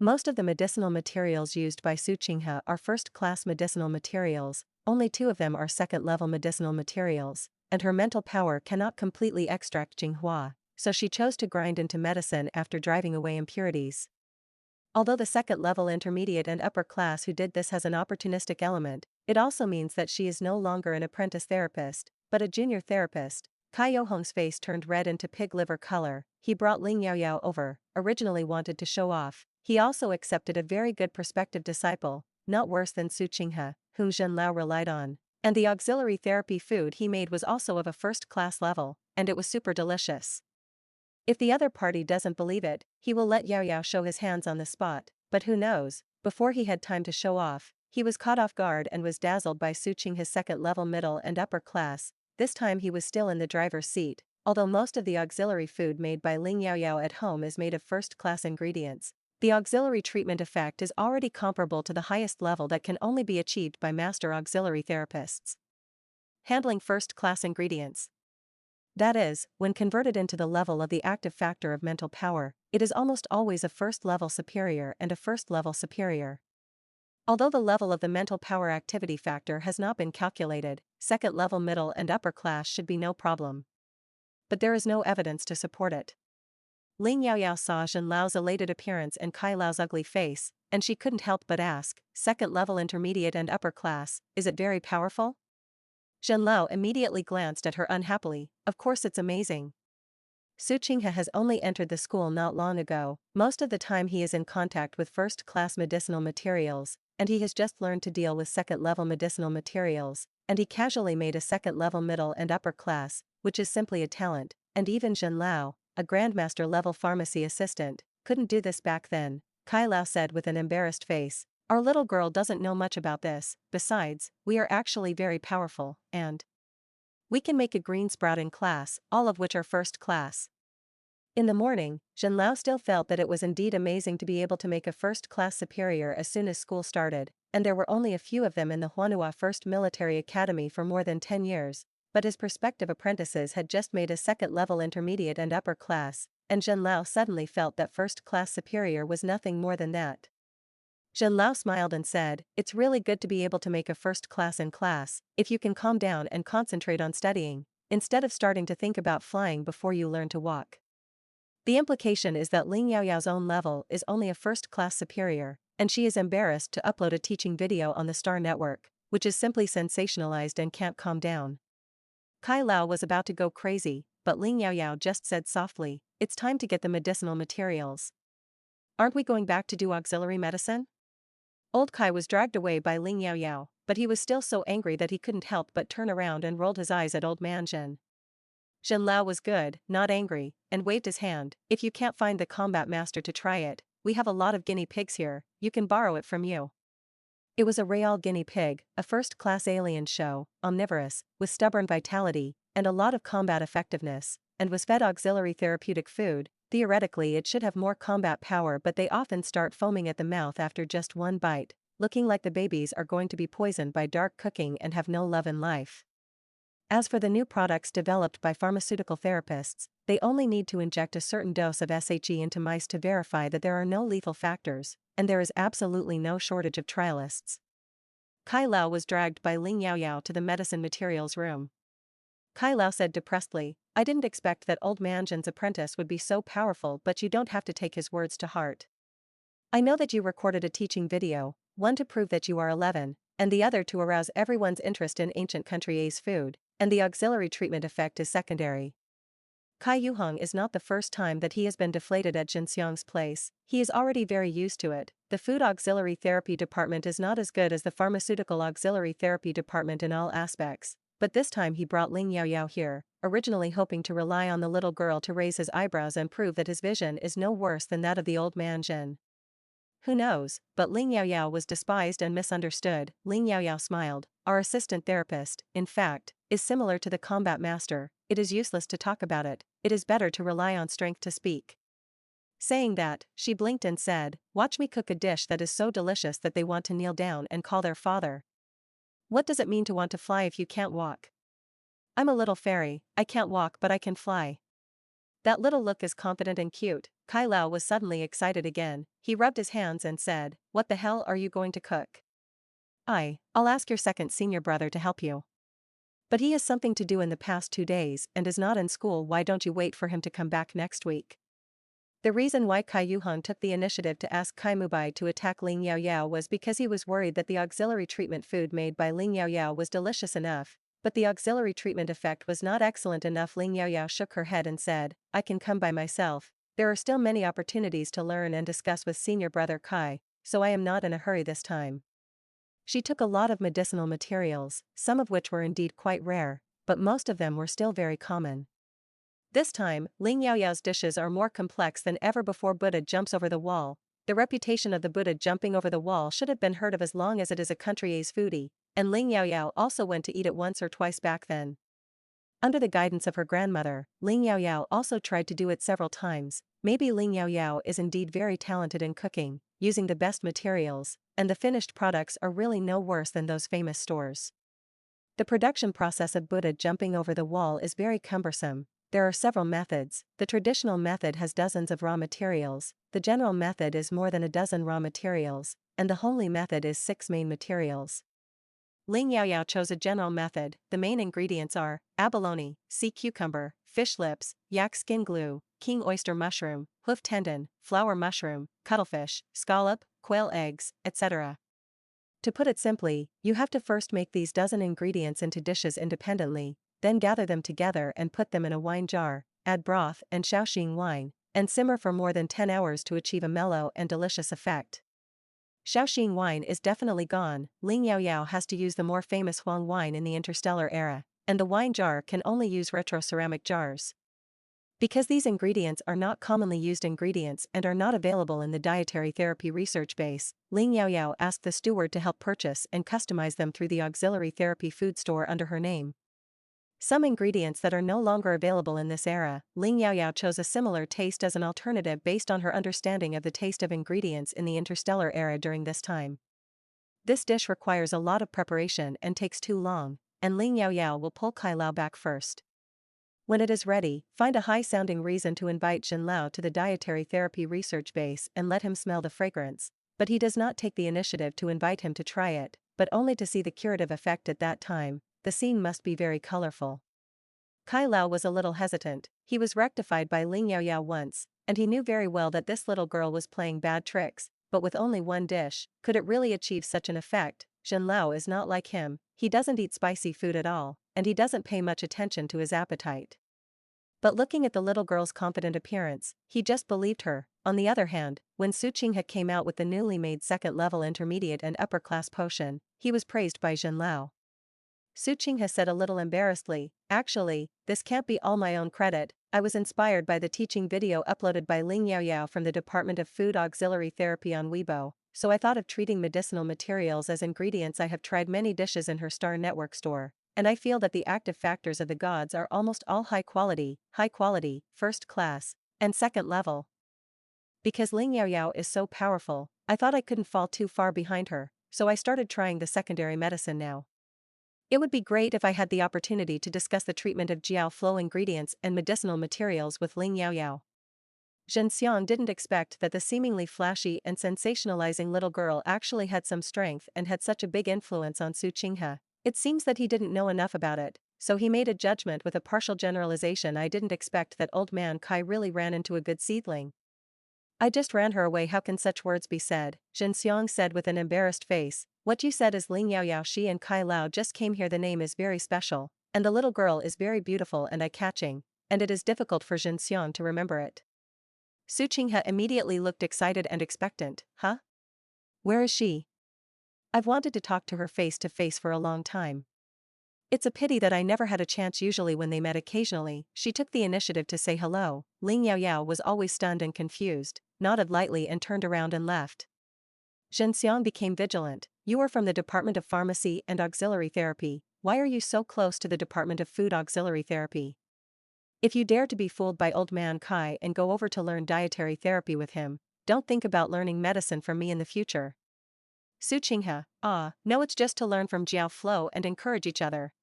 Most of the medicinal materials used by Su Qinghe are first-class medicinal materials, only 2 of them are second-level medicinal materials, and her mental power cannot completely extract Jinghua, so she chose to grind into medicine after driving away impurities. Although the second-level intermediate and upper class who did this has an opportunistic element, it also means that she is no longer an apprentice therapist, but a junior therapist. Cai Youhong's face turned red into pig liver color. He brought Ling Yaoyao over, originally wanted to show off. He also accepted a very good prospective disciple, not worse than Su Qinghe, whom Zhen Lao relied on. And the auxiliary therapy food he made was also of a first-class level, and it was super delicious. If the other party doesn't believe it, he will let Yaoyao show his hands on the spot, but who knows, before he had time to show off, he was caught off guard and was dazzled by Su Qinghe's second-level middle and upper class. This time he was still in the driver's seat, although most of the auxiliary food made by Ling Yaoyao at home is made of first-class ingredients. The auxiliary treatment effect is already comparable to the highest level that can only be achieved by master auxiliary therapists. Handling first-class ingredients. That is, when converted into the level of the active factor of mental power, it is almost always a first-level superior and a first-level superior. Although the level of the mental power activity factor has not been calculated, second-level middle and upper class should be no problem. But there is no evidence to support it. Ling Yaoyao saw Zhen Lao's elated appearance and Cai Lao's ugly face, and she couldn't help but ask, second-level intermediate and upper class, is it very powerful? Zhen Lao immediately glanced at her unhappily. Of course it's amazing. Su Qinghe has only entered the school not long ago. Most of the time he is in contact with first-class medicinal materials, and he has just learned to deal with second-level medicinal materials, and he casually made a second-level middle and upper class, which is simply a talent, and even Zhen Lao, a grandmaster-level pharmacy assistant, couldn't do this back then, Cai Lao said with an embarrassed face. Our little girl doesn't know much about this. Besides, we are actually very powerful, and we can make a green sprout in class, all of which are first class. In the morning, Zhen Lao still felt that it was indeed amazing to be able to make a first-class superior as soon as school started, and there were only a few of them in the Huanhua First Military Academy for more than 10 years, but his prospective apprentices had just made a second-level intermediate and upper class, and Zhen Lao suddenly felt that first-class superior was nothing more than that. Zhen Lao smiled and said, "It's really good to be able to make a first class in class, if you can calm down and concentrate on studying, instead of starting to think about flying before you learn to walk." The implication is that Ling Yaoyao's own level is only a first-class superior, and she is embarrassed to upload a teaching video on the Star Network, which is simply sensationalized and can't calm down. Cai Lao was about to go crazy, but Ling Yaoyao just said softly, "It's time to get the medicinal materials. Aren't we going back to do auxiliary medicine?" Old Kai was dragged away by Ling Yaoyao, but he was still so angry that he couldn't help but turn around and rolled his eyes at old man Zhen. Zhen Lao was good, not angry, and waved his hand. "If you can't find the combat master to try it, we have a lot of guinea pigs here, you can borrow it from you." It was a real guinea pig, a first-class alien show, omnivorous, with stubborn vitality, and a lot of combat effectiveness, and was fed auxiliary therapeutic food. Theoretically it should have more combat power, but they often start foaming at the mouth after just one bite, looking like the babies are going to be poisoned by dark cooking and have no love in life. As for the new products developed by pharmaceutical therapists, they only need to inject a certain dose of SHE into mice to verify that there are no lethal factors, and there is absolutely no shortage of trialists. Cai Lao was dragged by Ling Yaoyao to the medicine materials room. Cai Lao said depressedly, "I didn't expect that old man Zhen's apprentice would be so powerful, but you don't have to take his words to heart. I know that you recorded a teaching video, one to prove that you are 11, and the other to arouse everyone's interest in ancient country A's food, and the auxiliary treatment effect is secondary." Cai Yuhong is not the first time that he has been deflated at Jinxiang's place. He is already very used to it. The food auxiliary therapy department is not as good as the pharmaceutical auxiliary therapy department in all aspects. But this time he brought Ling Yaoyao here, originally hoping to rely on the little girl to raise his eyebrows and prove that his vision is no worse than that of the old man Zhen. Who knows, but Ling Yaoyao was despised and misunderstood. Ling Yaoyao smiled. "Our assistant therapist, in fact, is similar to the combat master. It is useless to talk about it, it is better to rely on strength to speak." Saying that, she blinked and said, "Watch me cook a dish that is so delicious that they want to kneel down and call their father. What does it mean to want to fly if you can't walk? I'm a little fairy, I can't walk but I can fly." That little look is confident and cute, Kai Lao was suddenly excited again. He rubbed his hands and said, "What the hell are you going to cook?" I'll ask your second senior brother to help you. But he has something to do in the past 2 days and is not in school. Why don't you wait for him to come back next week? The reason why Kai Yuhong took the initiative to ask Kai Mubai to attack Ling Yaoyao was because he was worried that the auxiliary treatment food made by Ling Yaoyao was delicious enough, but the auxiliary treatment effect was not excellent enough. Ling Yaoyao shook her head and said, "I can come by myself. There are still many opportunities to learn and discuss with senior brother Kai, so I am not in a hurry this time." She took a lot of medicinal materials, some of which were indeed quite rare, but most of them were still very common. This time, Ling Yaoyao's dishes are more complex than ever before. Buddha jumps over the wall. The reputation of the Buddha jumping over the wall should have been heard of as long as it is a country's foodie, and Ling Yaoyao also went to eat it once or twice back then. Under the guidance of her grandmother, Ling Yaoyao also tried to do it several times. Maybe Ling Yaoyao is indeed very talented in cooking, using the best materials, and the finished products are really no worse than those famous stores. The production process of Buddha jumping over the wall is very cumbersome. There are several methods. The traditional method has dozens of raw materials, the general method is more than a dozen raw materials, and the homely method is 6 main materials. Ling Yaoyao chose a general method. The main ingredients are abalone, sea cucumber, fish lips, yak skin glue, king oyster mushroom, hoof tendon, flower mushroom, cuttlefish, scallop, quail eggs, etc. To put it simply, you have to first make these dozen ingredients into dishes independently, then gather them together and put them in a wine jar, add broth and Shaoxing wine, and simmer for more than 10 hours to achieve a mellow and delicious effect. Shaoxing wine is definitely gone. Ling Yaoyao has to use the more famous Huang wine in the Interstellar era, and the wine jar can only use retro ceramic jars. Because these ingredients are not commonly used ingredients and are not available in the dietary therapy research base, Ling Yaoyao asked the steward to help purchase and customize them through the auxiliary therapy food store under her name. Some ingredients that are no longer available in this era, Ling Yaoyao chose a similar taste as an alternative based on her understanding of the taste of ingredients in the interstellar era during this time. This dish requires a lot of preparation and takes too long, and Ling Yaoyao will pull Kai Lao back first. When it is ready, find a high-sounding reason to invite Jin Lao to the dietary therapy research base and let him smell the fragrance, but he does not take the initiative to invite him to try it, but only to see the curative effect at that time. The scene must be very colorful. Kai Lao was a little hesitant. He was rectified by Ling Yaoyao once, and he knew very well that this little girl was playing bad tricks, but with only one dish, could it really achieve such an effect? Jin Lao is not like him, he doesn't eat spicy food at all, and he doesn't pay much attention to his appetite. But looking at the little girl's confident appearance, he just believed her. On the other hand, when Su Qinghe came out with the newly made second-level intermediate and upper-class potion, he was praised by Jin Lao. Su Qinghe said a little embarrassedly, "Actually, this can't be all my own credit. I was inspired by the teaching video uploaded by Ling Yaoyao from the Department of Food Auxiliary Therapy on Weibo, so I thought of treating medicinal materials as ingredients. I have tried many dishes in her Star Network store, and I feel that the active factors of the gods are almost all high quality, first class, and second level. Because Ling Yaoyao is so powerful, I thought I couldn't fall too far behind her, so I started trying the secondary medicine now. It would be great if I had the opportunity to discuss the treatment of Jiao Flow ingredients and medicinal materials with Ling Yaoyao." Zhen Xiang didn't expect that the seemingly flashy and sensationalizing little girl actually had some strength and had such a big influence on Su Qinghe. It seems that he didn't know enough about it, so he made a judgment with a partial generalization. "I didn't expect that old man Kai really ran into a good seedling. I just ran her away. How can such words be said?" Zhen Xiang said with an embarrassed face. "What you said is Ling Yaoyao. She and Kai Lao just came here. The name is very special, and the little girl is very beautiful and eye-catching, and it is difficult for Zhen Xiang to remember it." Su Qinghe immediately looked excited and expectant. "Huh? Where is she? I've wanted to talk to her face to face for a long time. It's a pity that I never had a chance." Usually when they met occasionally, she took the initiative to say hello. Ling Yaoyao was always stunned and confused, nodded lightly and turned around and left. Zhen Xiang became vigilant. "You are from the Department of Pharmacy and Auxiliary Therapy. Why are you so close to the Department of Food Auxiliary Therapy? If you dare to be fooled by old man Kai and go over to learn dietary therapy with him, don't think about learning medicine from me in the future." Su Qinghe, no, it's just to learn from Jiao Flo and encourage each other."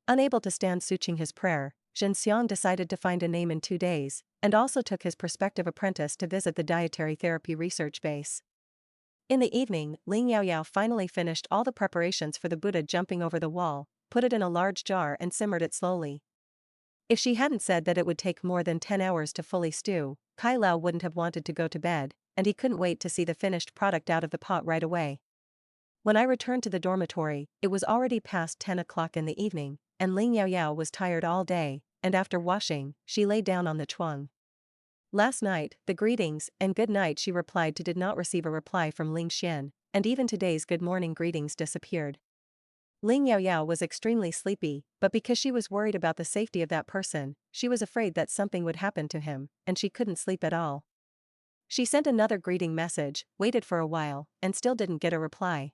Unable to stand Su Qinghe's prayer, Zhenxiang decided to find a name in 2 days, and also took his prospective apprentice to visit the dietary therapy research base. In the evening, Ling Yaoyao finally finished all the preparations for the Buddha jumping over the wall, put it in a large jar and simmered it slowly. If she hadn't said that it would take more than 10 hours to fully stew, Kai Lao wouldn't have wanted to go to bed, and he couldn't wait to see the finished product out of the pot right away. When I returned to the dormitory, it was already past 10 o'clock in the evening, and Ling Yaoyao was tired all day, and after washing, she lay down on the chuang. Last night, the greetings and good night she replied to did not receive a reply from Ling Xian, and even today's good morning greetings disappeared. Ling Yaoyao was extremely sleepy, but because she was worried about the safety of that person, she was afraid that something would happen to him, and she couldn't sleep at all. She sent another greeting message, waited for a while, and still didn't get a reply.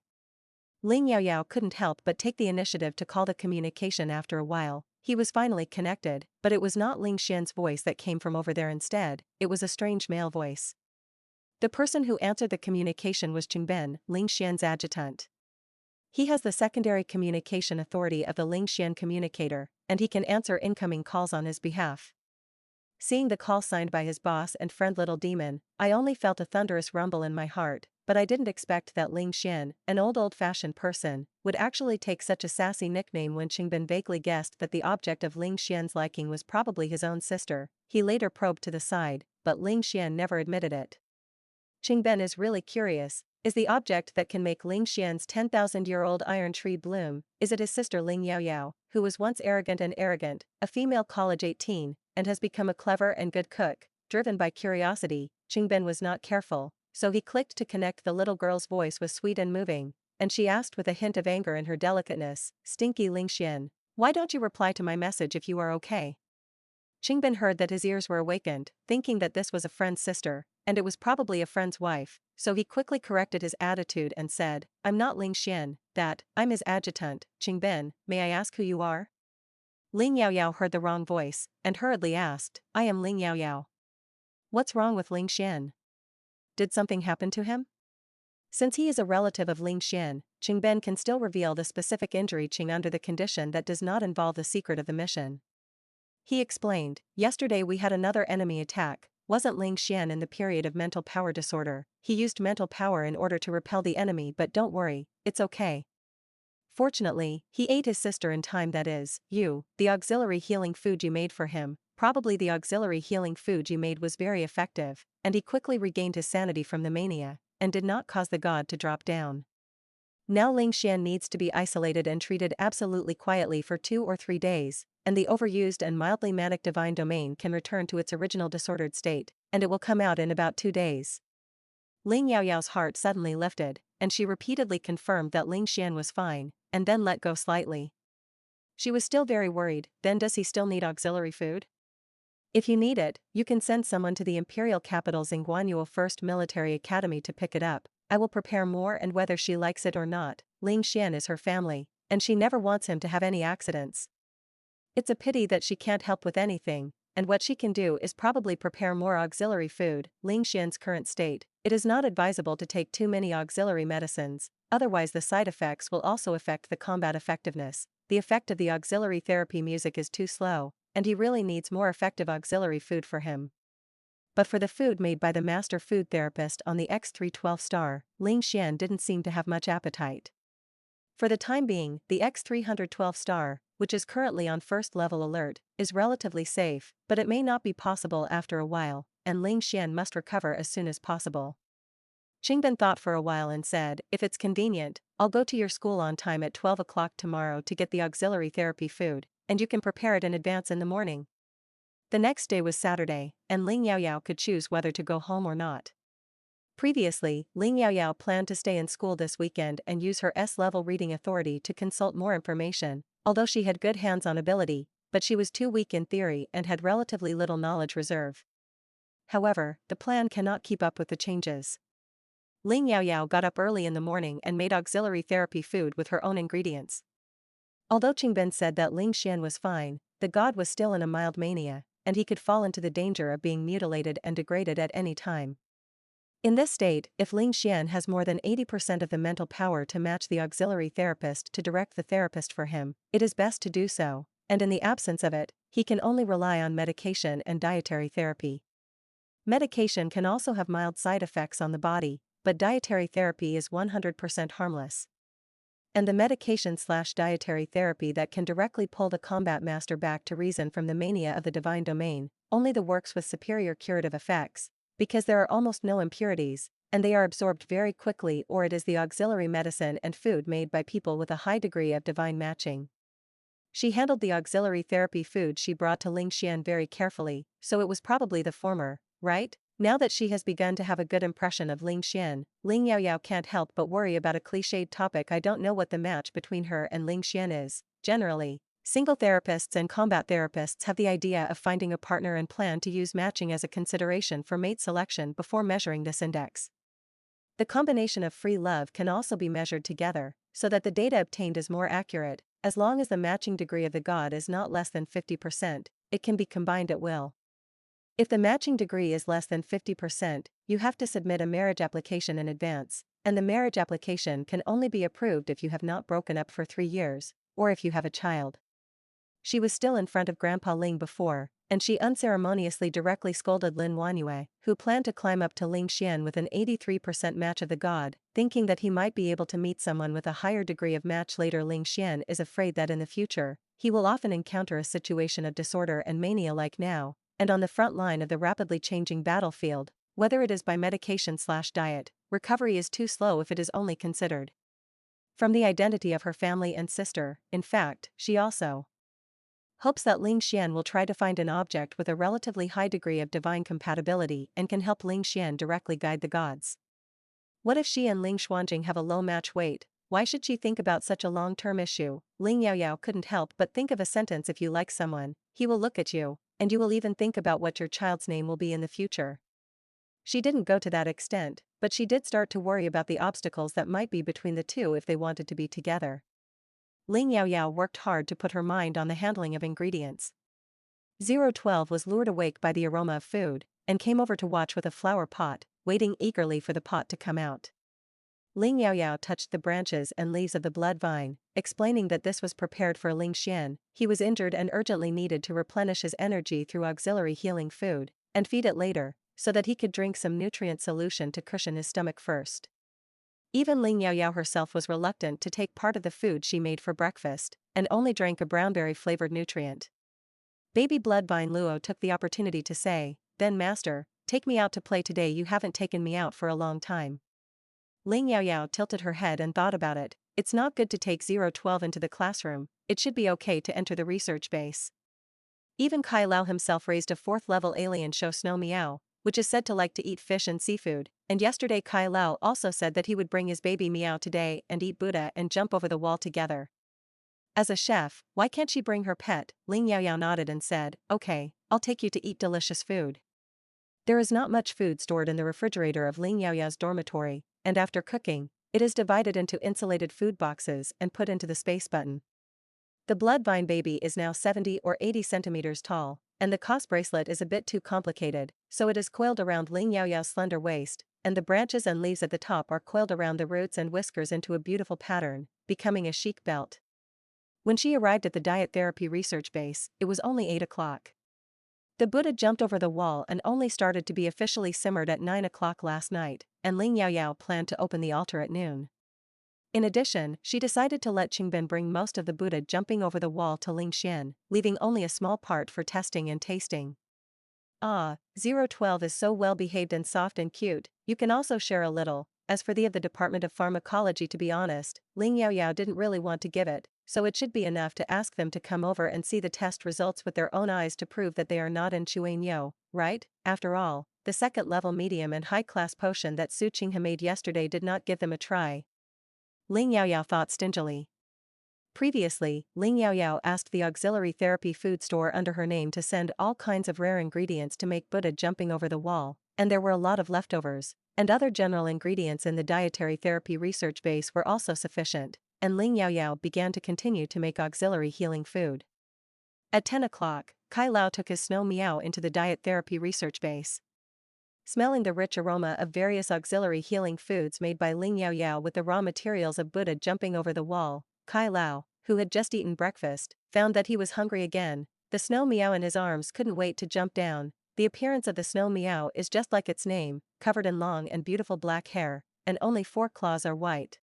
Ling Yaoyao couldn't help but take the initiative to call the communication after a while. He was finally connected, but it was not Ling Xian's voice that came from over there instead, it was a strange male voice. The person who answered the communication was Qingben, Ling Xian's adjutant. He has the secondary communication authority of the Ling Xian communicator, and he can answer incoming calls on his behalf. Seeing the call signed by his boss and friend Little Demon, I only felt a thunderous rumble in my heart, but I didn't expect that Ling Xian, an old-fashioned person, would actually take such a sassy nickname. When Qingben vaguely guessed that the object of Ling Xian's liking was probably his own sister, he later probed to the side, but Ling Xian never admitted it. Qingben is really curious. Is the object that can make Ling Xian's 10,000-year-old iron tree bloom, is it his sister Ling Yaoyao, who was once arrogant, a female college 18, and has become a clever and good cook? Driven by curiosity, Qingben was not careful, so he clicked to connect. The little girl's voice was sweet and moving, and she asked with a hint of anger in her delicateness, "Stinky Ling Xian, why don't you reply to my message if you are okay?" Qingben heard that his ears were awakened, thinking that this was a friend's sister, and it was probably a friend's wife, so he quickly corrected his attitude and said, "I'm not Ling Xian, I'm his adjutant. Qingben, may I ask who you are?" Ling Yaoyao heard the wrong voice, and hurriedly asked, "I am Ling Yaoyao." What's wrong with Ling Xian? Did something happen to him? Since he is a relative of Ling Xian, Qingben can still reveal the specific injury Qing under the condition that does not involve the secret of the mission. He explained, "Yesterday we had another enemy attack. Wasn't Ling Xian in the period of mental power disorder? He used mental power in order to repel the enemy, but don't worry, it's okay. Fortunately, he ate his sister in time, that is, you, the auxiliary healing food you made for him, probably the auxiliary healing food you made was very effective," and he quickly regained his sanity from the mania, and did not cause the god to drop down. Now Ling Xian needs to be isolated and treated absolutely quietly for 2 or 3 days, and the overused and mildly manic divine domain can return to its original disordered state, and it will come out in about 2 days. Ling Yaoyao's heart suddenly lifted, and she repeatedly confirmed that Ling Xian was fine, and then let go slightly. She was still very worried. Then does he still need auxiliary food? If you need it, you can send someone to the imperial capital's Guanyuo First Military Academy to pick it up. I will prepare more, and whether she likes it or not, Ling Xian is her family, and she never wants him to have any accidents. It's a pity that she can't help with anything, and what she can do is probably prepare more auxiliary food. Ling Xian's current state, it is not advisable to take too many auxiliary medicines, otherwise the side effects will also affect the combat effectiveness. The effect of the auxiliary therapy music is too slow, and he really needs more effective auxiliary food for him. But for the food made by the master food therapist on the X312 star, Ling Xian didn't seem to have much appetite. For the time being, the X312 star, which is currently on first level alert, is relatively safe, but it may not be possible after a while, and Ling Xian must recover as soon as possible. Qingben thought for a while and said, "If it's convenient, I'll go to your school on time at 12 o'clock tomorrow to get the auxiliary therapy food, and you can prepare it in advance in the morning." The next day was Saturday, and Ling Yaoyao could choose whether to go home or not. Previously, Ling Yaoyao planned to stay in school this weekend and use her S-level reading authority to consult more information, although she had good hands-on ability, but she was too weak in theory and had relatively little knowledge reserve. However, the plan cannot keep up with the changes. Ling Yaoyao got up early in the morning and made auxiliary therapy food with her own ingredients. Although Qingben said that Ling Xian was fine, the god was still in a mild mania, and he could fall into the danger of being mutilated and degraded at any time. In this state, if Ling Xian has more than 80% of the mental power to match the auxiliary therapist to direct the therapist for him, it is best to do so, and in the absence of it, he can only rely on medication and dietary therapy. Medication can also have mild side effects on the body, but dietary therapy is 100% harmless. And the medication/dietary therapy that can directly pull the combat master back to reason from the mania of the divine domain only works with superior curative effects, because there are almost no impurities, and they are absorbed very quickly, or it is the auxiliary medicine and food made by people with a high degree of divine matching. She handled the auxiliary therapy food she brought to Ling Xian very carefully, so it was probably the former, right? Now that she has begun to have a good impression of Ling Xian, Ling Yaoyao can't help but worry about a cliched topic. I don't know what the match between her and Ling Xian is. Generally, single therapists and combat therapists have the idea of finding a partner and plan to use matching as a consideration for mate selection before measuring this index. The combination of free love can also be measured together, so that the data obtained is more accurate. As long as the matching degree of the god is not less than 50%, it can be combined at will. If the matching degree is less than 50%, you have to submit a marriage application in advance, and the marriage application can only be approved if you have not broken up for 3 years, or if you have a child. She was still in front of Grandpa Ling before, and she unceremoniously directly scolded Lin Wanyue, who planned to climb up to Ling Xian with an 83% match of the god, thinking that he might be able to meet someone with a higher degree of match later. Ling Xian is afraid that in the future, he will often encounter a situation of disorder and mania like now, and on the front line of the rapidly changing battlefield, whether it is by medication/diet, recovery is too slow if it is only considered from the identity of her family and sister. In fact, she also hopes that Ling Xian will try to find an object with a relatively high degree of divine compatibility and can help Ling Xian directly guide the gods. What if she and Ling Xuanjing have a low match weight? Why should she think about such a long-term issue? Ling Yaoyao couldn't help but think of a sentence: if you like someone, he will look at you, and you will even think about what your child's name will be in the future. She didn't go to that extent, but she did start to worry about the obstacles that might be between the two if they wanted to be together. Ling Yaoyao worked hard to put her mind on the handling of ingredients. 012 was lured awake by the aroma of food, and came over to watch with a flower pot, waiting eagerly for the pot to come out. Ling Yaoyao touched the branches and leaves of the blood vine, explaining that this was prepared for Ling Xian. He was injured and urgently needed to replenish his energy through auxiliary healing food, and feed it later, so that he could drink some nutrient solution to cushion his stomach first. Even Ling Yaoyao herself was reluctant to take part of the food she made for breakfast, and only drank a brownberry-flavored nutrient. Baby Bloodvine Luo took the opportunity to say, "Then master, take me out to play today. You haven't taken me out for a long time." Ling Yaoyao tilted her head and thought about it. It's not good to take 012 into the classroom, it should be okay to enter the research base. Even Kai Lao himself raised a 4th-level alien show Snow Meow, which is said to like to eat fish and seafood, and yesterday Kai Lao also said that he would bring his baby Meow today and eat Buddha and jump over the wall together. As a chef, why can't she bring her pet? Ling Yaoyao nodded and said, "Okay, I'll take you to eat delicious food." There is not much food stored in the refrigerator of Ling Yaoyao's dormitory, and after cooking, it is divided into insulated food boxes and put into the space button. The Bloodvine baby is now 70 or 80 centimeters tall, and the cos bracelet is a bit too complicated, so it is coiled around Ling Yaoyao's slender waist, and the branches and leaves at the top are coiled around the roots and whiskers into a beautiful pattern, becoming a chic belt. When she arrived at the diet therapy research base, it was only 8 o'clock. The Buddha jumped over the wall and only started to be officially simmered at 9 o'clock last night, and Ling Yaoyao planned to open the altar at noon. In addition, she decided to let Qingben bring most of the Buddha jumping over the wall to Ling Xian, leaving only a small part for testing and tasting. Ah, 012 is so well behaved and soft and cute, you can also share a little. As for the of the Department of Pharmacology, to be honest, Ling Yaoyao didn't really want to give it, so it should be enough to ask them to come over and see the test results with their own eyes to prove that they are not in Chuanyo, right? After all, the 2nd-level medium and high-class potion that Su Qinghe made yesterday did not give them a try. Ling Yaoyao thought stingily. Previously, Ling Yaoyao asked the auxiliary therapy food store under her name to send all kinds of rare ingredients to make Buddha jumping over the wall, and there were a lot of leftovers, and other general ingredients in the dietary therapy research base were also sufficient, and Ling Yaoyao began to continue to make auxiliary healing food. At 10 o'clock, Kai Lao took his Snow Meow into the diet therapy research base. Smelling the rich aroma of various auxiliary healing foods made by Ling Yaoyao with the raw materials of Buddha jumping over the wall, Kai Lao, who had just eaten breakfast, found that he was hungry again. The snow meow in his arms couldn't wait to jump down. The appearance of the snow meow is just like its name, covered in long and beautiful black hair, and only 4 claws are white.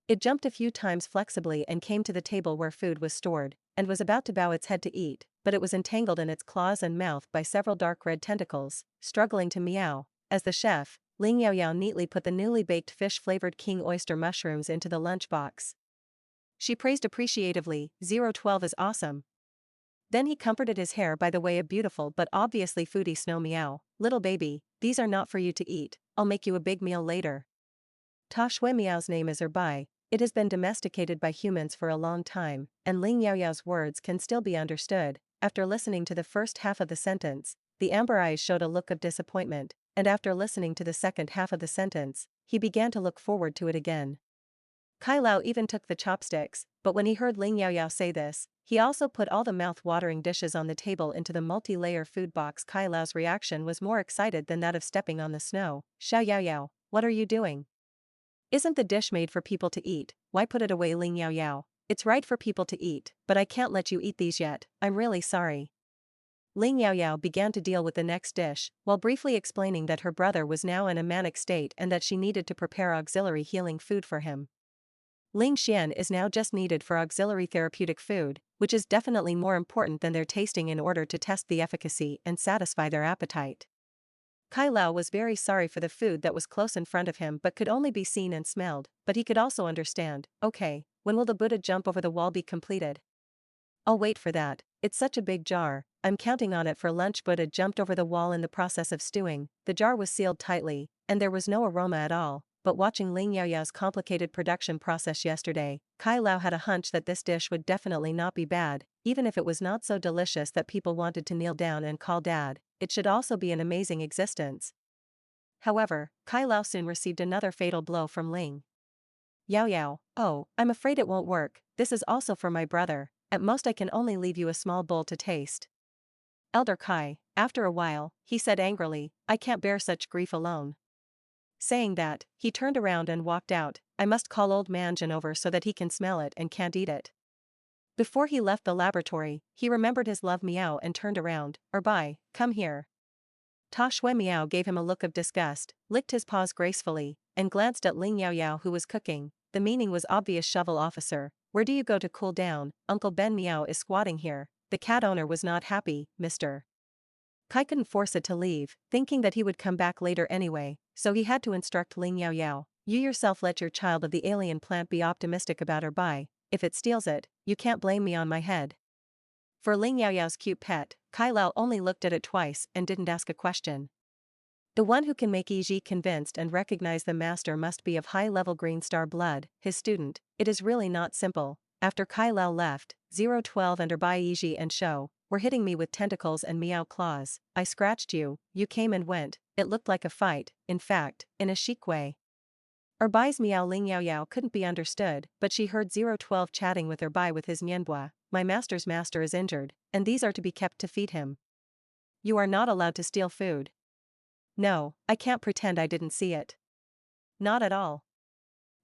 It jumped a few times flexibly and came to the table where food was stored, and was about to bow its head to eat, but it was entangled in its claws and mouth by several dark red tentacles, struggling to meow. As the chef, Ling Yaoyao neatly put the newly baked fish-flavored king oyster mushrooms into the lunchbox. She praised appreciatively, 012 is awesome. Then he comforted his hair by the way a beautiful but obviously foodie snow meow. Little baby, these are not for you to eat, I'll make you a big meal later. Ta Shui Meow's name is Erbai. It has been domesticated by humans for a long time, and Ling Yaoyao's words can still be understood. After listening to the first half of the sentence, the amber eyes showed a look of disappointment, and after listening to the second half of the sentence, he began to look forward to it again. Kai Lao even took the chopsticks, but when he heard Ling Yaoyao say this, he also put all the mouth-watering dishes on the table into the multi-layer food box. Kai Lao's reaction was more excited than that of stepping on the snow. Xiao Yaoyao, what are you doing? Isn't the dish made for people to eat? Why put it away? Ling Yaoyao, it's right for people to eat, but I can't let you eat these yet, I'm really sorry. Ling Yaoyao began to deal with the next dish, while briefly explaining that her brother was now in a manic state and that she needed to prepare auxiliary healing food for him. Ling Xian is now just needed for auxiliary therapeutic food, which is definitely more important than their tasting in order to test the efficacy and satisfy their appetite. Kai Lao was very sorry for the food that was close in front of him but could only be seen and smelled, but he could also understand. Okay, when will the Buddha jump over the wall be completed? I'll wait for that, it's such a big jar, I'm counting on it for lunch. Buddha jumped over the wall in the process of stewing. The jar was sealed tightly, and there was no aroma at all, but watching Ling Yaoyao's complicated production process yesterday, Kai Lao had a hunch that this dish would definitely not be bad, even if it was not so delicious that people wanted to kneel down and call dad. It should also be an amazing existence. However, Kai Lao soon received another fatal blow from Ling Yaoyao. Oh, I'm afraid it won't work, this is also for my brother, at most I can only leave you a small bowl to taste. Elder Kai, after a while, he said angrily, I can't bear such grief alone. Saying that, he turned around and walked out. I must call old man Jin over so that he can smell it and can't eat it. Before he left the laboratory, he remembered his love Meow and turned around. Erbai, come here. Ta Shui Meow gave him a look of disgust, licked his paws gracefully, and glanced at Ling Yaoyao who was cooking. The meaning was obvious. Shovel officer, where do you go to cool down? Uncle Ben Meow is squatting here. The cat owner was not happy, Mr. Kai couldn't force it to leave, thinking that he would come back later anyway, so he had to instruct Ling Yaoyao. You yourself let your child of the alien plant be optimistic about Erbai. If it steals it, you can't blame me on my head. For Ling Yaoyao's cute pet, Kai Lao only looked at it twice and didn't ask a question. The one who can make Yi convinced and recognize the master must be of high-level Green Star blood, his student. It is really not simple. After Kai Lao left, 012 and Erbai Yi and Shou were hitting me with tentacles and meow claws. I scratched you, you came and went, it looked like a fight, in fact, in a chic way. Erbai's meow. Ling Yaoyao couldn't be understood, but she heard 012 chatting with Erbai with his Nianbua. My master's master is injured, and these are to be kept to feed him. You are not allowed to steal food. No, I can't pretend I didn't see it. Not at all.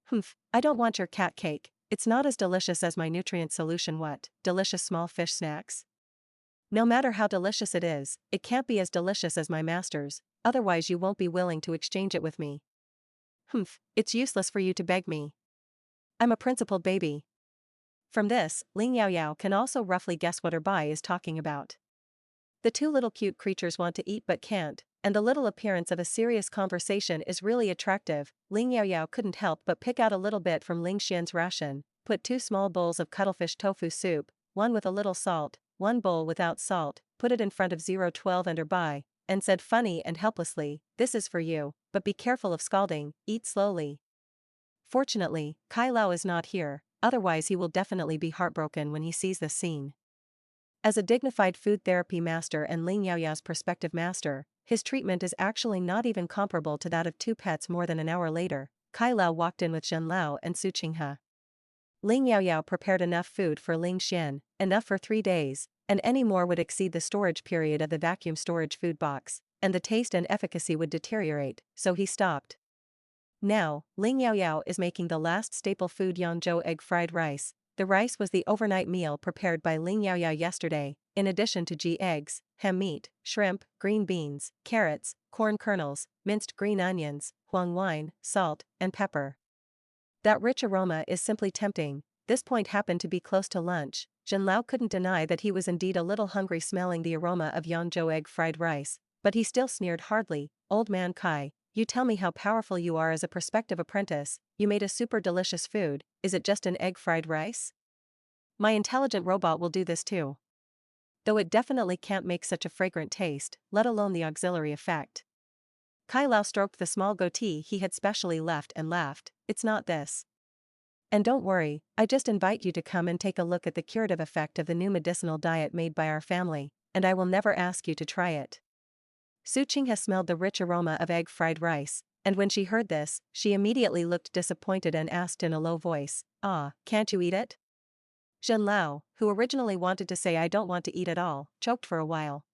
Humph, I don't want your cat cake, it's not as delicious as my nutrient solution. What, delicious small fish snacks? No matter how delicious it is, it can't be as delicious as my master's, otherwise you won't be willing to exchange it with me. Humph, it's useless for you to beg me. I'm a principled baby. From this, Ling Yaoyao can also roughly guess what Erbai is talking about. The two little cute creatures want to eat but can't, and the little appearance of a serious conversation is really attractive. Ling Yaoyao couldn't help but pick out a little bit from Ling Xian's ration, put 2 small bowls of cuttlefish tofu soup, one with a little salt, one bowl without salt, put it in front of 012 and Erbai, and said funny and helplessly, this is for you, but be careful of scalding, eat slowly. Fortunately, Kai Lao is not here, otherwise he will definitely be heartbroken when he sees this scene. As a dignified food therapy master and Ling Yaoyao's prospective master, his treatment is actually not even comparable to that of 2 pets. More than an hour later, Kai Lao walked in with Zhen Lao and Su Qinghe. Ling Yaoyao prepared enough food for Ling Xian, enough for 3 days, and any more would exceed the storage period of the vacuum storage food box, and the taste and efficacy would deteriorate, so he stopped. Now, Ling Yaoyao is making the last staple food Yangzhou egg fried rice. the rice was the overnight meal prepared by Ling Yaoyao yesterday, in addition to eggs, ham meat, shrimp, green beans, carrots, corn kernels, minced green onions, huang wine, salt, and pepper. That rich aroma is simply tempting. This point happened to be close to lunch. Zhenlao couldn't deny that he was indeed a little hungry smelling the aroma of Yangzhou egg fried rice, but he still sneered hardly. Old man Kai, you tell me how powerful you are as a prospective apprentice. You made a super delicious food. Is it just an egg fried rice? My intelligent robot will do this too. Though it definitely can't make such a fragrant taste, let alone the auxiliary effect. Kai Lao stroked the small goatee he had specially left and laughed. It's not this. And don't worry, I just invite you to come and take a look at the curative effect of the new medicinal diet made by our family, and I will never ask you to try it. Su Qinghe smelled the rich aroma of egg fried rice, and when she heard this, she immediately looked disappointed and asked in a low voice, can't you eat it? Zhenlao, who originally wanted to say I don't want to eat at all, choked for a while.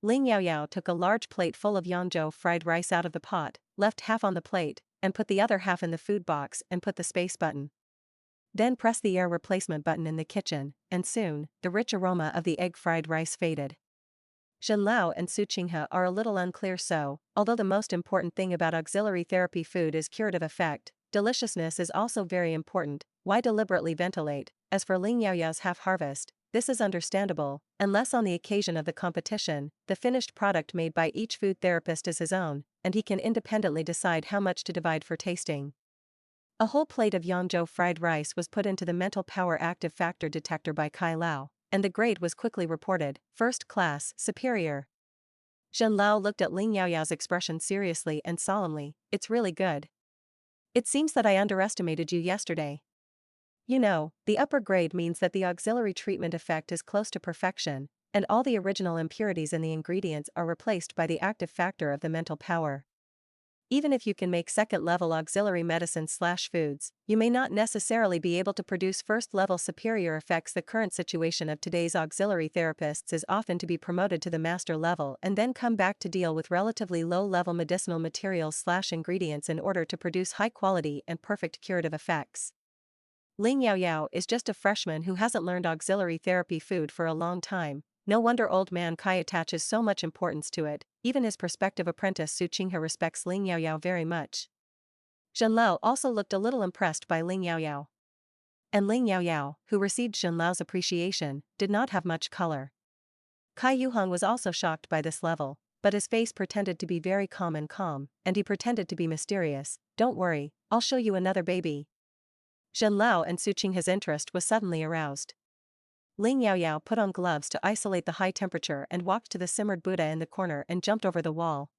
Ling Yaoyao took a large plate full of Yangzhou fried rice out of the pot, left half on the plate, and put the other half in the food box and put the space button. Then press the air replacement button in the kitchen, and soon, the rich aroma of the egg fried rice faded. Zhenlao and Su Qinghe are a little unclear although the most important thing about auxiliary therapy food is curative effect, deliciousness is also very important. Why deliberately ventilate? As for Ling Yaoyao's half-harvest, this is understandable, unless on the occasion of the competition, the finished product made by each food therapist is his own, and he can independently decide how much to divide for tasting. A whole plate of Yangzhou fried rice was put into the mental power active factor detector by Kai Lao, and the grade was quickly reported, first class, superior. Zhenlao looked at Ling Yaoyao's expression seriously and solemnly. It's really good. It seems that I underestimated you yesterday. You know, the upper grade means that the auxiliary treatment effect is close to perfection, and all the original impurities in the ingredients are replaced by the active factor of the mental power. Even if you can make second-level auxiliary medicines/foods, you may not necessarily be able to produce first-level superior effects. The current situation of today's auxiliary therapists is often to be promoted to the master level and then come back to deal with relatively low-level medicinal materials/ingredients in order to produce high-quality and perfect curative effects. Ling Yaoyao is just a freshman who hasn't learned auxiliary therapy food for a long time. No wonder old man Kai attaches so much importance to it. Even his prospective apprentice Su Qinghe respects Ling Yaoyao very much. Zhenlao also looked a little impressed by Ling Yaoyao. And Ling Yaoyao, who received Zhenlao's appreciation, did not have much color. Kai Yuhong was also shocked by this level, but his face pretended to be very calm, and he pretended to be mysterious. Don't worry, I'll show you another baby. Zhenlao and Su Qinghe's interest was suddenly aroused. Ling Yaoyao put on gloves to isolate the high temperature and walked to the simmered Buddha in the corner and jumped over the wall.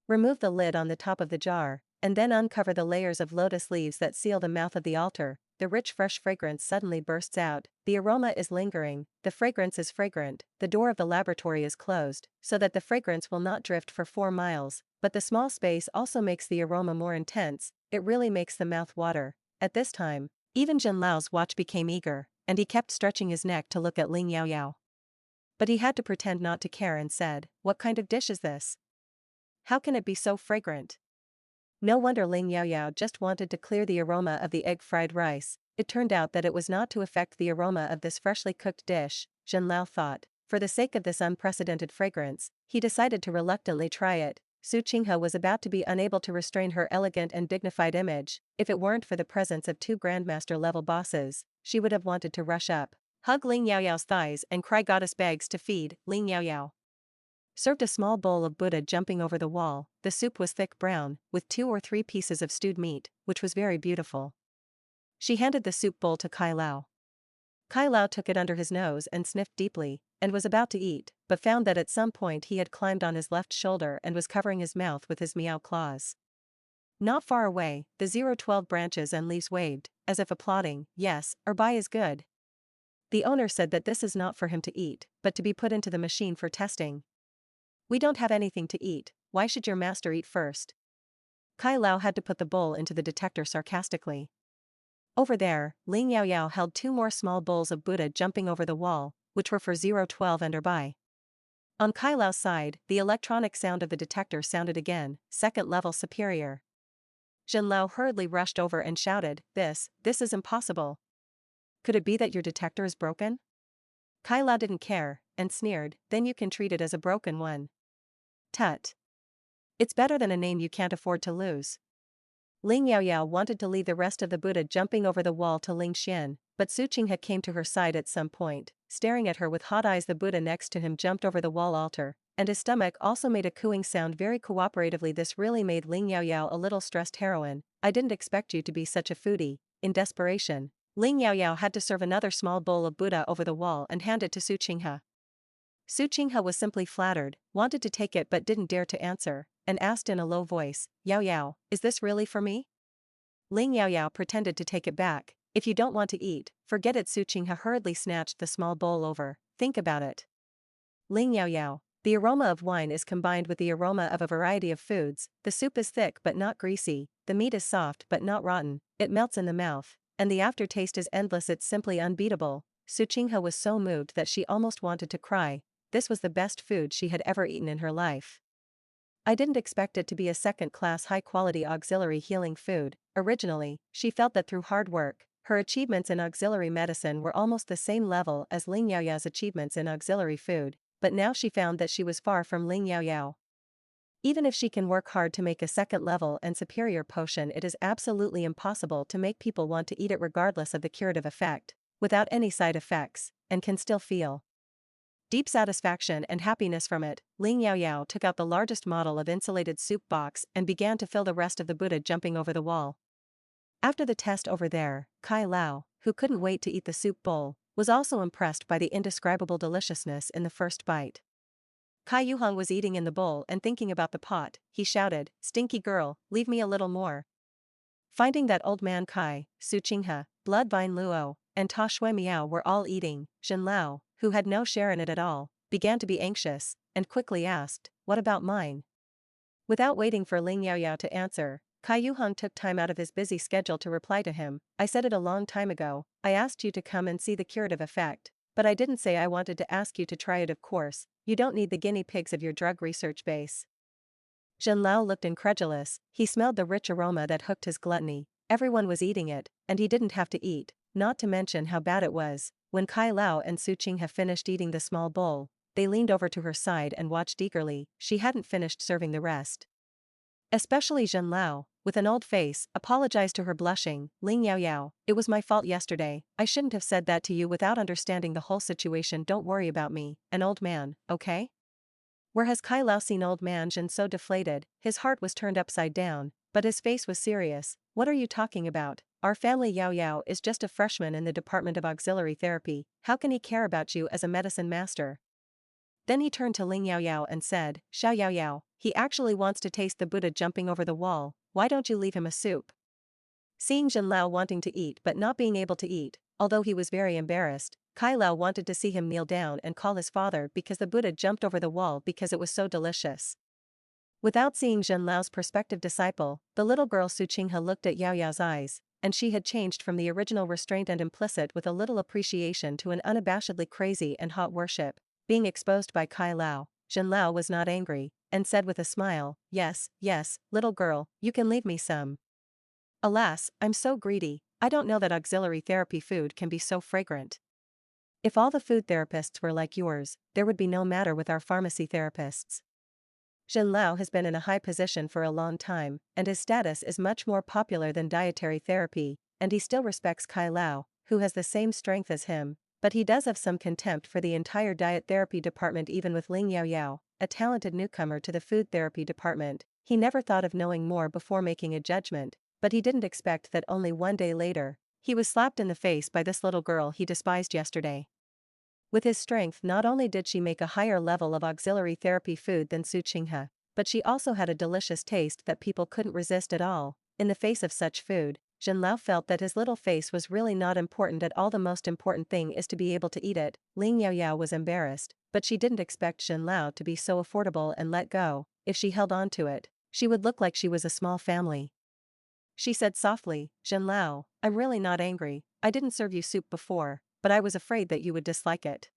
Remove the lid on the top of the jar, and then uncover the layers of lotus leaves that seal the mouth of the altar. The rich fresh fragrance suddenly bursts out. The aroma is lingering, the fragrance is fragrant, the door of the laboratory is closed, so that the fragrance will not drift for 4 miles, but the small space also makes the aroma more intense. It really makes the mouth water. At this time, even Zhenlao's watch became eager, and he kept stretching his neck to look at Ling Yaoyao. But he had to pretend not to care and said, "What kind of dish is this? How can it be so fragrant?" No wonder Ling Yaoyao just wanted to clear the aroma of the egg fried rice. It turned out that it was not to affect the aroma of this freshly cooked dish, Zhenlao thought. For the sake of this unprecedented fragrance, he decided to reluctantly try it. Su Qinghe was about to be unable to restrain her elegant and dignified image. If it weren't for the presence of 2 grandmaster-level bosses, she would have wanted to rush up, hug Ling Yaoyao's thighs and cry goddess begs to feed. Ling Yaoyao served a small bowl of Buddha jumping over the wall. The soup was thick brown, with 2 or 3 pieces of stewed meat, which was very beautiful. She handed the soup bowl to Kai Lao. Kai Lao took it under his nose and sniffed deeply, and was about to eat, but found that at some point he had climbed on his left shoulder and was covering his mouth with his meow claws. Not far away, the 012 branches and leaves waved, as if applauding. Yes, Erbai is good. The owner said that this is not for him to eat, but to be put into the machine for testing. We don't have anything to eat, why should your master eat first? Kai Lao had to put the bowl into the detector sarcastically. Over there, Ling Yaoyao held 2 more small bowls of Buddha jumping over the wall, which were for 012 and Erbai. On Kai Lao's side, the electronic sound of the detector sounded again, second level superior. Zhenlao hurriedly rushed over and shouted, This is impossible. Could it be that your detector is broken? Kai Lao didn't care, and sneered, then you can treat it as a broken one. Tut. It's better than a name you can't afford to lose. Ling Yaoyao wanted to leave the rest of the Buddha jumping over the wall to Ling Xian, but Su Qinghe came to her side at some point, staring at her with hot eyes. The Buddha next to him jumped over the wall altar, and his stomach also made a cooing sound very cooperatively. This really made Ling Yaoyao a little stressed. Heroine, I didn't expect you to be such a foodie. In desperation, Ling Yaoyao had to serve another small bowl of Buddha over the wall and hand it to Su Qinghe. Su Qinghe was simply flattered, wanted to take it but didn't dare to answer, and asked in a low voice, Yao Yao, is this really for me? Ling Yaoyao pretended to take it back. If you don't want to eat, forget it. Su Qinghe hurriedly snatched the small bowl over. Think about it. Ling Yaoyao, the aroma of wine is combined with the aroma of a variety of foods. The soup is thick but not greasy, the meat is soft but not rotten, it melts in the mouth, and the aftertaste is endless. It's simply unbeatable. Su Qinghe was so moved that she almost wanted to cry. This was the best food she had ever eaten in her life. I didn't expect it to be a second-class high-quality auxiliary healing food. Originally, she felt that through hard work, her achievements in auxiliary medicine were almost the same level as Ling Yaoyao's achievements in auxiliary food, but now she found that she was far from Ling Yaoyao. Even if she can work hard to make a second-level and superior potion, it is absolutely impossible to make people want to eat it regardless of the curative effect, without any side effects, and can still feel deep satisfaction and happiness from it. Ling Yaoyao took out the largest model of insulated soup box and began to fill the rest of the Buddha jumping over the wall. After the test over there, Kai Lao, who couldn't wait to eat the soup bowl, was also impressed by the indescribable deliciousness in the first bite. Kai Yuhong was eating in the bowl and thinking about the pot. He shouted, Stinky girl, leave me a little more. Finding that old man Kai, Su Qinghe, Bloodvine Luo, and Ta Shui Miao were all eating, Zhen Lao, who had no share in it at all, began to be anxious, and quickly asked, what about mine? Without waiting for Ling Yaoyao to answer, Kai Yuhong took time out of his busy schedule to reply to him. I said it a long time ago, I asked you to come and see the curative effect, but I didn't say I wanted to ask you to try it. Of course, you don't need the guinea pigs of your drug research base. Zhen Lao looked incredulous. He smelled the rich aroma that hooked his gluttony. Everyone was eating it, and he didn't have to eat, not to mention how bad it was. When Kai Lao and Su Qinghe finished eating the small bowl, they leaned over to her side and watched eagerly. She hadn't finished serving the rest. Especially Zhen Lao, with an old face, apologized to her blushing. Ling Yaoyao, it was my fault yesterday. I shouldn't have said that to you without understanding the whole situation. Don't worry about me, an old man, okay? Where has Kai Lao seen old man Zhen so deflated? His heart was turned upside down, but his face was serious. What are you talking about? Our family Yao Yao is just a freshman in the Department of Auxiliary Therapy. How can he care about you as a medicine master? Then he turned to Ling Yaoyao and said, Xiao Yaoyao, he actually wants to taste the Buddha jumping over the wall. Why don't you leave him a soup? Seeing Zhen Lao wanting to eat but not being able to eat, although he was very embarrassed, Kai Lao wanted to see him kneel down and call his father because the Buddha jumped over the wall because it was so delicious. Without seeing Zhen Lao's prospective disciple, the little girl Su Qinghe looked at Yao Yao's eyes, and she had changed from the original restraint and implicit with a little appreciation to an unabashedly crazy and hot worship. Being exposed by Kai Lao, Zhen Lao was not angry, and said with a smile, yes, yes, little girl, you can leave me some. Alas, I'm so greedy, I don't know that auxiliary therapy food can be so fragrant. If all the food therapists were like yours, there would be no matter with our pharmacy therapists. Zhen Lao has been in a high position for a long time, and his status is much more popular than dietary therapy, and he still respects Kai Lao, who has the same strength as him, but he does have some contempt for the entire diet therapy department. Even with Ling Yaoyao, a talented newcomer to the food therapy department, he never thought of knowing more before making a judgment, but he didn't expect that only one day later, he was slapped in the face by this little girl he despised yesterday. With his strength, not only did she make a higher level of auxiliary therapy food than Su Qinghe, but she also had a delicious taste that people couldn't resist at all. In the face of such food, Zhen Lao felt that his little face was really not important at all. The most important thing is to be able to eat it. Ling Yaoyao was embarrassed, but she didn't expect Zhen Lao to be so affordable and let go. If she held on to it, she would look like she was a small family. She said softly, Zhen Lao, I'm really not angry. I didn't serve you soup before, but I was afraid that you would dislike it.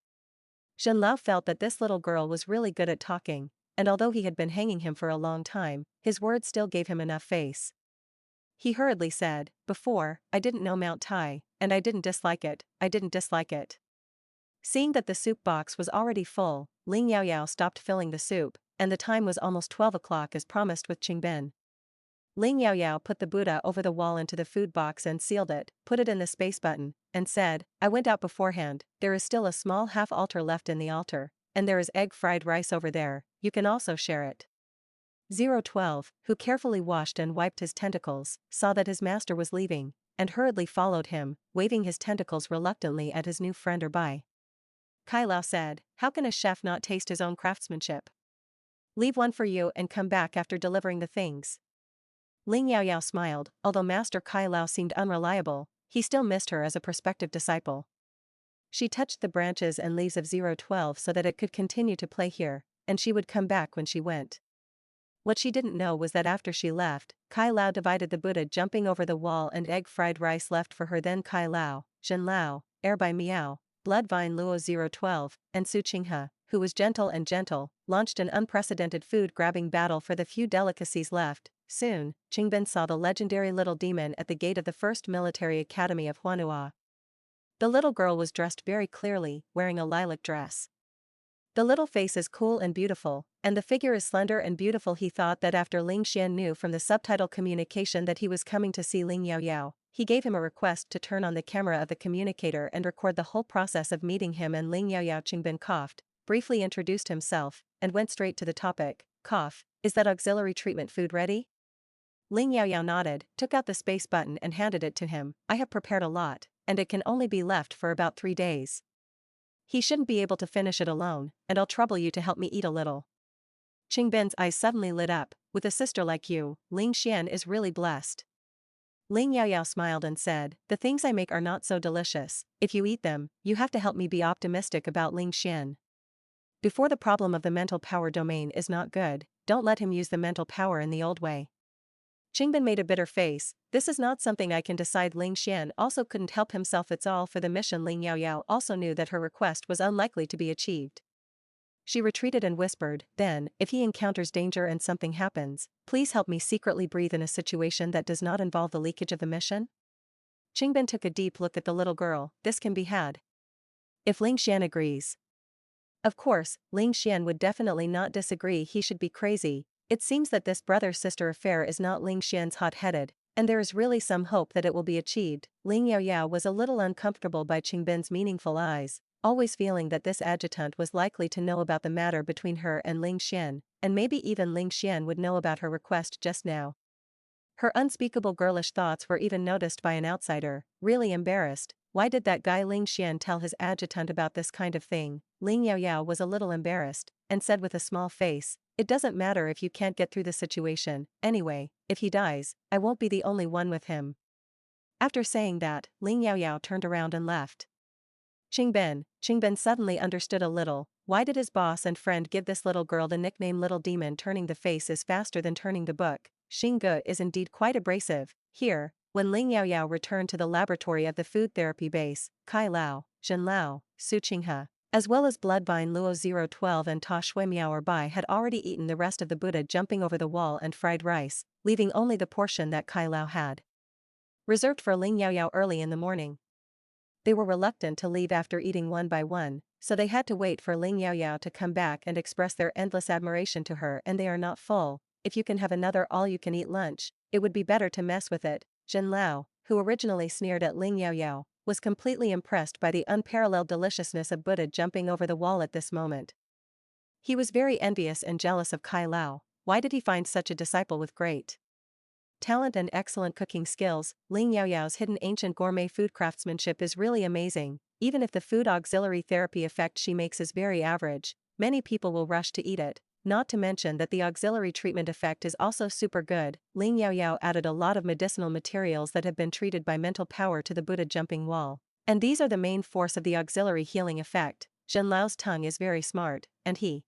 Zhen Lao felt that this little girl was really good at talking, and although he had been hanging him for a long time, his words still gave him enough face. He hurriedly said, before, I didn't know Mount Tai, and I didn't dislike it, I didn't dislike it. Seeing that the soup box was already full, Ling Yaoyao stopped filling the soup, and the time was almost 12 o'clock as promised with Qingbin. Ling Yaoyao put the Buddha over the wall into the food box and sealed it, put it in the space button, and said, I went out beforehand, there is still a small half altar left in the altar, and there is egg fried rice over there, you can also share it. 012, who carefully washed and wiped his tentacles, saw that his master was leaving, and hurriedly followed him, waving his tentacles reluctantly at his new friend Bai. Kai Lao said, how can a chef not taste his own craftsmanship? Leave one for you and come back after delivering the things. Ling Yaoyao smiled, although Master Kai Lao seemed unreliable, he still missed her as a prospective disciple. She touched the branches and leaves of 012 so that it could continue to play here, and she would come back when she went. What she didn't know was that after she left, Kai Lao divided the Buddha jumping over the wall and egg fried rice left for her. Then Kai Lao, Zhen Lao, Bai Miao, Bloodvine Luo 012, and Su Qinghe, who was gentle, launched an unprecedented food-grabbing battle for the few delicacies left. Soon, Qingbin saw the legendary little demon at the gate of the First Military Academy of Huanhua. The little girl was dressed very clearly, wearing a lilac dress. The little face is cool and beautiful, and the figure is slender and beautiful. He thought that after Ling Xian knew from the subtitle communication that he was coming to see Ling Yaoyao, he gave him a request to turn on the camera of the communicator and record the whole process of meeting him. And Ling Yaoyao. Qingbin coughed, briefly introduced himself, and went straight to the topic. Cough, is that auxiliary treatment food ready? Ling Yaoyao nodded, took out the space button and handed it to him. I have prepared a lot, and it can only be left for about 3 days. He shouldn't be able to finish it alone, and I'll trouble you to help me eat a little. Qingbin's eyes suddenly lit up, with a sister like you, Ling Xian is really blessed. Ling Yaoyao smiled and said, the things I make are not so delicious, if you eat them, you have to help me be optimistic about Ling Xian. Before the problem of the mental power domain is not good, don't let him use the mental power in the old way. Qingbin made a bitter face, this is not something I can decide. Ling Xian also couldn't help himself, it's all for the mission. Ling Yaoyao also knew that her request was unlikely to be achieved. She retreated and whispered, then, if he encounters danger and something happens, please help me secretly breathe in a situation that does not involve the leakage of the mission? Qingbin took a deep look at the little girl, this can be had. If Ling Xian agrees. Of course, Ling Xian would definitely not disagree. He should be crazy. It seems that this brother-sister affair is not Ling Xian's hot-headed, and there is really some hope that it will be achieved. Ling Yaoyao was a little uncomfortable by Qingbin's meaningful eyes, always feeling that this adjutant was likely to know about the matter between her and Ling Xian, and maybe even Ling Xian would know about her request just now. Her unspeakable girlish thoughts were even noticed by an outsider, really embarrassed. Why did that guy Ling Xian tell his adjutant about this kind of thing? Ling Yaoyao was a little embarrassed, and said with a small face, it doesn't matter if you can't get through the situation, anyway, if he dies, I won't be the only one with him. After saying that, Ling Yaoyao turned around and left. Qingbin suddenly understood a little, why did his boss and friend give this little girl the nickname Little Demon? Turning the face is faster than turning the book. Xingge is indeed quite abrasive. Here, when Ling Yaoyao returned to the laboratory of the food therapy base, Kai Lao, Zhen Lao, Su Qinghe, as well as Bloodvine Luo 012 and Ta Shui Miao Bai had already eaten the rest of the Buddha jumping over the wall and fried rice, leaving only the portion that Kai Lao had reserved for Ling Yaoyao early in the morning. They were reluctant to leave after eating one by one, so they had to wait for Ling Yaoyao to come back and express their endless admiration to her. And they are not full, if you can have another all-you-can-eat lunch, it would be better to mess with it. Zhen Lao, who originally sneered at Ling Yaoyao, was completely impressed by the unparalleled deliciousness of Buddha jumping over the wall at this moment. He was very envious and jealous of Kai Lao. Why did he find such a disciple with great talent and excellent cooking skills? Ling Yaoyao's hidden ancient gourmet food craftsmanship is really amazing. Even if the food auxiliary therapy effect she makes is very average, many people will rush to eat it, not to mention that the auxiliary treatment effect is also super good. Ling Yaoyao added a lot of medicinal materials that have been treated by mental power to the Buddha jumping wall, and these are the main force of the auxiliary healing effect. Zhen Lao's tongue is very smart, and he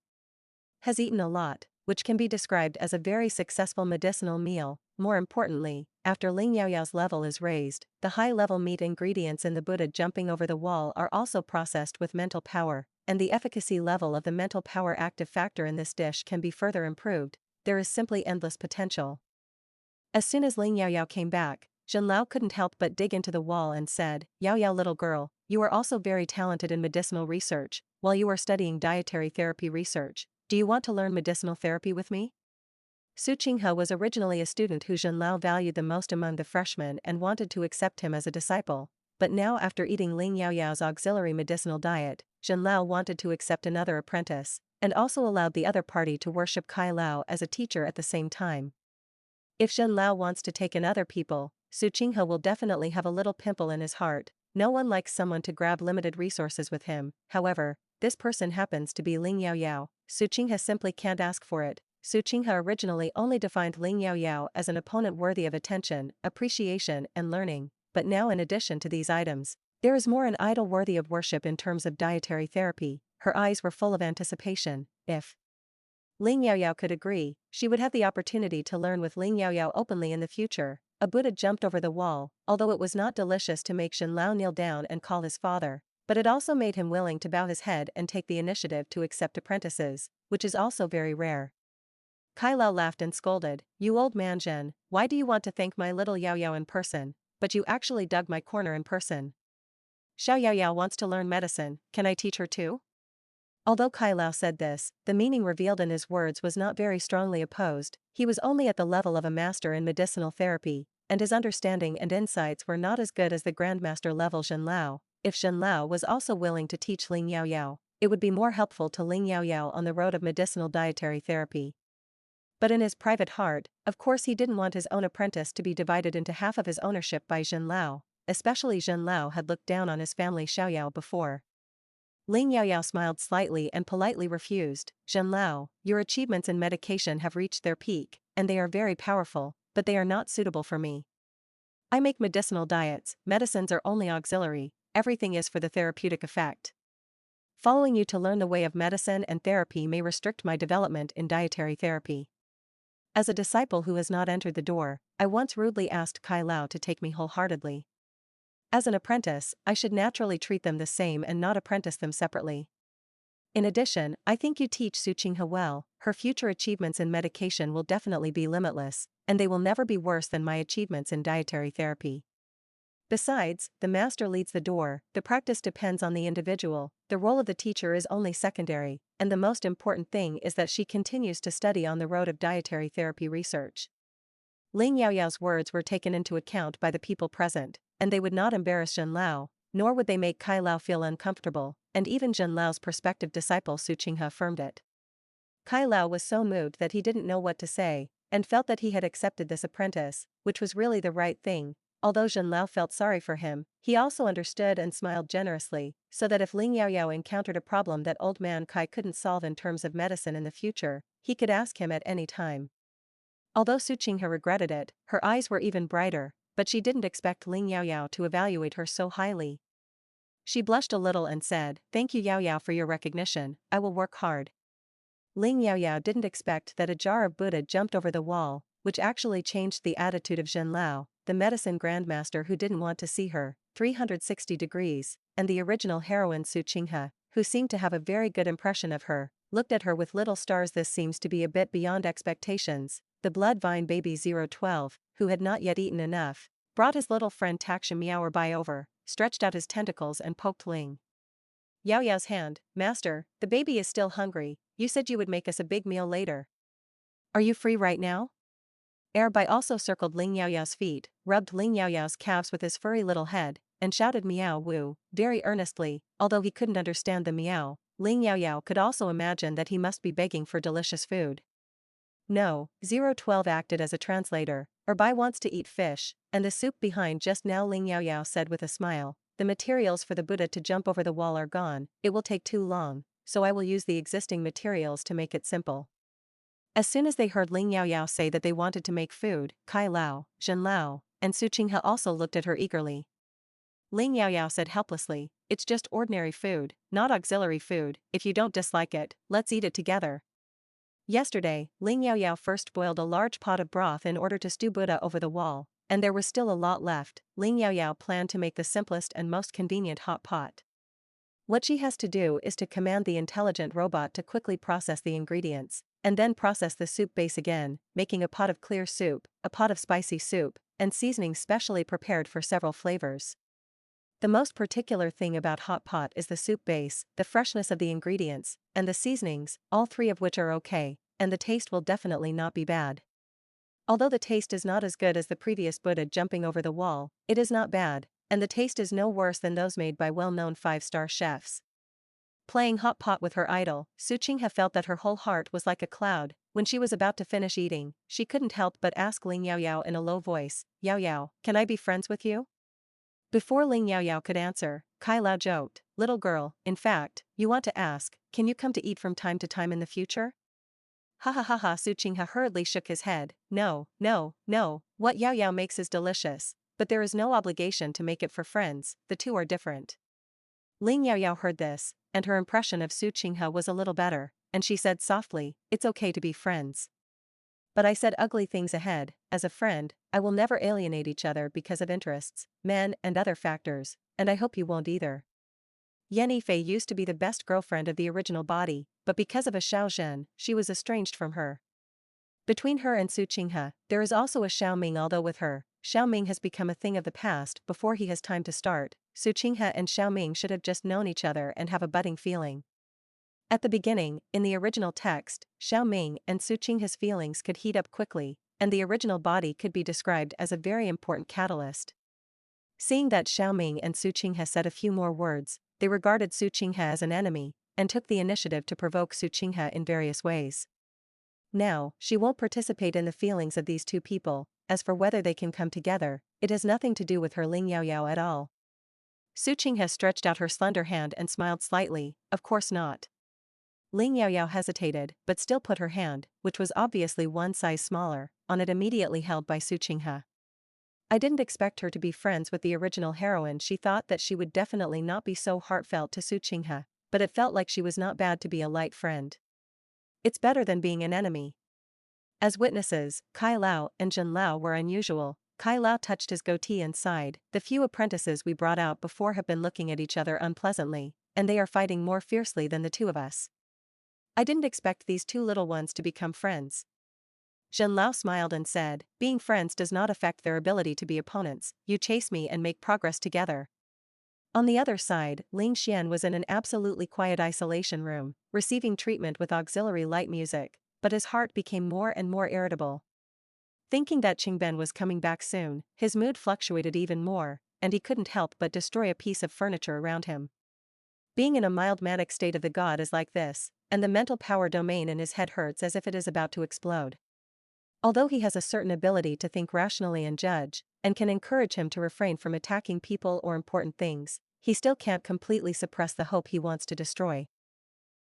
has eaten a lot, which can be described as a very successful medicinal meal. More importantly, after Ling Yaoyao's level is raised, the high-level meat ingredients in the Buddha jumping over the wall are also processed with mental power, and the efficacy level of the mental power active factor in this dish can be further improved. There is simply endless potential. As soon as Ling Yaoyao came back, Zhenlao couldn't help but dig into the wall and said, "Yaoyao little girl, you are also very talented in medicinal research, while you are studying dietary therapy research. Do you want to learn medicinal therapy with me?" Su Qinghe was originally a student who Zhenlao valued the most among the freshmen and wanted to accept him as a disciple, but now after eating Ling Yaoyao's auxiliary medicinal diet, Zhenlao wanted to accept another apprentice, and also allowed the other party to worship Kai Lao as a teacher at the same time. If Zhenlao wants to take in other people, Su Qinghe will definitely have a little pimple in his heart. No one likes someone to grab limited resources with him. However, this person happens to be Ling Yaoyao. Su Qinghe simply can't ask for it. Su Qinghe originally only defined Ling Yaoyao as an opponent worthy of attention, appreciation, and learning, but now in addition to these items, there is more an idol worthy of worship in terms of dietary therapy. Her eyes were full of anticipation. If Ling Yaoyao could agree, she would have the opportunity to learn with Ling Yaoyao openly in the future. A Buddha jumped over the wall, although it was not delicious to make Zhenlao kneel down and call his father, but it also made him willing to bow his head and take the initiative to accept apprentices, which is also very rare. Kai Lao laughed and scolded, "You old man Zhen, why do you want to thank my little Yaoyao in person, but you actually dug my corner in person? Xiao Yaoyao wants to learn medicine, can I teach her too?" Although Kai Lao said this, the meaning revealed in his words was not very strongly opposed. He was only at the level of a master in medicinal therapy, and his understanding and insights were not as good as the grandmaster level Zhenlao. If Zhenlao was also willing to teach Ling Yaoyao, it would be more helpful to Ling Yaoyao on the road of medicinal dietary therapy. But in his private heart, of course he didn't want his own apprentice to be divided into half of his ownership by Zhenlao, especially Zhenlao had looked down on his family Xiaoyao before. Ling Yaoyao smiled slightly and politely refused. "Zhenlao, your achievements in medication have reached their peak, and they are very powerful, but they are not suitable for me. I make medicinal diets, medicines are only auxiliary, everything is for the therapeutic effect. Following you to learn the way of medicine and therapy may restrict my development in dietary therapy. As a disciple who has not entered the door, I once rudely asked Kai Lao to take me wholeheartedly. As an apprentice, I should naturally treat them the same and not apprentice them separately. In addition, I think you teach Su Qinghe well, her future achievements in medication will definitely be limitless, and they will never be worse than my achievements in dietary therapy. Besides, the master leads the door, the practice depends on the individual, the role of the teacher is only secondary, and the most important thing is that she continues to study on the road of dietary therapy research." Ling Yaoyao's words were taken into account by the people present, and they would not embarrass Zhenlao, nor would they make Kai Lao feel uncomfortable, and even Zhenlao's prospective disciple Su Qinghe affirmed it. Kai Lao was so moved that he didn't know what to say, and felt that he had accepted this apprentice, which was really the right thing. Although Zhenlao felt sorry for him, he also understood and smiled generously, so that if Ling Yaoyao encountered a problem that old man Kai couldn't solve in terms of medicine in the future, he could ask him at any time. Although Su Qinghe regretted it, her eyes were even brighter, but she didn't expect Ling Yaoyao to evaluate her so highly. She blushed a little and said, "Thank you Yaoyao for your recognition, I will work hard." Ling Yaoyao didn't expect that a jar of Buddha jumped over the wall, which actually changed the attitude of Zhenlao, the medicine grandmaster who didn't want to see her, 360 degrees, and the original heroine Su Qinghe, who seemed to have a very good impression of her, looked at her with little stars. This seems to be a bit beyond expectations. The blood vine baby 012, who had not yet eaten enough, brought his little friend Taksha Miaobai over, stretched out his tentacles and poked Ling Yaoyao's hand. "Master, the baby is still hungry, you said you would make us a big meal later. Are you free right now?" Erbai also circled Ling Yaoyao's feet, rubbed Ling Yaoyao's calves with his furry little head, and shouted meow woo, very earnestly. Although he couldn't understand the meow, Ling Yaoyao could also imagine that he must be begging for delicious food. "No," 012 acted as a translator, "Erbai wants to eat fish, and the soup behind just now," Ling Yaoyao said with a smile. "The materials for the Buddha to jump over the wall are gone, it will take too long, so I will use the existing materials to make it simple." As soon as they heard Ling Yaoyao say that they wanted to make food, Kai Lao, Zhenlao, and Su Qinghe also looked at her eagerly. Ling Yaoyao said helplessly, "It's just ordinary food, not auxiliary food, if you don't dislike it, let's eat it together." Yesterday, Ling Yaoyao first boiled a large pot of broth in order to stew Buddha over the wall, and there was still a lot left. Ling Yaoyao planned to make the simplest and most convenient hot pot. What she has to do is to command the intelligent robot to quickly process the ingredients, and then process the soup base again, making a pot of clear soup, a pot of spicy soup, and seasoning specially prepared for several flavors. The most particular thing about hot pot is the soup base, the freshness of the ingredients, and the seasonings, all three of which are okay, and the taste will definitely not be bad. Although the taste is not as good as the previous Buddha jumping over the wall, it is not bad, and the taste is no worse than those made by well-known 5-star chefs. Playing hot pot with her idol, Su Qinghe felt that her whole heart was like a cloud. When she was about to finish eating, she couldn't help but ask Ling Yaoyao in a low voice, "Yaoyao, can I be friends with you?" Before Ling Yaoyao could answer, Kai Lao joked, "Little girl, in fact, you want to ask, can you come to eat from time to time in the future?" Ha ha ha ha. Su Qinghe hurriedly shook his head. No, no, no, what Yaoyao makes is delicious, but there is no obligation to make it for friends, the two are different. Ling Yaoyao heard this, and her impression of Su Qinghe was a little better, and she said softly, "It's okay to be friends. But I said ugly things ahead, as a friend, I will never alienate each other because of interests, men and other factors, and I hope you won't either." Yan Yifei used to be the best girlfriend of the original body, but because of a Xiao Zhen, she was estranged from her. Between her and Su Qinghe, there is also a Xiao Ming, although with her, Xiao Ming has become a thing of the past before he has time to start. Su Qinghe and Xiao Ming should have just known each other and have a budding feeling. At the beginning, in the original text, Xiao Ming and Su Qinghe's feelings could heat up quickly, and the original body could be described as a very important catalyst. Seeing that Xiao Ming and Su Qinghe said a few more words, they regarded Su Qinghe as an enemy, and took the initiative to provoke Su Qinghe in various ways. Now, she won't participate in the feelings of these two people. As for whether they can come together, it has nothing to do with her Ling Yaoyao at all. Su Qinghe stretched out her slender hand and smiled slightly, "Of course not." Ling Yaoyao hesitated, but still put her hand, which was obviously one size smaller, on it immediately held by Su Qinghe. I didn't expect her to be friends with the original heroine. She thought that she would definitely not be so heartfelt to Su Qinghe, but it felt like she was not bad to be a light friend. It's better than being an enemy. As witnesses, Kai Lao and Jin Lao were unusual. Kai Lao touched his goatee and sighed, "The few apprentices we brought out before have been looking at each other unpleasantly, and they are fighting more fiercely than the two of us. I didn't expect these two little ones to become friends." Jin Lao smiled and said, "Being friends does not affect their ability to be opponents. You chase me and make progress together." On the other side, Ling Xian was in an absolutely quiet isolation room, receiving treatment with auxiliary light music, but his heart became more and more irritable. Thinking that Qingben was coming back soon, his mood fluctuated even more, and he couldn't help but destroy a piece of furniture around him. Being in a mild manic state of the god is like this, and the mental power domain in his head hurts as if it is about to explode. Although he has a certain ability to think rationally and judge, and can encourage him to refrain from attacking people or important things, he still can't completely suppress the hope he wants to destroy.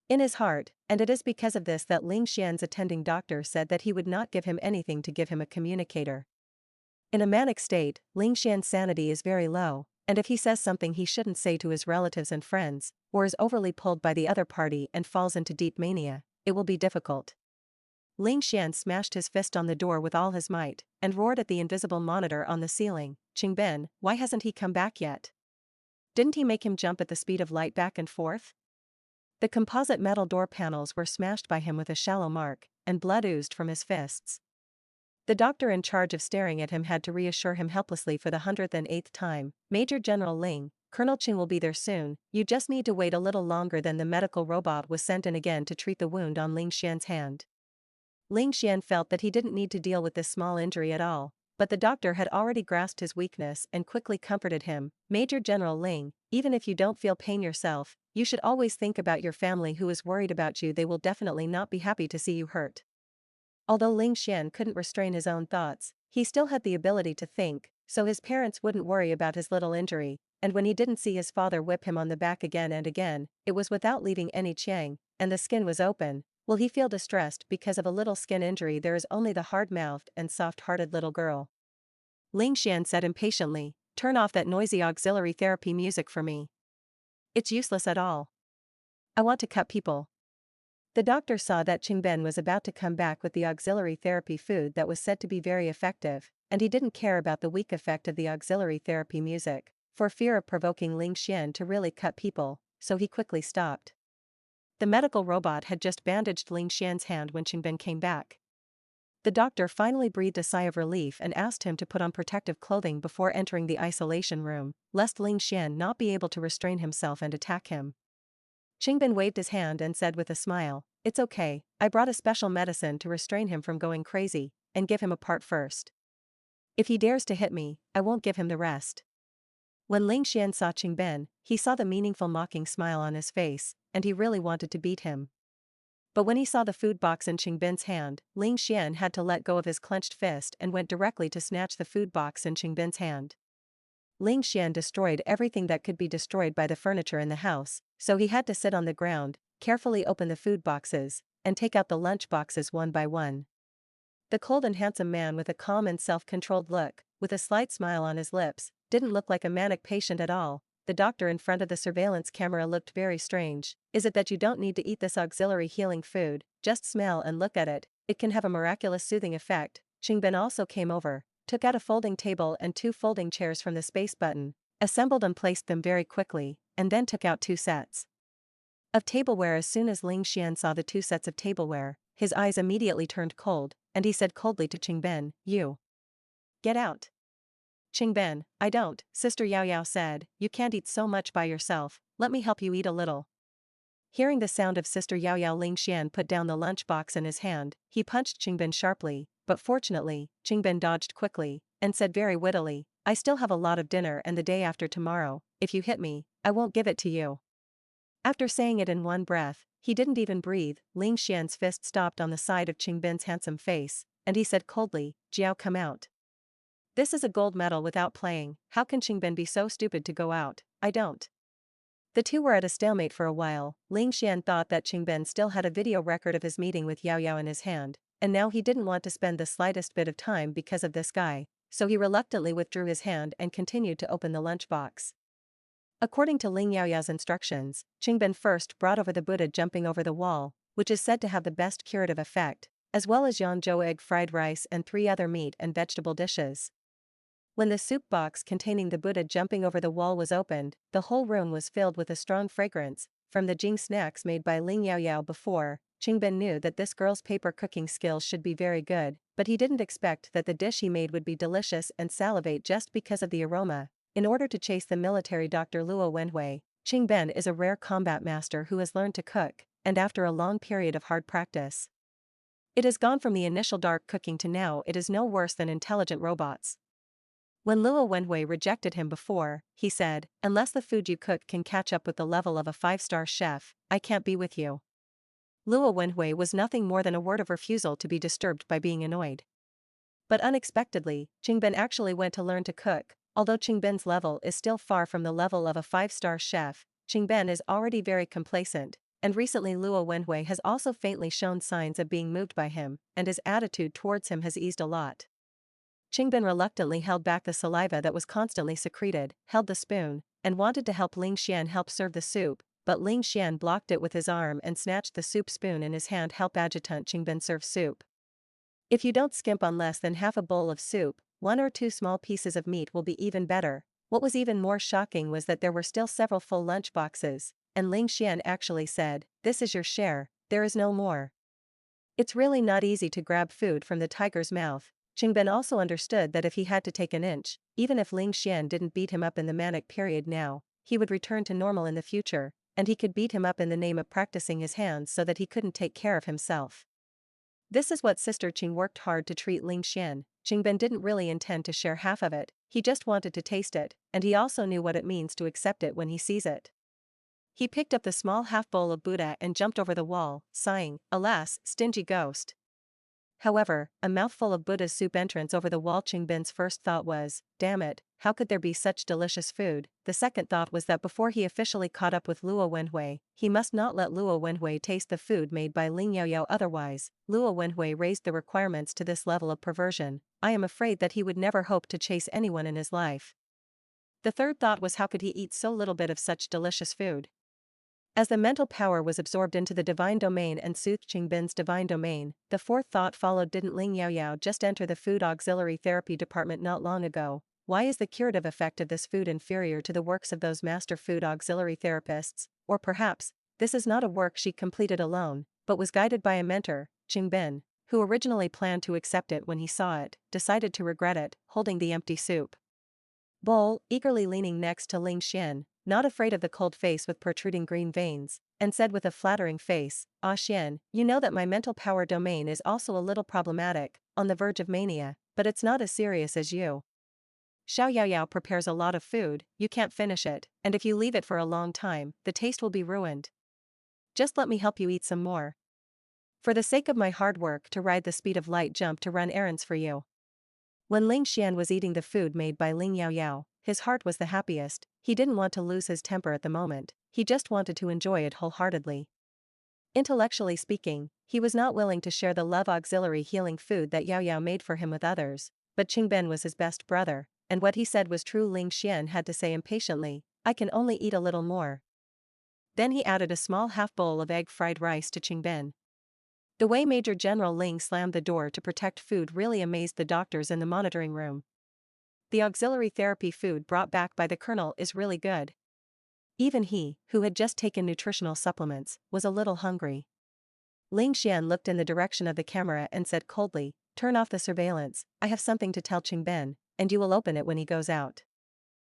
In his heart, and it is because of this that Ling Xian's attending doctor said that he would not give him anything to give him a communicator. In a manic state, Ling Xian's sanity is very low, and if he says something he shouldn't say to his relatives and friends, or is overly pulled by the other party and falls into deep mania, it will be difficult. Ling Xian smashed his fist on the door with all his might, and roared at the invisible monitor on the ceiling, "Qingben, why hasn't he come back yet? Didn't he make him jump at the speed of light back and forth?" The composite metal door panels were smashed by him with a shallow mark, and blood oozed from his fists. The doctor in charge of staring at him had to reassure him helplessly for the 108th time, "Major General Ling, Colonel Qing will be there soon, you just need to wait a little longer." Then the medical robot was sent in again to treat the wound on Ling Xian's hand. Ling Xian felt that he didn't need to deal with this small injury at all, but the doctor had already grasped his weakness and quickly comforted him, "Major General Ling, even if you don't feel pain yourself, you should always think about your family who is worried about you. They will definitely not be happy to see you hurt." Although Ling Xian couldn't restrain his own thoughts, he still had the ability to think, so his parents wouldn't worry about his little injury, and when he didn't see his father whip him on the back again and again, it was without leaving any chiang, and the skin was open. Will he feel distressed because of a little skin injury? There is only the hard-mouthed and soft-hearted little girl. Ling Xian said impatiently, "Turn off that noisy auxiliary therapy music for me. It's useless at all. I want to cut people." The doctor saw that Qingben was about to come back with the auxiliary therapy food that was said to be very effective, and he didn't care about the weak effect of the auxiliary therapy music, for fear of provoking Ling Xian to really cut people, so he quickly stopped. The medical robot had just bandaged Ling Xian's hand when Qingbin came back. The doctor finally breathed a sigh of relief and asked him to put on protective clothing before entering the isolation room, lest Ling Xian not be able to restrain himself and attack him. Qingbin waved his hand and said with a smile, "It's okay, I brought a special medicine to restrain him from going crazy, and give him a part first. If he dares to hit me, I won't give him the rest." When Ling Xian saw Qingbin, he saw the meaningful mocking smile on his face, and he really wanted to beat him. But when he saw the food box in Qingbin's hand, Ling Xian had to let go of his clenched fist and went directly to snatch the food box in Qingbin's hand. Ling Xian destroyed everything that could be destroyed by the furniture in the house, so he had to sit on the ground, carefully open the food boxes, and take out the lunch boxes one by one. The cold and handsome man with a calm and self-controlled look, with a slight smile on his lips, didn't look like a manic patient at all. The doctor in front of the surveillance camera looked very strange. "Is it that you don't need to eat this auxiliary healing food, just smell and look at it, it can have a miraculous soothing effect?" Qingbin also came over, took out a folding table and 2 folding chairs from the space button, assembled and placed them very quickly, and then took out 2 sets of tableware. As soon as Ling Xian saw the 2 sets of tableware, his eyes immediately turned cold, and he said coldly to Qingbin, "You get out." "Qingbin, I don't," Sister Yaoyao said, "you can't eat so much by yourself, let me help you eat a little." Hearing the sound of Sister Yaoyao, Ling Xian put down the lunch box in his hand. He punched Qingbin sharply, but fortunately, Qingbin dodged quickly, and said very wittily, "I still have a lot of dinner and the day after tomorrow, if you hit me, I won't give it to you." After saying it in one breath, he didn't even breathe. Ling Xian's fist stopped on the side of Qingbin's handsome face, and he said coldly, "Jiao, come out. This is a gold medal without playing, how can Qingbin be so stupid to go out?" "I don't." The two were at a stalemate for a while. Ling Xian thought that Qingbin still had a video record of his meeting with Yaoyao in his hand, and now he didn't want to spend the slightest bit of time because of this guy, so he reluctantly withdrew his hand and continued to open the lunchbox. According to Ling Yaoyao's instructions, Qingbin first brought over the Buddha jumping over the wall, which is said to have the best curative effect, as well as Yangzhou egg fried rice and 3 other meat and vegetable dishes. When the soup box containing the Buddha jumping over the wall was opened, the whole room was filled with a strong fragrance, from the Jing snacks made by Ling Yaoyao before. Qingbin knew that this girl's paper cooking skills should be very good, but he didn't expect that the dish he made would be delicious and salivate just because of the aroma. In order to chase the military Dr. Luo Wenhui, Qingbin is a rare combat master who has learned to cook, and after a long period of hard practice, it has gone from the initial dark cooking to now it is no worse than intelligent robots. When Luo Wenhui rejected him before, he said, "Unless the food you cook can catch up with the level of a 5-star chef, I can't be with you." Luo Wenhui was nothing more than a word of refusal to be disturbed by being annoyed. But unexpectedly, Qingbin actually went to learn to cook. Although Qingbin's level is still far from the level of a 5-star chef, Qingbin is already very complacent, and recently Luo Wenhui has also faintly shown signs of being moved by him, and his attitude towards him has eased a lot. Qingbin reluctantly held back the saliva that was constantly secreted, held the spoon, and wanted to help Ling Xian help serve the soup, but Ling Xian blocked it with his arm and snatched the soup spoon in his hand. "Help Adjutant Qingbin serve soup. If you don't skimp on less than half a bowl of soup, 1 or 2 small pieces of meat will be even better." What was even more shocking was that there were still several full lunch boxes, and Ling Xian actually said, "This is your share, there is no more." It's really not easy to grab food from the tiger's mouth. Qingbin also understood that if he had to take an inch, even if Ling Xian didn't beat him up in the manic period now, he would return to normal in the future, and he could beat him up in the name of practicing his hands so that he couldn't take care of himself. This is what Sister Qing worked hard to treat Ling Xian. Qingbin didn't really intend to share half of it, he just wanted to taste it, and he also knew what it means to accept it when he sees it. He picked up the small half bowl of Buddha and jumped over the wall, sighing, "Alas, stingy ghost." However, a mouthful of Buddha's soup entrance over the wall. Qingbin's first thought was, "Damn it, how could there be such delicious food?" The second thought was that before he officially caught up with Luo Wenhui, he must not let Luo Wenhui taste the food made by Ling Yaoyao, otherwise, Luo Wenhui raised the requirements to this level of perversion. I am afraid that he would never hope to chase anyone in his life. The third thought was, how could he eat so little bit of such delicious food? As the mental power was absorbed into the divine domain and soothed Qingbin's divine domain, the fourth thought followed. Didn't Ling Yaoyao just enter the food auxiliary therapy department not long ago? Why is the curative effect of this food inferior to the works of those master food auxiliary therapists? Or perhaps, This is not a work she completed alone, but was guided by a mentor, Qingbin, who originally planned to accept it when he saw it, decided to regret it, holding the empty soup bowl, eagerly leaning next to Ling Xian, not afraid of the cold face with protruding green veins, and said with a flattering face, "Ah Xian, you know that my mental power domain is also a little problematic, on the verge of mania, but it's not as serious as you. Xiao Yaoyao prepares a lot of food, you can't finish it, and if you leave it for a long time, the taste will be ruined. Just let me help you eat some more. For the sake of my hard work to ride the speed of light jump to run errands for you." When Ling Xian was eating the food made by Ling Yaoyao, his heart was the happiest. He didn't want to lose his temper at the moment, he just wanted to enjoy it wholeheartedly. Intellectually speaking, he was not willing to share the love auxiliary healing food that Yaoyao made for him with others, but Qingben was his best brother, and what he said was true. Ling Xian had to say impatiently, "I can only eat a little more." Then he added a small half bowl of egg fried rice to Qingben. The way Major General Ling slammed the door to protect food really amazed the doctors in the monitoring room. The auxiliary therapy food brought back by the colonel is really good. Even he, who had just taken nutritional supplements, was a little hungry. Ling Xian looked in the direction of the camera and said coldly, "Turn off the surveillance, I have something to tell Qingben, and you will open it when he goes out."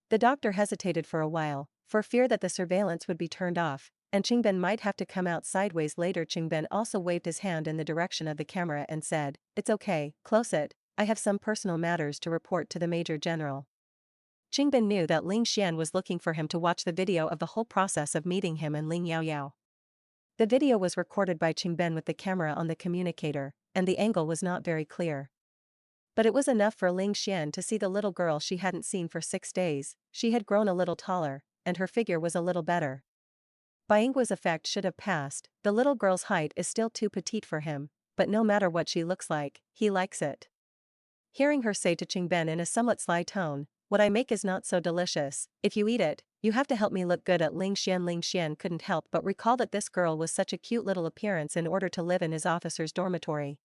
The doctor hesitated for a while, for fear that the surveillance would be turned off, and Qingben might have to come out sideways later. Qingben also waved his hand in the direction of the camera and said, "It's okay, close it, I have some personal matters to report to the Major General." Qingben knew that Ling Xian was looking for him to watch the video of the whole process of meeting him and Ling Yaoyao. The video was recorded by Qingben with the camera on the communicator, and the angle was not very clear. But it was enough for Ling Xian to see the little girl she hadn't seen for 6 days. She had grown a little taller, and her figure was a little better. Bingwa's effect should have passed. The little girl's height is still too petite for him, but no matter what she looks like, he likes it. Hearing her say to Qingben in a somewhat sly tone, "What I make is not so delicious, if you eat it, you have to help me look good at Ling Xian." Ling Xian couldn't help but recall that this girl was such a cute little appearance in order to live in his officer's dormitory.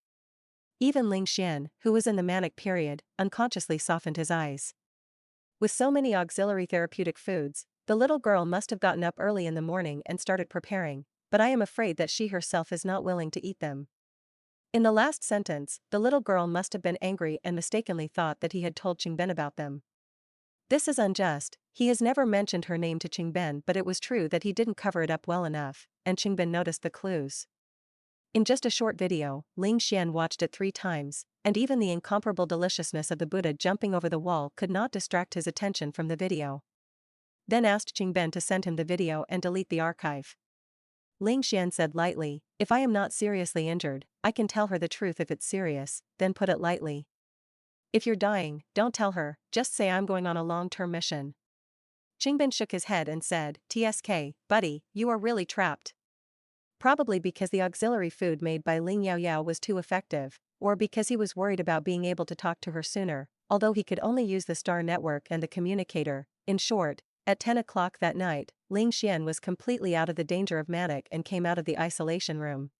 Even Ling Xian, who was in the manic period, unconsciously softened his eyes. With so many auxiliary therapeutic foods, the little girl must have gotten up early in the morning and started preparing, but I am afraid that she herself is not willing to eat them. In the last sentence, the little girl must have been angry and mistakenly thought that he had told Qingben about them. This is unjust. He has never mentioned her name to Qingben, but it was true that he didn't cover it up well enough, and Qingben noticed the clues. In just a short video, Ling Xian watched it 3 times, and even the incomparable deliciousness of the Buddha jumping over the wall could not distract his attention from the video. Then asked Qingben to send him the video and delete the archive. Ling Xian said lightly, "If I am not seriously injured, I can tell her the truth. If it's serious, then put it lightly. If you're dying, don't tell her, just say I'm going on a long-term mission." Qingben shook his head and said, "TSK, buddy, you are really trapped." Probably because the auxiliary food made by Ling Yaoyao was too effective, or because he was worried about being able to talk to her sooner, although he could only use the star network and the communicator. In short, at 10 o'clock that night, Ling Xian was completely out of the danger of manic and came out of the isolation room.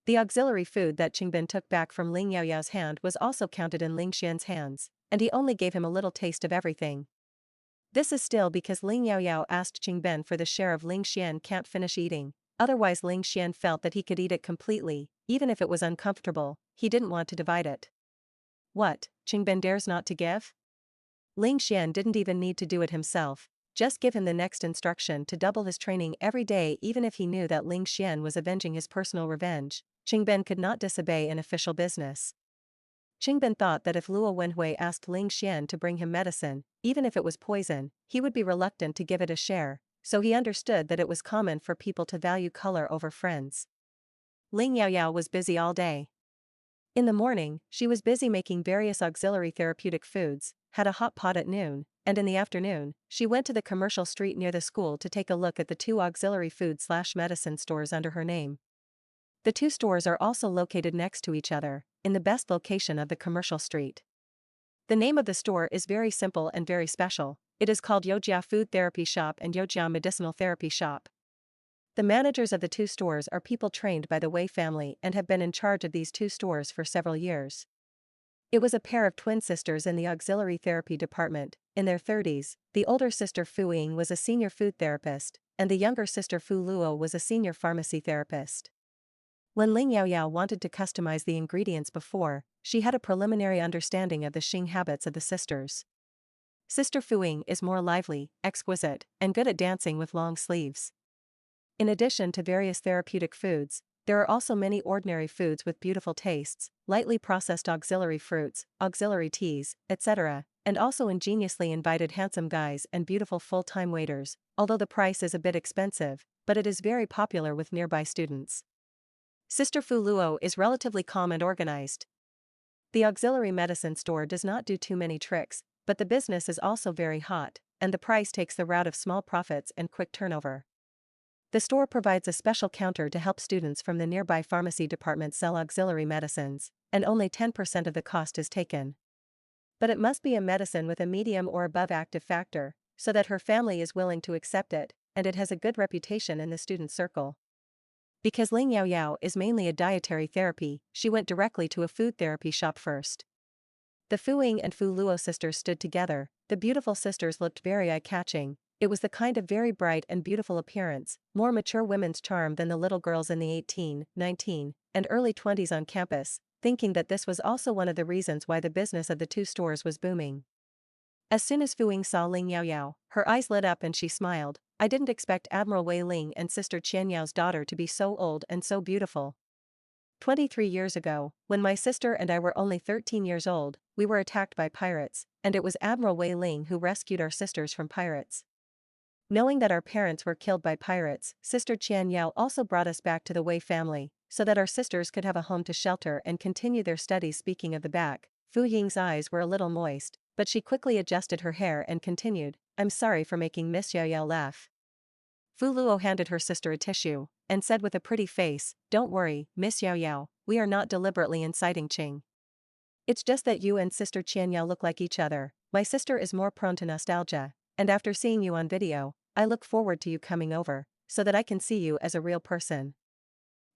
The auxiliary food that Qingben took back from Ling Yaoyao's hand was also counted in Ling Xian's hands, and he only gave him a little taste of everything. This is still because Ling Yaoyao asked Qingben for the share of Ling Xian can't finish eating. Otherwise Ling Xian felt that he could eat it completely, even if it was uncomfortable. He didn't want to divide it. What, Qingben dares not to give? Ling Xian didn't even need to do it himself, just give him the next instruction to double his training every day. Even if he knew that Ling Xian was avenging his personal revenge, Qingben could not disobey an official business. Qingben thought that if Luo Wenhui asked Ling Xian to bring him medicine, even if it was poison, he would be reluctant to give it a share, so he understood that it was common for people to value color over friends. Ling Yaoyao was busy all day. In the morning, she was busy making various auxiliary therapeutic foods, had a hot pot at noon, and in the afternoon, she went to the commercial street near the school to take a look at the 2 auxiliary food/medicine stores under her name. The 2 stores are also located next to each other, in the best location of the commercial street. The name of the store is very simple and very special. It is called Youjia Food Therapy Shop and Youjia Medicinal Therapy Shop. The managers of the 2 stores are people trained by the Wei family and have been in charge of these 2 stores for several years. It was a pair of twin sisters in the auxiliary therapy department, in their 30s. The older sister Fu Ying was a senior food therapist, and the younger sister Fu Luo was a senior pharmacy therapist. When Ling Yaoyao wanted to customize the ingredients before, she had a preliminary understanding of the Xing habits of the sisters. Sister Fu Ying is more lively, exquisite, and good at dancing with long sleeves. In addition to various therapeutic foods, there are also many ordinary foods with beautiful tastes, lightly processed auxiliary fruits, auxiliary teas, etc., and also ingeniously invited handsome guys and beautiful full-time waiters, although the price is a bit expensive, but it is very popular with nearby students. Sister Fu Luo is relatively calm and organized. The auxiliary medicine store does not do too many tricks, but the business is also very hot, and the price takes the route of small profits and quick turnover. The store provides a special counter to help students from the nearby pharmacy department sell auxiliary medicines, and only 10% of the cost is taken. But it must be a medicine with a medium or above active factor, so that her family is willing to accept it, and it has a good reputation in the student circle. Because Ling Yaoyao is mainly a dietary therapy, she went directly to a food therapy shop first. The Fu Ying and Fu Luo sisters stood together. The beautiful sisters looked very eye-catching. It was the kind of very bright and beautiful appearance, more mature women's charm than the little girls in the 18, 19, and early 20s on campus, thinking that this was also one of the reasons why the business of the two stores was booming. As soon as Fu Ying saw Ling Yaoyao, her eyes lit up and she smiled. I didn't expect Admiral Wei Ling and sister Qian Yao's daughter to be so old and so beautiful. 23 years ago, when my sister and I were only 13 years old, we were attacked by pirates, and it was Admiral Wei Ling who rescued our sisters from pirates. Knowing that our parents were killed by pirates, Sister Qian Yao also brought us back to the Wei family, so that our sisters could have a home to shelter and continue their studies. Speaking of the back, Fu Ying's eyes were a little moist, but she quickly adjusted her hair and continued, I'm sorry for making Miss Yaoyao laugh. Fu Luo handed her sister a tissue, and said with a pretty face, don't worry, Miss Yaoyao, we are not deliberately inciting Qing. It's just that you and Sister Qian Yao look like each other. My sister is more prone to nostalgia, and after seeing you on video, I look forward to you coming over, so that I can see you as a real person.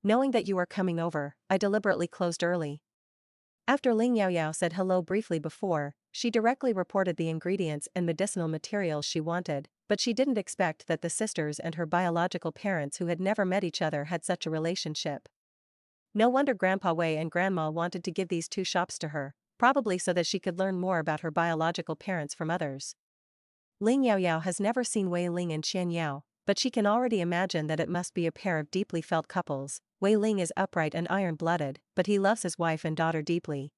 Knowing that you are coming over, I deliberately closed early. After Ling Yaoyao said hello briefly before, she directly reported the ingredients and medicinal materials she wanted, but she didn't expect that the sisters and her biological parents who had never met each other had such a relationship. No wonder Grandpa Wei and Grandma wanted to give these two shops to her, probably so that she could learn more about her biological parents from others. Ling Yaoyao has never seen Wei Ling and Qian Yao, but she can already imagine that it must be a pair of deeply felt couples. Wei Ling is upright and iron-blooded, but he loves his wife and daughter deeply.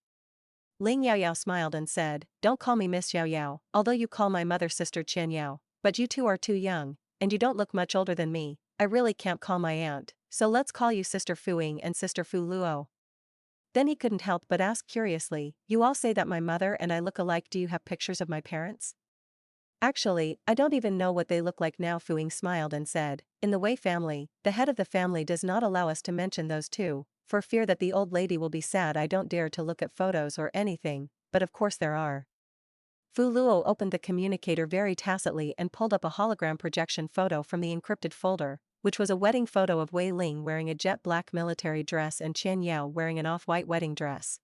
Ling Yaoyao smiled and said, don't call me Miss Yaoyao, although you call my mother Sister Qian Yao, but you two are too young, and you don't look much older than me. I really can't call my aunt, so let's call you Sister Fu Ying and Sister Fu Luo. Then he couldn't help but ask curiously, you all say that my mother and I look alike, do you have pictures of my parents? Actually, I don't even know what they look like now. Fu Ying smiled and said, in the Wei family, the head of the family does not allow us to mention those two, for fear that the old lady will be sad. I don't dare to look at photos or anything, but of course there are. Fu Luo opened the communicator very tacitly and pulled up a hologram projection photo from the encrypted folder, which was a wedding photo of Wei Ling wearing a jet black military dress and Qian Yao wearing an off-white wedding dress.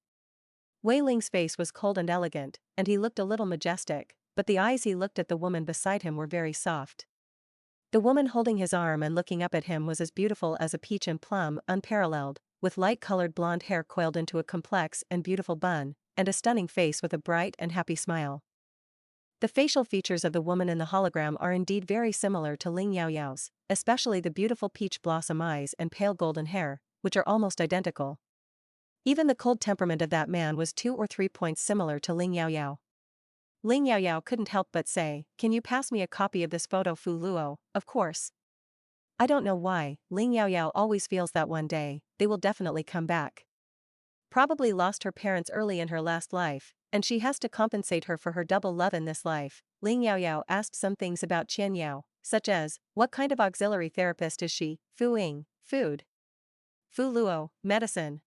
Wei Ling's face was cold and elegant, and he looked a little majestic, but the eyes he looked at the woman beside him were very soft. The woman holding his arm and looking up at him was as beautiful as a peach and plum, unparalleled, with light-colored blonde hair coiled into a complex and beautiful bun, and a stunning face with a bright and happy smile. The facial features of the woman in the hologram are indeed very similar to Ling Yaoyao's, especially the beautiful peach blossom eyes and pale golden hair, which are almost identical. Even the cold temperament of that man was 2 or 3 points similar to Ling Yaoyao. Ling Yaoyao couldn't help but say, can you pass me a copy of this photo? Fu Luo, of course. I don't know why, Ling Yaoyao always feels that one day, they will definitely come back. Probably lost her parents early in her last life, and she has to compensate her for her double love in this life. Ling Yaoyao asked some things about Qian Yao, such as, what kind of auxiliary therapist is she? Fu Ying, food. Fu Luo, medicine.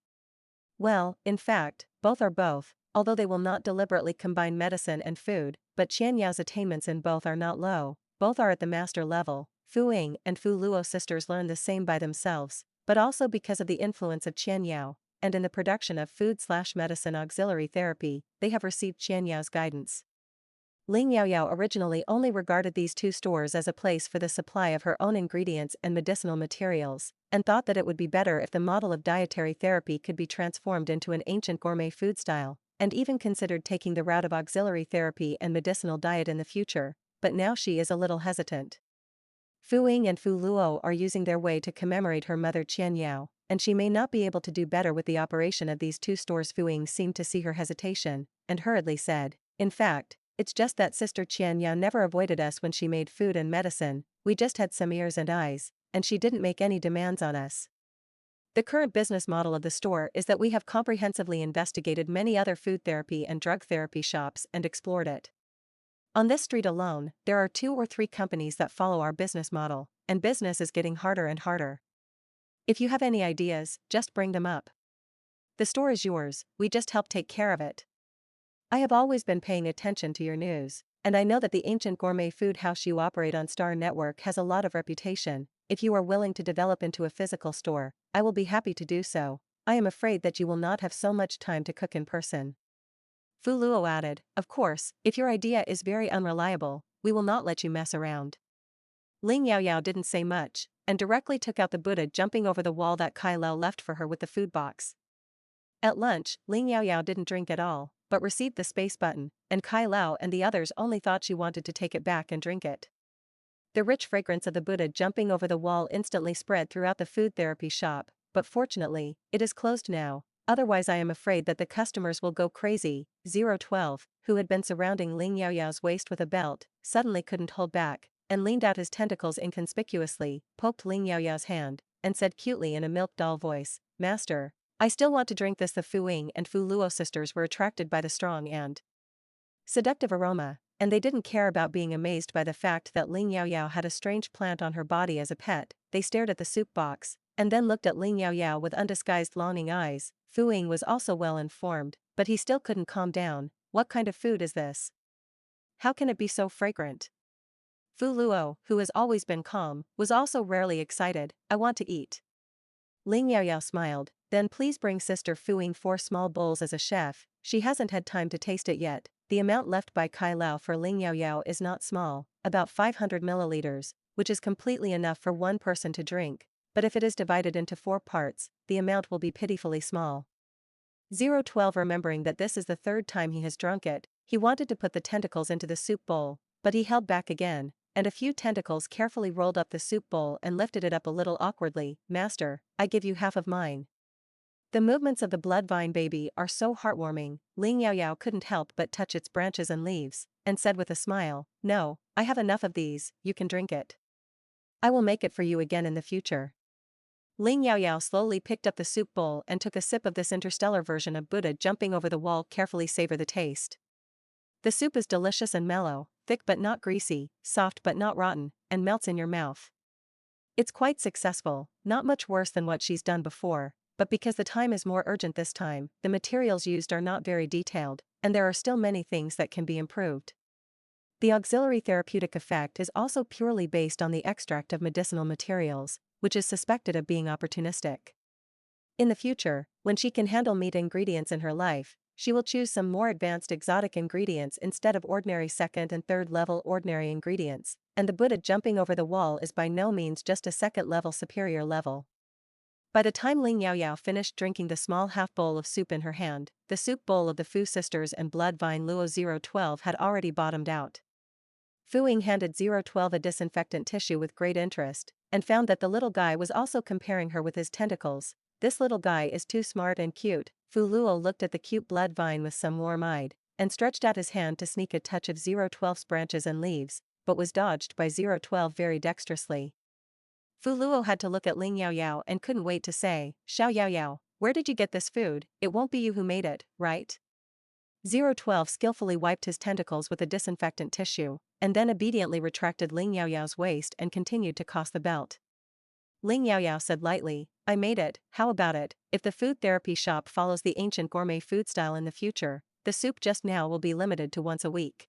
Well, in fact, both are both, although they will not deliberately combine medicine and food, but Qian Yao's attainments in both are not low, both are at the master level. Fu Ying and Fu Luo sisters learn the same by themselves, but also because of the influence of Qian Yao, and in the production of food/medicine auxiliary therapy, they have received Qian Yao's guidance. Ling Yaoyao originally only regarded these two stores as a place for the supply of her own ingredients and medicinal materials, and thought that it would be better if the model of dietary therapy could be transformed into an ancient gourmet food style, and even considered taking the route of auxiliary therapy and medicinal diet in the future, but now she is a little hesitant. Fu Ying and Fu Luo are using their way to commemorate her mother Qian Yao, and she may not be able to do better with the operation of these two stores. Fu Ying seemed to see her hesitation, and hurriedly said, "In fact, it's just that Sister Qian Yao never avoided us when she made food and medicine, we just had some ears and eyes, and she didn't make any demands on us. The current business model of the store is that we have comprehensively investigated many other food therapy and drug therapy shops and explored it. On this street alone, there are 2 or 3 companies that follow our business model, and business is getting harder and harder. If you have any ideas, just bring them up. The store is yours, we just help take care of it. I have always been paying attention to your news, and I know that the ancient gourmet food house you operate on Star Network has a lot of reputation. If you are willing to develop into a physical store, I will be happy to do so. I am afraid that you will not have so much time to cook in person." Fu Luo added, "Of course, if your idea is very unreliable, we will not let you mess around." Ling Yaoyao didn't say much, and directly took out the Buddha jumping over the wall that Kai Lao left for her with the food box. At lunch, Ling Yaoyao didn't drink at all, but received the space button, and Kai Lao and the others only thought she wanted to take it back and drink it. The rich fragrance of the Buddha jumping over the wall instantly spread throughout the food therapy shop, but fortunately, it is closed now, otherwise I am afraid that the customers will go crazy. 012, who had been surrounding Ling Yaoyao's waist with a belt, suddenly couldn't hold back, and leaned out his tentacles inconspicuously, poked Ling Yaoyao's hand, and said cutely in a milk doll voice, "Master, I still want to drink this." The Fu Ying and Fu Luo sisters were attracted by the strong and seductive aroma, and they didn't care about being amazed by the fact that Ling Yaoyao had a strange plant on her body as a pet. They stared at the soup box, and then looked at Ling Yaoyao with undisguised longing eyes. Fu Ying was also well informed, but he still couldn't calm down. What kind of food is this? How can it be so fragrant? Fu Luo, who has always been calm, was also rarely excited. "I want to eat." Ling Yaoyao smiled, "Then please bring Sister Fu Ying 4 small bowls. As a chef, she hasn't had time to taste it yet." The amount left by Kai Lao for Ling Yaoyao is not small, about 500 milliliters, which is completely enough for one person to drink, but if it is divided into 4 parts, the amount will be pitifully small. 012, remembering that this is the 3rd time he has drunk it, he wanted to put the tentacles into the soup bowl, but he held back again, and a few tentacles carefully rolled up the soup bowl and lifted it up a little awkwardly. "Master, I give you half of mine." The movements of the blood vine baby are so heartwarming. Ling Yaoyao couldn't help but touch its branches and leaves, and said with a smile, "No, I have enough of these, you can drink it. I will make it for you again in the future." Ling Yaoyao slowly picked up the soup bowl and took a sip of this interstellar version of Buddha jumping over the wall. "Carefully savor the taste. The soup is delicious and mellow, thick but not greasy, soft but not rotten, and melts in your mouth. It's quite successful, not much worse than what she's done before, but because the time is more urgent this time, the materials used are not very detailed, and there are still many things that can be improved. The auxiliary therapeutic effect is also purely based on the extract of medicinal materials, which is suspected of being opportunistic. In the future, when she can handle meat ingredients in her life, she will choose some more advanced exotic ingredients instead of ordinary 2nd and 3rd level ordinary ingredients, and the Buddha jumping over the wall is by no means just a 2nd level superior level. By the time Ling Yaoyao finished drinking the small half bowl of soup in her hand, the soup bowl of the Fu sisters and blood vine Luo 012 had already bottomed out. Fu Ying handed 012 a disinfectant tissue with great interest, and found that the little guy was also comparing her with his tentacles. "This little guy is too smart and cute." Fu Luo looked at the cute blood vine with some warm-eyed, and stretched out his hand to sneak a touch of 012's branches and leaves, but was dodged by 012 very dexterously. Fu Luo had to look at Ling Yaoyao and couldn't wait to say, "Xiao Yaoyao, where did you get this food? It won't be you who made it, right?" 012 skillfully wiped his tentacles with a disinfectant tissue, and then obediently retracted Ling Yaoyao's waist and continued to toss the belt. Ling Yaoyao said lightly, "I made it. How about it? If the food therapy shop follows the ancient gourmet food style in the future, the soup just now will be limited to once a week.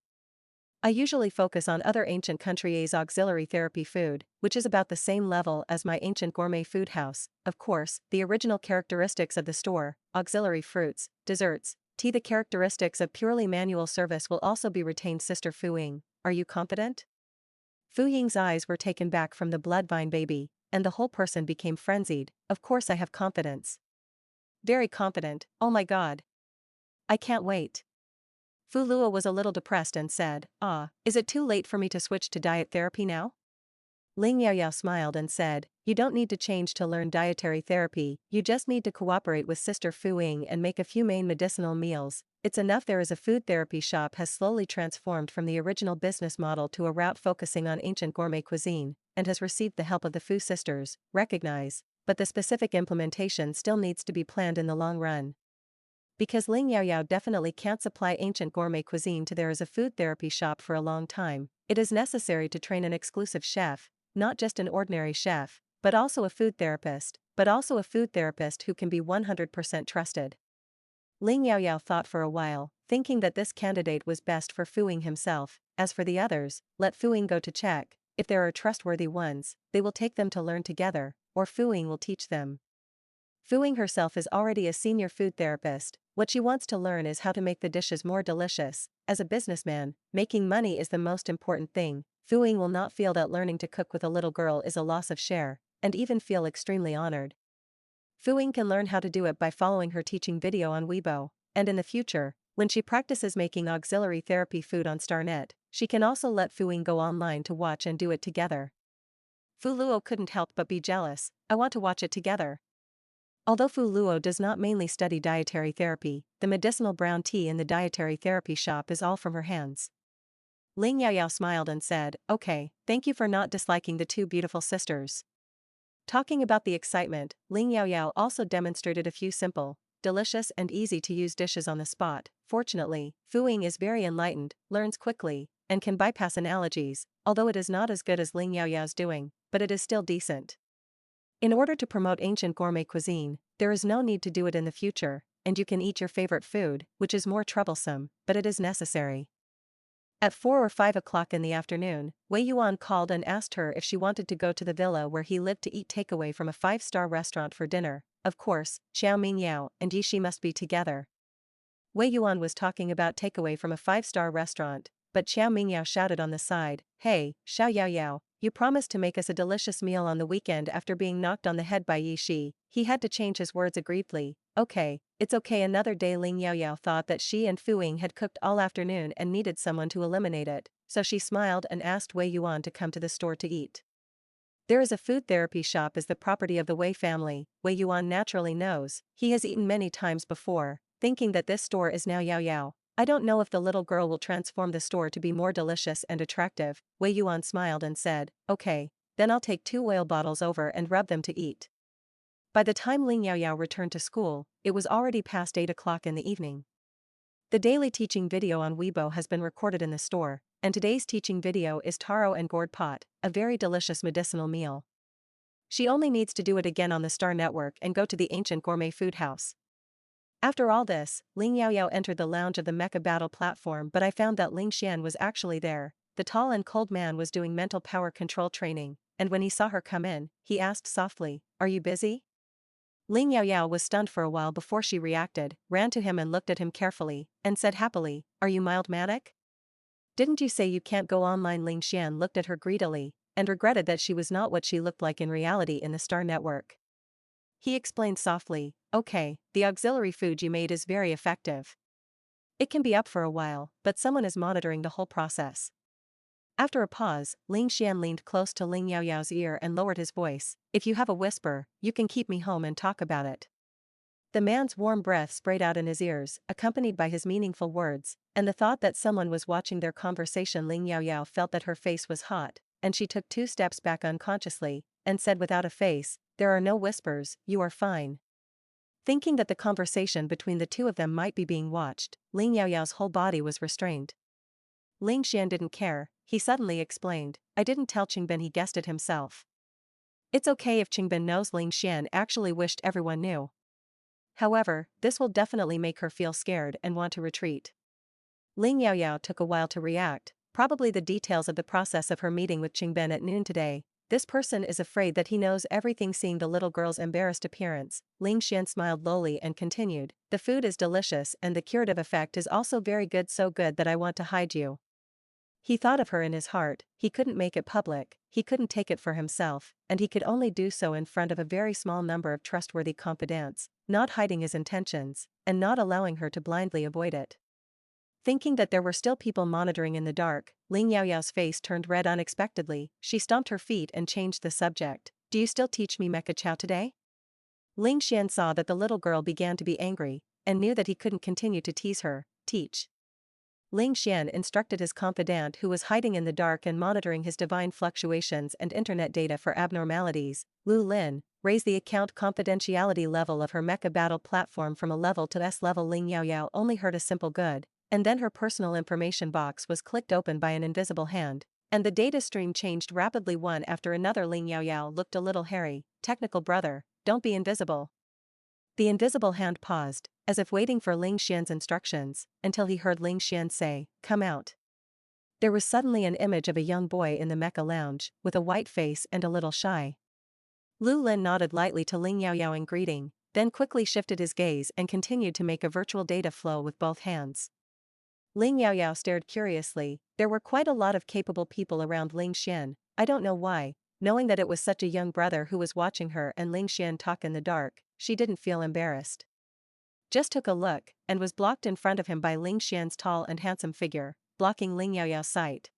I usually focus on other ancient countries' auxiliary therapy food, which is about the same level as my ancient gourmet food house. Of course, the original characteristics of the store, auxiliary fruits, desserts, The characteristics of purely manual service will also be retained. Sister Fu Ying, are you confident? Fu Ying's eyes were taken back from the bloodvine baby, and the whole person became frenzied. Of course I have confidence. Very confident, oh my god. I can't wait. Fu Luo was a little depressed and said, is it too late for me to switch to diet therapy now? Ling Yaoyao smiled and said, you don't need to change to learn dietary therapy, you just need to cooperate with Sister Fu Ying and make a few main medicinal meals. It's enough. There is a food therapy shop has slowly transformed from the original business model to a route focusing on ancient gourmet cuisine, and has received the help of the Fu sisters, recognize, but the specific implementation still needs to be planned in the long run. Because Ling Yaoyao definitely can't supply ancient gourmet cuisine to there is a food therapy shop for a long time, it is necessary to train an exclusive chef, not just an ordinary chef, but also a food therapist who can be 100% trusted. Ling Yaoyao thought for a while, thinking that this candidate was best for Fu Ying himself. As for the others, let Fu Ying go to check. If there are trustworthy ones, they will take them to learn together, or Fu Ying will teach them. Fu Ying herself is already a senior food therapist. What she wants to learn is how to make the dishes more delicious. As a businessman, making money is the most important thing. Fu Ying will not feel that learning to cook with a little girl is a loss of share, and even feel extremely honored. Fu Ying can learn how to do it by following her teaching video on Weibo, and in the future, when she practices making auxiliary therapy food on StarNet, she can also let Fu Ying go online to watch and do it together. Fu Luo couldn't help but be jealous. I want to watch it together. Although Fu Luo does not mainly study dietary therapy, the medicinal brown tea in the dietary therapy shop is all from her hands. Ling Yaoyao smiled and said, okay, thank you for not disliking the two beautiful sisters. Talking about the excitement, Ling Yaoyao also demonstrated a few simple, delicious and easy to use dishes on the spot. Fortunately, Fu Ying is very enlightened, learns quickly, and can bypass analogies, although it is not as good as Ling Yaoyao's doing, but it is still decent. In order to promote ancient gourmet cuisine, there is no need to do it in the future, and you can eat your favorite food, which is more troublesome, but it is necessary. At 4 or 5 o'clock in the afternoon, Wei Yuan called and asked her if she wanted to go to the villa where he lived to eat takeaway from a 5-star restaurant for dinner. Of course, Xiao Mingyao and Yishi must be together. Wei Yuan was talking about takeaway from a 5-star restaurant, but Xiao Mingyao shouted on the side, hey, Xiao Yaoyao, you promised to make us a delicious meal on the weekend. After being knocked on the head by Yishi, he had to change his words aggrievedly. Okay, it's okay. Another day. Ling Yaoyao thought that she and Fu Ying had cooked all afternoon and needed someone to eliminate it, so she smiled and asked Wei Yuan to come to the store to eat. There is a food therapy shop is the property of the Wei family. Wei Yuan naturally knows, he has eaten many times before, thinking that this store is now Yaoyao. I don't know if the little girl will transform the store to be more delicious and attractive. Wei Yuan smiled and said, okay, then I'll take 2 oil bottles over and rub them to eat. By the time Ling Yaoyao returned to school, it was already past 8 o'clock in the evening. The daily teaching video on Weibo has been recorded in the store, and today's teaching video is taro and gourd pot, a very delicious medicinal meal. She only needs to do it again on the Star Network and go to the ancient gourmet food house. After all this, Ling Yaoyao entered the lounge of the mecha battle platform, but I found that Ling Xian was actually there. The tall and cold man was doing mental power control training, and when he saw her come in, he asked softly, are you busy? Ling Yaoyao was stunned for a while before she reacted, ran to him and looked at him carefully, and said happily, are you mild-manic? Didn't you say you can't go online? Ling Xian looked at her greedily, and regretted that she was not what she looked like in reality in the Star Network. He explained softly, okay, the auxiliary food you made is very effective. It can be up for a while, but someone is monitoring the whole process. After a pause, Ling Xian leaned close to Ling Yaoyao's ear and lowered his voice, if you have a whisper, you can keep me home and talk about it. The man's warm breath sprayed out in his ears, accompanied by his meaningful words, and the thought that someone was watching their conversation. Ling Yaoyao felt that her face was hot, and she took 2 steps back unconsciously, and said without a face, there are no whispers, you are fine. Thinking that the conversation between the two of them might be being watched, Ling Yaoyao's whole body was restrained. Ling Xian didn't care, he suddenly explained, I didn't tell Qingbin, he guessed it himself. It's okay if Qingbin knows. Ling Xian actually wished everyone knew. However, this will definitely make her feel scared and want to retreat. Ling Yaoyao took a while to react, probably the details of the process of her meeting with Qingbin at noon today. This person is afraid that he knows everything. Seeing the little girl's embarrassed appearance, Ling Xian smiled lowly and continued, the food is delicious and the curative effect is also very good, so good that I want to hide you. He thought of her in his heart, he couldn't make it public, he couldn't take it for himself, and he could only do so in front of a very small number of trustworthy confidants, not hiding his intentions, and not allowing her to blindly avoid it. Thinking that there were still people monitoring in the dark, Ling Yaoyao's face turned red unexpectedly. She stomped her feet and changed the subject. Do you still teach me mecha chow today? Ling Xian saw that the little girl began to be angry, and knew that he couldn't continue to tease her. Teach. Ling Xian instructed his confidant, who was hiding in the dark and monitoring his divine fluctuations and internet data for abnormalities, Lu Lin, raise the account confidentiality level of her mecha battle platform from a level to S level. Ling Yaoyao only heard a simple good, and then her personal information box was clicked open by an invisible hand, and the data stream changed rapidly one after another. Ling Yaoyao looked a little hairy. Technical brother, don't be invisible. The invisible hand paused, as if waiting for Ling Xian's instructions, until he heard Ling Xian say, come out. There was suddenly an image of a young boy in the mecha lounge, with a white face and a little shy. Lu Lin nodded lightly to Ling Yaoyao in greeting, then quickly shifted his gaze and continued to make a virtual data flow with both hands. Ling Yaoyao stared curiously. There were quite a lot of capable people around Ling Xian, I don't know why, knowing that it was such a young brother who was watching her and Ling Xian talk in the dark, she didn't feel embarrassed. Just took a look, and was blocked in front of him by Ling Xian's tall and handsome figure, blocking Ling Yaoyao's sight.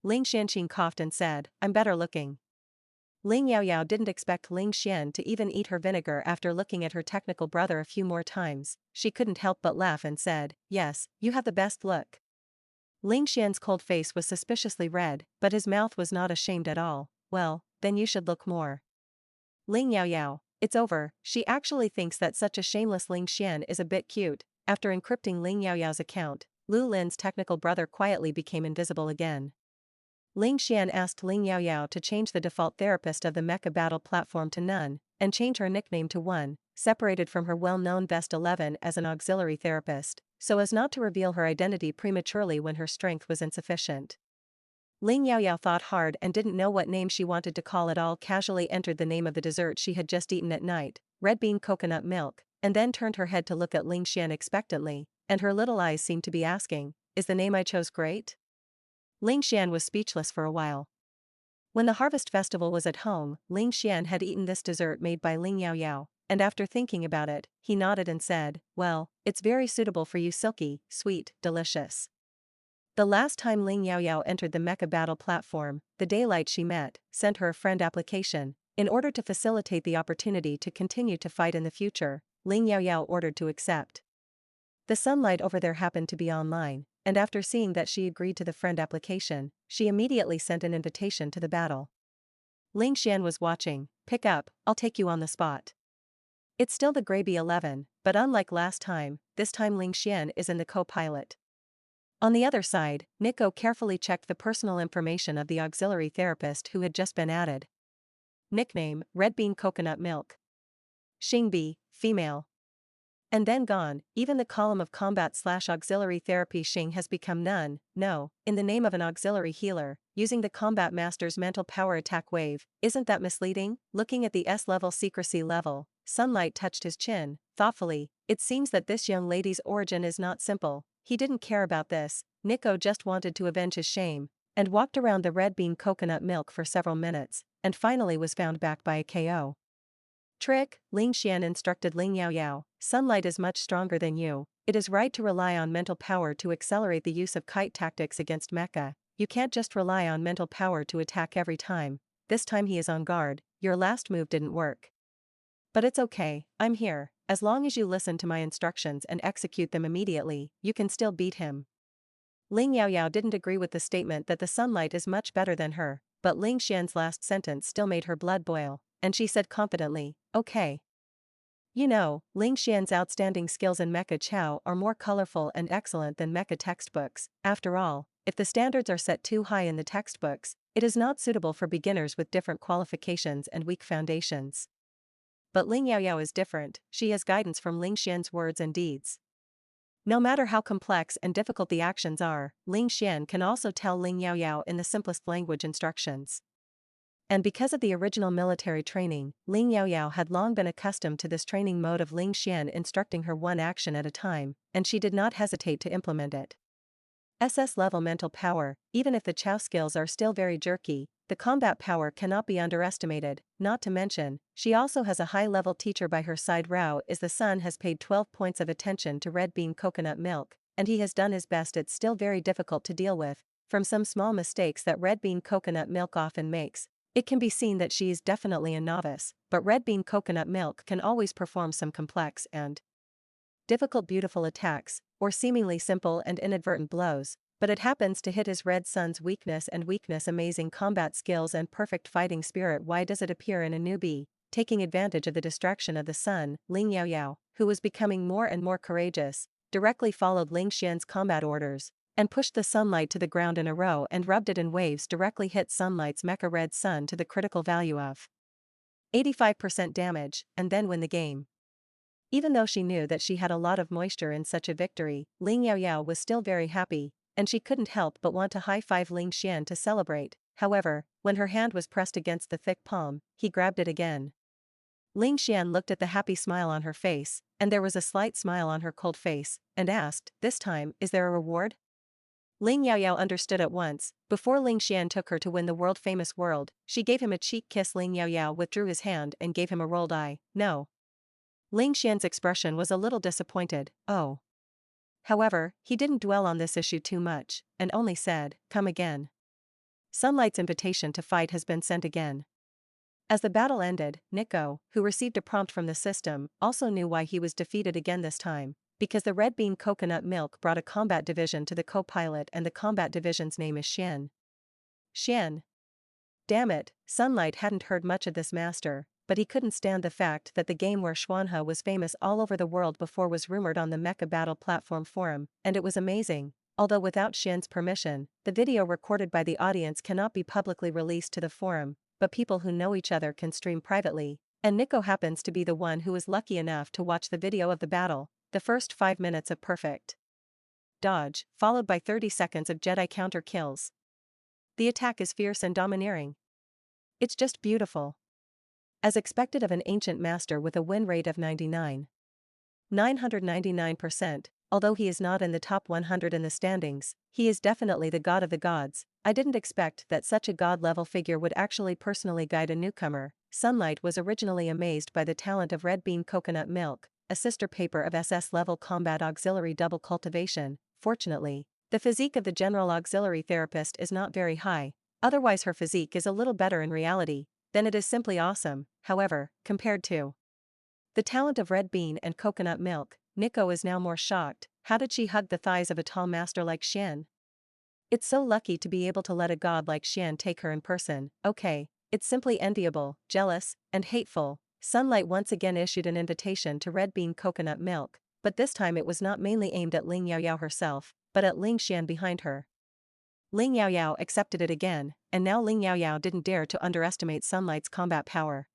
Ling Xianqing coughed and said, I'm better looking. Ling Yaoyao didn't expect Ling Xian to even eat her vinegar. After looking at her technical brother a few more times, she couldn't help but laugh and said, yes, you have the best look. Ling Xian's cold face was suspiciously red, but his mouth was not ashamed at all. Well, then you should look more. Ling Yaoyao, it's over. She actually thinks that such a shameless Ling Xian is a bit cute. After encrypting Ling Yaoyao's account, Lu Lin's technical brother quietly became invisible again. Ling Xian asked Ling Yaoyao to change the default therapist of the mecha battle platform to none, and change her nickname to one, separated from her well-known best 11 as an auxiliary therapist, so as not to reveal her identity prematurely when her strength was insufficient. Ling Yaoyao thought hard and didn't know what name she wanted to call it all. Casually entered the name of the dessert she had just eaten at night, red bean coconut milk, and then turned her head to look at Ling Xian expectantly, and her little eyes seemed to be asking, is the name I chose great? Ling Xian was speechless for a while. When the harvest festival was at home, Ling Xian had eaten this dessert made by Ling Yaoyao, and after thinking about it, he nodded and said, well, it's very suitable for you, silky, sweet, delicious. The last time Ling Yaoyao entered the mecha battle platform, the daylight she met, sent her a friend application. In order to facilitate the opportunity to continue to fight in the future, Ling Yaoyao ordered to accept. The sunlight over there happened to be online, and after seeing that she agreed to the friend application, she immediately sent an invitation to the battle. Ling Xian was watching. Pick up, I'll take you on the spot. It's still the Grey B11, but unlike last time, this time Ling Xian is in the co-pilot. On the other side, Nico carefully checked the personal information of the auxiliary therapist who had just been added. Nickname, Red Bean Coconut Milk. Xingbi, female. And then gone. Even the column of combat/auxiliary therapy Xing has become none. No, in the name of an auxiliary healer, using the combat master's mental power attack wave. Isn't that misleading? Looking at the S-level secrecy level, Sunlight touched his chin, thoughtfully. It seems that this young lady's origin is not simple. He didn't care about this. Nico just wanted to avenge his shame, and walked around the red bean coconut milk for several minutes, and finally was found back by a KO. Trick, Ling Xian instructed Ling Yaoyao, sunlight is much stronger than you. It is right to rely on mental power to accelerate the use of kite tactics against mecha. You can't just rely on mental power to attack every time. This time he is on guard. Your last move didn't work. But it's okay, I'm here. As long as you listen to my instructions and execute them immediately, you can still beat him. Ling Yaoyao didn't agree with the statement that the sunlight is much better than her, but Ling Xian's last sentence still made her blood boil, and she said confidently, okay. You know, Ling Xian's outstanding skills in mecha chow are more colorful and excellent than mecha textbooks. After all, if the standards are set too high in the textbooks, it is not suitable for beginners with different qualifications and weak foundations. But Ling Yaoyao is different. She has guidance from Ling Xian's words and deeds. No matter how complex and difficult the actions are, Ling Xian can also tell Ling Yaoyao in the simplest language instructions. And because of the original military training, Ling Yaoyao had long been accustomed to this training mode of Ling Xian instructing her one action at a time, and she did not hesitate to implement it. SS-level mental power. Even if the Chow skills are still very jerky, the combat power cannot be underestimated, not to mention, she also has a high-level teacher by her side. Rao is the son has paid 12 points of attention to red bean coconut milk, and he has done his best. It's still very difficult to deal with, from some small mistakes that red bean coconut milk often makes. It can be seen that she is definitely a novice, but red bean coconut milk can always perform some complex and difficult beautiful attacks, or seemingly simple and inadvertent blows, but it happens to hit his red son's weakness. Amazing combat skills and perfect fighting spirit. Why does it appear in a newbie? Taking advantage of the distraction of the son, Ling Yaoyao, who was becoming more and more courageous, directly followed Ling Xian's combat orders, and pushed the sunlight to the ground in a row and rubbed it in waves. Directly hit Sunlight's mecha red sun to the critical value of 85% damage, and then win the game. Even though she knew that she had a lot of moisture in such a victory, Ling Yaoyao was still very happy, and she couldn't help but want to high-five Ling Xian to celebrate. However, when her hand was pressed against the thick palm, he grabbed it again. Ling Xian looked at the happy smile on her face, and there was a slight smile on her cold face, and asked, "This time, is there a reward?" Ling Yaoyao understood at once. Before Ling Xian took her to win the world-famous world, she gave him a cheek kiss. Ling Yaoyao withdrew his hand and gave him a rolled eye. No. Ling Xian's expression was a little disappointed. Oh. However, he didn't dwell on this issue too much, and only said, "Come again. Sunlight's invitation to fight has been sent again." As the battle ended, Nico, who received a prompt from the system, also knew why he was defeated again this time, because the red bean coconut milk brought a combat division to the co-pilot, and the combat division's name is Xian. Xian. Damn it, Sunlight hadn't heard much of this master, but he couldn't stand the fact that the game where Xuanhe was famous all over the world before was rumored on the Mecha Battle Platform forum, and it was amazing. Although without Xian's permission, the video recorded by the audience cannot be publicly released to the forum, but people who know each other can stream privately, and Nico happens to be the one who was lucky enough to watch the video of the battle, the first 5 minutes of perfect dodge, followed by 30 seconds of Jedi counter kills. The attack is fierce and domineering. It's just beautiful. As expected of an ancient master with a win rate of 999%, although he is not in the top 100 in the standings, he is definitely the god of the gods. I didn't expect that such a god-level figure would actually personally guide a newcomer. Sunlight was originally amazed by the talent of red bean coconut milk, a sister paper of SS-level combat auxiliary double cultivation. Fortunately, the physique of the general auxiliary therapist is not very high, otherwise her physique is a little better in reality. Then it is simply awesome. However, compared to the talent of red bean and coconut milk, Nico is now more shocked. How did she hug the thighs of a tall master like Xian? It's so lucky to be able to let a god like Xian take her in person. Okay, it's simply enviable, jealous, and hateful. Sunlight once again issued an invitation to red bean coconut milk, but this time it was not mainly aimed at Ling Yaoyao herself, but at Ling Xian behind her. Ling Yaoyao accepted it again, and now Ling Yaoyao didn't dare to underestimate Sunlight's combat power.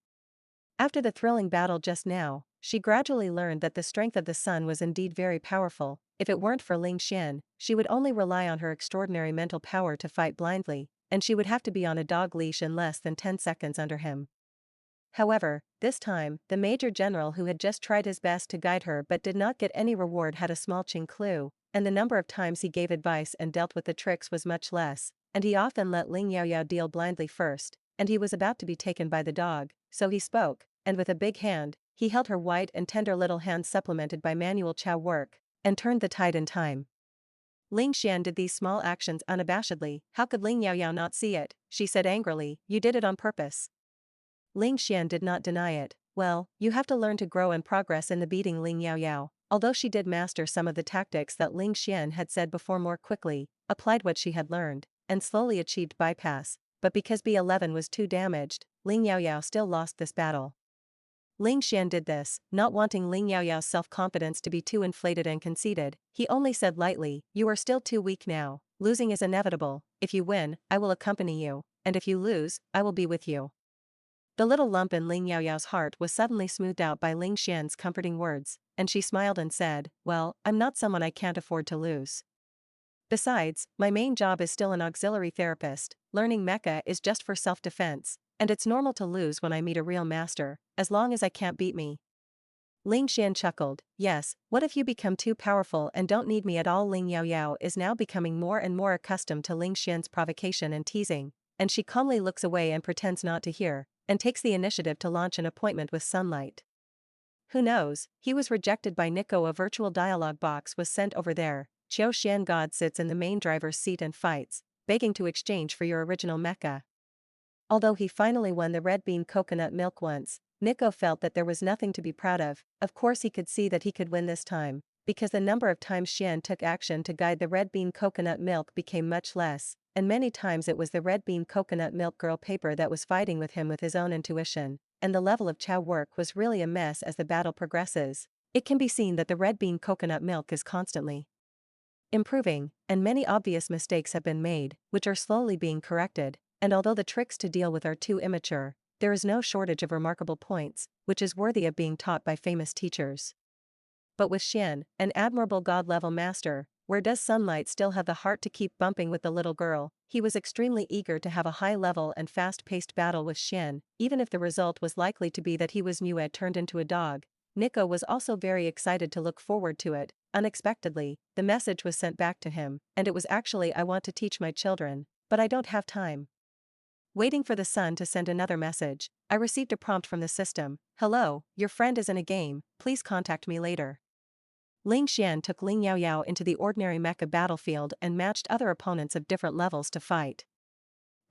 After the thrilling battle just now, she gradually learned that the strength of the sun was indeed very powerful. If it weren't for Ling Xian, she would only rely on her extraordinary mental power to fight blindly, and she would have to be on a dog leash in less than 10 seconds under him. However, this time, the Major General who had just tried his best to guide her but did not get any reward had a small ching clue, and the number of times he gave advice and dealt with the tricks was much less, and he often let Ling Yaoyao deal blindly first, and he was about to be taken by the dog, so he spoke, and with a big hand, he held her white and tender little hands supplemented by manual chow work, and turned the tide in time. Ling Xian did these small actions unabashedly. How could Ling Yaoyao not see it? She said angrily, "You did it on purpose." Ling Xian did not deny it. "Well, you have to learn to grow and progress in the beating." Ling Yaoyao, although she did master some of the tactics that Ling Xian had said before more quickly, applied what she had learned, and slowly achieved bypass, but because B11 was too damaged, Ling Yaoyao still lost this battle. Ling Xian did this, not wanting Ling Yaoyao's self-confidence to be too inflated and conceited. He only said lightly, "You are still too weak now. Losing is inevitable. If you win, I will accompany you, and if you lose, I will be with you." The little lump in Ling Yaoyao's heart was suddenly smoothed out by Ling Xian's comforting words, and she smiled and said, "Well, I'm not someone I can't afford to lose. Besides, my main job is still an auxiliary therapist. Learning mecha is just for self-defense. And it's normal to lose when I meet a real master, as long as I can't beat me. Ling Xian chuckled, yes, what if you become too powerful and don't need me at all? Ling Yaoyao is now becoming more and more accustomed to Ling Xian's provocation and teasing, and she calmly looks away and pretends not to hear, and takes the initiative to launch an appointment with Sunlight. Who knows, he was rejected by Nico. A virtual dialogue box was sent over there. Qiao Xian God sits in the main driver's seat and fights, begging to exchange for your original mecha. Although he finally won the red bean coconut milk once, Nico felt that there was nothing to be proud of. Of course he could see that he could win this time, because the number of times Xian took action to guide the red bean coconut milk became much less, and many times it was the red bean coconut milk girl paper that was fighting with him with his own intuition, and the level of Chao work was really a mess. As the battle progresses, it can be seen that the red bean coconut milk is constantly improving, and many obvious mistakes have been made, which are slowly being corrected, and although the tricks to deal with are too immature, there is no shortage of remarkable points, which is worthy of being taught by famous teachers. But with Xian, an admirable god-level master, where does Sunlight still have the heart to keep bumping with the little girl? He was extremely eager to have a high-level and fast-paced battle with Xian, even if the result was likely to be that he was Nue turned into a dog. Nico was also very excited to look forward to it. Unexpectedly, the message was sent back to him, and it was actually, I want to teach my children, but I don't have time. Waiting for the sun to send another message, I received a prompt from the system. Hello, your friend is in a game, please contact me later. Ling Xian took Ling Yaoyao into the ordinary mecha battlefield and matched other opponents of different levels to fight.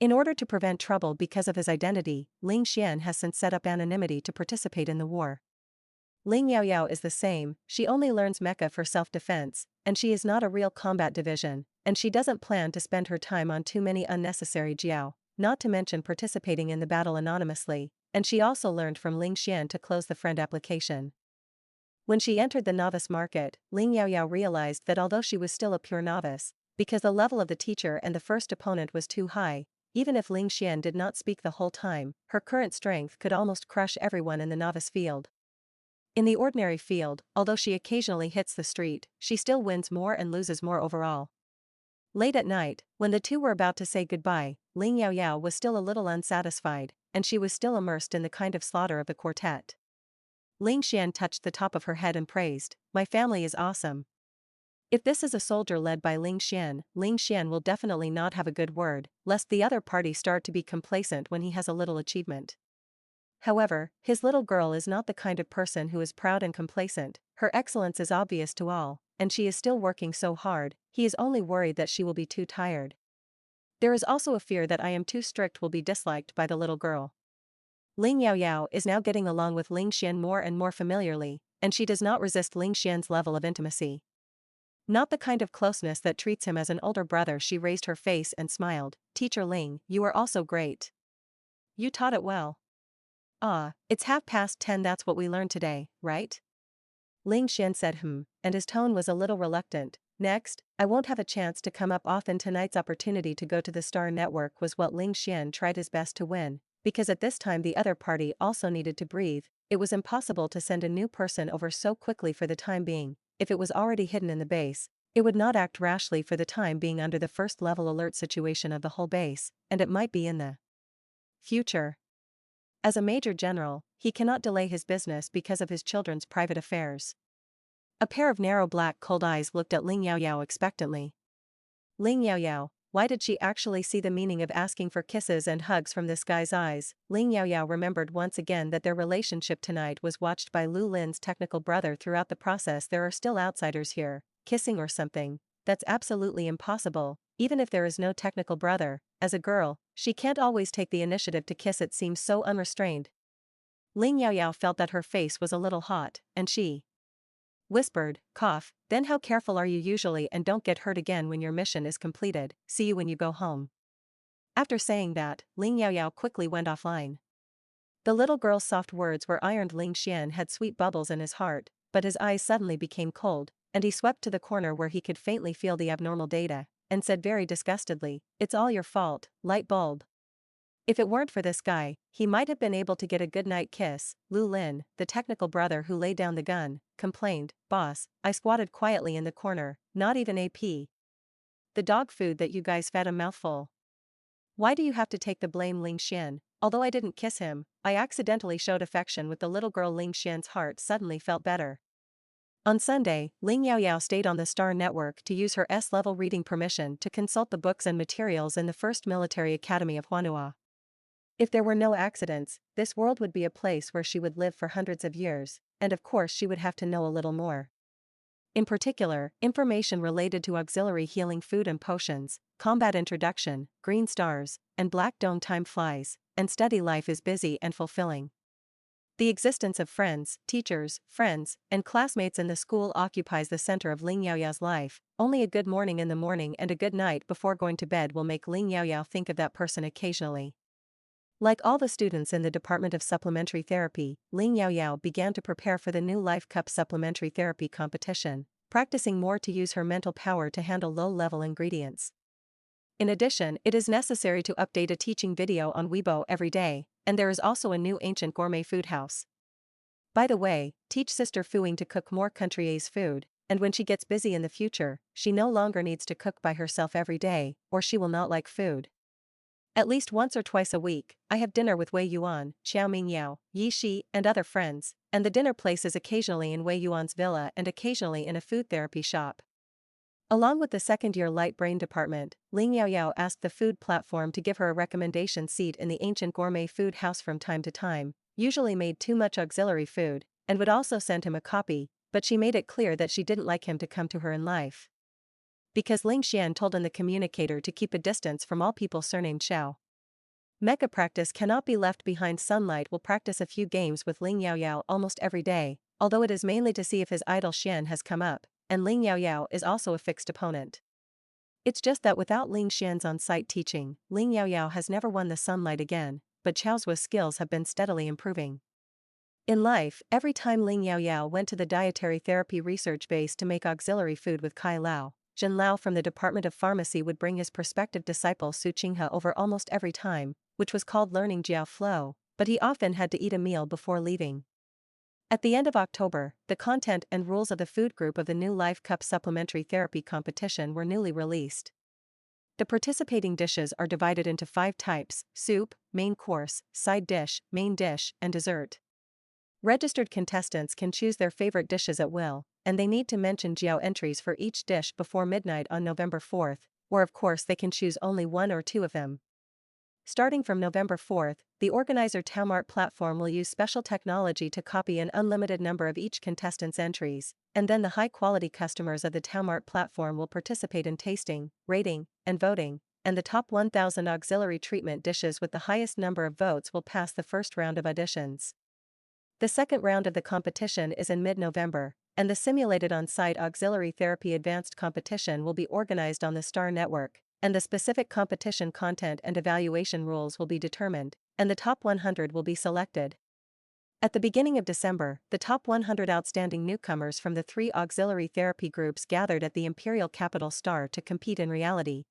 In order to prevent trouble because of his identity, Ling Xian has since set up anonymity to participate in the war. Ling Yaoyao is the same, she only learns mecha for self-defense, and she is not a real combat division, and she doesn't plan to spend her time on too many unnecessary jiao, not to mention participating in the battle anonymously, and she also learned from Ling Xian to close the friend application. When she entered the novice market, Ling Yaoyao realized that although she was still a pure novice, because the level of the teacher and the first opponent was too high, even if Ling Xian did not speak the whole time, her current strength could almost crush everyone in the novice field. In the ordinary field, although she occasionally hits the street, she still wins more and loses more overall. Late at night, when the two were about to say goodbye, Ling Yaoyao was still a little unsatisfied, and she was still immersed in the kind of slaughter of the quartet. Ling Xian touched the top of her head and praised, my family is awesome. If this is a soldier led by Ling Xian will definitely not have a good word, lest the other party start to be complacent when he has a little achievement. However, his little girl is not the kind of person who is proud and complacent, her excellence is obvious to all, and she is still working so hard, he is only worried that she will be too tired. There is also a fear that I am too strict will be disliked by the little girl. Ling Yaoyao is now getting along with Ling Xian more and more familiarly, and she does not resist Ling Xian's level of intimacy. Not the kind of closeness that treats him as an older brother. She raised her face and smiled, Teacher Ling, you are also great. You taught it well. Ah, it's 10:30, that's what we learned today, right? Ling Xian said and his tone was a little reluctant. Next, I won't have a chance to come up often. Tonight's opportunity to go to the Star Network was what Ling Xian tried his best to win, because at this time the other party also needed to breathe. It was impossible to send a new person over so quickly for the time being. If it was already hidden in the base, it would not act rashly for the time being under the first level alert situation of the whole base, and it might be in the future. As a major general, he cannot delay his business because of his children's private affairs. A pair of narrow black cold eyes looked at Ling Yaoyao expectantly. Ling Yaoyao, why did she actually see the meaning of asking for kisses and hugs from this guy's eyes? Ling Yaoyao remembered once again that their relationship tonight was watched by Lu Lin's technical brother. Throughout the process there are still outsiders here, kissing or something, that's absolutely impossible, even if there is no technical brother. As a girl, she can't always take the initiative to kiss, it seems so unrestrained. Ling Yaoyao felt that her face was a little hot, and she whispered, cough, then how careful are you usually and don't get hurt again when your mission is completed, see you when you go home. After saying that, Ling Yaoyao quickly went offline. The little girl's soft words were ironed. Ling Xian had sweet bubbles in his heart, but his eyes suddenly became cold, and he swept to the corner where he could faintly feel the abnormal data, and said very disgustedly, it's all your fault, light bulb. If it weren't for this guy, he might have been able to get a good night kiss. Lu Lin, the technical brother who laid down the gun, complained, boss, I squatted quietly in the corner, not even AP. The dog food that you guys fed a mouthful. Why do you have to take the blame, Ling Xian? Although I didn't kiss him, I accidentally showed affection with the little girl. Ling Xian's heart suddenly felt better. On Sunday, Ling Yaoyao stayed on the Star Network to use her S-level reading permission to consult the books and materials in the First Military Academy of Huanua. If there were no accidents, this world would be a place where she would live for hundreds of years, and of course she would have to know a little more. In particular, information related to auxiliary healing food and potions, combat introduction, green stars, and black dome time flies, and study life is busy and fulfilling. The existence of friends, teachers, friends, and classmates in the school occupies the center of Ling Yaoyao's life. Only a good morning in the morning and a good night before going to bed will make Ling Yaoyao think of that person occasionally. Like all the students in the Department of Supplementary Therapy, Ling Yaoyao began to prepare for the new Life Cup Supplementary Therapy competition, practicing more to use her mental power to handle low-level ingredients. In addition, it is necessary to update a teaching video on Weibo every day, and there is also a new ancient gourmet food house. By the way, teach Sister Fuing to cook more country's food, and when she gets busy in the future, she no longer needs to cook by herself every day, or she will not like food. At least once or twice a week, I have dinner with Wei Yuan, Xiao Mingyao, Yi Shi, and other friends, and the dinner place is occasionally in Wei Yuan's villa and occasionally in a food therapy shop. Along with the second-year light brain department, Ling Yaoyao asked the food platform to give her a recommendation seat in the ancient gourmet food house from time to time, usually made too much auxiliary food, and would also send him a copy, but she made it clear that she didn't like him to come to her in life. Because Ling Xian told in the communicator to keep a distance from all people surnamed Xiao. Mecha practice cannot be left behind. Sunlight will practice a few games with Ling Yaoyao almost every day, although it is mainly to see if his idol Xian has come up, and Ling Yaoyao is also a fixed opponent. It's just that without Ling Xian's on-site teaching, Ling Yaoyao has never won the sunlight again, but Chao's skills have been steadily improving. In life, every time Ling Yaoyao went to the dietary therapy research base to make auxiliary food with Kai Lao, Zhen Lao from the Department of Pharmacy would bring his prospective disciple Su Qinghe over almost every time, which was called learning Jiao Flow, but he often had to eat a meal before leaving. At the end of October, the content and rules of the food group of the new Life Cup Supplementary Therapy competition were newly released. The participating dishes are divided into 5 types: soup, main course, side dish, main dish, and dessert. Registered contestants can choose their favorite dishes at will, and they need to mention Jiao entries for each dish before midnight on November 4th, or of course they can choose only 1 or 2 of them. Starting from November 4th, the organizer Taomart platform will use special technology to copy an unlimited number of each contestant's entries, and then the high-quality customers of the Taomart platform will participate in tasting, rating, and voting, and the top 1,000 auxiliary treatment dishes with the highest number of votes will pass the first round of auditions. The second round of the competition is in mid-November, and the simulated on-site auxiliary therapy advanced competition will be organized on the Star Network, and the specific competition content and evaluation rules will be determined, and the top 100 will be selected. At the beginning of December, the top 100 outstanding newcomers from the 3 auxiliary therapy groups gathered at the imperial capital Star to compete in reality.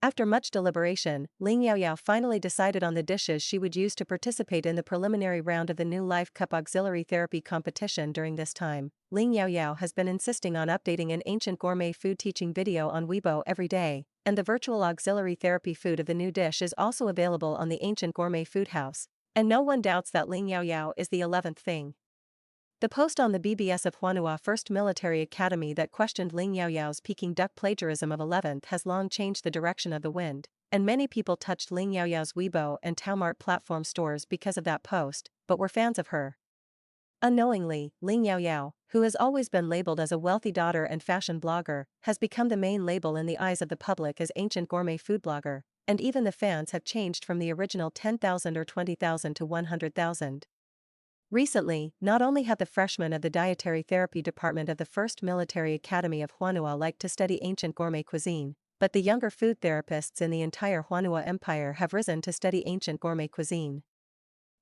After much deliberation, Ling Yaoyao finally decided on the dishes she would use to participate in the preliminary round of the new Life Cup Auxiliary Therapy competition. During this time, Ling Yaoyao has been insisting on updating an ancient gourmet food teaching video on Weibo every day, and the virtual auxiliary therapy food of the new dish is also available on the ancient gourmet food house, and no one doubts that Ling Yaoyao is the 11th thing. The post on the BBS of Huanua First Military Academy that questioned Ling Yaoyao's Peking duck plagiarism of 11th has long changed the direction of the wind, and many people touched Ling Yaoyao's Weibo and Taomart platform stores because of that post, but were fans of her. Unknowingly, Ling Yaoyao, who has always been labeled as a wealthy daughter and fashion blogger, has become the main label in the eyes of the public as ancient gourmet food blogger, and even the fans have changed from the original 10,000 or 20,000 to 100,000. Recently, not only have the freshmen of the Dietary Therapy Department of the First Military Academy of Huanua liked to study ancient gourmet cuisine, but the younger food therapists in the entire Huanua Empire have risen to study ancient gourmet cuisine.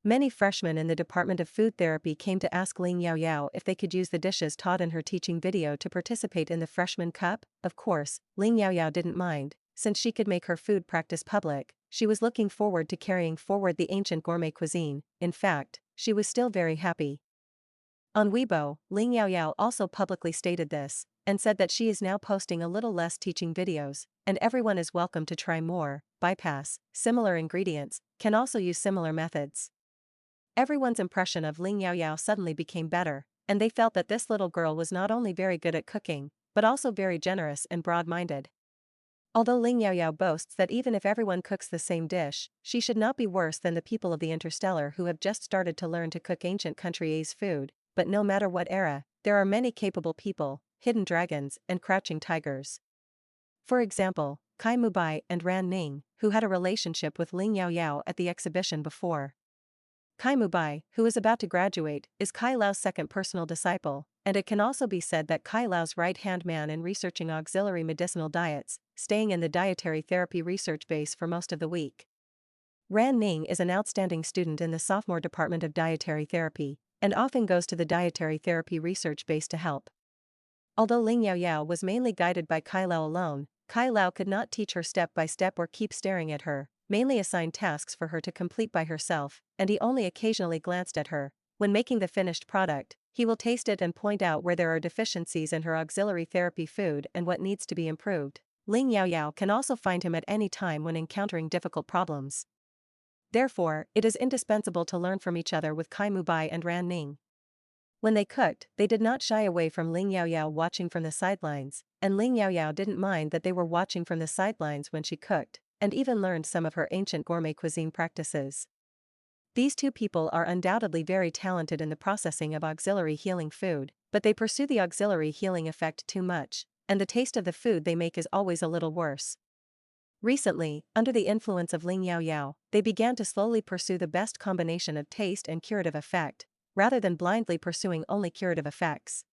Many freshmen in the Department of Food Therapy came to ask Ling Yaoyao if they could use the dishes taught in her teaching video to participate in the Freshman Cup. Of course, Ling Yaoyao didn't mind, since she could make her food practice public. She was looking forward to carrying forward the ancient gourmet cuisine. In fact, she was still very happy. On Weibo, Ling Yaoyao also publicly stated this, and said that she is now posting a little less teaching videos, and everyone is welcome to try more, bypass similar ingredients, can also use similar methods. Everyone's impression of Ling Yaoyao suddenly became better, and they felt that this little girl was not only very good at cooking, but also very generous and broad-minded. Although Ling Yaoyao boasts that even if everyone cooks the same dish, she should not be worse than the people of the Interstellar who have just started to learn to cook ancient country A's food, but no matter what era, there are many capable people, hidden dragons, and crouching tigers. For example, Kai Mubai and Ran Ning, who had a relationship with Ling Yaoyao at the exhibition before. Kai Mubai, who is about to graduate, is Kai Lao's second personal disciple, and it can also be said that Kai Lao's right-hand man in researching auxiliary medicinal diets, staying in the dietary therapy research base for most of the week. Ran Ning is an outstanding student in the sophomore department of dietary therapy, and often goes to the dietary therapy research base to help. Although Ling Yaoyao was mainly guided by Kai Lao alone, Kai Lao could not teach her step by step or keep staring at her, mainly assigned tasks for her to complete by herself, and he only occasionally glanced at her. When making the finished product, he will taste it and point out where there are deficiencies in her auxiliary therapy food and what needs to be improved. Ling Yaoyao can also find him at any time when encountering difficult problems. Therefore, it is indispensable to learn from each other with Kai Mubai and Ran Ning. When they cooked, they did not shy away from Ling Yaoyao watching from the sidelines, and Ling Yaoyao didn't mind that they were watching from the sidelines when she cooked, and even learned some of her ancient gourmet cuisine practices. These two people are undoubtedly very talented in the processing of auxiliary healing food, but they pursue the auxiliary healing effect too much, and the taste of the food they make is always a little worse. Recently, under the influence of Ling Yaoyao, they began to slowly pursue the best combination of taste and curative effect, rather than blindly pursuing only curative effects.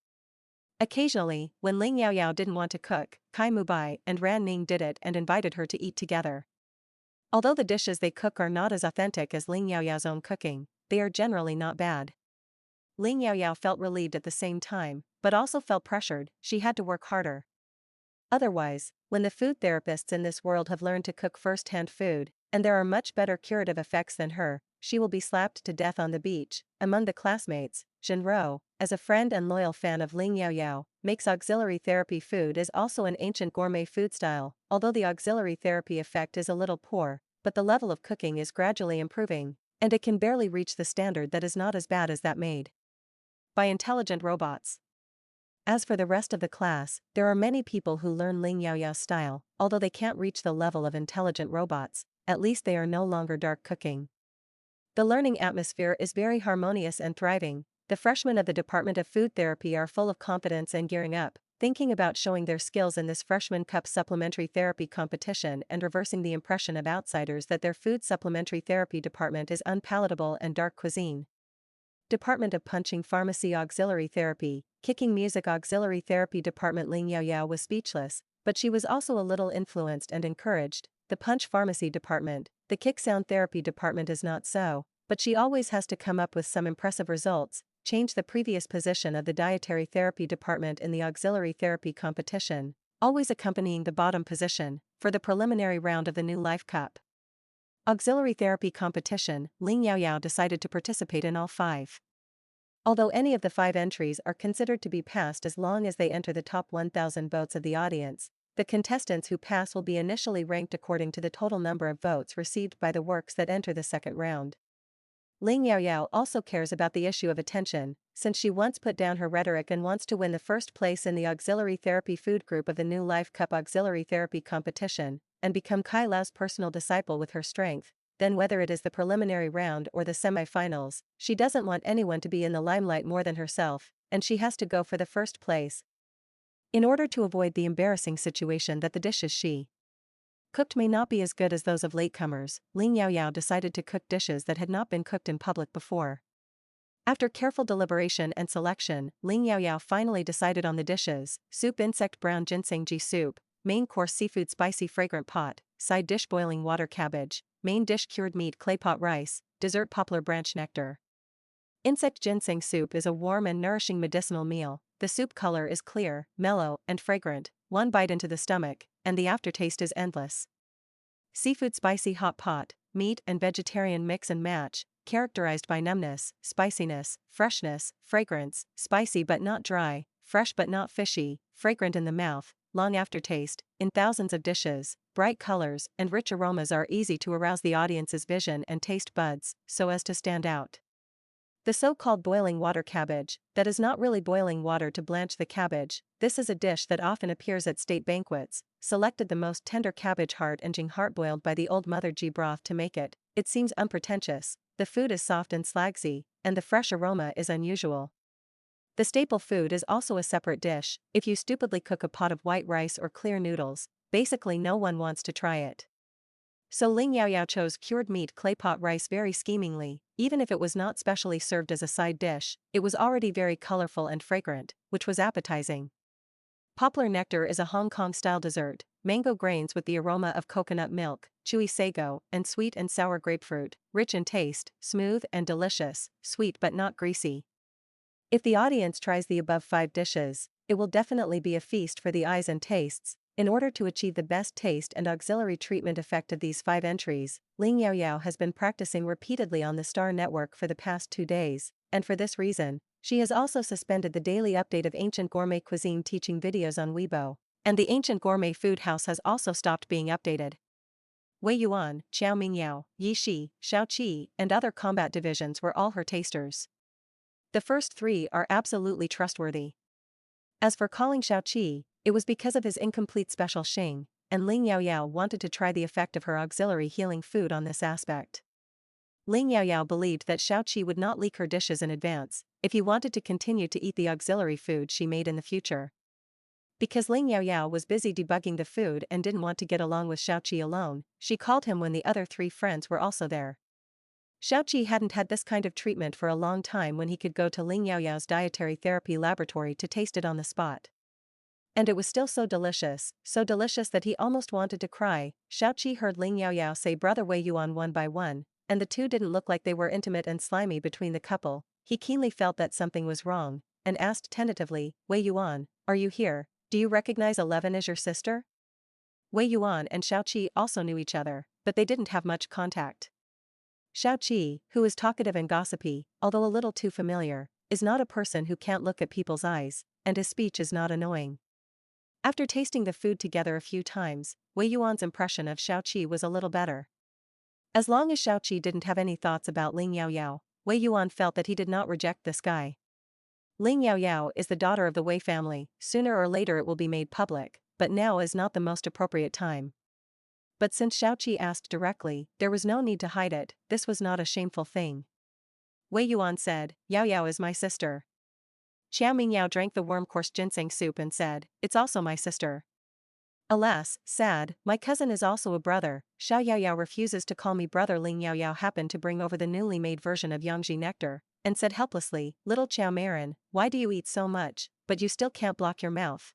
Occasionally, when Ling Yaoyao didn't want to cook, Kai Mubai and Ran Ning did it and invited her to eat together. Although the dishes they cook are not as authentic as Ling Yaoyao's own cooking, they are generally not bad. Ling Yaoyao felt relieved at the same time, but also felt pressured. She had to work harder. Otherwise, when the food therapists in this world have learned to cook first-hand food, and there are much better curative effects than her, she will be slapped to death on the beach. Among the classmates, Zhenro, as a friend and loyal fan of Ling Yaoyao, makes auxiliary therapy food is also an ancient gourmet food style, although the auxiliary therapy effect is a little poor, but the level of cooking is gradually improving, and it can barely reach the standard that is not as bad as that made by intelligent robots. As for the rest of the class, there are many people who learn Ling Yaoyao's style, although they can't reach the level of intelligent robots, at least they are no longer dark cooking. The learning atmosphere is very harmonious and thriving. The freshmen of the Department of Food Therapy are full of confidence and gearing up, thinking about showing their skills in this Freshman Cup supplementary therapy competition and reversing the impression of outsiders that their food supplementary therapy department is unpalatable and dark cuisine. Department of Punching Pharmacy Auxiliary Therapy, Kicking Music Auxiliary Therapy Department. Ling Yaoyao was speechless, but she was also a little influenced and encouraged. The Punch Pharmacy Department, the Kick Sound Therapy Department is not so, but she always has to come up with some impressive results, change the previous position of the Dietary Therapy Department in the Auxiliary Therapy competition, always accompanying the bottom position, for the preliminary round of the New Life Cup. Auxiliary Therapy competition, Ling Yaoyao decided to participate in all 5. Although any of the 5 entries are considered to be passed as long as they enter the top 1,000 votes of the audience, the contestants who pass will be initially ranked according to the total number of votes received by the works that enter the second round. Ling Yaoyao also cares about the issue of attention, since she once put down her rhetoric and wants to win the first place in the Auxiliary Therapy Food Group of the New Life Cup Auxiliary Therapy competition, and become Kai Lao's personal disciple with her strength. Then whether it is the preliminary round or the semi-finals, she doesn't want anyone to be in the limelight more than herself, and she has to go for the first place. In order to avoid the embarrassing situation that the dishes she cooked may not be as good as those of latecomers, Ling Yaoyao decided to cook dishes that had not been cooked in public before. After careful deliberation and selection, Ling Yaoyao finally decided on the dishes: soup insect brown ginseng ji soup, main course seafood spicy fragrant pot, side dish boiling water cabbage, main dish cured meat clay pot rice, dessert poplar branch nectar. Insect ginseng soup is a warm and nourishing medicinal meal. The soup color is clear, mellow, and fragrant, one bite into the stomach, and the aftertaste is endless. Seafood spicy hot pot, meat and vegetarian mix and match, characterized by numbness, spiciness, freshness, fragrance, spicy but not dry, fresh but not fishy, fragrant in the mouth, long aftertaste, in thousands of dishes, bright colors and rich aromas are easy to arouse the audience's vision and taste buds, so as to stand out. The so-called boiling water cabbage, that is not really boiling water to blanch the cabbage, this is a dish that often appears at state banquets, selected the most tender cabbage heart and heart boiled by the old mother G broth to make it. It seems unpretentious, the food is soft and slagsy, and the fresh aroma is unusual. The staple food is also a separate dish. If you stupidly cook a pot of white rice or clear noodles, basically no one wants to try it. So Ling Yaoyao chose cured meat claypot rice very schemingly. Even if it was not specially served as a side dish, it was already very colorful and fragrant, which was appetizing. Poplar nectar is a Hong Kong-style dessert, mango grains with the aroma of coconut milk, chewy sago, and sweet and sour grapefruit, rich in taste, smooth and delicious, sweet but not greasy. If the audience tries the above 5 dishes, it will definitely be a feast for the eyes and tastes. In order to achieve the best taste and auxiliary treatment effect of these 5 entries, Ling Yaoyao has been practicing repeatedly on the Star Network for the past 2 days, and for this reason, she has also suspended the daily update of ancient gourmet cuisine teaching videos on Weibo, and the ancient gourmet food house has also stopped being updated. Wei Yuan, Qiao Mingyao, Yi Shi, Shao Qi, and other combat divisions were all her tasters. The first 3 are absolutely trustworthy. As for calling Shao Qi, it was because of his incomplete special Xing, and Ling Yaoyao wanted to try the effect of her auxiliary healing food on this aspect. Ling Yaoyao believed that Shao Qi would not leak her dishes in advance, if he wanted to continue to eat the auxiliary food she made in the future. Because Ling Yaoyao was busy debugging the food and didn't want to get along with Shao Qi alone, she called him when the other 3 friends were also there. Shao Qi hadn't had this kind of treatment for a long time when he could go to Ling Yaoyao's dietary therapy laboratory to taste it on the spot. And it was still so delicious that he almost wanted to cry. Shao Qi heard Ling Yaoyao say brother Wei Yuan one by one, and the 2 didn't look like they were intimate and slimy between the couple. He keenly felt that something was wrong, and asked tentatively, Wei Yuan, are you here? Do you recognize 11 as your sister? Wei Yuan and Shao Qi also knew each other, but they didn't have much contact. Shao Qi, who is talkative and gossipy, although a little too familiar, is not a person who can't look at people's eyes, and his speech is not annoying. After tasting the food together a few times, Wei Yuan's impression of Shao Qi was a little better. As long as Shao Qi didn't have any thoughts about Ling Yaoyao, Wei Yuan felt that he did not reject this guy. Ling Yaoyao is the daughter of the Wei family, sooner or later it will be made public, but now is not the most appropriate time. But since Shao Qi asked directly, there was no need to hide it. This was not a shameful thing. Wei Yuan said, Yaoyao is my sister. Qiao Mingyao drank the worm-course ginseng soup and said, it's also my sister. Alas, sad, my cousin is also a brother. Xiao Yaoyao refuses to call me brother. Ling Yaoyao happened to bring over the newly made version of Yangji nectar, and said helplessly, little Qiao Marin, why do you eat so much, but you still can't block your mouth?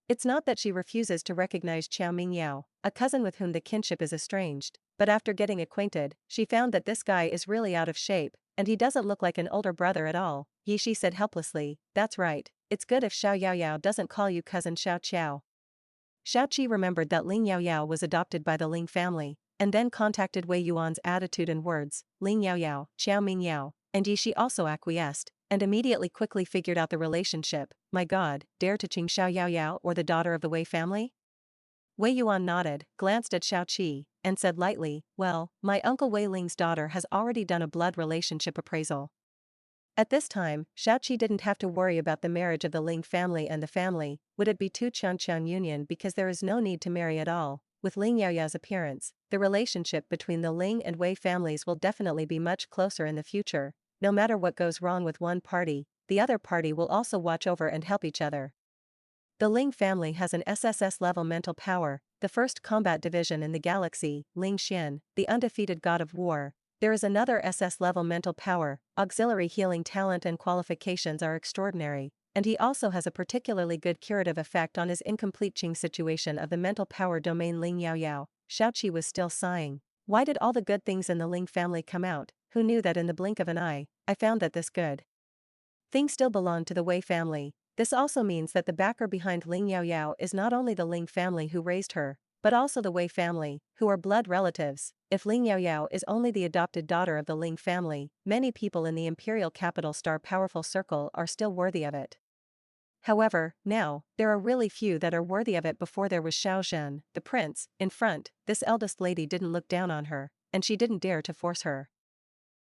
It's not that she refuses to recognize Qiao Mingyao, a cousin with whom the kinship is estranged, but after getting acquainted, she found that this guy is really out of shape, and he doesn't look like an older brother at all. Yi Shi said helplessly, that's right, it's good if Xiao Yaoyao doesn't call you cousin Xiao Qiao. Shao Qi remembered that Ling Yaoyao was adopted by the Ling family, and then contacted Wei Yuan's attitude and words, Ling Yaoyao, Qiao Mingyao, and Yi Shi also acquiesced, and immediately quickly figured out the relationship. My god, dare to Qing Xiao Yaoyao or the daughter of the Wei family? Wei Yuan nodded, glanced at Shao Qi, and said lightly, well, my uncle Wei Ling's daughter has already done a blood relationship appraisal. At this time, Shao Qi didn't have to worry about the marriage of the Ling family and the family. Would it be too Qian union because there is no need to marry at all? With Ling Yaoyao's appearance, the relationship between the Ling and Wei families will definitely be much closer in the future. No matter what goes wrong with one party, the other party will also watch over and help each other. The Ling family has an SSS-level mental power, the first combat division in the galaxy, Ling Xian, the undefeated god of war. There is another SS-level mental power, auxiliary healing talent and qualifications are extraordinary, and he also has a particularly good curative effect on his incomplete Qing situation of the mental power domain. Ling Yaoyao, Shao Qi was still sighing. Why did all the good things in the Ling family come out? Who knew that in the blink of an eye, I found that this good thing still belonged to the Wei family. This also means that the backer behind Ling Yaoyao is not only the Ling family who raised her, but also the Wei family, who are blood relatives. If Ling Yaoyao is only the adopted daughter of the Ling family, many people in the imperial capital star powerful circle are still worthy of it. However, now, there are really few that are worthy of it. Before there was Xiao Zhen, the prince, in front, this eldest lady didn't look down on her, and she didn't dare to force her.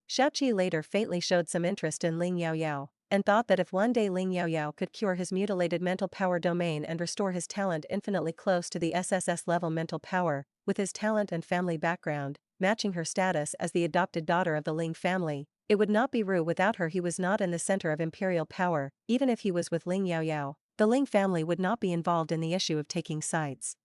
Xiaoqi later faintly showed some interest in Ling Yaoyao, and thought that if one day Ling Yaoyao could cure his mutilated mental power domain and restore his talent infinitely close to the SSS level mental power, with his talent and family background, matching her status as the adopted daughter of the Ling family, it would not be Ru without her. He was not in the center of imperial power. Even if he was with Ling Yaoyao, the Ling family would not be involved in the issue of taking sides.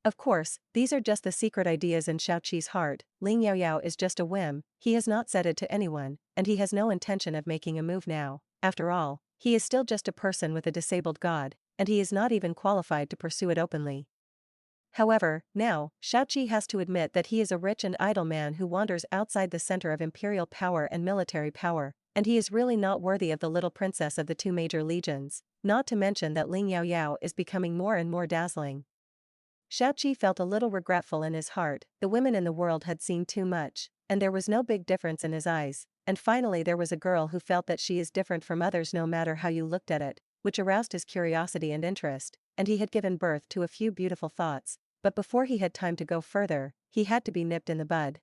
Of course, these are just the secret ideas in Xiaoqi's heart. Ling Yaoyao is just a whim, he has not said it to anyone, and he has no intention of making a move now. After all, he is still just a person with a disabled god, and he is not even qualified to pursue it openly. However, now, Xiaoqi has to admit that he is a rich and idle man who wanders outside the center of imperial power and military power, and he is really not worthy of the little princess of the two major legions, not to mention that Ling Yaoyao is becoming more and more dazzling. Xiaoqi felt a little regretful in his heart. The women in the world had seen too much, and there was no big difference in his eyes, and finally there was a girl who felt that she is different from others no matter how you looked at it, which aroused his curiosity and interest, and he had given birth to a few beautiful thoughts. But before he had time to go further, he had to be nipped in the bud.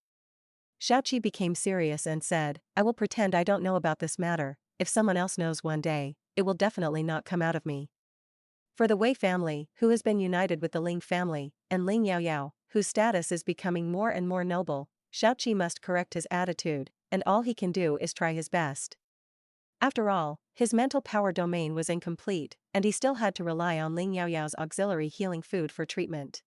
Xiaoqi became serious and said, "I will pretend I don't know about this matter. If someone else knows one day, it will definitely not come out of me." For the Wei family, who has been united with the Ling family, and Ling Yaoyao, whose status is becoming more and more noble, Xiaoqi must correct his attitude, and all he can do is try his best. After all, his mental power domain was incomplete, and he still had to rely on Ling Yaoyao's auxiliary healing food for treatment.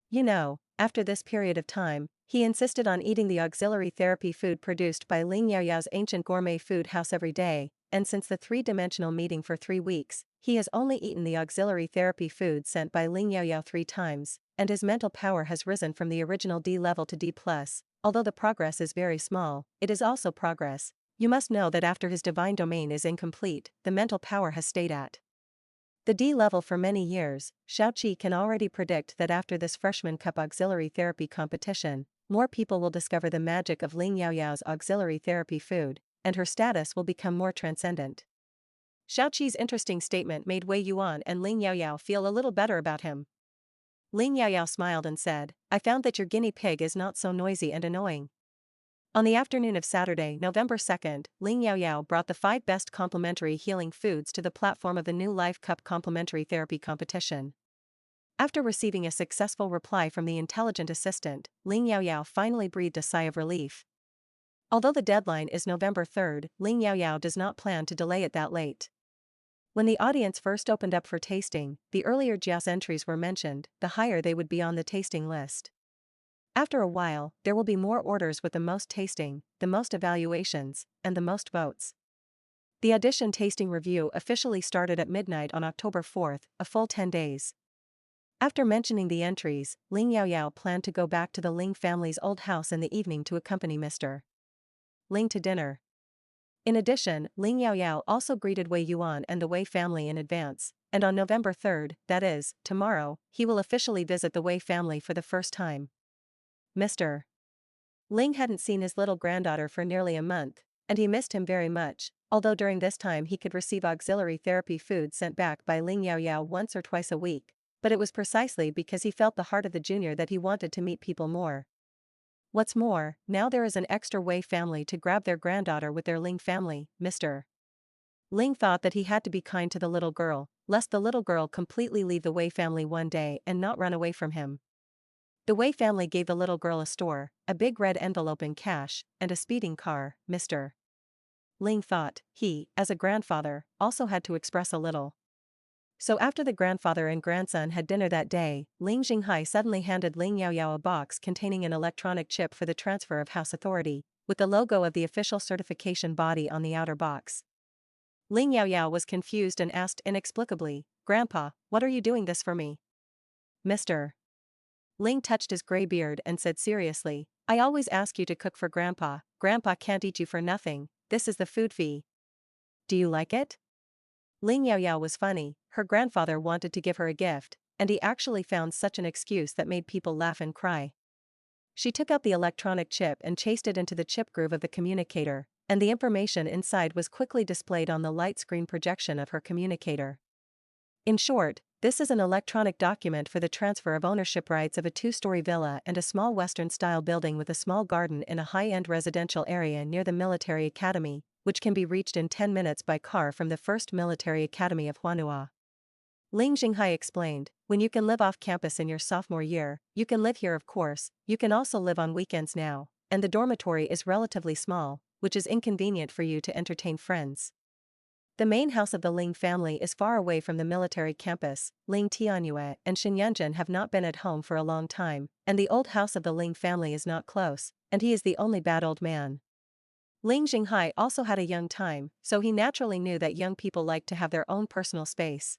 You know, after this period of time, he insisted on eating the auxiliary therapy food produced by Ling Yaoyao's ancient gourmet food house every day, and since the three-dimensional meeting for 3 weeks, he has only eaten the auxiliary therapy food sent by Ling Yaoyao 3 times, and his mental power has risen from the original D level to D+. Although the progress is very small, it is also progress. You must know that after his divine domain is incomplete, the mental power has stayed at the D level for many years. Xiaoqi can already predict that after this freshman cup auxiliary therapy competition, more people will discover the magic of Ling Yaoyao's auxiliary therapy food, and her status will become more transcendent. Xiaoqi's interesting statement made Wei Yuan and Ling Yaoyao feel a little better about him. Ling Yaoyao smiled and said, "I found that your guinea pig is not so noisy and annoying." On the afternoon of Saturday, November 2nd, Ling Yaoyao brought the 5 best complementary healing foods to the platform of the new Life Cup complementary therapy competition. After receiving a successful reply from the intelligent assistant, Ling Yaoyao finally breathed a sigh of relief. Although the deadline is November 3rd, Ling Yaoyao does not plan to delay it that late. When the audience first opened up for tasting, the earlier Jia's entries were mentioned, the higher they would be on the tasting list. After a while, there will be more orders with the most tasting, the most evaluations, and the most votes. The audition tasting review officially started at midnight on October 4th, a full 10 days. After mentioning the entries, Ling Yaoyao planned to go back to the Ling family's old house in the evening to accompany Mr. Ling to dinner. In addition, Ling Yaoyao also greeted Wei Yuan and the Wei family in advance, and on November 3rd, that is, tomorrow, he will officially visit the Wei family for the first time. Mr. Ling hadn't seen his little granddaughter for nearly a month, and he missed him very much, although during this time he could receive auxiliary therapy food sent back by Ling Yaoyao once or twice a week, but it was precisely because he felt the heart of the junior that he wanted to meet people more. What's more, now there is an extra Wei family to grab their granddaughter with their Ling family. Mr. Ling thought that he had to be kind to the little girl, lest the little girl completely leave the Wei family one day and not run away from him. The Wei family gave the little girl a store, a big red envelope in cash, and a speeding car. Mr. Ling thought he, as a grandfather, also had to express a little. So after the grandfather and grandson had dinner that day, Ling Jinghai suddenly handed Ling Yaoyao a box containing an electronic chip for the transfer of house authority, with the logo of the official certification body on the outer box. Ling Yaoyao was confused and asked inexplicably, "Grandpa, what are you doing this for me?" Mr. Ling touched his gray beard and said seriously, "I always ask you to cook for Grandpa. Grandpa can't eat you for nothing. This is the food fee. Do you like it?" Ling Yaoyao was funny. Her grandfather wanted to give her a gift, and he actually found such an excuse that made people laugh and cry. She took out the electronic chip and chased it into the chip groove of the communicator, and the information inside was quickly displayed on the light screen projection of her communicator. In short, this is an electronic document for the transfer of ownership rights of a 2-story villa and a small Western-style building with a small garden in a high-end residential area near the military academy, which can be reached in 10 minutes by car from the First Military Academy of Huanua. Ling Yaoyao explained, when you can live off campus in your sophomore year, you can live here of course, you can also live on weekends now, and the dormitory is relatively small, which is inconvenient for you to entertain friends. The main house of the Ling family is far away from the military campus. Ling Tianyue and Shenyanjin have not been at home for a long time, and the old house of the Ling family is not close, and he is the only bad old man. Ling Jinghai also had a young time, so he naturally knew that young people like to have their own personal space.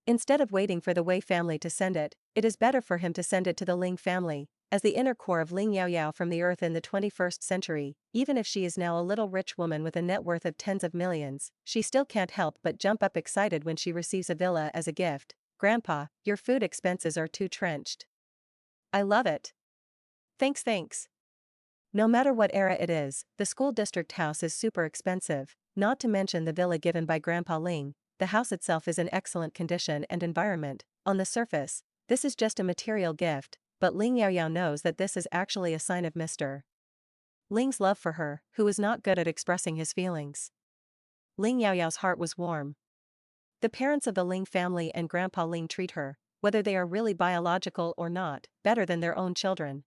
Instead of waiting for the Wei family to send it, it is better for him to send it to the Ling family, as the inner core of Ling Yaoyao from the earth in the 21st century, even if she is now a little rich woman with a net worth of tens of millions, she still can't help but jump up excited when she receives a villa as a gift. Grandpa, your food expenses are too trenched. I love it. Thanks. No matter what era it is, the school district house is super expensive, not to mention the villa given by Grandpa Ling. The house itself is in excellent condition and environment. On the surface, this is just a material gift, but Ling Yaoyao knows that this is actually a sign of Mr. Ling's love for her, who is not good at expressing his feelings. Ling Yaoyao's heart was warm. The parents of the Ling family and Grandpa Ling treat her, whether they are really biological or not, better than their own children.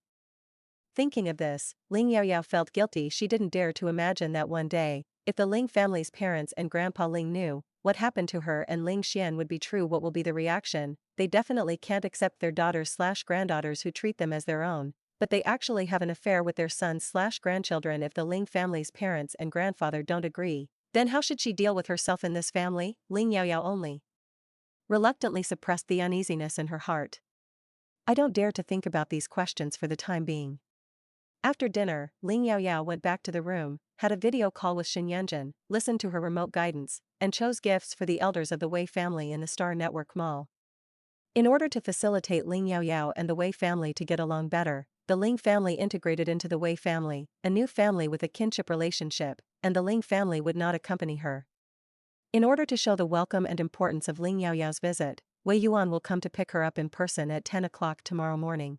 Thinking of this, Ling Yaoyao felt guilty. She didn't dare to imagine that one day, if the Ling family's parents and Grandpa Ling knew what happened to her and Ling Xian would be true, what will be the reaction? They definitely can't accept their daughters/granddaughters who treat them as their own, but they actually have an affair with their sons/grandchildren. If the Ling family's parents and grandfather don't agree, then how should she deal with herself in this family? Ling Yaoyao only reluctantly suppressed the uneasiness in her heart. I don't dare to think about these questions for the time being. After dinner, Ling Yaoyao went back to the room, had a video call with Shenyanjin, listened to her remote guidance, and chose gifts for the elders of the Wei family in the Star Network Mall. In order to facilitate Ling Yaoyao and the Wei family to get along better, the Ling family integrated into the Wei family, a new family with a kinship relationship, and the Ling family would not accompany her. In order to show the welcome and importance of Ling Yaoyao's visit, Wei Yuan will come to pick her up in person at 10 o'clock tomorrow morning.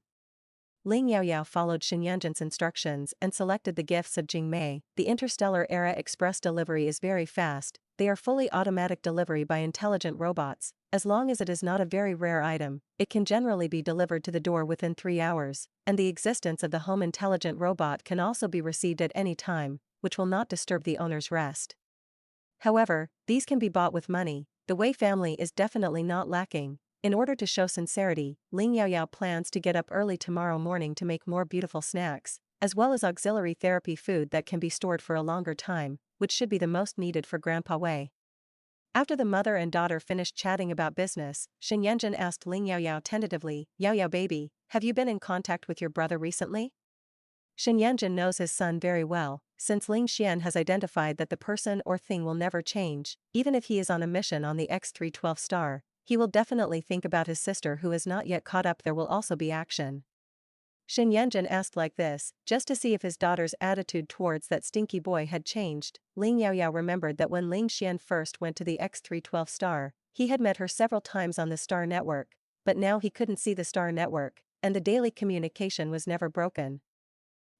Ling Yaoyao followed Shenyanjin's instructions and selected the gifts of Jingmei. The Interstellar Era Express delivery is very fast. They are fully automatic delivery by intelligent robots. As long as it is not a very rare item, it can generally be delivered to the door within 3 hours, and the existence of the home intelligent robot can also be received at any time, which will not disturb the owner's rest. However, these can be bought with money. The Wei family is definitely not lacking. In order to show sincerity, Ling Yaoyao plans to get up early tomorrow morning to make more beautiful snacks, as well as auxiliary therapy food that can be stored for a longer time, which should be the most needed for Grandpa Wei. After the mother and daughter finished chatting about business, Shenyanjin asked Ling Yaoyao tentatively, "Yaoyao baby, have you been in contact with your brother recently?" Shenyanjin knows his son very well, since Ling Xian has identified that the person or thing will never change. Even if he is on a mission on the X312 star, he will definitely think about his sister who is not yet caught up. There will also be action. Shenyanjin asked like this, just to see if his daughter's attitude towards that stinky boy had changed. Ling Yaoyao remembered that when Ling Xian first went to the X312 star, he had met her several times on the star network, but now he couldn't see the star network, and the daily communication was never broken.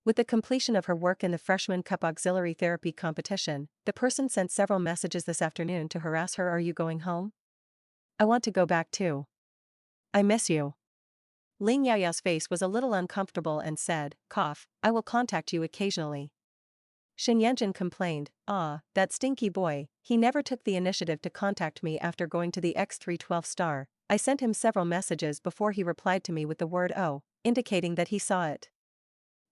With the completion of her work in the Freshman Cup Auxiliary Therapy competition, the person sent several messages this afternoon to harass her. "Are you going home? I want to go back too. I miss you." Ling Yaoyao's face was a little uncomfortable and said, "Cough, I will contact you occasionally." Shenyanjin complained, that stinky boy, he never took the initiative to contact me after going to the X312 star. I sent him several messages before he replied to me with the word "oh," indicating that he saw it.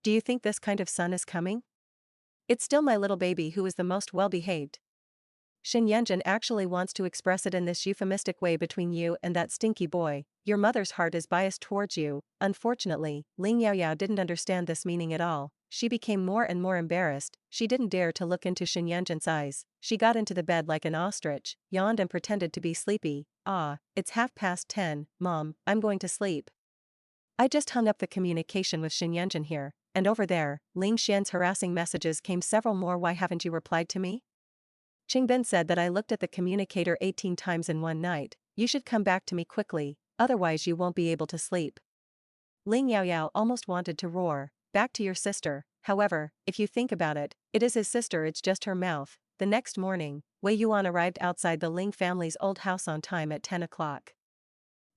Do you think this kind of son is coming? It's still my little baby who is the most well-behaved. Shenyanjin actually wants to express it in this euphemistic way between you and that stinky boy. Your mother's heart is biased towards you. Unfortunately, Ling Yaoyao didn't understand this meaning at all. she became more and more embarrassed. She didn't dare to look into Shenyanjan's eyes. She got into the bed like an ostrich, yawned and pretended to be sleepy. It's 10:30, Mom, I'm going to sleep. I just hung up the communication with Shenyanjan here, and over there, Ling Xian's harassing messages came several more. Why haven't you replied to me? Qingbin said that I looked at the communicator 18 times in one night. You should come back to me quickly, otherwise you won't be able to sleep. Ling Yaoyao almost wanted to roar, back to your sister. However, if you think about it, it is his sister, it's just her mouth. The next morning, Wei Yuan arrived outside the Ling family's old house on time at 10 o'clock.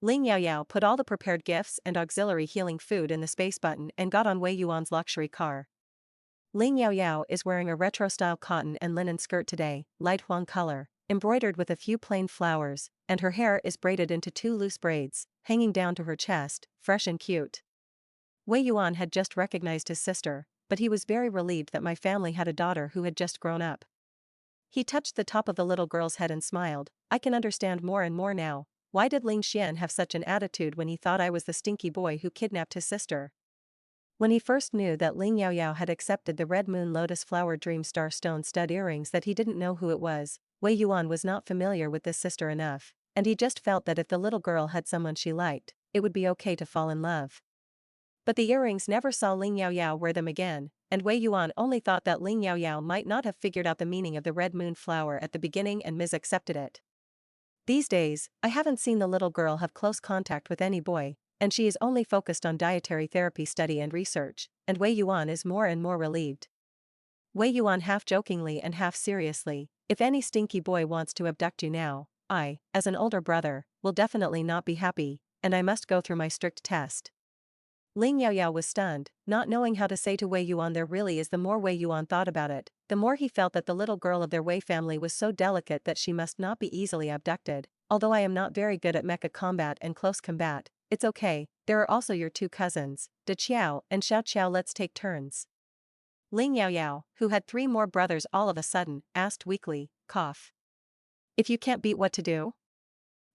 Ling Yaoyao put all the prepared gifts and auxiliary healing food in the space button and got on Wei Yuan's luxury car. Ling Yaoyao is wearing a retro-style cotton and linen skirt today, light huang color, embroidered with a few plain flowers, and her hair is braided into 2 loose braids, hanging down to her chest, fresh and cute. Wei Yuan had just recognized his sister, but he was very relieved that my family had a daughter who had just grown up. He touched the top of the little girl's head and smiled. I can understand more and more now. Why did Ling Xian have such an attitude when he thought I was the stinky boy who kidnapped his sister? When he first knew that Ling Yaoyao had accepted the red moon lotus flower dream star stone stud earrings, that he didn't know who it was, Wei Yuan was not familiar with this sister enough, and he just felt that if the little girl had someone she liked, it would be okay to fall in love. But the earrings never saw Ling Yaoyao wear them again, and Wei Yuan only thought that Ling Yaoyao might not have figured out the meaning of the red moon flower at the beginning and misaccepted it. These days, I haven't seen the little girl have close contact with any boy, and she is only focused on dietary therapy study and research, and Wei Yuan is more and more relieved. Wei Yuan half jokingly and half seriously, if any stinky boy wants to abduct you now, I, as an older brother, will definitely not be happy, and I must go through my strict test. Ling Yaoyao was stunned, not knowing how to say to Wei Yuan there really is. The more Wei Yuan thought about it, the more he felt that the little girl of their Wei family was so delicate that she must not be easily abducted. Although I am not very good at mecha combat and close combat, it's okay, there are also your 2 cousins, De Qiao and Xiao Qiao. Let's take turns. Ling Yaoyao, who had 3 more brothers, all of a sudden, asked weakly, cough. If you can't beat, what to do?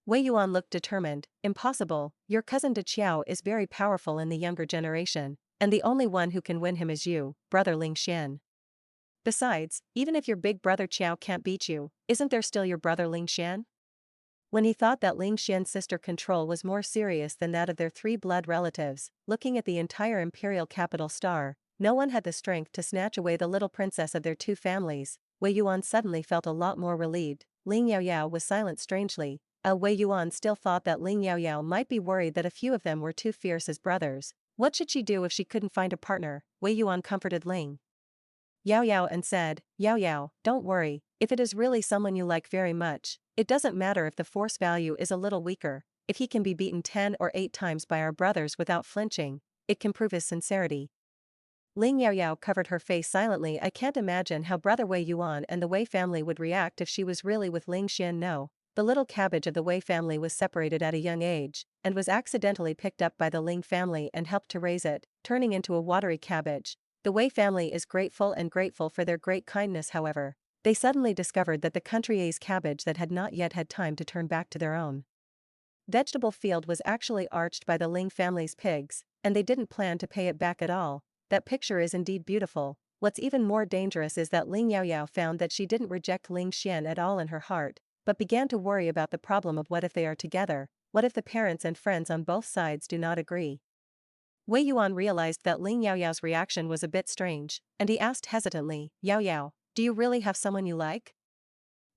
Wei Yuan looked determined. Impossible, your cousin De Qiao is very powerful in the younger generation, and the only one who can win him is you, brother Ling Xian. Besides, even if your big brother Qiao can't beat you, isn't there still your brother Ling Xian? When he thought that Ling Xian's sister control was more serious than that of their 3 blood relatives, looking at the entire imperial capital star, no one had the strength to snatch away the little princess of their 2 families. Wei Yuan suddenly felt a lot more relieved. Ling Yaoyao was silent strangely. Wei Yuan still thought that Ling Yaoyao might be worried that a few of them were too fierce as brothers. What should she do if she couldn't find a partner? Wei Yuan comforted Ling Yaoyao and said, Yaoyao, don't worry, if it is really someone you like very much, it doesn't matter if the force value is a little weaker. If he can be beaten 10 or 8 times by our brothers without flinching, it can prove his sincerity. Ling Yaoyao covered her face silently. I can't imagine how brother Wei Yuan and the Wei family would react if she was really with Ling Xian. No. The little cabbage of the Wei family was separated at a young age, and was accidentally picked up by the Ling family and helped to raise it, turning into a watery cabbage. The Wei family is grateful for their great kindness. However, they suddenly discovered that the country A's cabbage that had not yet had time to turn back to their own vegetable field was actually arched by the Ling family's pigs, and they didn't plan to pay it back at all. That picture is indeed beautiful. What's even more dangerous is that Ling Yaoyao found that she didn't reject Ling Xian at all in her heart, but began to worry about the problem of what if they are together, what if the parents and friends on both sides do not agree. Wei Yuan realized that Ling Yaoyao's reaction was a bit strange, and he asked hesitantly, Yaoyao, do you really have someone you like?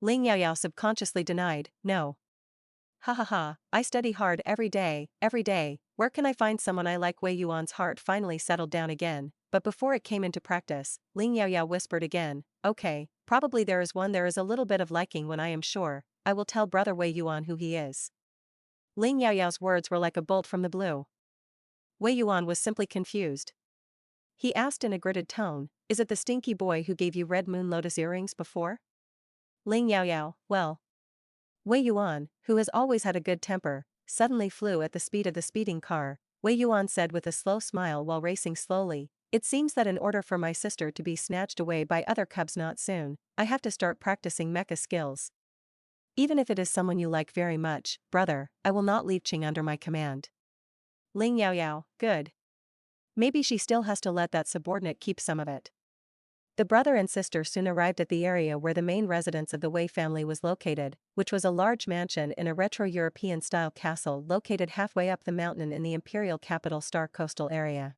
Ling Yaoyao subconsciously denied, no. Ha ha ha, I study hard every day, where can I find someone I like? Wei Yuan's heart finally settled down again, but before it came into practice, Ling Yaoyao whispered again, okay, probably there is one. There is a little bit of liking when I am sure. I will tell brother Wei Yuan who he is. Ling Yaoyao's words were like a bolt from the blue. Wei Yuan was simply confused. He asked in a gritted tone, is it the stinky boy who gave you red moon lotus earrings before? Ling Yaoyao, well. Wei Yuan, who has always had a good temper, suddenly flew at the speed of the speeding car. Wei Yuan said with a slow smile while racing slowly, it seems that in order for my sister to be snatched away by other cubs not soon, I have to start practicing mecha skills. Even if it is someone you like very much, brother, I will not leave Qing under my command. Ling Yaoyao, good. Maybe she still has to let that subordinate keep some of it. The brother and sister soon arrived at the area where the main residence of the Wei family was located, which was a large mansion in a retro-European-style castle located halfway up the mountain in the imperial capital Star coastal area.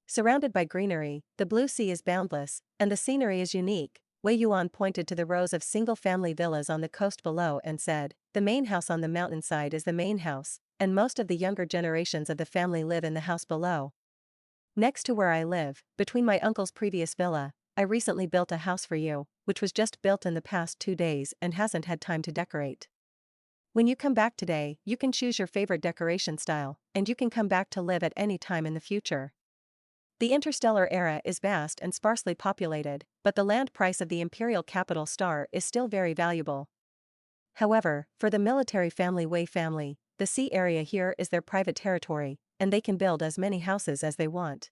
Surrounded by greenery, the blue sea is boundless, and the scenery is unique. Wei Yuan pointed to the rows of single-family villas on the coast below and said, "The main house on the mountainside is the main house, and most of the younger generations of the family live in the house below. Next to where I live, between my uncle's previous villa, I recently built a house for you, which was just built in the past 2 days and hasn't had time to decorate. When you come back today, you can choose your favorite decoration style, and you can come back to live at any time in the future." The interstellar era is vast and sparsely populated, but the land price of the imperial capital Star is still very valuable. However, for the military family Wei family, the sea area here is their private territory, and they can build as many houses as they want.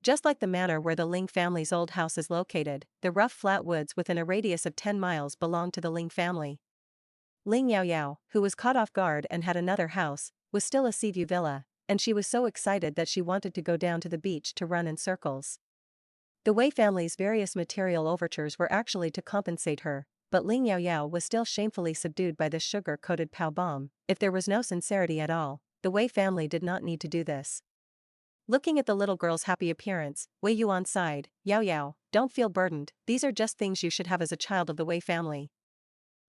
Just like the manor where the Ling family's old house is located, the rough flat woods within a radius of 10 miles belong to the Ling family. Ling Yaoyao, who was caught off guard and had another house, was still a seaview villa, and she was so excited that she wanted to go down to the beach to run in circles. The Wei family's various material overtures were actually to compensate her, but Ling Yaoyao was still shamefully subdued by this sugar-coated pow bomb. If there was no sincerity at all, the Wei family did not need to do this. Looking at the little girl's happy appearance, Wei Yuan sighed, "Yaoyao, don't feel burdened, these are just things you should have as a child of the Wei family."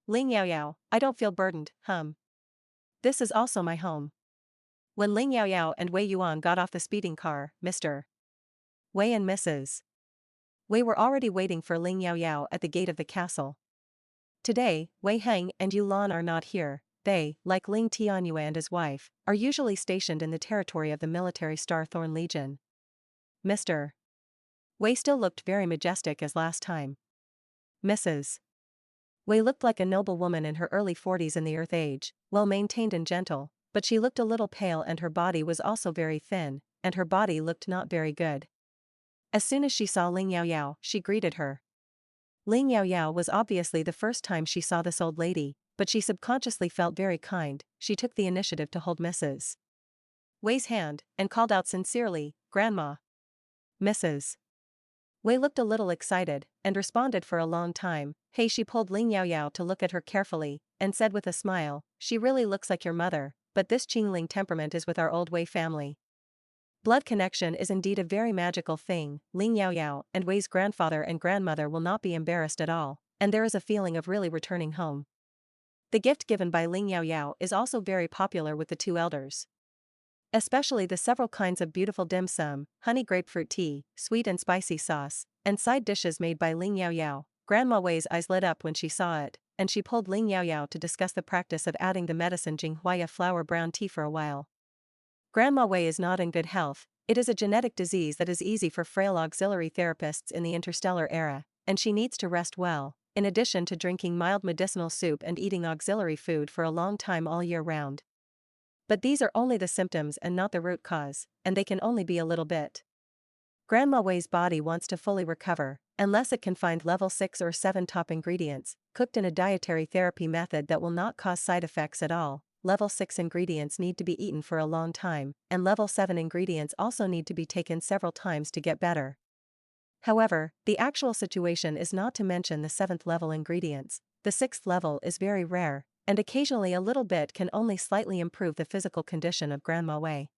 Ling Yaoyao, "I don't feel burdened, This is also my home." When Ling Yaoyao and Wei Yuan got off the speeding car, Mr. Wei and Mrs. Wei were already waiting for Ling Yaoyao at the gate of the castle. Today, Wei Heng and Yu Lan are not here. They, like Ling Tianyue and his wife, are usually stationed in the territory of the military Starthorn Legion. Mr. Wei still looked very majestic as last time. Mrs. Wei looked like a noble woman in her early 40s in the Earth Age, well-maintained and gentle, but she looked a little pale and her body was also very thin, and her body looked not very good. As soon as she saw Ling Yaoyao, she greeted her. Ling Yaoyao was obviously the first time she saw this old lady, but she subconsciously felt very kind. She took the initiative to hold Mrs. Wei's hand, and called out sincerely, "Grandma." Mrs. Wei looked a little excited, and responded for a long time, "Hey." She pulled Ling Yaoyao to look at her carefully, and said with a smile, "She really looks like your mother, but this Qingling temperament is with our old Wei family." Blood connection is indeed a very magical thing. Ling Yaoyao and Wei's grandfather and grandmother will not be embarrassed at all, and there is a feeling of really returning home. The gift given by Ling Yaoyao is also very popular with the two elders. Especially the several kinds of beautiful dim sum, honey grapefruit tea, sweet and spicy sauce, and side dishes made by Ling Yaoyao. Grandma Wei's eyes lit up when she saw it, and she pulled Ling Yaoyao to discuss the practice of adding the medicine Jinghuaya flower brown tea for a while. Grandma Wei is not in good health. It is a genetic disease that is easy for frail auxiliary therapists in the interstellar era, and she needs to rest well, in addition to drinking mild medicinal soup and eating auxiliary food for a long time all year round. But these are only the symptoms and not the root cause, and they can only be a little bit. Grandma Wei's body wants to fully recover, unless it can find level 6 or 7 top ingredients, cooked in a dietary therapy method that will not cause side effects at all. Level 6 ingredients need to be eaten for a long time, and level 7 ingredients also need to be taken several times to get better. However, the actual situation is not to mention the 7th level ingredients. The 6th level is very rare, and occasionally a little bit can only slightly improve the physical condition of Grandma Wei.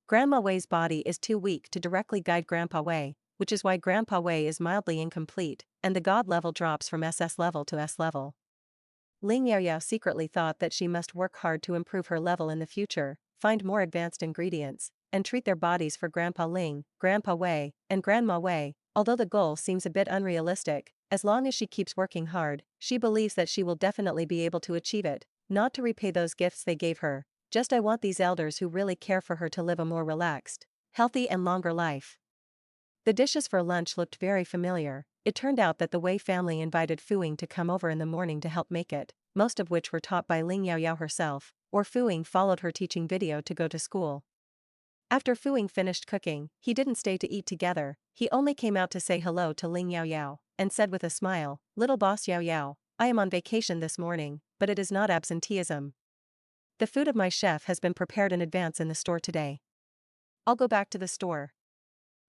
Grandma Wei's body is too weak to directly guide Grandpa Wei, which is why Grandpa Wei is mildly incomplete, and the God level drops from SS level to S level. Ling Yaoyao secretly thought that she must work hard to improve her level in the future, find more advanced ingredients, and treat their bodies for Grandpa Ling, Grandpa Wei, and Grandma Wei. Although the goal seems a bit unrealistic, as long as she keeps working hard, she believes that she will definitely be able to achieve it, not to repay those gifts they gave her. Just I want these elders who really care for her to live a more relaxed, healthy and longer life. The dishes for lunch looked very familiar. It turned out that the Wei family invited Fuing to come over in the morning to help make it, most of which were taught by Ling Yaoyao herself, or Fuing followed her teaching video to go to school. After Fuing finished cooking, he didn't stay to eat together, he only came out to say hello to Ling Yaoyao, and said with a smile, "Little boss Yaoyao, I am on vacation this morning, but it is not absenteeism. The food of my chef has been prepared in advance in the store today. I'll go back to the store.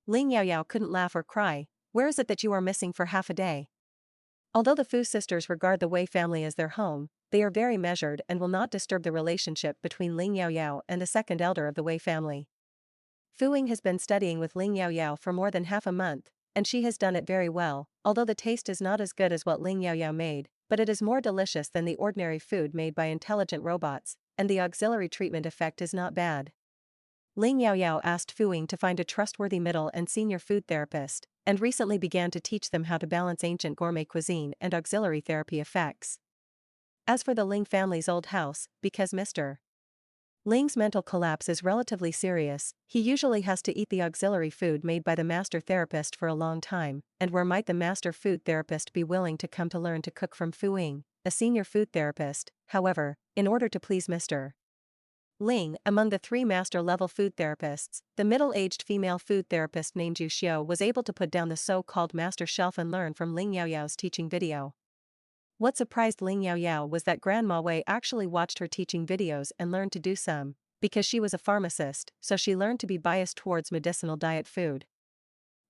Ling Yaoyao couldn't laugh or cry. Where is it that you are missing for half a day? Although the Fu sisters regard the Wei family as their home, they are very measured and will not disturb the relationship between Ling Yaoyao and the second elder of the Wei family. Fu Ying has been studying with Ling Yaoyao for more than half a month, and she has done it very well, although the taste is not as good as what Ling Yaoyao made, but it is more delicious than the ordinary food made by intelligent robots, and the auxiliary treatment effect is not bad. Ling Yaoyao asked Fu Ying to find a trustworthy middle and senior food therapist, and recently began to teach them how to balance ancient gourmet cuisine and auxiliary therapy effects. As for the Ling family's old house, because Mr. Ling's mental collapse is relatively serious, he usually has to eat the auxiliary food made by the master therapist for a long time, and where might the master food therapist be willing to come to learn to cook from Fu Ying, a senior food therapist? However, in order to please Mr. Ling, among the 3 master-level food therapists, the middle-aged female food therapist named Yu Xiao was able to put down the so-called master shelf and learn from Ling Yaoyao's teaching video. What surprised Ling Yaoyao was that Grandma Wei actually watched her teaching videos and learned to do some, because she was a pharmacist, so she learned to be biased towards medicinal diet food.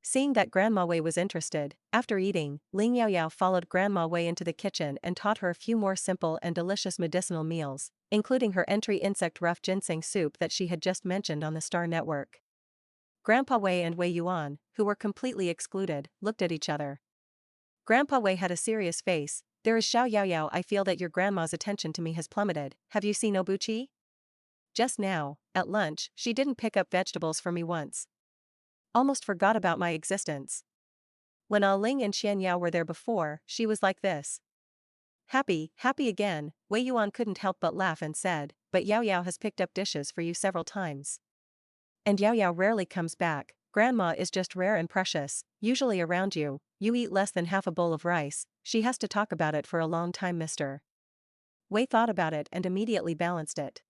Seeing that Grandma Wei was interested, after eating, Ling Yaoyao followed Grandma Wei into the kitchen and taught her a few more simple and delicious medicinal meals, including her entry insect rough ginseng soup that she had just mentioned on the Star Network. Grandpa Wei and Wei Yuan, who were completely excluded, looked at each other. Grandpa Wei had a serious face. There is Xiao Yaoyao. I feel that your grandma's attention to me has plummeted. Have you seen Obuchi? Just now, at lunch, she didn't pick up vegetables for me once. Almost forgot about my existence. When Ah Ling and Xian Yao were there before, she was like this. Happy again, Wei Yuan couldn't help but laugh and said, but Yao Yao has picked up dishes for you several times. And Yao Yao rarely comes back. Grandma is just rare and precious, usually around you, you eat less than half a bowl of rice, she has to talk about it for a long time. Mr. Wei thought about it and immediately balanced it.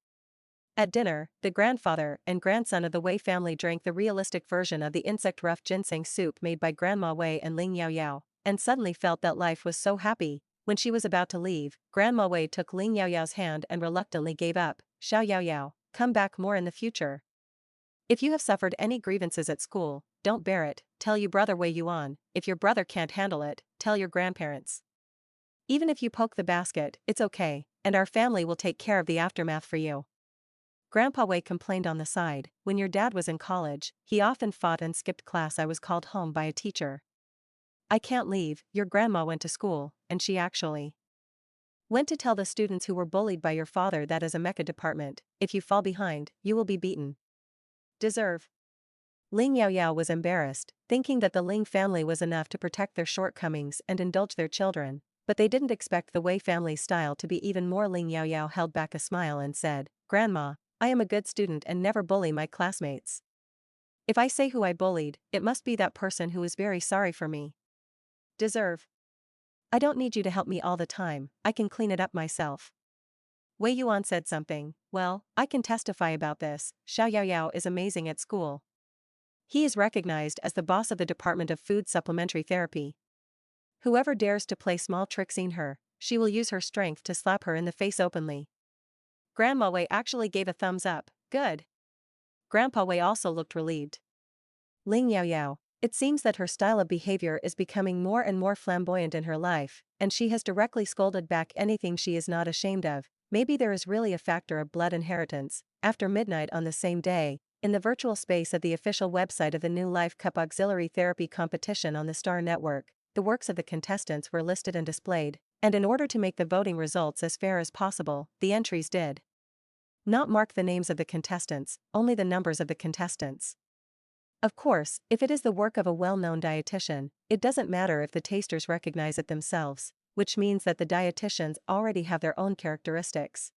At dinner, the grandfather and grandson of the Wei family drank the realistic version of the insect rough ginseng soup made by Grandma Wei and Ling Yaoyao, and suddenly felt that life was so happy. When she was about to leave, Grandma Wei took Ling Yaoyao's hand and reluctantly gave up. Xiao Yaoyao, come back more in the future. If you have suffered any grievances at school, don't bear it, tell your brother Wei Yuan. If your brother can't handle it, tell your grandparents. Even if you poke the basket, it's okay, and our family will take care of the aftermath for you. Grandpa Wei complained on the side. When your dad was in college, he often fought and skipped class. I was called home by a teacher. I can't leave. Your grandma went to school, and she actually went to tell the students who were bullied by your father that as a mecha department, if you fall behind, you will be beaten. Deserve. Ling Yaoyao was embarrassed, thinking that the Ling family was enough to protect their shortcomings and indulge their children, but they didn't expect the Wei family's style to be even more. Ling Yaoyao held back a smile and said, Grandma, I am a good student and never bully my classmates. If I say who I bullied, it must be that person who is very sorry for me. Deserve. I don't need you to help me all the time, I can clean it up myself. Wei Yuan said something. Well, I can testify about this. Xiao Yaoyao is amazing at school. He is recognized as the boss of the Department of Food Supplementary Therapy. Whoever dares to play small tricks in her, she will use her strength to slap her in the face openly. Grandma Wei actually gave a thumbs up. Good. Grandpa Wei also looked relieved. Ling Yaoyao, it seems that her style of behavior is becoming more and more flamboyant in her life, and she has directly scolded back anything she is not ashamed of. Maybe there is really a factor of blood inheritance. After midnight on the same day, in the virtual space of the official website of the New Life Cup Auxiliary Therapy Competition on the Star Network, the works of the contestants were listed and displayed, and in order to make the voting results as fair as possible, the entries did not mark the names of the contestants, only the numbers of the contestants. Of course, if it is the work of a well-known dietitian, it doesn't matter if the tasters recognize it themselves, which means that the dietitians already have their own characteristics.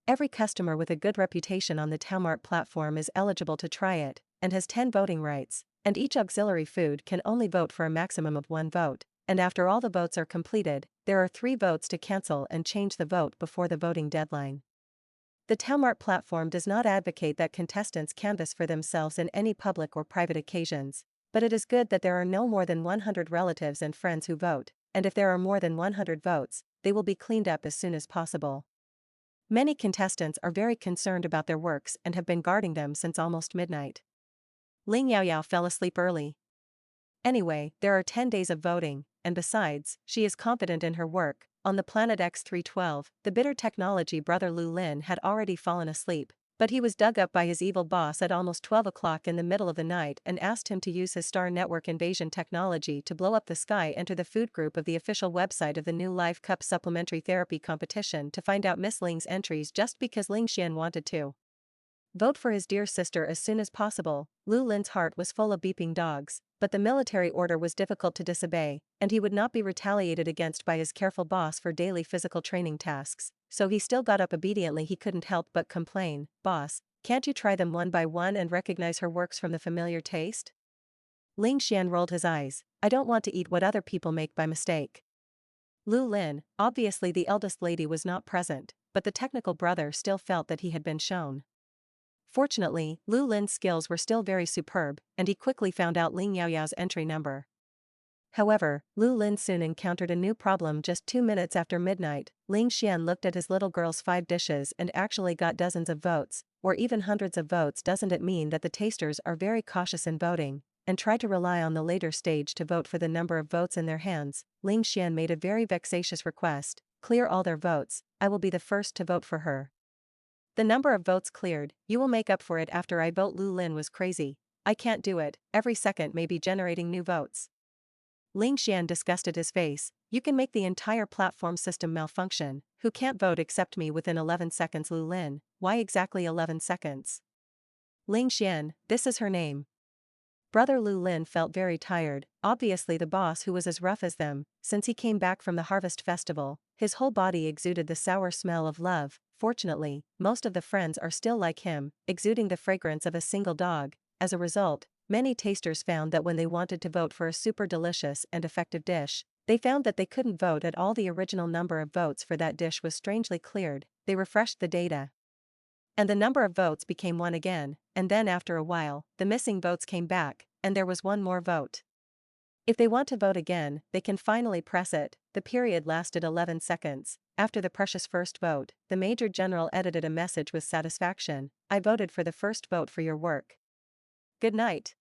Every customer with a good reputation on the Taomart platform is eligible to try it, and has 10 voting rights, and each auxiliary food can only vote for a maximum of 1 vote, and after all the votes are completed, there are 3 votes to cancel and change the vote before the voting deadline. The Taomart platform does not advocate that contestants canvass for themselves in any public or private occasions, but it is good that there are no more than 100 relatives and friends who vote, and if there are more than 100 votes, they will be cleaned up as soon as possible. Many contestants are very concerned about their works and have been guarding them since almost midnight. Ling Yaoyao fell asleep early. Anyway, there are 10 days of voting, and besides, she is confident in her work. On the planet X312, the bitter technology brother Lu Lin had already fallen asleep, but he was dug up by his evil boss at almost 12 o'clock in the middle of the night and asked him to use his star network invasion technology to blow up the sky. Enter the food group of the official website of the new Life Cup supplementary therapy competition to find out Miss Ling's entries just because Ling Xian wanted to. Vote for his dear sister as soon as possible. Lu Lin's heart was full of beeping dogs, but the military order was difficult to disobey, and he would not be retaliated against by his careful boss for daily physical training tasks, so he still got up obediently. He couldn't help but complain, "Boss, can't you try them one by one and recognize her works from the familiar taste?" Ling Xian rolled his eyes. "I don't want to eat what other people make by mistake." Lu Lin, obviously the eldest lady, was not present, but the technical brother still felt that he had been shown. Fortunately, Lu Lin's skills were still very superb, and he quickly found out Ling Yaoyao's entry number. However, Lu Lin soon encountered a new problem. Just 2 minutes after midnight, Ling Xian looked at his little girl's 5 dishes and actually got dozens of votes, or even hundreds of votes. Doesn't it mean that the tasters are very cautious in voting, and try to rely on the later stage to vote for the number of votes in their hands? Ling Xian made a very vexatious request: "Clear all their votes, I will be the first to vote for her." The number of votes cleared, "You will make up for it after I vote." Lu Lin was crazy. "I can't do it, every second may be generating new votes." Ling Xian disgusted his face. "You can make the entire platform system malfunction. Who can't vote except me within 11 seconds? Lu Lin, why exactly 11 seconds? Ling Xian, this is her name." Brother Lu Lin felt very tired, obviously the boss who was as rough as them, since he came back from the harvest festival. His whole body exuded the sour smell of love. Fortunately, most of the friends are still like him, exuding the fragrance of a single dog. As a result, many tasters found that when they wanted to vote for a super delicious and effective dish, they found that they couldn't vote at all. The original number of votes for that dish was strangely cleared. They refreshed the data, and the number of votes became 1 again, and then after a while, the missing votes came back, and there was 1 more vote. If they want to vote again, they can finally press it. The period lasted 11 seconds. After the precious first vote, the Major General edited a message with satisfaction: "I voted for the first vote for your work. Good night."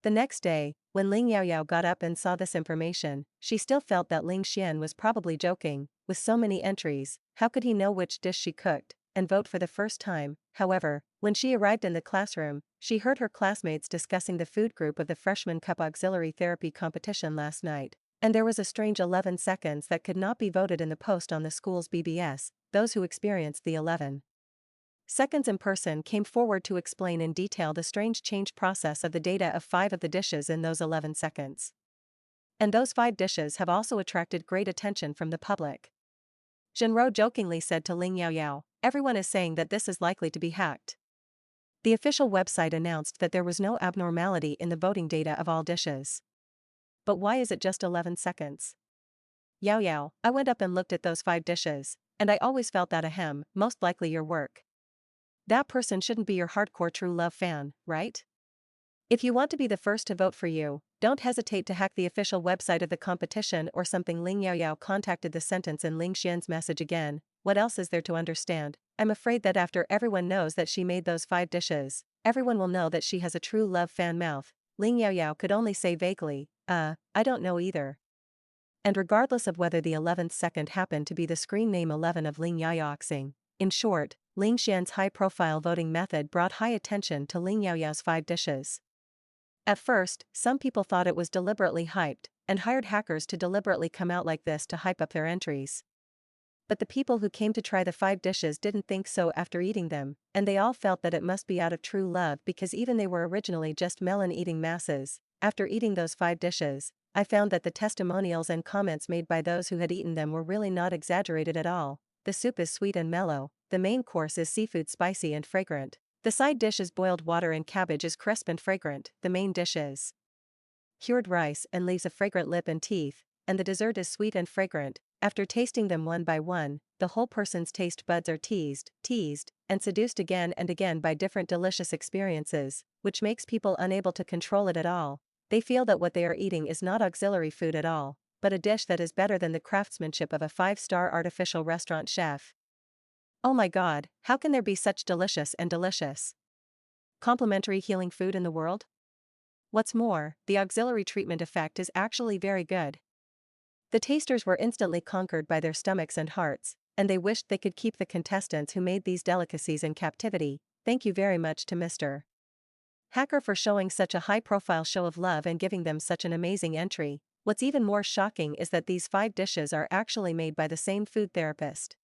The next day, when Ling Yaoyao got up and saw this information, she still felt that Ling Xian was probably joking. With so many entries, how could he know which dish she cooked and vote for the first time? However, when she arrived in the classroom, she heard her classmates discussing the food group of the Freshman Cup Auxiliary Therapy competition last night, and there was a strange 11 seconds that could not be voted in the post on the school's BBS. Those who experienced the 11 seconds in person came forward to explain in detail the strange change process of the data of 5 of the dishes in those 11 seconds. And those 5 dishes have also attracted great attention from the public. Zhenro jokingly said to Ling Yaoyao, "Everyone is saying that this is likely to be hacked." The official website announced that there was no abnormality in the voting data of all dishes. But why is it just 11 seconds? Yaoyao, I went up and looked at those 5 dishes, and I always felt that most likely your work. That person shouldn't be your hardcore true love fan, right? If you want to be the first to vote for you, don't hesitate to hack the official website of the competition or something." Ling Yaoyao contacted the sentence in Ling Xian's message again. What else is there to understand? I'm afraid that after everyone knows that she made those 5 dishes, everyone will know that she has a true love fan mouth. Ling Yaoyao could only say vaguely, I don't know either." And regardless of whether the 11th second happened to be the screen name 11 of Ling Yaoyaoxing, in short, Ling Xian's high-profile voting method brought high attention to Ling Yaoyao's 5 dishes. At first, some people thought it was deliberately hyped, and hired hackers to deliberately come out like this to hype up their entries. But the people who came to try the 5 dishes didn't think so after eating them, and they all felt that it must be out of true love because even they were originally just melon-eating masses. After eating those 5 dishes, I found that the testimonials and comments made by those who had eaten them were really not exaggerated at all. The soup is sweet and mellow, the main course is seafood spicy and fragrant. The side dish is boiled water and cabbage is crisp and fragrant, the main dish is cured rice and leaves a fragrant lip and teeth, and the dessert is sweet and fragrant. After tasting them one by one, the whole person's taste buds are teased, and seduced again and again by different delicious experiences, which makes people unable to control it at all. They feel that what they are eating is not auxiliary food at all, but a dish that is better than the craftsmanship of a 5-star artificial restaurant chef. Oh my God, how can there be such delicious complimentary healing food in the world? What's more, the auxiliary treatment effect is actually very good. The tasters were instantly conquered by their stomachs and hearts, and they wished they could keep the contestants who made these delicacies in captivity. Thank you very much to Mr. Hacker for showing such a high-profile show of love and giving them such an amazing entry. What's even more shocking is that these 5 dishes are actually made by the same food therapist.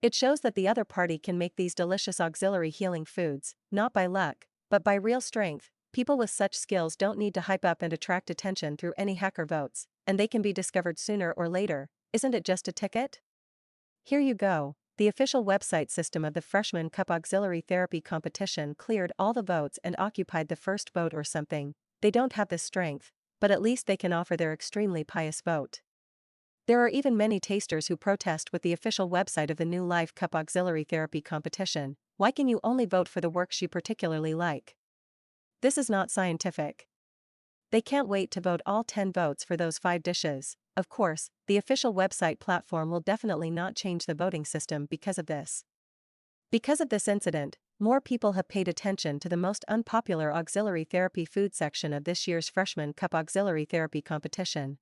It shows that the other party can make these delicious auxiliary healing foods, not by luck, but by real strength. People with such skills don't need to hype up and attract attention through any hacker votes, and they can be discovered sooner or later. Isn't it just a ticket? Here you go. The official website system of the Freshman Cup Auxiliary Therapy Competition cleared all the votes and occupied the first vote or something. They don't have this strength, but at least they can offer their extremely pious vote. There are even many tasters who protest with the official website of the New Life Cup Auxiliary Therapy Competition. Why can you only vote for the works you particularly like? This is not scientific. They can't wait to vote all 10 votes for those 5 dishes. Of course, the official website platform will definitely not change the voting system because of this. Because of this incident, more people have paid attention to the most unpopular auxiliary therapy food section of this year's Freshman Cup Auxiliary Therapy Competition.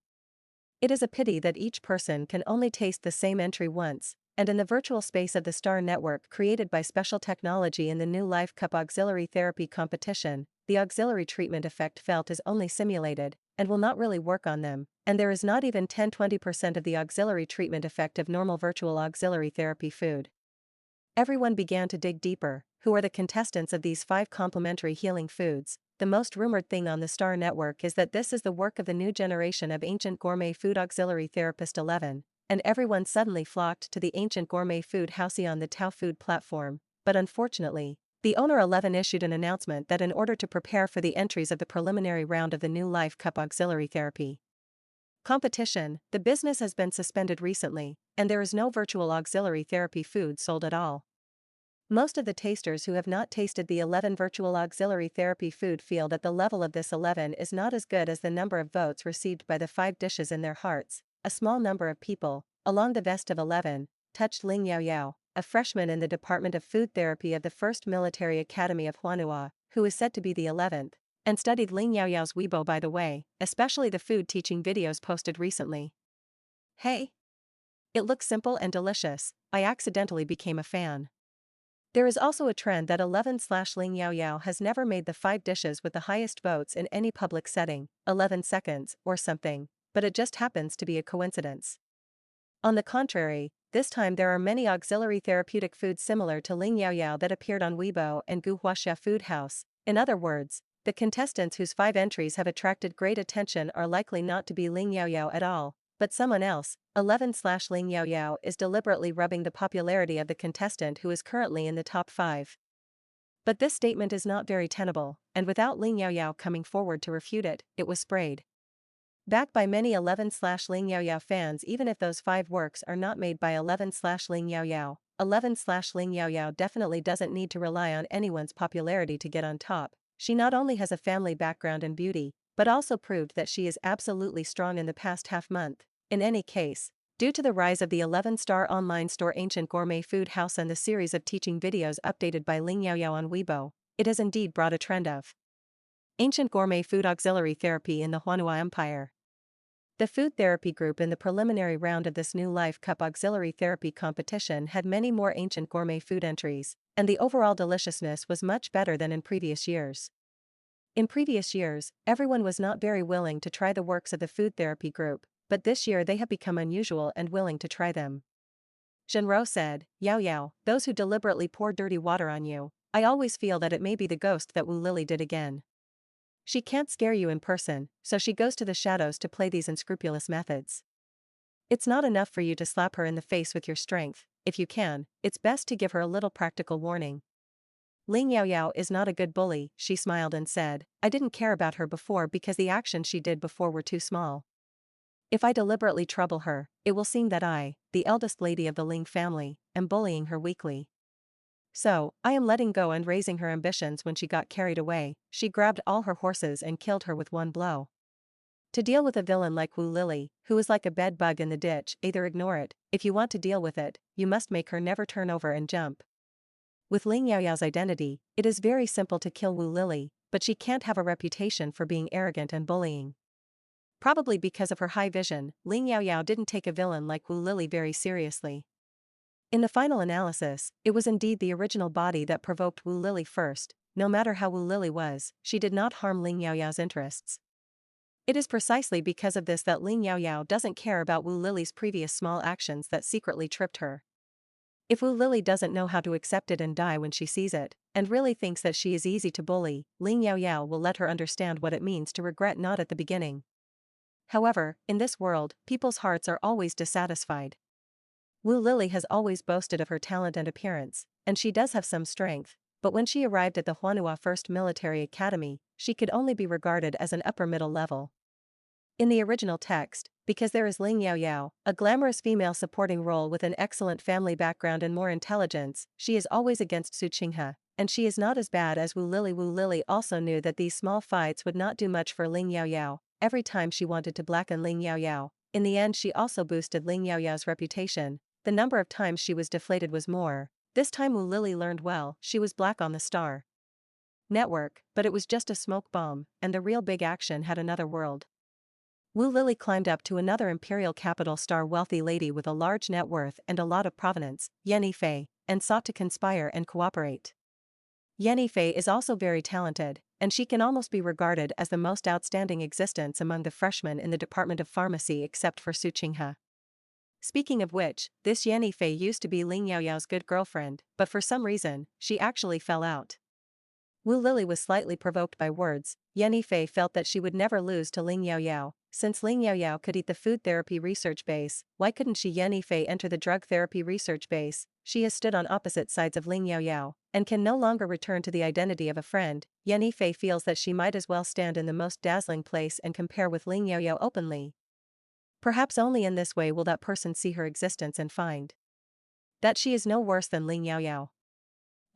It is a pity that each person can only taste the same entry once, and in the virtual space of the Star Network created by special technology in the New Life Cup Auxiliary Therapy Competition, the auxiliary treatment effect felt is only simulated, and will not really work on them, and there is not even 10-20% of the auxiliary treatment effect of normal virtual auxiliary therapy food. Everyone began to dig deeper. Who are the contestants of these 5 complementary healing foods? The most rumored thing on the Star Network is that this is the work of the new generation of ancient gourmet food auxiliary therapist 11, and everyone suddenly flocked to the ancient gourmet food housey on the Tao Food platform, but unfortunately, the owner 11 issued an announcement that in order to prepare for the entries of the preliminary round of the New Life Cup Auxiliary Therapy competition, the business has been suspended recently, and there is no virtual auxiliary therapy food sold at all. Most of the tasters who have not tasted the 11 virtual auxiliary therapy food feel that the level of this 11 is not as good as the number of votes received by the 5 dishes in their hearts. A small number of people, along the vest of 11, touched Ling Yaoyao, a freshman in the Department of Food Therapy of the 1st Military Academy of Huanhua, who is said to be the 11th, and studied Ling Yaoyao's Weibo by the way, especially the food teaching videos posted recently. Hey! It looks simple and delicious. I accidentally became a fan. There is also a trend that 11/Ling Yaoyao has never made the 5 dishes with the highest votes in any public setting, 11 seconds, or something, but it just happens to be a coincidence. On the contrary, this time there are many auxiliary therapeutic foods similar to Ling Yaoyao that appeared on Weibo and Guhuaxia Food House. In other words, the contestants whose 5 entries have attracted great attention are likely not to be Ling Yaoyao at all, but someone else. 11/Ling Yaoyao is deliberately rubbing the popularity of the contestant who is currently in the top 5. But this statement is not very tenable, and without Ling Yaoyao coming forward to refute it, it was sprayed back by many 11/Ling Yaoyao fans. Even if those 5 works are not made by 11/Ling Yaoyao, 11/Ling Yaoyao definitely doesn't need to rely on anyone's popularity to get on top. She not only has a family background and beauty, but also proved that she is absolutely strong in the past half-month. In any case, due to the rise of the 11-star online store Ancient Gourmet Food House and the series of teaching videos updated by Ling Yaoyao on Weibo, it has indeed brought a trend of ancient gourmet food auxiliary therapy in the Huanhua Empire. The food therapy group in the preliminary round of this New Life Cup Auxiliary Therapy competition had many more ancient gourmet food entries, and the overall deliciousness was much better than in previous years. In previous years, everyone was not very willing to try the works of the food therapy group, but this year they have become unusual and willing to try them. Zhenro said, Yaoyao, those who deliberately pour dirty water on you, I always feel that it may be the ghost that Wu Lily did again. She can't scare you in person, so she goes to the shadows to play these unscrupulous methods. It's not enough for you to slap her in the face with your strength. If you can, it's best to give her a little practical warning. Ling Yaoyao is not a good bully, she smiled and said, I didn't care about her before because the actions she did before were too small. If I deliberately trouble her, it will seem that I, the eldest lady of the Ling family, am bullying her weakly. So, I am letting go and raising her ambitions. When she got carried away, she grabbed all her horses and killed her with one blow. To deal with a villain like Wu Lily, who is like a bed bug in the ditch, either ignore it. If you want to deal with it, you must make her never turn over and jump. With Ling Yaoyao's identity, it is very simple to kill Wu Lily, but she can't have a reputation for being arrogant and bullying. Probably because of her high vision, Ling Yaoyao didn't take a villain like Wu Lily very seriously. In the final analysis, it was indeed the original body that provoked Wu Lily first. No matter how Wu Lily was, she did not harm Ling Yaoyao's interests. It is precisely because of this that Ling Yaoyao doesn't care about Wu Lily's previous small actions that secretly tripped her. If Wu Lily doesn't know how to accept it and die when she sees it, and really thinks that she is easy to bully, Ling Yaoyao will let her understand what it means to regret not at the beginning. However, in this world, people's hearts are always dissatisfied. Wu Lily has always boasted of her talent and appearance, and she does have some strength, but when she arrived at the Huanhua First Military Academy, she could only be regarded as an upper-middle level. In the original text, because there is Ling Yaoyao, a glamorous female supporting role with an excellent family background and more intelligence, she is always against Su Qinghe, and she is not as bad as Wu Lily. Wu Lily also knew that these small fights would not do much for Ling Yaoyao. Every time she wanted to blacken Ling Yaoyao, in the end she also boosted Ling Yaoyao's reputation. The number of times she was deflated was more. This time Wu Lily learned well, she was black on the star network, but it was just a smoke bomb, and the real big action had another world. Wu Lily climbed up to another imperial capital star wealthy lady with a large net worth and a lot of provenance, Yan Yifei, and sought to conspire and cooperate. Yan Yifei is also very talented, and she can almost be regarded as the most outstanding existence among the freshmen in the Department of Pharmacy except for Su Qinghe. Speaking of which, this Yan Yifei used to be Ling Yaoyao's good girlfriend, but for some reason, she actually fell out. Wu Lily was slightly provoked by words. Yan Yifei felt that she would never lose to Ling Yaoyao. Since Ling Yaoyao could eat the food therapy research base, why couldn't she? Yan Yifei enter the drug therapy research base? She has stood on opposite sides of Ling Yaoyao, and can no longer return to the identity of a friend. Yan Yifei feels that she might as well stand in the most dazzling place and compare with Ling Yaoyao openly. Perhaps only in this way will that person see her existence and find that she is no worse than Ling Yaoyao.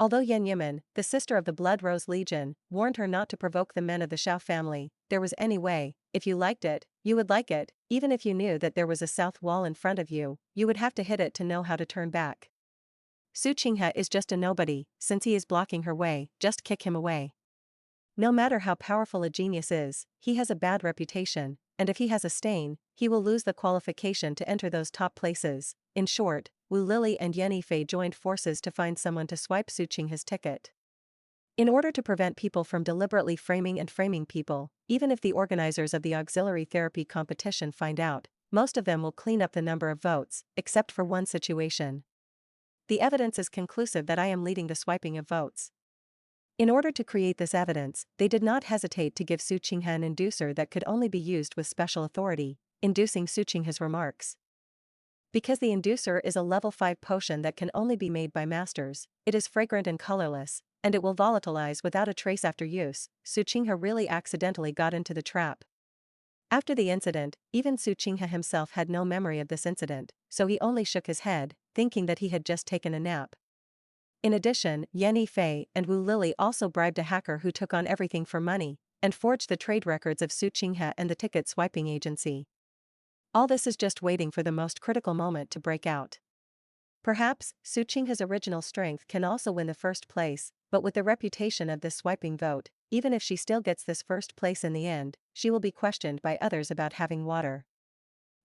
Although Yan Yimin, the sister of the Blood Rose Legion, warned her not to provoke the men of the Xiao family, there was any way. If you liked it, you would like it. Even if you knew that there was a south wall in front of you, you would have to hit it to know how to turn back. Su Qinghe is just a nobody. Since he is blocking her way, just kick him away. No matter how powerful a genius is, he has a bad reputation, and if he has a stain, he will lose the qualification to enter those top places. In short, Wu Lily and Yan Yifei joined forces to find someone to swipe Su Qinghe's ticket. In order to prevent people from deliberately framing people, even if the organizers of the auxiliary therapy competition find out, most of them will clean up the number of votes, except for one situation. The evidence is conclusive that I am leading the swiping of votes. In order to create this evidence, they did not hesitate to give Su Qinghe an inducer that could only be used with special authority, inducing Su Qinghe's remarks. Because the inducer is a level 5 potion that can only be made by masters, it is fragrant and colorless, and it will volatilize without a trace after use. Su Qinghe really accidentally got into the trap. After the incident, even Su Qinghe himself had no memory of this incident, so he only shook his head, thinking that he had just taken a nap. In addition, Yan Yifei and Wu Lily also bribed a hacker who took on everything for money, and forged the trade records of Su Qinghe and the ticket swiping agency. All this is just waiting for the most critical moment to break out. Perhaps, Su Qinghe's original strength can also win the first place, but with the reputation of this swiping vote, even if she still gets this first place in the end, she will be questioned by others about having water.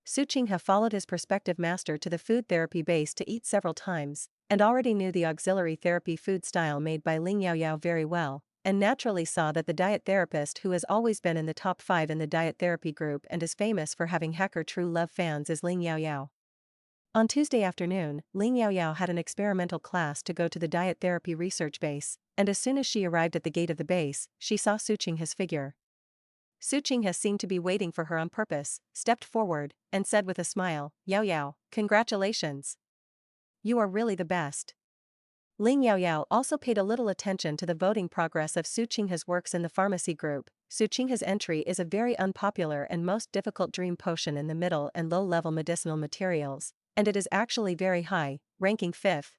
Su Qinghe followed his prospective master to the food therapy base to eat several times, and already knew the auxiliary therapy food style made by Ling Yaoyao very well, and naturally saw that the diet therapist who has always been in the top 5 in the diet therapy group and is famous for having hacker true love fans is Ling Yaoyao. On Tuesday afternoon, Ling Yaoyao had an experimental class to go to the diet therapy research base, and as soon as she arrived at the gate of the base, she saw Su Qinghe's figure. Su Qinghe seemed to be waiting for her on purpose, stepped forward, and said with a smile, "Yaoyao, congratulations. You are really the best." Ling Yaoyao also paid a little attention to the voting progress of Su Qinghe's works in the pharmacy group. Su Qinghe's entry is a very unpopular and most difficult dream potion in the middle and low-level medicinal materials, and it is actually very high, ranking 5th.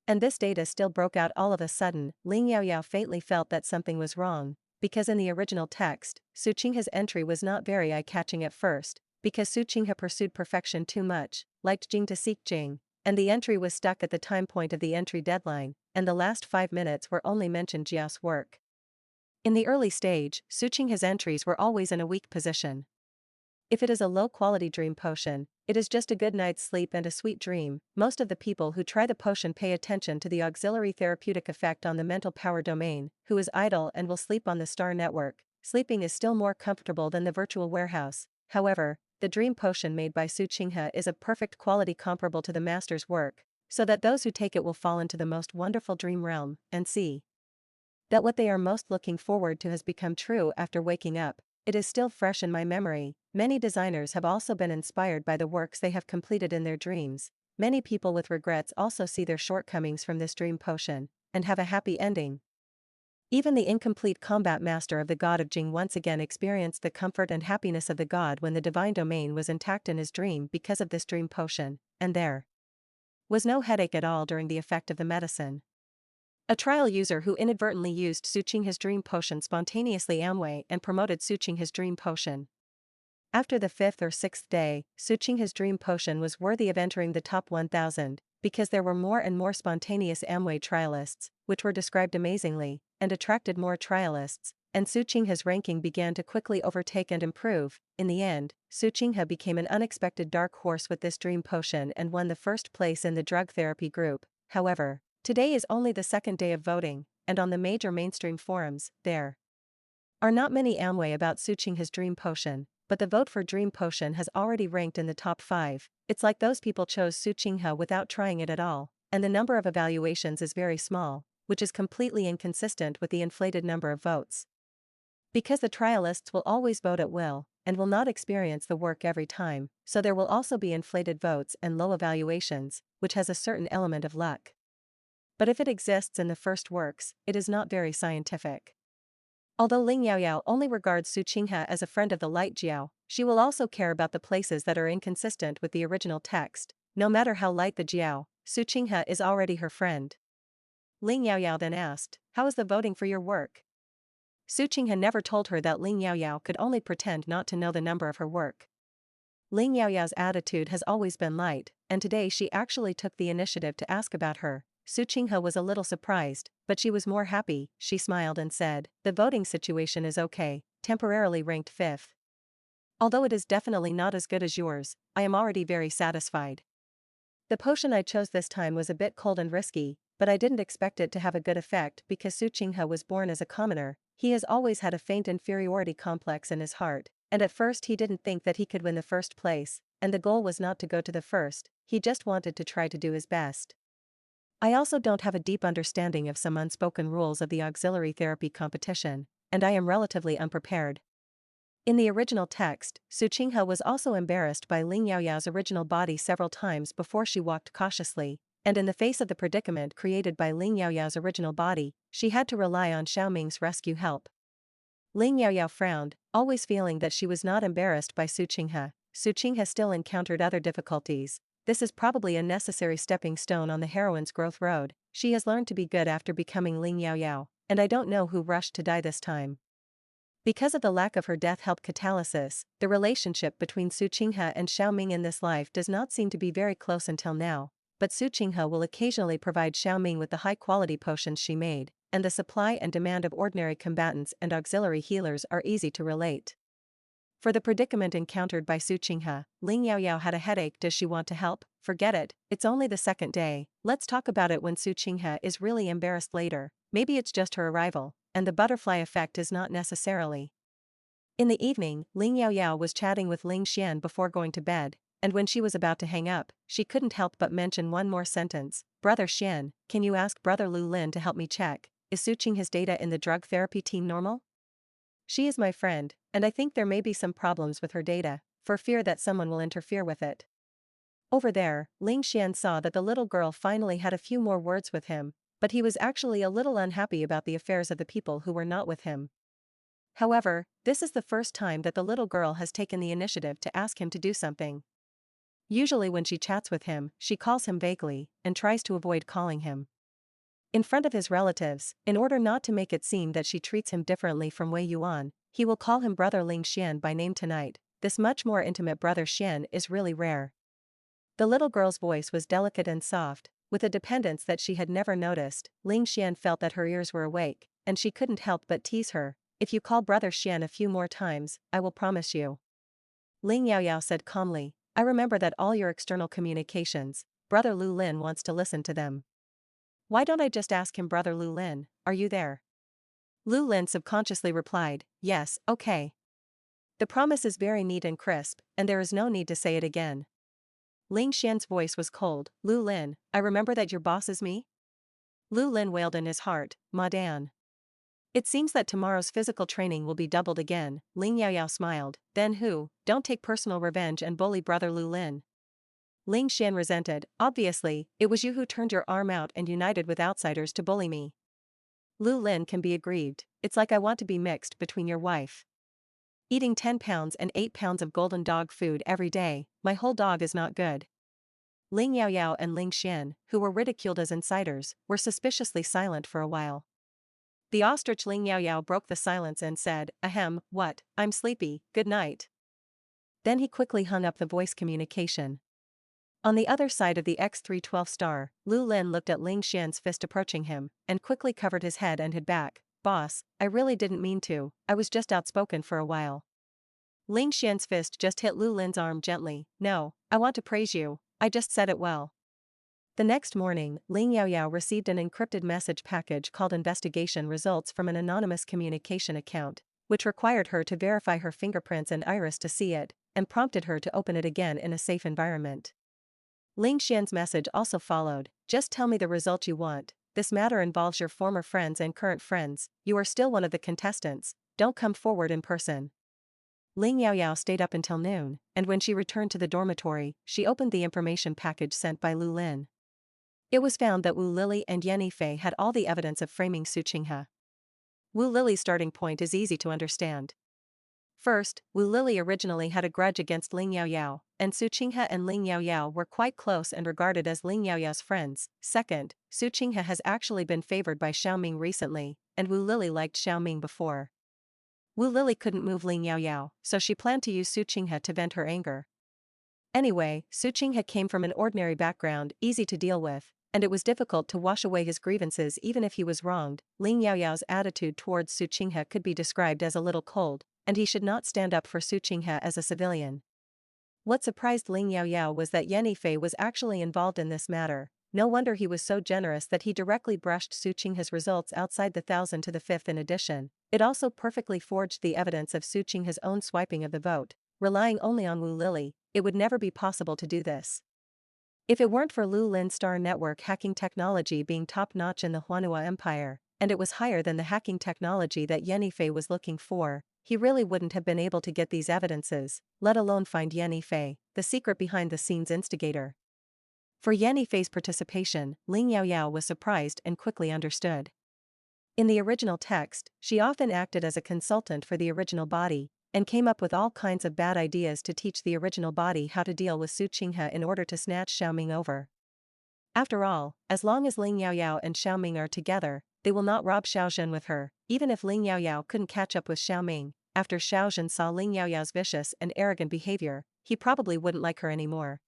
And this data still broke out all of a sudden. Ling Yaoyao faintly felt that something was wrong, because in the original text, Su Qinghe's entry was not very eye-catching at first, because Su Qinghe pursued perfection too much, liked Jing to seek Jing, and the entry was stuck at the time point of the entry deadline, and the last 5 minutes were only mentioned Jia's work. In the early stage, Suqinghe's entries were always in a weak position. If it is a low-quality dream potion, it is just a good night's sleep and a sweet dream. Most of the people who try the potion pay attention to the auxiliary therapeutic effect on the mental power domain, who is idle and will sleep on the star network. Sleeping is still more comfortable than the virtual warehouse. However, the dream potion made by Suqinghe is of perfect quality comparable to the master's work, so that those who take it will fall into the most wonderful dream realm, and see that what they are most looking forward to has become true after waking up. It is still fresh in my memory. Many designers have also been inspired by the works they have completed in their dreams. Many people with regrets also see their shortcomings from this dream potion, and have a happy ending. Even the incomplete combat master of the god of Jing once again experienced the comfort and happiness of the god when the divine domain was intact in his dream because of this dream potion, and there was no headache at all during the effect of the medicine. A trial user who inadvertently used Suqinghe's dream potion spontaneously Amway and promoted Suqinghe's dream potion. After the 5th or 6th day, Suqinghe's dream potion was worthy of entering the top 1,000, because there were more and more spontaneous Amway trialists, which were described amazingly, and attracted more trialists, and Suqinghe's ranking began to quickly overtake and improve. In the end, Suqinghe became an unexpected dark horse with this dream potion and won the first place in the drug therapy group. However, today is only the second day of voting, and on the major mainstream forums, there are not many Amway about Suqinghe's dream potion, but the vote for dream potion has already ranked in the top 5. It's like those people chose Suqinghe without trying it at all, and the number of evaluations is very small, which is completely inconsistent with the inflated number of votes. Because the trialists will always vote at will, and will not experience the work every time, so there will also be inflated votes and low evaluations, which has a certain element of luck. But if it exists in the first works, it is not very scientific. Although Ling Yaoyao only regards Suqinghe as a friend of the light Jiao, she will also care about the places that are inconsistent with the original text. No matter how light the Jiao, Suqinghe is already her friend. Ling Yaoyao then asked, "How is the voting for your work?" Suqinghe never told her that Ling Yaoyao could only pretend not to know the number of her work. Ling Yaoyao's attitude has always been light, and today she actually took the initiative to ask about her. Suqinghe was a little surprised, but she was more happy. She smiled and said, "The voting situation is okay, temporarily ranked 5th. Although it is definitely not as good as yours, I am already very satisfied. The potion I chose this time was a bit cold and risky, but I didn't expect it to have a good effect because Suqinghe was born as a commoner. He has always had a faint inferiority complex in his heart, and at first he didn't think that he could win the first place, and the goal was not to go to the first, he just wanted to try to do his best. I also don't have a deep understanding of some unspoken rules of the auxiliary therapy competition, and I am relatively unprepared." In the original text, Suqinghe was also embarrassed by Ling Yaoyao's original body several times before she walked cautiously, and in the face of the predicament created by Ling Yaoyao's original body, she had to rely on Xiaoming's rescue help. Ling Yaoyao frowned, always feeling that she was not embarrassed by Suqinghe. Suqinghe still encountered other difficulties. This is probably a necessary stepping stone on the heroine's growth road. She has learned to be good after becoming Ling Yaoyao, and I don't know who rushed to die this time. Because of the lack of her death help catalysis, the relationship between Suqinghe and Xiaoming in this life does not seem to be very close until now, but Suqinghe will occasionally provide Xiaoming with the high-quality potions she made, and the supply and demand of ordinary combatants and auxiliary healers are easy to relate. For the predicament encountered by Suqinghe, Ling Yaoyao had a headache. Does she want to help? Forget it, it's only the second day. Let's talk about it when Suqinghe is really embarrassed later. Maybe it's just her arrival, and the butterfly effect is not necessarily. In the evening, Ling Yaoyao was chatting with Ling Xian before going to bed, and when she was about to hang up, she couldn't help but mention one more sentence. "Brother Xian, can you ask Brother Lu Lin to help me check, is Suqinghe's data in the drug therapy team normal? She is my friend, and I think there may be some problems with her data, for fear that someone will interfere with it." Over there, Ling Xian saw that the little girl finally had a few more words with him, but he was actually a little unhappy about the affairs of the people who were not with him. However, this is the first time that the little girl has taken the initiative to ask him to do something. Usually when she chats with him, she calls him vaguely, and tries to avoid calling him in front of his relatives. In order not to make it seem that she treats him differently from Wei Yuan, he will call him Brother Ling Xian by name tonight. This much more intimate Brother Xian is really rare. The little girl's voice was delicate and soft, with a dependence that she had never noticed. Ling Xian felt that her ears were awake, and she couldn't help but tease her. If you call Brother Xian a few more times, I will promise you. Ling Yaoyao said calmly, I remember that all your external communications, Brother Lu Lin wants to listen to them. Why don't I just ask him? Brother Lu Lin, are you there? Lu Lin subconsciously replied, yes, okay. The promise is very neat and crisp, and there is no need to say it again. Ling Xian's voice was cold. Lu Lin, I remember that your boss is me? Lu Lin wailed in his heart, Madan. It seems that tomorrow's physical training will be doubled again. Ling Yaoyao smiled. Then who? Don't take personal revenge and bully Brother Lu Lin. Ling Xian resented. Obviously, it was you who turned your arm out and united with outsiders to bully me. Lu Lin can be aggrieved. It's like I want to be mixed between your wife. Eating 10 pounds and 8 pounds of golden dog food every day, my whole dog is not good. Ling Yaoyao and Ling Xian, who were ridiculed as insiders, were suspiciously silent for a while. The ostrich Ling Yaoyao broke the silence and said, ahem, what, I'm sleepy, good night. Then he quickly hung up the voice communication. On the other side of the X312 star, Lu Lin looked at Ling Xian's fist approaching him, and quickly covered his head and hid back. Boss, I really didn't mean to, I was just outspoken for a while. Ling Xian's fist just hit Lu Lin's arm gently. No, I want to praise you, I just said it well. The next morning, Ling Yaoyao received an encrypted message package called Investigation Results from an anonymous communication account, which required her to verify her fingerprints and iris to see it, and prompted her to open it again in a safe environment. Ling Xian's message also followed, just tell me the result you want, this matter involves your former friends and current friends, you are still one of the contestants, don't come forward in person. Ling Yaoyao stayed up until noon, and when she returned to the dormitory, she opened the information package sent by Lu Lin. It was found that Wu Lili and Yan Yifei had all the evidence of framing Su Qinghe. Wu Lili's starting point is easy to understand. First, Wu Lili originally had a grudge against Ling Yaoyao, and Su Qinghe and Ling Yaoyao were quite close and regarded as Ling Yaoyao's friends. Second, Su Qinghe has actually been favored by Xiaoming recently, and Wu Lili liked Xiaoming before. Wu Lili couldn't move Ling Yaoyao, so she planned to use Su Qinghe to vent her anger. Anyway, Su Qinghe came from an ordinary background, easy to deal with, and it was difficult to wash away his grievances even if he was wronged. Ling Yaoyao's attitude towards Su Qinghe could be described as a little cold, and he should not stand up for Su Qinghe as a civilian. What surprised Ling Yaoyao was that Yan Yifei was actually involved in this matter. No wonder he was so generous that he directly brushed Su Qinghe's results outside the 1,000 to the 5th. In addition, it also perfectly forged the evidence of Su Qinghe's own swiping of the vote. Relying only on Wu Lili, it would never be possible to do this. If it weren't for Lu Lin's star network hacking technology being top-notch in the Huanhua Empire, and it was higher than the hacking technology that Yan Yifei was looking for, he really wouldn't have been able to get these evidences, let alone find Yan Yifei, the secret behind-the-scenes instigator. For Yan Yifei's participation, Ling Yaoyao was surprised and quickly understood. In the original text, she often acted as a consultant for the original body, and came up with all kinds of bad ideas to teach the original body how to deal with Su Qinghe in order to snatch Xiaoming over. After all, as long as Ling Yaoyao and Xiaoming are together, they will not rob Xiaozhen with her. Even if Ling Yaoyao couldn't catch up with Xiaoming, after Xiaozhen saw Ling Yaoyao's vicious and arrogant behavior, he probably wouldn't like her anymore.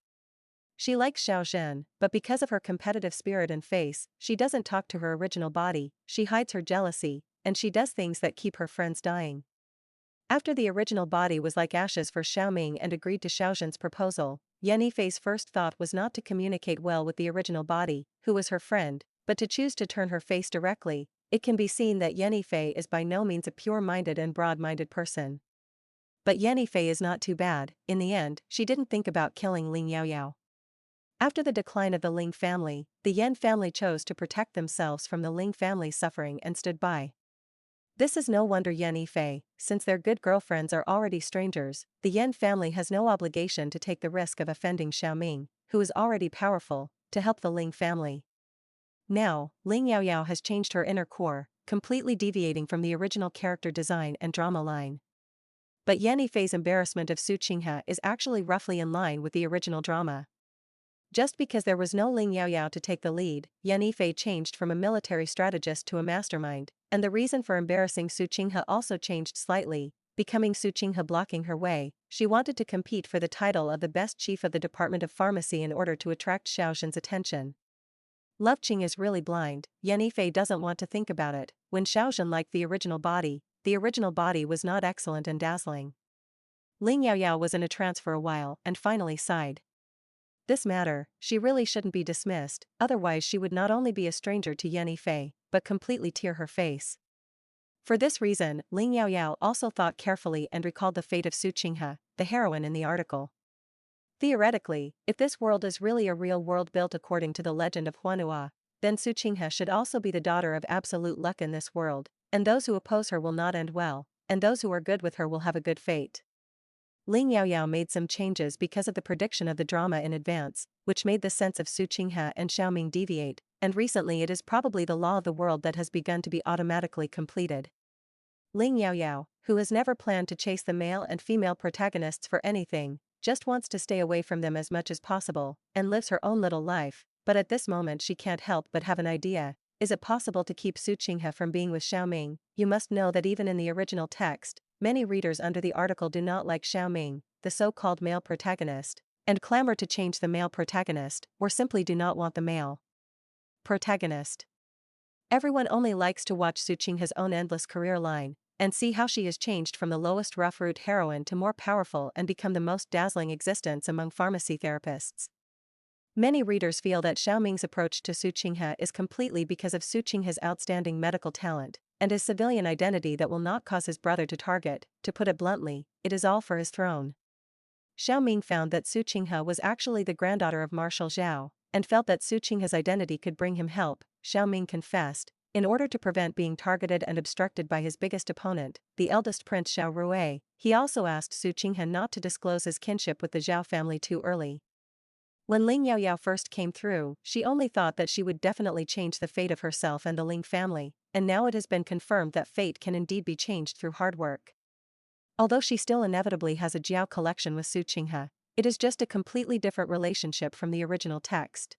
She likes Xiaozhen, but because of her competitive spirit and face, she doesn't talk to her original body, she hides her jealousy, and she does things that keep her friends dying. After the original body was like ashes for Xiaoming and agreed to Xiaozhen's proposal, Yan Yifei's first thought was not to communicate well with the original body, who was her friend, but to choose to turn her face directly. It can be seen that Yan Yifei is by no means a pure-minded and broad-minded person. But Yan Yifei is not too bad. In the end, she didn't think about killing Ling Yaoyao. After the decline of the Ling family, the Yan family chose to protect themselves from the Ling family's suffering and stood by. This is no wonder Yan Yifei, since their good girlfriends are already strangers, the Yan family has no obligation to take the risk of offending Xiaoming, who is already powerful, to help the Ling family. Now, Ling Yaoyao has changed her inner core, completely deviating from the original character design and drama line. But Yan Yifei's embarrassment of Su Qinghe is actually roughly in line with the original drama. Just because there was no Ling Yaoyao to take the lead, Yan Yifei changed from a military strategist to a mastermind, and the reason for embarrassing Su Qinghe also changed slightly, becoming Su Qinghe blocking her way. She wanted to compete for the title of the best chief of the Department of Pharmacy in order to attract Xiaozhen's attention. Love Qing is really blind. Yan Yifei doesn't want to think about it, when Xiaozhen liked the original body was not excellent and dazzling. Ling Yaoyao was in a trance for a while and finally sighed. This matter, she really shouldn't be dismissed, otherwise she would not only be a stranger to Yan Yifei, but completely tear her face. For this reason, Ling Yaoyao also thought carefully and recalled the fate of Su Qinghe, the heroine in the article. Theoretically, if this world is really a real world built according to the legend of Huanhua, then Su Qinghe should also be the daughter of absolute luck in this world, and those who oppose her will not end well, and those who are good with her will have a good fate. Ling Yaoyao made some changes because of the prediction of the drama in advance, which made the sense of Su Qinghe and Xiaoming deviate, and recently it is probably the law of the world that has begun to be automatically completed. Ling Yaoyao, who has never planned to chase the male and female protagonists for anything, just wants to stay away from them as much as possible, and lives her own little life, but at this moment she can't help but have an idea. Is it possible to keep Su Qinghe from being with Xiaoming? You must know that even in the original text, many readers under the article do not like Xiaoming, the so-called male protagonist, and clamor to change the male protagonist, or simply do not want the male protagonist. Everyone only likes to watch Su Qinghe's own endless career line, and see how she has changed from the lowest rough-root heroine to more powerful and become the most dazzling existence among pharmacy therapists. Many readers feel that Xiaoming's approach to Su Qinghe is completely because of Su Qinghe's outstanding medical talent, and his civilian identity that will not cause his brother to target. To put it bluntly, it is all for his throne. Xiaoming found that Su Qinghe was actually the granddaughter of Marshal Zhao, and felt that Su Qinghe's identity could bring him help. Xiaoming confessed, in order to prevent being targeted and obstructed by his biggest opponent, the eldest prince Xiao Rui. He also asked Su Qinghe not to disclose his kinship with the Zhao family too early. When Ling Yaoyao first came through, she only thought that she would definitely change the fate of herself and the Ling family, and now it has been confirmed that fate can indeed be changed through hard work. Although she still inevitably has a Jiao collection with Su Qinghe, it is just a completely different relationship from the original text.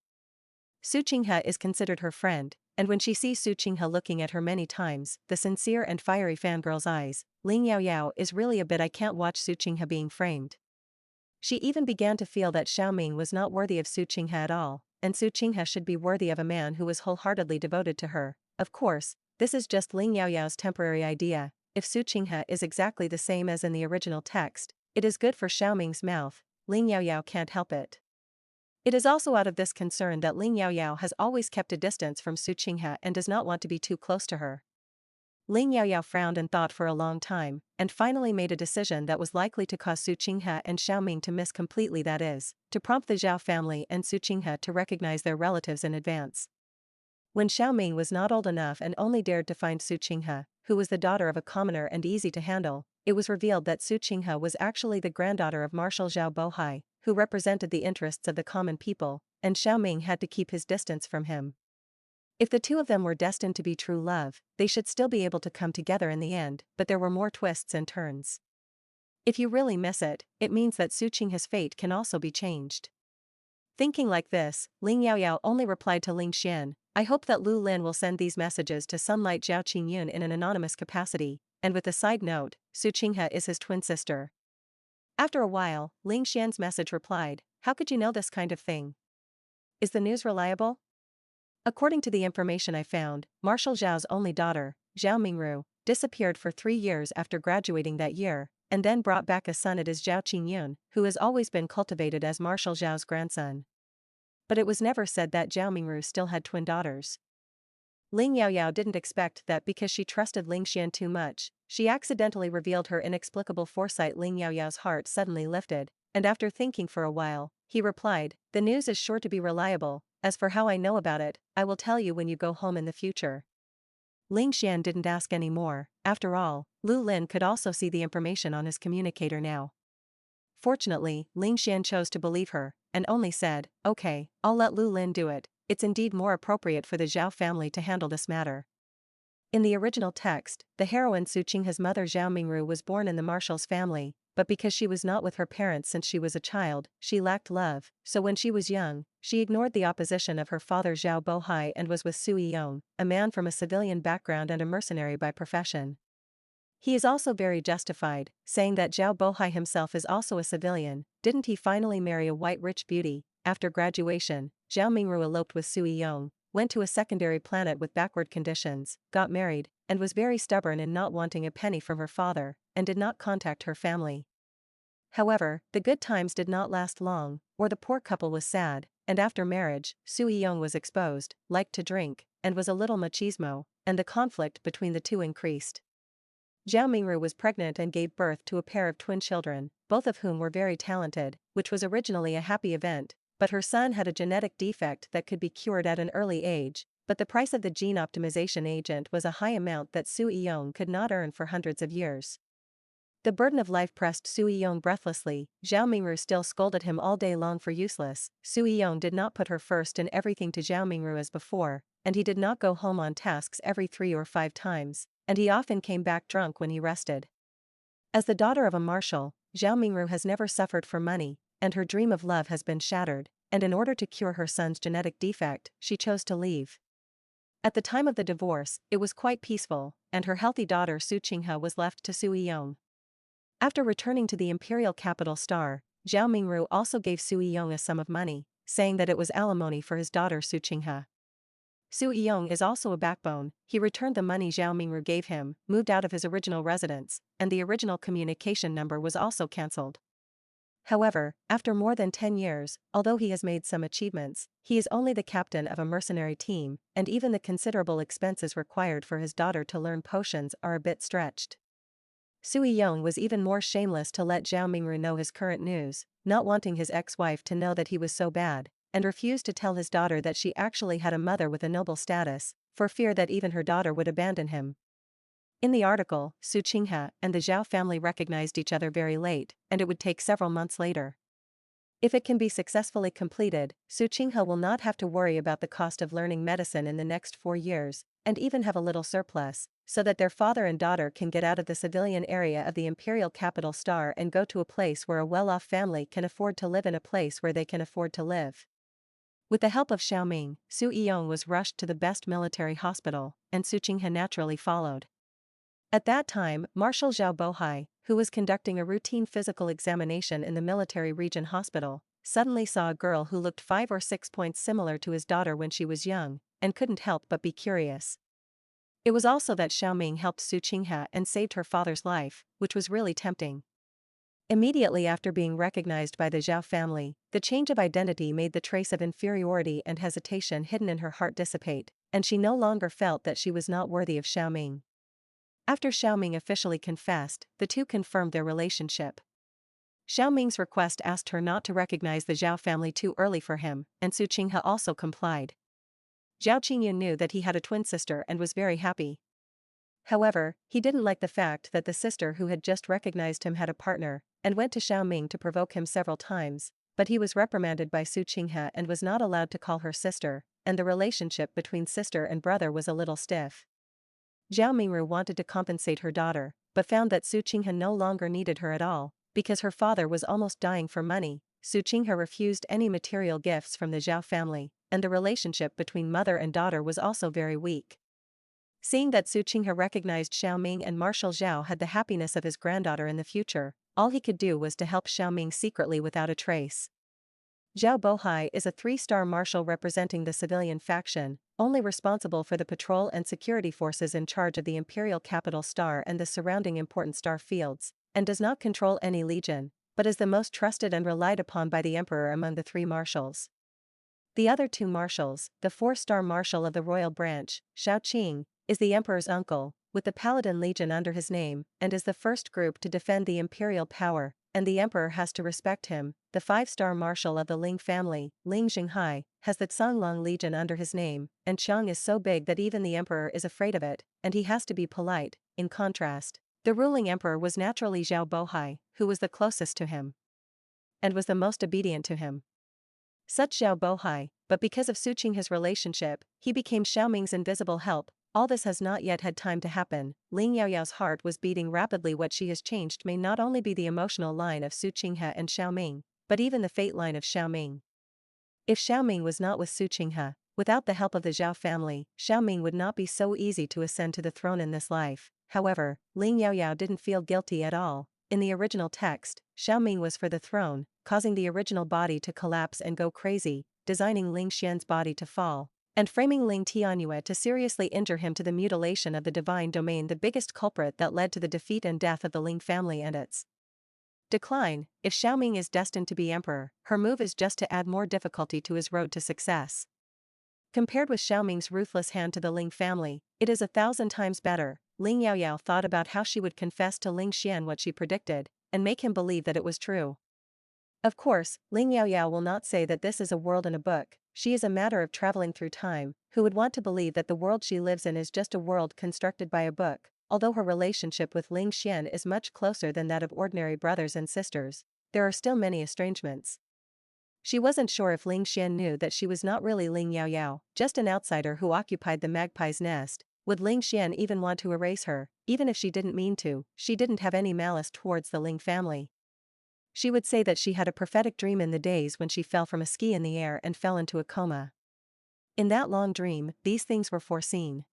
Su Qinghe is considered her friend, and when she sees Su Qinghe looking at her many times, the sincere and fiery fangirl's eyes, Ling Yaoyao is really a bit I can't watch Su Qinghe being framed. She even began to feel that Xiaoming was not worthy of Su Qinghe at all, and Su Qinghe should be worthy of a man who was wholeheartedly devoted to her. Of course, this is just Ling Yaoyao's temporary idea. If Su Qinghe is exactly the same as in the original text, it is good for Xiaoming's mouth. Ling Yaoyao can't help it. It is also out of this concern that Ling Yaoyao has always kept a distance from Su Qinghe and does not want to be too close to her. Ling Yaoyao frowned and thought for a long time, and finally made a decision that was likely to cause Su Qinghe and Xiaoming to miss completely, that is, to prompt the Zhao family and Su Qinghe to recognize their relatives in advance. When Xiaoming was not old enough and only dared to find Su Qinghe, who was the daughter of a commoner and easy to handle, it was revealed that Su Qinghe was actually the granddaughter of Marshal Zhao Bohai, who represented the interests of the common people, and Xiaoming had to keep his distance from him. If the two of them were destined to be true love, they should still be able to come together in the end, but there were more twists and turns. If you really miss it, it means that Su Qinghe's fate can also be changed. Thinking like this, Ling Yaoyao only replied to Ling Xian, I hope that Lu Lin will send these messages to Sunlight Zhao Qingyun in an anonymous capacity, and with a side note, Su Qinghe is his twin sister. After a while, Ling Xian's message replied, how could you know this kind of thing? Is the news reliable? According to the information I found, Marshal Zhao's only daughter, Zhao Mingru, disappeared for 3 years after graduating that year, and then brought back a son. It is Zhao Qingyun, who has always been cultivated as Marshal Zhao's grandson. But it was never said that Zhao Mingru still had twin daughters. Ling Yaoyao didn't expect that because she trusted Ling Xian too much, she accidentally revealed her inexplicable foresight. Ling Yaoyao's heart suddenly lifted, and after thinking for a while, he replied, the news is sure to be reliable. As for how I know about it, I will tell you when you go home in the future. Ling Xian didn't ask any more. After all, Lu Lin could also see the information on his communicator now. Fortunately, Ling Xian chose to believe her, and only said, okay, I'll let Lu Lin do it. It's indeed more appropriate for the Zhao family to handle this matter. In the original text, the heroine Su Qinghe's mother Zhao Mingru was born in the Marshal's family, but because she was not with her parents since she was a child, she lacked love, so when she was young, she ignored the opposition of her father Zhao Bohai and was with Su Yiyong, a man from a civilian background and a mercenary by profession. He is also very justified, saying that Zhao Bohai himself is also a civilian. Didn't he finally marry a white rich beauty? After graduation, Zhao Mingru eloped with Su Yiyong, went to a secondary planet with backward conditions, got married, and was very stubborn in not wanting a penny from her father, and did not contact her family. However, the good times did not last long, or the poor couple was sad, and after marriage, Su Young was exposed, liked to drink, and was a little machismo, and the conflict between the two increased. Zhao Mingru was pregnant and gave birth to a pair of twin children, both of whom were very talented, which was originally a happy event, but her son had a genetic defect that could be cured at an early age, but the price of the gene optimization agent was a high amount that Su Young could not earn for hundreds of years. The burden of life pressed Su Young breathlessly. Zhao Mingru still scolded him all day long for useless. Su Young did not put her first in everything to Zhao Mingru as before, and he did not go home on tasks every 3 or 5 times, and he often came back drunk when he rested. As the daughter of a marshal, Zhao Mingru has never suffered for money, and her dream of love has been shattered, and in order to cure her son's genetic defect, she chose to leave. At the time of the divorce, it was quite peaceful, and her healthy daughter Su Qinghe was left to Su Young. After returning to the imperial capital Star, Zhao Mingru also gave Su Young a sum of money, saying that it was alimony for his daughter Su Qinghe. Su Young is also a backbone. He returned the money Zhao Mingru gave him, moved out of his original residence, and the original communication number was also cancelled. However, after more than 10 years, although he has made some achievements, he is only the captain of a mercenary team, and even the considerable expenses required for his daughter to learn potions are a bit stretched. Su Young was even more shameless to let Zhao Mingru know his current news, not wanting his ex-wife to know that he was so bad, and refused to tell his daughter that she actually had a mother with a noble status, for fear that even her daughter would abandon him. In the article, Su Qinghe and the Zhao family recognized each other very late, and it would take several months later. If it can be successfully completed, Su Qinghe will not have to worry about the cost of learning medicine in the next 4 years, and even have a little surplus, so that their father and daughter can get out of the civilian area of the imperial capital Star and go to a place where a well-off family can afford to live in a place where they can afford to live. With the help of Xiaoming, Su Yong was rushed to the best military hospital, and Su Qinghe naturally followed. At that time, Marshal Zhao Bohai, who was conducting a routine physical examination in the military region hospital, suddenly saw a girl who looked 5 or 6 points similar to his daughter when she was young, and couldn't help but be curious. It was also that Xiaoming helped Su Qinghe and saved her father's life, which was really tempting. Immediately after being recognized by the Zhao family, the change of identity made the trace of inferiority and hesitation hidden in her heart dissipate, and she no longer felt that she was not worthy of Xiaoming. After Xiaoming officially confessed, the two confirmed their relationship. Xiaoming's request asked her not to recognize the Zhao family too early for him, and Su Qinghe also complied. Zhao Qingyu knew that he had a twin sister and was very happy. However, he didn't like the fact that the sister who had just recognized him had a partner, and went to Xiaoming to provoke him several times, but he was reprimanded by Su Qinghe and was not allowed to call her sister, and the relationship between sister and brother was a little stiff. Zhao Mingru wanted to compensate her daughter, but found that Su Qinghe no longer needed her at all, because her father was almost dying for money. Su Qinghe refused any material gifts from the Zhao family, and the relationship between mother and daughter was also very weak. Seeing that Su Qinghe recognized Xiaoming and Marshal Zhao had the happiness of his granddaughter in the future, all he could do was to help Xiaoming secretly without a trace. Zhao Bohai is a 3-star marshal representing the civilian faction, only responsible for the patrol and security forces in charge of the imperial capital Star and the surrounding important star fields, and does not control any legion, but is the most trusted and relied upon by the emperor among the 3 marshals. The other 2 marshals, the 4-star marshal of the royal branch, Shao Qing, is the emperor's uncle, with the Paladin Legion under his name, and is the first group to defend the imperial power, and the emperor has to respect him. The 5-star marshal of the Ling family, Ling Jinghai, has the Songlong Legion under his name, and Qiang is so big that even the emperor is afraid of it, and he has to be polite. In contrast, the ruling emperor was naturally Zhao Bohai, who was the closest to him, and was the most obedient to him. Such Zhao Bohai, but because of Su Qinghe's relationship, he became Xiaoming's invisible help. All this has not yet had time to happen. Ling Yaoyao's heart was beating rapidly. What she has changed may not only be the emotional line of Su Qinghe and Xiaoming, but even the fate line of Xiaoming. If Xiaoming was not with Su Qinghe, without the help of the Zhao family, Xiaoming would not be so easy to ascend to the throne in this life. However, Ling Yaoyao didn't feel guilty at all. In the original text, Xiaoming was for the throne, causing the original body to collapse and go crazy, designing Ling Xian's body to fall. and framing Ling Tianyue to seriously injure him to the mutilation of the divine domain, the biggest culprit that led to the defeat and death of the Ling family and its decline. If Xiaoming is destined to be emperor, her move is just to add more difficulty to his road to success. Compared with Xiaoming's ruthless hand to the Ling family, it is 1,000 times better. Ling Yaoyao thought about how she would confess to Ling Xian what she predicted, and make him believe that it was true. Of course, Ling Yaoyao will not say that this is a world in a book. She is a matter of traveling through time, who would want to believe that the world she lives in is just a world constructed by a book. Although her relationship with Ling Xian is much closer than that of ordinary brothers and sisters, there are still many estrangements. She wasn't sure if Ling Xian knew that she was not really Ling Yaoyao, just an outsider who occupied the magpie's nest. Would Ling Xian even want to erase her? Even if she didn't mean to, she didn't have any malice towards the Ling family. She would say that she had a prophetic dream in the days when she fell from a ski in the air and fell into a coma. In that long dream, these things were foreseen.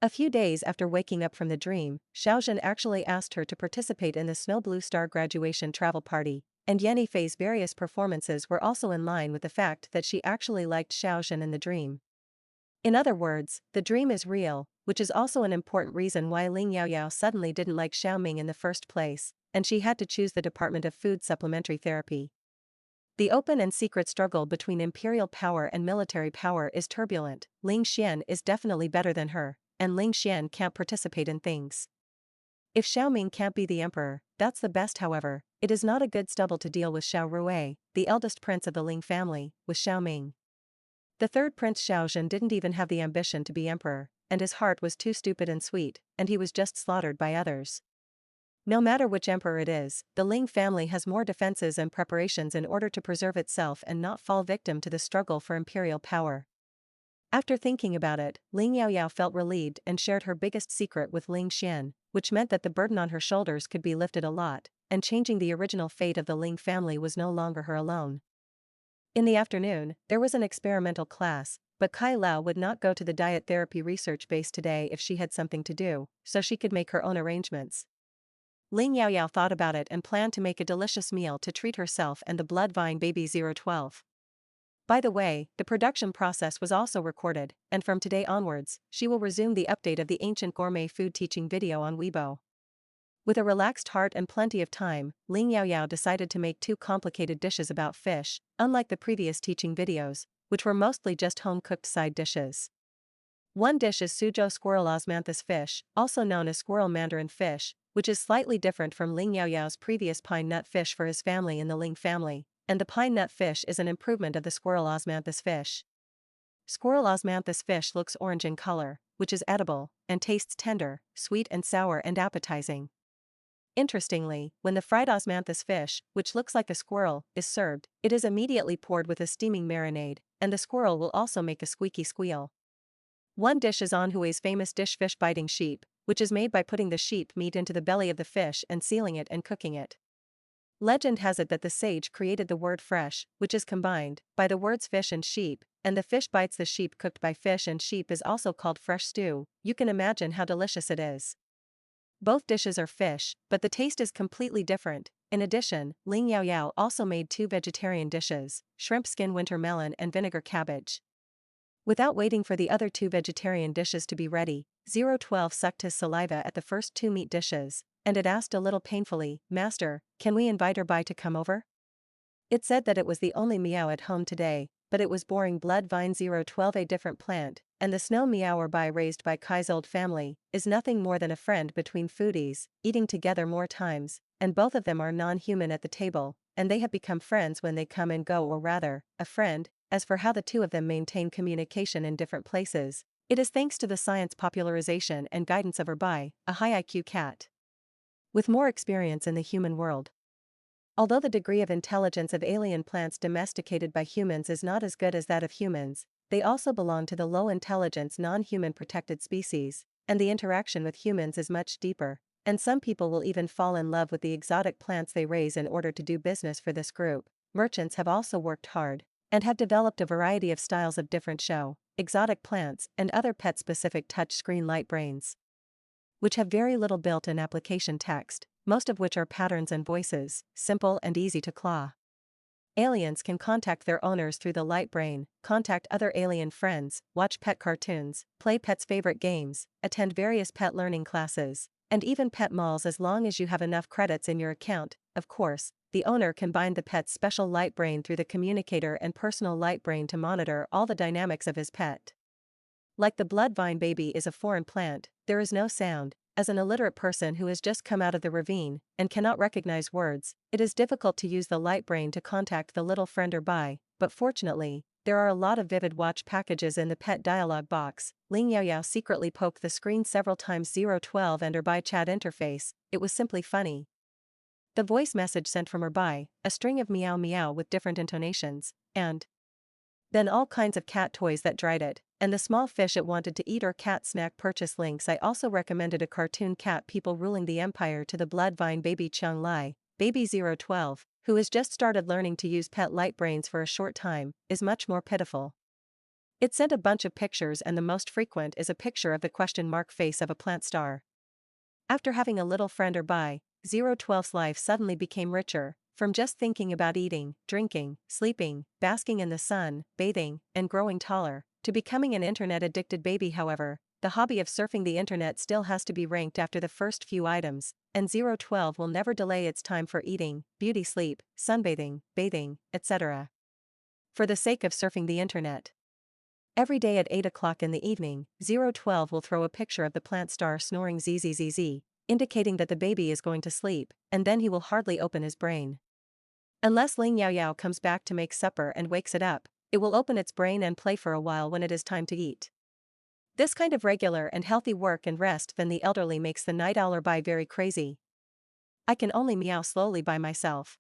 A few days after waking up from the dream, Xiaozhen actually asked her to participate in the Snow Blue Star graduation travel party, and Yan Yifei's various performances were also in line with the fact that she actually liked Xiaozhen in the dream. In other words, the dream is real, which is also an important reason why Ling Yaoyao suddenly didn't like Xiaoming in the first place, and she had to choose the Department of Food Supplementary Therapy. The open and secret struggle between imperial power and military power is turbulent. Ling Xian is definitely better than her, and Ling Xian can't participate in things. If Xiaoming can't be the emperor, that's the best. However, it is not a good stubble to deal with Xiao Rui, the eldest prince of the Ling family, with Xiaoming. The third prince Xiaozhen didn't even have the ambition to be emperor, and his heart was too stupid and sweet, and he was just slaughtered by others. No matter which emperor it is, the Ling family has more defenses and preparations in order to preserve itself and not fall victim to the struggle for imperial power. After thinking about it, Ling Yaoyao felt relieved and shared her biggest secret with Ling Xian, which meant that the burden on her shoulders could be lifted a lot, and changing the original fate of the Ling family was no longer her alone. In the afternoon, there was an experimental class, but Kai Lao would not go to the diet therapy research base today if she had something to do, so she could make her own arrangements. Ling Yaoyao thought about it and planned to make a delicious meal to treat herself and the Bloodvine baby 012. By the way, the production process was also recorded, and from today onwards, she will resume the update of the ancient gourmet food teaching video on Weibo. With a relaxed heart and plenty of time, Ling Yaoyao decided to make 2 complicated dishes about fish, unlike the previous teaching videos, which were mostly just home-cooked side dishes. One dish is Suzhou squirrel osmanthus fish, also known as squirrel mandarin fish, which is slightly different from Ling Yaoyao's previous pine nut fish for his family in the Ling family, and the pine nut fish is an improvement of the squirrel osmanthus fish. Squirrel osmanthus fish looks orange in color, which is edible, and tastes tender, sweet and sour and appetizing. Interestingly, when the fried osmanthus fish, which looks like a squirrel, is served, it is immediately poured with a steaming marinade, and the squirrel will also make a squeaky squeal. One dish is Anhui's famous dish fish biting sheep, which is made by putting the sheep meat into the belly of the fish and sealing it and cooking it. Legend has it that the sage created the word fresh, which is combined by the words fish and sheep, and the fish bites the sheep cooked by fish and sheep is also called fresh stew. You can imagine how delicious it is. Both dishes are fish, but the taste is completely different. In addition, Ling Yaoyao also made 2 vegetarian dishes, shrimp skin winter melon and vinegar cabbage. Without waiting for the other 2 vegetarian dishes to be ready, 012 sucked his saliva at the first 2 meat dishes, and it asked a little painfully, "Master, can we invite her by to come over?" It said that it was the only meow at home today, but it was boring. Bloodvine 012, a different plant, and the snow meower by raised by Kai's old family, is nothing more than a friend between foodies, eating together more times, and both of them are non-human at the table, and they have become friends when they come and go, or rather, a friend. As for how the 2 of them maintain communication in different places, it is thanks to the science popularization and guidance of Erbai, a high IQ cat with more experience in the human world. Although the degree of intelligence of alien plants domesticated by humans is not as good as that of humans, they also belong to the low-intelligence non-human protected species, and the interaction with humans is much deeper, and some people will even fall in love with the exotic plants they raise in order to do business for this group. Merchants have also worked hard, and have developed a variety of styles of different show, exotic plants, and other pet-specific touchscreen light brains, which have very little built-in application text, most of which are patterns and voices, simple and easy to claw. Aliens can contact their owners through the light brain, contact other alien friends, watch pet cartoons, play pets' favorite games, attend various pet learning classes, and even pet malls as long as you have enough credits in your account. Of course, the owner can bind the pet's special light brain through the communicator and personal light brain to monitor all the dynamics of his pet. Like the blood vine baby is a foreign plant, there is no sound. As an illiterate person who has just come out of the ravine and cannot recognize words, it is difficult to use the light brain to contact the little friend or buy, but fortunately, there are a lot of vivid watch packages in the pet dialog box. Ling Yaoyao secretly poked the screen several times. 012 and her buy chat interface, it was simply funny. The voice message sent from her buy, a string of meow meow with different intonations, and then all kinds of cat toys that dried it, and the small fish it wanted to eat or cat snack purchase links. I also recommended a cartoon cat people ruling the empire to the blood vine baby Chung Lai, baby 012, who has just started learning to use pet light brains for a short time, is much more pitiful. It sent a bunch of pictures and the most frequent is a picture of the question mark face of a plant star. After having a little friend or buy, 012's life suddenly became richer, from just thinking about eating, drinking, sleeping, basking in the sun, bathing, and growing taller, to becoming an internet-addicted baby. However, the hobby of surfing the internet still has to be ranked after the first few items, and 012 will never delay its time for eating, beauty sleep, sunbathing, bathing, etc. For the sake of surfing the internet. Every day at 8 o'clock in the evening, 012 will throw a picture of the plant star snoring zzz, indicating that the baby is going to sleep, and then he will hardly open his brain. Unless Ling Yaoyao comes back to make supper and wakes it up, it will open its brain and play for a while when it is time to eat. This kind of regular and healthy work and rest than the elderly makes the night owl or buy very crazy. I can only meow slowly by myself.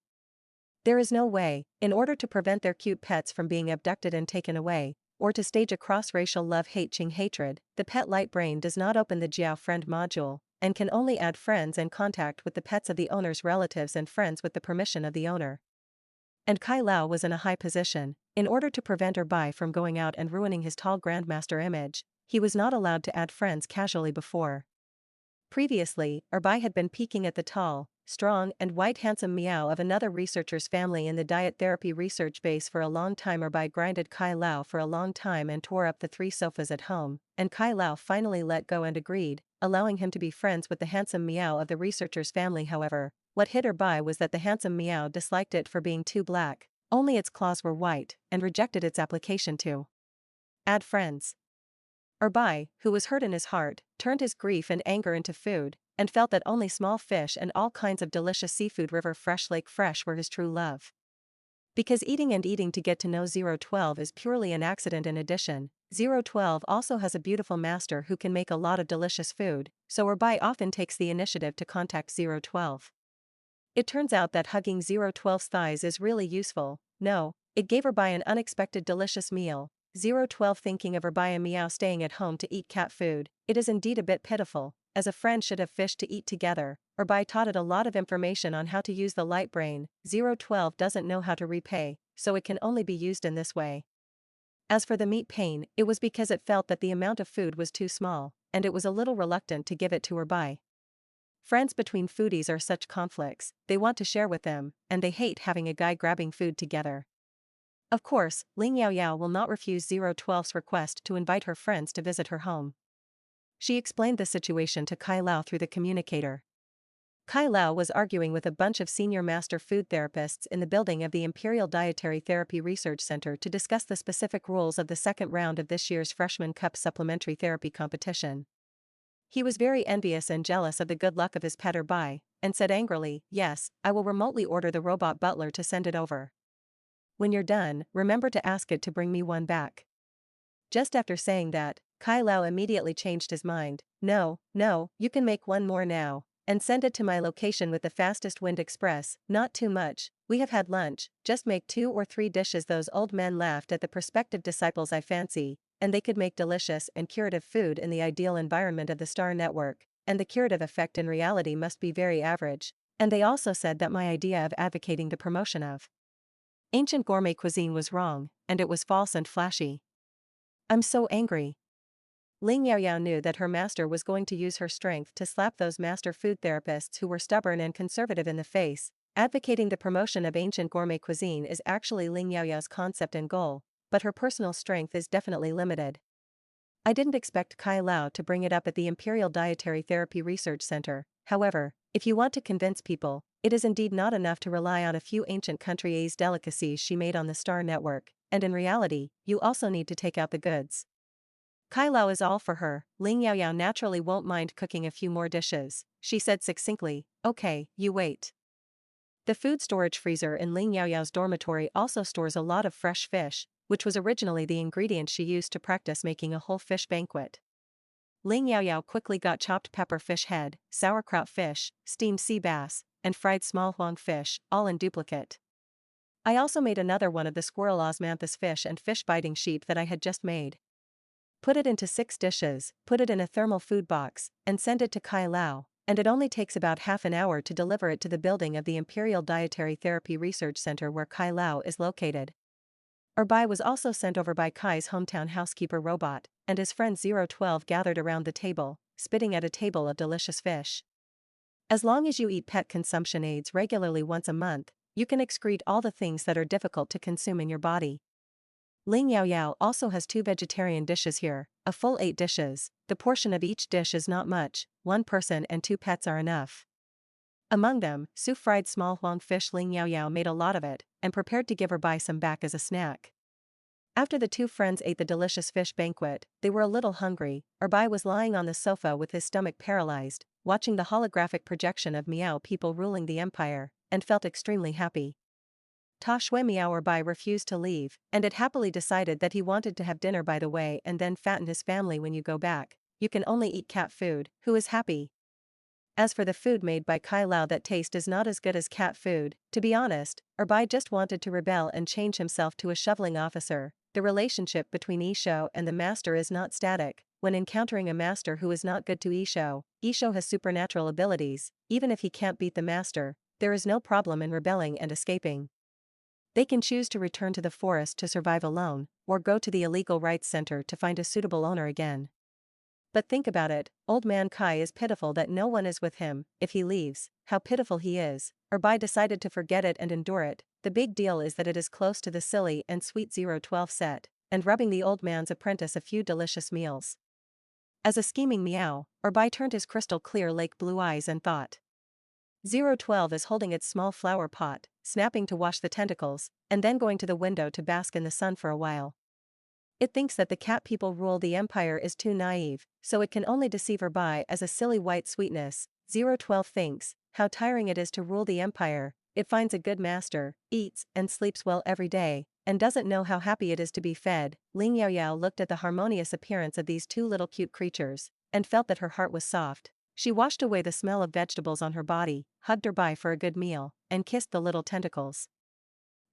There is no way, in order to prevent their cute pets from being abducted and taken away, or to stage a cross-racial love-hate-ching hatred, the pet light brain does not open the Jiao friend module, and can only add friends and contact with the pets of the owner's relatives and friends with the permission of the owner. And Kai Lao was in a high position. In order to prevent Erbai from going out and ruining his tall grandmaster image, he was not allowed to add friends casually before. Previously, Erbai had been peeking at the tall, strong and white handsome meow of another researcher's family in the diet therapy research base for a long time. Erbai grinded Kai Lao for a long time and tore up the 3 sofas at home, and Kai Lao finally let go and agreed, allowing him to be friends with the handsome meow of the researcher's family. However, what hit Erbai was that the handsome meow disliked it for being too black, only its claws were white, and rejected its application to add friends. Erbai, who was hurt in his heart, turned his grief and anger into food, and felt that only small fish and all kinds of delicious seafood river fresh lake fresh were his true love. Because eating to get to know 012 is purely an accident. In addition, 012 also has a beautiful master who can make a lot of delicious food, so Erbai often takes the initiative to contact 012. It turns out that hugging 012's thighs is really useful. No, it gave Erbai an unexpected delicious meal. 012 thinking of Erbai and meow staying at home to eat cat food, it is indeed a bit pitiful, as a friend should have fish to eat together. Erbai taught it a lot of information on how to use the light brain. 012 doesn't know how to repay, so it can only be used in this way. As for the meat pain, it was because it felt that the amount of food was too small, and it was a little reluctant to give it to Erbai. Friends between foodies are such conflicts, they want to share with them, and they hate having a guy grabbing food together. Of course, Ling Yaoyao will not refuse 012's request to invite her friends to visit her home. She explained the situation to Kai Lao through the communicator. Kai Lao was arguing with a bunch of senior master food therapists in the building of the Imperial Dietary Therapy Research Center to discuss the specific rules of the second round of this year's Freshman Cup Supplementary Therapy competition. He was very envious and jealous of the good luck of his pet Erbai, and said angrily, "Yes, I will remotely order the robot butler to send it over. When you're done, remember to ask it to bring me one back." Just after saying that, Kai Lao immediately changed his mind. No, you can make one more now, and send it to my location with the fastest wind express. Not too much, we have had lunch, just make 2 or 3 dishes. Those old men laughed at the prospective disciples. I fancy, and they could make delicious and curative food in the ideal environment of the Star Network, and the curative effect in reality must be very average, and they also said that my idea of advocating the promotion of ancient gourmet cuisine was wrong, and it was false and flashy. I'm so angry. Ling Yaoyao knew that her master was going to use her strength to slap those master food therapists who were stubborn and conservative in the face, Advocating the promotion of ancient gourmet cuisine is actually Ling Yaoyao's concept and goal, but her personal strength is definitely limited. I didn't expect Kai Lao to bring it up at the Imperial Dietary Therapy Research Center. However, if you want to convince people, it is indeed not enough to rely on a few ancient countries' delicacies she made on the Star Network, and in reality, you also need to take out the goods. Kai Lao is all for her. Ling Yaoyao naturally won't mind cooking a few more dishes. She said succinctly, "Okay, you wait." The food storage freezer in Ling Yaoyao's dormitory also stores a lot of fresh fish, which was originally the ingredient she used to practice making a whole fish banquet. Ling Yaoyao quickly got chopped pepper fish head, sauerkraut fish, steamed sea bass, and fried small huang fish, all in duplicate. I also made another one of the squirrel osmanthus fish and fish biting sheep that I had just made. Put it into 6 dishes, put it in a thermal food box, and send it to Kai Lao, and it only takes about half an hour to deliver it to the building of the Imperial Dietary Therapy Research Center where Kai Lao is located. Erbai was also sent over by Kai's hometown housekeeper robot, and his friend 012 gathered around the table, spitting at a table of delicious fish. As long as you eat pet consumption aids regularly once a month, you can excrete all the things that are difficult to consume in your body. Ling Yaoyao also has 2 vegetarian dishes here, a full 8 dishes. The portion of each dish is not much, 1 person and 2 pets are enough. Among them, Su fried small huang fish. Ling Yaoyao made a lot of it, and prepared to give Erbai some back as a snack. After the 2 friends ate the delicious fish banquet, they were a little hungry. Erbai was lying on the sofa with his stomach paralyzed, watching the holographic projection of Miao people ruling the empire, and felt extremely happy. Ta Shui Miao Erbai refused to leave, and had happily decided that he wanted to have dinner by the way and then fatten his family when you go back. You can only eat cat food. Who is happy? As for the food made by Kai Lao, that taste is not as good as cat food. To be honest, Erbai just wanted to rebel and change himself to a shoveling officer. The relationship between Isho and the master is not static. When encountering a master who is not good to Isho, Isho has supernatural abilities. Even if he can't beat the master, there is no problem in rebelling and escaping. They can choose to return to the forest to survive alone, or go to the illegal rights center to find a suitable owner again. But think about it, old man Kai is pitiful that no one is with him. If he leaves, how pitiful he is. Erbai decided to forget it and endure it. The big deal is that it is close to the silly and sweet 012 set, and rubbing the old man's apprentice a few delicious meals. As a scheming meow, Erbai turned his crystal clear lake blue eyes and thought. 012 is holding its small flower pot, snapping to wash the tentacles, and then going to the window to bask in the sun for a while. It thinks that the cat people rule the empire is too naive, so it can only deceive Erbai as a silly white sweetness. 012 thinks how tiring it is to rule the empire. It finds a good master, eats and sleeps well every day, and doesn't know how happy it is to be fed. Ling Yaoyao looked at the harmonious appearance of these 2 little cute creatures, and felt that her heart was soft. She washed away the smell of vegetables on her body, hugged Erbai for a good meal, and kissed the little tentacles.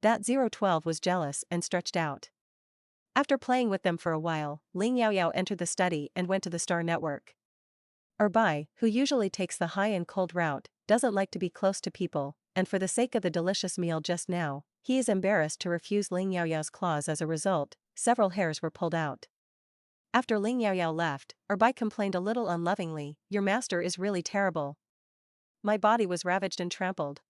That 012 was jealous and stretched out. After playing with them for a while, Ling Yaoyao entered the study and went to the Star Network. Erbai, who usually takes the high and cold route, doesn't like to be close to people, and for the sake of the delicious meal just now, he is embarrassed to refuse Ling Yaoyao's claws. As a result, several hairs were pulled out. After Ling Yaoyao left, Erbai complained a little unlovingly, "Your master is really terrible. My body was ravaged and trampled.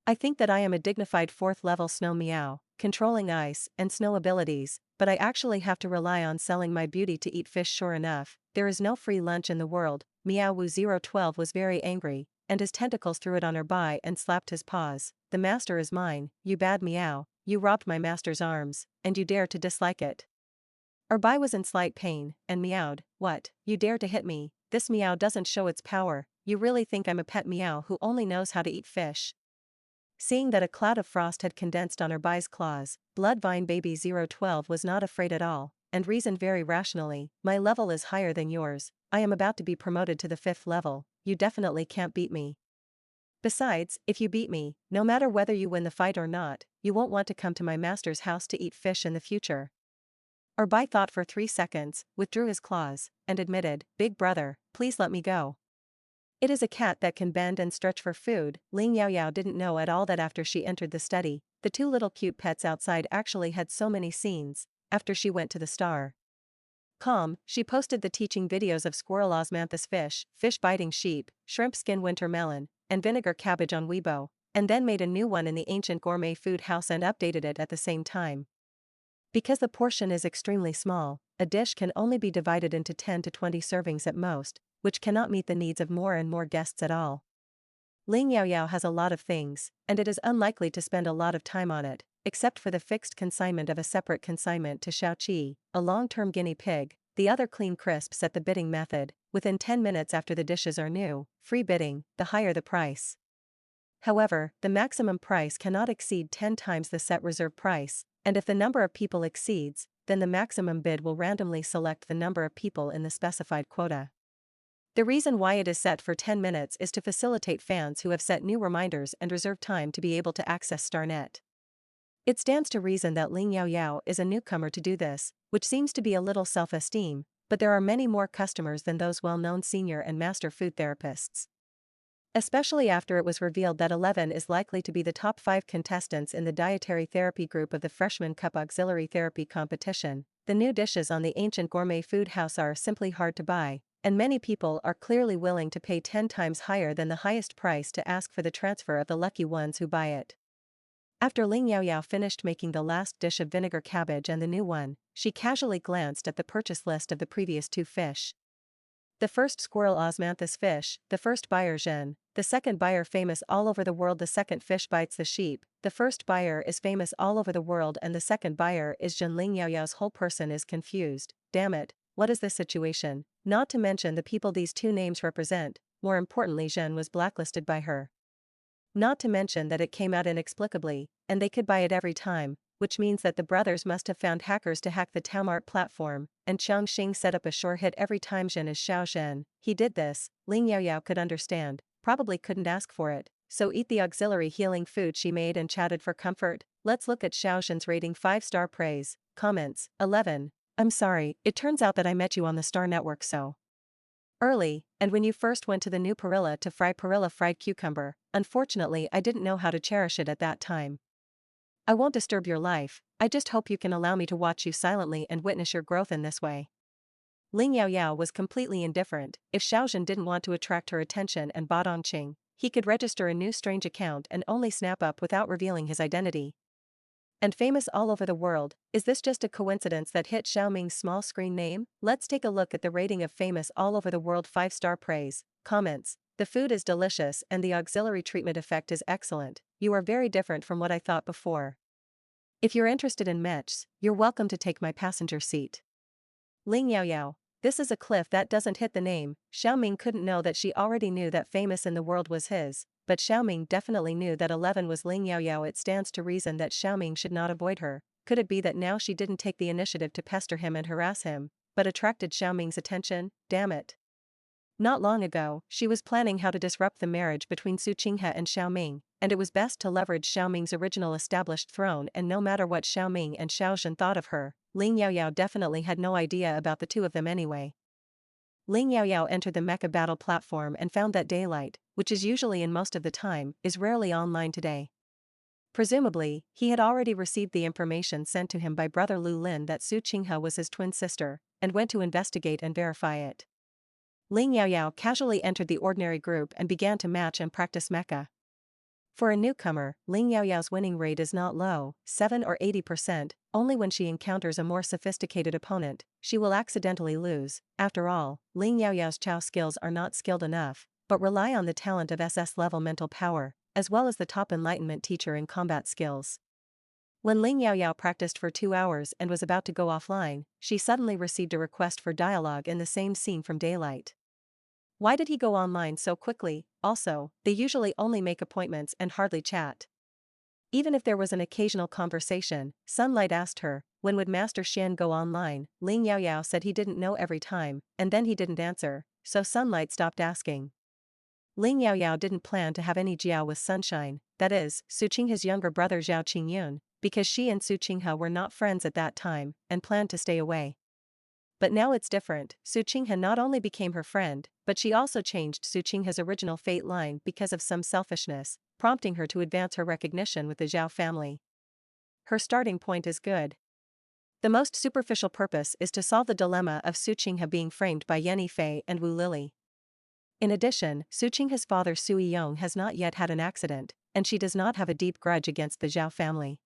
I think that I am a dignified 4th level snow meow, controlling ice and snow abilities, but I actually have to rely on selling my beauty to eat fish. Sure enough, there is no free lunch in the world." Meow Wu 012 was very angry, and his tentacles threw it on Erbai and slapped his paws. "The master is mine, you bad meow, you robbed my master's arms, and you dare to dislike it." Erbai was in slight pain, and meowed, "What, you dare to hit me? This meow doesn't show its power. You really think I'm a pet meow who only knows how to eat fish?" Seeing that a cloud of frost had condensed on Erbai's claws, Bloodvine Baby 012 was not afraid at all, and reasoned very rationally, "My level is higher than yours, I am about to be promoted to the 5th level, you definitely can't beat me. Besides, if you beat me, no matter whether you win the fight or not, you won't want to come to my master's house to eat fish in the future." Erbai thought for 3 seconds, withdrew his claws, and admitted, "Big brother, please let me go. It is a cat that can bend and stretch for food." Ling Yaoyao didn't know at all that after she entered the study, the 2 little cute pets outside actually had so many scenes. After she went to the Star Com, she posted the teaching videos of squirrel osmanthus fish, fish biting sheep, shrimp skin winter melon, and vinegar cabbage on Weibo, and then made a new one in the ancient gourmet food house and updated it at the same time. Because the portion is extremely small, a dish can only be divided into 10 to 20 servings at most, which cannot meet the needs of more and more guests at all. Ling Yaoyao has a lot of things, and it is unlikely to spend a lot of time on it, except for the fixed consignment of a separate consignment to Shaoqi, a long-term guinea pig, the other clean crisps at the bidding method, within 10 minutes after the dishes are new, free bidding, the higher the price. However, the maximum price cannot exceed 10 times the set reserve price, and if the number of people exceeds, then the maximum bid will randomly select the number of people in the specified quota. The reason why it is set for 10 minutes is to facilitate fans who have set new reminders and reserve time to be able to access StarNet. It stands to reason that Ling Yaoyao is a newcomer to do this, which seems to be a little self-esteem, but there are many more customers than those well-known senior and master food therapists. Especially after it was revealed that 11 is likely to be the top 5 contestants in the dietary therapy group of the Freshman Cup Auxiliary Therapy competition, the new dishes on the ancient gourmet food house are simply hard to buy, and many people are clearly willing to pay 10 times higher than the highest price to ask for the transfer of the lucky ones who buy it. After Ling Yaoyao finished making the last dish of vinegar cabbage and the new one, she casually glanced at the purchase list of the previous 2 fish. The first squirrel osmanthus fish, the first buyer Zhen, the second buyer famous all over the world. The second fish bites the sheep, the first buyer is famous all over the world and the second buyer is Zhen. Ling Yaoyao's whole person is confused. Damn it, what is this situation? Not to mention the people these 2 names represent, more importantly Zhen was blacklisted by her. Not to mention that it came out inexplicably, and they could buy it every time, which means that the brothers must have found hackers to hack the Taomart platform, and Changxing set up a sure hit every time Zhen is Xiao Zhen. He did this, Ling Yaoyao could understand, probably couldn't ask for it, so eat the auxiliary healing food she made and chatted for comfort. Let's look at Xiao Zhen's rating. 5-star praise, comments, 11. I'm sorry, it turns out that I met you on the Star Network so early, and when you first went to the new Perilla to fry Perilla fried cucumber, unfortunately I didn't know how to cherish it at that time. I won't disturb your life, I just hope you can allow me to watch you silently and witness your growth in this way. Ling Yaoyao was completely indifferent. If Xiaozhen didn't want to attract her attention and bought on Qing, he could register a new strange account and only snap up without revealing his identity. And famous all over the world, is this just a coincidence that hit Xiaoming's small screen name? Let's take a look at the rating of famous all over the world. 5-star praise, comments, the food is delicious and the auxiliary treatment effect is excellent, you are very different from what I thought before. If you're interested in mechs, you're welcome to take my passenger seat. Ling Yaoyao, this is a cliff that doesn't hit the name. Xiaoming couldn't know that she already knew that famous in the world was his, but Xiaoming definitely knew that 11 was Ling Yaoyao. It stands to reason that Xiaoming should not avoid her. Could it be that now she didn't take the initiative to pester him and harass him, but attracted Xiaoming's attention? Damn it. Not long ago, she was planning how to disrupt the marriage between Su Qinghe and Xiaoming, and it was best to leverage Xiaoming's original established throne, and no matter what Xiaoming and Xiaozhen thought of her, Ling Yaoyao definitely had no idea about the 2 of them anyway. Ling Yaoyao entered the mecha battle platform and found that daylight, which is usually in most of the time, is rarely online today. Presumably, he had already received the information sent to him by brother Lu Lin that Su Qinghe was his twin sister, and went to investigate and verify it. Ling Yaoyao casually entered the ordinary group and began to match and practice mecha. For a newcomer, Ling Yaoyao's winning rate is not low, 7 or 80%, only when she encounters a more sophisticated opponent, she will accidentally lose. After all, Ling Yaoyao's Chao skills are not skilled enough, but rely on the talent of SS-level mental power, as well as the top enlightenment teacher in combat skills. When Ling Yaoyao practiced for 2 hours and was about to go offline, she suddenly received a request for dialogue in the same scene from Daylight. Why did he go online so quickly? Also, they usually only make appointments and hardly chat. Even if there was an occasional conversation, Sunlight asked her, when would Master Xian go online? Ling Yaoyao said he didn't know every time, and then he didn't answer, so Sunlight stopped asking. Ling Yaoyao didn't plan to have any jiao with Sunshine, that is, Su Qinghe's younger brother Zhao Qingyun, because she and Su Qinghe were not friends at that time, and planned to stay away. But now it's different. Su Qinghe not only became her friend, but she also changed Su Qinghe's original fate line because of some selfishness, prompting her to advance her recognition with the Zhao family. Her starting point is good. The most superficial purpose is to solve the dilemma of Su Qinghe being framed by Yen Yifei and Wu Lili. In addition, Su Qinghe's father Su Yong has not yet had an accident, and she does not have a deep grudge against the Zhao family.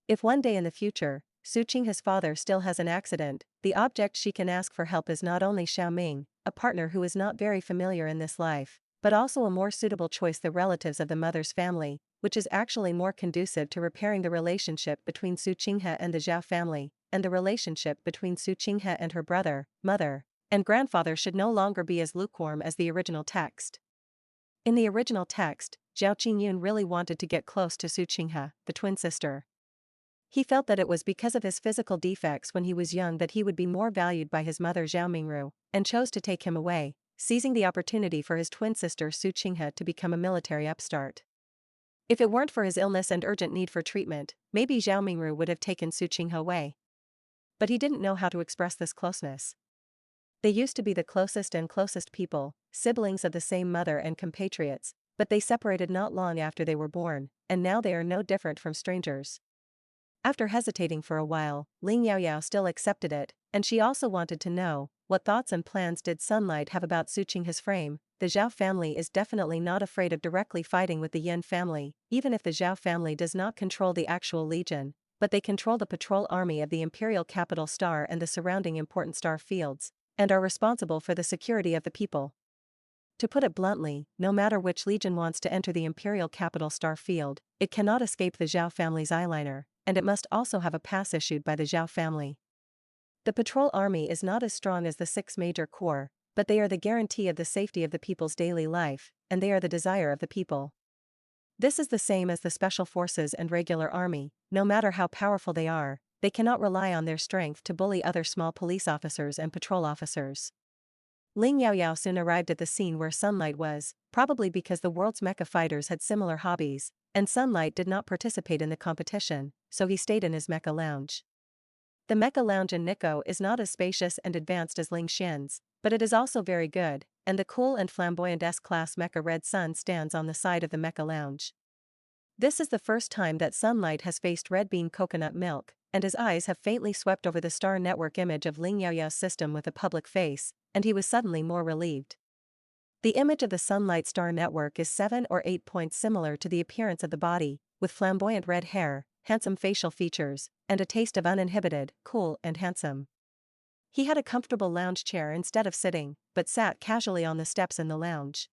If one day in the future, Su Qinghe's father still has an accident, the object she can ask for help is not only Xiaoming, a partner who is not very familiar in this life, but also a more suitable choice, the relatives of the mother's family, which is actually more conducive to repairing the relationship between Su Qinghe and the Zhao family, and the relationship between Su Qinghe and her brother, mother, and grandfather should no longer be as lukewarm as the original text. In the original text, Zhao Qingyun really wanted to get close to Su Qinghe, the twin sister. He felt that it was because of his physical defects when he was young that he would be more valued by his mother Zhao Mingru, and chose to take him away, seizing the opportunity for his twin sister Su Qinghe to become a military upstart. If it weren't for his illness and urgent need for treatment, maybe Zhao Mingru would have taken Su Qinghe away. But he didn't know how to express this closeness. They used to be the closest people, siblings of the same mother and compatriots, but they separated not long after they were born, and now they are no different from strangers. After hesitating for a while, Ling Yaoyao still accepted it, and she also wanted to know, what thoughts and plans did Sunlight have about Su Qinghe's frame? The Zhao family is definitely not afraid of directly fighting with the Yin family, even if the Zhao family does not control the actual legion, but they control the patrol army of the imperial capital star and the surrounding important star fields, and are responsible for the security of the people. To put it bluntly, no matter which legion wants to enter the imperial capital star field, it cannot escape the Zhao family's eyeliner, and it must also have a pass issued by the Zhao family. The patrol army is not as strong as the 6 major corps, but they are the guarantee of the safety of the people's daily life, and they are the desire of the people. This is the same as the special forces and regular army. No matter how powerful they are, they cannot rely on their strength to bully other small police officers and patrol officers. Ling Yaoyao soon arrived at the scene where Sunlight was, probably because the world's mecha fighters had similar hobbies, and Sunlight did not participate in the competition, so he stayed in his mecha lounge. The mecha lounge in Nikko is not as spacious and advanced as Ling Xian's, but it is also very good, and the cool and flamboyant S-class mecha Red Sun stands on the side of the mecha lounge. This is the first time that Sunlight has faced red bean coconut milk, and his eyes have faintly swept over the star network image of Ling Yaoyao's system with a public face, and he was suddenly more relieved. The image of the Sunlight star network is 7 or 8 points similar to the appearance of the body, with flamboyant red hair, handsome facial features, and a taste of uninhibited, cool and handsome. He had a comfortable lounge chair instead of sitting, but sat casually on the steps in the lounge.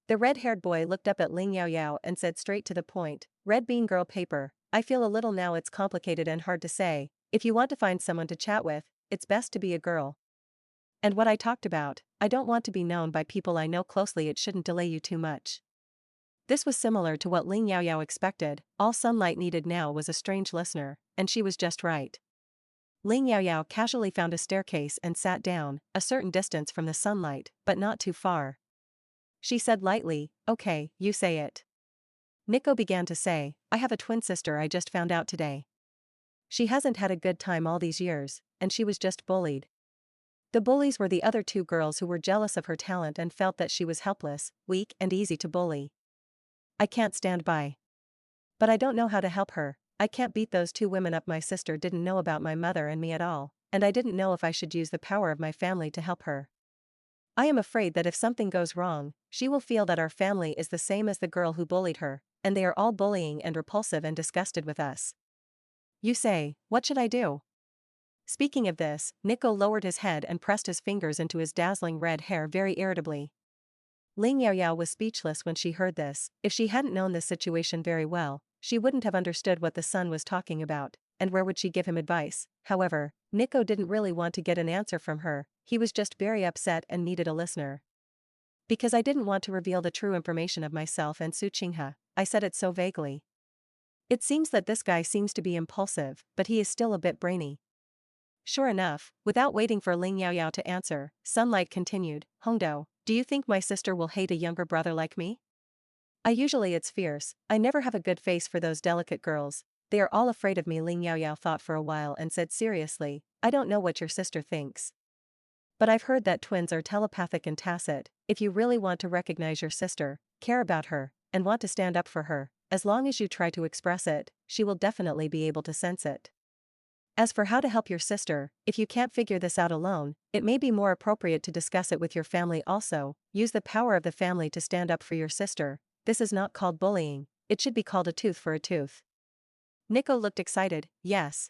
The red-haired boy looked up at Ling Yaoyao and said straight to the point, "Red bean girl paper, I feel a little now it's complicated and hard to say. If you want to find someone to chat with, it's best to be a girl. And what I talked about, I don't want to be known by people I know closely, it shouldn't delay you too much." This was similar to what Ling Yaoyao expected. All Sunlight needed now was a strange listener, and she was just right. Ling Yaoyao casually found a staircase and sat down, a certain distance from the Sunlight, but not too far. She said lightly, "Okay, you say it." Nikko began to say, "I have a twin sister I just found out today. She hasn't had a good time all these years, and she was just bullied." The bullies were the other 2 girls who were jealous of her talent and felt that she was helpless, weak and easy to bully. "I can't stand by. But I don't know how to help her. I can't beat those 2 women up. My sister didn't know about my mother and me at all, and I didn't know if I should use the power of my family to help her. I am afraid that if something goes wrong, she will feel that our family is the same as the girl who bullied her, and they are all bullying and repulsive and disgusted with us. You say, what should I do?" Speaking of this, Nikko lowered his head and pressed his fingers into his dazzling red hair very irritably. Ling Yaoyao was speechless when she heard this. If she hadn't known this situation very well, she wouldn't have understood what the son was talking about, and where would she give him advice? However, Nikko didn't really want to get an answer from her, he was just very upset and needed a listener. "Because I didn't want to reveal the true information of myself and Su Qinghe, I said it so vaguely. It seems that this guy seems to be impulsive, but he is still a bit brainy." Sure enough, without waiting for Ling Yaoyao to answer, Sunlight continued, "Hongdo, do you think my sister will hate a younger brother like me? It's fierce, I never have a good face for those delicate girls, they are all afraid of me." Ling Yaoyao thought for a while and said seriously, "I don't know what your sister thinks. But I've heard that twins are telepathic and tacit. If you really want to recognize your sister, care about her, and want to stand up for her, as long as you try to express it, she will definitely be able to sense it. As for how to help your sister, if you can't figure this out alone, it may be more appropriate to discuss it with your family also. Use the power of the family to stand up for your sister. This is not called bullying, it should be called a tooth for a tooth. Nico looked excited. Yes.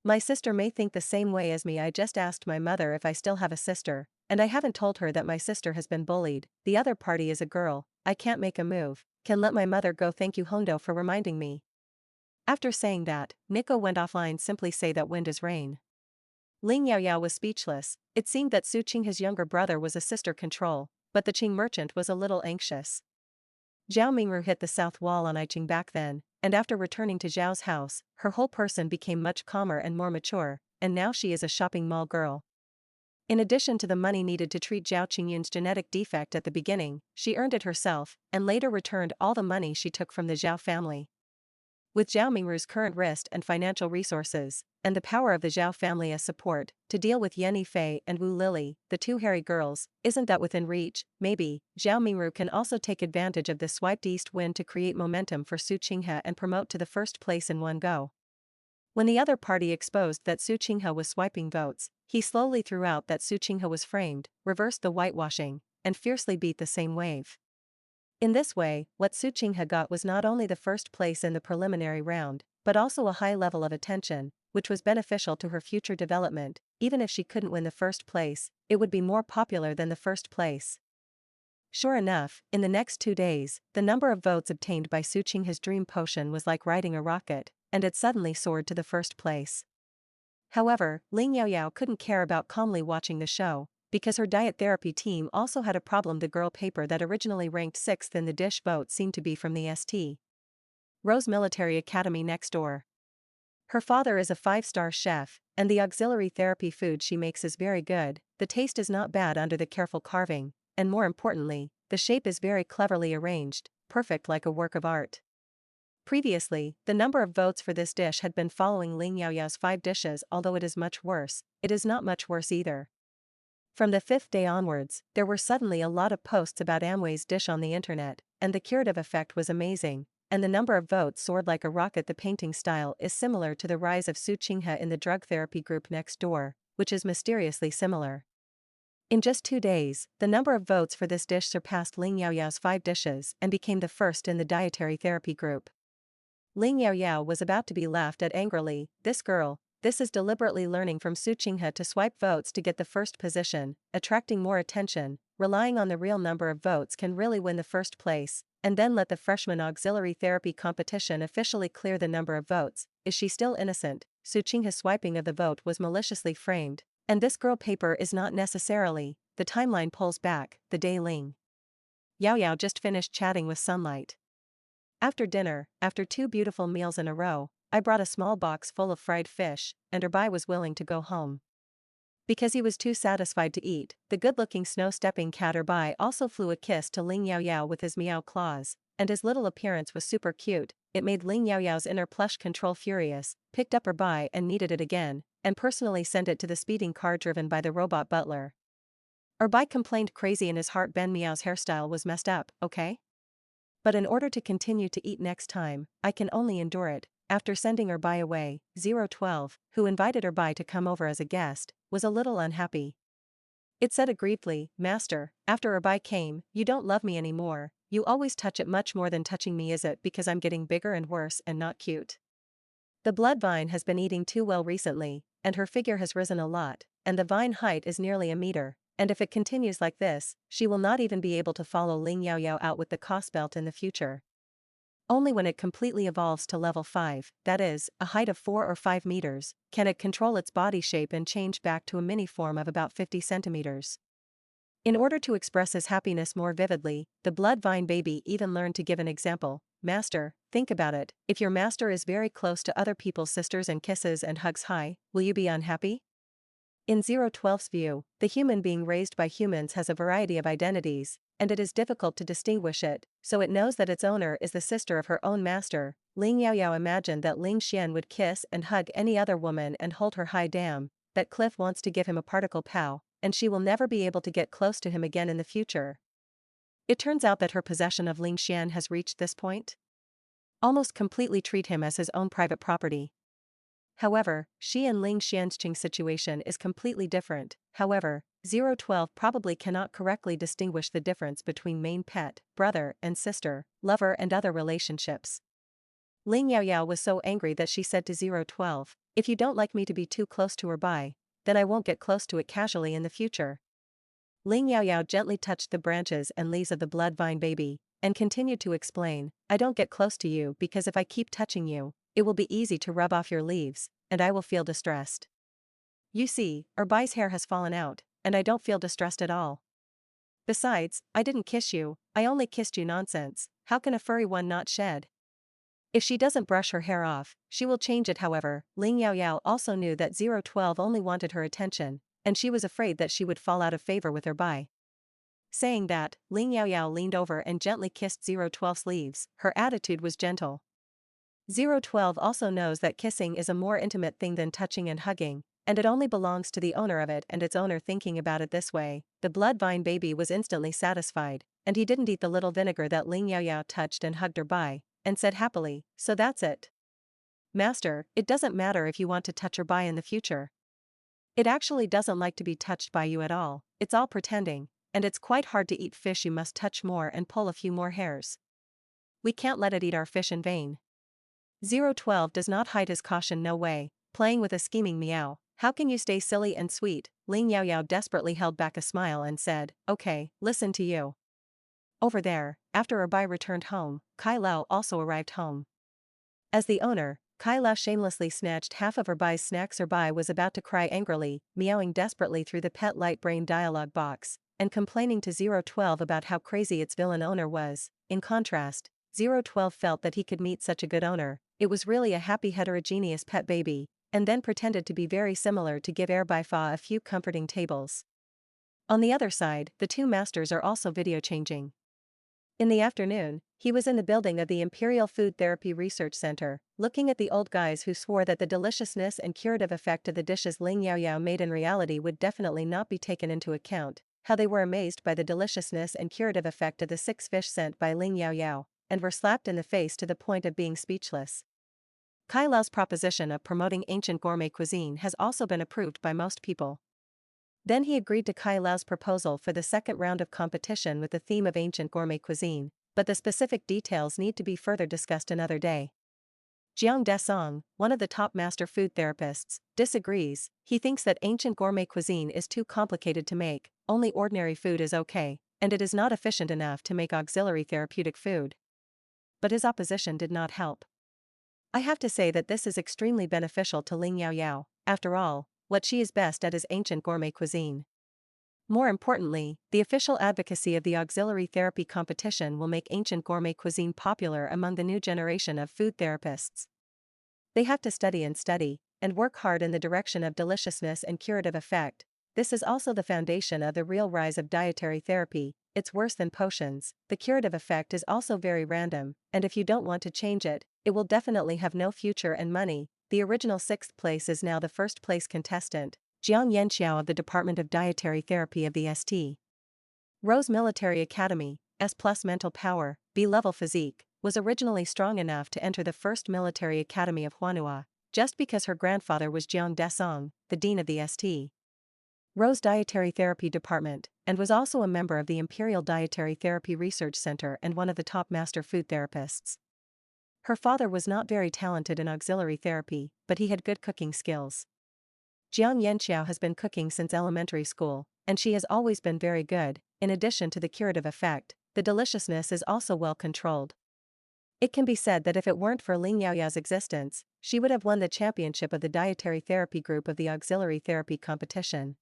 My sister may think the same way as me. I just asked my mother if I still have a sister, and I haven't told her that my sister has been bullied. The other party is a girl. I can't make a move. Can let my mother go. Thank you Hondo for reminding me. After saying that, Nico went offline. Simply say that wind is rain. Ling Yaoyao was speechless. It seemed that Su Qing, his younger brother, was a sister control, but the Qing merchant was a little anxious. Zhao Mingru hit the south wall on I Ching back then, and after returning to Zhao's house, her whole person became much calmer and more mature, and now she is a shopping mall girl. In addition to the money needed to treat Zhao Qingyun's genetic defect at the beginning, she earned it herself, and later returned all the money she took from the Zhao family. With Zhao Mingru's current wrist and financial resources, and the power of the Zhao family as support, to deal with Yen Yifei and Wu Lily, the two hairy girls, isn't that within reach? Maybe. Zhao Mingru can also take advantage of this swiped east wind to create momentum for Su Qinghe and promote to the first place in one go. When the other party exposed that Su Qinghe was swiping votes, he slowly threw out that Su Qinghe was framed, reversed the whitewashing, and fiercely beat the same wave. In this way, what Su Qinghe got was not only the first place in the preliminary round, but also a high level of attention, which was beneficial to her future development. Even if she couldn't win the first place, it would be more popular than the first place. Sure enough, in the next 2 days, the number of votes obtained by Su Qinghe's dream potion was like riding a rocket, and it suddenly soared to the first place. However, Ling Yaoyao couldn't care about calmly watching the show, because her diet therapy team also had a problem. The girl paper that originally ranked 6th in the dish vote seemed to be from the St. Rose Military Academy next door. Her father is a 5-star chef, and the auxiliary therapy food she makes is very good. The taste is not bad under the careful carving, and more importantly, the shape is very cleverly arranged, perfect like a work of art. Previously, the number of votes for this dish had been following Ling Yaoyao's 5 dishes. Although it is much worse, it is not much worse either. From the 5th day onwards, there were suddenly a lot of posts about Amway's dish on the internet, and the curative effect was amazing, and the number of votes soared like a rocket. The painting style is similar to the rise of Su Qinghe in the drug therapy group next door, which is mysteriously similar. In just 2 days, the number of votes for this dish surpassed Ling Yaoyao's 5 dishes and became the first in the dietary therapy group. Ling Yaoyao was about to be laughed at angrily. This is deliberately learning from Su Qinghe to swipe votes to get the first position, attracting more attention. Relying on the real number of votes can really win the first place, and then let the freshman auxiliary therapy competition officially clear the number of votes. Is she still innocent? Su Qinghe's swiping of the vote was maliciously framed, and this girl paper is not necessarily. The timeline pulls back, the day Ling Yaoyao just finished chatting with Sunlight. After dinner, after 2 beautiful meals in a row, I brought a small box full of fried fish, and Erbai was willing to go home. Because he was too satisfied to eat, the good-looking snow-stepping cat Erbai also flew a kiss to Ling Yaoyao with his meow claws, and his little appearance was super cute. It made Ling Yaoyao's inner plush control furious, picked up Erbai and kneaded it again, and personally sent it to the speeding car driven by the robot butler. Erbai complained crazy in his heart. Ben Meow's hairstyle was messed up, okay? But in order to continue to eat next time, I can only endure it. After sending Erbai away, 012, who invited Erbai to come over as a guest, was a little unhappy. It said aggrievedly, "Master, after Erbai came, you don't love me anymore. You always touch it much more than touching me. Is it because I'm getting bigger and worse and not cute?" The blood vine has been eating too well recently, and her figure has risen a lot, and the vine height is nearly a meter. And if it continues like this, she will not even be able to follow Ling Yaoyao out with the cost belt in the future. Only when it completely evolves to level 5, that is, a height of 4 or 5 meters, can it control its body shape and change back to a mini form of about 50 centimeters. In order to express his happiness more vividly, the blood vine baby even learned to give an example. "Master, think about it, if your master is very close to other people's sisters and kisses and hugs high, will you be unhappy?" In 012's view, the human being raised by humans has a variety of identities, and it is difficult to distinguish it, so it knows that its owner is the sister of her own master. Ling Yaoyao imagined that Ling Xian would kiss and hug any other woman and hold her high. Damn, that Cliff wants to give him a particle pow, and she will never be able to get close to him again in the future. It turns out that her possession of Ling Xian has reached this point. Almost completely treat him as his own private property. However, she and Ling Xian's situation is completely different. However, 012 probably cannot correctly distinguish the difference between main pet, brother and sister, lover and other relationships. Ling Yaoyao was so angry that she said to 012, "If you don't like me to be too close to her by, then I won't get close to it casually in the future." Ling Yaoyao gently touched the branches and leaves of the blood vine baby, and continued to explain, "I don't get close to you because if I keep touching you, it will be easy to rub off your leaves, and I will feel distressed. You see, Erbai's hair has fallen out, and I don't feel distressed at all. Besides, I didn't kiss you, I only kissed you nonsense, how can a furry one not shed? If she doesn't brush her hair off, she will change it." However, Ling Yaoyao also knew that 012 only wanted her attention, and she was afraid that she would fall out of favor with Erbai. Saying that, Ling Yaoyao leaned over and gently kissed 012's leaves. Her attitude was gentle. 012 also knows that kissing is a more intimate thing than touching and hugging, and it only belongs to the owner of it and its owner. Thinking about it this way, the blood vine baby was instantly satisfied, and he didn't eat the little vinegar that Ling Yaoyao touched and hugged Erbai, and said happily, "So that's it. Master, it doesn't matter if you want to touch Erbai in the future. It actually doesn't like to be touched by you at all, it's all pretending, and it's quite hard to eat fish. You must touch more and pull a few more hairs. We can't let it eat our fish in vain." 012 does not hide his caution. "No way, playing with a scheming meow, how can you stay silly and sweet?" Ling Yaoyao desperately held back a smile and said, "Okay, listen to you." Over there, after Erbai returned home, Kai Lao also arrived home. As the owner, Kai Lao shamelessly snatched half of Erbai's snacks. Erbai was about to cry angrily, meowing desperately through the pet light brain dialogue box, and complaining to 012 about how crazy its villain owner was. In contrast, 012 felt that he could meet such a good owner. It was really a happy heterogeneous pet baby, and then pretended to be very similar to give Erbai Fa a few comforting tables. On the other side, the two masters are also video changing. In the afternoon, he was in the building of the Imperial Food Therapy Research Center, looking at the old guys who swore that the deliciousness and curative effect of the dishes Ling Yaoyao made in reality would definitely not be taken into account, how they were amazed by the deliciousness and curative effect of the 6 fish sent by Ling Yaoyao, and were slapped in the face to the point of being speechless. Kai Lao's proposition of promoting ancient gourmet cuisine has also been approved by most people. Then he agreed to Kai Lao's proposal for the second round of competition with the theme of ancient gourmet cuisine, but the specific details need to be further discussed another day. Jiang Desong, one of the top master food therapists, disagrees. He thinks that ancient gourmet cuisine is too complicated to make, only ordinary food is okay, and it is not efficient enough to make auxiliary therapeutic food. But his opposition did not help. I have to say that this is extremely beneficial to Ling Yaoyao. After all, what she is best at is ancient gourmet cuisine. More importantly, the official advocacy of the auxiliary therapy competition will make ancient gourmet cuisine popular among the new generation of food therapists. They have to study, and work hard in the direction of deliciousness and curative effect. This is also the foundation of the real rise of dietary therapy. It's worse than potions. The curative effect is also very random, and if you don't want to change it, it will definitely have no future and money. The original 6th place is now the 1st place contestant, Jiang Yanxiao of the Department of Dietary Therapy of the St. Rose Military Academy. S+ mental power, B-level physique, was originally strong enough to enter the 1st Military Academy of Huanhua, just because her grandfather was Jiang Desong, the dean of the St. Rose Dietary Therapy Department, and was also a member of the Imperial Dietary Therapy Research Center and one of the top master food therapists. Her father was not very talented in auxiliary therapy, but he had good cooking skills. Jiang Yanxiao has been cooking since elementary school, and she has always been very good. In addition to the curative effect, the deliciousness is also well controlled. It can be said that if it weren't for Ling Yaoyao's existence, she would have won the championship of the dietary therapy group of the auxiliary therapy competition.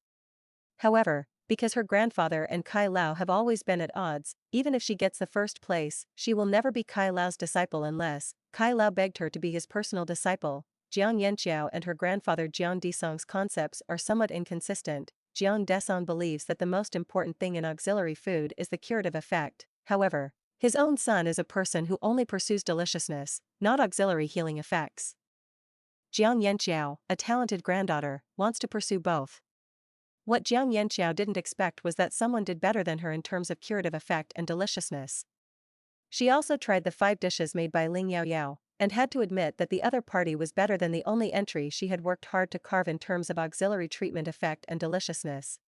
However, because her grandfather and Kai Lao have always been at odds, even if she gets the 1st place, she will never be Kai Lao's disciple unless Kai Lao begged her to be his personal disciple. Jiang Yanxiao and her grandfather Jiang Desong's concepts are somewhat inconsistent. Jiang Desong believes that the most important thing in auxiliary food is the curative effect. However, his own son is a person who only pursues deliciousness, not auxiliary healing effects. Jiang Yanxiao, a talented granddaughter, wants to pursue both. What Jiang Yanxiao didn't expect was that someone did better than her in terms of curative effect and deliciousness. She also tried the 5 dishes made by Ling Yaoyao, and had to admit that the other party was better than the only entry she had worked hard to carve in terms of auxiliary treatment effect and deliciousness.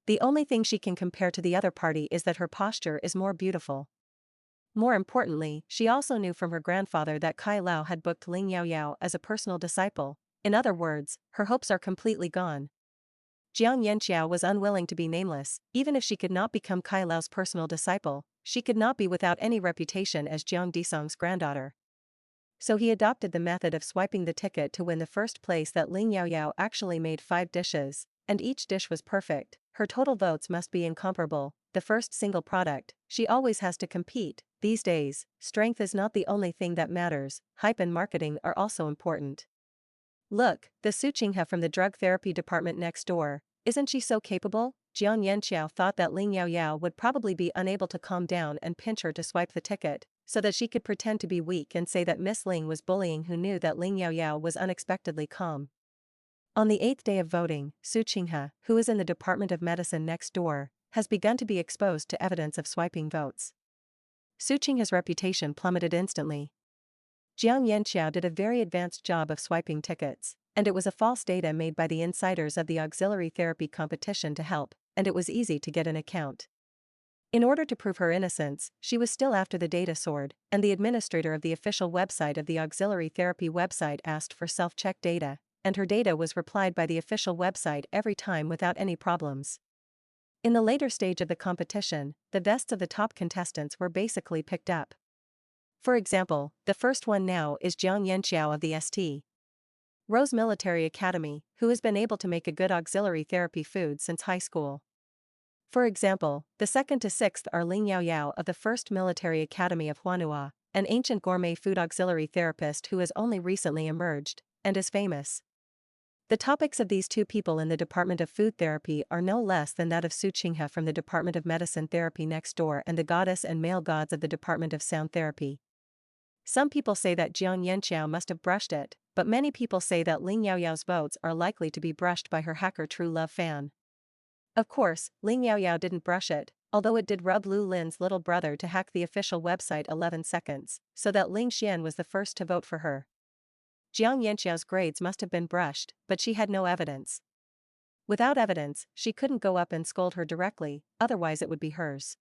The only thing she can compare to the other party is that her posture is more beautiful. More importantly, she also knew from her grandfather that Kai Lao had booked Ling Yaoyao as a personal disciple. In other words, her hopes are completely gone. Jiang Yanxiao was unwilling to be nameless. Even if she could not become Kai Lao's personal disciple, she could not be without any reputation as Jiang Disong's granddaughter. So he adopted the method of swiping the ticket to win the first place. That Ling Yaoyao actually made 5 dishes, and each dish was perfect. Her total votes must be incomparable. The first single product, she always has to compete. These days, strength is not the only thing that matters, hype and marketing are also important. Look, the Su Qinghe from the drug therapy department next door, isn't she so capable? Jiang Yanxiao thought that Ling Yaoyao would probably be unable to calm down and pinch her to swipe the ticket, so that she could pretend to be weak and say that Miss Ling was bullying, who knew that Ling Yaoyao was unexpectedly calm. On the 8th day of voting, Su Qinghe, who is in the Department of Medicine next door, has begun to be exposed to evidence of swiping votes. Su Qinghe's reputation plummeted instantly. Jiang Yanxiao did a very advanced job of swiping tickets, and it was a false data made by the insiders of the auxiliary therapy competition to help, and it was easy to get an account. In order to prove her innocence, she was still after the data sword, and the administrator of the official website of the auxiliary therapy website asked for self-check data, and her data was replied by the official website every time without any problems. In the later stage of the competition, the vests of the top contestants were basically picked up. For example, the first one now is Jiang Yanxiao of the St. Rose Military Academy, who has been able to make a good auxiliary therapy food since high school. For example, the second to 6th are Ling Yaoyao of the 1st Military Academy of Huanhua, an ancient gourmet food auxiliary therapist who has only recently emerged, and is famous. The topics of these two people in the Department of Food Therapy are no less than that of Su Qinghe from the Department of Medicine Therapy next door and the goddess and male gods of the Department of Sound Therapy. Some people say that Jiang Yanxiao must have brushed it, but many people say that Ling Yaoyao's votes are likely to be brushed by her hacker True Love fan. Of course, Ling Yaoyao didn't brush it, although it did rub Lu Lin's little brother to hack the official website 11 seconds, so that Ling Xian was the first to vote for her. Jiang Yanxiao's grades must have been brushed, but she had no evidence. Without evidence, she couldn't go up and scold her directly, otherwise it would be hers.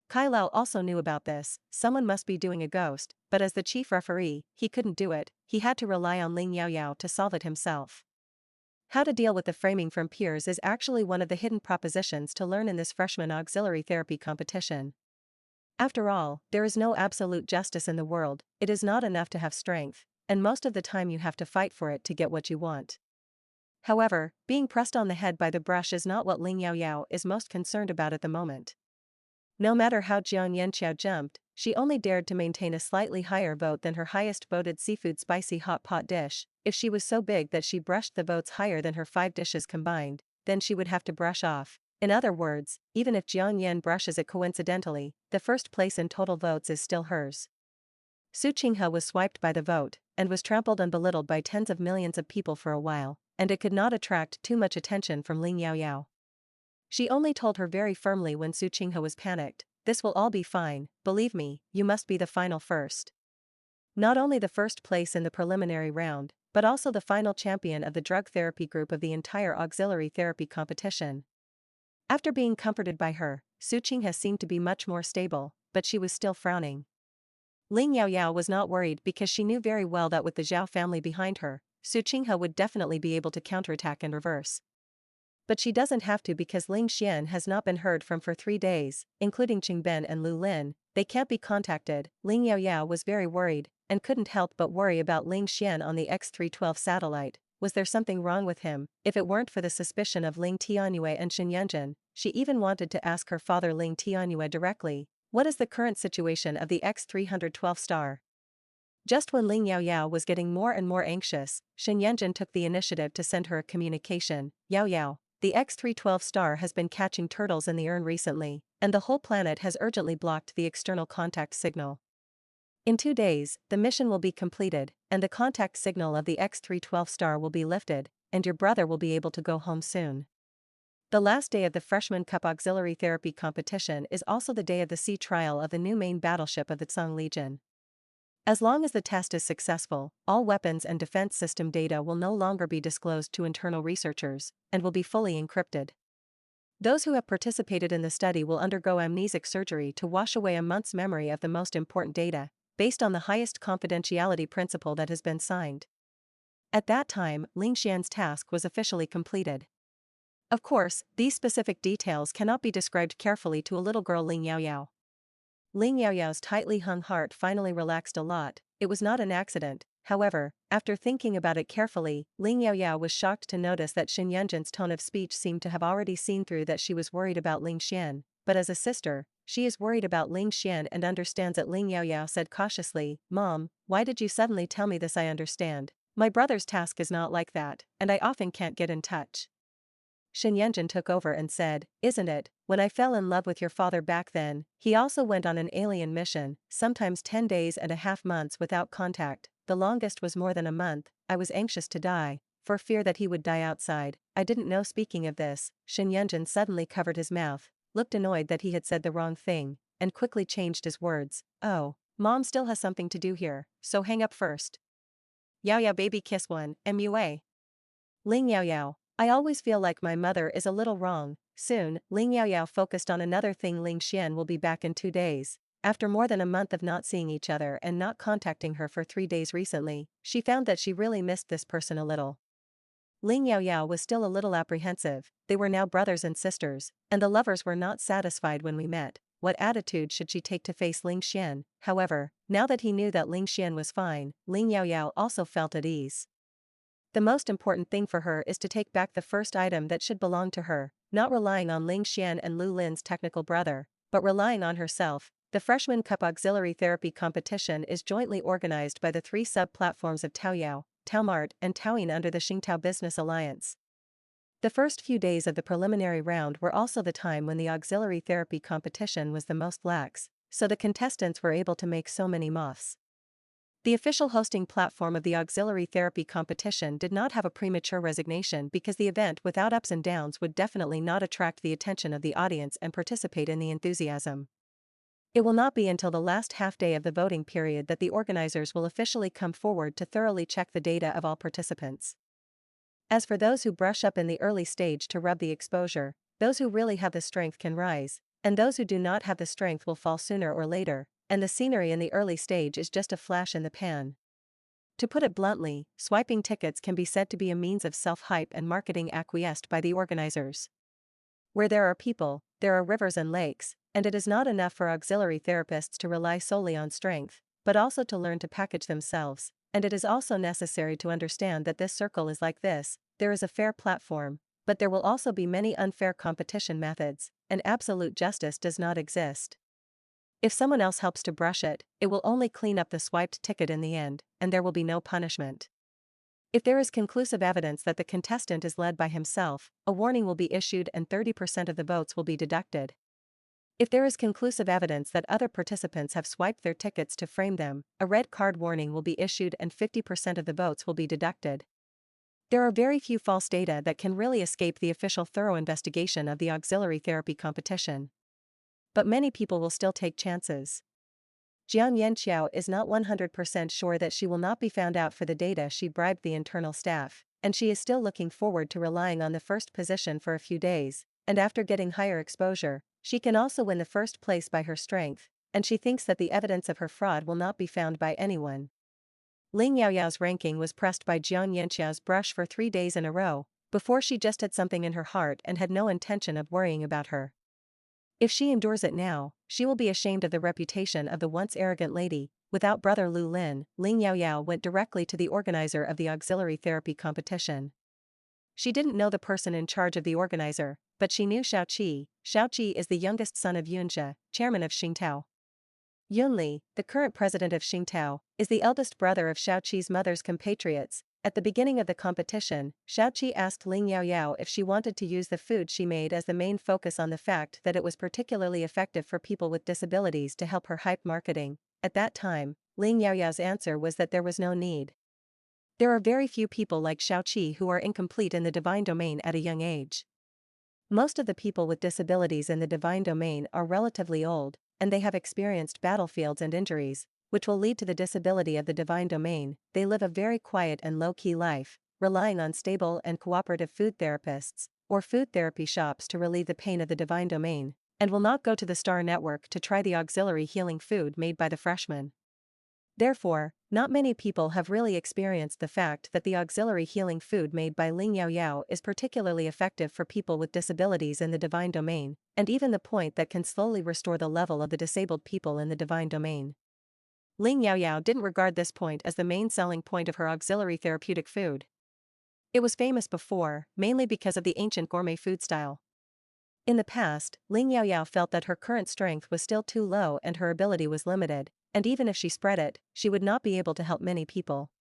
Kai Lao also knew about this. Someone must be doing a ghost, but as the chief referee, he couldn't do it. He had to rely on Ling Yaoyao to solve it himself. How to deal with the framing from peers is actually one of the hidden propositions to learn in this freshman auxiliary therapy competition. After all, there is no absolute justice in the world. It is not enough to have strength, and most of the time you have to fight for it to get what you want. However, being pressed on the head by the brush is not what Ling Yaoyao is most concerned about at the moment. No matter how Jiang Yanxiao jumped, she only dared to maintain a slightly higher vote than her highest voted seafood spicy hot pot dish. If she was so big that she brushed the votes higher than her 5 dishes combined, then she would have to brush off. In other words, even if Jiang Yan brushes it coincidentally, the first place in total votes is still hers. Su Qinghe was swiped by the vote, and was trampled and belittled by tens of millions of people for a while, and it could not attract too much attention from Ling Yaoyao. She only told her very firmly when Su Qinghe was panicked, "This will all be fine, believe me, you must be the final first." Not only the first place in the preliminary round, but also the final champion of the drug therapy group of the entire auxiliary therapy competition. After being comforted by her, Su Qinghe seemed to be much more stable, but she was still frowning. Ling Yaoyao was not worried because she knew very well that with the Zhao family behind her, Su Qinghe would definitely be able to counterattack and reverse. But she doesn't have to because Ling Xian has not been heard from for 3 days, including Qingben and Lu Lin. They can't be contacted. Ling Yaoyao was very worried, and couldn't help but worry about Ling Xian on the X312 satellite. Was there something wrong with him? If it weren't for the suspicion of Ling Tianyue and Shen Yanjun, she even wanted to ask her father Ling Tianyue directly, what is the current situation of the X312 star? Just when Ling Yaoyao was getting more and more anxious, Shen Yanjun took the initiative to send her a communication. Yaoyao, the X312 star has been catching turtles in the urn recently, and the whole planet has urgently blocked the external contact signal. In 2 days, the mission will be completed, and the contact signal of the X312 star will be lifted, and your brother will be able to go home soon. The last day of the Freshman Cup Auxiliary Therapy competition is also the day of the sea trial of the new main battleship of the Tsang Legion. As long as the test is successful, all weapons and defense system data will no longer be disclosed to internal researchers, and will be fully encrypted. Those who have participated in the study will undergo amnesic surgery to wash away a month's memory of the most important data, based on the highest confidentiality principle that has been signed. At that time, Ling Xian's task was officially completed. Of course, these specific details cannot be described carefully to a little girl Ling Yaoyao. Ling Yaoyao's tightly hung heart finally relaxed a lot. It was not an accident. However, after thinking about it carefully, Ling Yaoyao was shocked to notice that Xin Yanjin's tone of speech seemed to have already seen through that she was worried about Ling Xian, but as a sister, she is worried about Ling Xian and understands that. Ling Yaoyao said cautiously, "Mom, why did you suddenly tell me this? I understand. My brother's task is not like that, and I often can't get in touch." Xin Yanjin took over and said, "Isn't it, when I fell in love with your father back then, he also went on an alien mission, sometimes 10 days and a half months without contact, the longest was more than a month. I was anxious to die, for fear that he would die outside. I didn't know." Speaking of this, Xin Yanjin suddenly covered his mouth, looked annoyed that he had said the wrong thing, and quickly changed his words. "Oh, Mom still has something to do here, so hang up first." Yao Yao baby kiss one, MUA. Ling Yaoyao, I always feel like my mother is a little wrong. Soon, Ling Yaoyao focused on another thing. Ling Xian will be back in 2 days. After more than a month of not seeing each other and not contacting her for 3 days recently, she found that she really missed this person a little. Ling Yaoyao was still a little apprehensive. They were now brothers and sisters, and the lovers were not satisfied when we met. What attitude should she take to face Ling Xian? However, now that he knew that Ling Xian was fine, Ling Yaoyao also felt at ease. The most important thing for her is to take back the first item that should belong to her, not relying on Ling Xian and Lu Lin's technical brother, but relying on herself. The Freshman Cup Auxiliary Therapy Competition is jointly organized by the 3 sub-platforms of Taoyao, Taomart, and Taoyin under the Xingtao Business Alliance. The first few days of the preliminary round were also the time when the auxiliary therapy competition was the most lax, so the contestants were able to make so many moths. The official hosting platform of the auxiliary therapy competition did not have a premature resignation because the event without ups and downs would definitely not attract the attention of the audience and participate in the enthusiasm. It will not be until the last half day of the voting period that the organizers will officially come forward to thoroughly check the data of all participants. As for those who brush up in the early stage to rub the exposure, those who really have the strength can rise, and those who do not have the strength will fall sooner or later, and the scenery in the early stage is just a flash in the pan. To put it bluntly, swiping tickets can be said to be a means of self-hype and marketing acquiesced by the organizers. Where there are people, there are rivers and lakes, and it is not enough for auxiliary therapists to rely solely on strength, but also to learn to package themselves, and it is also necessary to understand that this circle is like this. There is a fair platform, but there will also be many unfair competition methods, and absolute justice does not exist. If someone else helps to brush it, it will only clean up the swiped ticket in the end, and there will be no punishment. If there is conclusive evidence that the contestant is led by himself, a warning will be issued and 30% of the votes will be deducted. If there is conclusive evidence that other participants have swiped their tickets to frame them, a red card warning will be issued and 50% of the votes will be deducted. There are very few false data that can really escape the official thorough investigation of the auxiliary therapy competition. But many people will still take chances. Jiang Yanqiao is not 100% sure that she will not be found out for the data she bribed the internal staff, and she is still looking forward to relying on the first position for a few days, and after getting higher exposure, she can also win the first place by her strength, and she thinks that the evidence of her fraud will not be found by anyone. Ling Yaoyao's ranking was pressed by Jiang Yanqiao's brush for 3 days in a row, before she just had something in her heart and had no intention of worrying about her. If she endures it now, she will be ashamed of the reputation of the once arrogant lady. Without brother Lu Lin, Ling Yaoyao went directly to the organizer of the auxiliary therapy competition. She didn't know the person in charge of the organizer, but she knew Xiao Qi. Xiao Qi is the youngest son of Yunjie, chairman of Xingtao. Yunli, the current president of Xingtao, is the eldest brother of Xiao Qi's mother's compatriots. At the beginning of the competition, Xiao Qi asked Ling Yaoyao if she wanted to use the food she made as the main focus on the fact that it was particularly effective for people with disabilities to help her hype marketing. At that time, Ling Yaoyao's answer was that there was no need. There are very few people like Xiao Qi who are incomplete in the divine domain at a young age. Most of the people with disabilities in the divine domain are relatively old, and they have experienced battlefields and injuries, which will lead to the disability of the divine domain. They live a very quiet and low-key life, relying on stable and cooperative food therapists, or food therapy shops to relieve the pain of the divine domain, and will not go to the Star Network to try the auxiliary healing food made by the freshman. Therefore, not many people have really experienced the fact that the auxiliary healing food made by Ling Yaoyao is particularly effective for people with disabilities in the divine domain, and even the point that can slowly restore the level of the disabled people in the divine domain. Ling Yaoyao didn't regard this point as the main selling point of her auxiliary therapeutic food. It was famous before, mainly because of the ancient gourmet food style. In the past, Ling Yaoyao felt that her current strength was still too low and her ability was limited, and even if she spread it, she would not be able to help many people.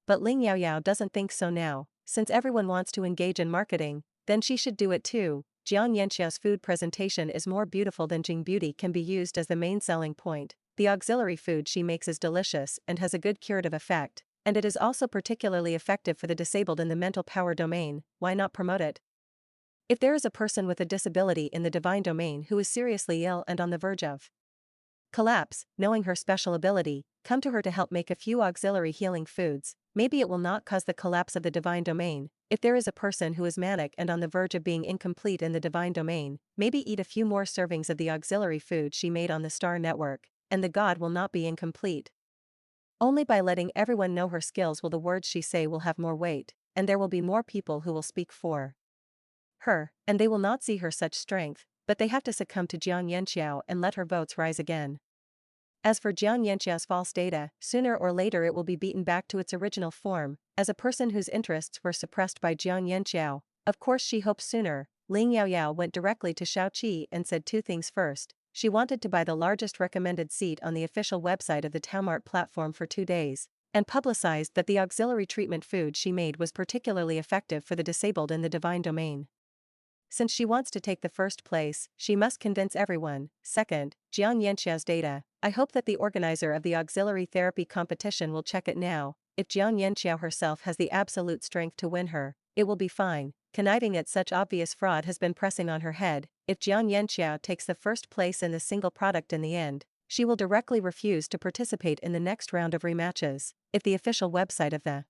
But Ling Yaoyao doesn't think so now. Since everyone wants to engage in marketing, then she should do it too. Jiang Yanxiao's food presentation is more beautiful than Jing Beauty can be used as the main selling point. The auxiliary food she makes is delicious and has a good curative effect, and it is also particularly effective for the disabled in the mental power domain. Why not promote it? If there is a person with a disability in the divine domain who is seriously ill and on the verge of collapse, knowing her special ability, come to her to help make a few auxiliary healing foods. Maybe it will not cause the collapse of the divine domain. If there is a person who is manic and on the verge of being incomplete in the divine domain, maybe eat a few more servings of the auxiliary food she made on the Star Network, and the god will not be incomplete. Only by letting everyone know her skills will the words she say will have more weight, and there will be more people who will speak for her, and they will not see her such strength, but they have to succumb to Jiang Yanxiao and let her votes rise again. As for Jiang Yanxiao's false data, sooner or later it will be beaten back to its original form. As a person whose interests were suppressed by Jiang Yanxiao, of course she hopes sooner. Ling Yaoyao went directly to Shaoqi and said two things. First, she wanted to buy the largest recommended seat on the official website of the Taomart platform for 2 days, and publicized that the auxiliary treatment food she made was particularly effective for the disabled in the divine domain. Since she wants to take the first place, she must convince everyone. Second, Jiang Yanxiao's data. I hope that the organizer of the auxiliary therapy competition will check it now. If Jiang Yanxiao herself has the absolute strength to win her, it will be fine. Conniving at such obvious fraud has been pressing on her head. If Jiang Yanxiao takes the first place in the single product in the end, she will directly refuse to participate in the next round of rematches. If the official website of the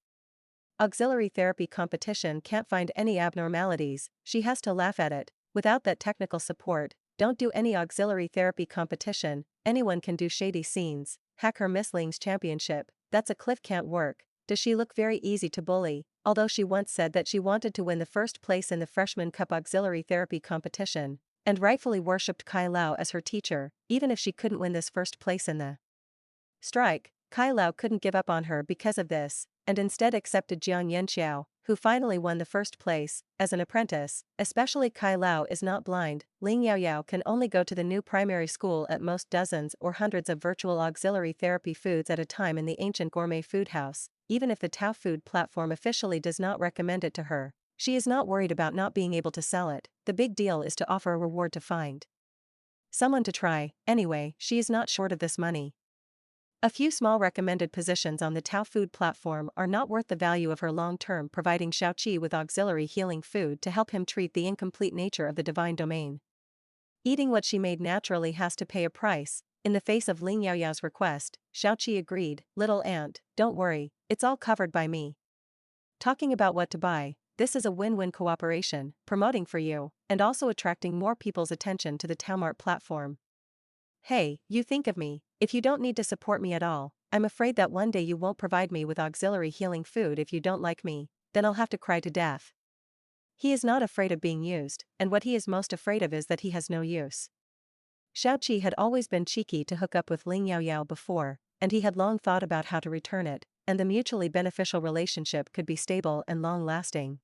auxiliary therapy competition can't find any abnormalities, she has to laugh at it. Without that technical support, don't do any auxiliary therapy competition. Anyone can do shady scenes. Hack her Miss Ling's championship. That's a cliff can't work. Does she look very easy to bully? Although she once said that she wanted to win the first place in the Freshman Cup auxiliary therapy competition, and rightfully worshipped Kai Lao as her teacher, even if she couldn't win this first place in the strike, Kai Lao couldn't give up on her because of this, and instead accepted Jiang Yanxiao, who finally won the first place, as an apprentice. Especially Kai Lao is not blind. Ling Yaoyao can only go to the new primary school at most dozens or hundreds of virtual auxiliary therapy foods at a time in the ancient gourmet food house, even if the Tao food platform officially does not recommend it to her. She is not worried about not being able to sell it. The big deal is to offer a reward to find someone to try. Anyway, she is not short of this money. A few small recommended positions on the Tao food platform are not worth the value of her long-term providing Shaoqi with auxiliary healing food to help him treat the incomplete nature of the divine domain. Eating what she made naturally has to pay a price. In the face of Ling Yaoyao's request, Shaoqi agreed. Little aunt, don't worry, it's all covered by me. Talking about what to buy, this is a win-win cooperation, promoting for you, and also attracting more people's attention to the Taomart platform. Hey, you think of me. If you don't need to support me at all, I'm afraid that one day you won't provide me with auxiliary healing food. If you don't like me, then I'll have to cry to death. He is not afraid of being used, and what he is most afraid of is that he has no use. Shaoqi had always been cheeky to hook up with Ling Yaoyao before, and he had long thought about how to return it, and the mutually beneficial relationship could be stable and long-lasting.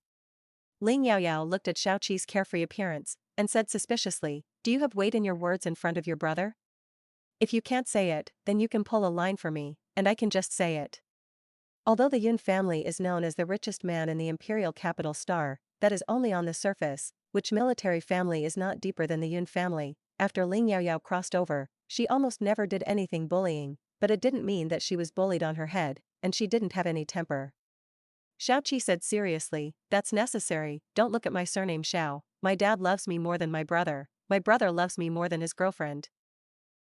Ling Yaoyao looked at Shaoqi's carefree appearance, and said suspiciously, "Do you have weight in your words in front of your brother? If you can't say it, then you can pull a line for me, and I can just say it." Although the Yun family is known as the richest man in the imperial capital Star, that is only on the surface, which military family is not deeper than the Yun family. After Ling Yaoyao crossed over, she almost never did anything bullying, but it didn't mean that she was bullied on her head, and she didn't have any temper. Shaoqi said seriously, "That's necessary. Don't look at my surname Xiao. My dad loves me more than my brother loves me more than his girlfriend."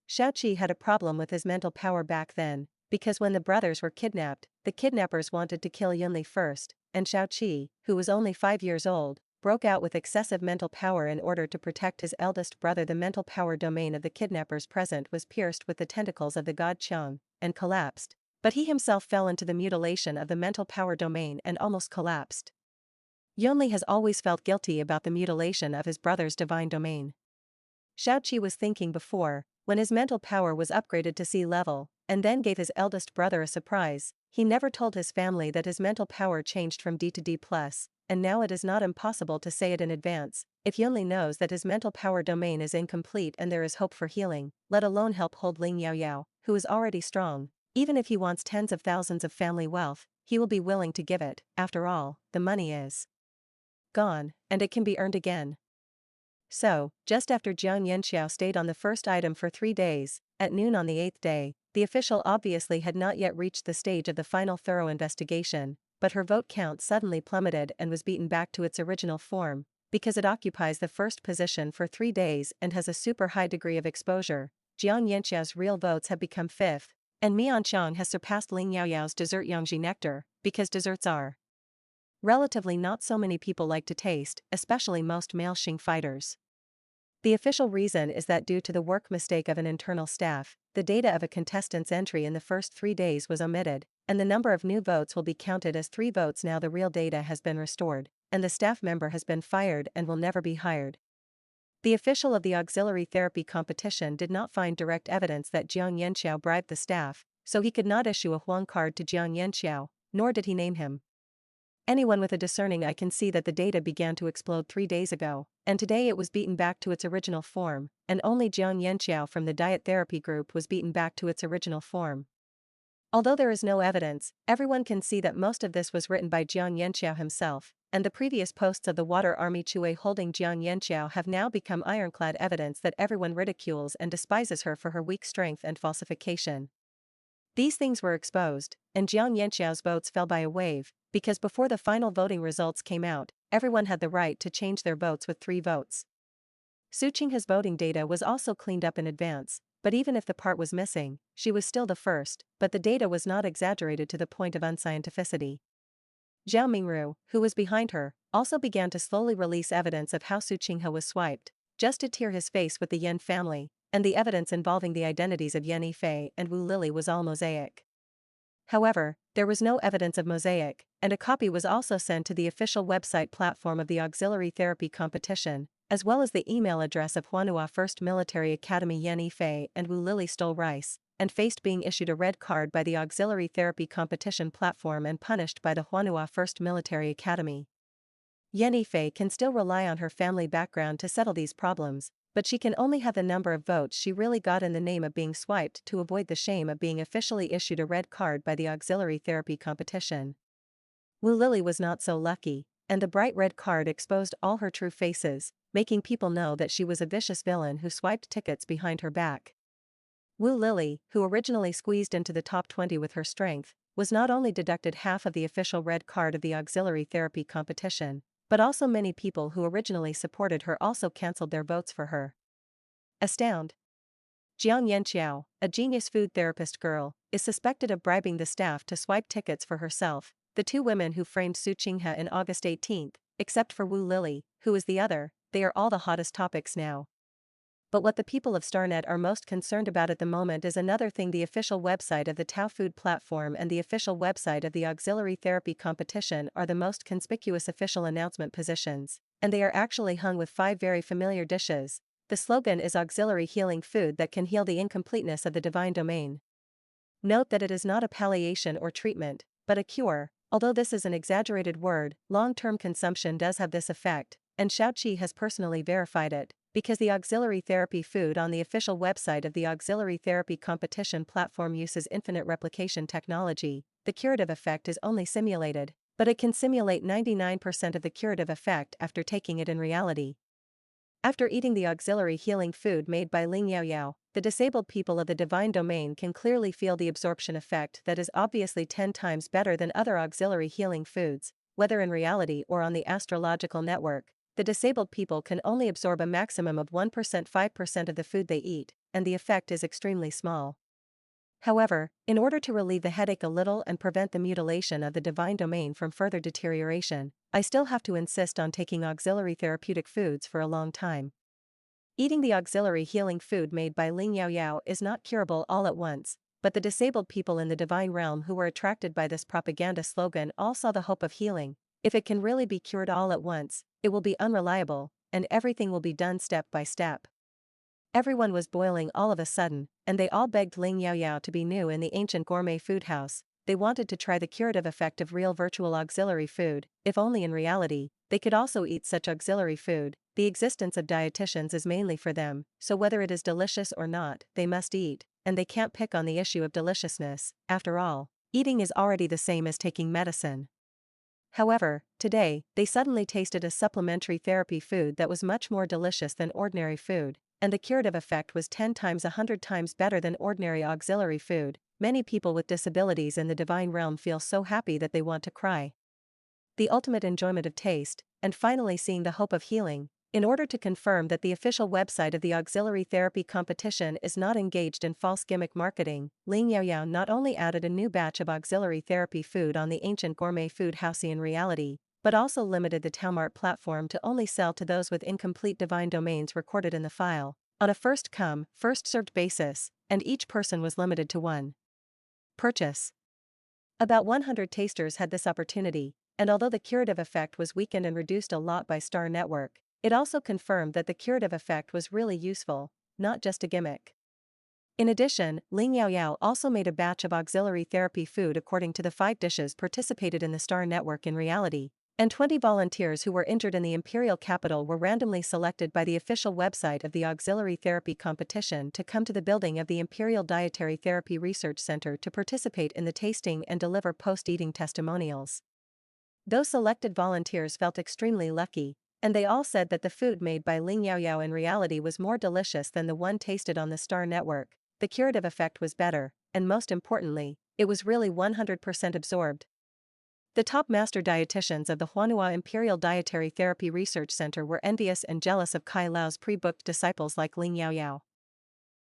Shaoqi had a problem with his mental power back then, because when the brothers were kidnapped, the kidnappers wanted to kill Yunli first, and Shaoqi, who was only 5 years old, broke out with excessive mental power in order to protect his eldest brother. The mental power domain of the kidnappers present was pierced with the tentacles of the god Qiang, and collapsed. But he himself fell into the mutilation of the mental power domain and almost collapsed. Yonli has always felt guilty about the mutilation of his brother's divine domain. Shaoqi was thinking before, when his mental power was upgraded to sea level, and then gave his eldest brother a surprise, he never told his family that his mental power changed from D to D+, and now it is not impossible to say it in advance. If Yonli knows that his mental power domain is incomplete and there is hope for healing, let alone help hold Ling Yaoyao, who is already strong. Even if he wants tens of thousands of family wealth, he will be willing to give it. After all, the money is gone, and it can be earned again. So, just after Jiang Yanxiao stayed on the first item for 3 days, at noon on the 8th day, the official obviously had not yet reached the stage of the final thorough investigation, but her vote count suddenly plummeted and was beaten back to its original form, because it occupies the first position for 3 days and has a super high degree of exposure. Jiang Yanxiao's real votes have become 5th, and Mian Chang has surpassed Ling Yaoyao's dessert Yangji nectar, because desserts are relatively not so many people like to taste, especially most male Xing fighters. The official reason is that due to the work mistake of an internal staff, the data of a contestant's entry in the first 3 days was omitted, and the number of new votes will be counted as 3 votes. Now the real data has been restored, and the staff member has been fired and will never be hired. The official of the auxiliary therapy competition did not find direct evidence that Jiang Yanxiao bribed the staff, so he could not issue a Huang card to Jiang Yanxiao, nor did he name him. Anyone with a discerning eye can see that the data began to explode 3 days ago, and today it was beaten back to its original form, and only Jiang Yanxiao from the diet therapy group was beaten back to its original form. Although there is no evidence, everyone can see that most of this was written by Jiang Yanxiao himself, and the previous posts of the Water Army Chui holding Jiang Yanxiao have now become ironclad evidence that everyone ridicules and despises her for her weak strength and falsification. These things were exposed, and Jiang Yanxiao's votes fell by a wave, because before the final voting results came out, everyone had the right to change their votes with 3 votes. Su Qinghe's voting data was also cleaned up in advance, but even if the part was missing, she was still the first, but the data was not exaggerated to the point of unscientificity. Zhao Mingru, who was behind her, also began to slowly release evidence of how Su Qinghe was swiped, just to tear his face with the Yen family, and the evidence involving the identities of Yen Yifei and Wu Lili was all mosaic. However, there was no evidence of mosaic, and a copy was also sent to the official website platform of the auxiliary therapy competition, as well as the email address of Huanhua First Military Academy. Yen Yifei and Wu Lili stole rice, and faced being issued a red card by the auxiliary therapy competition platform and punished by the Huanhua First Military Academy. Yen Yifei can still rely on her family background to settle these problems, but she can only have the number of votes she really got in the name of being swiped to avoid the shame of being officially issued a red card by the auxiliary therapy competition. Wu Lili was not so lucky, and the bright red card exposed all her true faces, making people know that she was a vicious villain who swiped tickets behind her back. Wu Lili, who originally squeezed into the top 20 with her strength, was not only deducted half of the official red card of the auxiliary therapy competition, but also many people who originally supported her also cancelled their votes for her. Astound. Jiang Yanxiao, a genius food therapist girl, is suspected of bribing the staff to swipe tickets for herself. The 2 women who framed Su Qinghe in August 18, except for Wu Lili, who is the other, they are all the hottest topics now. But what the people of Starnet are most concerned about at the moment is another thing: the official website of the Tao Food platform and the official website of the auxiliary therapy competition are the most conspicuous official announcement positions, and they are actually hung with 5 very familiar dishes. The slogan is auxiliary healing food that can heal the incompleteness of the divine domain. Note that it is not a palliation or treatment, but a cure. Although this is an exaggerated word, long-term consumption does have this effect, and Shaoqi has personally verified it, because the auxiliary therapy food on the official website of the auxiliary therapy competition platform uses infinite replication technology. The curative effect is only simulated, but it can simulate 99% of the curative effect after taking it in reality. After eating the auxiliary healing food made by Ling Yaoyao, the disabled people of the divine domain can clearly feel the absorption effect that is obviously 10 times better than other auxiliary healing foods, whether in reality or on the astrological network. The disabled people can only absorb a maximum of 1%, 5% of the food they eat, and the effect is extremely small. However, in order to relieve the headache a little and prevent the mutilation of the divine domain from further deterioration, I still have to insist on taking auxiliary therapeutic foods for a long time. Eating the auxiliary healing food made by Ling Yaoyao is not curable all at once, but the disabled people in the divine realm who were attracted by this propaganda slogan all saw the hope of healing. If it can really be cured all at once, it will be unreliable, and everything will be done step by step. Everyone was boiling all of a sudden, and they all begged Ling Yaoyao to be new in the ancient gourmet food house. They wanted to try the curative effect of real virtual auxiliary food, if only in reality, they could also eat such auxiliary food. The existence of dietitians is mainly for them, so whether it is delicious or not, they must eat, and they can't pick on the issue of deliciousness. After all, eating is already the same as taking medicine. However, today, they suddenly tasted a supplementary therapy food that was much more delicious than ordinary food, and the curative effect was 10 times 100 times better than ordinary auxiliary food. Many people with disabilities in the divine realm feel so happy that they want to cry. The ultimate enjoyment of taste, and finally seeing the hope of healing. In order to confirm that the official website of the auxiliary therapy competition is not engaged in false gimmick marketing, Ling Yaoyao not only added a new batch of auxiliary therapy food on the ancient gourmet food house in reality, but also limited the Taomart platform to only sell to those with incomplete divine domains recorded in the file, on a first-come, first-served basis, and each person was limited to one purchase. About 100 tasters had this opportunity, and although the curative effect was weakened and reduced a lot by Star Network, it also confirmed that the curative effect was really useful, not just a gimmick. In addition, Ling Yaoyao also made a batch of auxiliary therapy food according to the 5 dishes participated in the Star Network in reality, and 20 volunteers who were injured in the imperial capital were randomly selected by the official website of the auxiliary therapy competition to come to the building of the Imperial Dietary Therapy Research Center to participate in the tasting and deliver post-eating testimonials. Those selected volunteers felt extremely lucky, and they all said that the food made by Ling Yaoyao in reality was more delicious than the one tasted on the Star Network. The curative effect was better, and most importantly, it was really 100% absorbed. The top master dietitians of the Huanhua Imperial Dietary Therapy Research Center were envious and jealous of Kai Lao's pre-booked disciples like Ling Yaoyao.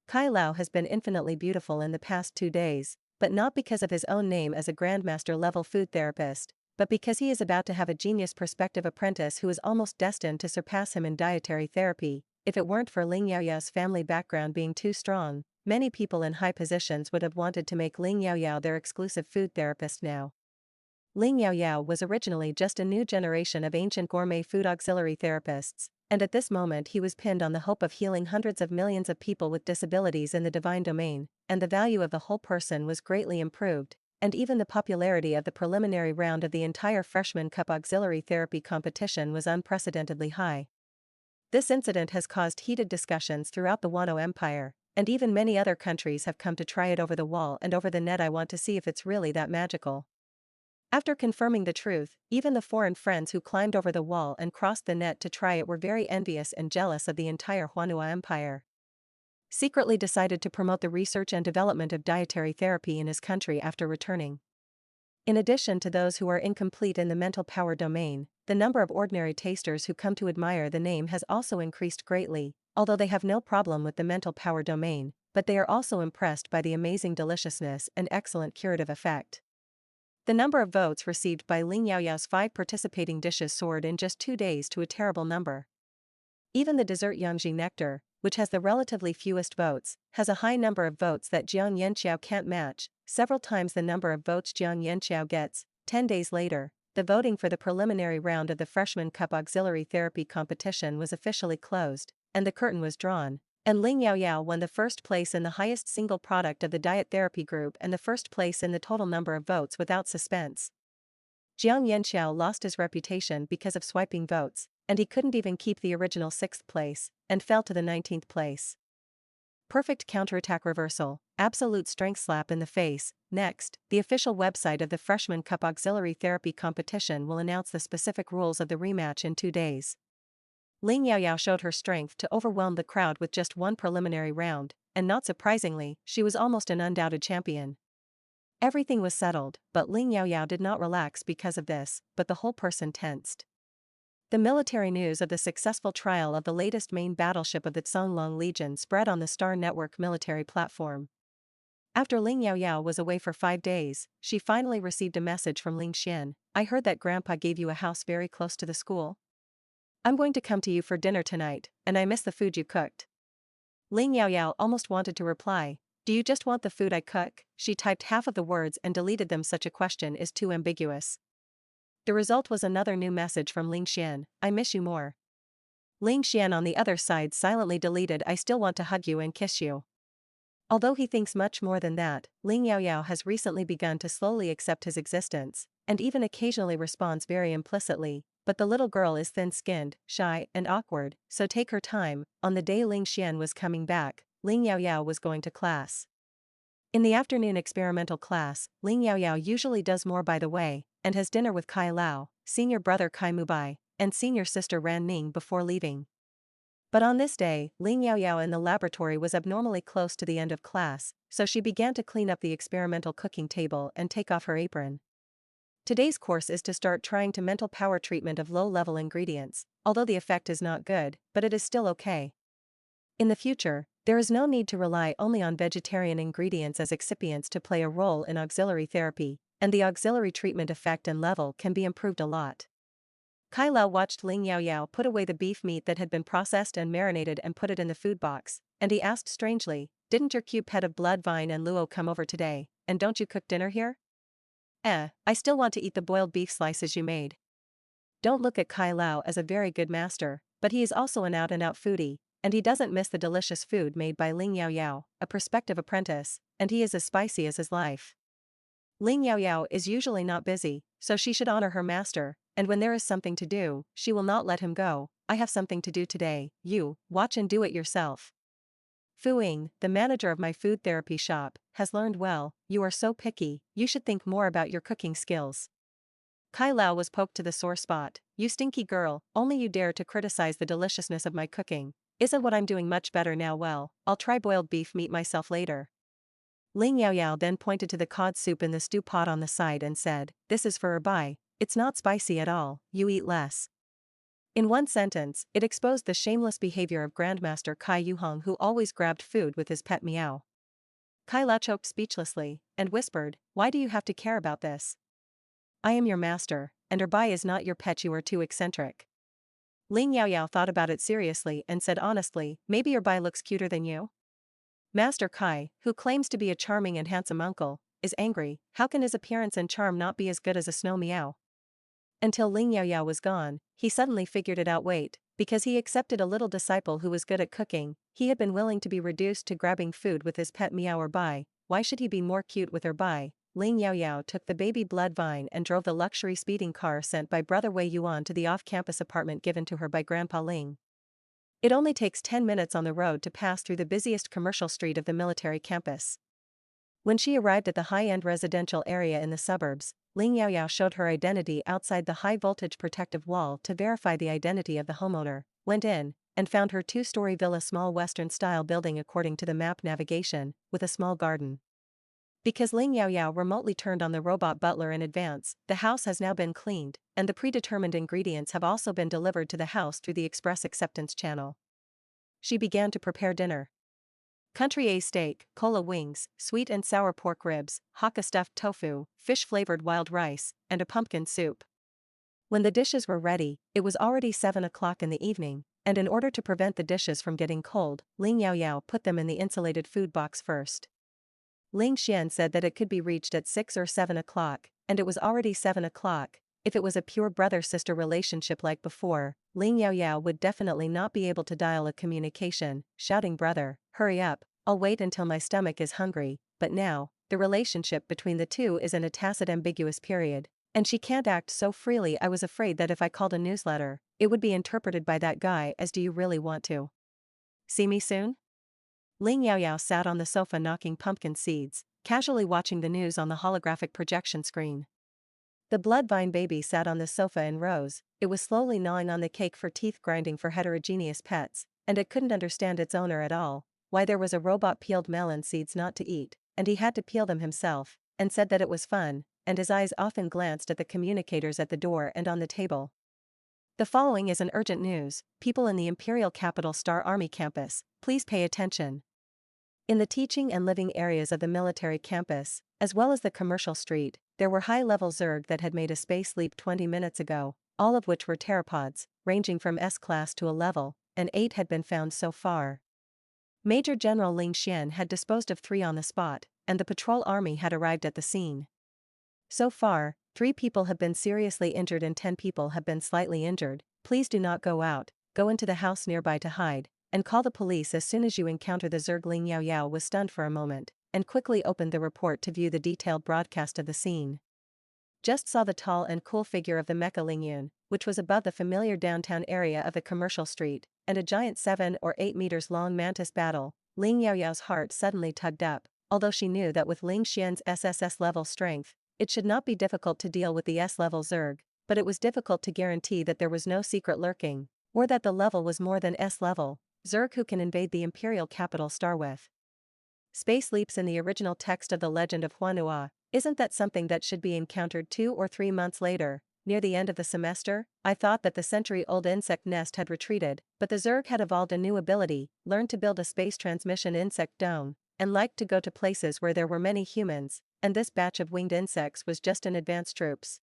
Kai Lao has been infinitely beautiful in the past 2 days, but not because of his own name as a Grandmaster-level food therapist, but because he is about to have a genius prospective apprentice who is almost destined to surpass him in dietary therapy. If it weren't for Ling Yaoyao's family background being too strong, many people in high positions would have wanted to make Ling Yaoyao their exclusive food therapist now. Ling Yaoyao was originally just a new generation of ancient gourmet food auxiliary therapists, and at this moment he was pinned on the hope of healing hundreds of millions of people with disabilities in the divine domain, and the value of the whole person was greatly improved, and even the popularity of the preliminary round of the entire Freshman Cup auxiliary therapy competition was unprecedentedly high. This incident has caused heated discussions throughout the Wano Empire, and even many other countries have come to try it over the wall and over the net. I want to see if it's really that magical. After confirming the truth, even the foreign friends who climbed over the wall and crossed the net to try it were very envious and jealous of the entire Huanhua Empire. Secretly decided to promote the research and development of dietary therapy in his country after returning. In addition to those who are incomplete in the mental power domain, the number of ordinary tasters who come to admire the name has also increased greatly, although they have no problem with the mental power domain, but they are also impressed by the amazing deliciousness and excellent curative effect. The number of votes received by Ling Yaoyao's 5 participating dishes soared in just 2 days to a terrible number. Even the dessert Yangji nectar, which has the relatively fewest votes, has a high number of votes that Jiang Yanqiao can't match, several times the number of votes Jiang Yanqiao gets. 10 days later, the voting for the preliminary round of the Freshman Cup Auxiliary Therapy competition was officially closed, and the curtain was drawn, and Ling Yaoyao won the first place in the highest single product of the diet therapy group and the first place in the total number of votes without suspense. Jiang Yanqiao lost his reputation because of swiping votes, and he couldn't even keep the original 6th place, and fell to the 19th place. Perfect counterattack reversal, absolute strength slap in the face. Next, the official website of the Freshman Cup Auxiliary Therapy competition will announce the specific rules of the rematch in 2 days. Ling Yaoyao showed her strength to overwhelm the crowd with just one preliminary round, and not surprisingly, she was almost an undoubted champion. Everything was settled, but Ling Yaoyao did not relax because of this, but the whole person tensed. The military news of the successful trial of the latest main battleship of the Zhonglong Legion spread on the Star Network military platform. After Ling Yaoyao was away for 5 days, she finally received a message from Ling Xian. I heard that Grandpa gave you a house very close to the school. I'm going to come to you for dinner tonight, and I miss the food you cooked. Ling Yaoyao almost wanted to reply, do you just want the food I cook? She typed half of the words and deleted them. Such a question is too ambiguous. The result was another new message from Ling Xian, I miss you more. Ling Xian on the other side silently deleted, I still want to hug you and kiss you. Although he thinks much more than that, Ling Yaoyao has recently begun to slowly accept his existence, and even occasionally responds very implicitly, but the little girl is thin-skinned, shy, and awkward, so take her time. On the day Ling Xian was coming back, Ling Yaoyao was going to class. In the afternoon experimental class, Ling Yaoyao usually does more by the way, and has dinner with Kai Lao, senior brother Kai Mubai, and senior sister Ran Ning before leaving. But on this day, Ling Yaoyao in the laboratory was abnormally close to the end of class, so she began to clean up the experimental cooking table and take off her apron. Today's course is to start trying to mental power treatment of low-level ingredients, although the effect is not good, but it is still okay. In the future, there is no need to rely only on vegetarian ingredients as excipients to play a role in auxiliary therapy, and the auxiliary treatment effect and level can be improved a lot. Kai Lao watched Ling Yaoyao put away the beef meat that had been processed and marinated and put it in the food box, and he asked strangely, didn't your cute pet of Bloodvine and Luo come over today, and don't you cook dinner here? I still want to eat the boiled beef slices you made. Don't look at Kai Lao as a very good master, but he is also an out-and-out foodie, and he doesn't miss the delicious food made by Ling Yaoyao, a prospective apprentice, and he is as spicy as his life. Ling Yaoyao is usually not busy, so she should honor her master, and when there is something to do, she will not let him go. I have something to do today, you, watch and do it yourself. Fu Ying, the manager of my food therapy shop, has learned well, you are so picky, you should think more about your cooking skills. Kai Lao was poked to the sore spot, you stinky girl, only you dare to criticize the deliciousness of my cooking. Isn't what I'm doing much better now? Well, I'll try boiled beef meat myself later. Ling Yaoyao then pointed to the cod soup in the stew pot on the side and said, this is for Erbai, it's not spicy at all, you eat less. In one sentence, it exposed the shameless behavior of Grandmaster Kai Yuhong, who always grabbed food with his pet meow. Kai Lao choked speechlessly, and whispered, why do you have to care about this? I am your master, and Erbai is not your pet, you are too eccentric. Ling Yaoyao thought about it seriously and said honestly, maybe Erbai looks cuter than you? Master Kai, who claims to be a charming and handsome uncle, is angry, how can his appearance and charm not be as good as a snow meow? Until Ling Yaoyao was gone, he suddenly figured it out. Wait, because he accepted a little disciple who was good at cooking, he had been willing to be reduced to grabbing food with his pet meow Erbai, why should he be more cute with Erbai? Ling Yaoyao took the baby Bloodvine and drove the luxury speeding car sent by brother Wei Yuan to the off-campus apartment given to her by Grandpa Ling. It only takes 10 minutes on the road to pass through the busiest commercial street of the military campus. When she arrived at the high-end residential area in the suburbs, Ling Yaoyao showed her identity outside the high-voltage protective wall to verify the identity of the homeowner, went in, and found her two-story villa, small Western-style building according to the map navigation, with a small garden. Because Ling Yaoyao remotely turned on the robot butler in advance, the house has now been cleaned, and the predetermined ingredients have also been delivered to the house through the express acceptance channel. She began to prepare dinner. Country A steak, cola wings, sweet and sour pork ribs, Hakka stuffed tofu, fish-flavored wild rice, and a pumpkin soup. When the dishes were ready, it was already 7 o'clock in the evening, and in order to prevent the dishes from getting cold, Ling Yaoyao put them in the insulated food box first. Ling Xian said that it could be reached at 6 or 7 o'clock, and it was already 7 o'clock. If it was a pure brother-sister relationship like before, Ling Yaoyao would definitely not be able to dial a communication, shouting, brother, hurry up, I'll wait until my stomach is hungry, but now, the relationship between the two is in a tacit ambiguous period, and she can't act so freely. I was afraid that if I called a newsletter, it would be interpreted by that guy as do you really want to see me soon? Ling Yaoyao sat on the sofa knocking pumpkin seeds, casually watching the news on the holographic projection screen. The Bloodvine baby sat on the sofa in rows, it was slowly gnawing on the cake for teeth grinding for heterogeneous pets, and it couldn't understand its owner at all, why there was a robot peeled melon seeds not to eat, and he had to peel them himself, and said that it was fun, and his eyes often glanced at the communicators at the door and on the table. The following is an urgent news, people in the Imperial Capital Star Army campus, please pay attention. In the teaching and living areas of the military campus, as well as the commercial street, there were high-level Zerg that had made a space leap 20 minutes ago, all of which were pteropods, ranging from S-class to a level, and 8 had been found so far. Major General Ling Xian had disposed of 3 on the spot, and the patrol army had arrived at the scene. So far, 3 people have been seriously injured and 10 people have been slightly injured. Please do not go out, go into the house nearby to hide, and call the police as soon as you encounter the Zerg. Ling Yaoyao was stunned for a moment, and quickly opened the report to view the detailed broadcast of the scene. Just saw the tall and cool figure of the mecha Ling Yun, which was above the familiar downtown area of the commercial street, and a giant 7 or 8 meters long mantis battle. Ling Yaoyao's heart suddenly tugged up, although she knew that with Ling Xian's SSS level strength, it should not be difficult to deal with the S-level Zerg, but it was difficult to guarantee that there was no secret lurking, or that the level was more than S-level, Zerg who can invade the imperial capital star with space leaps in the original text of the Legend of Huanua. Isn't that something that should be encountered 2 or 3 months later, near the end of the semester? I thought that the century-old insect nest had retreated, but the Zerg had evolved a new ability, learned to build a space transmission insect dome, and liked to go to places where there were many humans, and this batch of winged insects was just an advance troops.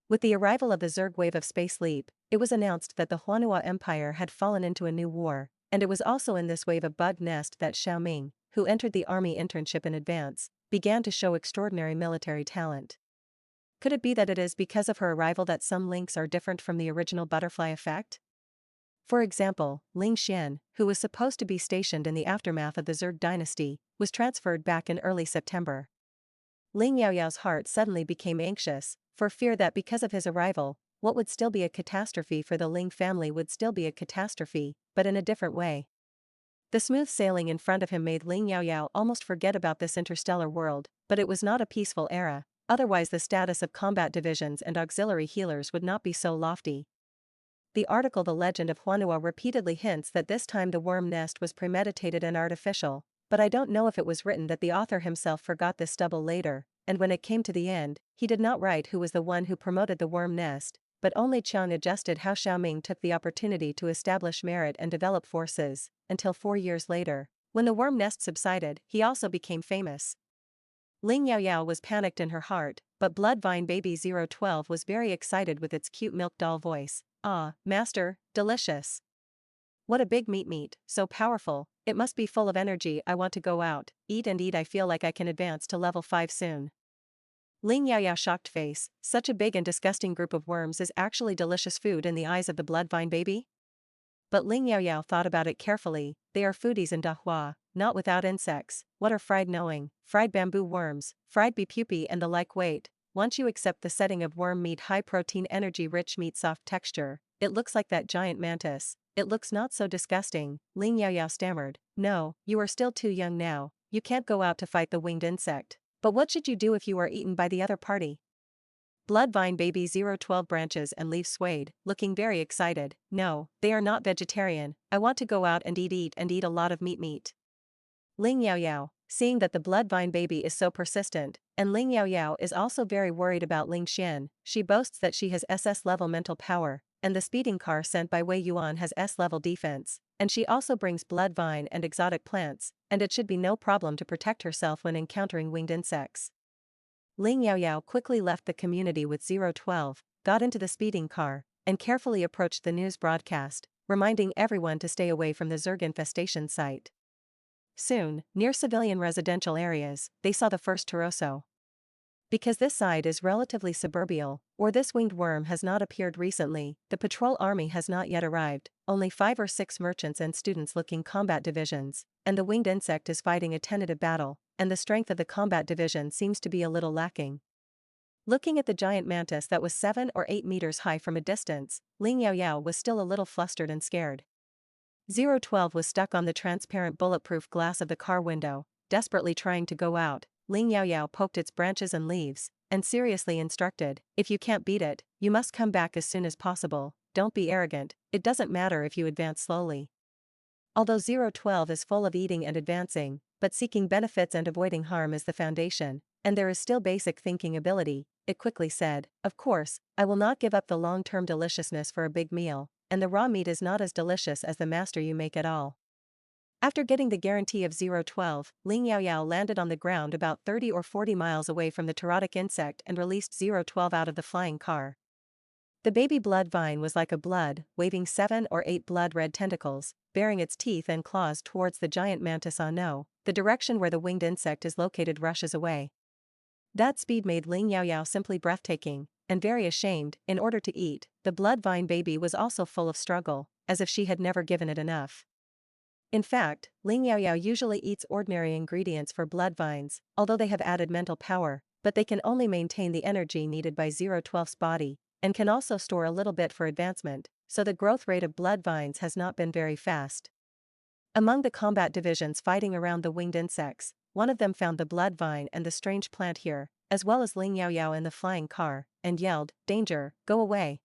With the arrival of the Zerg wave of space leap, it was announced that the Huanua Empire had fallen into a new war, and it was also in this wave of bug nest that Xiaoming, who entered the army internship in advance, began to show extraordinary military talent. Could it be that it is because of her arrival that some links are different from the original butterfly effect? For example, Ling Xian, who was supposed to be stationed in the aftermath of the Zerg dynasty, was transferred back in early September. Ling Yaoyao's heart suddenly became anxious, for fear that because of his arrival, what would still be a catastrophe for the Ling family would still be a catastrophe, but in a different way. The smooth sailing in front of him made Ling Yaoyao almost forget about this interstellar world, but it was not a peaceful era, otherwise the status of combat divisions and auxiliary healers would not be so lofty. The article The Legend of Huanua repeatedly hints that this time the worm nest was premeditated and artificial, but I don't know if it was written that the author himself forgot this stubble later, and when it came to the end, he did not write who was the one who promoted the worm nest, but only Chang adjusted how Xiaoming took the opportunity to establish merit and develop forces, until 4 years later, when the worm nest subsided, he also became famous. Ling Yaoyao was panicked in her heart, but Bloodvine Baby 012 was very excited with its cute milk doll voice. Ah, master, delicious. What a big meat, so powerful, it must be full of energy. I want to go out, eat and eat. I feel like I can advance to level 5 soon. Ling Yaoyao shocked face, such a big and disgusting group of worms is actually delicious food in the eyes of the Bloodvine Baby? But Ling Yaoyao thought about it carefully, they are foodies in Dahua, not without insects. What are fried knowing, fried bamboo worms, fried bee pupae and the like. Wait, once you accept the setting of worm meat, high protein, energy rich meat, soft texture, it looks like that giant mantis. It looks not so disgusting, Ling Yaoyao stammered. No, you are still too young now, you can't go out to fight the winged insect. But what should you do if you are eaten by the other party? Bloodvine Baby 012 branches and leaves swayed, looking very excited. No, they are not vegetarian, I want to go out and eat a lot of meat. Ling Yaoyao, seeing that the Bloodvine Baby is so persistent, and Ling Yaoyao is also very worried about Ling Xian, she boasts that she has SS-level mental power, and the speeding car sent by Wei Yuan has S-level defense, and she also brings bloodvine and exotic plants, and it should be no problem to protect herself when encountering winged insects. Ling Yaoyao quickly left the community with 012, got into the speeding car, and carefully approached the news broadcast, reminding everyone to stay away from the Zerg infestation site. Soon, near civilian residential areas, they saw the first Turoso. Because this side is relatively suburbial, or this winged worm has not appeared recently, the patrol army has not yet arrived, only 5 or 6 merchants and students-looking combat divisions, and the winged insect is fighting a tentative battle, and the strength of the combat division seems to be a little lacking. Looking at the giant mantis that was 7 or 8 meters high from a distance, Ling Yaoyao was still a little flustered and scared. 012 was stuck on the transparent bulletproof glass of the car window, desperately trying to go out. Ling Yaoyao poked its branches and leaves, and seriously instructed, if you can't beat it, you must come back as soon as possible, don't be arrogant, it doesn't matter if you advance slowly. Although 012 is full of eating and advancing, but seeking benefits and avoiding harm is the foundation, and there is still basic thinking ability, it quickly said, of course, I will not give up the long-term deliciousness for a big meal, and the raw meat is not as delicious as the master you make at all. After getting the guarantee of 012, Ling Yaoyao landed on the ground about 30 or 40 miles away from the terotic insect and released 012 out of the flying car. The baby blood vine was like a blood, waving 7 or 8 blood-red tentacles, bearing its teeth and claws towards the giant mantis no, the direction where the winged insect is located rushes away. That speed made Ling Yaoyao simply breathtaking, and very ashamed. In order to eat, the blood vine baby was also full of struggle, as if she had never given it enough. In fact, Ling Yaoyao usually eats ordinary ingredients for blood vines, although they have added mental power, but they can only maintain the energy needed by 012's body, and can also store a little bit for advancement, so the growth rate of blood vines has not been very fast. Among the combat divisions fighting around the winged insects, one of them found the blood vine and the strange plant here, as well as Ling Yaoyao in the flying car, and yelled, "Danger, go away."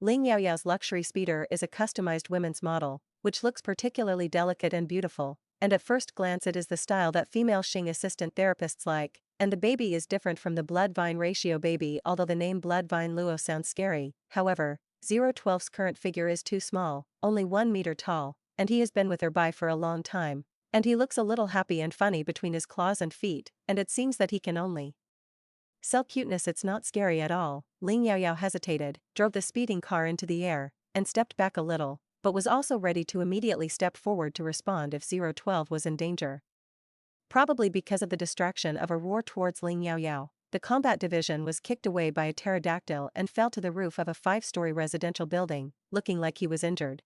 Ling Yaoyao's luxury speeder is a customized women's model, which looks particularly delicate and beautiful, and at first glance it is the style that female Xing assistant therapists like, and the baby is different from the blood vine ratio baby, although the name blood vine luo sounds scary. However, 012's current figure is too small, only 1 meter tall, and he has been with her by for a long time, and he looks a little happy and funny between his claws and feet, and it seems that he can only sell cuteness. It's not scary at all. Ling Yaoyao hesitated, drove the speeding car into the air, and stepped back a little, but was also ready to immediately step forward to respond if 012 was in danger. Probably because of the distraction of a roar towards Ling Yaoyao, the combat division was kicked away by a pterodactyl and fell to the roof of a 5-story residential building, looking like he was injured.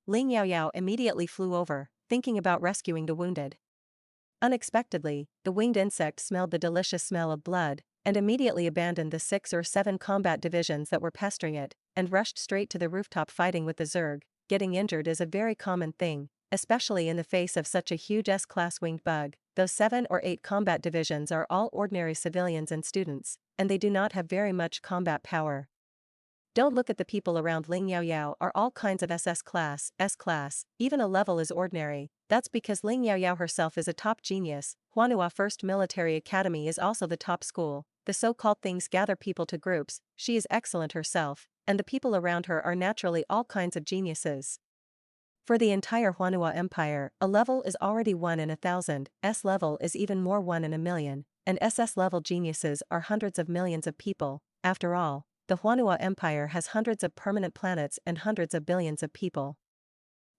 Ling Yaoyao immediately flew over, thinking about rescuing the wounded. Unexpectedly, the winged insect smelled the delicious smell of blood, and immediately abandoned the 6 or 7 combat divisions that were pestering it, and rushed straight to the rooftop fighting with the Zerg. Getting injured is a very common thing, especially in the face of such a huge S-class winged bug. Those 7 or 8 combat divisions are all ordinary civilians and students, and they do not have very much combat power. Don't look at the people around Ling Yaoyao are all kinds of SS class, S-class, even a level is ordinary. That's because Ling Yaoyao herself is a top genius. Huanhua First Military Academy is also the top school. The so-called things gather people to groups. She is excellent herself, and the people around her are naturally all kinds of geniuses. For the entire Huanhua Empire, a level is already 1 in 1,000, S level is even more 1 in 1,000,000, and SS level geniuses are hundreds of millions of people. After all, the Huanhua Empire has hundreds of permanent planets and hundreds of billions of people.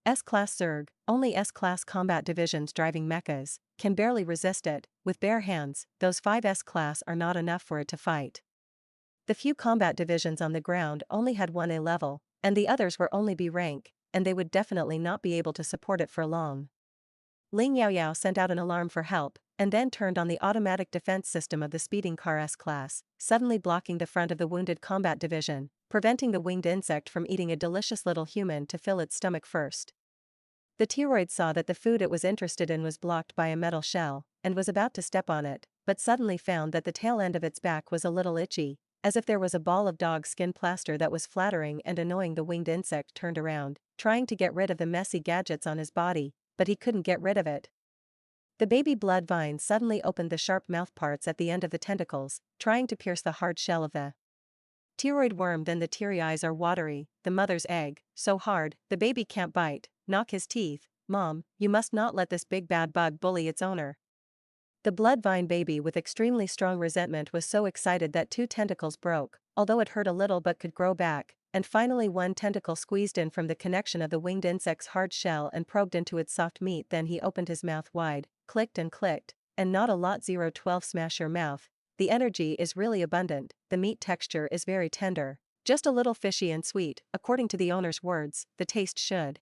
S-class Zerg, only S-class combat divisions driving mechas, can barely resist it. With bare hands, those 5 S-class are not enough for it to fight. The few combat divisions on the ground only had 1 A level, and the others were only B rank, and they would definitely not be able to support it for long. Ling Yaoyao sent out an alarm for help, and then turned on the automatic defense system of the speeding car S-class, suddenly blocking the front of the wounded combat division, preventing the winged insect from eating a delicious little human to fill its stomach first. The Teroid saw that the food it was interested in was blocked by a metal shell, and was about to step on it, but suddenly found that the tail end of its back was a little itchy, as if there was a ball of dog skin plaster that was flattering and annoying. The winged insect turned around, trying to get rid of the messy gadgets on his body, but he couldn't get rid of it. The baby blood vine suddenly opened the sharp mouthparts at the end of the tentacles, trying to pierce the hard shell of the Teroid worm. Then the teary eyes are watery, the mother's egg, so hard, the baby can't bite, knock his teeth. Mom, you must not let this big bad bug bully its owner. The blood vine baby with extremely strong resentment was so excited that 2 tentacles broke, although it hurt a little but could grow back, and finally one tentacle squeezed in from the connection of the winged insect's hard shell and probed into its soft meat. Then he opened his mouth wide, clicked, and not a lot. 012 smash your mouth. The energy is really abundant, the meat texture is very tender, just a little fishy and sweet. According to the owner's words, the taste should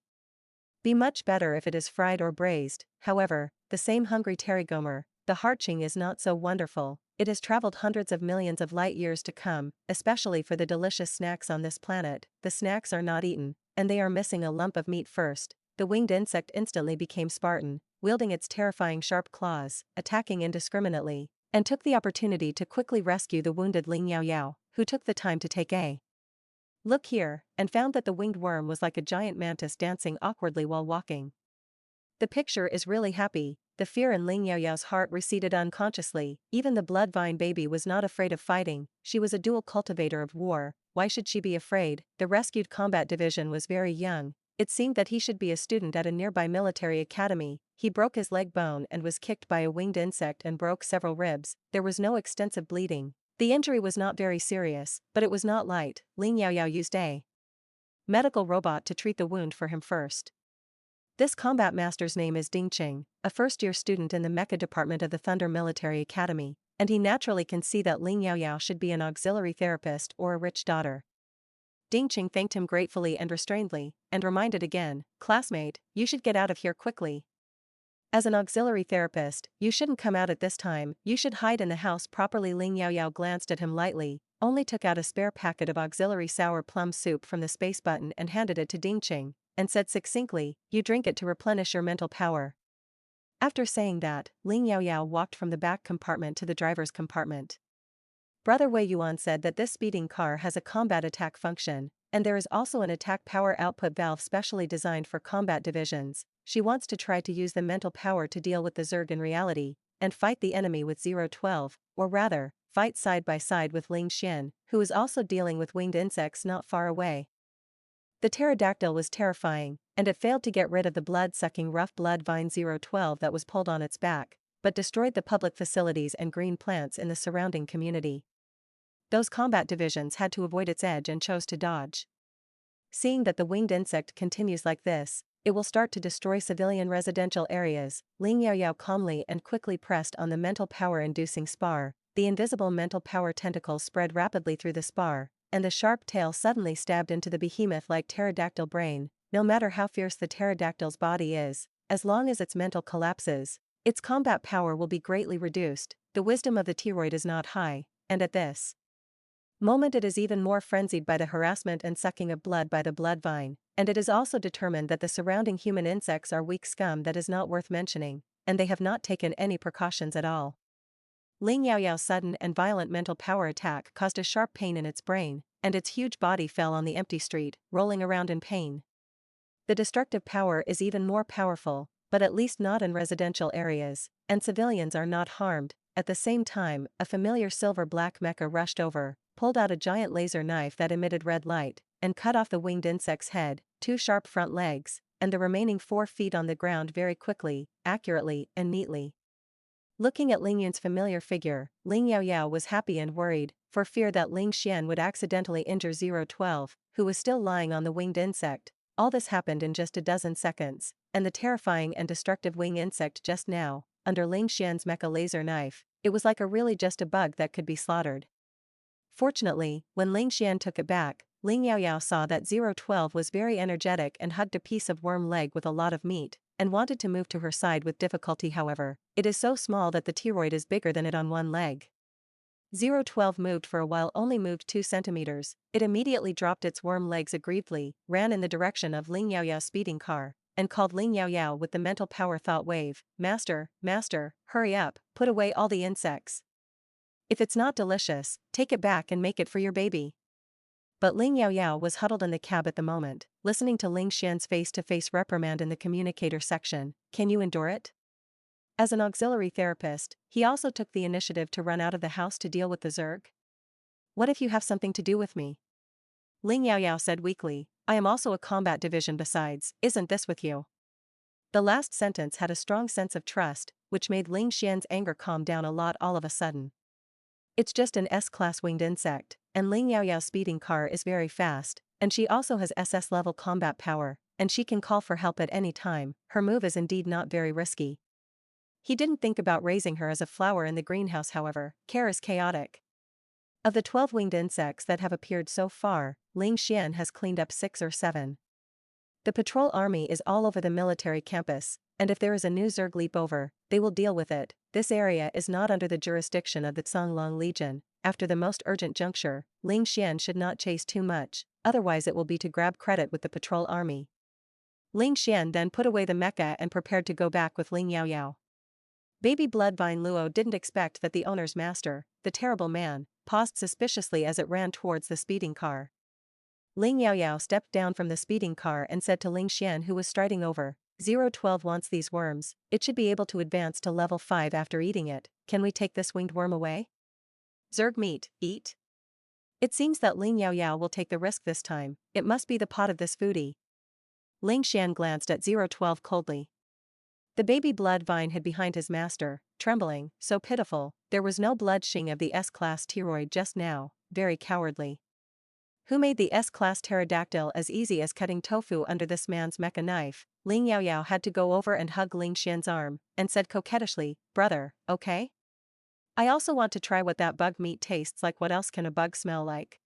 be much better if it is fried or braised. However, the same hungry Terrigomer, the Harching is not so wonderful. It has traveled hundreds of millions of light years to come, especially for the delicious snacks on this planet. The snacks are not eaten, and they are missing a lump of meat first. The winged insect instantly became Spartan, wielding its terrifying sharp claws, attacking indiscriminately, and took the opportunity to quickly rescue the wounded Ling Yaoyao, who took the time to take a look here, and found that the winged worm was like a giant mantis dancing awkwardly while walking. The picture is really happy. The fear in Ling Yaoyao's heart receded unconsciously. Even the blood vine baby was not afraid of fighting. She was a dual cultivator of war. Why should she be afraid? The rescued combat division was very young, It seemed that he should be a student at a nearby military academy. He broke his leg bone and was kicked by a winged insect and broke several ribs. There was no extensive bleeding. The injury was not very serious, but it was not light. Ling Yaoyao used a medical robot to treat the wound for him first. This combat master's name is Ding Qing, a first-year student in the mecha department of the Thunder Military Academy, and he naturally can see that Ling Yaoyao should be an auxiliary therapist or a rich daughter. Ding Qing thanked him gratefully and restrainedly, and reminded again, "Classmate, you should get out of here quickly. As an auxiliary therapist, you shouldn't come out at this time, you should hide in the house properly." Ling Yaoyao glanced at him lightly, only took out a spare packet of auxiliary sour plum soup from the space button and handed it to Ding Qing, and said succinctly, "You drink it to replenish your mental power." After saying that, Ling Yaoyao walked from the back compartment to the driver's compartment. Brother Wei Yuan said that this speeding car has a combat attack function, and there is also an attack power output valve specially designed for combat divisions. She wants to try to use the mental power to deal with the Zerg in reality, and fight the enemy with 012, or rather, fight side by side with Ling Xian, who is also dealing with winged insects not far away. The pterodactyl was terrifying, and it failed to get rid of the blood-sucking rough blood vine 012 that was pulled on its back, but destroyed the public facilities and green plants in the surrounding community. Those combat divisions had to avoid its edge and chose to dodge. Seeing that the winged insect continues like this, it will start to destroy civilian residential areas. Ling Yaoyao calmly and quickly pressed on the mental power-inducing spar. The invisible mental power tentacles spread rapidly through the spar, and the sharp tail suddenly stabbed into the behemoth-like pterodactyl brain. No matter how fierce the pterodactyl's body is, as long as its mental collapses, its combat power will be greatly reduced. The wisdom of the T-roid is not high, and at this moment it is even more frenzied by the harassment and sucking of blood by the blood vine, and it is also determined that the surrounding human insects are weak scum that is not worth mentioning, and they have not taken any precautions at all. Ling Yaoyao's sudden and violent mental power attack caused a sharp pain in its brain, and its huge body fell on the empty street, rolling around in pain. The destructive power is even more powerful, but at least not in residential areas, and civilians are not harmed. At the same time, a familiar silver-black mecha rushed over, pulled out a giant laser knife that emitted red light, and cut off the winged insect's head, 2 sharp front legs, and the remaining 4 feet on the ground very quickly, accurately, and neatly. Looking at Ling Yun's familiar figure, Ling Yaoyao was happy and worried, for fear that Ling Xian would accidentally injure 012, who was still lying on the winged insect. All this happened in just a dozen seconds, and the terrifying and destructive wing insect just now, under Ling Xian's mecha laser knife, it was like really just a bug that could be slaughtered. Fortunately, when Ling Xian took it back, Ling Yaoyao saw that 012 was very energetic and hugged a piece of worm leg with a lot of meat, and wanted to move to her side with difficulty. However, it is so small that the T-roid is bigger than it on one leg. 012 moved for a while, only moved 2 centimeters, it immediately dropped its worm legs aggrievedly, ran in the direction of Ling Yaoyao's speeding car, and called Ling Yaoyao with the mental power thought wave, "Master, master, hurry up, put away all the insects. If it's not delicious, take it back and make it for your baby." But Ling Yaoyao was huddled in the cab at the moment, listening to Ling Xian's face-to-face reprimand in the communicator section. "Can you endure it?" As an auxiliary therapist, he also took the initiative to run out of the house to deal with the Zerg. "What if you have something to do with me?" Ling Yaoyao said weakly, "I am also a combat division besides, isn't this with you?" The last sentence had a strong sense of trust, which made Ling Xian's anger calm down a lot all of a sudden. It's just an S-class winged insect, and Ling Yaoyao's speeding car is very fast, and she also has SS-level combat power, and she can call for help at any time. Her move is indeed not very risky. He didn't think about raising her as a flower in the greenhouse. However, care is chaotic. Of the 12 winged insects that have appeared so far, Ling Xian has cleaned up 6 or 7. The patrol army is all over the military campus, and if there is a new Zerg leap over, they will deal with it. This area is not under the jurisdiction of the Songlong Legion. After the most urgent juncture, Ling Xian should not chase too much, otherwise it will be to grab credit with the patrol army. Ling Xian then put away the mecha and prepared to go back with Ling Yaoyao. Baby Bloodvine Luo didn't expect that the owner's master, the terrible man, paused suspiciously as it ran towards the speeding car. Ling Yaoyao stepped down from the speeding car and said to Ling Xian, who was striding over, 012 wants these worms, it should be able to advance to level 5 after eating it. Can we take this winged worm away? Zerg meat, eat? It seems that Ling Yaoyao will take the risk this time, it must be the pot of this foodie. Ling Xian glanced at 012 coldly. The baby blood vine hid behind his master, trembling, so pitiful, there was no bloodshing of the S-class pteroid just now, very cowardly. Who made the S-class pterodactyl as easy as cutting tofu under this man's mecha knife? Ling Yaoyao had to go over and hug Ling Xian's arm, and said coquettishly, brother, okay? I also want to try what that bug meat tastes like. What else can a bug smell like?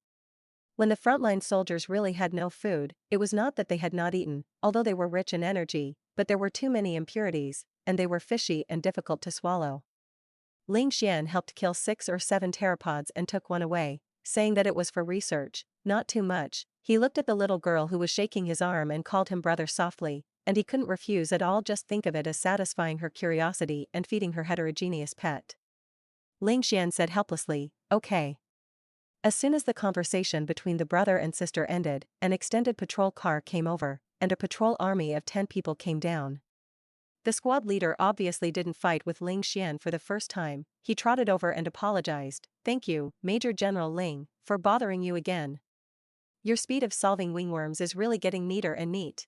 When the frontline soldiers really had no food, it was not that they had not eaten, although they were rich in energy, but there were too many impurities, and they were fishy and difficult to swallow. Ling Xian helped kill 6 or 7 pteropods and took one away, saying that it was for research, not too much. He looked at the little girl who was shaking his arm and called him brother softly, and he couldn't refuse at all. Just think of it as satisfying her curiosity and feeding her heterogeneous pet. Ling Xian said helplessly, okay. As soon as the conversation between the brother and sister ended, an extended patrol car came over, and a patrol army of 10 people came down. The squad leader obviously didn't fight with Ling Xian for the first time. He trotted over and apologized. Thank you, Major General Ling, for bothering you again. Your speed of solving wingworms is really getting neater and neat.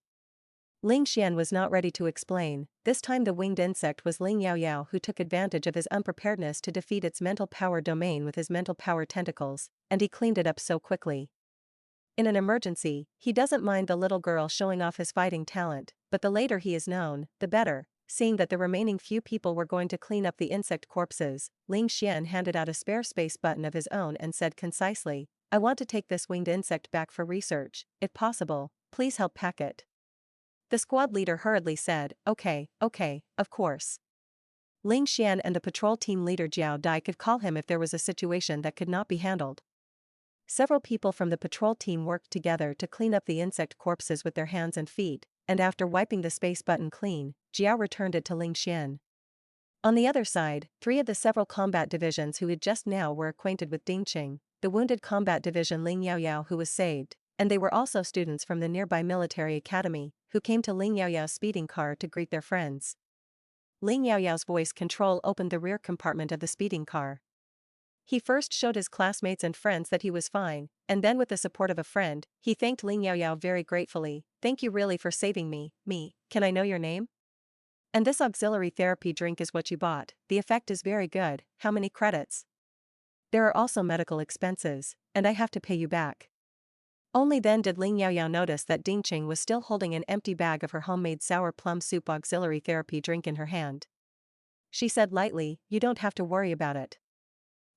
Ling Xian was not ready to explain. This time the winged insect was Ling Yaoyao, who took advantage of his unpreparedness to defeat its mental power domain with his mental power tentacles, and he cleaned it up so quickly. In an emergency, he doesn't mind the little girl showing off his fighting talent, but the later he is known, the better. Seeing that the remaining few people were going to clean up the insect corpses, Ling Xian handed out a spare space button of his own and said concisely, I want to take this winged insect back for research. If possible, please help pack it. The squad leader hurriedly said, okay, of course. Ling Xian and the patrol team leader Jiao Dai could call him if there was a situation that could not be handled. Several people from the patrol team worked together to clean up the insect corpses with their hands and feet, and after wiping the space button clean, Jiao returned it to Ling Xian. On the other side, 3 of the several combat divisions who had just now were acquainted with Dingqing, the wounded combat division Ling Yaoyao who was saved, and they were also students from the nearby military academy, who came to Ling Yaoyao's speeding car to greet their friends. Ling Yaoyao's voice control opened the rear compartment of the speeding car. He first showed his classmates and friends that he was fine, and then with the support of a friend, he thanked Ling Yaoyao very gratefully. Thank you really for saving me, can I know your name? And this auxiliary therapy drink is what you bought. The effect is very good. How many credits? There are also medical expenses, and I have to pay you back. Only then did Ling Yaoyao notice that Dingqing was still holding an empty bag of her homemade sour plum soup auxiliary therapy drink in her hand. She said lightly, you don't have to worry about it.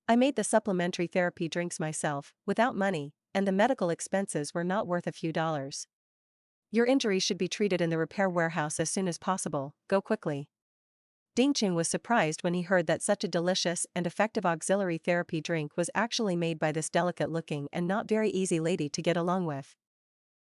I made the supplementary therapy drinks myself, without money, and the medical expenses were not worth a few dollars. Your injury should be treated in the repair warehouse as soon as possible, go quickly. Dingqing was surprised when he heard that such a delicious and effective auxiliary therapy drink was actually made by this delicate-looking and not very easy lady to get along with.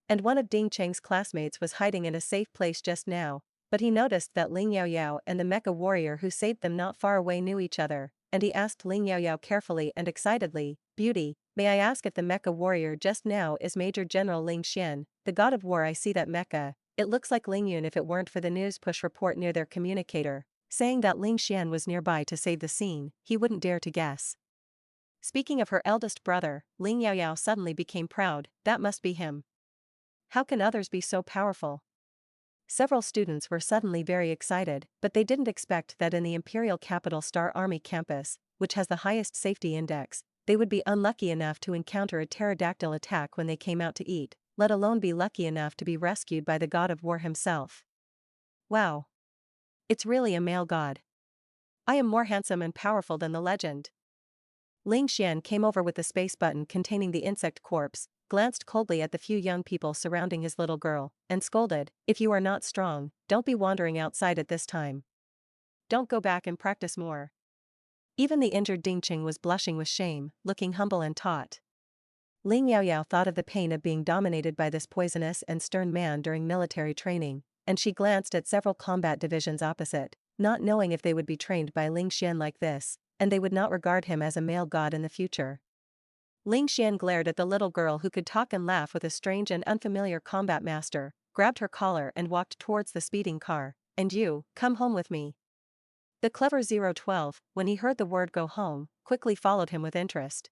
And one of Dingqing's classmates was hiding in a safe place just now, but he noticed that Ling Yaoyao and the mecha warrior who saved them not far away knew each other, and he asked Ling Yaoyao carefully and excitedly, Beauty, may I ask if the mecha warrior just now is Major General Ling Xian, the god of war? I see that mecha. It looks like Ling Yun if it weren't for the news push report near their communicator, saying that Ling Xian was nearby to save the scene. He wouldn't dare to guess. Speaking of her eldest brother, Ling Yaoyao suddenly became proud. That must be him. How can others be so powerful? Several students were suddenly very excited, but they didn't expect that in the Imperial Capital Star Army campus, which has the highest safety index, they would be unlucky enough to encounter a pterodactyl attack when they came out to eat, let alone be lucky enough to be rescued by the god of war himself. Wow. It's really a male god. I am more handsome and powerful than the legend. Ling Xian came over with the space button containing the insect corpse, glanced coldly at the few young people surrounding his little girl, and scolded, if you are not strong, don't be wandering outside at this time. Don't go back and practice more. Even the injured Dingqing was blushing with shame, looking humble and taut. Ling Yaoyao thought of the pain of being dominated by this poisonous and stern man during military training, and she glanced at several combat divisions opposite, not knowing if they would be trained by Ling Xian like this, and they would not regard him as a male god in the future. Ling Xian glared at the little girl who could talk and laugh with a strange and unfamiliar combat master, grabbed her collar and walked towards the speeding car. And you, come home with me. The clever 012, when he heard the word go home, quickly followed him with interest.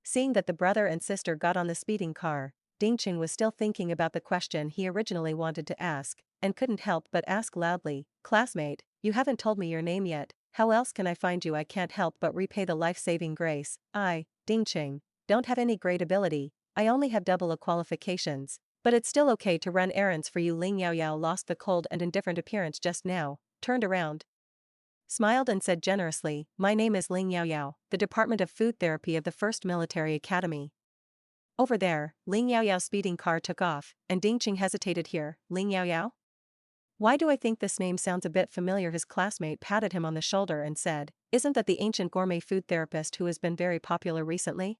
Seeing that the brother and sister got on the speeding car, Dingqing was still thinking about the question he originally wanted to ask, and couldn't help but ask loudly, "Classmate, you haven't told me your name yet, how else can I find you?" "I can't help but repay the life-saving grace. I, Dingqing, don't have any great ability, I only have double qualifications. But it's still okay to run errands for you." Ling Yaoyao lost the cold and indifferent appearance just now, turned around, smiled and said generously, "My name is Ling Yaoyao, the Department of Food Therapy of the 1st Military Academy." Over there, Ling Yaoyao's speeding car took off, and Dingqing hesitated. "Here, Ling Yaoyao? Why do I think this name sounds a bit familiar?" His classmate patted him on the shoulder and said, "Isn't that the ancient gourmet food therapist who has been very popular recently?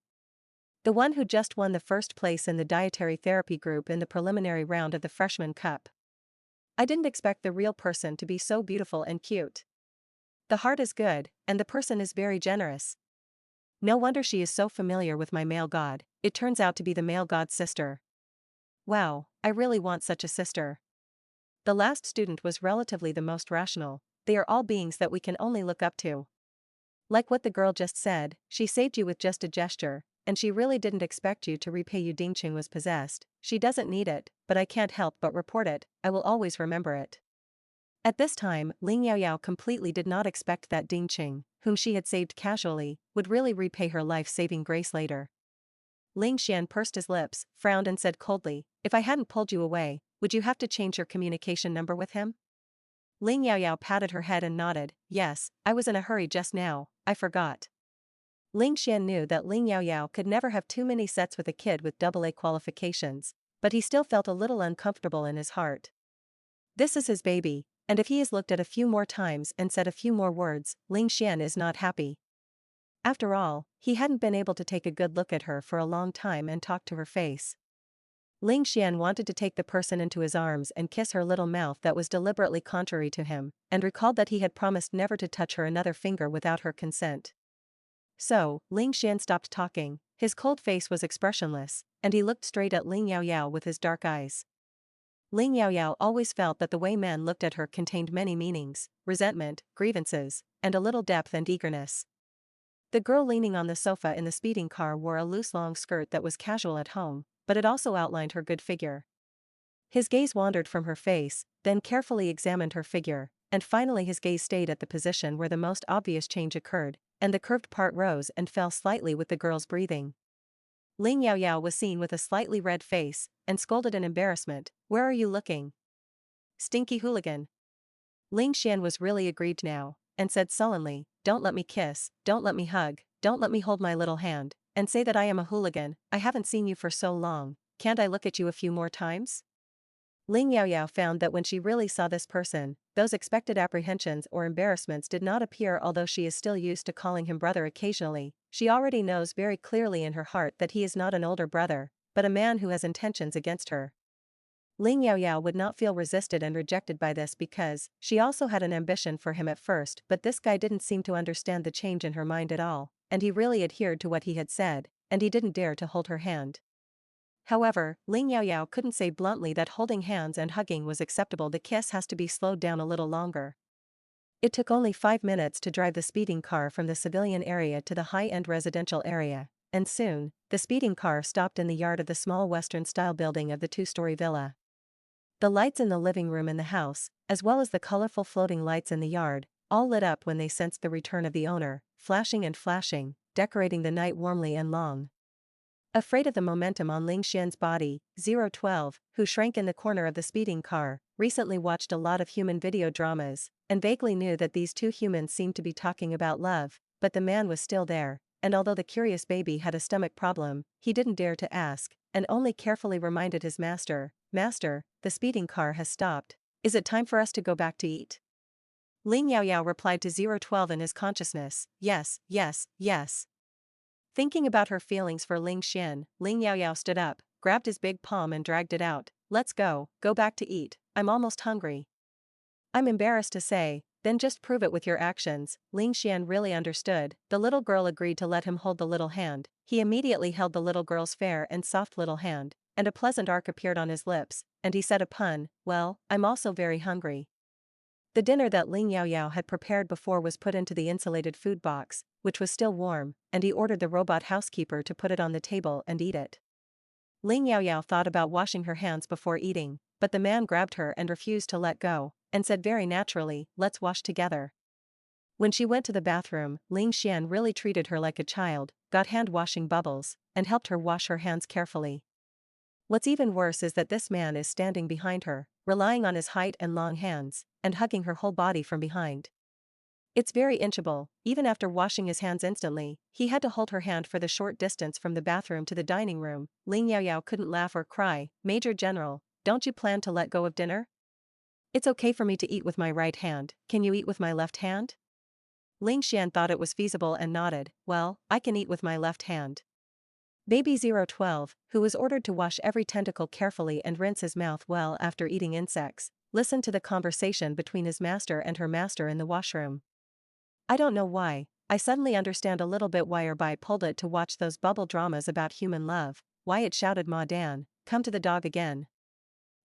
The one who just won the first place in the dietary therapy group in the preliminary round of the freshman cup. I didn't expect the real person to be so beautiful and cute. The heart is good, and the person is very generous. No wonder she is so familiar with my male god, it turns out to be the male god's sister. Wow, I really want such a sister." The last student was relatively the most rational. "They are all beings that we can only look up to. Like what the girl just said, she saved you with just a gesture, and she really didn't expect you to repay you." Dingqing was possessed. "She doesn't need it, but I can't help but report it, I will always remember it." At this time, Ling Yaoyao completely did not expect that Dingqing, whom she had saved casually, would really repay her life-saving grace later. Ling Xian pursed his lips, frowned and said coldly, "If I hadn't pulled you away, would you have to change your communication number with him?" Ling Yaoyao patted her head and nodded, "Yes, I was in a hurry just now, I forgot." Ling Xian knew that Ling Yaoyao could never have too many sets with a kid with AA qualifications, but he still felt a little uncomfortable in his heart. This is his baby, and if he is looked at a few more times and said a few more words, Ling Xian is not happy. After all, he hadn't been able to take a good look at her for a long time and talk to her face. Ling Xian wanted to take the person into his arms and kiss her little mouth that was deliberately contrary to him, and recalled that he had promised never to touch her another finger without her consent. So, Ling Xian stopped talking, his cold face was expressionless, and he looked straight at Ling Yaoyao with his dark eyes. Ling Yaoyao always felt that the way men looked at her contained many meanings, resentment, grievances, and a little depth and eagerness. The girl leaning on the sofa in the speeding car wore a loose long skirt that was casual at home, but it also outlined her good figure. His gaze wandered from her face, then carefully examined her figure, and finally his gaze stayed at the position where the most obvious change occurred, and the curved part rose and fell slightly with the girl's breathing. Ling Yaoyao was seen with a slightly red face, and scolded in embarrassment, "Where are you looking? Stinky hooligan." Ling Xian was really aggrieved now, and said sullenly, "Don't let me kiss, don't let me hug, don't let me hold my little hand, and say that I am a hooligan. I haven't seen you for so long, can't I look at you a few more times?" Ling Yaoyao found that when she really saw this person, those expected apprehensions or embarrassments did not appear. Although she is still used to calling him brother occasionally, she already knows very clearly in her heart that he is not an older brother, but a man who has intentions against her. Ling Yaoyao would not feel resisted and rejected by this because she also had an ambition for him at first, but this guy didn't seem to understand the change in her mind at all, and he really adhered to what he had said, and he didn't dare to hold her hand. However, Ling Yaoyao couldn't say bluntly that holding hands and hugging was acceptable. The kiss has to be slowed down a little longer. It took only 5 minutes to drive the speeding car from the civilian area to the high-end residential area, and soon, the speeding car stopped in the yard of the small Western-style building of the 2-story villa. The lights in the living room in the house, as well as the colorful floating lights in the yard, all lit up when they sensed the return of the owner, flashing and flashing, decorating the night warmly and long. Afraid of the momentum on Ling Xian's body, 012, who shrank in the corner of the speeding car, recently watched a lot of human video dramas, and vaguely knew that these two humans seemed to be talking about love, but the man was still there, and although the curious baby had a stomach problem, he didn't dare to ask, and only carefully reminded his master, "Master, the speeding car has stopped. Is it time for us to go back to eat?" Ling Yaoyao replied to 012 in his consciousness, "Yes, yes, yes." Thinking about her feelings for Ling Xian, Ling Yaoyao stood up, grabbed his big palm and dragged it out. "Let's go back to eat, I'm almost hungry." "I'm embarrassed to say, then just prove it with your actions." Ling Xian really understood. The little girl agreed to let him hold the little hand. He immediately held the little girl's fair and soft little hand, and a pleasant arc appeared on his lips, and he said a pun, "Well, I'm also very hungry." The dinner that Ling Yaoyao had prepared before was put into the insulated food box, which was still warm, and he ordered the robot housekeeper to put it on the table and eat it. Ling Yaoyao thought about washing her hands before eating, but the man grabbed her and refused to let go, and said very naturally, "Let's wash together." When she went to the bathroom, Ling Xian really treated her like a child, got hand-washing bubbles, and helped her wash her hands carefully. What's even worse is that this man is standing behind her, relying on his height and long hands, and hugging her whole body from behind. It's very inchable. Even after washing his hands instantly, he had to hold her hand for the short distance from the bathroom to the dining room. Ling Yaoyao couldn't laugh or cry. "Major General, don't you plan to let go of dinner? It's okay for me to eat with my right hand, can you eat with my left hand?" Ling Xian thought it was feasible and nodded. "Well, I can eat with my left hand." Baby 012, who was ordered to wash every tentacle carefully and rinse his mouth well after eating insects, listened to the conversation between his master and her master in the washroom. "I don't know why, I suddenly understand a little bit why Bai pulled it to watch those bubble dramas about human love, why it shouted 'Ma Dan, come to the dog again.'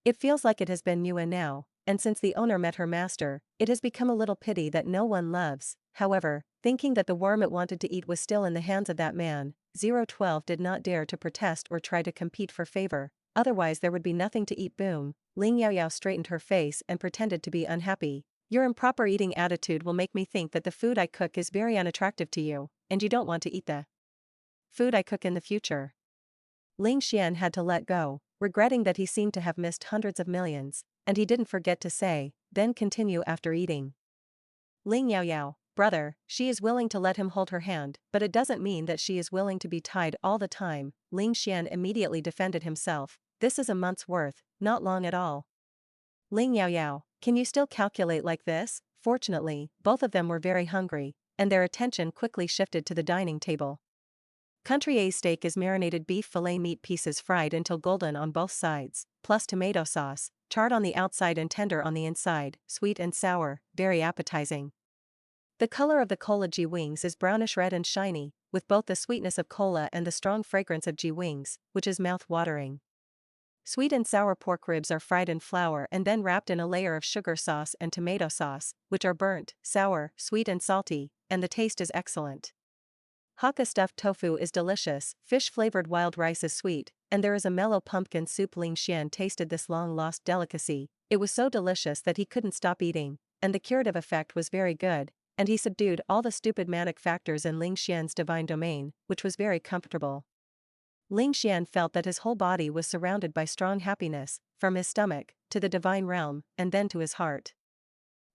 It feels like it has been new and now, and since the owner met her master, it has become a little pity that no one loves." However, thinking that the worm it wanted to eat was still in the hands of that man, 012 did not dare to protest or try to compete for favor, otherwise there would be nothing to eat. Boom. Ling Yaoyao straightened her face and pretended to be unhappy. "Your improper eating attitude will make me think that the food I cook is very unattractive to you, and you don't want to eat the food I cook in the future." Ling Xian had to let go, regretting that he seemed to have missed hundreds of millions, and he didn't forget to say, "Then continue after eating." Ling Yaoyao, "Brother, she is willing to let him hold her hand, but it doesn't mean that she is willing to be tied all the time." Ling Xian immediately defended himself. "This is a month's worth, not long at all." "Ling Yaoyao, can you still calculate like this?" Fortunately, both of them were very hungry, and their attention quickly shifted to the dining table. Country A steak is marinated beef fillet meat pieces fried until golden on both sides, plus tomato sauce, charred on the outside and tender on the inside, sweet and sour, very appetizing. The color of the cola G wings is brownish red and shiny, with both the sweetness of cola and the strong fragrance of G wings, which is mouth-watering. Sweet and sour pork ribs are fried in flour and then wrapped in a layer of sugar sauce and tomato sauce, which are burnt, sour, sweet and salty, and the taste is excellent. Hakka stuffed tofu is delicious, fish-flavored wild rice is sweet, and there is a mellow pumpkin soup. Ling Xian tasted this long-lost delicacy. It was so delicious that he couldn't stop eating, and the curative effect was very good, and he subdued all the stupid manic factors in Ling Xian's divine domain, which was very comfortable. Ling Xian felt that his whole body was surrounded by strong happiness, from his stomach, to the divine realm, and then to his heart.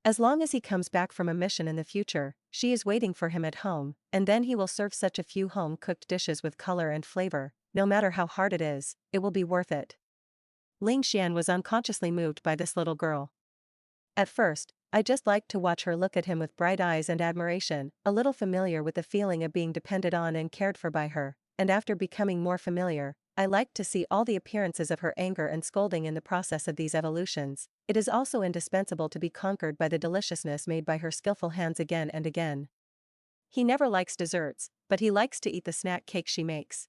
As long as he comes back from a mission in the future, she is waiting for him at home, and then he will serve such a few home-cooked dishes with color and flavor. No matter how hard it is, it will be worth it. Ling Xian was unconsciously moved by this little girl. At first, I just liked to watch her look at him with bright eyes and admiration, a little familiar with the feeling of being depended on and cared for by her, and after becoming more familiar, I liked to see all the appearances of her anger and scolding in the process of these evolutions. It is also indispensable to be conquered by the deliciousness made by her skillful hands again and again. He never likes desserts, but he likes to eat the snack cake she makes.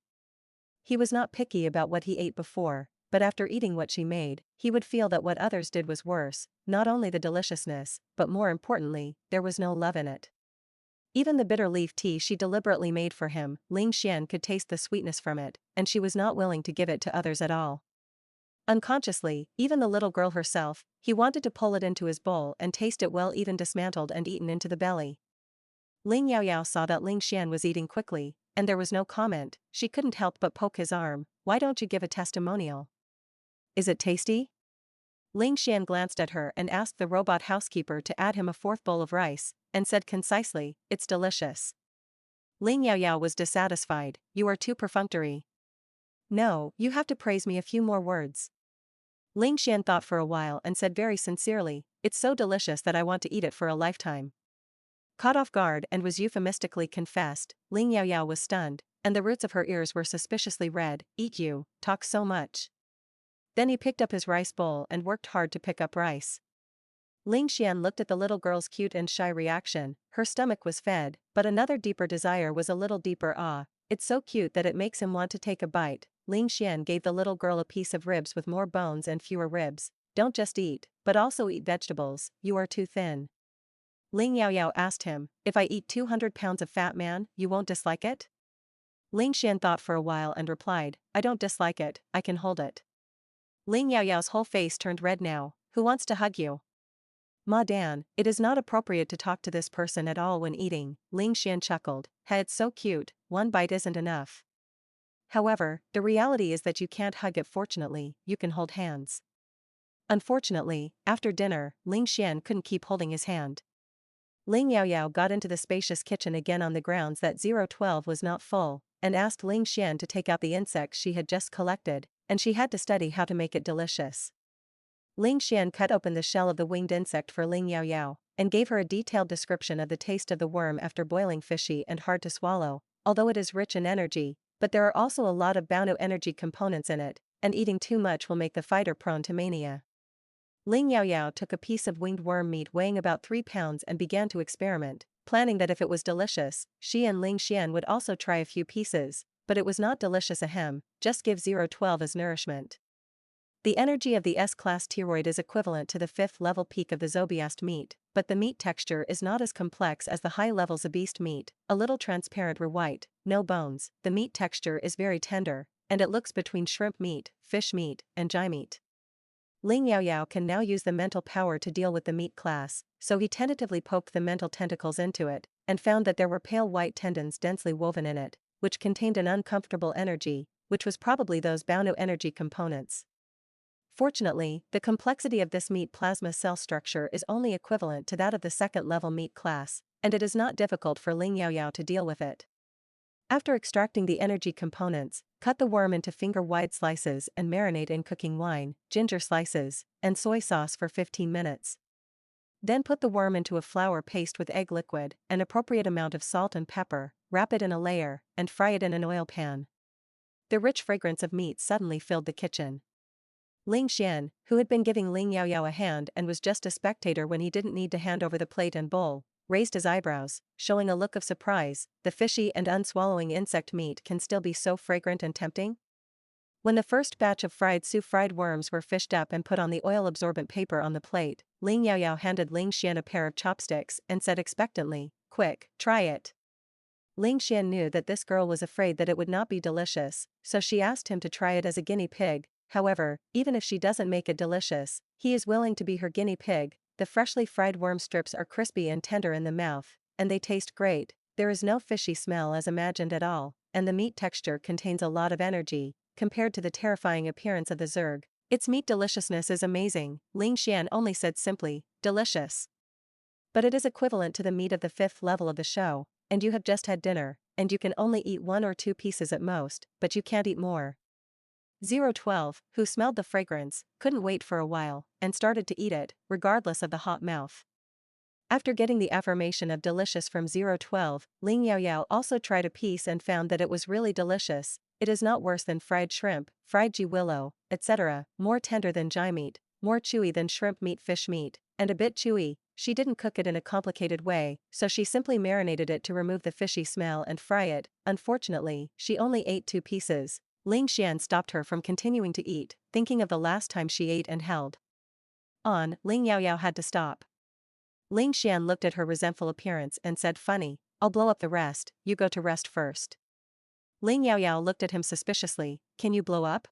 He was not picky about what he ate before, but after eating what she made, he would feel that what others did was worse, not only the deliciousness, but more importantly, there was no love in it. Even the bitter leaf tea she deliberately made for him, Ling Xian could taste the sweetness from it, and she was not willing to give it to others at all. Unconsciously, even the little girl herself, he wanted to pull it into his bowl and taste it well, even dismantled and eaten into the belly. Ling Yaoyao saw that Ling Xian was eating quickly, and there was no comment. She couldn't help but poke his arm. "Why don't you give a testimonial? Is it tasty?" Ling Xian glanced at her and asked the robot housekeeper to add him a fourth bowl of rice, and said concisely, "It's delicious." Ling Yaoyao was dissatisfied. "You are too perfunctory. No, you have to praise me a few more words." Ling Xian thought for a while and said very sincerely, "It's so delicious that I want to eat it for a lifetime." Caught off guard and was euphemistically confessed, Ling Yaoyao was stunned, and the roots of her ears were suspiciously red. "Eat you, talk so much." Then he picked up his rice bowl and worked hard to pick up rice. Ling Xian looked at the little girl's cute and shy reaction. Her stomach was fed, but another deeper desire was a little deeper awe. "It's so cute that it makes him want to take a bite." Ling Xian gave the little girl a piece of ribs with more bones and fewer ribs. "Don't just eat, but also eat vegetables, you are too thin." Ling Yaoyao asked him, "If I eat 200 pounds of fat man, you won't dislike it?" Ling Xian thought for a while and replied, I don't dislike it, I can hold it. Ling Yaoyao's whole face turned red now. Who wants to hug you? Ma Dan, it is not appropriate to talk to this person at all when eating, Ling Xian chuckled. It's so cute, one bite isn't enough. However, the reality is that you can't hug it. Fortunately, you can hold hands. Unfortunately, after dinner, Ling Xian couldn't keep holding his hand. Ling Yaoyao got into the spacious kitchen again on the grounds that 012 was not full, and asked Ling Xian to take out the insects she had just collected, and she had to study how to make it delicious. Ling Xian cut open the shell of the winged insect for Ling Yaoyao, and gave her a detailed description of the taste of the worm after boiling, fishy and hard to swallow, although it is rich in energy, but there are also a lot of Bao energy components in it, and eating too much will make the fighter prone to mania. Ling Yaoyao took a piece of winged worm meat weighing about 3 pounds and began to experiment, planning that if it was delicious, she and Ling Xian would also try a few pieces, but it was not delicious. Ahem, just give 012 as nourishment. The energy of the S-class thyroid is equivalent to the 5th level peak of the zobiast meat, but the meat texture is not as complex as the high-level zobeast meat, a little transparent white, no bones. The meat texture is very tender, and it looks between shrimp meat, fish meat, and jai meat. Ling Yaoyao can now use the mental power to deal with the meat class, so he tentatively poked the mental tentacles into it, and found that there were pale white tendons densely woven in it, which contained an uncomfortable energy, which was probably those Bao energy components. Fortunately, the complexity of this meat plasma cell structure is only equivalent to that of the 2nd level meat class, and it is not difficult for Ling Yaoyao to deal with it. After extracting the energy components, cut the worm into finger-wide slices and marinate in cooking wine, ginger slices, and soy sauce for 15 minutes. Then put the worm into a flour paste with egg liquid, an appropriate amount of salt and pepper, wrap it in a layer, and fry it in an oil pan. The rich fragrance of meat suddenly filled the kitchen. Ling Xian, who had been giving Ling Yaoyao a hand and was just a spectator when he didn't need to hand over the plate and bowl, raised his eyebrows, showing a look of surprise. The fishy and unswallowing insect meat can still be so fragrant and tempting? When the first batch of fried worms were fished up and put on the oil-absorbent paper on the plate, Ling Yaoyao handed Ling Xian a pair of chopsticks and said expectantly, "Quick, try it." Ling Xian knew that this girl was afraid that it would not be delicious, so she asked him to try it as a guinea pig. However, even if she doesn't make it delicious, he is willing to be her guinea pig. The freshly fried worm strips are crispy and tender in the mouth, and they taste great. There is no fishy smell as imagined at all, and the meat texture contains a lot of energy, compared to the terrifying appearance of the zerg. Its meat deliciousness is amazing, Ling Xian only said simply, delicious. But it is equivalent to the meat of the 5th level of the show, and you have just had dinner, and you can only eat 1 or 2 pieces at most, but you can't eat more. 012, who smelled the fragrance, couldn't wait for a while, and started to eat it, regardless of the hot mouth. After getting the affirmation of delicious from 012, Ling Yaoyao also tried a piece and found that it was really delicious. It is not worse than fried shrimp, fried ji willow, etc., more tender than jai meat, more chewy than shrimp meat, fish meat, and a bit chewy. She didn't cook it in a complicated way, so she simply marinated it to remove the fishy smell and fry it. Unfortunately, she only ate 2 pieces. Ling Xian stopped her from continuing to eat, thinking of the last time she ate and held on. Ling Yaoyao had to stop. Ling Xian looked at her resentful appearance and said, "Funny, I'll blow up the rest, you go to rest first." Ling Yaoyao looked at him suspiciously, "Can you blow up?"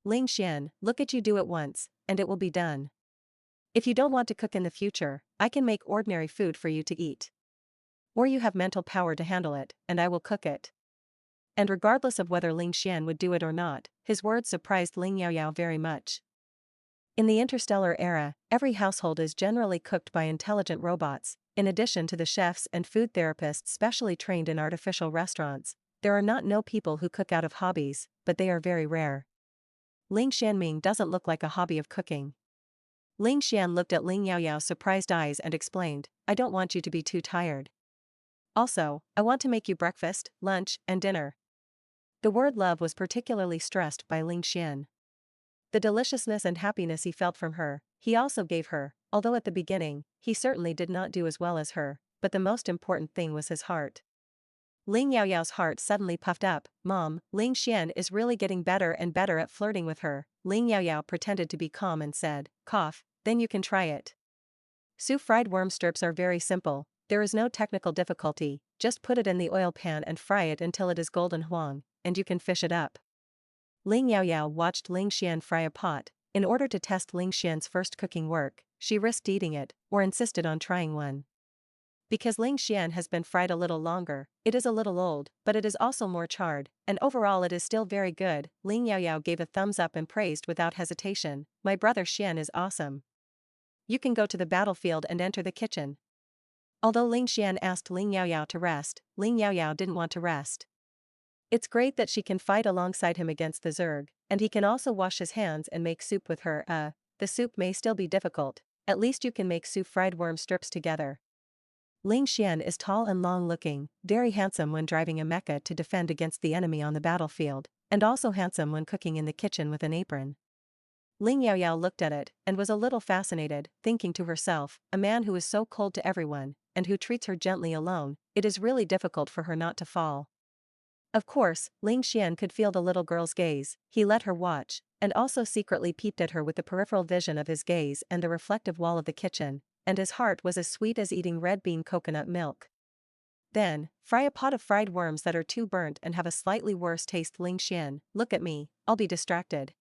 Ling Xian, "Look at you do it once, and it will be done. If you don't want to cook in the future, I can make ordinary food for you to eat. Or you have mental power to handle it, and I will cook it." And regardless of whether Ling Xian would do it or not, his words surprised Ling Yaoyao very much. In the interstellar era, every household is generally cooked by intelligent robots. In addition to the chefs and food therapists specially trained in artificial restaurants, there are no people who cook out of hobbies, but they are very rare. Ling Xianming doesn't look like a hobby of cooking. Ling Xian looked at Ling Yaoyao's surprised eyes and explained, "I don't want you to be too tired. Also, I want to make you breakfast, lunch, and dinner." The word love was particularly stressed by Ling Xian. The deliciousness and happiness he felt from her, he also gave her, although at the beginning, he certainly did not do as well as her, but the most important thing was his heart. Ling Yaoyao's heart suddenly puffed up. "Mom, Ling Xian is really getting better and better at flirting with her." Ling Yaoyao pretended to be calm and said, "Cough, then you can try it." Fried worm strips are very simple, There is no technical difficulty, just put it in the oil pan and fry it until it is golden huang, and you can fish it up. Ling Yaoyao watched Ling Xian fry a pot. In order to test Ling Xian's first cooking work, she risked eating it, or insisted on trying one. Because Ling Xian has been fried a little longer, it is a little old, but it is also more charred, and overall it is still very good. Ling Yaoyao gave a thumbs up and praised without hesitation, "My brother Xian is awesome. You can go to the battlefield and enter the kitchen." Although Ling Xian asked Ling Yaoyao to rest, Ling Yaoyao didn't want to rest. It's great that she can fight alongside him against the Zerg, and he can also wash his hands and make soup with her. The soup may still be difficult, at least you can make soup fried worm strips together. Ling Xian is tall and long-looking, very handsome when driving a mecha to defend against the enemy on the battlefield, and also handsome when cooking in the kitchen with an apron. Ling Yaoyao looked at it, and was a little fascinated, thinking to herself, a man who is so cold to everyone, and who treats her gently alone, it is really difficult for her not to fall. Of course, Ling Xian could feel the little girl's gaze. He let her watch, and also secretly peeped at her with the peripheral vision of his gaze and the reflective wall of the kitchen, and his heart was as sweet as eating red bean coconut milk. Then, fry a pot of fried worms that are too burnt and have a slightly worse taste. Ling Xian, look at me, I'll be distracted.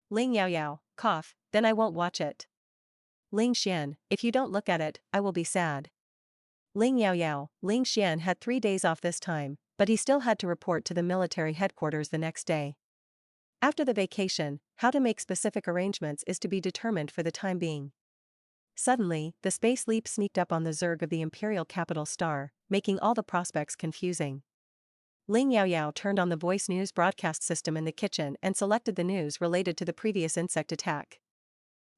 Ling Yaoyao, cough, then I won't watch it. Ling Xian, if you don't look at it, I will be sad. Ling Yaoyao, Ling Xian had 3 days off this time, but he still had to report to the military headquarters the next day. After the vacation, how to make specific arrangements is to be determined for the time being. Suddenly, the space leap sneaked up on the Zerg of the Imperial Capital Star, making all the prospects confusing. Ling Yaoyao turned on the voice news broadcast system in the kitchen and selected the news related to the previous insect attack.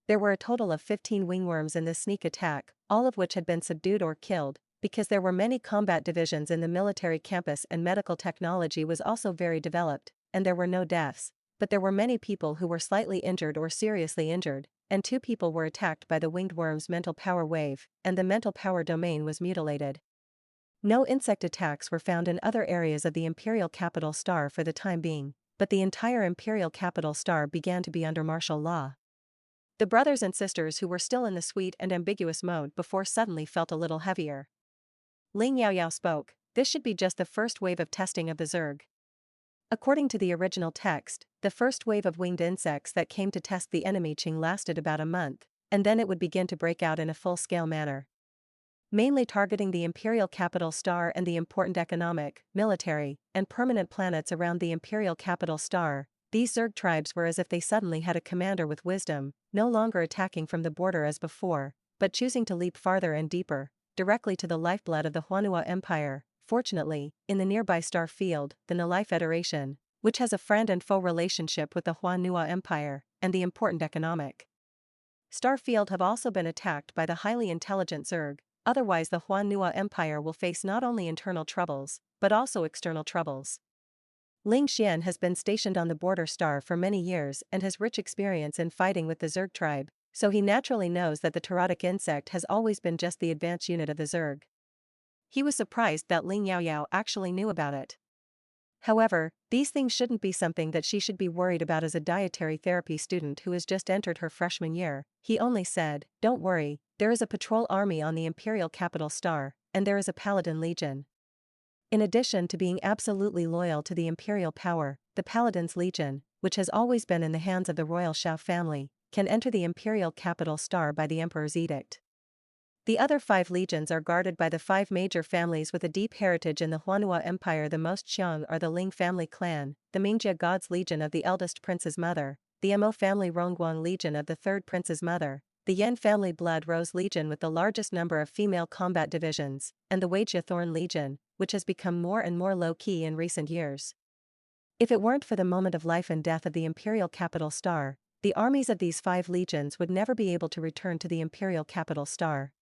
There were a total of 15 wingworms in this sneak attack, all of which had been subdued or killed, because there were many combat divisions in the military campus and medical technology was also very developed, and there were no deaths, but there were many people who were slightly injured or seriously injured, and 2 people were attacked by the winged worm's mental power wave, and the mental power domain was mutilated. No insect attacks were found in other areas of the Imperial Capital Star for the time being, but the entire Imperial Capital Star began to be under martial law. The brothers and sisters who were still in the sweet and ambiguous mode before suddenly felt a little heavier. Ling Yaoyao spoke, this should be just the first wave of testing of the Zerg. According to the original text, the first wave of winged insects that came to test the enemy Qing lasted about a month, and then it would begin to break out in a full-scale manner. Mainly targeting the Imperial Capital Star and the important economic, military, and permanent planets around the Imperial Capital Star, these Zerg tribes were as if they suddenly had a commander with wisdom, no longer attacking from the border as before, but choosing to leap farther and deeper, directly to the lifeblood of the Huanhua Empire. Fortunately, in the nearby star field, the Nalai Federation, which has a friend and foe relationship with the Huanhua Empire, and the important economic star field have also been attacked by the highly intelligent Zerg. Otherwise the Huanhua Empire will face not only internal troubles, but also external troubles. Ling Xian has been stationed on the border star for many years and has rich experience in fighting with the Zerg tribe, so he naturally knows that the Torotic insect has always been just the advanced unit of the Zerg. He was surprised that Ling Yaoyao actually knew about it. However, these things shouldn't be something that she should be worried about as a dietary therapy student who has just entered her freshman year. He only said, don't worry, there is a patrol army on the Imperial Capital Star, and there is a Paladin Legion. In addition to being absolutely loyal to the Imperial power, the Paladins Legion, which has always been in the hands of the royal Shao family, can enter the Imperial Capital Star by the Emperor's edict. The other 5 legions are guarded by the 5 major families with a deep heritage in the Huanhua Empire. The most Xiong are the Ling family clan, the Mingjia God's Legion of the eldest prince's mother, the Mo family Rongguang Legion of the 3rd prince's mother, the Yen family Blood Rose Legion with the largest number of female combat divisions, and the Weijia Thorn Legion, which has become more and more low-key in recent years. If it weren't for the moment of life and death of the Imperial Capital Star, the armies of these 5 legions would never be able to return to the Imperial Capital Star.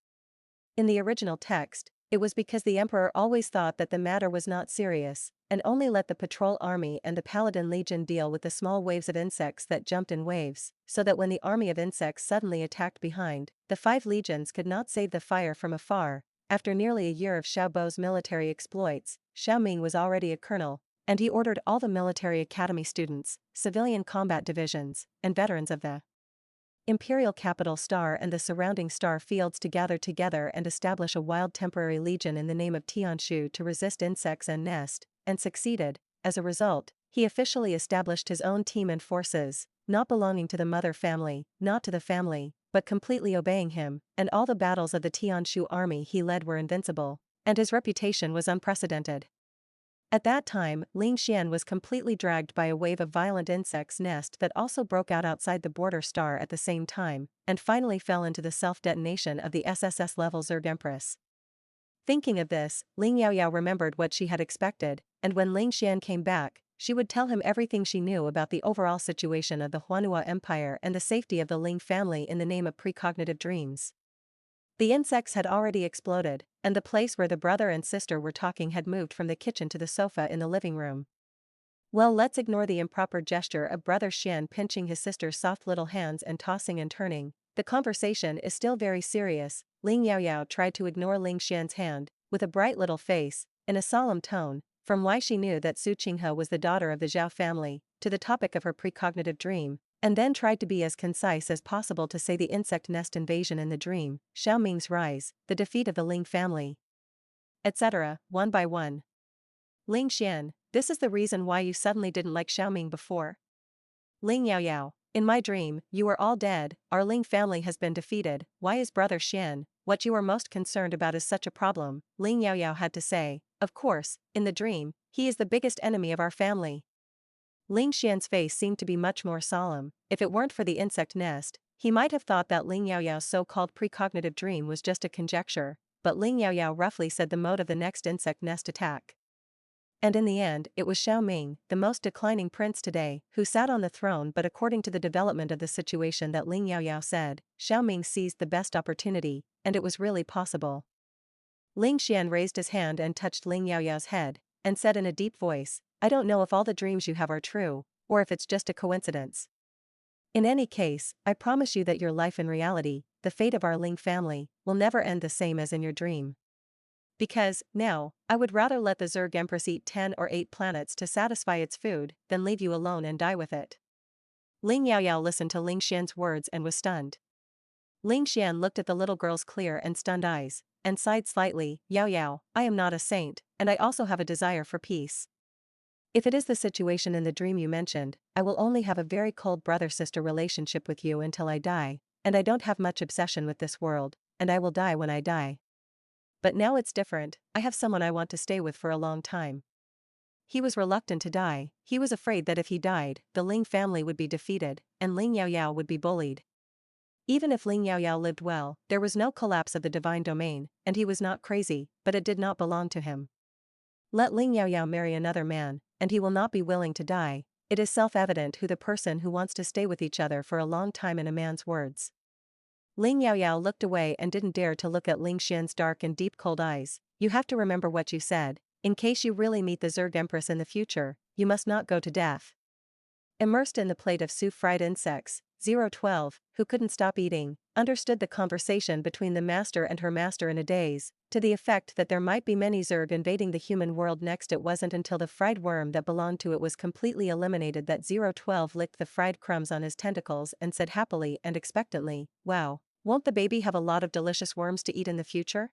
In the original text, it was because the Emperor always thought that the matter was not serious, and only let the patrol army and the Paladin Legion deal with the small waves of insects that jumped in waves, so that when the army of insects suddenly attacked behind, the 5 legions could not save the fire from afar. After nearly a year of Xiao Bo's military exploits, Xiao Ming was already a colonel, and he ordered all the military academy students, civilian combat divisions, and veterans of the Imperial capital star and the surrounding star fields to gather together and establish a wild temporary legion in the name of Tianshu to resist insects and nest, and succeeded. As a result, he officially established his own team and forces, not belonging to the mother family, not to the family, but completely obeying him, and all the battles of the Tianshu army he led were invincible, and his reputation was unprecedented. At that time, Ling Xian was completely dragged by a wave of violent insects nest that also broke out outside the border star at the same time, and finally fell into the self-detonation of the SSS-level Zerg Empress. Thinking of this, Ling Yaoyao remembered what she had expected, and when Ling Xian came back, she would tell him everything she knew about the overall situation of the Huanhua Empire and the safety of the Ling family in the name of precognitive dreams. The insects had already exploded, and the place where the brother and sister were talking had moved from the kitchen to the sofa in the living room. Well, let's ignore the improper gesture of brother Xian pinching his sister's soft little hands and tossing and turning. The conversation is still very serious. Ling Yaoyao tried to ignore Ling Xian's hand, with a bright little face, in a solemn tone, from why she knew that Su Qinghe was the daughter of the Zhao family, to the topic of her precognitive dream, and then tried to be as concise as possible to say the insect nest invasion in the dream, Xiao Ming's rise, the defeat of the Ling family, etc., one by one. Ling Xian, this is the reason why you suddenly didn't like Xiao Ming before? Ling Yaoyao, in my dream, you were all dead, our Ling family has been defeated, why is brother Xian, what you are most concerned about is such a problem, Ling Yaoyao had to say, of course, in the dream, he is the biggest enemy of our family. Ling Xian's face seemed to be much more solemn. If it weren't for the insect nest, he might have thought that Ling Yaoyao's so-called precognitive dream was just a conjecture, but Ling Yaoyao roughly said the mode of the next insect nest attack. And in the end, it was Xiao Ming, the most declining prince today, who sat on the throne, but according to the development of the situation that Ling Yaoyao said, Xiao Ming seized the best opportunity, and it was really possible. Ling Xian raised his hand and touched Ling Yaoyao's head, and said in a deep voice, I don't know if all the dreams you have are true, or if it's just a coincidence. In any case, I promise you that your life in reality, the fate of our Ling family, will never end the same as in your dream. Because, now, I would rather let the Zerg Empress eat 10 or 8 planets to satisfy its food, than leave you alone and die with it. Ling Yaoyao listened to Ling Xian's words and was stunned. Ling Xian looked at the little girl's clear and stunned eyes, and sighed slightly, Yaoyao, I am not a saint, and I also have a desire for peace. If it is the situation in the dream you mentioned, I will only have a very cold brother-sister relationship with you until I die, and I don't have much obsession with this world, and I will die when I die. But now it's different, I have someone I want to stay with for a long time. He was reluctant to die, he was afraid that if he died, the Ling family would be defeated, and Ling Yaoyao would be bullied. Even if Ling Yaoyao lived well, there was no collapse of the divine domain, and he was not crazy, but it did not belong to him. Let Ling Yaoyao marry another man, and he will not be willing to die. It is self-evident who the person who wants to stay with each other for a long time in a man's words. Ling Yaoyao looked away and didn't dare to look at Ling Xian's dark and deep cold eyes. You have to remember what you said, in case you really meet the Zerg Empress in the future, you must not go to death. Immersed in the plate of soup fried insects, 012, who couldn't stop eating, understood the conversation between the master and her master in a daze, to the effect that there might be many Zerg invading the human world next. It wasn't until the fried worm that belonged to it was completely eliminated that 012 licked the fried crumbs on his tentacles and said happily and expectantly, wow, won't the baby have a lot of delicious worms to eat in the future?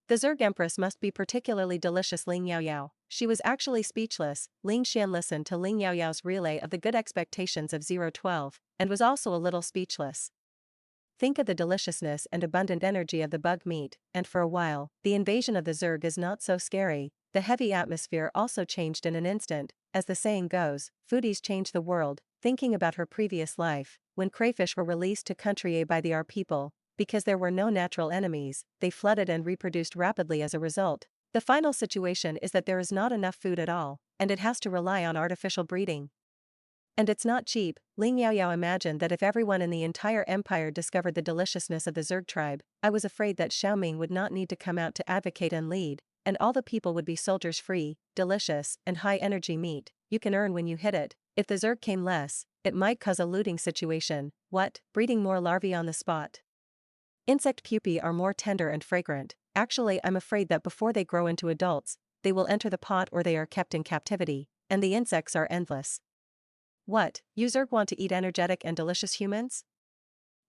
The Zerg Empress must be particularly delicious. Ling Yaoyao. She was actually speechless. Ling Xian listened to Ling Yaoyao's relay of the good expectations of 012, and was also a little speechless. Think of the deliciousness and abundant energy of the bug meat, and for a while, the invasion of the Zerg is not so scary. The heavy atmosphere also changed in an instant. As the saying goes, foodies change the world. Thinking about her previous life, when crayfish were released to country A by the R people, because there were no natural enemies, they flooded and reproduced rapidly as a result. The final situation is that there is not enough food at all, and it has to rely on artificial breeding. And it's not cheap. Ling Yaoyao imagined that if everyone in the entire empire discovered the deliciousness of the Zerg tribe, I was afraid that Xiao Ming would not need to come out to advocate and lead, and all the people would be soldiers free, delicious, and high-energy meat, you can earn when you hit it. If the Zerg came less, it might cause a looting situation. What, breeding more larvae on the spot? Insect pupae are more tender and fragrant. Actually, I'm afraid that before they grow into adults, they will enter the pot or they are kept in captivity, and the insects are endless. What, you Zerg want to eat energetic and delicious humans?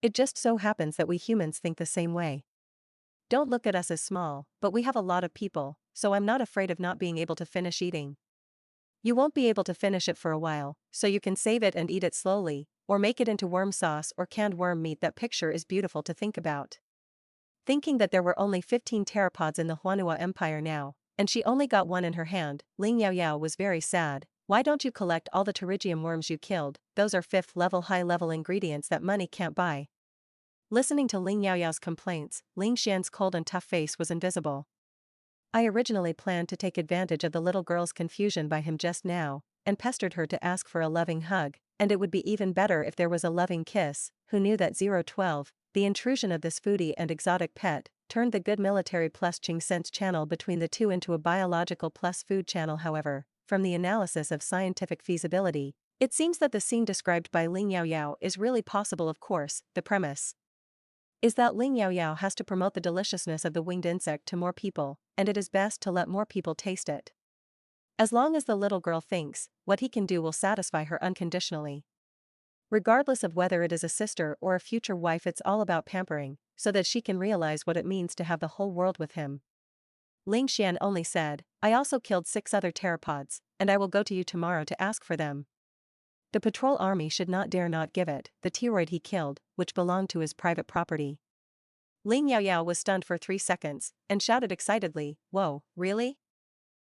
It just so happens that we humans think the same way. Don't look at us as small, but we have a lot of people, so I'm not afraid of not being able to finish eating. You won't be able to finish it for a while, so you can save it and eat it slowly, or make it into worm sauce or canned worm meat. That picture is beautiful to think about. Thinking that there were only 15 pteropods in the Huanua Empire now, and she only got one in her hand, Ling Yaoyao was very sad. Why don't you collect all the pterygium worms you killed? Those are 5th level high-level ingredients that money can't buy. Listening to Ling Yaoyao's complaints, Ling Xian's cold and tough face was invisible. I originally planned to take advantage of the little girl's confusion by him just now, and pestered her to ask for a loving hug, and it would be even better if there was a loving kiss. Who knew that 012, the intrusion of this foodie and exotic pet, turned the good military plus Ching sense channel between the two into a biological plus food channel. However, from the analysis of scientific feasibility, it seems that the scene described by Ling Yaoyao is really possible. Of course, the premise is that Ling Yaoyao has to promote the deliciousness of the winged insect to more people, and it is best to let more people taste it. As long as the little girl thinks what he can do will satisfy her unconditionally. Regardless of whether it is a sister or a future wife, it's all about pampering, so that she can realize what it means to have the whole world with him. Ling Xian only said, I also killed 6 other pteropods, and I will go to you tomorrow to ask for them. The patrol army should not dare not give it the pteroid he killed, which belonged to his private property. Ling Yaoyao was stunned for 3 seconds, and shouted excitedly, Whoa, really?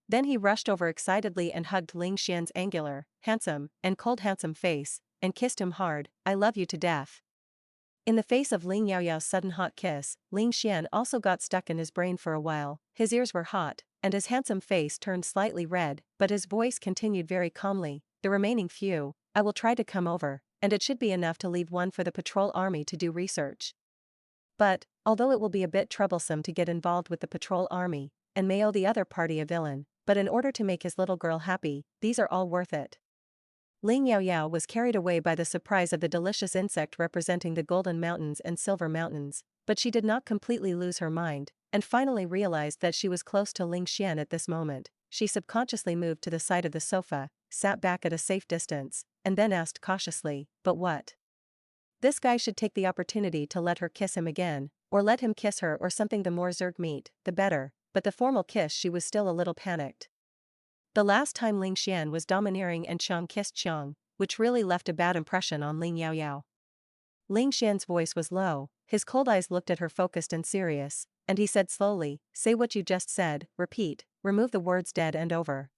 Then he rushed over excitedly and hugged Ling Xian's angular, handsome, and cold handsome face, and kissed him hard. I love you to death. In the face of Ling Yaoyao's sudden hot kiss, Ling Xian also got stuck in his brain for a while. His ears were hot, and his handsome face turned slightly red, but his voice continued very calmly, the remaining few, I will try to come over, and it should be enough to leave one for the patrol army to do research. But, although it will be a bit troublesome to get involved with the patrol army, and may owe the other party a villain, but in order to make his little girl happy, these are all worth it. Ling Yaoyao was carried away by the surprise of the delicious insect representing the Golden Mountains and Silver Mountains, but she did not completely lose her mind, and finally realized that she was close to Ling Xian at this moment. She subconsciously moved to the side of the sofa, sat back at a safe distance, and then asked cautiously, but what? This guy should take the opportunity to let her kiss him again, or let him kiss her or something. The more zerg meat, the better, but the formal kiss, she was still a little panicked. The last time Ling Xian was domineering and Qiang kissed Qiang, which really left a bad impression on Ling Yaoyao. Ling Xian's voice was low, his cold eyes looked at her focused and serious, and he said slowly, say what you just said, repeat, remove the words dead and over.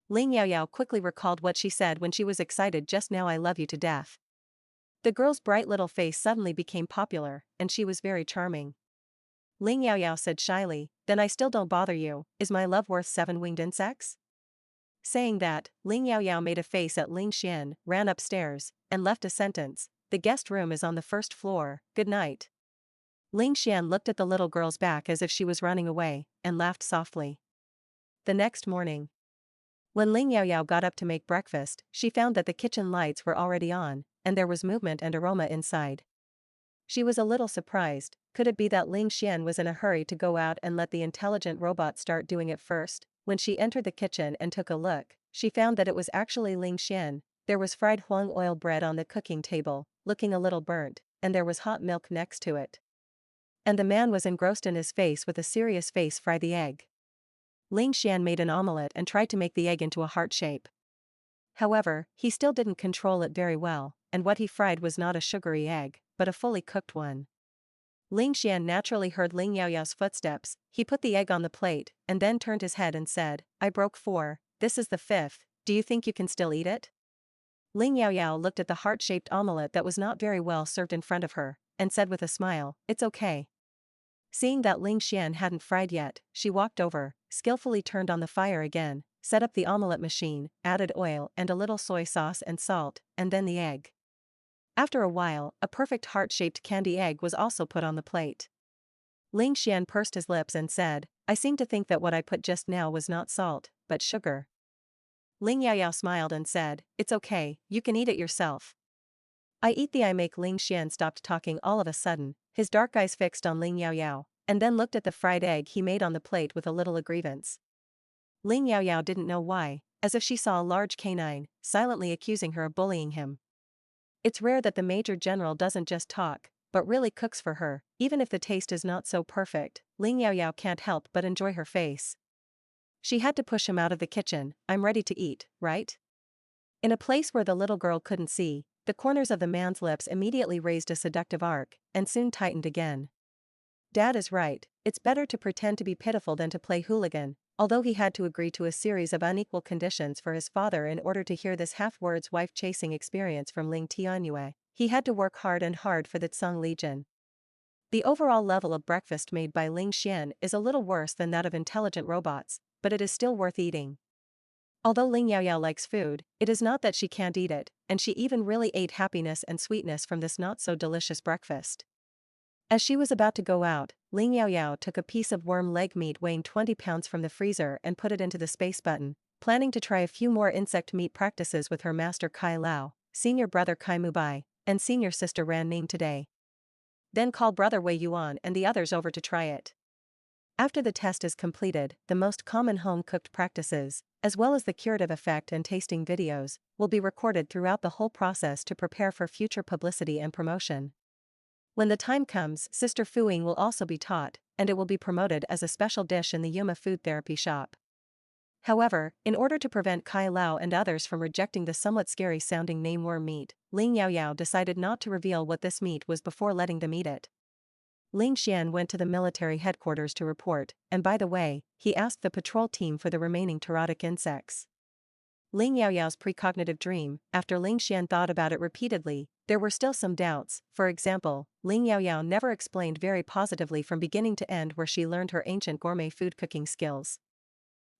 Ling Yaoyao quickly recalled what she said when she was excited just now, I love you to death. The girl's bright little face suddenly became popular, and she was very charming. Ling Yaoyao said shyly, then I still don't bother you, is my love worth 7 winged insects? Saying that, Ling Yaoyao made a face at Ling Xian, ran upstairs, and left a sentence, the guest room is on the 1st floor, good night. Ling Xian looked at the little girl's back as if she was running away, and laughed softly. The next morning, when Ling Yaoyao got up to make breakfast, she found that the kitchen lights were already on, and there was movement and aroma inside. She was a little surprised. Could it be that Ling Xian was in a hurry to go out and let the intelligent robot start doing it first? When she entered the kitchen and took a look, she found that it was actually Ling Xian. There was fried huang oil bread on the cooking table, looking a little burnt, and there was hot milk next to it. And the man was engrossed in his face with a serious face. Fry the egg. Ling Xian made an omelette and tried to make the egg into a heart shape. However, he still didn't control it very well, and what he fried was not a sugary egg, but a fully cooked one. Ling Xian naturally heard Ling Yaoyao's footsteps. He put the egg on the plate, and then turned his head and said, I broke 4, this is the 5th, do you think you can still eat it? Ling Yaoyao looked at the heart-shaped omelette that was not very well served in front of her, and said with a smile, it's okay. Seeing that Ling Xian hadn't fried yet, she walked over, skillfully turned on the fire again, set up the omelette machine, added oil and a little soy sauce and salt, and then the egg. After a while, a perfect heart-shaped candy egg was also put on the plate. Ling Xian pursed his lips and said, I seem to think that what I put just now was not salt, but sugar. Ling Yaoyao smiled and said, it's okay, you can eat it yourself. I eat the I make. Ling Xian stopped talking all of a sudden, his dark eyes fixed on Ling Yaoyao, and then looked at the fried egg he made on the plate with a little grievance. Ling Yaoyao didn't know why, as if she saw a large canine, silently accusing her of bullying him. It's rare that the Major General doesn't just talk, but really cooks for her. Even if the taste is not so perfect, Ling Yaoyao can't help but enjoy her face. She had to push him out of the kitchen. "I'm ready to eat, right?" In a place where the little girl couldn't see, the corners of the man's lips immediately raised a seductive arc, and soon tightened again. Dad is right, it's better to pretend to be pitiful than to play hooligan. Although he had to agree to a series of unequal conditions for his father in order to hear this half-words wife-chasing experience from Ling Tianyue, he had to work hard and hard for the Tsang Legion. The overall level of breakfast made by Ling Xian is a little worse than that of intelligent robots, but it is still worth eating. Although Ling Yaoyao likes food, it is not that she can't eat it, and she even really ate happiness and sweetness from this not-so-delicious breakfast. As she was about to go out, Ling Yaoyao took a piece of worm leg meat weighing 20 pounds from the freezer and put it into the space button, planning to try a few more insect meat practices with her master Kai Lao, senior brother Kai Mubai, and senior sister Ran Ning today. Then call brother Wei Yuan and the others over to try it. After the test is completed, the most common home-cooked practices, as well as the curative effect and tasting videos, will be recorded throughout the whole process to prepare for future publicity and promotion. When the time comes, Sister Fuing will also be taught, and it will be promoted as a special dish in the Yuma food therapy shop. However, in order to prevent Kai Lao and others from rejecting the somewhat scary-sounding name worm meat, Ling Yaoyao decided not to reveal what this meat was before letting them eat it. Ling Xian went to the military headquarters to report, and by the way, he asked the patrol team for the remaining terotic insects. Ling Yaoyao's precognitive dream, after Ling Xian thought about it repeatedly, there were still some doubts. For example, Ling Yaoyao never explained very positively from beginning to end where she learned her ancient gourmet food cooking skills.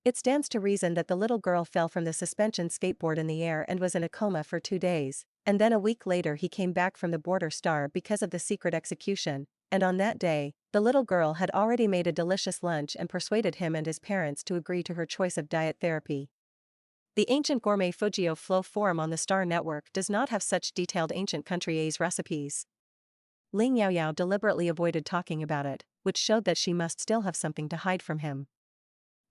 It stands to reason that the little girl fell from the suspension skateboard in the air and was in a coma for 2 days, and then a week later he came back from the border star because of the secret execution, and on that day, the little girl had already made a delicious lunch and persuaded him and his parents to agree to her choice of diet therapy. The ancient gourmet Fujio Flow forum on the Star Network does not have such detailed ancient country A's recipes. Ling Yaoyao deliberately avoided talking about it, which showed that she must still have something to hide from him.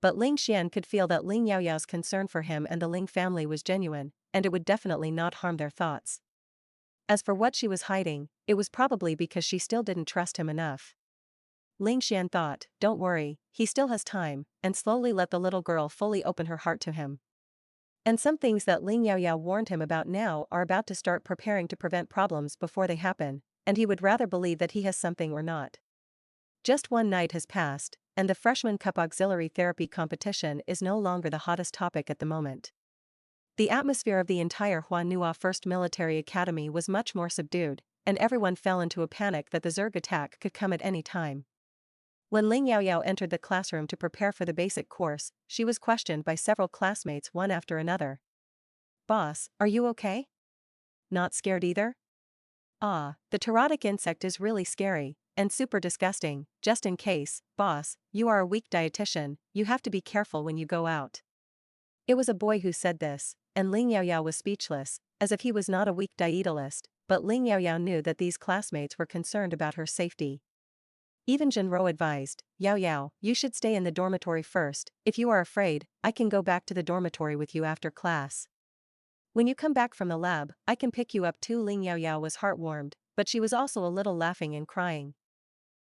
But Ling Xian could feel that Ling Yaoyao's concern for him and the Ling family was genuine, and it would definitely not harm their thoughts. As for what she was hiding, it was probably because she still didn't trust him enough. Ling Xian thought, "Don't worry, he still has time," and slowly let the little girl fully open her heart to him. And some things that Ling Yaoyao warned him about now are about to start preparing to prevent problems before they happen, and he would rather believe that he has something or not. Just one night has passed, and the Freshman Cup Auxiliary Therapy competition is no longer the hottest topic at the moment. The atmosphere of the entire Huanua First Military Academy was much more subdued, and everyone fell into a panic that the Zerg attack could come at any time. When Ling Yaoyao entered the classroom to prepare for the basic course, she was questioned by several classmates one after another. "Boss, are you okay? Not scared either?" "Ah, the terotic insect is really scary, and super disgusting. Just in case, boss, you are a weak dietitian, you have to be careful when you go out." It was a boy who said this, and Ling Yaoyao was speechless, as if he was not a weak dietalist, but Ling Yaoyao knew that these classmates were concerned about her safety. Even Jinro advised, "Yaoyao, you should stay in the dormitory first. If you are afraid, I can go back to the dormitory with you after class. When you come back from the lab, I can pick you up too." Ling Yaoyao was heartwarmed, but she was also a little laughing and crying.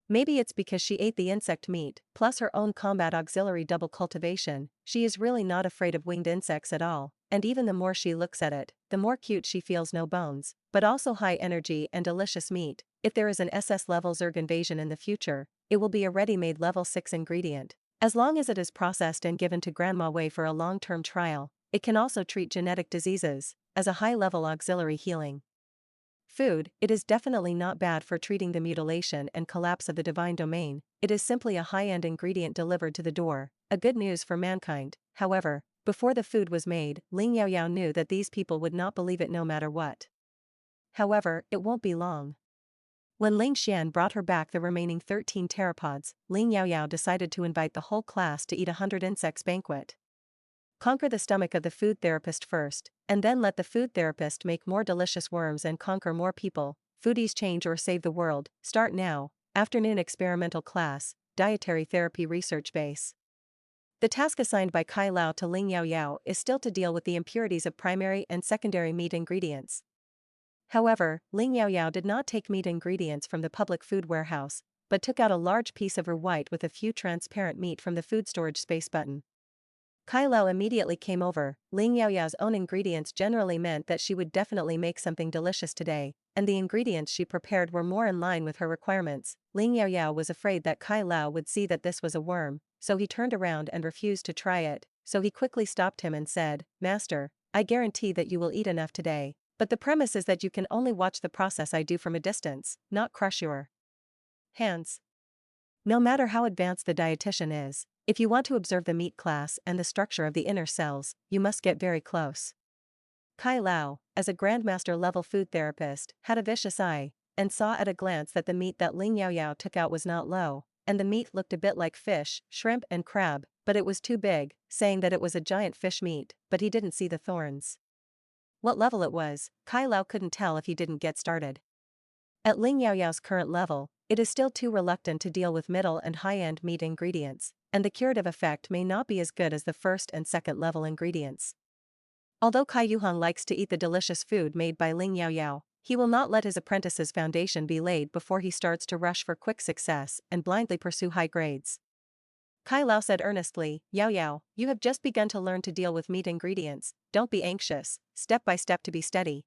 Maybe it's because she ate the insect meat, plus her own combat auxiliary double cultivation, she is really not afraid of winged insects at all, and even the more she looks at it, the more cute she feels. No bones, but also high energy and delicious meat. If there is an SS level Zerg invasion in the future, it will be a ready-made level 6 ingredient. As long as it is processed and given to Grandma Wei for a long-term trial, it can also treat genetic diseases, as a high-level auxiliary healing food. It is definitely not bad for treating the mutilation and collapse of the divine domain. It is simply a high-end ingredient delivered to the door, a good news for mankind. However, before the food was made, Ling Yaoyao knew that these people would not believe it no matter what. However, it won't be long. When Ling Xian brought her back the remaining 13 pteropods, Ling Yaoyao decided to invite the whole class to eat a 100 insects banquet. Conquer the stomach of the food therapist first, and then let the food therapist make more delicious worms and conquer more people. Foodies change or save the world. Start now. Afternoon experimental class, dietary therapy research base. The task assigned by Kai Lao to Ling Yaoyao is still to deal with the impurities of primary and secondary meat ingredients. However, Ling Yaoyao did not take meat ingredients from the public food warehouse, but took out a large piece of her white with a few transparent meat from the food storage space button. Kai Lao immediately came over. Ling Yaoyao's own ingredients generally meant that she would definitely make something delicious today, and the ingredients she prepared were more in line with her requirements. Ling Yaoyao was afraid that Kai Lao would see that this was a worm, so he turned around and refused to try it, so he quickly stopped him and said, "Master, I guarantee that you will eat enough today, but the premise is that you can only watch the process I do from a distance, not crush your hands." No matter how advanced the dietitian is, if you want to observe the meat class and the structure of the inner cells, you must get very close. Kai Lao, as a grandmaster-level food therapist, had a vicious eye, and saw at a glance that the meat that Ling Yaoyao took out was not low, and the meat looked a bit like fish, shrimp and crab, but it was too big, saying that it was a giant fish meat, but he didn't see the thorns. What level it was, Kai Lao couldn't tell if he didn't get started. At Ling Yaoyao's current level, it is still too reluctant to deal with middle and high-end meat ingredients, and the curative effect may not be as good as the first and second level ingredients. Although Kai Yuhang likes to eat the delicious food made by Ling Yaoyao, he will not let his apprentice's foundation be laid before he starts to rush for quick success and blindly pursue high grades. Kai Lao said earnestly, "Yaoyao, you have just begun to learn to deal with meat ingredients, don't be anxious, step by step to be steady."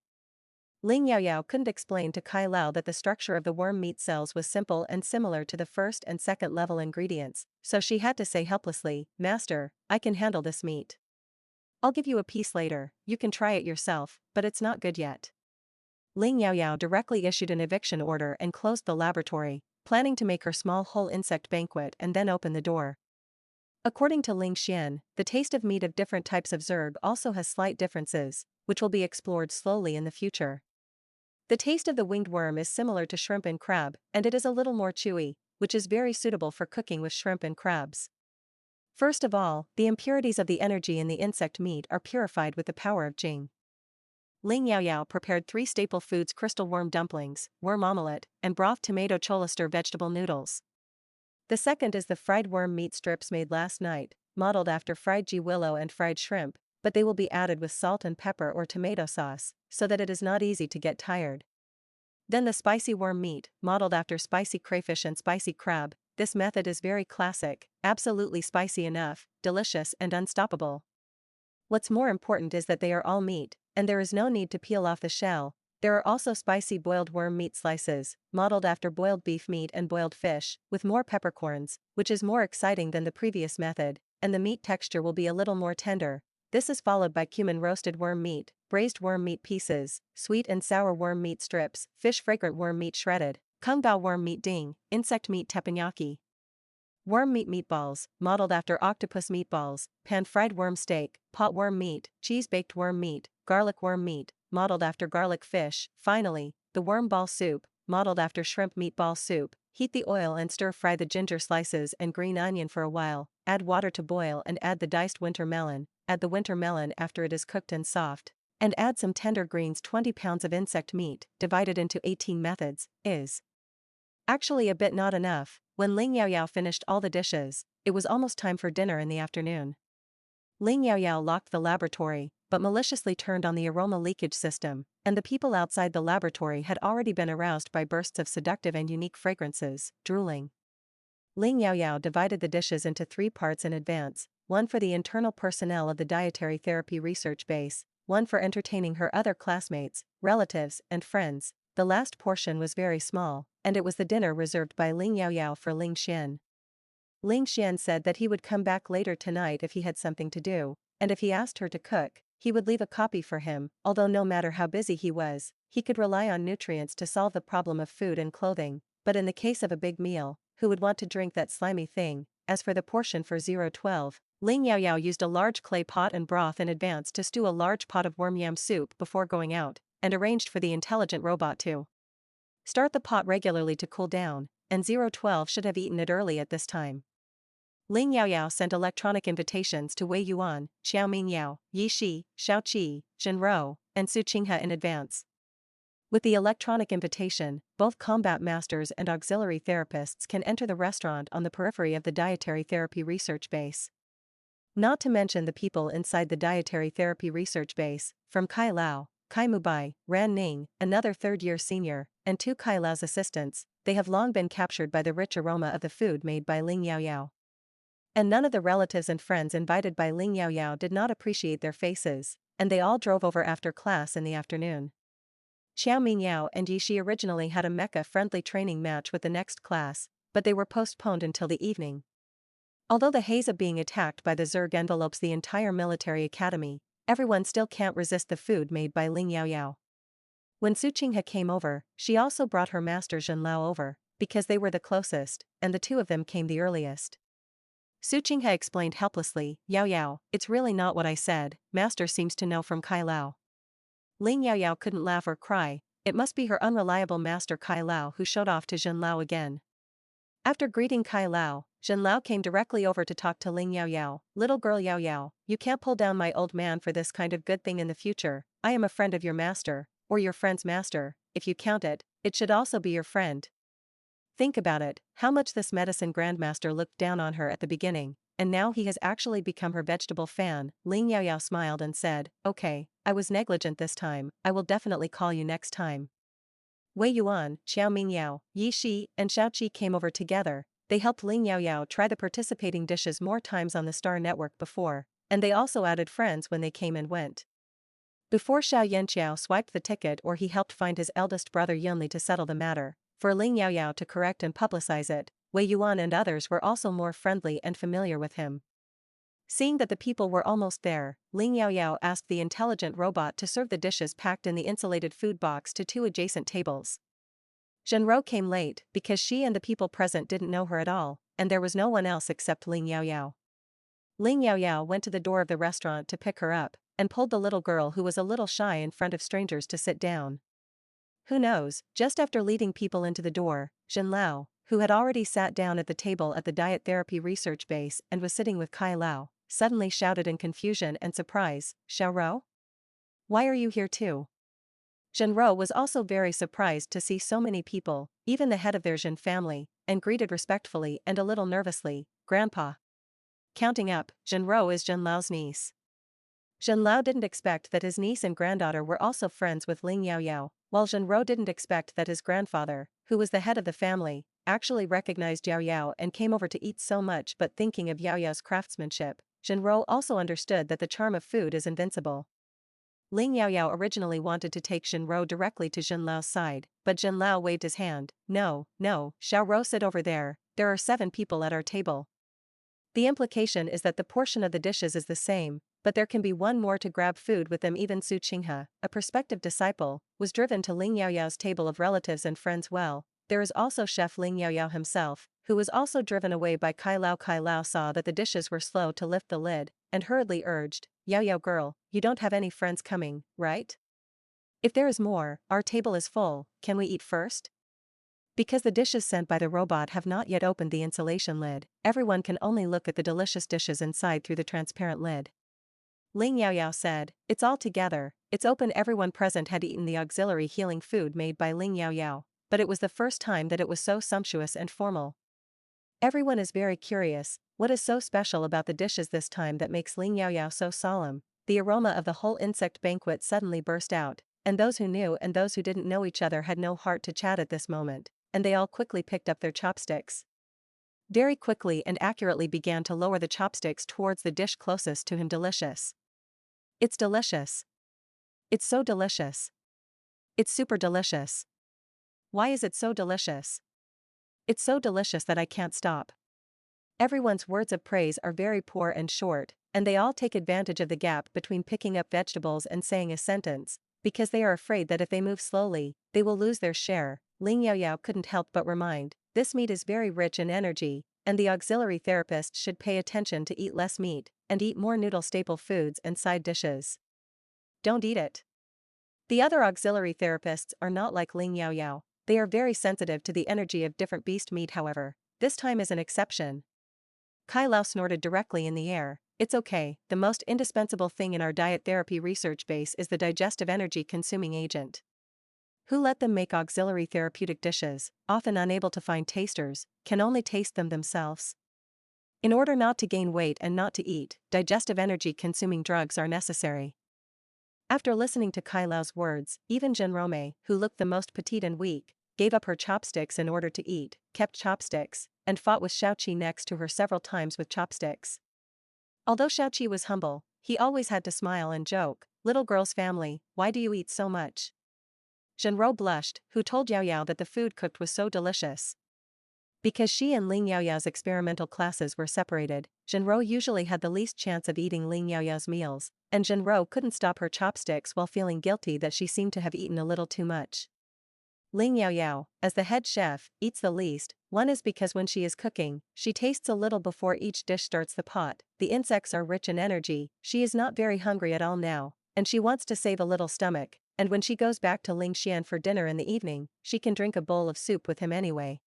Ling Yaoyao couldn't explain to Kai Lao that the structure of the worm meat cells was simple and similar to the first and second level ingredients, so she had to say helplessly, "Master, I can handle this meat. I'll give you a piece later, you can try it yourself, but it's not good yet." Ling Yaoyao directly issued an eviction order and closed the laboratory, planning to make her small whole insect banquet and then open the door. According to Ling Xian, the taste of meat of different types of zerg also has slight differences, which will be explored slowly in the future. The taste of the winged worm is similar to shrimp and crab, and it is a little more chewy, which is very suitable for cooking with shrimp and crabs. First of all, the impurities of the energy in the insect meat are purified with the power of Jing. Ling Yaoyao prepared 3 staple foods: crystal worm dumplings, worm omelette, and broth tomato cholester vegetable noodles. The second is the fried worm meat strips made last night, modeled after fried willow and fried shrimp, but they will be added with salt and pepper or tomato sauce, so that it is not easy to get tired. Then the spicy worm meat, modeled after spicy crayfish and spicy crab. This method is very classic, absolutely spicy enough, delicious and unstoppable. What's more important is that they are all meat, and there is no need to peel off the shell. There are also spicy boiled worm meat slices, modeled after boiled beef meat and boiled fish, with more peppercorns, which is more exciting than the previous method, and the meat texture will be a little more tender. This is followed by cumin roasted worm meat, braised worm meat pieces, sweet and sour worm meat strips, fish fragrant worm meat shredded, kung bao worm meat ding, insect meat teppanyaki. Worm meat meatballs, modeled after octopus meatballs, pan-fried worm steak, pot worm meat, cheese-baked worm meat, garlic worm meat, modeled after garlic fish. Finally, the worm ball soup, modeled after shrimp meatball soup. Heat the oil and stir-fry the ginger slices and green onion for a while, add water to boil and add the diced winter melon, add the winter melon after it is cooked and soft, and add some tender greens. 20 pounds of insect meat, divided into 18 methods, is actually a bit not enough. When Ling Yaoyao finished all the dishes, it was almost time for dinner in the afternoon. Ling Yaoyao locked the laboratory, but maliciously turned on the aroma leakage system, and the people outside the laboratory had already been aroused by bursts of seductive and unique fragrances, drooling. Ling Yaoyao divided the dishes into 3 parts in advance, one for the internal personnel of the dietary therapy research base, one for entertaining her other classmates, relatives, and friends. The last portion was very small, and it was the dinner reserved by Ling Yaoyao for Ling Xian. Ling Xian said that he would come back later tonight if he had something to do, and if he asked her to cook, he would leave a copy for him. Although no matter how busy he was, he could rely on nutrients to solve the problem of food and clothing, but in the case of a big meal, who would want to drink that slimy thing? As for the portion for 012, Ling Yaoyao used a large clay pot and broth in advance to stew a large pot of worm yam soup before going out, and arranged for the intelligent robot to start the pot regularly to cool down, and 012 should have eaten it early at this time. Ling Yaoyao sent electronic invitations to Wei Yuan, Xiao Mingyao, Yi Shi, Xiao Qi, Jin Rou, and Su Qinghe in advance. With the electronic invitation, both combat masters and auxiliary therapists can enter the restaurant on the periphery of the dietary therapy research base. Not to mention the people inside the dietary therapy research base, from Kai Lao, Kai Mubai, Ran Ning, another third-year senior, and 2 Kai Lao's assistants. They have long been captured by the rich aroma of the food made by Ling Yaoyao. And none of the relatives and friends invited by Ling Yaoyao did not appreciate their faces, and they all drove over after class in the afternoon. Xiao Mingyao and Yi Shi originally had a mecha-friendly training match with the next class, but they were postponed until the evening. Although the haze of being attacked by the Zerg envelopes the entire military academy, everyone still can't resist the food made by Ling Yaoyao. When Su Qinghe came over, she also brought her master Zhen Lao over, because they were the closest, and the two of them came the earliest. Su Qinghe explained helplessly, Yaoyao, it's really not what I said, master seems to know from Kai Lao. Ling Yaoyao couldn't laugh or cry, it must be her unreliable master Kai Lao who showed off to Zhen Lao again. After greeting Kai Lao, Zhen Lao came directly over to talk to Ling Yaoyao. Little girl Yaoyao, you can't pull down my old man for this kind of good thing in the future. I am a friend of your master, or your friend's master. If you count it, it should also be your friend. Think about it, how much this medicine grandmaster looked down on her at the beginning, and now he has actually become her vegetable fan. Ling Yaoyao smiled and said, okay, I was negligent this time, I will definitely call you next time. Wei Yuan, Xiao Mingyao, Yi Shi, and Xiao Qi came over together. They helped Ling Yaoyao try the participating dishes more times on the Star Network before, and they also added friends when they came and went. Before Xiao Yanqiao swiped the ticket or he helped find his eldest brother Yunli to settle the matter, for Ling Yaoyao to correct and publicize it, Wei Yuan and others were also more friendly and familiar with him. Seeing that the people were almost there, Ling Yaoyao asked the intelligent robot to serve the dishes packed in the insulated food box to 2 adjacent tables. Zhenro came late because she and the people present didn't know her at all, and there was no one else except Ling Yaoyao. Ling Yaoyao went to the door of the restaurant to pick her up, and pulled the little girl who was a little shy in front of strangers to sit down. Who knows, just after leading people into the door, Zhen Lao, who had already sat down at the table at the diet therapy research base and was sitting with Kai Lao, suddenly shouted in confusion and surprise, Xiaorou? Why are you here too? Zhenro was also very surprised to see so many people, even the head of their Zhen family, and greeted respectfully and a little nervously, Grandpa. Counting up, Zhenro is Zhen Lao's niece. Zhen Lao didn't expect that his niece and granddaughter were also friends with Ling Yaoyao, while Zhenro didn't expect that his grandfather, who was the head of the family, actually recognized Yaoyao and came over to eat so much. But thinking of Yaoyao's craftsmanship, Zhenro also understood that the charm of food is invincible. Ling Yaoyao originally wanted to take Zhenro directly to Zhen Lao's side, but Zhen Lao waved his hand. No, Xiaorou, sit over there, there are 7 people at our table. The implication is that the portion of the dishes is the same, but there can be one more to grab food with them. Even Su Qinghe, a prospective disciple, was driven to Ling Yaoyao's table of relatives and friends. Well, there is also Chef Ling Yaoyao himself, who was also driven away by Kai Lao. Kai Lao saw that the dishes were slow to lift the lid, and hurriedly urged, Yaoyao girl, you don't have any friends coming, right? If there is more, our table is full, can we eat first? Because the dishes sent by the robot have not yet opened the insulation lid, everyone can only look at the delicious dishes inside through the transparent lid. Ling Yaoyao said, it's all together, it's open. Everyone present had eaten the auxiliary healing food made by Ling Yaoyao, but it was the first time that it was so sumptuous and formal. Everyone is very curious, what is so special about the dishes this time that makes Ling Yaoyao so solemn? The aroma of the whole insect banquet suddenly burst out, and those who knew and those who didn't know each other had no heart to chat at this moment, and they all quickly picked up their chopsticks. Very quickly and accurately began to lower the chopsticks towards the dish closest to him. Delicious. It's delicious. It's so delicious. It's super delicious. Why is it so delicious? It's so delicious that I can't stop. Everyone's words of praise are very poor and short, and they all take advantage of the gap between picking up vegetables and saying a sentence, because they are afraid that if they move slowly, they will lose their share. Ling Yaoyao couldn't help but remind, this meat is very rich in energy, and the auxiliary therapist should pay attention to eat less meat, and eat more noodle staple foods and side dishes. Don't eat it. The other auxiliary therapists are not like Ling Yaoyao, they are very sensitive to the energy of different beast meat. However, this time is an exception. Kai Lao snorted directly in the air, it's okay, the most indispensable thing in our diet therapy research base is the digestive energy consuming agent. Who let them make auxiliary therapeutic dishes, often unable to find tasters, can only taste them themselves? In order not to gain weight and not to eat, digestive energy consuming drugs are necessary. After listening to Kai Lao's words, even Jinrome, who looked the most petite and weak, gave up her chopsticks in order to eat, kept chopsticks, and fought with Xiaoqi next to her several times with chopsticks. Although Xiaoqi was humble, he always had to smile and joke, "Little girl's family, why do you eat so much?" Zhenrou blushed, who told Yaoyao that the food cooked was so delicious. Because she and Ling Yaoyao's experimental classes were separated, Zhenrou usually had the least chance of eating Ling Yaoyao's meals, and Zhenrou couldn't stop her chopsticks while feeling guilty that she seemed to have eaten a little too much. Ling Yaoyao, as the head chef, eats the least. One is because when she is cooking, she tastes a little before each dish starts the pot. The insects are rich in energy, she is not very hungry at all now, and she wants to save a little stomach, and when she goes back to Ling Xian for dinner in the evening, she can drink a bowl of soup with him anyway.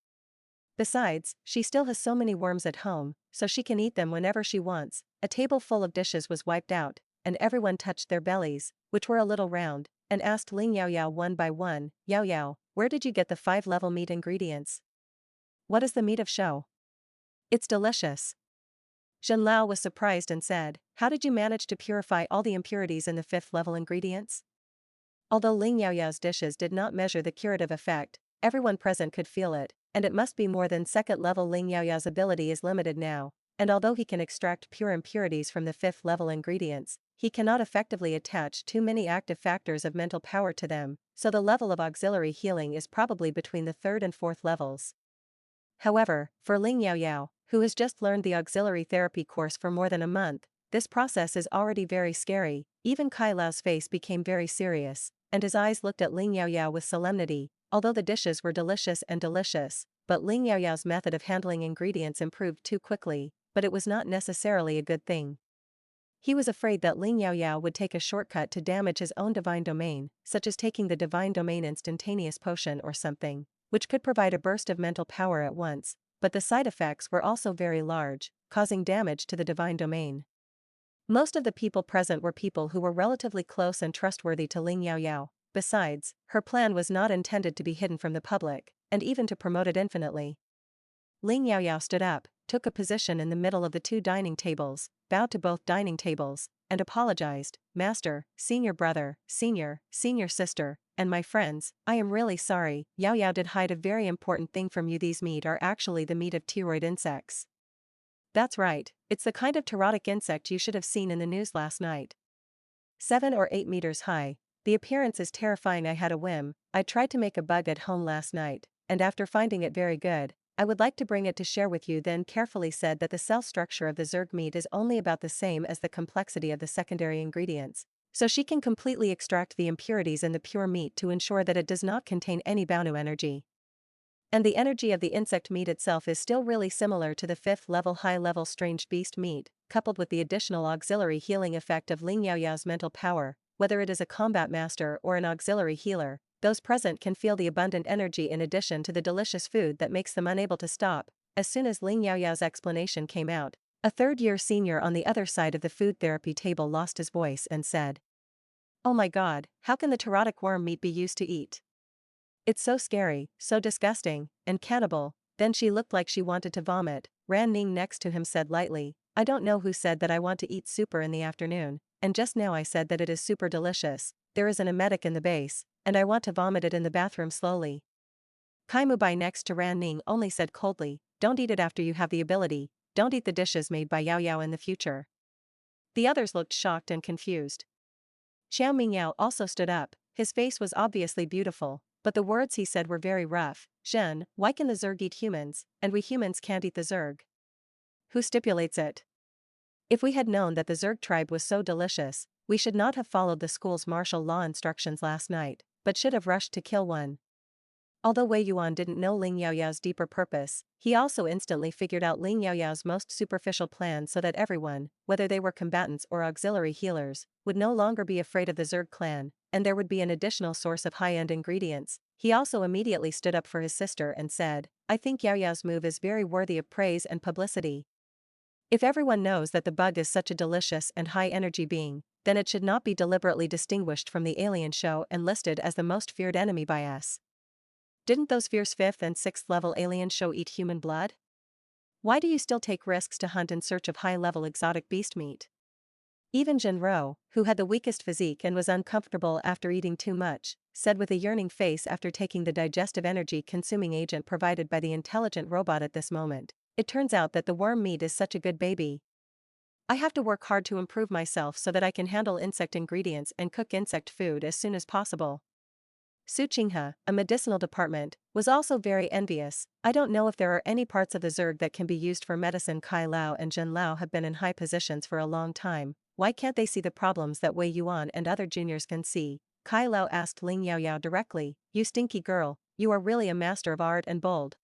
Besides, she still has so many worms at home, so she can eat them whenever she wants. A table full of dishes was wiped out, and everyone touched their bellies, which were a little round, and asked Ling Yaoyao one by one, "Yaoyao, where did you get the 5-level meat ingredients? What is the meat of show? It's delicious." Zhen Lao was surprised and said, "How did you manage to purify all the impurities in the 5th-level ingredients?" Although Ling Yaoyao's dishes did not measure the curative effect, everyone present could feel it, and it must be more than 2nd-level. Ling Yaoyao's ability is limited now, and although he can extract pure impurities from the 5th-level ingredients, he cannot effectively attach too many active factors of mental power to them, so the level of auxiliary healing is probably between the 3rd and 4th levels. However, for Ling Yaoyao, who has just learned the auxiliary therapy course for more than a month, this process is already very scary. Even Kai Lao's face became very serious, and his eyes looked at Ling Yaoyao with solemnity. Although the dishes were delicious, but Ling Yaoyao's method of handling ingredients improved too quickly, but it was not necessarily a good thing. He was afraid that Ling Yaoyao would take a shortcut to damage his own divine domain, such as taking the divine domain instantaneous potion or something, which could provide a burst of mental power at once, but the side effects were also very large, causing damage to the divine domain. Most of the people present were people who were relatively close and trustworthy to Ling Yaoyao. Besides, her plan was not intended to be hidden from the public, and even to promote it infinitely. Ling Yaoyao stood up, took a position in the middle of the 2 dining tables, bowed to both dining tables, and apologized, "Master, senior brother, senior sister, and my friends, I am really sorry, Yaoyao did hide a very important thing from you. These meat are actually the meat of pteroid insects." "That's right, it's the kind of pterotic insect you should have seen in the news last night. 7 or 8 meters high. The appearance is terrifying. I had a whim, I tried to make a bug at home last night, and after finding it very good, I would like to bring it to share with you." Then carefully said that the cell structure of the zerg meat is only about the same as the complexity of the secondary ingredients, so she can completely extract the impurities in the pure meat to ensure that it does not contain any Baonu energy. And the energy of the insect meat itself is still really similar to the 5th-level high-level strange beast meat, coupled with the additional auxiliary healing effect of Ling Yaoyao's mental power. Whether it is a combat master or an auxiliary healer, those present can feel the abundant energy in addition to the delicious food that makes them unable to stop. As soon as Ling Yaoyao's explanation came out, a 3rd-year senior on the other side of the food therapy table lost his voice and said, "Oh my god, how can the pterotic worm meat be used to eat? It's so scary, so disgusting, and cannibal." Then she looked like she wanted to vomit. Ran Ning next to him said lightly, "I don't know who said that I want to eat super in the afternoon, and just now I said that it is super delicious. There is an emetic in the base, and I want to vomit it in the bathroom slowly." Kai Mubai next to Ran Ning only said coldly, "Don't eat it after you have the ability, don't eat the dishes made by Yao Yao in the future." The others looked shocked and confused. Xiao Mingyao also stood up, his face was obviously beautiful, but the words he said were very rough. "Zhen, why can the Zerg eat humans, and we humans can't eat the Zerg? Who stipulates it? If we had known that the Zerg tribe was so delicious, we should not have followed the school's martial law instructions last night, but should have rushed to kill one." Although Wei Yuan didn't know Ling Yaoyao's deeper purpose, he also instantly figured out Ling Yaoyao's most superficial plan so that everyone, whether they were combatants or auxiliary healers, would no longer be afraid of the Zerg clan, and there would be an additional source of high-end ingredients. He also immediately stood up for his sister and said, "I think Yaoyao's move is very worthy of praise and publicity. If everyone knows that the bug is such a delicious and high-energy being, then it should not be deliberately distinguished from the alien show and listed as the most feared enemy by us. Didn't those fierce 5th and 6th level aliens show eat human blood? Why do you still take risks to hunt in search of high-level exotic beast meat? Even Jinro, who had the weakest physique and was uncomfortable after eating too much, said with a yearning face after taking the digestive energy-consuming agent provided by the intelligent robot at this moment, "It turns out that the worm meat is such a good baby. I have to work hard to improve myself so that I can handle insect ingredients and cook insect food as soon as possible." Su Qinghe, a medicinal department, was also very envious. "I don't know if there are any parts of the Zerg that can be used for medicine. Kai Lao and Zhen Lao have been in high positions for a long time. Why can't they see the problems that Wei Yuan and other juniors can see?" Kai Lao asked Ling Yaoyao directly. "You stinky girl, you are really a master of art and bold.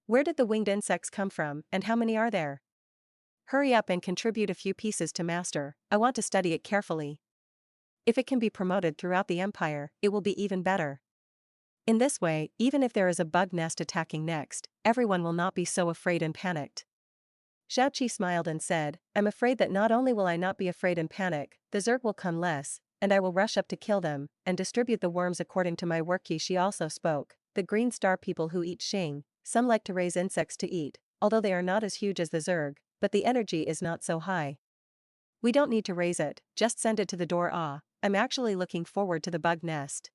Where did the winged insects come from, and how many are there? Hurry up and contribute a few pieces to master. I want to study it carefully. If it can be promoted throughout the empire, it will be even better. In this way, even if there is a bug nest attacking next, everyone will not be so afraid and panicked." Zhao Qi smiled and said, "I'm afraid that not only will I not be afraid and panic, the Zerg will come less, and I will rush up to kill them, and distribute the worms according to my work." She also spoke, "The Green Star people who eat Xing, some like to raise insects to eat, although they are not as huge as the Zerg, but the energy is not so high. We don't need to raise it, just send it to the door. I'm actually looking forward to the bug nest."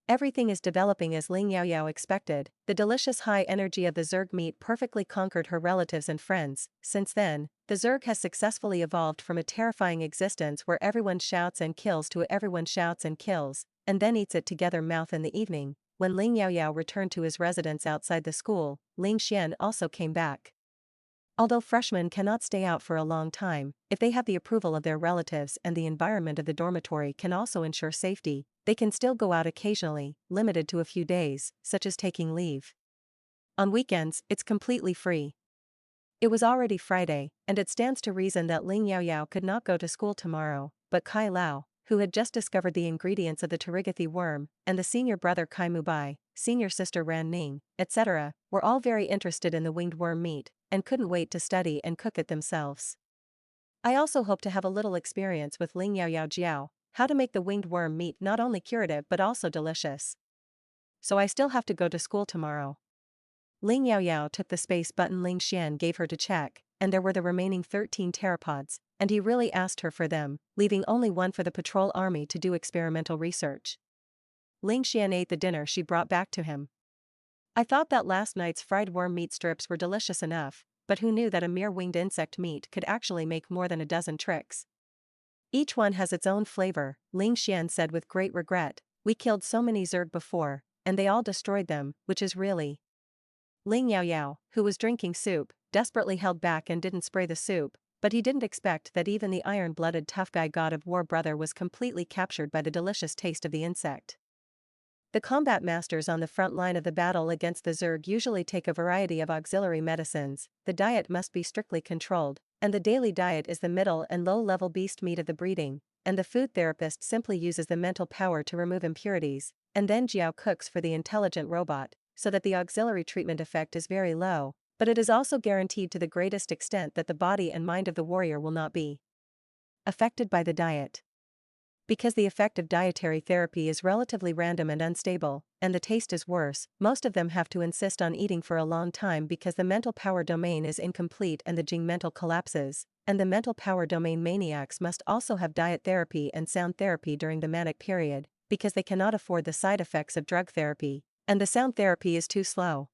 Everything is developing as Ling Yaoyao expected. The delicious high energy of the Zerg meat perfectly conquered her relatives and friends. Since then, the Zerg has successfully evolved from a terrifying existence where everyone shouts and kills to everyone shouts and kills, and then eats it together mouth in the evening. When Ling Yaoyao returned to his residence outside the school, Ling Xian also came back. Although freshmen cannot stay out for a long time, if they have the approval of their relatives and the environment of the dormitory can also ensure safety, they can still go out occasionally, limited to a few days, such as taking leave. On weekends, it's completely free. It was already Friday, and it stands to reason that Ling Yaoyao could not go to school tomorrow, but Kai Lao, who had just discovered the ingredients of the Terigathy worm, and the senior brother Kai Mubai, senior sister Ran Ning, etc., were all very interested in the winged worm meat, and couldn't wait to study and cook it themselves. I also hope to have a little experience with Ling Yaoyao Jiao, how to make the winged worm meat not only curative but also delicious. So I still have to go to school tomorrow." Ling Yaoyao took the space button Ling Xian gave her to check, and there were the remaining 13 pteropods, and he really asked her for them, leaving only one for the patrol army to do experimental research. Ling Xian ate the dinner she brought back to him. "I thought that last night's fried worm meat strips were delicious enough, but who knew that a mere winged insect meat could actually make more than a dozen tricks? Each one has its own flavor," Ling Xian said with great regret. "We killed so many Zerg before, and they all destroyed them, which is really—" Ling Yaoyao, who was drinking soup, desperately held back and didn't spray the soup, but he didn't expect that even the iron-blooded tough guy god of war brother was completely captured by the delicious taste of the insect. The combat masters on the front line of the battle against the Zerg usually take a variety of auxiliary medicines. The diet must be strictly controlled, and the daily diet is the middle and low-level beast meat of the breeding, and the food therapist simply uses the mental power to remove impurities, and then Jiao cooks for the intelligent robot, so that the auxiliary treatment effect is very low, but it is also guaranteed to the greatest extent that the body and mind of the warrior will not be affected by the diet. Because the effect of dietary therapy is relatively random and unstable, and the taste is worse, most of them have to insist on eating for a long time because the mental power domain is incomplete and the Jing mental collapses, and the mental power domain maniacs must also have diet therapy and sound therapy during the manic period, because they cannot afford the side effects of drug therapy, and the sound therapy is too slow.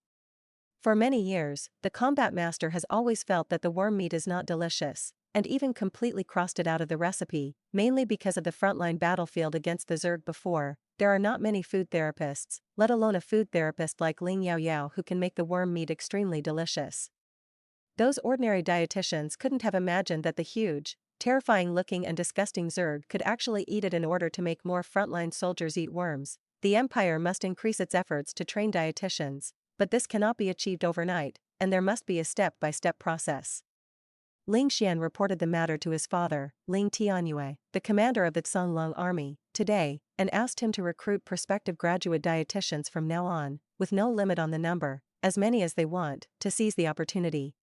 For many years, the combat master has always felt that the worm meat is not delicious, and even completely crossed it out of the recipe, mainly because of the frontline battlefield against the Zerg before. There are not many food therapists, let alone a food therapist like Ling Yaoyao who can make the worm meat extremely delicious. Those ordinary dietitians couldn't have imagined that the huge, terrifying-looking and disgusting Zerg could actually eat it in order to make more frontline soldiers eat worms. The Empire must increase its efforts to train dietitians, but this cannot be achieved overnight, and there must be a step-by-step process. Ling Xian reported the matter to his father, Ling Tianyue, the commander of the Songlong army, today, and asked him to recruit prospective graduate dietitians from now on, with no limit on the number, as many as they want, to seize the opportunity.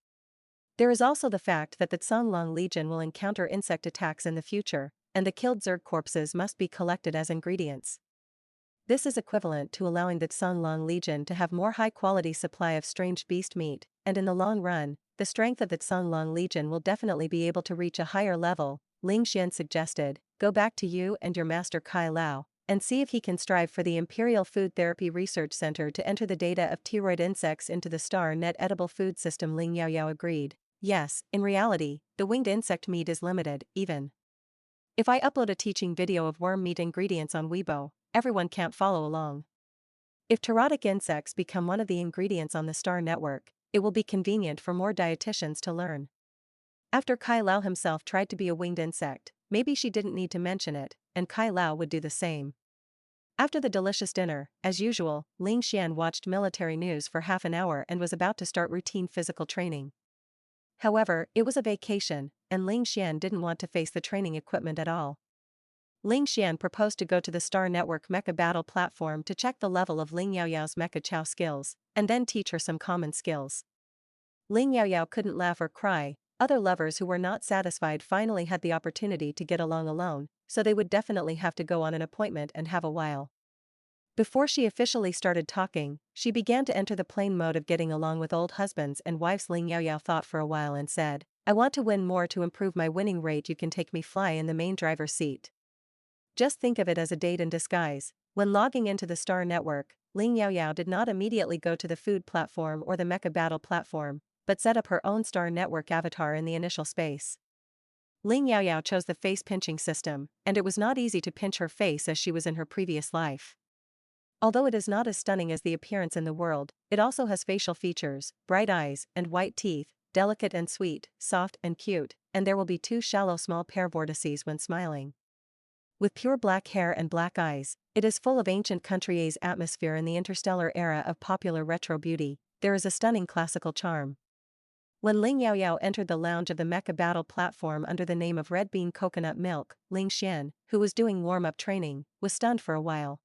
There is also the fact that the Songlong Legion will encounter insect attacks in the future, and the killed Zerg corpses must be collected as ingredients. This is equivalent to allowing the Songlong Legion to have more high-quality supply of strange beast meat, and in the long run, the strength of the Songlong Legion will definitely be able to reach a higher level, Ling Xian suggested, go back to you and your master Kai Lao, and see if he can strive for the Imperial Food Therapy Research Center to enter the data of T-roid insects into the Star Net Edible Food System. Ling Yaoyao agreed. Yes, in reality, the winged insect meat is limited, even if I upload a teaching video of worm meat ingredients on Weibo, everyone can't follow along. If pterotic insects become one of the ingredients on the Star Network, it will be convenient for more dietitians to learn. After Kai Lao himself tried to be a winged insect, maybe she didn't need to mention it, and Kai Lao would do the same. After the delicious dinner, as usual, Ling Xian watched military news for half an hour and was about to start routine physical training. However, it was a vacation, and Ling Xian didn't want to face the training equipment at all. Ling Xian proposed to go to the Star Network Mecha Battle platform to check the level of Ling Yaoyao's Mecha Chow skills, and then teach her some common skills. Ling Yaoyao couldn't laugh or cry. Other lovers who were not satisfied finally had the opportunity to get along alone, so they would definitely have to go on an appointment and have a while. Before she officially started talking, she began to enter the plain mode of getting along with old husbands and wives. Ling Yaoyao thought for a while and said, I want to win more to improve my winning rate. You can take me fly in the main driver's seat. Just think of it as a date in disguise. When logging into the Star Network, Ling Yaoyao did not immediately go to the food platform or the Mecha Battle platform, but set up her own Star Network avatar in the initial space. Ling Yaoyao chose the face-pinching system, and it was not easy to pinch her face as she was in her previous life. Although it is not as stunning as the appearance in the world, it also has facial features, bright eyes and white teeth, delicate and sweet, soft and cute, and there will be 2 shallow small pair vortices when smiling. With pure black hair and black eyes, it is full of ancient country's atmosphere in the interstellar era of popular retro beauty. There is a stunning classical charm. When Ling Yaoyao entered the lounge of the Mecha Battle platform under the name of Red Bean Coconut Milk, Ling Xian, who was doing warm-up training, was stunned for a while.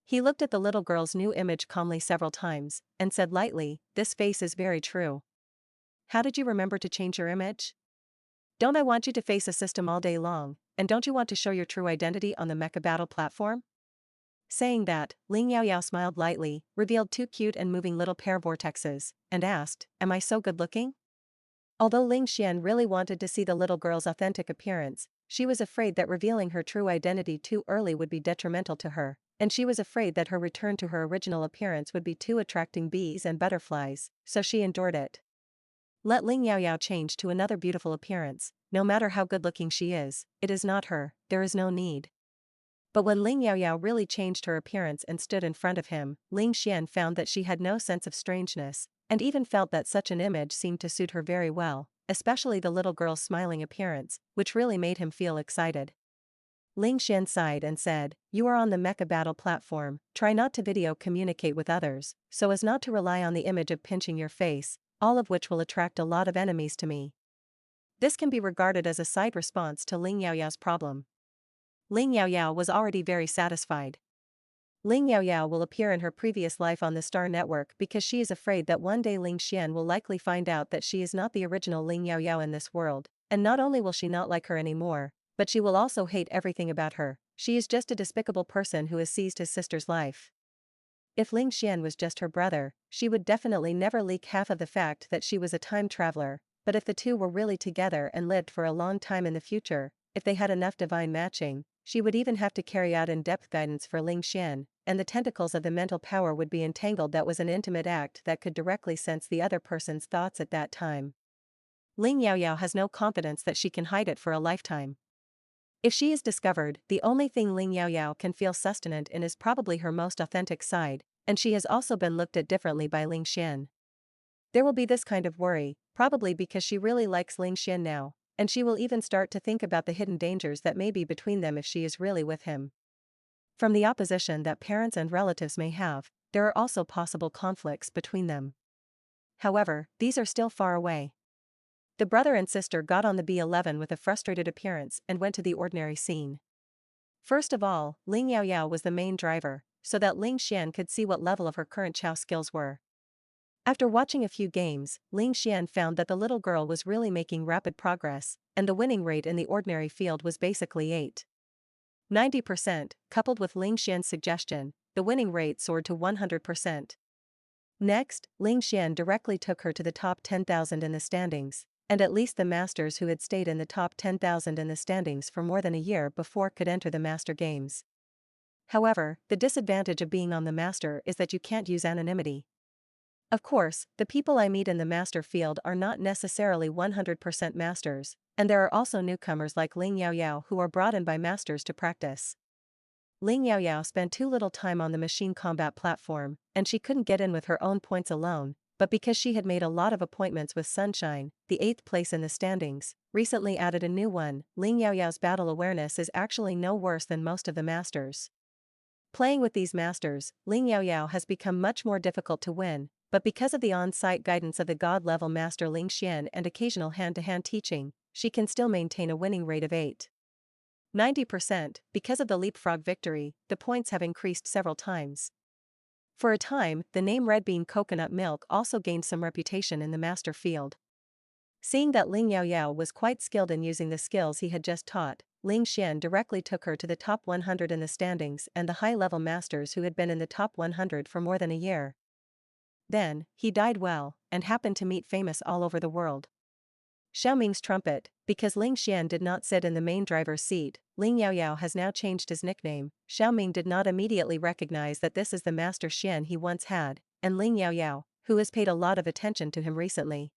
He looked at the little girl's new image calmly several times, and said lightly, this face is very true. How did you remember to change your image? Don't I want you to face a system all day long, and don't you want to show your true identity on the Mecha Battle platform? Saying that, Ling Yaoyao smiled lightly, revealed 2 cute and moving little pair vortexes, and asked, am I so good looking? Although Ling Xian really wanted to see the little girl's authentic appearance, she was afraid that revealing her true identity too early would be detrimental to her, and she was afraid that her return to her original appearance would be too attracting bees and butterflies, so she endured it. Let Ling Yaoyao change to another beautiful appearance. No matter how good-looking she is, it is not her, there is no need. But when Ling Yaoyao really changed her appearance and stood in front of him, Ling Xian found that she had no sense of strangeness, and even felt that such an image seemed to suit her very well, especially the little girl's smiling appearance, which really made him feel excited. Ling Xian sighed and said, you are on the Mecha Battle platform, try not to video communicate with others, so as not to rely on the image of pinching your face, all of which will attract a lot of enemies to me. This can be regarded as a side response to Ling Yaoyao's problem. Ling Yaoyao was already very satisfied. Ling Yaoyao will appear in her previous life on the Star Network because she is afraid that one day Ling Xian will likely find out that she is not the original Ling Yaoyao in this world, and not only will she not like her anymore, but she will also hate everything about her. She is just a despicable person who has seized his sister's life. If Ling Xian was just her brother, she would definitely never leak half of the fact that she was a time traveler, but if the two were really together and lived for a long time in the future, if they had enough divine matching, she would even have to carry out in-depth guidance for Ling Xian, and the tentacles of the mental power would be entangled. That was an intimate act that could directly sense the other person's thoughts at that time. Ling Yaoyao has no confidence that she can hide it for a lifetime. If she is discovered, the only thing Ling Yaoyao can feel sustenance in is probably her most authentic side, and she has also been looked at differently by Ling Xian. There will be this kind of worry, probably because she really likes Ling Xian now, and she will even start to think about the hidden dangers that may be between them if she is really with him. From the opposition that parents and relatives may have, there are also possible conflicts between them. However, these are still far away. The brother and sister got on the B11 with a frustrated appearance and went to the ordinary scene. First of all, Ling Yaoyao was the main driver, so that Ling Xian could see what level of her current chow skills were. After watching a few games, Ling Xian found that the little girl was really making rapid progress, and the winning rate in the ordinary field was basically 90%, coupled with Ling Xian's suggestion, the winning rate soared to 100%. Next, Ling Xian directly took her to the top 10,000 in the standings. and at least the masters who had stayed in the top 10,000 in the standings for more than a year before could enter the master games. However, the disadvantage of being on the master is that you can't use anonymity. Of course, the people I meet in the master field are not necessarily 100% masters, and there are also newcomers like Ling Yaoyao who are brought in by masters to practice. Ling Yaoyao spent too little time on the machine combat platform, and she couldn't get in with her own points alone, but because she had made a lot of appointments with Sunshine, the 8th place in the standings, recently added a new one. Ling Yaoyao's battle awareness is actually no worse than most of the masters. Playing with these masters, Ling Yaoyao has become much more difficult to win, but because of the on-site guidance of the god-level master Ling Xian and occasional hand-to-hand teaching, she can still maintain a winning rate of 90%. Because of the leapfrog victory, the points have increased several times. For a time, the name Red Bean Coconut Milk also gained some reputation in the master field. Seeing that Ling Yaoyao was quite skilled in using the skills he had just taught, Ling Xian directly took her to the top 100 in the standings and the high-level masters who had been in the top 100 for more than a year. Then, he died well, and happened to meet famous all over the world. Xiaoming's trumpet. Because Ling Xian did not sit in the main driver's seat, Ling Yaoyao has now changed his nickname. Xiaoming did not immediately recognize that this is the master Xian he once had, and Ling Yaoyao, who has paid a lot of attention to him recently.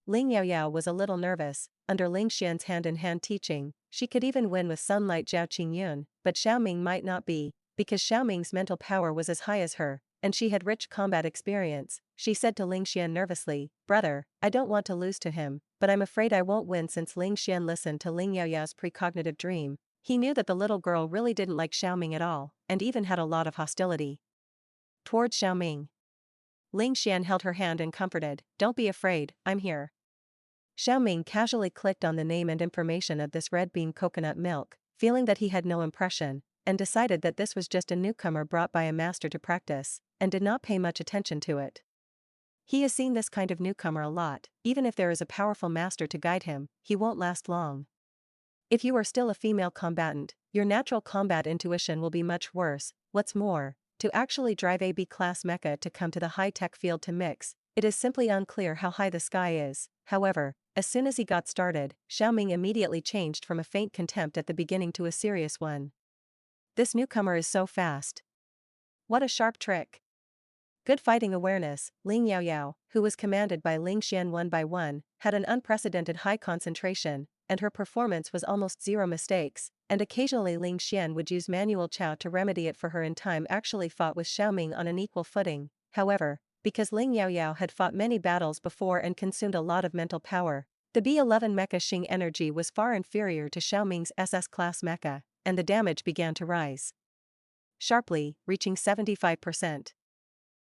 Ling Yaoyao was a little nervous. Under Ling Xian's hand-in-hand teaching, she could even win with Sunlight Zhao Qingyun, but Xiaoming might not be, because Xiaoming's mental power was as high as her, and she had rich combat experience. She said to Ling Xian nervously, "Brother, I don't want to lose to him, but I'm afraid I won't win." Since Ling Xian listened to Ling Yaoyao's precognitive dream, he knew that the little girl really didn't like Xiaoming at all, and even had a lot of hostility towards Xiaoming. Ling Xian held her hand and comforted, "Don't be afraid, I'm here." Xiaoming casually clicked on the name and information of this red bean coconut milk, feeling that he had no impression, and decided that this was just a newcomer brought by a master to practice, and did not pay much attention to it. He has seen this kind of newcomer a lot. Even if there is a powerful master to guide him, he won't last long. If you are still a female combatant, your natural combat intuition will be much worse. What's more, to actually drive a B-class mecha to come to the high-tech field to mix, it is simply unclear how high the sky is. However, as soon as he got started, Xiaoming immediately changed from a faint contempt at the beginning to a serious one. This newcomer is so fast. What a sharp trick. Good fighting awareness. Ling Yaoyao, who was commanded by Ling Xian one by one, had an unprecedented high concentration, and her performance was almost zero mistakes, and occasionally Ling Xian would use manual chow to remedy it for her. In time actually fought with Xiaoming on an equal footing. However, because Ling Yaoyao had fought many battles before and consumed a lot of mental power, the B11 mecha Xing energy was far inferior to Xiaoming's SS class mecha, and the damage began to rise sharply, reaching 75%.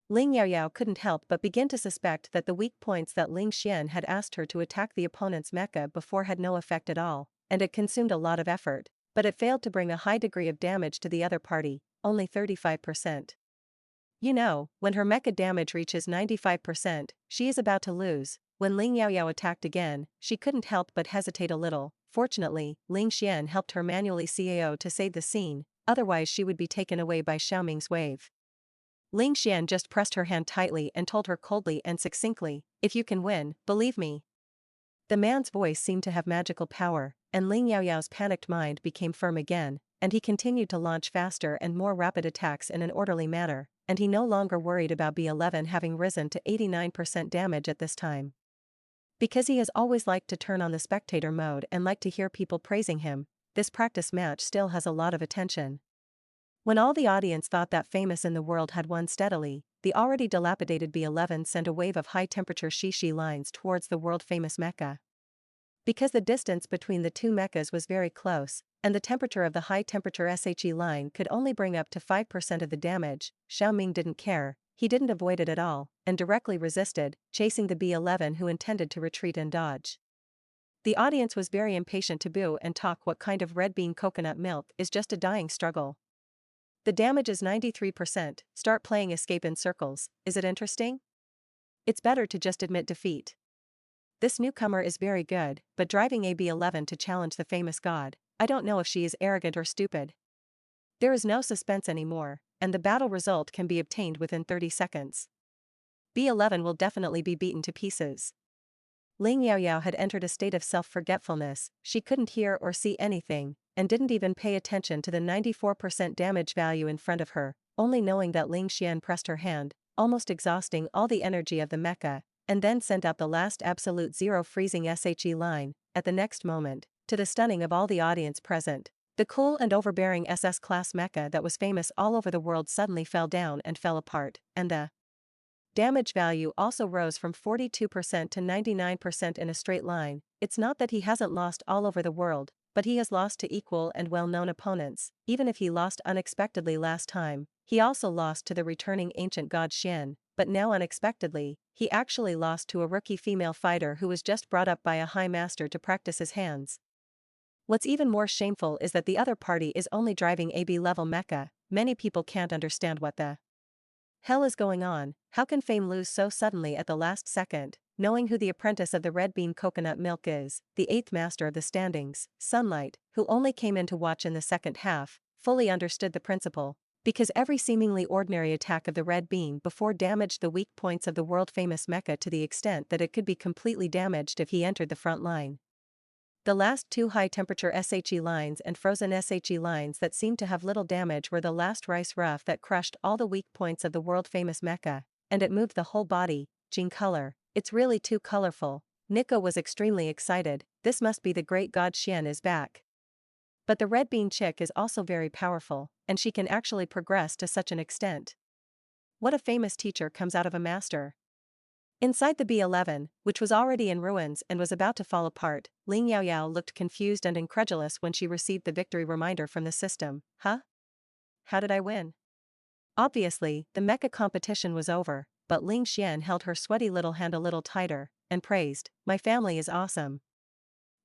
Ling Yaoyao couldn't help but begin to suspect that the weak points that Ling Xian had asked her to attack the opponent's mecha before had no effect at all, and it consumed a lot of effort, but it failed to bring a high degree of damage to the other party, only 35%. You know, when her mecha damage reaches 95%, she is about to lose. When Ling Yaoyao attacked again, she couldn't help but hesitate a little. Fortunately, Ling Xian helped her manually CAO to save the scene, otherwise she would be taken away by Xiaoming's wave. Ling Xian just pressed her hand tightly and told her coldly and succinctly, "If you can win, believe me." The man's voice seemed to have magical power, and Ling Yaoyao's panicked mind became firm again, and he continued to launch faster and more rapid attacks in an orderly manner, and he no longer worried about B11 having risen to 89% damage at this time. Because he has always liked to turn on the spectator mode and liked to hear people praising him, this practice match still has a lot of attention. When all the audience thought that famous in the world had won steadily, the already dilapidated B11 sent a wave of high-temperature Shishi lines towards the world-famous mecha. Because the distance between the two mechas was very close, and the temperature of the high-temperature SHE line could only bring up to 5% of the damage, Xiaoming didn't care. He didn't avoid it at all, and directly resisted, chasing the B11 who intended to retreat and dodge. The audience was very impatient to boo and talk. What kind of red bean coconut milk is just a dying struggle. The damage is 93%, start playing escape in circles, is it interesting? It's better to just admit defeat. This newcomer is very good, but driving a B11 to challenge the famous god, I don't know if she is arrogant or stupid. There is no suspense anymore, and the battle result can be obtained within 30 seconds. B11 will definitely be beaten to pieces. Ling Yaoyao had entered a state of self-forgetfulness, she couldn't hear or see anything, and didn't even pay attention to the 94% damage value in front of her, only knowing that Ling Xian pressed her hand, almost exhausting all the energy of the mecha, and then sent out the last absolute zero freezing SHE line, at the next moment, to the stunning of all the audience present. The cool and overbearing SS-class mecha that was famous all over the world suddenly fell down and fell apart, and the damage value also rose from 42% to 99% in a straight line. It's not that he hasn't lost all over the world, but he has lost to equal and well-known opponents. Even if he lost unexpectedly last time, he also lost to the returning ancient god Xian, but now unexpectedly, he actually lost to a rookie female fighter who was just brought up by a high master to practice his hands. What's even more shameful is that the other party is only driving AB level mecha. Many people can't understand what the hell is going on. How can fame lose so suddenly at the last second? Knowing who the apprentice of the red bean coconut milk is, the 8th master of the standings, Sunlight, who only came in to watch in the second half, fully understood the principle. Because every seemingly ordinary attack of the red bean before damaged the weak points of the world-famous mecha to the extent that it could be completely damaged if he entered the front line. The last two high-temperature SHE lines and frozen SHE lines that seemed to have little damage were the last rice rough that crushed all the weak points of the world-famous mecha, and it moved the whole body. Jean color. It's really too colorful. Nico was extremely excited. This must be the great god Xian is back. But the red bean chick is also very powerful, and she can actually progress to such an extent. What a famous teacher comes out of a master. Inside the B11, which was already in ruins and was about to fall apart, Ling Yaoyao looked confused and incredulous when she received the victory reminder from the system. Huh? How did I win? Obviously, the mecha competition was over, but Ling Xian held her sweaty little hand a little tighter, and praised, "My family is awesome.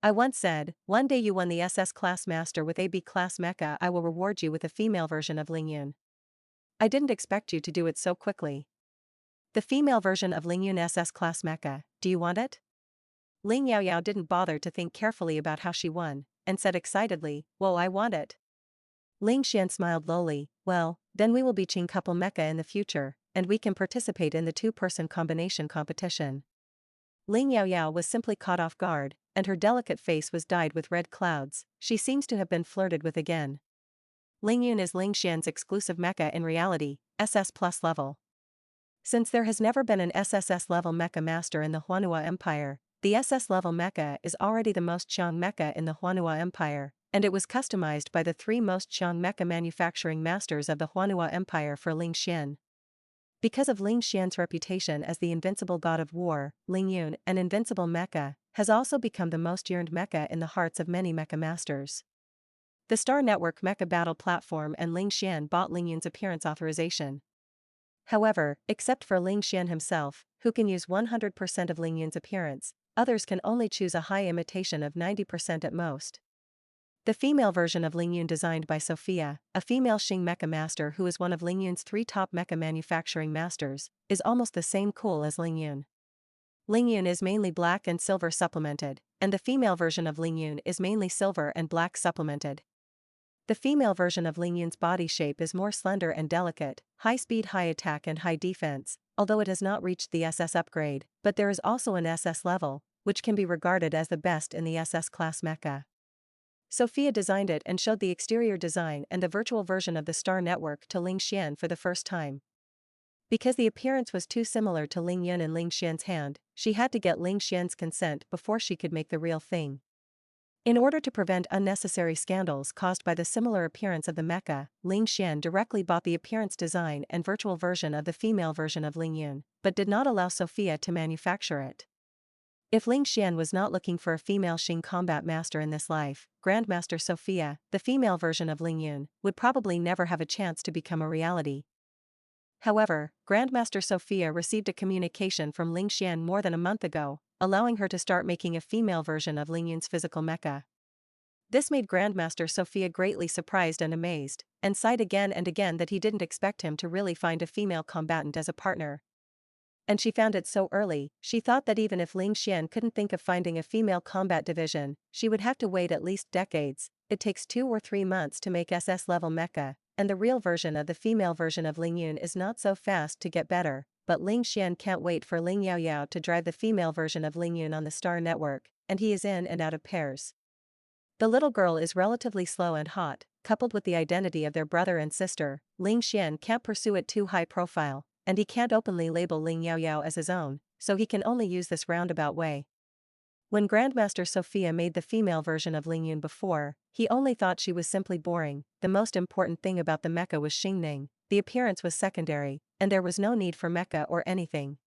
I once said, one day you won the SS class master with AB class mecha, I will reward you with a female version of Ling Yun. I didn't expect you to do it so quickly. The female version of Ling Yun SS class mecha, do you want it?" Ling Yaoyao didn't bother to think carefully about how she won, and said excitedly, "Whoa, I want it." Ling Xian smiled lowly, "Well, then we will be Qing couple mecha in the future, and we can participate in the two-person combination competition." Ling Yaoyao was simply caught off guard, and her delicate face was dyed with red clouds. She seems to have been flirted with again. Ling Yun is Ling Xian's exclusive mecha in reality, SS plus level. Since there has never been an SSS level mecha master in the Huanhua Empire, the SS level mecha is already the most Qiang mecha in the Huanhua Empire, and it was customized by the three most Qiang mecha manufacturing masters of the Huanhua Empire for Ling Xian. Because of Ling Xian's reputation as the invincible god of war, Ling Yun, an invincible mecha, has also become the most yearned mecha in the hearts of many mecha masters. The Star Network mecha battle platform and Ling Xian bought Ling Yun's appearance authorization. However, except for Ling Xian himself, who can use 100% of Ling Yun's appearance, others can only choose a high imitation of 90% at most. The female version of Ling Yun designed by Sophia, a female Xing mecha master who is one of Ling Yun's three top mecha manufacturing masters, is almost the same cool as Ling Yun. Ling Yun is mainly black and silver supplemented, and the female version of Ling Yun is mainly silver and black supplemented. The female version of Ling Yun's body shape is more slender and delicate, high speed, high attack and high defense, although it has not reached the SS upgrade, but there is also an SS level, which can be regarded as the best in the SS class mecha. Sophia designed it and showed the exterior design and the virtual version of the Star Network to Ling Xian for the first time. Because the appearance was too similar to Ling Yun and Ling Xian's hand, she had to get Ling Xian's consent before she could make the real thing. In order to prevent unnecessary scandals caused by the similar appearance of the mecha, Ling Xian directly bought the appearance design and virtual version of the female version of Ling Yun, but did not allow Sophia to manufacture it. If Ling Xian was not looking for a female Xing combat master in this life, Grandmaster Sophia, the female version of Ling Yun, would probably never have a chance to become a reality. However, Grandmaster Sophia received a communication from Ling Xian more than a month ago, allowing her to start making a female version of Ling Yun's physical mecha. This made Grandmaster Sophia greatly surprised and amazed, and sighed again and again that he didn't expect him to really find a female combatant as a partner. And she found it so early. She thought that even if Ling Xian couldn't think of finding a female combat division, she would have to wait at least decades. It takes 2 or 3 months to make SS level mecha, and the real version of the female version of Ling Yun is not so fast to get better. but Ling Xian can't wait for Ling Yaoyao to drive the female version of Ling Yun on the Star Network, and he is in and out of pairs. The little girl is relatively slow and hot, coupled with the identity of their brother and sister. Ling Xian can't pursue it too high profile, and he can't openly label Ling Yaoyao as his own, so he can only use this roundabout way. When Grandmaster Sophia made the female version of Ling Yun before, he only thought she was simply boring. The most important thing about the mecha was Xingning, the appearance was secondary, and there was no need for mecha or anything.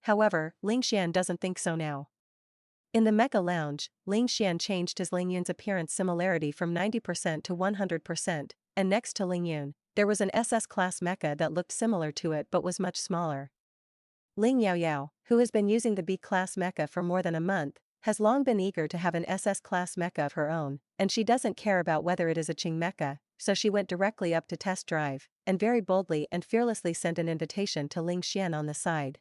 However, Ling Xian doesn't think so now. In the mecha lounge, Ling Xian changed his Ling Yun's appearance similarity from 90% to 100%, and next to Ling Yun, there was an SS-class mecha that looked similar to it but was much smaller. Ling Yaoyao, who has been using the B-class mecha for more than a month, has long been eager to have an SS-class mecha of her own, and she doesn't care about whether it is a Qing mecha, so she went directly up to test drive, and very boldly and fearlessly sent an invitation to Ling Xian on the side.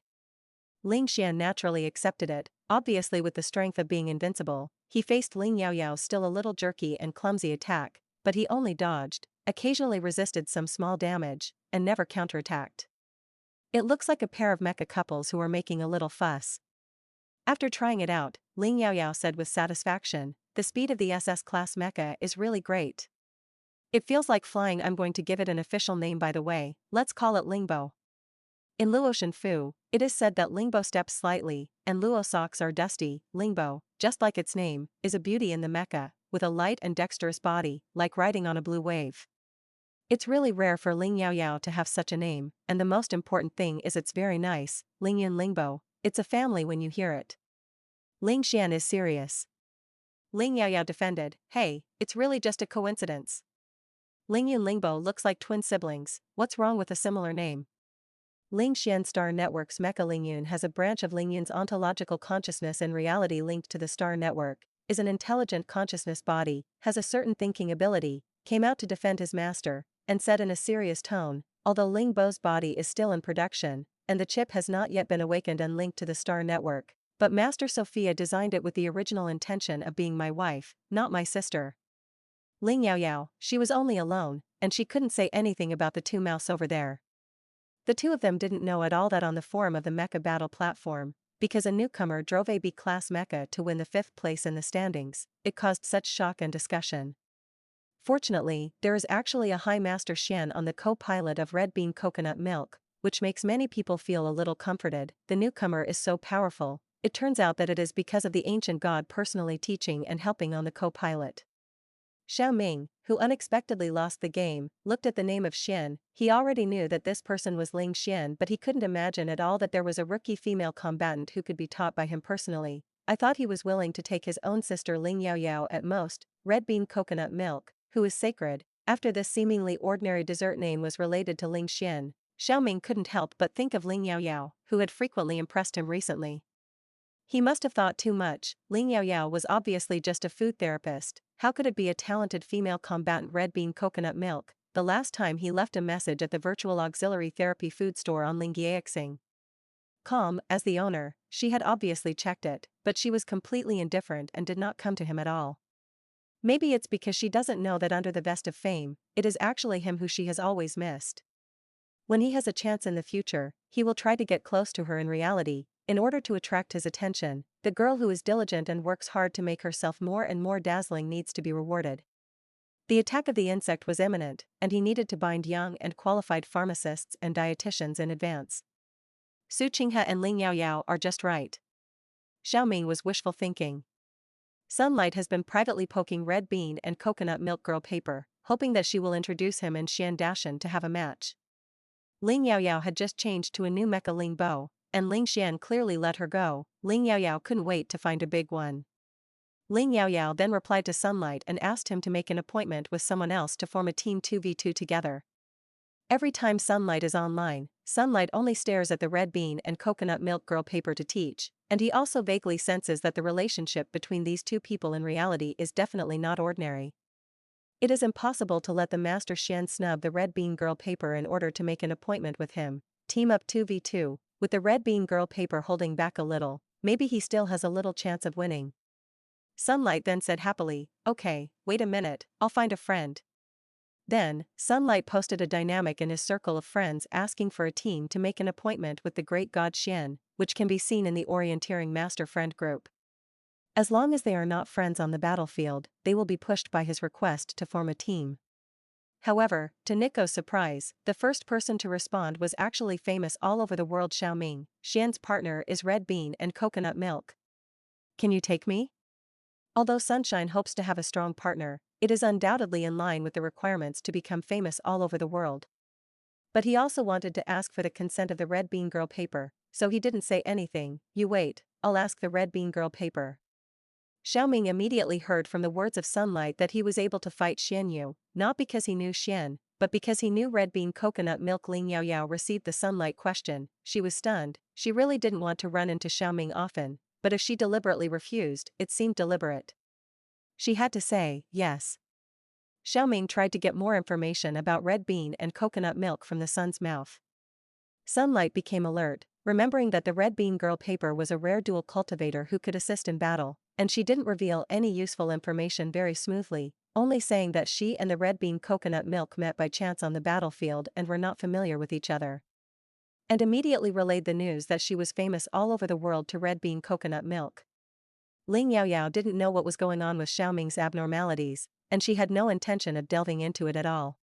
Ling Xian naturally accepted it, obviously with the strength of being invincible. He faced Ling Yaoyao's still a little jerky and clumsy attack, but he only dodged, occasionally resisted some small damage, and never counterattacked. It looks like a pair of mecha couples who are making a little fuss. After trying it out, Ling Yaoyao said with satisfaction, "The speed of the SS-class mecha is really great. It feels like flying. I'm going to give it an official name, by the way. Let's call it Lingbo." In Luoshan Fu, it is said that Lingbo steps slightly, and Luo socks are dusty. Lingbo, just like its name, is a beauty in the mecha, with a light and dexterous body, like riding on a blue wave. It's really rare for Ling Yaoyao to have such a name, and the most important thing is it's very nice. Ling Yun Lingbo, it's a family when you hear it. Ling Xian is serious. Ling Yaoyao defended, "Hey, it's really just a coincidence. Ling Yun Lingbo looks like twin siblings. What's wrong with a similar name?" Ling Xian Star Network's mecha Ling Yun has a branch of Ling Yun's ontological consciousness and reality linked to the Star Network, is an intelligent consciousness body, has a certain thinking ability, came out to defend his master, and said in a serious tone, although Ling Bo's body is still in production, and the chip has not yet been awakened and linked to the Star Network, but Master Sophia designed it with the original intention of being my wife, not my sister. Ling Yaoyao, she was only alone, and she couldn't say anything about the two mouse over there. The two of them didn't know at all that on the forum of the mecha battle platform, because a newcomer drove a B-class mecha to win the 5th place in the standings, it caused such shock and discussion. Fortunately, there is actually a High Master Xian on the co-pilot of Red Bean Coconut Milk, which makes many people feel a little comforted. The newcomer is so powerful, it turns out that it is because of the ancient god personally teaching and helping on the co-pilot. Xiao Ming, who unexpectedly lost the game, looked at the name of Xian. He already knew that this person was Ling Xian, but he couldn't imagine at all that there was a rookie female combatant who could be taught by him personally. I thought he was willing to take his own sister Ling Yaoyao at most, Red Bean Coconut Milk, who is sacred. After this seemingly ordinary dessert name was related to Ling Xian, Xiao Ming couldn't help but think of Ling Yaoyao, who had frequently impressed him recently. He must have thought too much. Ling Yaoyao was obviously just a food therapist. How could it be a talented female combatant? Red Bean Coconut Milk, the last time he left a message at the virtual auxiliary therapy food store on Ling Yaoxing. Calm, as the owner, she had obviously checked it, but she was completely indifferent and did not come to him at all. Maybe it's because she doesn't know that under the vest of fame, it is actually him who she has always missed. When he has a chance in the future, he will try to get close to her in reality, in order to attract his attention. The girl who is diligent and works hard to make herself more and more dazzling needs to be rewarded. The attack of the insect was imminent, and he needed to bind young and qualified pharmacists and dietitians in advance. Su Qinghe and Ling Yaoyao are just right. Xiao Ming was wishful thinking. Sunlight has been privately poking Red Bean and Coconut Milk Girl Paper, hoping that she will introduce him and Xian Dashan to have a match. Ling Yaoyao had just changed to a new mecha Ling Bo, and Ling Xian clearly let her go. Ling Yaoyao couldn't wait to find a big one. Ling Yaoyao then replied to Sunlight and asked him to make an appointment with someone else to form a team 2v2 together. Every time Sunlight is online, Sunlight only stares at the Red Bean and Coconut Milk Girl Paper to teach, and he also vaguely senses that the relationship between these two people in reality is definitely not ordinary. It is impossible to let the Master Xian snub the Red Bean Girl Paper in order to make an appointment with him. Team up 2v2, with the Red Bean Girl Paper holding back a little, maybe he still has a little chance of winning. Sunlight then said happily, "Okay, wait a minute, I'll find a friend." Then, Sunlight posted a dynamic in his circle of friends asking for a team to make an appointment with the great god Xian, which can be seen in the Orienteering Master Friend group. As long as they are not friends on the battlefield, they will be pushed by his request to form a team. However, to Nico's surprise, the first person to respond was actually famous all over the world Xiaoming. Xian's partner is red bean and coconut milk. Can you take me? Although Sunshine hopes to have a strong partner, it is undoubtedly in line with the requirements to become famous all over the world. But he also wanted to ask for the consent of the Red Bean Girl paper, so he didn't say anything. You wait, I'll ask the Red Bean Girl paper. Xiaoming immediately heard from the words of Sunlight that he was able to fight Xian Yu, not because he knew Xian, but because he knew Red Bean Coconut Milk. Ling Yaoyao received the Sunlight question. She was stunned. She really didn't want to run into Xiaoming often, but if she deliberately refused, it seemed deliberate. She had to say yes. Xiaoming tried to get more information about red bean and coconut milk from the sun's mouth. Sunlight became alert, remembering that the Red Bean Girl paper was a rare dual cultivator who could assist in battle, and she didn't reveal any useful information very smoothly, only saying that she and the Red Bean Coconut Milk met by chance on the battlefield and were not familiar with each other. And immediately relayed the news that she was famous all over the world to Red Bean Coconut Milk. Ling Yaoyao didn't know what was going on with Xiaoming's abnormalities, and she had no intention of delving into it at all.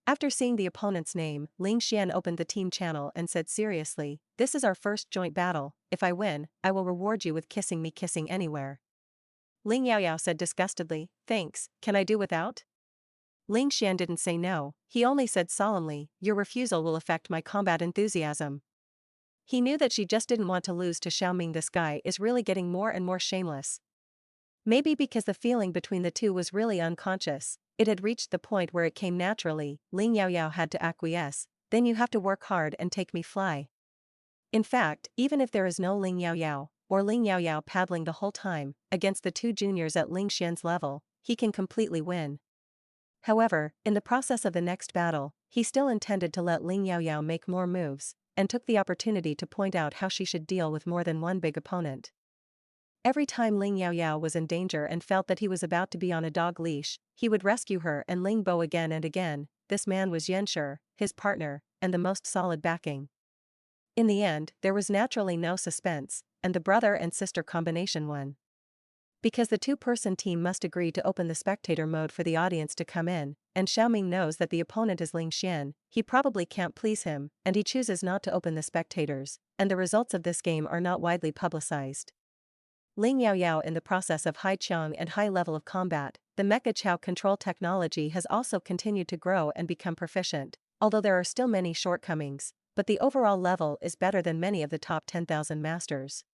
After seeing the opponent's name, Ling Xian opened the team channel and said seriously, "This is our first joint battle. If I win, I will reward you with kissing me kissing anywhere." Ling Yaoyao said disgustedly, "Thanks, can I do without?" Ling Xian didn't say no, he only said solemnly, "Your refusal will affect my combat enthusiasm." He knew that she just didn't want to lose to Xiaoming. This guy is really getting more and more shameless. Maybe because the feeling between the two was really unconscious, it had reached the point where it came naturally. Ling Yaoyao had to acquiesce. "Then you have to work hard and take me fly." In fact, even if there is no Ling Yaoyao, or Ling Yaoyao paddling the whole time, against the two juniors at Ling Xian's level, he can completely win. However, in the process of the next battle, he still intended to let Ling Yaoyao make more moves, and took the opportunity to point out how she should deal with more than one big opponent. Every time Ling Yaoyao was in danger and felt that he was about to be on a dog leash, he would rescue her and Ling Bo again and again. This man was Yanshi, his partner, and the most solid backing. In the end, there was naturally no suspense, and the brother and sister combination won. Because the two-person team must agree to open the spectator mode for the audience to come in, and Xiaoming knows that the opponent is Ling Xian, he probably can't please him, and he chooses not to open the spectators, and the results of this game are not widely publicized. Ling Yaoyao in the process of high Qiang and high level of combat, the Mecha Chao control technology has also continued to grow and become proficient, although there are still many shortcomings, but the overall level is better than many of the top 10,000 masters.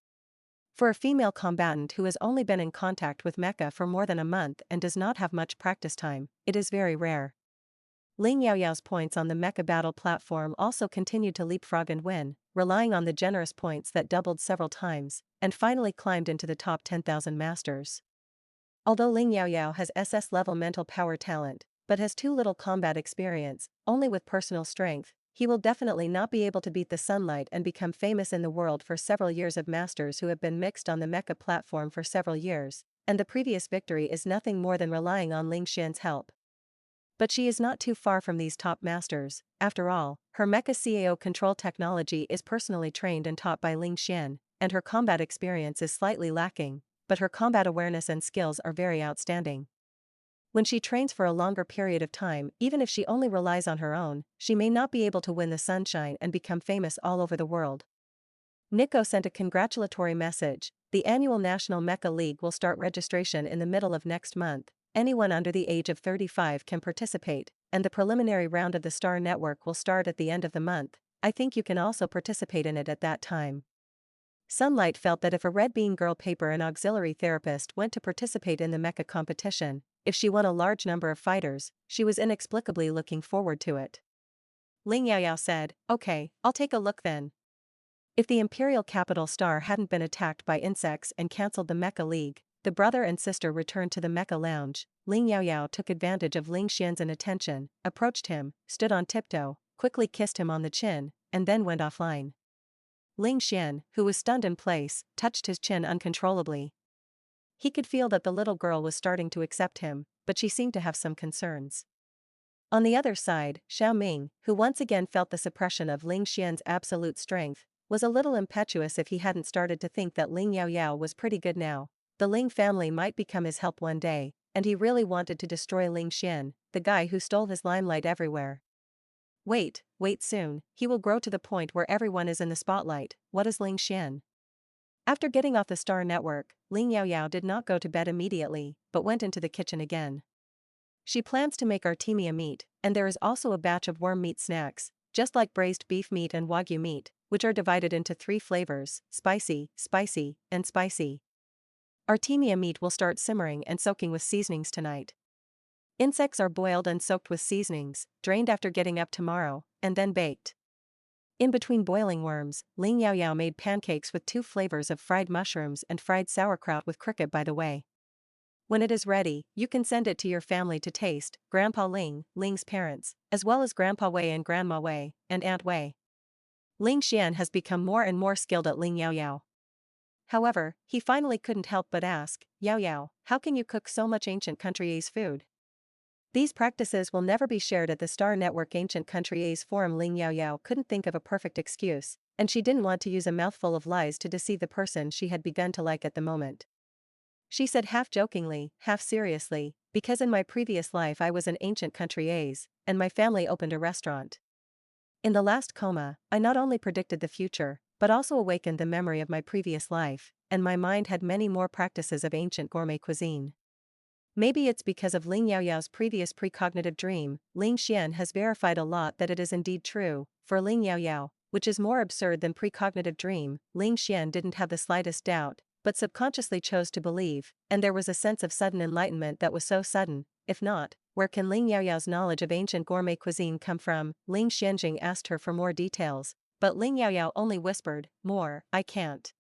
For a female combatant who has only been in contact with mecha for more than a month and does not have much practice time, it is very rare. Ling Yaoyao's points on the mecha battle platform also continued to leapfrog and win, relying on the generous points that doubled several times, and finally climbed into the top 10,000 masters. Although Ling Yaoyao has SS-level mental power talent, but has too little combat experience, only with personal strength, he will definitely not be able to beat the Sunlight and become famous in the world for several years of masters who have been mixed on the mecha platform for several years, and the previous victory is nothing more than relying on Ling Xian's help. But she is not too far from these top masters. After all, her mecha CAO control technology is personally trained and taught by Ling Xian, and her combat experience is slightly lacking, but her combat awareness and skills are very outstanding. When she trains for a longer period of time, even if she only relies on her own, she may not be able to win the Sunshine and become famous all over the world. Nico sent a congratulatory message. The annual National Mecha League will start registration in the middle of next month. Anyone under the age of 35 can participate, and the preliminary round of the Star Network will start at the end of the month. I think you can also participate in it at that time. Sunlight felt that if a Red Bean Girl paper and auxiliary therapist went to participate in the mecha competition, if she won a large number of fighters, she was inexplicably looking forward to it. Ling Yaoyao said, "Okay, I'll take a look then." If the Imperial Capital Star hadn't been attacked by insects and cancelled the Mecha League, the brother and sister returned to the Mecha Lounge. Ling Yaoyao took advantage of Ling Xian's inattention, approached him, stood on tiptoe, quickly kissed him on the chin, and then went offline. Ling Xian, who was stunned in place, touched his chin uncontrollably. He could feel that the little girl was starting to accept him, but she seemed to have some concerns. On the other side, Xiao Ming, who once again felt the suppression of Ling Xian's absolute strength, was a little impetuous if he hadn't started to think that Ling Yaoyao was pretty good now. The Ling family might become his help one day, and he really wanted to destroy Ling Xian, the guy who stole his limelight everywhere. Wait soon, he will grow to the point where everyone is in the spotlight. What is Ling Xian? After getting off the Star Network, Ling Yaoyao did not go to bed immediately, but went into the kitchen again. She plans to make artemia meat, and there is also a batch of worm meat snacks, just like braised beef meat and wagyu meat, which are divided into 3 flavors: spicy, spicy, and spicy. Artemia meat will start simmering and soaking with seasonings tonight. Insects are boiled and soaked with seasonings, drained after getting up tomorrow, and then baked. In between boiling worms, Ling Yaoyao made pancakes with 2 flavors of fried mushrooms and fried sauerkraut with cricket by the way. When it is ready, you can send it to your family to taste, Grandpa Ling, Ling's parents, as well as Grandpa Wei and Grandma Wei, and Aunt Wei. Ling Xian has become more and more skilled at Ling Yaoyao. However, he finally couldn't help but ask, Yaoyao, how can you cook so much ancient country A's food? These practices will never be shared at the Star Network Ancient Country A's forum. Ling Yaoyao couldn't think of a perfect excuse, and she didn't want to use a mouthful of lies to deceive the person she had begun to like at the moment. She said half jokingly, half seriously, because in my previous life I was an ancient country A's, and my family opened a restaurant. In the last coma, I not only predicted the future, but also awakened the memory of my previous life, and my mind had many more practices of ancient gourmet cuisine. Maybe it's because of Ling Yaoyao's previous precognitive dream. Ling Xian has verified a lot that it is indeed true. For Ling Yaoyao, which is more absurd than precognitive dream, Ling Xian didn't have the slightest doubt, but subconsciously chose to believe, and there was a sense of sudden enlightenment that was so sudden. If not, where can Ling Yaoyao's knowledge of ancient gourmet cuisine come from? Ling Xianjing asked her for more details, but Ling Yaoyao only whispered, more, I can't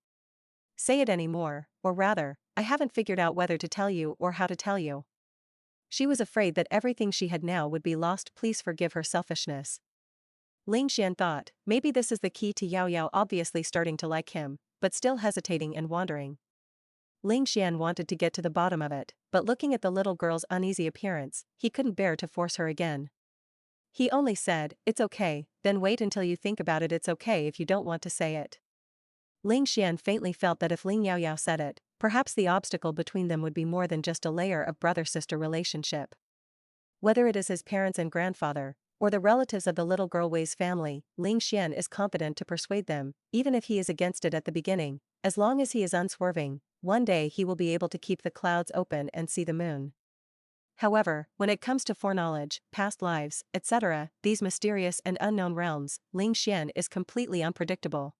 say it anymore, or rather, I haven't figured out whether to tell you or how to tell you. She was afraid that everything she had now would be lost. Please forgive her selfishness. Ling Xian thought, maybe this is the key to Yaoyao obviously starting to like him, but still hesitating and wandering. Ling Xian wanted to get to the bottom of it, but looking at the little girl's uneasy appearance, he couldn't bear to force her again. He only said, it's okay, then wait until you think about it. It's okay if you don't want to say it. Ling Xian faintly felt that if Ling Yaoyao said it, perhaps the obstacle between them would be more than just a layer of brother-sister relationship. Whether it is his parents and grandfather, or the relatives of the little girl Wei's family, Ling Xian is confident to persuade them, even if he is against it at the beginning. As long as he is unswerving, one day he will be able to keep the clouds open and see the moon. However, when it comes to foreknowledge, past lives, etc., these mysterious and unknown realms, Ling Xian is completely unpredictable.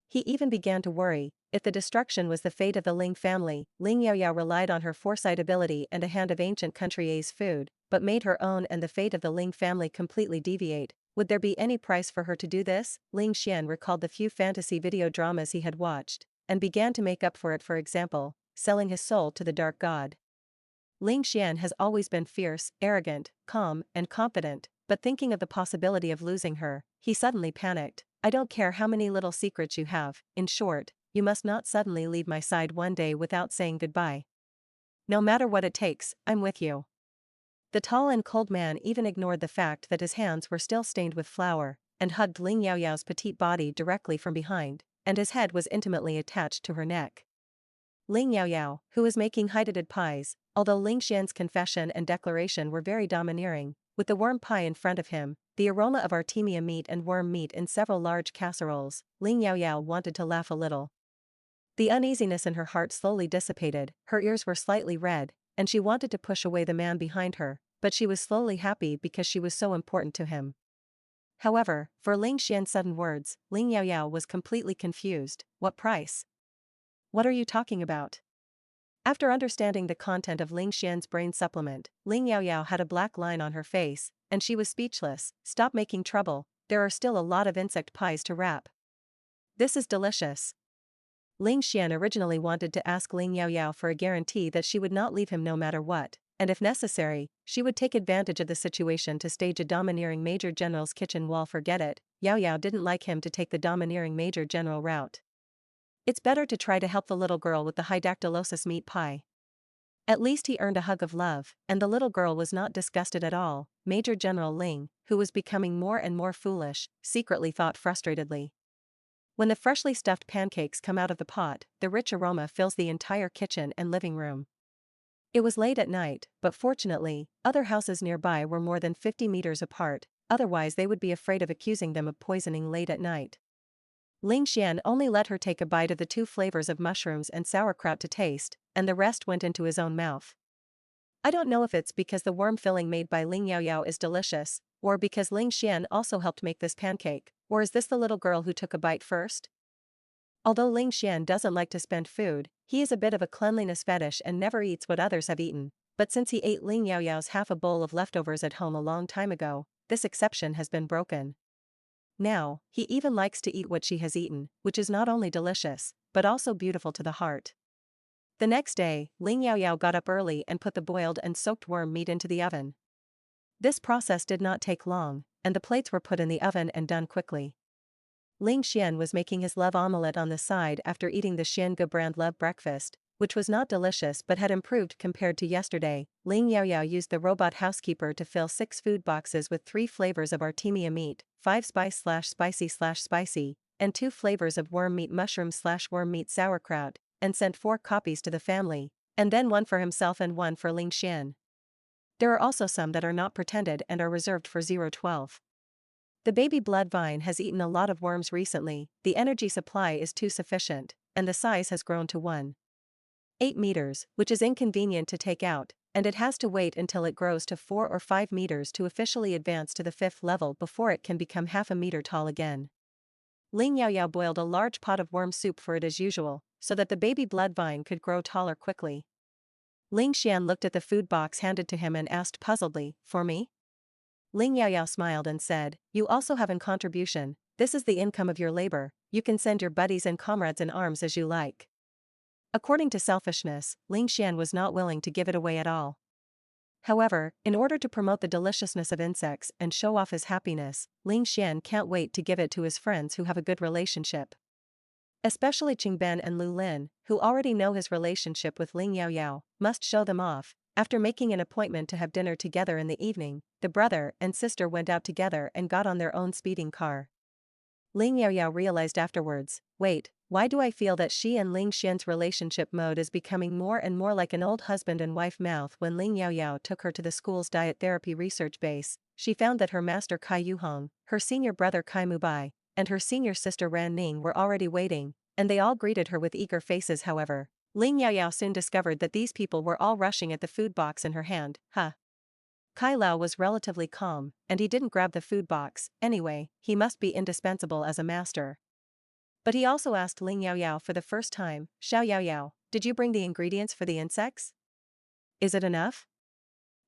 He even began to worry, if the destruction was the fate of the Ling family. Ling Yaoyao relied on her foresight ability and a hand of ancient country A's food, but made her own and the fate of the Ling family completely deviate. Would there be any price for her to do this? Ling Xian recalled the few fantasy video dramas he had watched, and began to make up for it. For example, selling his soul to the dark god. Ling Xian has always been fierce, arrogant, calm, and confident, but thinking of the possibility of losing her, he suddenly panicked. I don't care how many little secrets you have, in short, you must not suddenly leave my side one day without saying goodbye. No matter what it takes, I'm with you. The tall and cold man even ignored the fact that his hands were still stained with flour, and hugged Ling Yaoyao's petite body directly from behind, and his head was intimately attached to her neck. Ling Yaoyao, who was making heighted pies, although Ling Xian's confession and declaration were very domineering, with the worm pie in front of him, the aroma of artemia meat and worm meat in several large casseroles, Ling Yaoyao wanted to laugh a little. The uneasiness in her heart slowly dissipated, her ears were slightly red, and she wanted to push away the man behind her, but she was slowly happy because she was so important to him. However, for Ling Xian's sudden words, Ling Yaoyao was completely confused. What price? What are you talking about? After understanding the content of Ling Xian's brain supplement, Ling Yaoyao had a black line on her face, and she was speechless. Stop making trouble, there are still a lot of insect pies to wrap. This is delicious. Ling Xian originally wanted to ask Ling Yaoyao for a guarantee that she would not leave him no matter what, and if necessary, she would take advantage of the situation to stage a domineering Major General's kitchen wall. Forget it, Yaoyao didn't like him to take the domineering Major General route. It's better to try to help the little girl with the hydactylosis meat pie. At least he earned a hug of love, and the little girl was not disgusted at all. Major General Ling, who was becoming more and more foolish, secretly thought frustratedly. When the freshly stuffed pancakes come out of the pot, the rich aroma fills the entire kitchen and living room. It was late at night, but fortunately, other houses nearby were more than 50 meters apart, otherwise they would be afraid of accusing them of poisoning late at night. Ling Xian only let her take a bite of the 2 flavors of mushrooms and sauerkraut to taste, and the rest went into his own mouth. I don't know if it's because the worm filling made by Ling Yaoyao is delicious, or because Ling Xian also helped make this pancake, or is this the little girl who took a bite first? Although Ling Xian doesn't like to spend food, he is a bit of a cleanliness fetish and never eats what others have eaten, but since he ate Ling Yaoyao's half a bowl of leftovers at home a long time ago, this exception has been broken. Now, he even likes to eat what she has eaten, which is not only delicious, but also beautiful to the heart. The next day, Ling Yaoyao got up early and put the boiled and soaked worm meat into the oven. This process did not take long, and the plates were put in the oven and done quickly. Ling Xian was making his love omelette on the side after eating the Xiange brand love breakfast, which was not delicious but had improved compared to yesterday. Ling Yaoyao used the robot housekeeper to fill 6 food boxes with 3 flavors of Artemia meat, 5 spicy/spicy/spicy, and 2 flavors of worm meat mushroom/worm meat sauerkraut, and sent 4 copies to the family, and then 1 for himself and 1 for Ling Xian. There are also some that are not pretended and are reserved for 012. The baby blood vine has eaten a lot of worms recently, the energy supply is too sufficient, and the size has grown to 1.8 meters, which is inconvenient to take out, and it has to wait until it grows to 4 or 5 meters to officially advance to the 5th level before it can become half a meter tall again. Ling Yaoyao boiled a large pot of worm soup for it as usual, so that the baby blood vine could grow taller quickly. Ling Xian looked at the food box handed to him and asked puzzledly, "For me?" Ling Yaoyao smiled and said, "You also have in contribution, this is the income of your labor, you can send your buddies and comrades in arms as you like." According to selfishness, Ling Xian was not willing to give it away at all. However, in order to promote the deliciousness of insects and show off his happiness, Ling Xian can't wait to give it to his friends who have a good relationship. Especially Qingben and Lu Lin, who already know his relationship with Ling Yaoyao, must show them off. After making an appointment to have dinner together in the evening, the brother and sister went out together and got on their own speeding car. Ling Yaoyao realized afterwards, wait, why do I feel that she and Ling Xian's relationship mode is becoming more and more like an old husband and wife mouth? When Ling Yaoyao took her to the school's diet therapy research base, she found that her master Kai Yuhong, her senior brother Kai Mubai, and her senior sister Ran Ning were already waiting, and they all greeted her with eager faces. However, Ling Yaoyao soon discovered that these people were all rushing at the food box in her hand. Kai Lao was relatively calm, and he didn't grab the food box. Anyway, he must be indispensable as a master. But he also asked Ling Yaoyao for the first time, "Xiao Yaoyao, did you bring the ingredients for the insects? Is it enough?"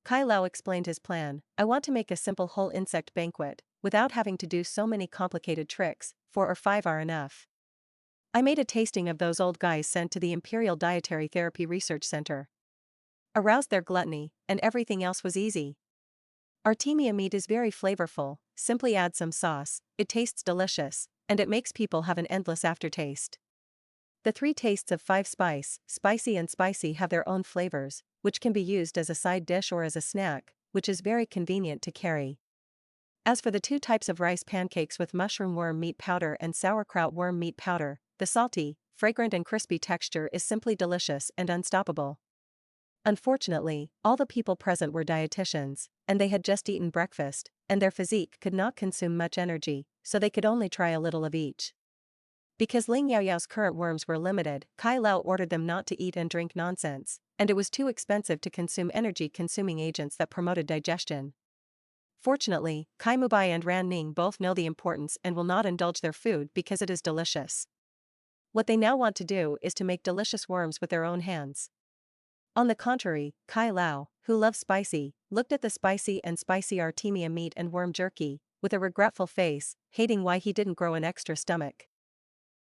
Kai Lao explained his plan. "I want to make a simple whole insect banquet, without having to do so many complicated tricks, 4 or 5 are enough. I made a tasting of those old guys sent to the Imperial Dietary Therapy Research Center. Aroused their gluttony, and everything else was easy. Artemia meat is very flavorful, simply add some sauce, it tastes delicious, and it makes people have an endless aftertaste. The 3 tastes of 5 spicy and spicy have their own flavors, which can be used as a side dish or as a snack, which is very convenient to carry. As for the 2 types of rice pancakes with mushroom worm meat powder and sauerkraut worm meat powder, the salty, fragrant and crispy texture is simply delicious and unstoppable." Unfortunately, all the people present were dietitians, and they had just eaten breakfast, and their physique could not consume much energy, so they could only try a little of each. Because Ling Yaoyao's current worms were limited, Kai Lao ordered them not to eat and drink nonsense, and it was too expensive to consume energy-consuming agents that promoted digestion. Fortunately, Kai Mubai and Ran Ning both know the importance and will not indulge their food because it is delicious. What they now want to do is to make delicious worms with their own hands. On the contrary, Kai Lao, who loves spicy, looked at the spicy Artemia meat and worm jerky, with a regretful face, hating why he didn't grow an extra stomach.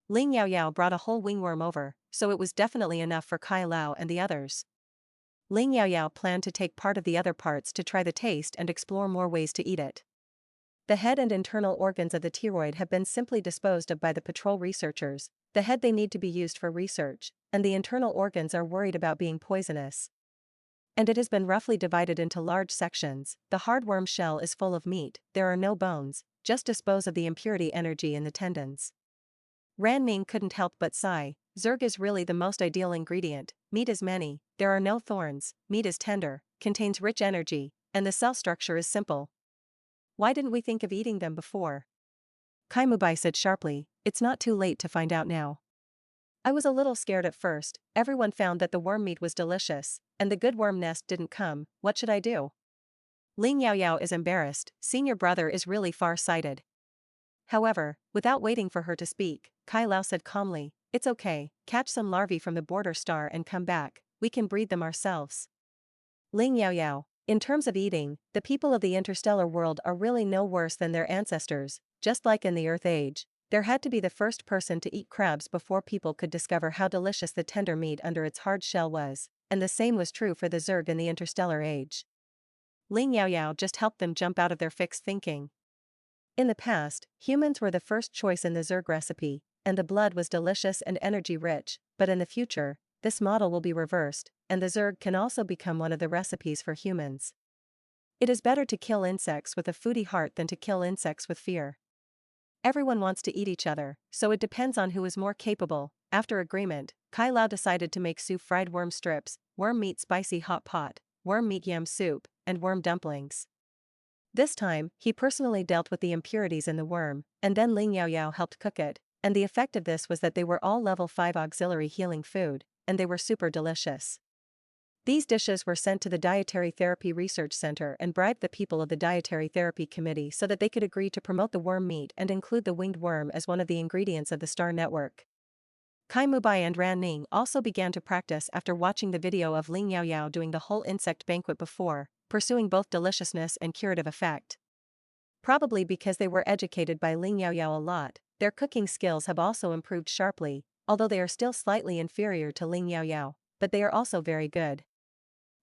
Ling Yaoyao brought a whole wingworm over, so it was definitely enough for Kai Lao and the others. Ling Yaoyao planned to take part of the other parts to try the taste and explore more ways to eat it. The head and internal organs of the thyroid have been simply disposed of by the patrol researchers. The head they need to be used for research, and the internal organs are worried about being poisonous. and it has been roughly divided into large sections. The hard worm shell is full of meat, there are no bones, just dispose of the impurity energy in the tendons. Ran Ning couldn't help but sigh. Zerg is really the most ideal ingredient. Meat is many, there are no thorns, meat is tender, contains rich energy, and the cell structure is simple. Why didn't we think of eating them before? Kai Mubai said sharply, it's not too late to find out now. I was a little scared at first. Everyone found that the worm meat was delicious, and the good worm nest didn't come. What should I do? Ling Yaoyao is embarrassed. Senior brother is really far-sighted. However, without waiting for her to speak, Kai Lao said calmly, it's okay, catch some larvae from the border star and come back, we can breed them ourselves. Ling Yaoyao, in terms of eating, the people of the interstellar world are really no worse than their ancestors. Just like in the Earth Age, there had to be the first person to eat crabs before people could discover how delicious the tender meat under its hard shell was, and the same was true for the Zerg in the interstellar age. Ling Yaoyao just helped them jump out of their fixed thinking. In the past, humans were the first choice in the Zerg recipe, and the blood was delicious and energy-rich, but in the future, this model will be reversed, and the Zerg can also become one of the recipes for humans. It is better to kill insects with a foodie heart than to kill insects with fear. Everyone wants to eat each other, so it depends on who is more capable. After agreement, Kai Lao decided to make Su fried worm strips, worm meat spicy hot pot, worm meat yam soup, and worm dumplings. This time, he personally dealt with the impurities in the worm, and then Ling Yaoyao helped cook it, and the effect of this was that they were all level 5 auxiliary healing food, and they were super delicious. These dishes were sent to the Dietary Therapy Research Center and bribed the people of the Dietary Therapy Committee so that they could agree to promote the worm meat and include the winged worm as one of the ingredients of the Star Network. Kai Mubai and Ran Ning also began to practice after watching the video of Ling Yaoyao doing the whole insect banquet before, pursuing both deliciousness and curative effect. Probably because they were educated by Ling Yaoyao a lot, their cooking skills have also improved sharply, although they are still slightly inferior to Ling Yaoyao, but they are also very good.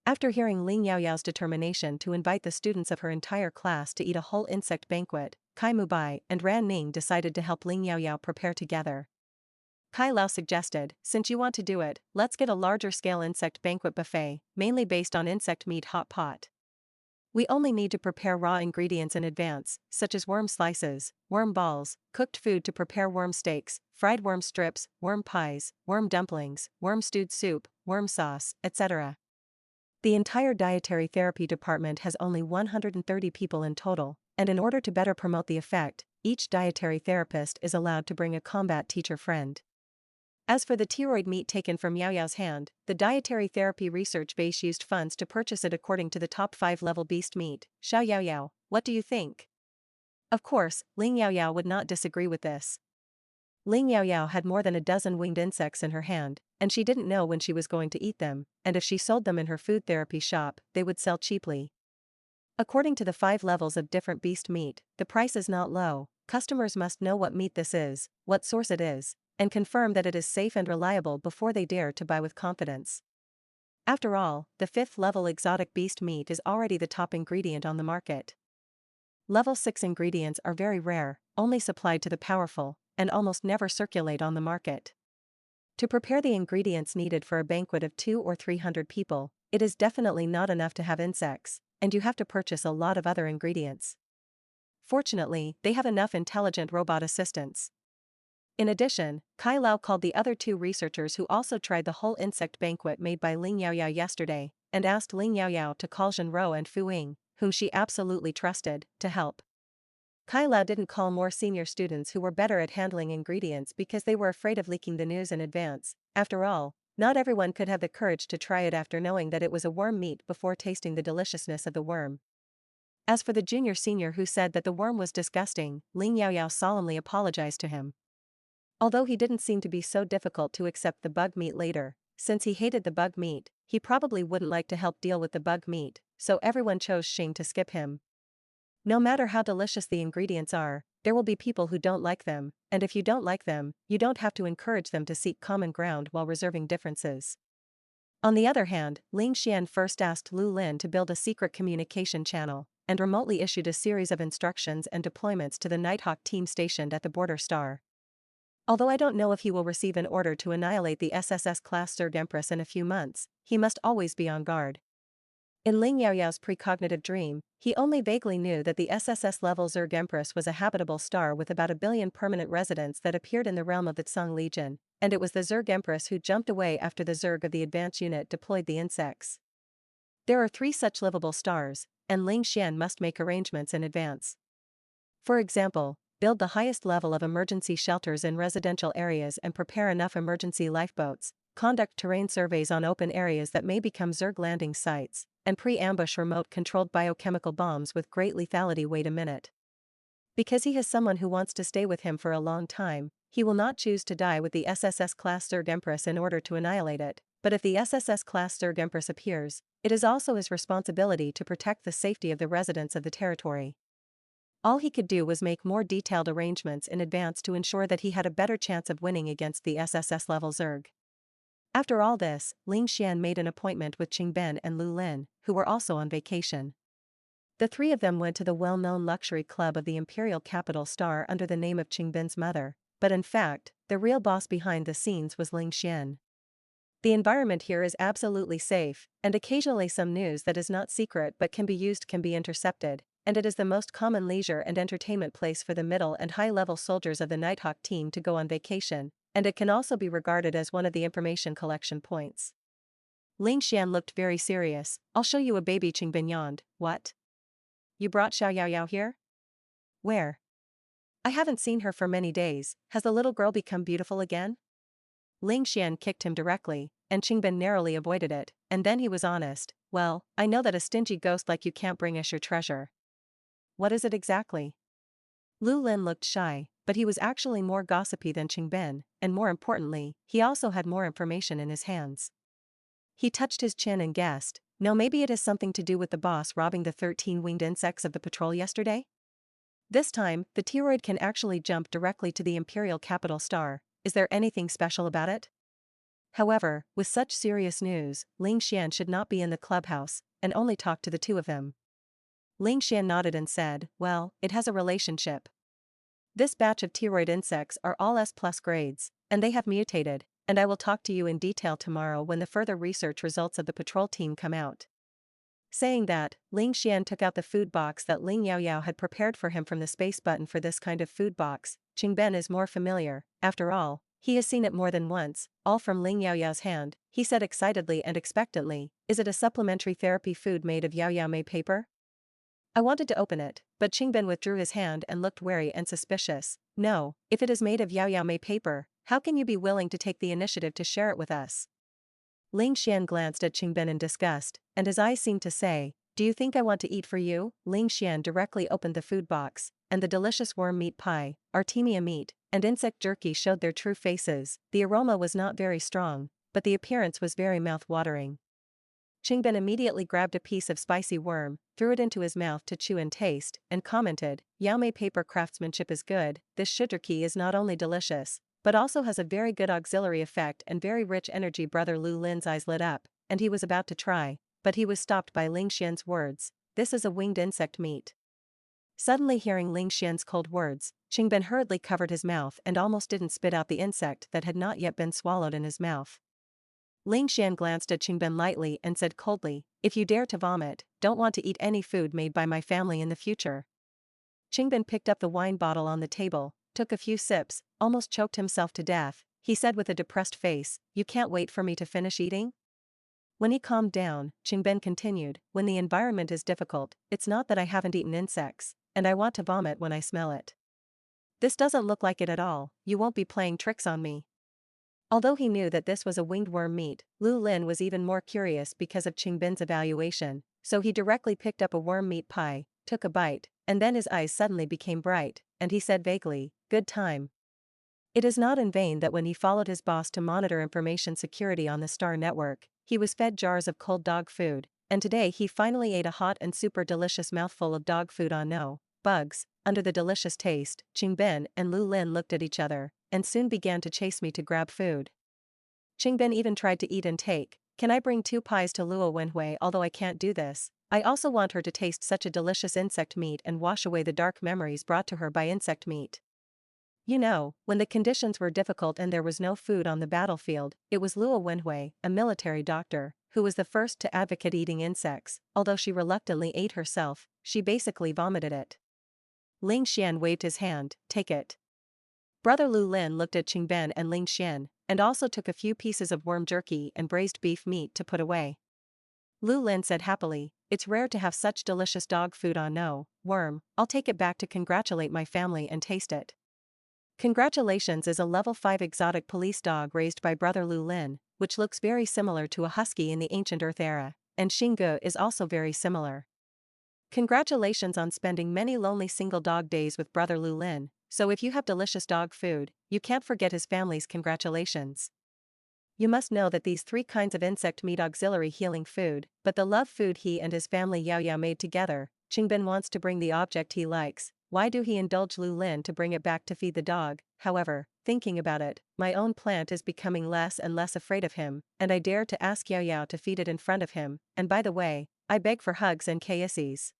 After hearing Ling Yaoyao's determination to invite the students of her entire class to eat a whole insect banquet, Kai Mubai and Ran Ning decided to help Ling Yaoyao prepare together. Kai Lao suggested, since you want to do it, let's get a larger scale insect banquet buffet, mainly based on insect meat hot pot. We only need to prepare raw ingredients in advance, such as worm slices, worm balls, cooked food to prepare worm steaks, fried worm strips, worm pies, worm dumplings, worm stewed soup, worm sauce, etc. The entire dietary therapy department has only 130 people in total, and in order to better promote the effect, each dietary therapist is allowed to bring a combat teacher friend. As for the thyroid meat taken from Yaoyao's hand, the dietary therapy research base used funds to purchase it according to the top 5 level beast meat. Xiao Yaoyao, what do you think? Of course, Ling Yaoyao would not disagree with this. Ling Yaoyao had more than a dozen winged insects in her hand, and she didn't know when she was going to eat them, and if she sold them in her food therapy shop, they would sell cheaply. According to the 5 levels of different beast meat, the price is not low. Customers must know what meat this is, what source it is, and confirm that it is safe and reliable before they dare to buy with confidence. After all, the 5th level exotic beast meat is already the top ingredient on the market. Level 6 ingredients are very rare, only supplied to the powerful, and almost never circulate on the market. To prepare the ingredients needed for a banquet of 200 or 300 people, it is definitely not enough to have insects, and you have to purchase a lot of other ingredients. Fortunately, they have enough intelligent robot assistants. In addition, Kai Lao called the other 2 researchers who also tried the whole insect banquet made by Ling Yaoyao yesterday, and asked Ling Yaoyao to call Zhenro and Fu Ying, whom she absolutely trusted, to help. Kai Lao didn't call more senior students who were better at handling ingredients because they were afraid of leaking the news in advance. After all, not everyone could have the courage to try it after knowing that it was a worm meat before tasting the deliciousness of the worm. As for the junior senior who said that the worm was disgusting, Ling Yaoyao solemnly apologized to him. Although he didn't seem to be so difficult to accept the bug meat later, since he hated the bug meat, he probably wouldn't like to help deal with the bug meat, so everyone chose Xing to skip him. No matter how delicious the ingredients are, there will be people who don't like them, and if you don't like them, you don't have to encourage them to seek common ground while reserving differences. On the other hand, Ling Xian first asked Lu Lin to build a secret communication channel, and remotely issued a series of instructions and deployments to the Nighthawk team stationed at the border star. Although I don't know if he will receive an order to annihilate the SSS-class Zerg Empress in a few months, he must always be on guard. In Ling Yaoyao's precognitive dream, he only vaguely knew that the SSS-level Zerg Empress was a habitable star with about 1 billion permanent residents that appeared in the realm of the Tsung Legion, and it was the Zerg Empress who jumped away after the Zerg of the advance unit deployed the insects. There are 3 such livable stars, and Ling Xian must make arrangements in advance. For example, build the highest level of emergency shelters in residential areas and prepare enough emergency lifeboats, conduct terrain surveys on open areas that may become Zerg landing sites, and pre-ambush remote-controlled biochemical bombs with great lethality. Wait a minute. Because he has someone who wants to stay with him for a long time, he will not choose to die with the SSS-class Zerg Empress in order to annihilate it, but if the SSS-class Zerg Empress appears, it is also his responsibility to protect the safety of the residents of the territory. All he could do was make more detailed arrangements in advance to ensure that he had a better chance of winning against the SSS-level Zerg. After all this, Ling Xian made an appointment with Qingben and Lu Lin, who were also on vacation. The 3 of them went to the well-known luxury club of the imperial capital Star under the name of Qingben's mother, but in fact, the real boss behind the scenes was Ling Xian. The environment here is absolutely safe, and occasionally some news that is not secret but can be intercepted, and it is the most common leisure and entertainment place for the middle and high-level soldiers of the Nighthawk team to go on vacation, and it can also be regarded as one of the information collection points. Ling Xian looked very serious. I'll show you a baby. Qingben yawned. What? You brought Xiao Yaoyao here? Where? I haven't seen her for many days. Has the little girl become beautiful again? Ling Xian kicked him directly, and Qingben narrowly avoided it, and then he was honest. Well, I know that a stingy ghost like you can't bring us your treasure. What is it exactly? Lu Lin looked shy, but he was actually more gossipy than Qingben, and more importantly, he also had more information in his hands. He touched his chin and guessed, no, maybe it has something to do with the boss robbing the 13 winged insects of the patrol yesterday? This time, the Teroid can actually jump directly to the Imperial Capital Star. Is there anything special about it? However, with such serious news, Ling Xian should not be in the clubhouse, and only talk to the 2 of them. Ling Xian nodded and said, well, it has a relationship. This batch of Teroid insects are all S+ grades, and they have mutated, and I will talk to you in detail tomorrow when the further research results of the patrol team come out. Saying that, Ling Xian took out the food box that Ling Yaoyao had prepared for him from the space button. For this kind of food box, Qingben is more familiar. After all, he has seen it more than once, all from Ling Yaoyao's hand, he said excitedly and expectantly. Is it a supplementary therapy food made of Yaoyao made paper? I wanted to open it, but Qingben withdrew his hand and looked wary and suspicious. No, if it is made of Yaoyao made paper, how can you be willing to take the initiative to share it with us? Ling Xian glanced at Qingben in disgust, and his eyes seemed to say, do you think I want to eat for you? Ling Xian directly opened the food box, and the delicious worm meat pie, artemia meat, and insect jerky showed their true faces. The aroma was not very strong, but the appearance was very mouth-watering. Qingben immediately grabbed a piece of spicy worm, threw it into his mouth to chew and taste, and commented, Yaomei paper craftsmanship is good. This shiitake is not only delicious, but also has a very good auxiliary effect and very rich energy. Brother Lu Lin's eyes lit up, and he was about to try, but he was stopped by Ling Xian's words, this is a winged insect meat. Suddenly hearing Ling Xian's cold words, Qingben hurriedly covered his mouth and almost didn't spit out the insect that had not yet been swallowed in his mouth. Ling Xian glanced at Qingben lightly and said coldly, if you dare to vomit, don't want to eat any food made by my family in the future. Qingben picked up the wine bottle on the table, took a few sips, almost choked himself to death. He said with a depressed face, you can't wait for me to finish eating? When he calmed down, Qingben continued, when the environment is difficult, it's not that I haven't eaten insects, and I want to vomit when I smell it. This doesn't look like it at all, you won't be playing tricks on me. Although he knew that this was a winged worm meat, Lu Lin was even more curious because of Qingben's evaluation, so he directly picked up a worm meat pie, took a bite, and then his eyes suddenly became bright, and he said vaguely, good time. It is not in vain that when he followed his boss to monitor information security on the Star Network, he was fed jars of cold dog food, and today he finally ate a hot and super delicious mouthful of dog food on no bugs. Under the delicious taste, Qingben and Lu Lin looked at each other, and soon began to chase me to grab food. Qingben even tried to eat and take, can I bring 2 pies to Luo Wenhui? Although I can't do this, I also want her to taste such a delicious insect meat and wash away the dark memories brought to her by insect meat. You know, when the conditions were difficult and there was no food on the battlefield, it was Luo Wenhui, a military doctor, who was the first to advocate eating insects. Although she reluctantly ate herself, she basically vomited it. Ling Xian waved his hand, "Take it." Brother Lu Lin looked at Qingben and Ling Xian, and also took a few pieces of worm jerky and braised beef meat to put away. Lu Lin said happily, "It's rare to have such delicious dog food on no, worm, I'll take it back to congratulate my family and taste it." Congratulations is a level 5 exotic police dog raised by Brother Lu Lin, which looks very similar to a husky in the ancient Earth era, and Xingge is also very similar. Congratulations on spending many lonely single dog days with Brother Lu Lin, so if you have delicious dog food, you can't forget his family's congratulations. You must know that these 3 kinds of insect meat auxiliary healing food, but the love food he and his family Yaoyao made together. Qingben wants to bring the object he likes. Why do he indulge Lu Lin to bring it back to feed the dog? However, thinking about it, my own plant is becoming less and less afraid of him, and I dare to ask Yaoyao to feed it in front of him, and by the way, I beg for hugs and kisses.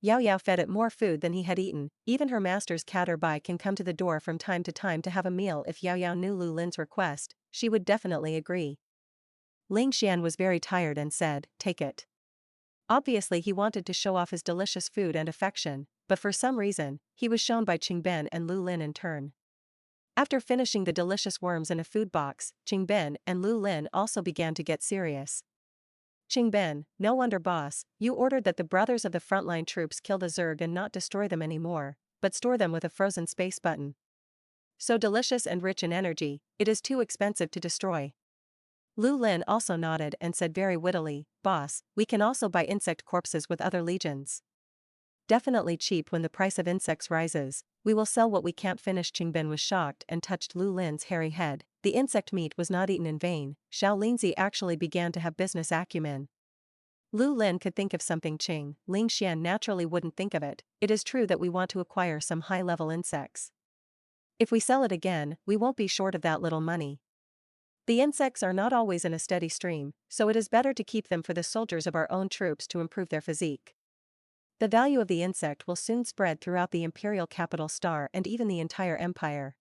Yaoyao fed it more food than he had eaten. Even her master's cat or bai can come to the door from time to have a meal. If Yaoyao knew Lu Lin's request, she would definitely agree. Ling Xian was very tired and said, "Take it." Obviously he wanted to show off his delicious food and affection, but for some reason, he was shown by Qingben and Lu Lin in turn. After finishing the delicious worms in a food box, Qingben and Lu Lin also began to get serious. "Qingben, no wonder boss, you ordered that the brothers of the frontline troops kill the Zerg and not destroy them anymore, but store them with a frozen space button. So delicious and rich in energy, it is too expensive to destroy." Lu Lin also nodded and said very wittily, "Boss, we can also buy insect corpses with other legions. Definitely cheap when the price of insects rises, we will sell what we can't finish." Qingben was shocked and touched Lu Lin's hairy head. The insect meat was not eaten in vain. Xiao Linzi actually began to have business acumen. Lu Lin could think of something Ling Xian naturally wouldn't think of it. It is true that we want to acquire some high-level insects. If we sell it again, we won't be short of that little money. The insects are not always in a steady stream, so it is better to keep them for the soldiers of our own troops to improve their physique. The value of the insect will soon spread throughout the imperial capital star and even the entire empire.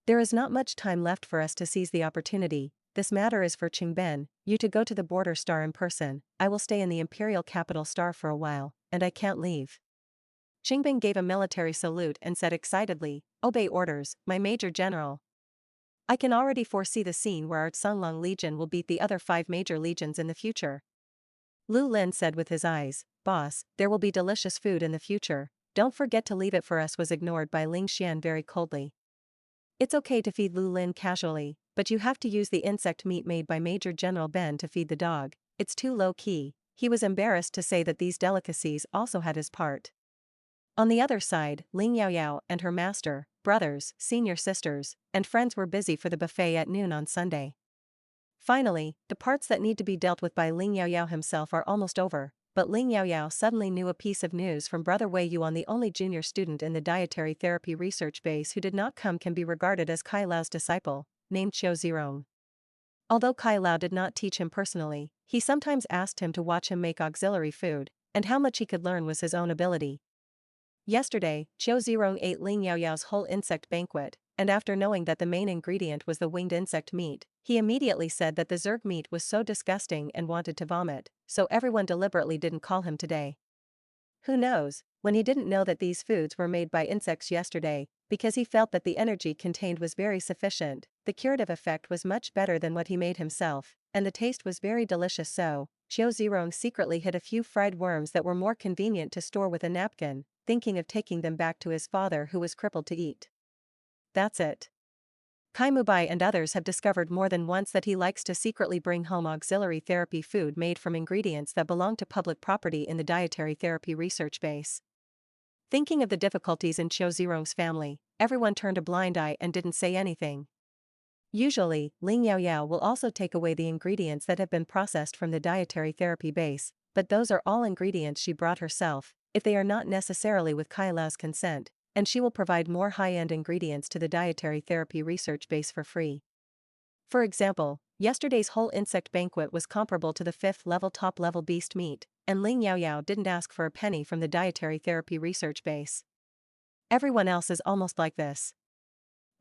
There is not much time left for us to seize the opportunity. This matter is for Qingben, you to go to the border star in person. I will stay in the imperial capital star for a while, and I can't leave. Qingben gave a military salute and said excitedly, "Obey orders, my major general." I can already foresee the scene where our Sunlong Legion will beat the other 5 major legions in the future. Lu Lin said with his eyes, "Boss, there will be delicious food in the future, don't forget to leave it for us." Was ignored by Ling Xian very coldly. It's okay to feed Lu Lin casually, but you have to use the insect meat made by Major General Ben to feed the dog. It's too low-key. He was embarrassed to say that these delicacies also had his part. On the other side, Ling Yaoyao and her master, brothers, senior sisters, and friends were busy for the buffet at noon on Sunday. Finally, the parts that need to be dealt with by Ling Yaoyao himself are almost over, but Ling Yaoyao suddenly knew a piece of news from Brother Wei Yuan. The only junior student in the dietary therapy research base who did not come can be regarded as Kai Lao's disciple, named Qiu Zirong. Although Kai Lao did not teach him personally, he sometimes asked him to watch him make auxiliary food, and how much he could learn was his own ability. Yesterday, Qiu Zirong ate Ling Yaoyao's whole insect banquet, and after knowing that the main ingredient was the winged insect meat, he immediately said that the Zerg meat was so disgusting and wanted to vomit, so everyone deliberately didn't call him today. Who knows, when he didn't know that these foods were made by insects yesterday, because he felt that the energy contained was very sufficient, the curative effect was much better than what he made himself, and the taste was very delicious. So, Qiu Zirong secretly hid a few fried worms that were more convenient to store with a napkin, thinking of taking them back to his father who was crippled to eat. That's it. Kai Mubai and others have discovered more than once that he likes to secretly bring home auxiliary therapy food made from ingredients that belong to public property in the dietary therapy research base. Thinking of the difficulties in Qiu Zirong's family, everyone turned a blind eye and didn't say anything. Usually, Ling Yaoyao will also take away the ingredients that have been processed from the dietary therapy base, but those are all ingredients she brought herself, if they are not necessarily with Kai Lao's consent, and she will provide more high-end ingredients to the dietary therapy research base for free. For example, yesterday's whole insect banquet was comparable to the 5th level top-level beast meat, and Ling Yaoyao didn't ask for a penny from the dietary therapy research base. Everyone else is almost like this.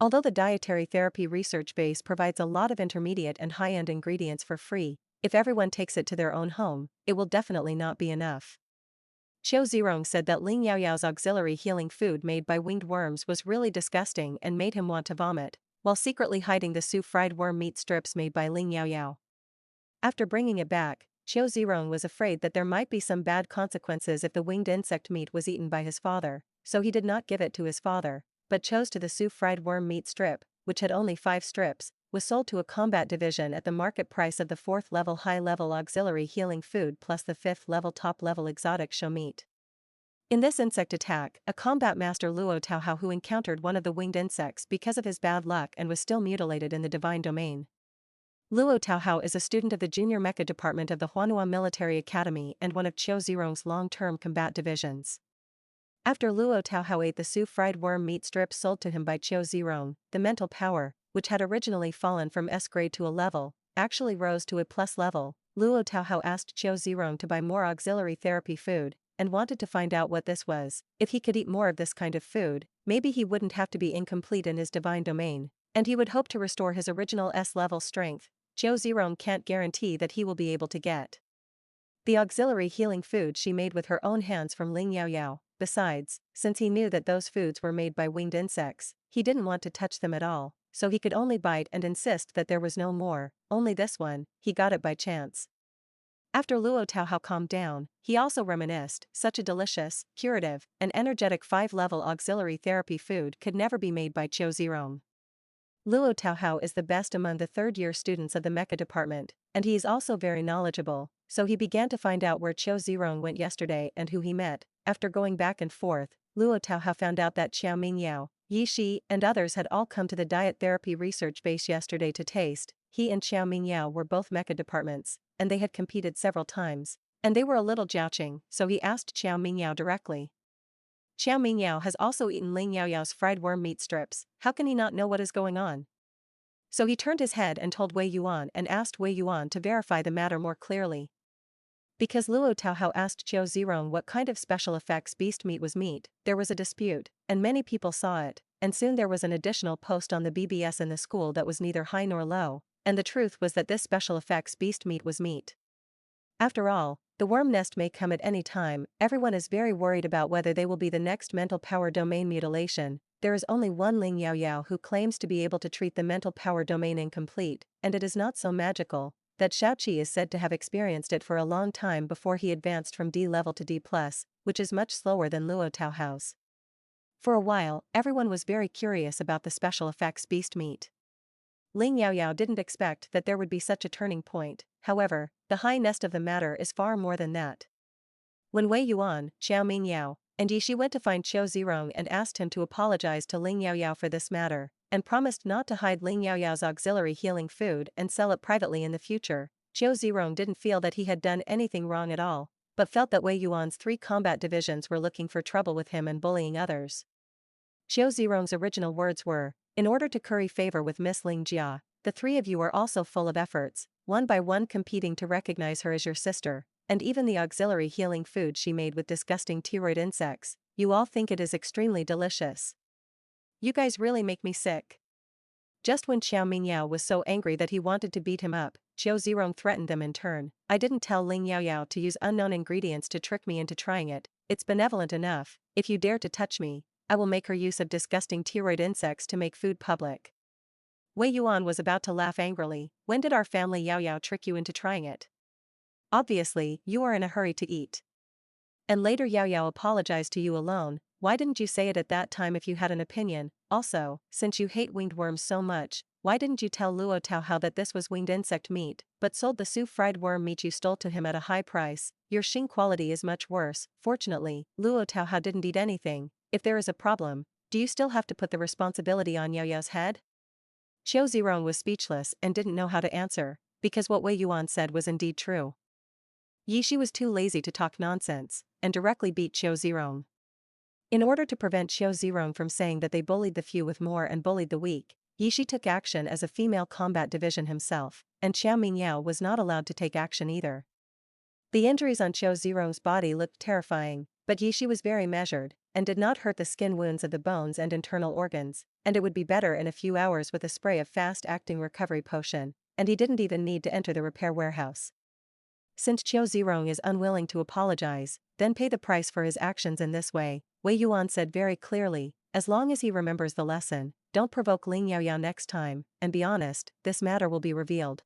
Although the dietary therapy research base provides a lot of intermediate and high-end ingredients for free, If everyone takes it to their own home, it will definitely not be enough. Qiu Zirong said that Ling Yaoyao's auxiliary healing food made by winged worms was really disgusting and made him want to vomit, while secretly hiding the fried worm meat strips made by Ling Yaoyao. After bringing it back, Qiu Zirong was afraid that there might be some bad consequences if the winged insect meat was eaten by his father, so he did not give it to his father, but chose to the fried worm meat strip, which had only 5 strips, was sold to a combat division at the market price of the 4th level high-level auxiliary healing food plus the 5th level top-level exotic show meat. In this insect attack, a combat master Luo Taohao who encountered one of the winged insects because of his bad luck and was still mutilated in the divine domain. Luo Taohao is a student of the junior mecha department of the Huanhua Military Academy and one of Qiu Zirong's long-term combat divisions. After Luo Taohao ate the fried worm meat strips sold to him by Qiu Zirong, the mental power, which had originally fallen from S grade to a level, actually rose to a plus level. Luo Taohao asked Qiu Zirong to buy more auxiliary therapy food, and wanted to find out what this was. If he could eat more of this kind of food, maybe he wouldn't have to be incomplete in his divine domain, and he would hope to restore his original S-level strength. Qiu Zirong can't guarantee that he will be able to get the auxiliary healing food she made with her own hands from Ling Yaoyao. Besides, since he knew that those foods were made by winged insects, he didn't want to touch them at all, so he could only bite and insist that there was no more, only this one. He got it by chance. After Luo Taohao calmed down, he also reminisced, such a delicious, curative, and energetic 5-level auxiliary therapy food could never be made by Qiu Zirong. Luo Taohao is the best among the third-year students of the mecha department, and he is also very knowledgeable, so he began to find out where Qiu Zirong went yesterday and who he met. After going back and forth, Luo Taohao found out that Xiao Mingyao, Yi Shi, and others had all come to the diet therapy research base yesterday to taste. He and Xiao Mingyao were both mecha departments, and they had competed several times, and they were a little jousting, so he asked Xiao Mingyao directly. Xiao Mingyao has also eaten Ling Yaoyao's fried worm meat strips, how can he not know what is going on? So he turned his head and told Wei Yuan and asked Wei Yuan to verify the matter more clearly. Because Luo Taohao asked Qiu Zirong what kind of special effects beast meat was meat, there was a dispute, and many people saw it, and soon there was an additional post on the BBS in the school that was neither high nor low, and the truth was that this special effects beast meat was meat. After all, the worm nest may come at any time. Everyone is very worried about whether they will be the next mental power domain mutilation. There is only one Ling Yaoyao who claims to be able to treat the mental power domain incomplete, and it is not so magical, that Shaoqi is said to have experienced it for a long time before he advanced from D level to D+, which is much slower than Luo Taohao's. For a while, everyone was very curious about the special effects beast meat. Ling Yaoyao didn't expect that there would be such a turning point. However, the high-ness of the matter is far more than that. When Wei Yuan, Xiao Mingyao, and Yi Shi went to find Qiu Zirong and asked him to apologize to Ling Yaoyao for this matter, and promised not to hide Ling Yaoyao's auxiliary healing food and sell it privately in the future, Qiu Zirong didn't feel that he had done anything wrong at all, but felt that Wei Yuan's 3 combat divisions were looking for trouble with him and bullying others. Qiu Zirong's original words were, "In order to curry favor with Miss Ling Jia, the 3 of you are also full of efforts, one by one competing to recognize her as your sister, and even the auxiliary healing food she made with disgusting Tyroid insects, you all think it is extremely delicious. You guys really make me sick." Just when Xiao Mingyao was so angry that he wanted to beat him up, Qiu Zirong threatened them in turn. "I didn't tell Ling Yaoyao to use unknown ingredients to trick me into trying it. It's benevolent enough. If you dare to touch me, I will make her use of disgusting Tyroid insects to make food public." Wei Yuan was about to laugh angrily. "When did our family Yaoyao trick you into trying it? Obviously, you are in a hurry to eat. And later Yaoyao apologized to you alone. Why didn't you say it at that time if you had an opinion? Also, since you hate winged worms so much, why didn't you tell Luo Taohao that this was winged insect meat, but sold the fried worm meat you stole to him at a high price? Your Xing quality is much worse." Fortunately, Luo Taohao didn't eat anything. If there is a problem, do you still have to put the responsibility on Yaoyao's head? Qiu Zirong was speechless and didn't know how to answer, because what Wei Yuan said was indeed true. Yi Shi was too lazy to talk nonsense, and directly beat Qiu Zirong. In order to prevent Qiu Zirong from saying that they bullied the few with more and bullied the weak, Yi Shi took action as a female combat division himself, and Xiao Mingyao was not allowed to take action either. The injuries on Qiu Zirong's body looked terrifying, but Yi Shi was very measured, and did not hurt the skin wounds of the bones and internal organs, and it would be better in a few hours with a spray of fast-acting recovery potion, and he didn't even need to enter the repair warehouse. Since Qiu Zirong is unwilling to apologize, then pay the price for his actions in this way, Wei Yuan said very clearly, as long as he remembers the lesson, don't provoke Ling Yaoyao next time, and be honest, this matter will be revealed.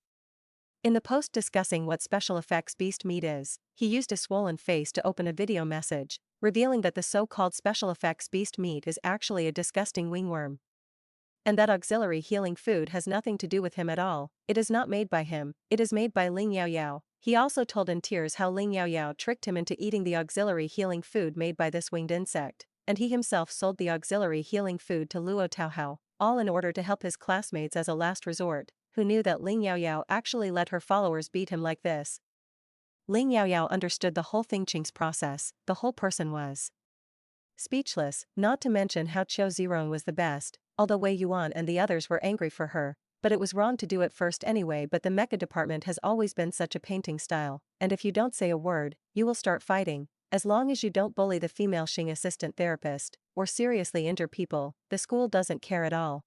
In the post discussing what special effects beast meat is, he used a swollen face to open a video message, revealing that the so-called special effects beast meat is actually a disgusting wingworm. And that auxiliary healing food has nothing to do with him at all, it is not made by him, it is made by Ling Yaoyao. He also told in tears how Ling Yaoyao tricked him into eating the auxiliary healing food made by this winged insect, and he himself sold the auxiliary healing food to Luo Taohao, all in order to help his classmates as a last resort, who knew that Ling Yaoyao actually let her followers beat him like this. Ling Yaoyao understood the whole Qing's process, the whole person was speechless, not to mention how Qiu Zirong was the best, although Wei Yuan and the others were angry for her, but it was wrong to do it first anyway. But the mecha department has always been such a painting style, and if you don't say a word, you will start fighting, as long as you don't bully the female Xing assistant therapist, or seriously injure people, the school doesn't care at all.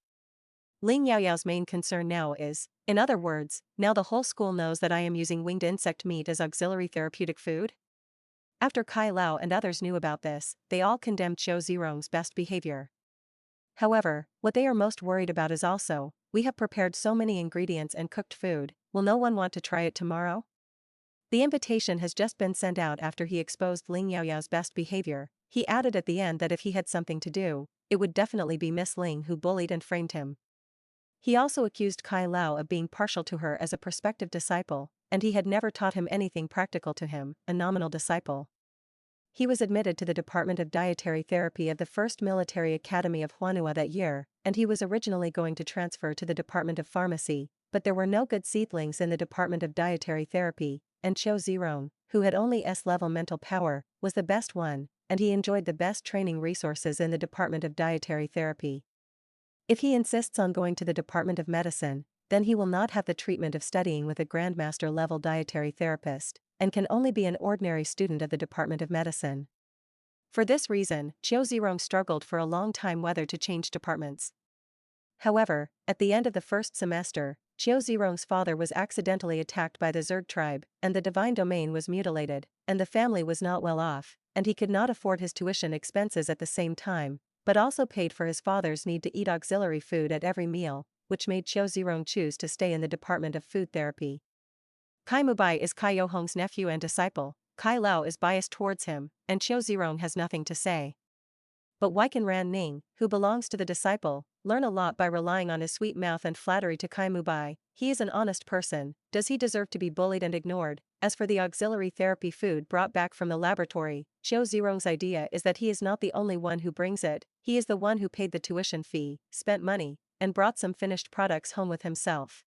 Ling Yaoyao's main concern now is, in other words, now the whole school knows that I am using winged insect meat as auxiliary therapeutic food? After Kai Lao and others knew about this, they all condemned Qiu Zirong's best behavior. However, what they are most worried about is also, we have prepared so many ingredients and cooked food, will no one want to try it tomorrow? The invitation has just been sent out after he exposed Ling Yaoyao's best behavior. He added at the end that if he had something to do, it would definitely be Miss Ling who bullied and framed him. He also accused Kai Lao of being partial to her as a prospective disciple, and he had never taught him anything practical to him, a nominal disciple. He was admitted to the Department of Dietary Therapy of the 1st Military Academy of Huanua that year, and he was originally going to transfer to the Department of Pharmacy, but there were no good seedlings in the Department of Dietary Therapy, and Qiu Zirong, who had only S-level mental power, was the best one, and he enjoyed the best training resources in the Department of Dietary Therapy. If he insists on going to the Department of Medicine, then he will not have the treatment of studying with a Grandmaster-level dietary therapist, and can only be an ordinary student of the Department of Medicine. For this reason, Qiu Zirong struggled for a long time whether to change departments. However, at the end of the first semester, Qiu Zirong's father was accidentally attacked by the Zerg tribe, and the divine domain was mutilated, and the family was not well off, and he could not afford his tuition expenses at the same time, but also paid for his father's need to eat auxiliary food at every meal, which made Qiu Zirong choose to stay in the Department of Food Therapy. Kai Mubai is Kai Youhong's nephew and disciple. Kai Lao is biased towards him, and Qiu Zirong has nothing to say. But why can Ran Ning, who belongs to the disciple, learn a lot by relying on his sweet mouth and flattery to Kai Mubai? He is an honest person, does he deserve to be bullied and ignored? As for the auxiliary therapy food brought back from the laboratory, Qiu Zirong's idea is that he is not the only one who brings it, he is the one who paid the tuition fee, spent money, and brought some finished products home with himself.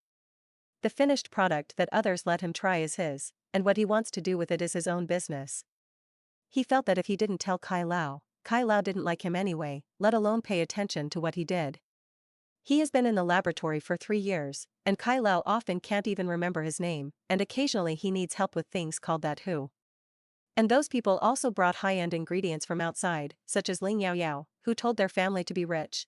The finished product that others let him try is his, and what he wants to do with it is his own business. He felt that if he didn't tell Kai Lao didn't like him anyway, let alone pay attention to what he did. He has been in the laboratory for 3 years, and Kai Lao often can't even remember his name, and occasionally he needs help with things called that who. And those people also brought high-end ingredients from outside, such as Ling Yaoyao, who told their family to be rich.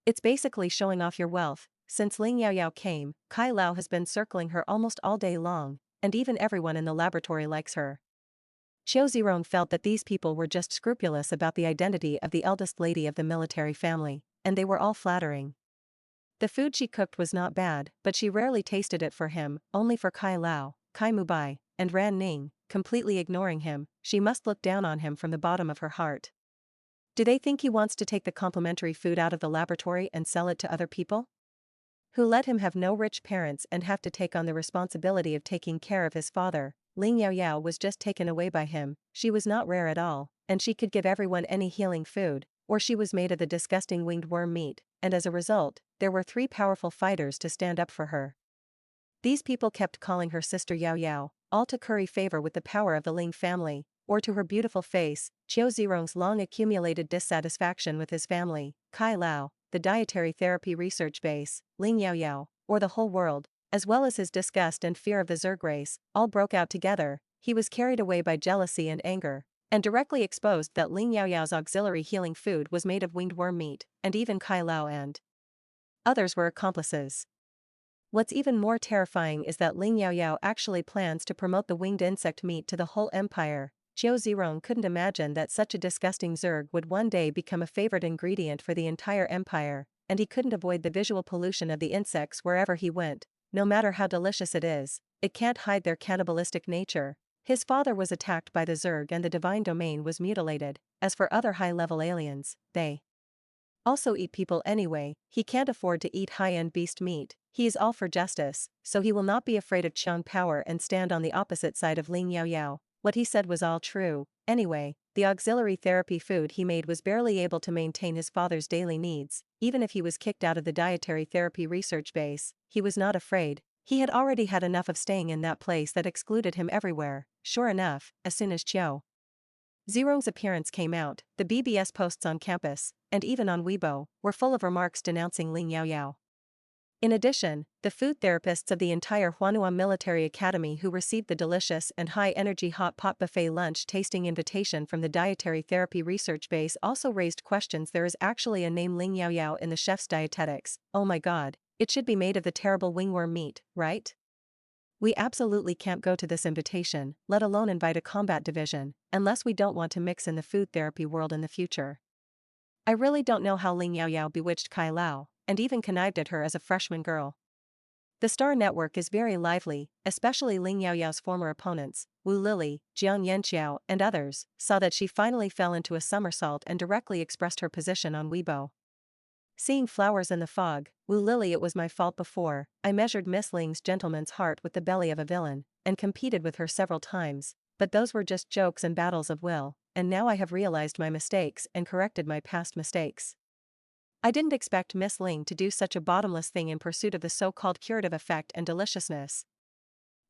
It's basically showing off your wealth. Since Ling Yaoyao came, Kai Lao has been circling her almost all day long, and even everyone in the laboratory likes her. Qiu Zirong felt that these people were just scrupulous about the identity of the eldest lady of the military family, and they were all flattering. The food she cooked was not bad, but she rarely tasted it for him, only for Kai Lao, Kai Mubai, and Ran Ning, completely ignoring him. She must look down on him from the bottom of her heart. Do they think he wants to take the complimentary food out of the laboratory and sell it to other people? Who let him have no rich parents and have to take on the responsibility of taking care of his father? Ling Yaoyao was just taken away by him. She was not rare at all, and she could give everyone any healing food, or she was made of the disgusting winged worm meat, and as a result, there were 3 powerful fighters to stand up for her. These people kept calling her Sister Yaoyao, all to curry favor with the power of the Ling family, or to her beautiful face. Qiu Zirong's long accumulated dissatisfaction with his family, Kai Lao, the dietary therapy research base, Ling Yaoyao, or the whole world, as well as his disgust and fear of the Zerg race, all broke out together. He was carried away by jealousy and anger, and directly exposed that Ling Yaoyao's auxiliary healing food was made of winged worm meat, and even Kai Lao and others were accomplices. What's even more terrifying is that Ling Yaoyao actually plans to promote the winged insect meat to the whole empire. Qiu Zirong couldn't imagine that such a disgusting zerg would one day become a favorite ingredient for the entire empire, and he couldn't avoid the visual pollution of the insects wherever he went. No matter how delicious it is, it can't hide their cannibalistic nature. His father was attacked by the zerg and the divine domain was mutilated. As for other high-level aliens, they also eat people anyway. He can't afford to eat high-end beast meat. He is all for justice, so he will not be afraid of Qiang power and stand on the opposite side of Ling Yaoyao. What he said was all true. Anyway, the auxiliary therapy food he made was barely able to maintain his father's daily needs. Even if he was kicked out of the dietary therapy research base, he was not afraid. He had already had enough of staying in that place that excluded him everywhere. Sure enough, as soon as Qiu Zirong's appearance came out, the BBS posts on campus, and even on Weibo, were full of remarks denouncing Ling Yaoyao. In addition, the food therapists of the entire Huanua Military Academy who received the delicious and high-energy hot pot buffet lunch tasting invitation from the dietary therapy research base also raised questions. There is actually a name Ling Yaoyao in the chef's dietetics. Oh my god, it should be made of the terrible wingworm meat, right? We absolutely can't go to this invitation, let alone invite a combat division, unless we don't want to mix in the food therapy world in the future. I really don't know how Ling Yaoyao bewitched Kai Lao, and even connived at her as a freshman girl. The Star Network is very lively, especially Ling Yaoyao's former opponents, Wu Lily, Jiang Yanqiao, and others, saw that she finally fell into a somersault and directly expressed her position on Weibo. Seeing flowers in the fog, Wu Lily, it was my fault before. I measured Miss Ling's gentleman's heart with the belly of a villain, and competed with her several times, but those were just jokes and battles of will, and now I have realized my mistakes and corrected my past mistakes. I didn't expect Miss Ling to do such a bottomless thing in pursuit of the so-called curative effect and deliciousness.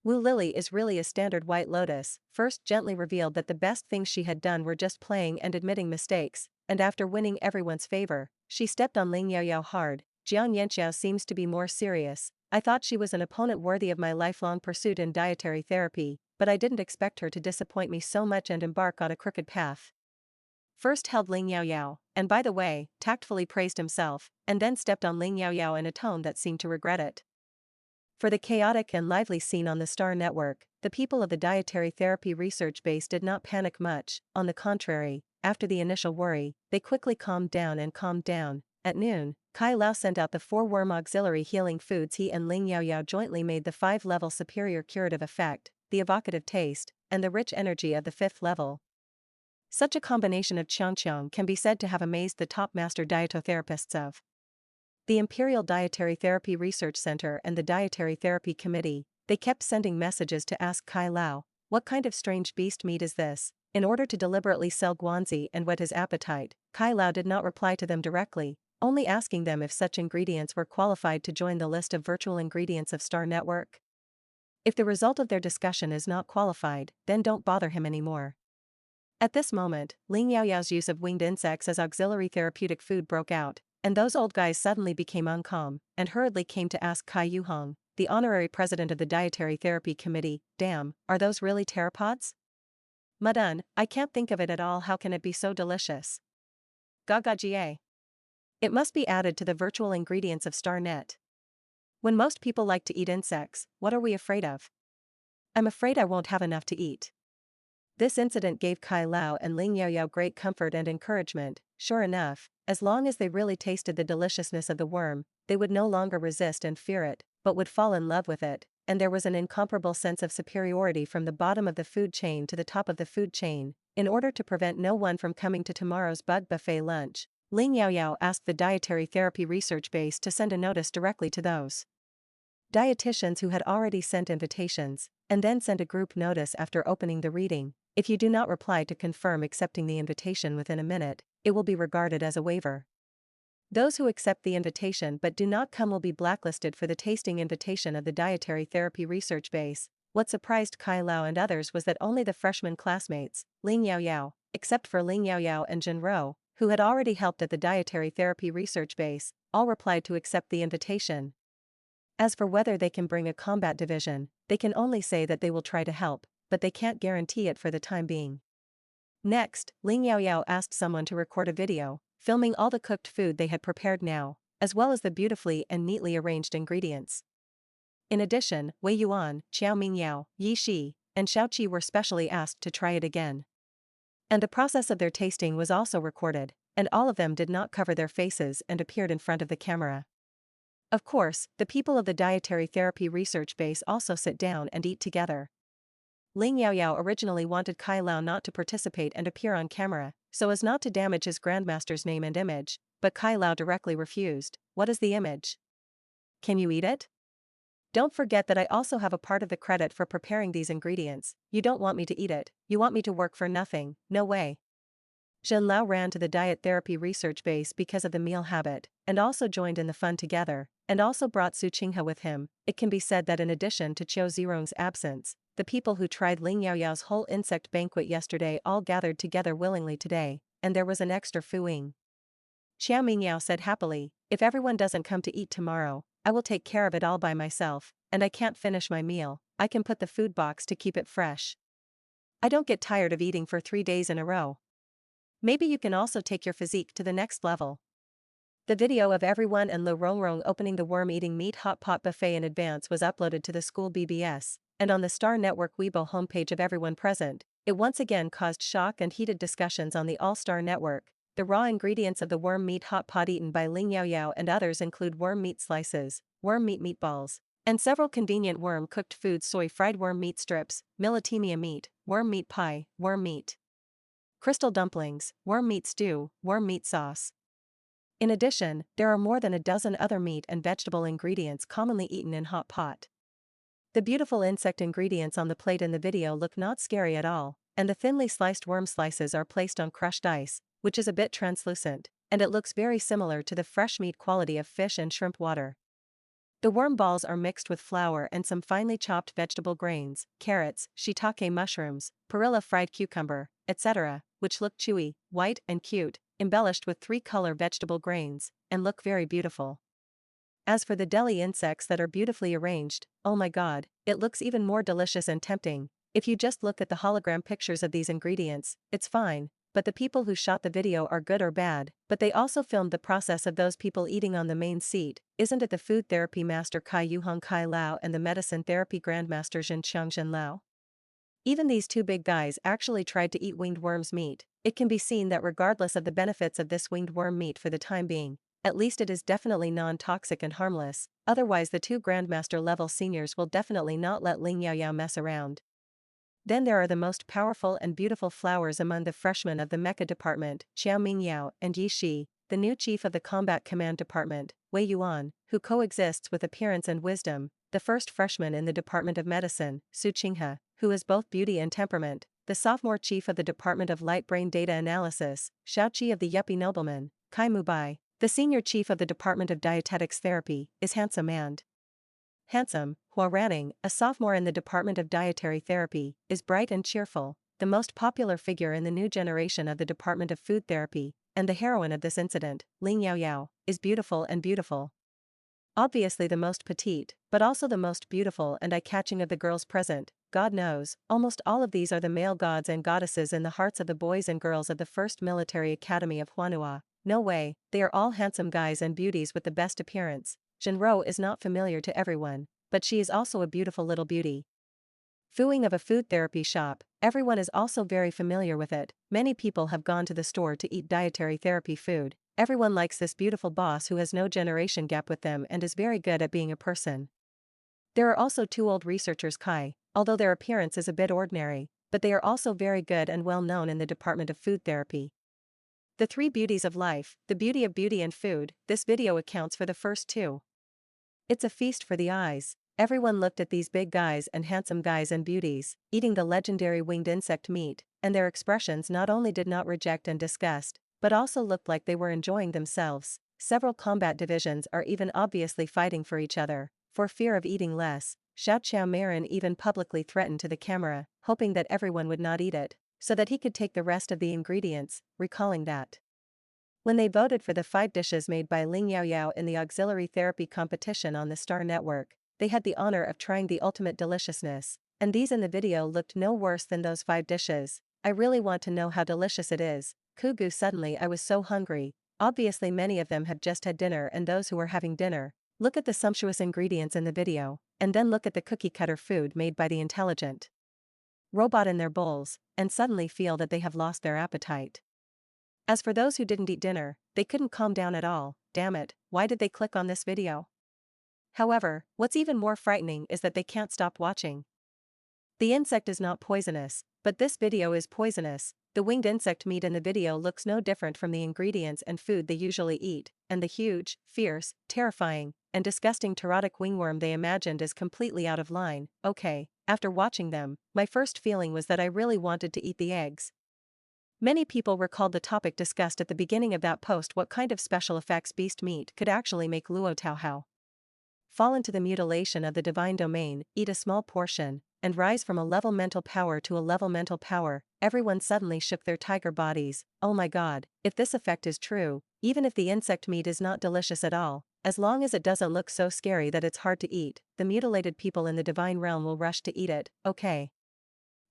Wu Lily is really a standard White Lotus, first gently revealed that the best things she had done were just playing and admitting mistakes, and after winning everyone's favor, she stepped on Ling Yaoyao hard. Jiang Yanqiao seems to be more serious. I thought she was an opponent worthy of my lifelong pursuit in dietary therapy, but I didn't expect her to disappoint me so much and embark on a crooked path. First held Ling Yaoyao, and by the way, tactfully praised himself, and then stepped on Ling Yaoyao in a tone that seemed to regret it. For the chaotic and lively scene on the Star Network, the people of the dietary therapy research base did not panic much. On the contrary, after the initial worry, they quickly calmed down. At noon, Kai Lao sent out the 4-worm auxiliary healing foods. He and Ling Yaoyao jointly made the 5-level superior curative effect, the evocative taste, and the rich energy of the 5th level. Such a combination of Qiangqiang can be said to have amazed the top master dietotherapists of the Imperial Dietary Therapy Research Center and the Dietary Therapy Committee. They kept sending messages to ask Kai Lao, what kind of strange beast meat is this, in order to deliberately sell Guanzi and whet his appetite. Kai Lao did not reply to them directly, only asking them if such ingredients were qualified to join the list of virtual ingredients of Star Network. If the result of their discussion is not qualified, then don't bother him anymore. At this moment, Ling Yaoyao's use of winged insects as auxiliary therapeutic food broke out, and those old guys suddenly became uncalm, and hurriedly came to ask Kai Yuhong, the honorary president of the Dietary Therapy Committee, damn, are those really pteropods? Madun, I can't think of it at all. How can it be so delicious? Gaga Jie. It must be added to the virtual ingredients of StarNet. When most people like to eat insects, what are we afraid of? I'm afraid I won't have enough to eat. This incident gave Kai Lao and Ling Yaoyao great comfort and encouragement. Sure enough, as long as they really tasted the deliciousness of the worm, they would no longer resist and fear it, but would fall in love with it, and there was an incomparable sense of superiority from the bottom of the food chain to the top of the food chain. In order to prevent no one from coming to tomorrow's bug buffet lunch, Ling Yaoyao asked the Dietary Therapy Research Base to send a notice directly to those dietitians who had already sent invitations, and then sent a group notice after opening the reading. If you do not reply to confirm accepting the invitation within a minute, it will be regarded as a waiver. Those who accept the invitation but do not come will be blacklisted for the tasting invitation of the Dietary Therapy Research Base. What surprised Kai Lao and others was that only the freshman classmates, Ling Yaoyao, except for Ling Yaoyao and Jin Ro, who had already helped at the Dietary Therapy Research Base, all replied to accept the invitation. As for whether they can bring a combat division, they can only say that they will try to help, but they can't guarantee it for the time being. Next, Ling Yaoyao asked someone to record a video, filming all the cooked food they had prepared now, as well as the beautifully and neatly arranged ingredients. In addition, Wei Yuan, Qiao Mingyao, Yi Shi, and Xiaoqi were specially asked to try it again. And the process of their tasting was also recorded, and all of them did not cover their faces and appeared in front of the camera. Of course, the people of the dietary therapy research base also sit down and eat together. Ling Yaoyao originally wanted Kai Lao not to participate and appear on camera, so as not to damage his grandmaster's name and image, but Kai Lao directly refused. What is the image? Can you eat it? Don't forget that I also have a part of the credit for preparing these ingredients. You don't want me to eat it, you want me to work for nothing, no way. Zhen Lao ran to the diet therapy research base because of the meal habit, and also joined in the fun together, and also brought Su Qinghe with him. It can be said that in addition to Qiu Zirong's absence, the people who tried Ling Yaoyao's whole insect banquet yesterday all gathered together willingly today, and there was an extra fooing. Qiao Mingyao said happily, if everyone doesn't come to eat tomorrow, I will take care of it all by myself, and I can't finish my meal, I can put the food box to keep it fresh. I don't get tired of eating for 3 days in a row. Maybe you can also take your physique to the next level. The video of everyone and Lu Rongrong opening the worm-eating meat hot pot buffet in advance was uploaded to the school BBS, and on the Star Network Weibo homepage of everyone present, it once again caused shock and heated discussions on the All-Star Network. The raw ingredients of the worm meat hot pot eaten by Ling Yaoyao and others include worm meat slices, worm meat meatballs, and several convenient worm-cooked foods: soy fried worm meat strips, militemia meat, worm meat pie, worm meat crystal dumplings, worm meat stew, worm meat sauce. In addition, there are more than a dozen other meat and vegetable ingredients commonly eaten in hot pot. The beautiful insect ingredients on the plate in the video look not scary at all, and the thinly sliced worm slices are placed on crushed ice, which is a bit translucent, and it looks very similar to the fresh meat quality of fish and shrimp water. The worm balls are mixed with flour and some finely chopped vegetable grains, carrots, shiitake mushrooms, perilla fried cucumber, etc., which look chewy, white and cute, embellished with 3-color vegetable grains, and look very beautiful. As for the deli insects that are beautifully arranged, oh my god, it looks even more delicious and tempting. If you just look at the hologram pictures of these ingredients, it's fine, but the people who shot the video are good or bad, but they also filmed the process of those people eating on the main seat. Isn't it the food therapy master Kai Yuhong Kai Lao and the medicine therapy grandmaster Zhen Qiang Lao? Even these two big guys actually tried to eat winged worm's meat. It can be seen that regardless of the benefits of this winged worm meat for the time being, at least it is definitely non-toxic and harmless, otherwise the two grandmaster level seniors will definitely not let Ling Yaoyao mess around. Then there are the most powerful and beautiful flowers among the freshmen of the mecha department, Qiao Mingyao and Yi Shi, the new chief of the combat command department, Wei Yuan, who coexists with appearance and wisdom, the first freshman in the department of medicine, Su Qinghe, who is both beauty and temperament, the sophomore chief of the department of light brain data analysis, Xiaoqi of the yuppie nobleman, Kai Mubai, the senior chief of the department of dietetics therapy, is handsome and handsome. Hua Ranning, a sophomore in the department of dietary therapy, is bright and cheerful, the most popular figure in the new generation of the department of food therapy, and the heroine of this incident, Ling Yaoyao, is beautiful and beautiful. Obviously the most petite, but also the most beautiful and eye-catching of the girls present. God knows, almost all of these are the male gods and goddesses in the hearts of the boys and girls of the First Military Academy of Huanhua. No way, they are all handsome guys and beauties with the best appearance. Zhenro is not familiar to everyone, but she is also a beautiful little beauty. Fooing of a food therapy shop, everyone is also very familiar with it. Many people have gone to the store to eat dietary therapy food. Everyone likes this beautiful boss who has no generation gap with them and is very good at being a person. There are also two old researchers Kai, although their appearance is a bit ordinary, but they are also very good and well known in the department of food therapy. The three beauties of life, the beauty of beauty and food, this video accounts for the first two. It's a feast for the eyes. Everyone looked at these big guys and handsome guys and beauties, eating the legendary winged insect meat, and their expressions not only did not reject and disgust, but also looked like they were enjoying themselves. Several combat divisions are even obviously fighting for each other, for fear of eating less. Xiao Qiao Marin even publicly threatened to the camera, hoping that everyone would not eat it, so that he could take the rest of the ingredients, recalling that when they voted for the 5 dishes made by Ling Yaoyao in the auxiliary therapy competition on the Star Network, they had the honor of trying the ultimate deliciousness, and these in the video looked no worse than those 5 dishes. I really want to know how delicious it is. Kugu, suddenly I was so hungry. Obviously many of them have just had dinner, and those who were having dinner, look at the sumptuous ingredients in the video, and then look at the cookie-cutter food made by the intelligent robot in their bowls, and suddenly feel that they have lost their appetite. As for those who didn't eat dinner, they couldn't calm down at all. Damn it, why did they click on this video? However, what's even more frightening is that they can't stop watching. The insect is not poisonous, but this video is poisonous. The winged insect meat in the video looks no different from the ingredients and food they usually eat, and the huge, fierce, terrifying, and disgusting pterotic wingworm they imagined is completely out of line. Okay, after watching them, my first feeling was that I really wanted to eat the eggs. Many people recalled the topic discussed at the beginning of that post: what kind of special effects beast meat could actually make Luo Taohao fall into the mutilation of the divine domain, eat a small portion, and rise from a level mental power to a level mental power. Everyone suddenly shook their tiger bodies. Oh my god, if this effect is true, even if the insect meat is not delicious at all, as long as it doesn't look so scary that it's hard to eat, the mutilated people in the divine realm will rush to eat it. Okay.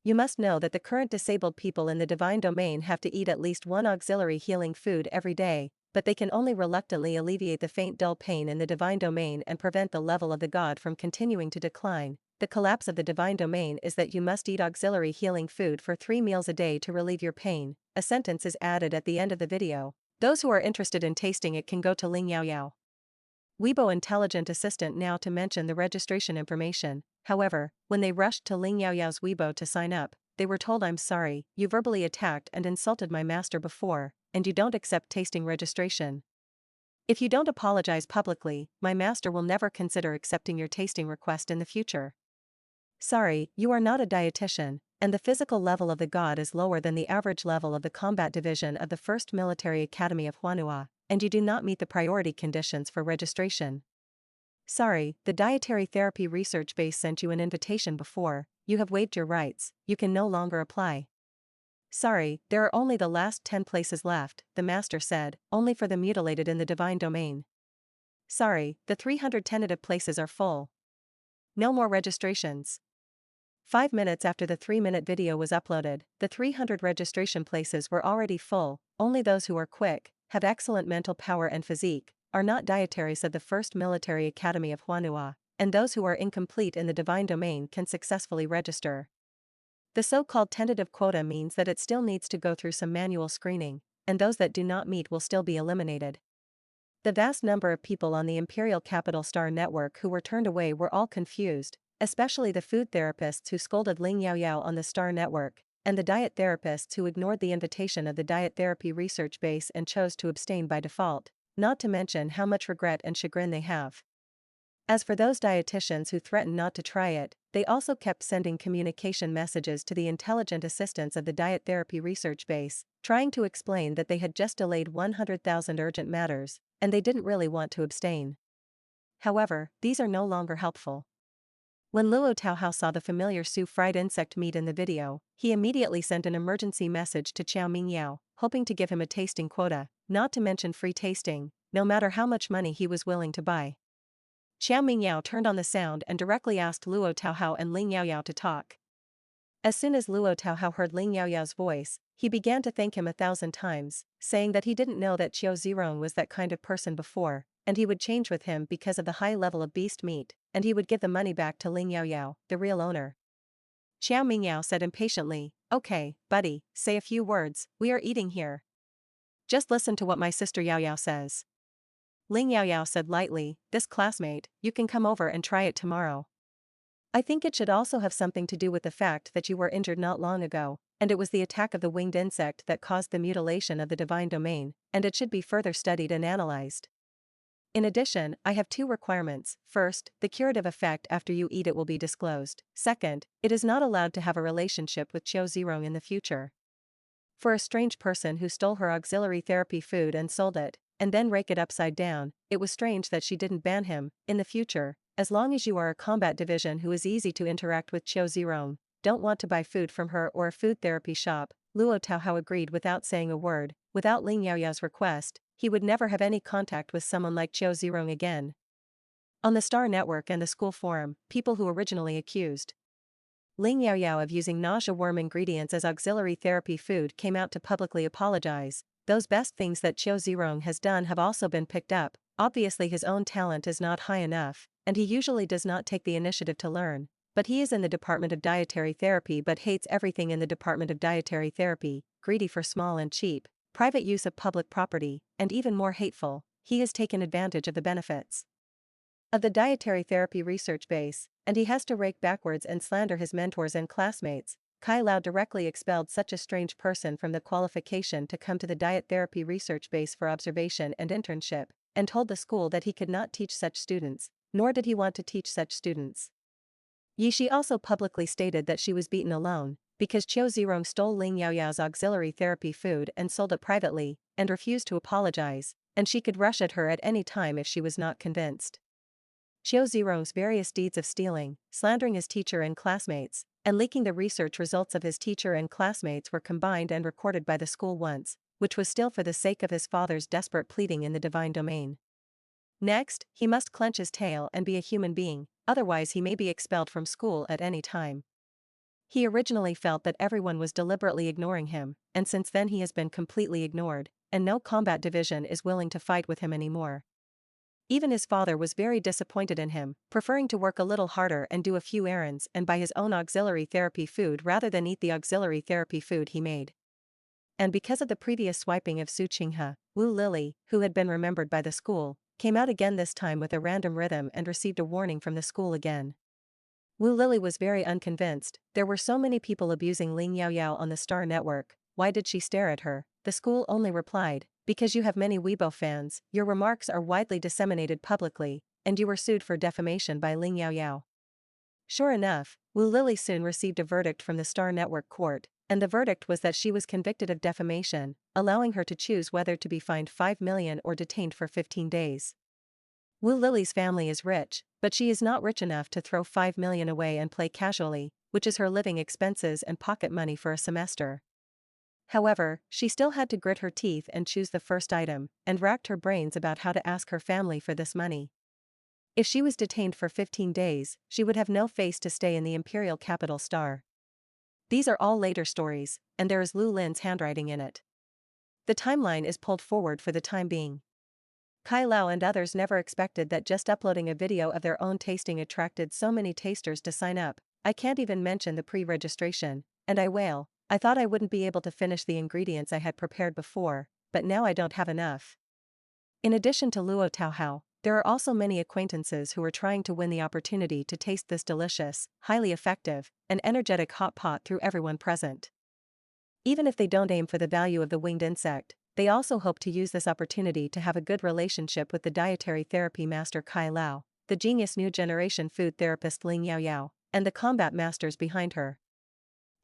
You must know that the current disabled people in the divine domain have to eat at least one auxiliary healing food every day, but they can only reluctantly alleviate the faint dull pain in the divine domain and prevent the level of the god from continuing to decline. The collapse of the divine domain is that you must eat auxiliary healing food for 3 meals a day to relieve your pain. A sentence is added at the end of the video. Those who are interested in tasting it can go to Ling Yaoyao Weibo Intelligent Assistant now to mention the registration information. However, when they rushed to Ling Yaoyao's Weibo to sign up, they were told, "I'm sorry, you verbally attacked and insulted my master before, and you don't accept tasting registration. If you don't apologize publicly, my master will never consider accepting your tasting request in the future. Sorry, you are not a dietitian, and the physical level of the god is lower than the average level of the combat division of the 1st Military Academy of Huanua, and you do not meet the priority conditions for registration. Sorry, the Dietary Therapy Research Base sent you an invitation before, you have waived your rights, you can no longer apply. Sorry, there are only the last 10 places left," the master said, "only for the mutilated in the divine domain. Sorry, the 300 tentative places are full. No more registrations." 5 minutes after the 3-minute video was uploaded, the 300 registration places were already full. Only those who are quick, have excellent mental power and physique, are not dietaries of the 1st Military Academy of Huanua, and those who are incomplete in the divine domain can successfully register. The so-called tentative quota means that it still needs to go through some manual screening, and those that do not meet will still be eliminated. The vast number of people on the Imperial Capital Star Network who were turned away were all confused, especially the food therapists who scolded Ling Yaoyao on the Star Network, and the diet therapists who ignored the invitation of the Diet Therapy Research Base and chose to abstain by default, not to mention how much regret and chagrin they have. As for those dietitians who threatened not to try it, they also kept sending communication messages to the intelligent assistants of the Diet Therapy Research Base, trying to explain that they had just delayed 100,000 urgent matters, and they didn't really want to abstain. However, these are no longer helpful. When Luo Taohao saw the familiar Su fried insect meat in the video, he immediately sent an emergency message to Qiao Mingyao, hoping to give him a tasting quota, not to mention free tasting, no matter how much money he was willing to buy. Qiao Mingyao turned on the sound and directly asked Luo Taohao and Ling Yaoyao to talk. As soon as Luo Taohao heard Ling Yaoyao's voice, he began to thank him 1,000 times, saying that he didn't know that Qiao Zirong was that kind of person before, and he would change with him because of the high level of beast meat, and he would give the money back to Ling Yaoyao, the real owner. Qiao Mingyao said impatiently, "Okay, buddy, say a few words, we are eating here. Just listen to what my sister Yaoyao says." Ling Yaoyao said lightly, "This classmate, you can come over and try it tomorrow. I think it should also have something to do with the fact that you were injured not long ago, and it was the attack of the winged insect that caused the mutilation of the divine domain, and it should be further studied and analyzed. In addition, I have 2 requirements. First, the curative effect after you eat it will be disclosed. Second, it is not allowed to have a relationship with Qiao Zirong in the future. For a strange person who stole her auxiliary therapy food and sold it, and then rake it upside down, it was strange that she didn't ban him. In the future, as long as you are a combat division who is easy to interact with Qiao Zirong, don't want to buy food from her or a food therapy shop." Luo Taohao agreed without saying a word. Without Ling Yaoyao's request, he would never have any contact with someone like Qiao Zirong again. On the Star Network and the school forum, people who originally accused Ling Yaoyao of using nausea worm ingredients as auxiliary therapy food came out to publicly apologize. Those best things that Qiao Zirong has done have also been picked up. Obviously his own talent is not high enough, and he usually does not take the initiative to learn, but he is in the Department of Dietary Therapy but hates everything in the Department of Dietary Therapy, greedy for small and cheap, private use of public property, and even more hateful, he has taken advantage of the benefits of the dietary therapy research base, and he has to rake backwards and slander his mentors and classmates. Kai Lao directly expelled such a strange person from the qualification to come to the diet therapy research base for observation and internship, and told the school that he could not teach such students, nor did he want to teach such students. Yishi also publicly stated that she was beaten alone, because Qiu Zirong stole Ling Yaoyao's auxiliary therapy food and sold it privately, and refused to apologize, and she could rush at her at any time if she was not convinced. Qiu Zirong's various deeds of stealing, slandering his teacher and classmates, and leaking the research results of his teacher and classmates were combined and recorded by the school once, which was still for the sake of his father's desperate pleading in the divine domain. Next, he must clench his tail and be a human being, otherwise he may be expelled from school at any time. He originally felt that everyone was deliberately ignoring him, and since then he has been completely ignored, and no combat division is willing to fight with him anymore. Even his father was very disappointed in him, preferring to work a little harder and do a few errands and buy his own auxiliary therapy food rather than eat the auxiliary therapy food he made. And because of the previous swiping of Su Qinghe, Wu Lily, who had been remembered by the school, came out again this time with a random rhythm and received a warning from the school again. Wu Lily was very unconvinced. There were so many people abusing Ling Yaoyao on the Star Network, why did she stare at her? The school only replied, because you have many Weibo fans, your remarks are widely disseminated publicly, and you were sued for defamation by Ling Yaoyao. Sure enough, Wu Lily soon received a verdict from the Star Network court, and the verdict was that she was convicted of defamation, allowing her to choose whether to be fined 5 million or detained for 15 days. Wu Lily's family is rich, but she is not rich enough to throw 5 million away and play casually, which is her living expenses and pocket money for a semester. However, she still had to grit her teeth and choose the first item, and racked her brains about how to ask her family for this money. If she was detained for 15 days, she would have no face to stay in the imperial capital Star. These are all later stories, and there is Lu Lin's handwriting in it. The timeline is pulled forward for the time being. Kai Lao and others never expected that just uploading a video of their own tasting attracted so many tasters to sign up. I can't even mention the pre-registration, and I wail. I thought I wouldn't be able to finish the ingredients I had prepared before, but now I don't have enough. In addition to Luo Taohao, there are also many acquaintances who are trying to win the opportunity to taste this delicious, highly effective, and energetic hot pot through everyone present. Even if they don't aim for the value of the winged insect, they also hope to use this opportunity to have a good relationship with the dietary therapy master Kai Lao, the genius new generation food therapist Ling Yaoyao, and the combat masters behind her.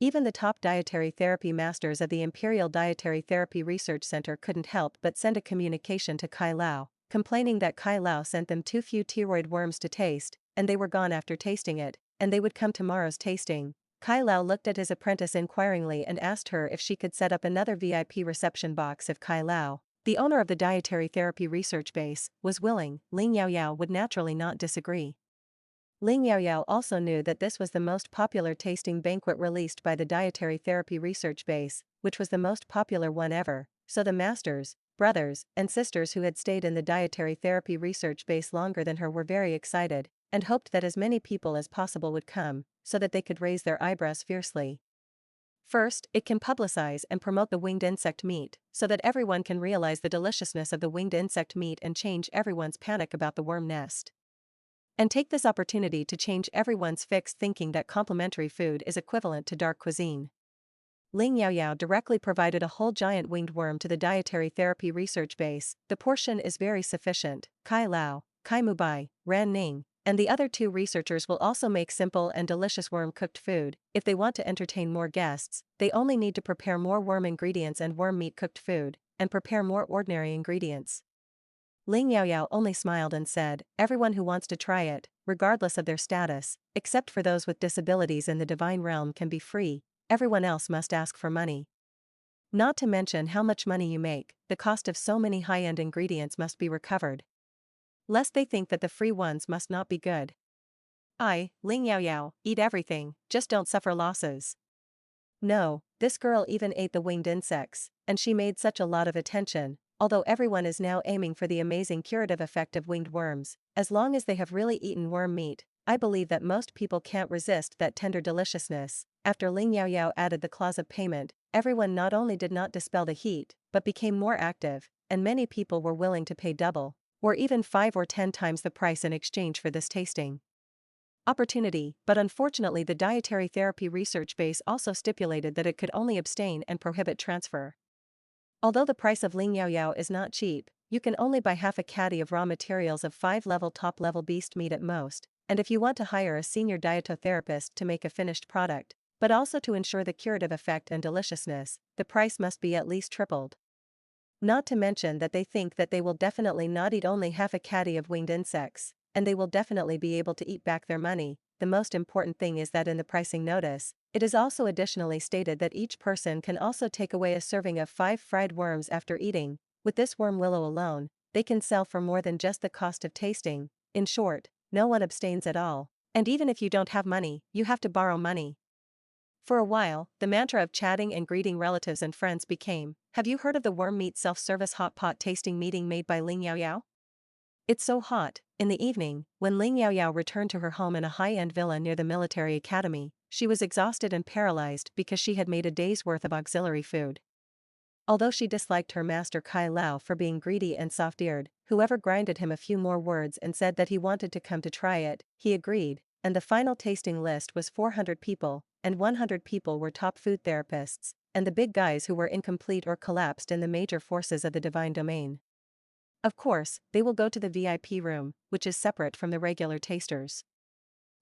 Even the top dietary therapy masters of the Imperial Dietary Therapy Research Center couldn't help but send a communication to Kai Lao, complaining that Kai Lao sent them too few thyroid worms to taste, and they were gone after tasting it, and they would come tomorrow's tasting. Kai Lao looked at his apprentice inquiringly and asked her if she could set up another VIP reception box if Kai Lao, the owner of the Dietary Therapy Research Base, was willing. Ling Yaoyao would naturally not disagree. Ling Yaoyao also knew that this was the most popular tasting banquet released by the Dietary Therapy Research Base, which was the most popular one ever, so the masters, brothers, and sisters who had stayed in the Dietary Therapy Research Base longer than her were very excited, and hoped that as many people as possible would come, so that they could raise their eyebrows fiercely. First, it can publicize and promote the winged insect meat, so that everyone can realize the deliciousness of the winged insect meat and change everyone's panic about the worm nest. And take this opportunity to change everyone's fixed thinking that complimentary food is equivalent to dark cuisine. Ling Yaoyao directly provided a whole giant winged worm to the Dietary Therapy Research Base. The portion is very sufficient. Kai Lao, Kai Mubai, Ran Ning, and the other 2 researchers will also make simple and delicious worm-cooked food. If they want to entertain more guests, they only need to prepare more worm ingredients and worm meat cooked food, and prepare more ordinary ingredients. Ling Yaoyao only smiled and said, everyone who wants to try it, regardless of their status, except for those with disabilities in the divine realm can be free, everyone else must ask for money. Not to mention how much money you make, the cost of so many high-end ingredients must be recovered. Lest they think that the free ones must not be good. Ling Yaoyao, eat everything, just don't suffer losses. No, this girl even ate the winged insects, and she made such a lot of attention, Although everyone is now aiming for the amazing curative effect of winged worms, as long as they have really eaten worm meat, I believe that most people can't resist that tender deliciousness. After Ling Yaoyao added the clause of payment, everyone not only did not dispel the heat, but became more active, and many people were willing to pay double, or even 5 or 10 times the price in exchange for this tasting opportunity. But unfortunately, the dietary therapy research base also stipulated that it could only abstain and prohibit transfer. Although the price of Ling Yaoyao is not cheap, you can only buy half a caddy of raw materials of 5-level top-level beast meat at most, and if you want to hire a senior dietotherapist to make a finished product, but also to ensure the curative effect and deliciousness, the price must be at least tripled. Not to mention that they think that they will definitely not eat only half a caddy of winged insects, and they will definitely be able to eat back their money. The most important thing is that in the pricing notice, it is also additionally stated that each person can also take away a serving of 5 fried worms after eating. With this worm willow alone, they can sell for more than just the cost of tasting. In short, no one abstains at all. And even if you don't have money, you have to borrow money. For a while, the mantra of chatting and greeting relatives and friends became, "Have you heard of the worm meat self-service hot pot tasting meeting made by Ling Yaoyao? It's so hot." In the evening, when Ling Yaoyao returned to her home in a high-end villa near the military academy, she was exhausted and paralyzed because she had made a day's worth of auxiliary food. Although she disliked her master Kai Lao for being greedy and soft-eared, whoever grinded him a few more words and said that he wanted to come to try it, he agreed, and the final tasting list was 400 people, and 100 people were top food therapists, and the big guys who were incomplete or collapsed in the major forces of the divine domain. Of course, they will go to the VIP room, which is separate from the regular tasters.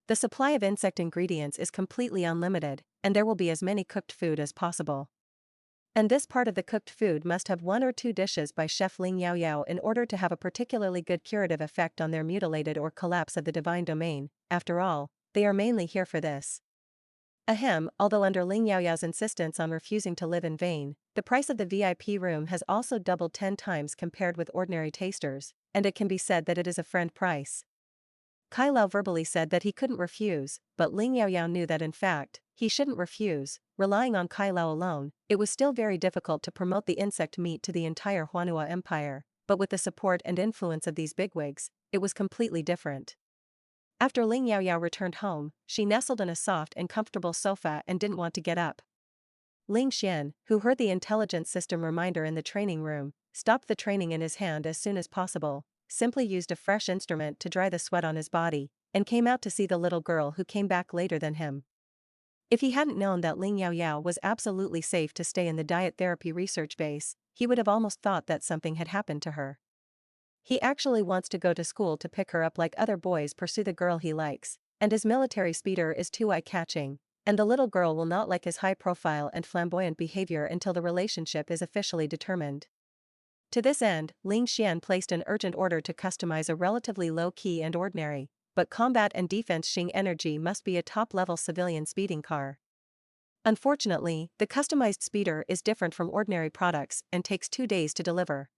The supply of insect ingredients is completely unlimited, and there will be as many cooked food as possible. And this part of the cooked food must have 1 or 2 dishes by Chef Ling Yaoyao in order to have a particularly good curative effect on their mutilated or collapse of the divine domain. After all, they are mainly here for this. Ahem, although under Ling Yaoyao's insistence on refusing to live in vain, the price of the VIP room has also doubled 10 times compared with ordinary tasters, and it can be said that it is a friend price. Kai Lao verbally said that he couldn't refuse, but Ling Yaoyao knew that in fact, he shouldn't refuse. Relying on Kai Lao alone, it was still very difficult to promote the insect meat to the entire Huanhua Empire, but with the support and influence of these bigwigs, it was completely different. After Ling Yaoyao returned home, she nestled in a soft and comfortable sofa and didn't want to get up. Ling Xian, who heard the intelligence system reminder in the training room, stopped the training in his hand as soon as possible, simply used a fresh instrument to dry the sweat on his body, and came out to see the little girl who came back later than him. If he hadn't known that Ling Yaoyao was absolutely safe to stay in the diet therapy research base, he would have almost thought that something had happened to her. He actually wants to go to school to pick her up like other boys pursue the girl he likes, and his military speeder is too eye-catching, and the little girl will not like his high-profile and flamboyant behavior until the relationship is officially determined. To this end, Ling Xian placed an urgent order to customize a relatively low-key and ordinary, but combat and defense Xing energy must be a top-level civilian speeding car. Unfortunately, the customized speeder is different from ordinary products and takes 2 days to deliver.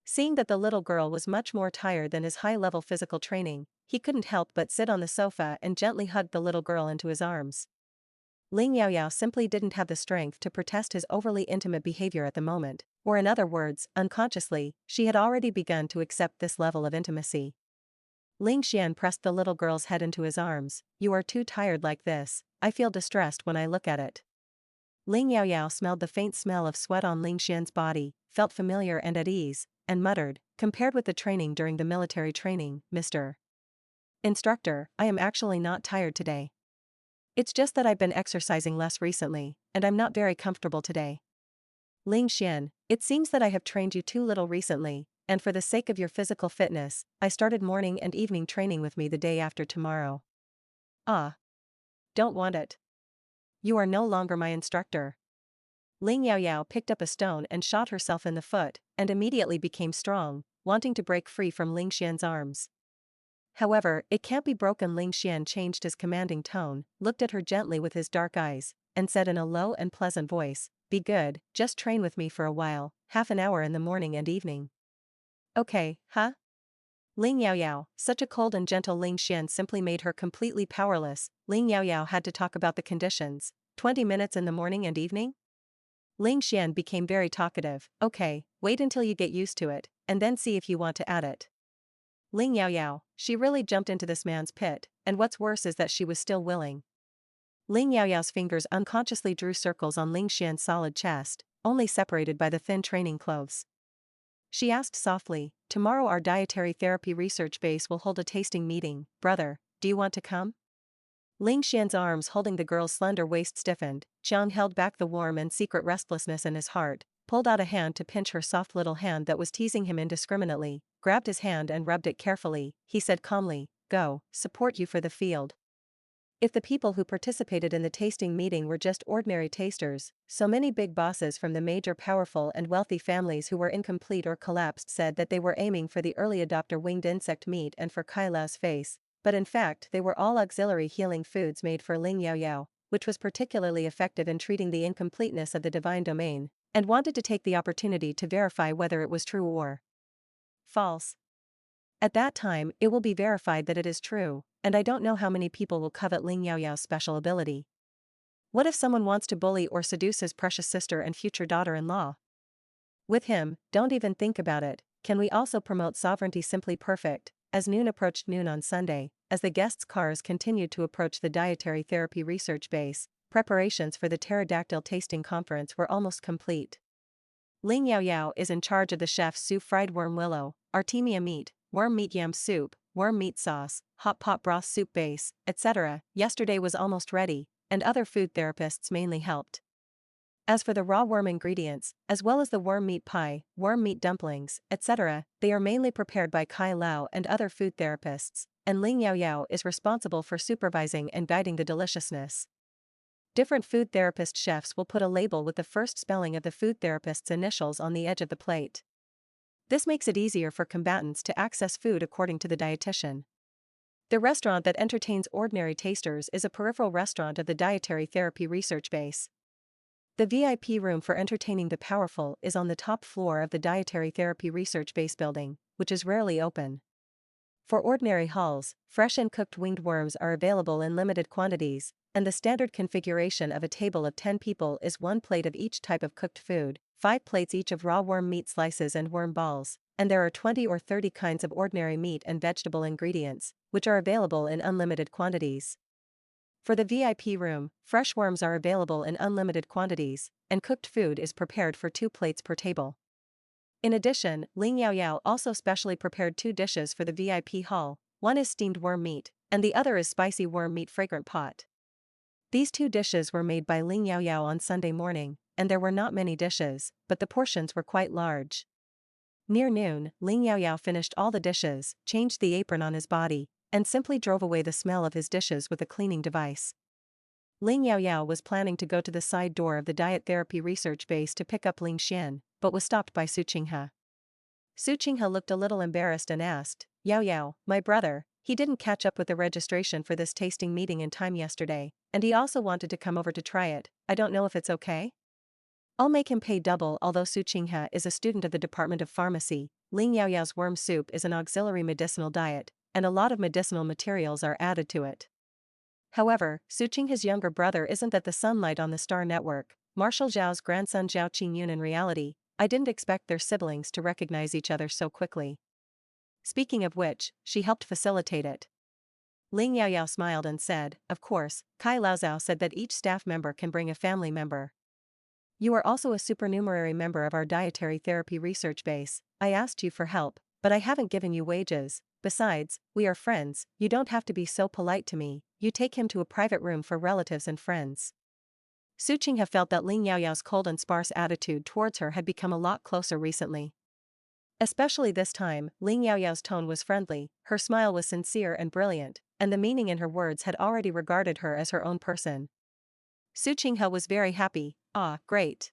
Seeing that the little girl was much more tired than his high-level physical training, he couldn't help but sit on the sofa and gently hugged the little girl into his arms. Ling Yaoyao simply didn't have the strength to protest his overly intimate behavior at the moment, or in other words, unconsciously, she had already begun to accept this level of intimacy. Ling Xian pressed the little girl's head into his arms. "You are too tired like this, I feel distressed when I look at it." Ling Yaoyao smelled the faint smell of sweat on Ling Xian's body, felt familiar and at ease, and muttered, "Compared with the training during the military training, Mr. Instructor, I am actually not tired today. It's just that I've been exercising less recently, and I'm not very comfortable today." Ling Xian, "It seems that I have trained you too little recently, and for the sake of your physical fitness, I started morning and evening training with me the day after tomorrow." "Ah. Don't want it. You are no longer my instructor." Ling Yaoyao picked up a stone and shot herself in the foot, and immediately became strong, wanting to break free from Ling Xian's arms. "However, it can't be broken." Ling Xian changed his commanding tone, looked at her gently with his dark eyes, and said in a low and pleasant voice, "Be good, just train with me for a while, half an hour in the morning and evening." "Okay, huh?" Ling Yaoyao, such a cold and gentle Ling Xian simply made her completely powerless. Ling Yaoyao had to talk about the conditions. 20 minutes in the morning and evening? Ling Xian became very talkative. Okay, wait until you get used to it, and then see if you want to add it. Ling Yaoyao, she really jumped into this man's pit, and what's worse is that she was still willing. Ling Yaoyao's fingers unconsciously drew circles on Ling Xian's solid chest, only separated by the thin training clothes. She asked softly, tomorrow our dietary therapy research base will hold a tasting meeting, brother, do you want to come? Ling Xian's arms holding the girl's slender waist stiffened. Jiang held back the warm and secret restlessness in his heart, pulled out a hand to pinch her soft little hand that was teasing him indiscriminately, grabbed his hand and rubbed it carefully. He said calmly, go, support you for the field. If the people who participated in the tasting meeting were just ordinary tasters, so many big bosses from the major powerful and wealthy families who were incomplete or collapsed said that they were aiming for the early adopter winged insect meat and for Kai Lao's face, but in fact they were all auxiliary healing foods made for Ling Yaoyao, which was particularly effective in treating the incompleteness of the divine domain, and wanted to take the opportunity to verify whether it was true or false. At that time, it will be verified that it is true, and I don't know how many people will covet Ling Yaoyao's special ability. What if someone wants to bully or seduce his precious sister and future daughter-in-law? With him, don't even think about it. Can we also promote sovereignty simply perfect? As noon approached noon on Sunday, as the guests' cars continued to approach the dietary therapy research base, preparations for the pterodactyl tasting conference were almost complete. Ling Yaoyao is in charge of the chef's soup fried worm willow, artemia meat, worm meat yam soup, worm meat sauce, hot pot broth soup base, etc. Yesterday was almost ready, and other food therapists mainly helped. As for the raw worm ingredients, as well as the worm meat pie, worm meat dumplings, etc., they are mainly prepared by Kai Lao and other food therapists, and Ling Yaoyao is responsible for supervising and guiding the deliciousness. Different food therapist chefs will put a label with the first spelling of the food therapist's initials on the edge of the plate. This makes it easier for combatants to access food according to the dietitian. The restaurant that entertains ordinary tasters is a peripheral restaurant of the dietary therapy research base. The VIP room for entertaining the powerful is on the top floor of the dietary therapy research base building, which is rarely open. For ordinary halls, fresh and cooked winged worms are available in limited quantities, and the standard configuration of a table of 10 people is 1 plate of each type of cooked food, 5 plates each of raw worm meat slices and worm balls, and there are 20 or 30 kinds of ordinary meat and vegetable ingredients, which are available in unlimited quantities. For the VIP room, fresh worms are available in unlimited quantities, and cooked food is prepared for 2 plates per table. In addition, Ling Yaoyao also specially prepared 2 dishes for the VIP hall. One is steamed worm meat, and the other is spicy worm meat fragrant pot. These 2 dishes were made by Ling Yaoyao on Sunday morning, and there were not many dishes, but the portions were quite large. Near noon, Ling Yaoyao finished all the dishes, changed the apron on his body, and simply drove away the smell of his dishes with a cleaning device. Ling Yaoyao was planning to go to the side door of the diet therapy research base to pick up Ling Xian, but was stopped by Su Qinghe. Su Qinghe looked a little embarrassed and asked, Yaoyao, my brother, he didn't catch up with the registration for this tasting meeting in time yesterday, and he also wanted to come over to try it. I don't know if it's okay? I'll make him pay double. Although Su Qinghe is a student of the Department of Pharmacy, Ling Yaoyao's worm soup is an auxiliary medicinal diet, and a lot of medicinal materials are added to it. However, Su Qinghe's younger brother isn't at the Sunlight on the Star Network, Marshal Zhao's grandson Zhao Qingyun. In reality, I didn't expect their siblings to recognize each other so quickly. Speaking of which, she helped facilitate it. Ling Yaoyao smiled and said, of course, Kai Laozao said that each staff member can bring a family member. You are also a supernumerary member of our dietary therapy research base. I asked you for help, but I haven't given you wages. Besides, we are friends, you don't have to be so polite to me. You take him to a private room for relatives and friends. Su Qinghe felt that Ling Yaoyao's cold and sparse attitude towards her had become a lot closer recently. Especially this time, Ling Yaoyao's tone was friendly, her smile was sincere and brilliant, and the meaning in her words had already regarded her as her own person. Su Qinghe was very happy. Ah, great.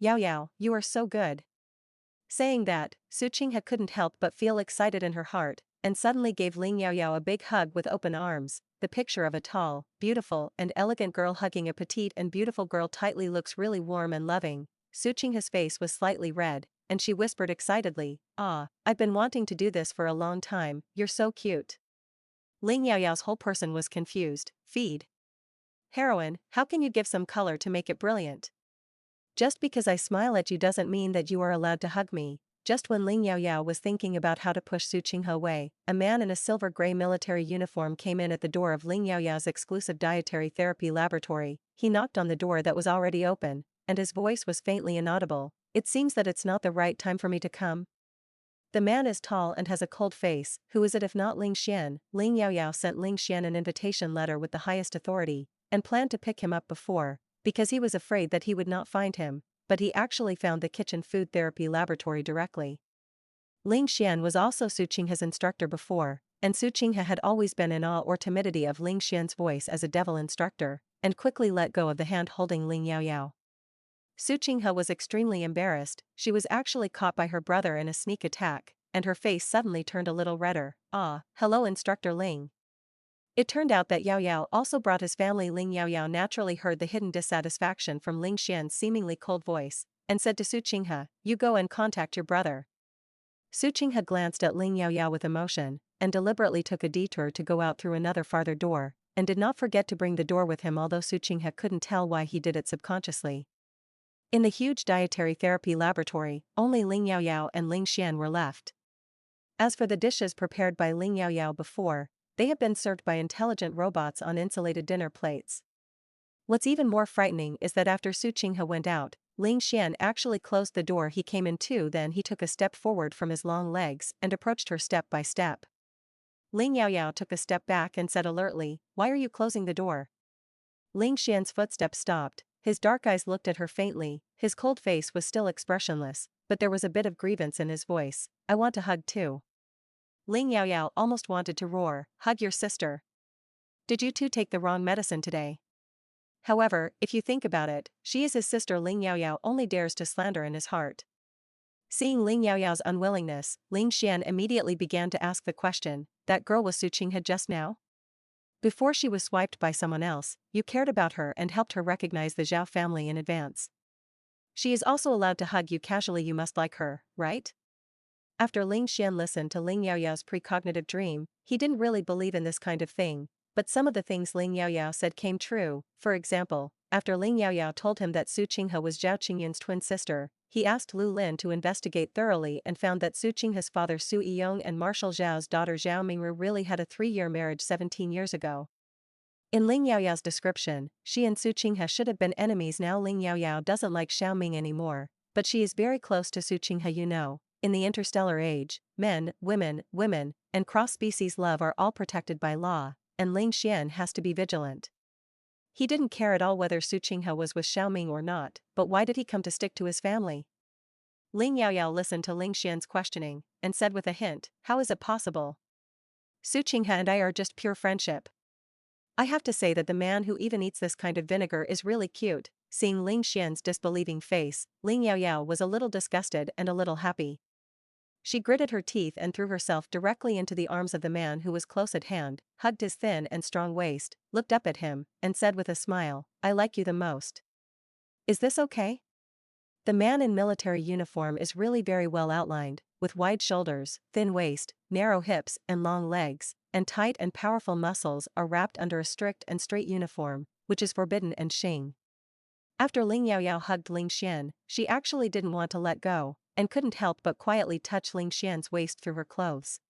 Yaoyao, you are so good. Saying that, Su Qinghe couldn't help but feel excited in her heart, and suddenly gave Ling Yaoyao a big hug with open arms. The picture of a tall, beautiful, and elegant girl hugging a petite and beautiful girl tightly looks really warm and loving. Su Qinghe's face was slightly red, and she whispered excitedly, ah, I've been wanting to do this for a long time, you're so cute. Ling Yaoyao's whole person was confused. Feed. Heroine, how can you give some color to make it brilliant? Just because I smile at you doesn't mean that you are allowed to hug me. Just when Ling Yaoyao was thinking about how to push Su Qinghe away, a man in a silver-gray military uniform came in at the door of Ling Yaoyao's exclusive dietary therapy laboratory. He knocked on the door that was already open, and his voice was faintly inaudible. It seems that it's not the right time for me to come. The man is tall and has a cold face. Who is it if not Ling Xian? Ling Yaoyao sent Ling Xian an invitation letter with the highest authority, and planned to pick him up before, because he was afraid that he would not find him, but he actually found the kitchen food therapy laboratory directly. Ling Xian was also Su Qinghe's instructor before, and Su Qinghe had always been in awe or timidity of Ling Xian's voice as a devil instructor, and quickly let go of the hand holding Ling Yaoyao. Su Qinghe was extremely embarrassed. She was actually caught by her brother in a sneak attack, and her face suddenly turned a little redder. Ah, hello Instructor Ling. It turned out that Yaoyao also brought his family. Ling Yaoyao naturally heard the hidden dissatisfaction from Ling Xian's seemingly cold voice, and said to Su Qinghe, "You go and contact your brother." Su Qinghe glanced at Ling Yaoyao with emotion, and deliberately took a detour to go out through another farther door, and did not forget to bring the door with him, although Su Qinghe couldn't tell why he did it subconsciously. In the huge dietary therapy laboratory, only Ling Yaoyao and Ling Xian were left. As for the dishes prepared by Ling Yaoyao before, they have been served by intelligent robots on insulated dinner plates. What's even more frightening is that after Su Qinghe went out, Ling Xian actually closed the door he came into. Then he took a step forward from his long legs and approached her step by step. Ling Yaoyao took a step back and said alertly, "Why are you closing the door?" Ling Xian's footsteps stopped. His dark eyes looked at her faintly. His cold face was still expressionless, but there was a bit of grievance in his voice. "I want a hug too." Ling Yaoyao almost wanted to roar, "Hug your sister. Did you two take the wrong medicine today?" However, if you think about it, she is his sister. Ling Yaoyao only dares to slander in his heart. Seeing Ling Yaoyao's unwillingness, Ling Xian immediately began to ask the question, "That girl was Su Qinghe just now? Before she was swiped by someone else, you cared about her and helped her recognize the Zhao family in advance. She is also allowed to hug you casually. You must like her, right?" After Ling Xian listened to Ling Yaoyao's precognitive dream, he didn't really believe in this kind of thing, but some of the things Ling Yaoyao said came true. For example, after Ling Yaoyao told him that Su Qinghe was Zhao Qingyun's twin sister, he asked Lu Lin to investigate thoroughly and found that Su Qinghe's father Su Yiyong and Marshal Zhao's daughter Zhao Mingru really had a 3-year marriage 17 years ago. In Ling Yaoyao's description, she and Su Qinghe should have been enemies. Now Ling Yaoyao doesn't like Xiao Ming anymore, but she is very close to Su Qinghe. In the interstellar age, men, women, and cross-species love are all protected by law, and Ling Xian has to be vigilant. He didn't care at all whether Su Qinghe was with Xiao Ming or not, but why did he come to stick to his family? Ling Yaoyao listened to Ling Xian's questioning, and said with a hint, "How is it possible? Su Qinghe and I are just pure friendship. I have to say that the man who even eats this kind of vinegar is really cute." Seeing Ling Xian's disbelieving face, Ling Yaoyao was a little disgusted and a little happy. She gritted her teeth and threw herself directly into the arms of the man who was close at hand, hugged his thin and strong waist, looked up at him, and said with a smile, "I like you the most. Is this okay?" The man in military uniform is really very well outlined, with wide shoulders, thin waist, narrow hips and long legs, and tight and powerful muscles are wrapped under a strict and straight uniform, which is forbidden and Xing. After Ling Yaoyao hugged Ling Xian, she actually didn't want to let go, and couldn't help but quietly touch Ling Xian's waist through her clothes.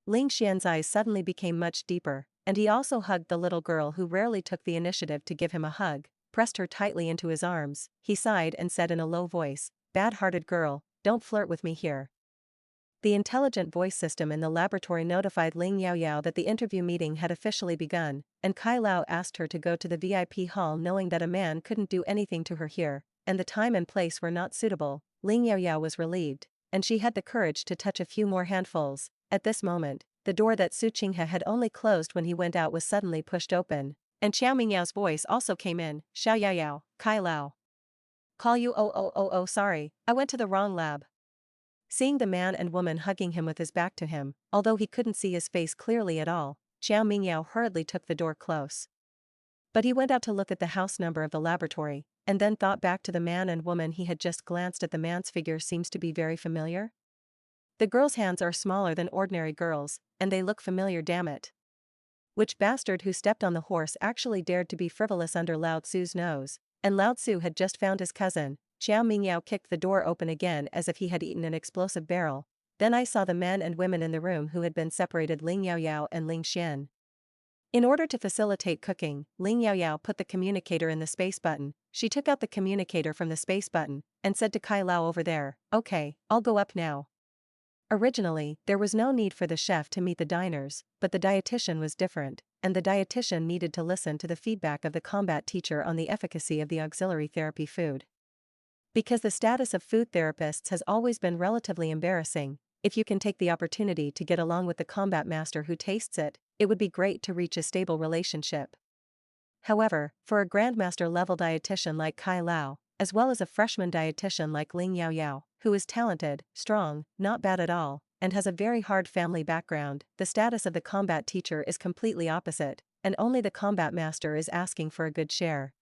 Ling Xian's eyes suddenly became much deeper, and he also hugged the little girl who rarely took the initiative to give him a hug, pressed her tightly into his arms. He sighed and said in a low voice, "Bad-hearted girl, don't flirt with me here." The intelligent voice system in the laboratory notified Ling Yaoyao that the interview meeting had officially begun, and Kai Lao asked her to go to the VIP hall, knowing that a man couldn't do anything to her here, and the time and place were not suitable. Ling Yaoyao was relieved, and she had the courage to touch a few more handfuls. At this moment, the door that Su Qinghe had only closed when he went out was suddenly pushed open, and Xiao Mingyao's voice also came in. "Xiao Yaoyao, Kai Lao. Call you. Oh, sorry, I went to the wrong lab." Seeing the man and woman hugging him with his back to him, although he couldn't see his face clearly at all, Xiao Mingyao hurriedly took the door close. But he went out to look at the house number of the laboratory, and then thought back to the man and woman he had just glanced at. The man's figure seems to be very familiar. The girl's hands are smaller than ordinary girls, and they look familiar. Damn it. Which bastard who stepped on the horse actually dared to be frivolous under Lao Tzu's nose? And Lao Tzu had just found his cousin, Xiao Mingyao kicked the door open again as if he had eaten an explosive barrel. Then I saw the men and women in the room who had been separated: Ling Yaoyao and Ling Xian. In order to facilitate cooking, Ling Yaoyao put the communicator in the space button. She took out the communicator from the space button and said to Kai Lao over there, "Okay, I'll go up now." Originally, there was no need for the chef to meet the diners, but the dietitian was different, and the dietitian needed to listen to the feedback of the combat teacher on the efficacy of the auxiliary therapy food. Because the status of food therapists has always been relatively embarrassing, if you can take the opportunity to get along with the combat master who tastes it, it would be great to reach a stable relationship. However, for a grandmaster level dietitian like Kai Lao, as well as a freshman dietitian like Ling Yaoyao, who is talented, strong, not bad at all, and has a very hard family background, the status of the combat teacher is completely opposite, and only the combat master is asking for a good share.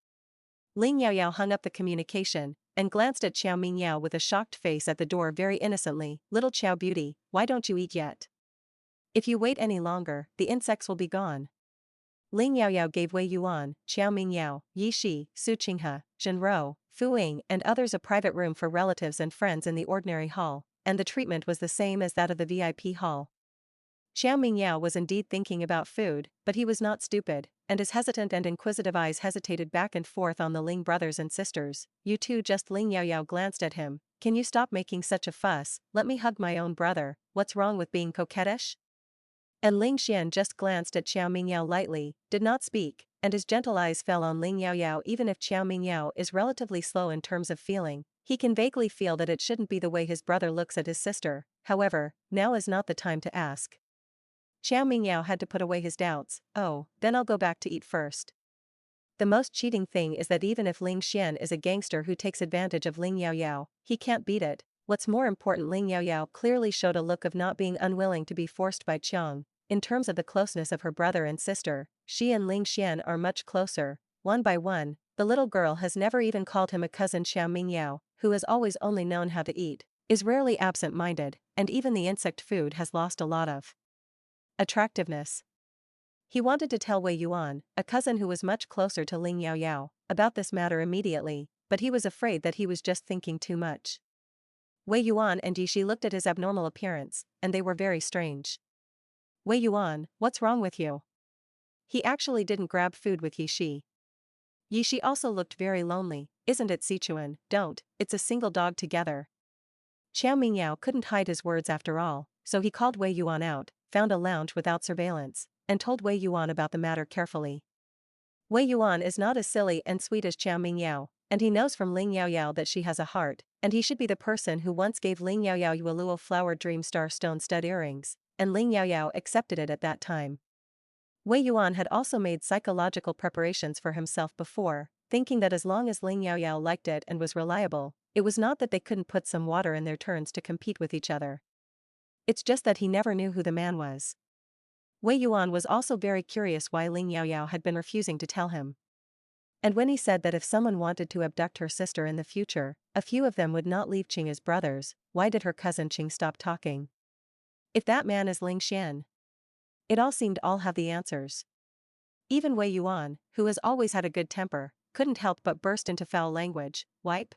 Ling Yaoyao hung up the communication and glanced at Xiao Mingyao with a shocked face at the door very innocently. "Little Xiao Beauty, why don't you eat yet? If you wait any longer, the insects will be gone." Ling Yaoyao gave Wei Yuan, Xiao Mingyao, Yi Shi, Su Qinghe, Zhen Rou, Fu Ying and others a private room for relatives and friends in the ordinary hall, and the treatment was the same as that of the VIP hall. Xiao Mingyao was indeed thinking about food, but he was not stupid, and his hesitant and inquisitive eyes hesitated back and forth on the Ling brothers and sisters. "You too?" Just Ling Yaoyao glanced at him. "Can you stop making such a fuss? Let me hug my own brother. What's wrong with being coquettish?" And Ling Xian just glanced at Xiao Mingyao lightly, did not speak, and his gentle eyes fell on Ling Yaoyao. Even if Xiao Mingyao is relatively slow in terms of feeling, he can vaguely feel that it shouldn't be the way his brother looks at his sister. However, now is not the time to ask. Xiao Mingyao had to put away his doubts. "Oh, then I'll go back to eat first." The most cheating thing is that even if Ling Xian is a gangster who takes advantage of Ling Yaoyao, he can't beat it. What's more important, Ling Yaoyao clearly showed a look of not being unwilling to be forced by Qiang. In terms of the closeness of her brother and sister, she and Ling Xian are much closer. One by one, the little girl has never even called him a cousin. Xiao Mingyao, who has always only known how to eat, is rarely absent-minded, and even the insect food has lost a lot of attractiveness. He wanted to tell Wei Yuan, a cousin who was much closer to Ling Yaoyao, about this matter immediately, but he was afraid that he was just thinking too much. Wei Yuan and Yi Shi looked at his abnormal appearance, and they were very strange. "Wei Yuan, what's wrong with you?" He actually didn't grab food with Yi Shi. Yi Shi also looked very lonely. "Isn't it, Sichuan? Don't, it's a single dog together." Xiao Mingyao couldn't hide his words after all, so he called Wei Yuan out, found a lounge without surveillance, and told Wei Yuan about the matter carefully. Wei Yuan is not as silly and sweet as Xiao Mingyao, and he knows from Ling Yaoyao that she has a heart, and he should be the person who once gave Ling Yaoyao Yueluo flower dream star stone stud earrings, and Ling Yaoyao accepted it at that time. Wei Yuan had also made psychological preparations for himself before, thinking that as long as Ling Yaoyao liked it and was reliable, it was not that they couldn't put some water in their turns to compete with each other. It's just that he never knew who the man was. Wei Yuan was also very curious why Ling Yaoyao had been refusing to tell him. And when he said that if someone wanted to abduct her sister in the future, a few of them would not leave Qing as brothers, why did her cousin Qing stop talking? If that man is Ling Xian. It all seemed all have the answers. Even Wei Yuan, who has always had a good temper, couldn't help but burst into foul language. "Wipe?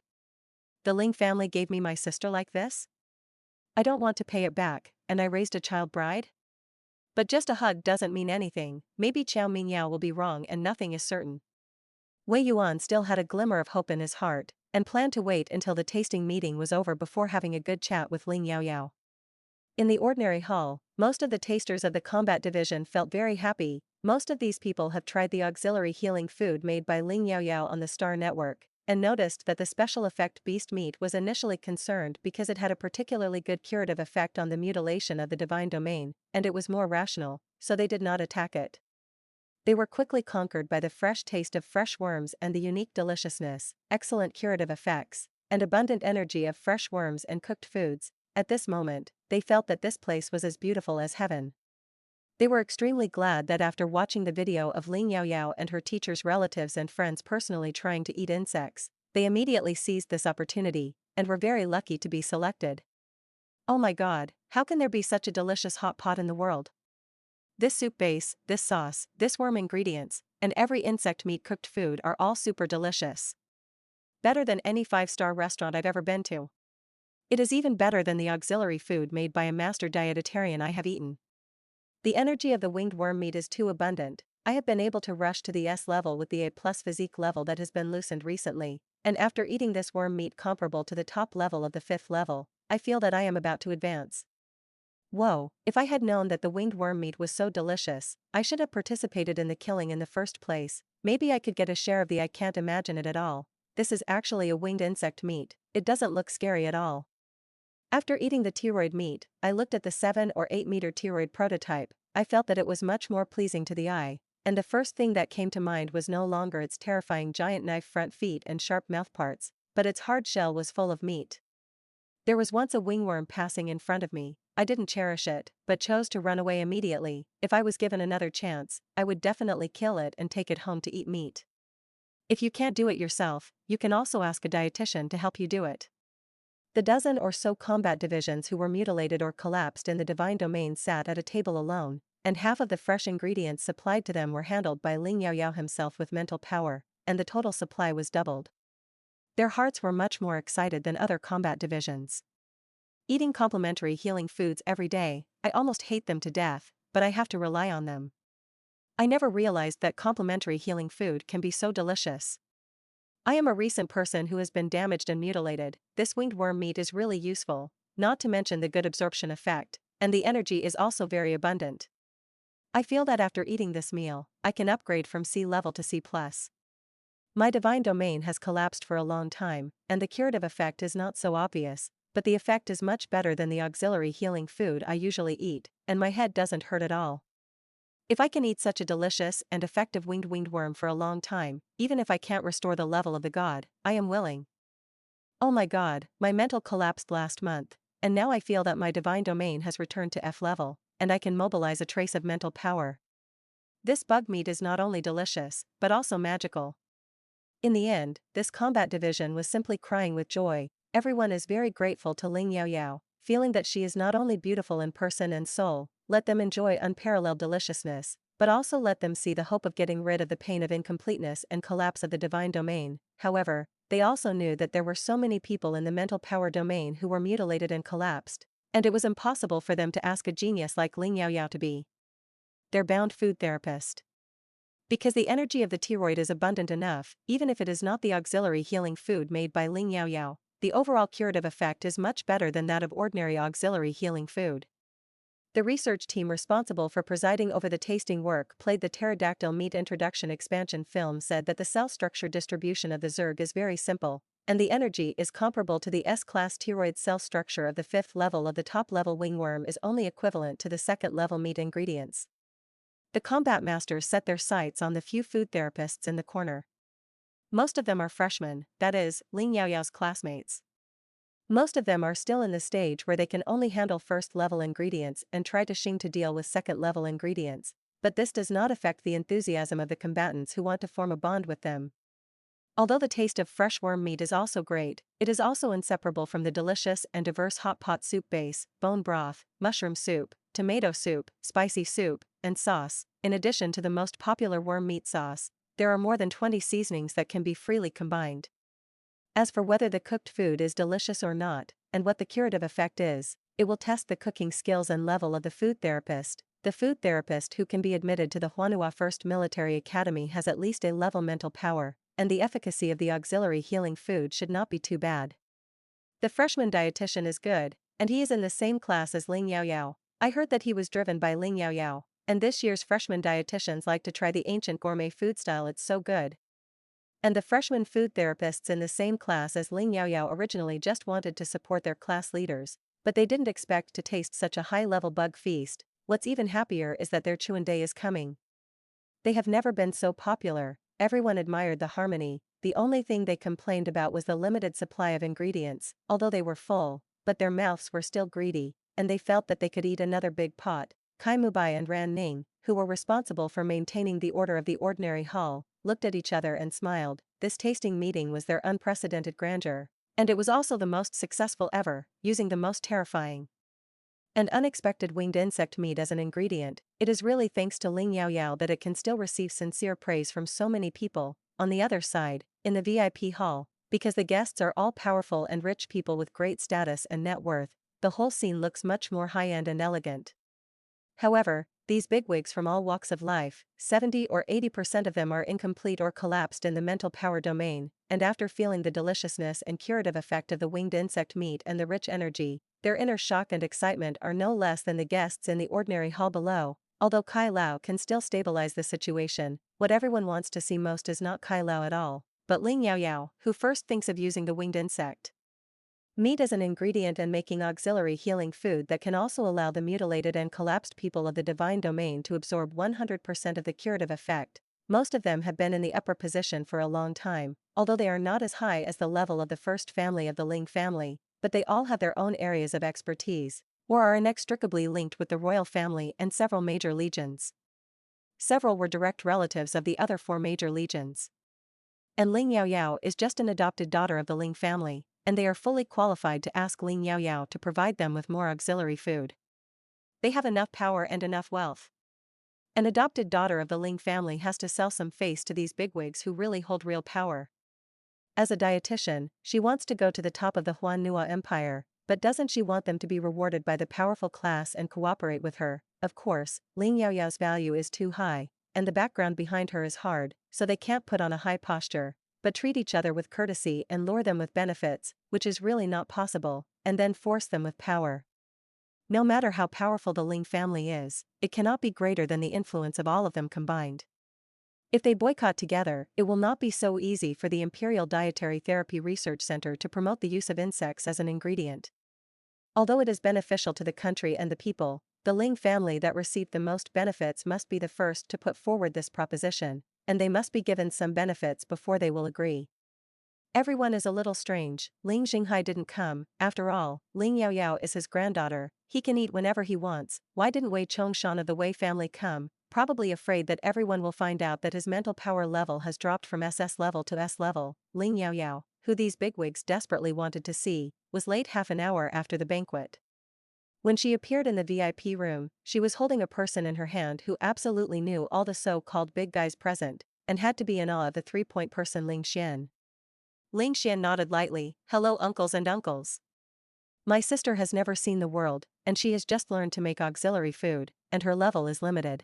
The Ling family gave me my sister like this? I don't want to pay it back, and I raised a child bride? But just a hug doesn't mean anything. Maybe Xiao Mingyao will be wrong and nothing is certain." Wei Yuan still had a glimmer of hope in his heart, and planned to wait until the tasting meeting was over before having a good chat with Ling Yaoyao. In the ordinary hall, most of the tasters of the combat division felt very happy. Most of these people have tried the auxiliary healing food made by Ling Yaoyao on the Star Network, and noticed that the special effect beast meat was initially concerned because it had a particularly good curative effect on the mutilation of the divine domain, and it was more rational, so they did not attack it. They were quickly conquered by the fresh taste of fresh worms and the unique deliciousness, excellent curative effects, and abundant energy of fresh worms and cooked foods. At this moment, they felt that this place was as beautiful as heaven. They were extremely glad that after watching the video of Ling Yaoyao and her teacher's relatives and friends personally trying to eat insects, they immediately seized this opportunity, and were very lucky to be selected. "Oh my god, how can there be such a delicious hot pot in the world? This soup base, this sauce, this worm ingredients, and every insect meat cooked food are all super delicious. Better than any 5-star restaurant I've ever been to. It is even better than the auxiliary food made by a master dietitian I have eaten. The energy of the winged worm meat is too abundant. I have been able to rush to the S level with the A+ physique level that has been loosened recently, and after eating this worm meat comparable to the top level of the 5th level, I feel that I am about to advance. Whoa, if I had known that the winged worm meat was so delicious, I should have participated in the killing in the first place. Maybe I could get a share of the I can't imagine it at all. This is actually a winged insect meat. It doesn't look scary at all. After eating the pteroid meat, I looked at the 7 or 8 meter pteroid prototype. I felt that it was much more pleasing to the eye, and the first thing that came to mind was no longer its terrifying giant knife front feet and sharp mouthparts, but its hard shell was full of meat. There was once a wingworm passing in front of me. I didn't cherish it, but chose to run away immediately. If I was given another chance, I would definitely kill it and take it home to eat meat. If you can't do it yourself, you can also ask a dietitian to help you do it. The dozen or so combat divisions who were mutilated or collapsed in the divine domain sat at a table alone, and half of the fresh ingredients supplied to them were handled by Ling Yaoyao himself with mental power, and the total supply was doubled. Their hearts were much more excited than other combat divisions. Eating complementary healing foods every day, I almost hate them to death, but I have to rely on them. I never realized that complementary healing food can be so delicious. I am a recent person who has been damaged and mutilated. This winged worm meat is really useful, not to mention the good absorption effect, and the energy is also very abundant. I feel that after eating this meal, I can upgrade from C level to C+. My divine domain has collapsed for a long time, and the curative effect is not so obvious, but the effect is much better than the auxiliary healing food I usually eat, and my head doesn't hurt at all. If I can eat such a delicious and effective winged worm for a long time, even if I can't restore the level of the god, I am willing. Oh my god, my mental collapsed last month, and now I feel that my divine domain has returned to F level, and I can mobilize a trace of mental power. This bug meat is not only delicious, but also magical. In the end, this combat division was simply crying with joy. Everyone is very grateful to Ling Yaoyao, feeling that she is not only beautiful in person and soul. Let them enjoy unparalleled deliciousness, but also let them see the hope of getting rid of the pain of incompleteness and collapse of the divine domain. However, they also knew that there were so many people in the mental power domain who were mutilated and collapsed, and it was impossible for them to ask a genius like Ling Yaoyao to be their bound food therapist. Because the energy of the pteroid is abundant enough, even if it is not the auxiliary healing food made by Ling Yaoyao, the overall curative effect is much better than that of ordinary auxiliary healing food. The research team responsible for presiding over the tasting work played the pterodactyl meat introduction expansion film said that the cell structure distribution of the Zerg is very simple, and the energy is comparable to the S-class pteroid cell structure of the 5th level of the top-level wingworm is only equivalent to the 2nd level meat ingredients. The combat masters set their sights on the few food therapists in the corner. Most of them are freshmen, that is, Ling Yaoyao's classmates. Most of them are still in the stage where they can only handle first-level ingredients and try to deal with second-level ingredients, but this does not affect the enthusiasm of the combatants who want to form a bond with them. Although the taste of fresh worm meat is also great, it is also inseparable from the delicious and diverse hot pot soup base, bone broth, mushroom soup, tomato soup, spicy soup, and sauce. In addition to the most popular worm meat sauce, there are more than 20 seasonings that can be freely combined. As for whether the cooked food is delicious or not, and what the curative effect is, it will test the cooking skills and level of the food therapist. The food therapist who can be admitted to the Huanhua First Military Academy has at least A level mental power, and the efficacy of the auxiliary healing food should not be too bad. The freshman dietitian is good, and he is in the same class as Ling Yaoyao. I heard that he was driven by Ling Yaoyao, and this year's freshman dietitians like to try the ancient gourmet food style, it's so good. And the freshman food therapists in the same class as Ling Yaoyao originally just wanted to support their class leaders, but they didn't expect to taste such a high-level bug feast. What's even happier is that their Chuan Day is coming. They have never been so popular. Everyone admired the harmony. The only thing they complained about was the limited supply of ingredients, although they were full, but their mouths were still greedy, and they felt that they could eat another big pot. Kai Mubai and Ran Ning, who were responsible for maintaining the order of the ordinary hall, looked at each other and smiled. This tasting meeting was their unprecedented grandeur, and it was also the most successful ever, using the most terrifying and unexpected winged insect meat as an ingredient. It is really thanks to Ling Yaoyao that it can still receive sincere praise from so many people. On the other side, in the VIP hall, Because the guests are all powerful and rich people with great status and net worth, the whole scene looks much more high-end and elegant. However, these bigwigs from all walks of life, 70 or 80% of them are incomplete or collapsed in the mental power domain, and after feeling the deliciousness and curative effect of the winged insect meat and the rich energy, their inner shock and excitement are no less than the guests in the ordinary hall below. Although Kai Lao can still stabilize the situation, what everyone wants to see most is not Kai Lao at all, but Ling Yaoyao, who first thinks of using the winged insect meat as an ingredient and making auxiliary healing food that can also allow the mutilated and collapsed people of the divine domain to absorb 100% of the curative effect. Most of them have been in the upper position for a long time, although they are not as high as the level of the first family of the Ling family, but they all have their own areas of expertise, or are inextricably linked with the royal family and several major legions. Several were direct relatives of the other 4 major legions. And Ling Yaoyao is just an adopted daughter of the Ling family, and they are fully qualified to ask Ling Yaoyao to provide them with more auxiliary food. They have enough power and enough wealth. An adopted daughter of the Ling family has to sell some face to these bigwigs who really hold real power. As a dietitian, she wants to go to the top of the Huan Nua Empire, but doesn't she want them to be rewarded by the powerful class and cooperate with her? Of course, Ling Yaoyao's value is too high, and the background behind her is hard, so they can't put on a high posture, but treat each other with courtesy and lure them with benefits, which is really not possible, and then force them with power. No matter how powerful the Ling family is, it cannot be greater than the influence of all of them combined. If they boycott together, it will not be so easy for the Imperial Dietary Therapy Research Center to promote the use of insects as an ingredient. Although it is beneficial to the country and the people, the Ling family that received the most benefits must be the first to put forward this proposition, and they must be given some benefits before they will agree. Everyone is a little strange. Ling Jinghai didn't come. After all, Ling Yaoyao is his granddaughter. He can eat whenever he wants. Why didn't Wei Chongshan of the Wei family come? Probably afraid that everyone will find out that his mental power level has dropped from SS level to S level. Ling Yaoyao, who these bigwigs desperately wanted to see, was late half an hour after the banquet. When she appeared in the VIP room, she was holding a person in her hand who absolutely knew all the so-called big guys present, and had to be in awe of the 3-point person Ling Xian. Ling Xian nodded lightly. Hello uncles and uncles. My sister has never seen the world, and she has just learned to make auxiliary food, and her level is limited.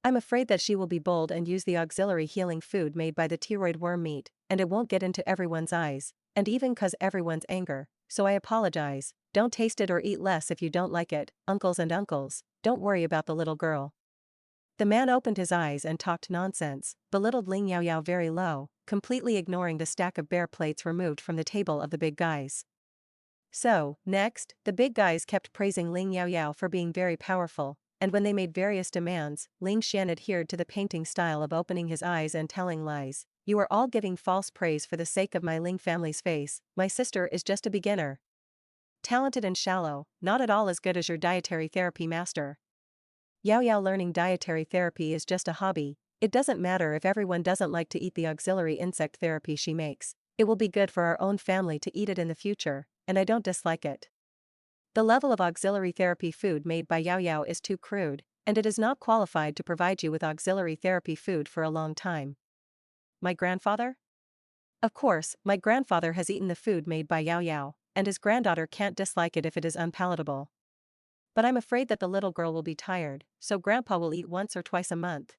I'm afraid that she will be bold and use the auxiliary healing food made by the thyroid worm meat, and it won't get into everyone's eyes, and even cause everyone's anger, so I apologize. Don't taste it or eat less if you don't like it, uncles and uncles, don't worry about the little girl. The man opened his eyes and talked nonsense, belittled Ling Yaoyao very low, completely ignoring the stack of bare plates removed from the table of the big guys. So, next, the big guys kept praising Ling Yaoyao for being very powerful, and when they made various demands, Ling Xian adhered to the painting style of opening his eyes and telling lies. You are all giving false praise for the sake of my Ling family's face. My sister is just a beginner. Talented and shallow, not at all as good as your dietary therapy master. Yaoyao learning dietary therapy is just a hobby. It doesn't matter if everyone doesn't like to eat the auxiliary insect therapy she makes. It will be good for our own family to eat it in the future, and I don't dislike it. The level of auxiliary therapy food made by Yaoyao is too crude, and it is not qualified to provide you with auxiliary therapy food for a long time. My grandfather? Of course, my grandfather has eaten the food made by Yaoyao, and his granddaughter can't dislike it if it is unpalatable. But I'm afraid that the little girl will be tired, so grandpa will eat once or twice a month.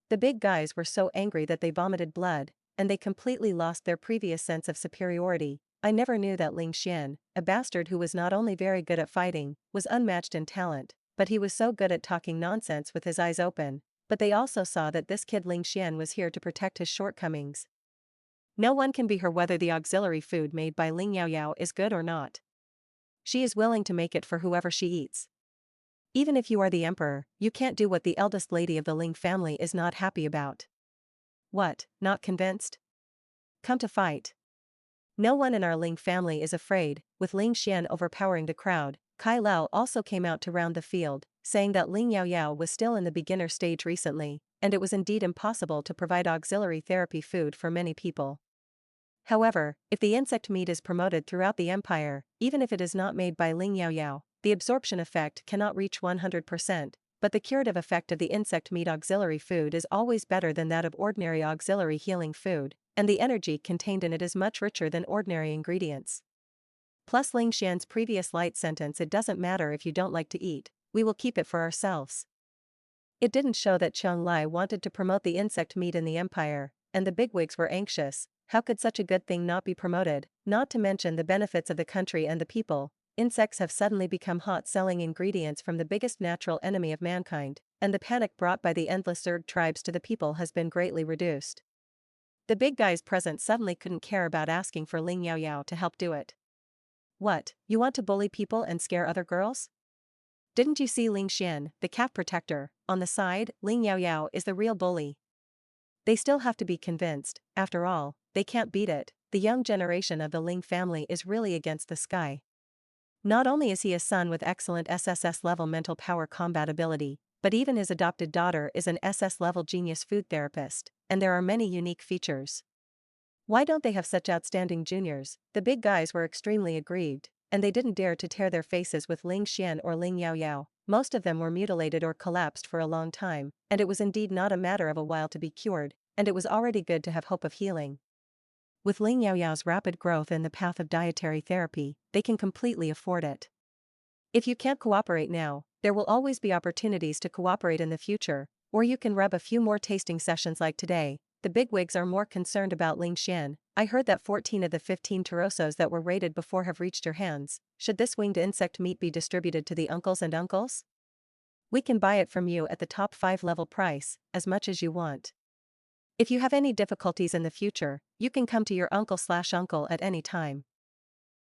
The big guys were so angry that they vomited blood, and they completely lost their previous sense of superiority. I never knew that Ling Xian, a bastard who was not only very good at fighting, was unmatched in talent, but he was so good at talking nonsense with his eyes open. But they also saw that this kid Ling Xian was here to protect his shortcomings. No one can be her whether the auxiliary food made by Ling Yaoyao is good or not. She is willing to make it for whoever she eats. Even if you are the emperor, you can't do what the eldest lady of the Ling family is not happy about. What, not convinced? Come to fight. No one in our Ling family is afraid. With Ling Xian overpowering the crowd, Kai Lao also came out to round the field, saying that Ling Yaoyao was still in the beginner stage recently, and it was indeed impossible to provide auxiliary therapy food for many people. However, if the insect meat is promoted throughout the empire, even if it is not made by Ling Yaoyao, the absorption effect cannot reach 100%, but the curative effect of the insect meat auxiliary food is always better than that of ordinary auxiliary healing food, and the energy contained in it is much richer than ordinary ingredients. Plus Ling Xian's previous light sentence, "It doesn't matter if you don't like to eat, we will keep it for ourselves." It didn't show that Qiang Lai wanted to promote the insect meat in the empire, and the bigwigs were anxious. How could such a good thing not be promoted? Not to mention the benefits of the country and the people. Insects have suddenly become hot-selling ingredients from the biggest natural enemy of mankind, and the panic brought by the endless Zerg tribes to the people has been greatly reduced. The big guys present suddenly couldn't care about asking for Ling Yaoyao to help do it. "What, you want to bully people and scare other girls? Didn't you see Ling Xian, the calf protector, on the side? Ling Yaoyao is the real bully." They still have to be convinced. After all, they can't beat it. The young generation of the Ling family is really against the sky. Not only is he a son with excellent SSS-level mental power combat ability, but even his adopted daughter is an SS-level genius food therapist, and there are many unique features. Why don't they have such outstanding juniors? The big guys were extremely aggrieved, and they didn't dare to tear their faces with Ling Xian or Ling Yaoyao. Most of them were mutilated or collapsed for a long time, and it was indeed not a matter of a while to be cured, and it was already good to have hope of healing. With Ling Yaoyao's rapid growth in the path of dietary therapy, they can completely afford it. If you can't cooperate now, there will always be opportunities to cooperate in the future, or you can rub a few more tasting sessions like today. The bigwigs are more concerned about Ling Xian. "I heard that 14 of the 15 Tarosos that were raided before have reached your hands. Should this winged insect meat be distributed to the uncles and uncles? We can buy it from you at the top 5 level price, as much as you want. If you have any difficulties in the future, you can come to your uncle/uncle at any time.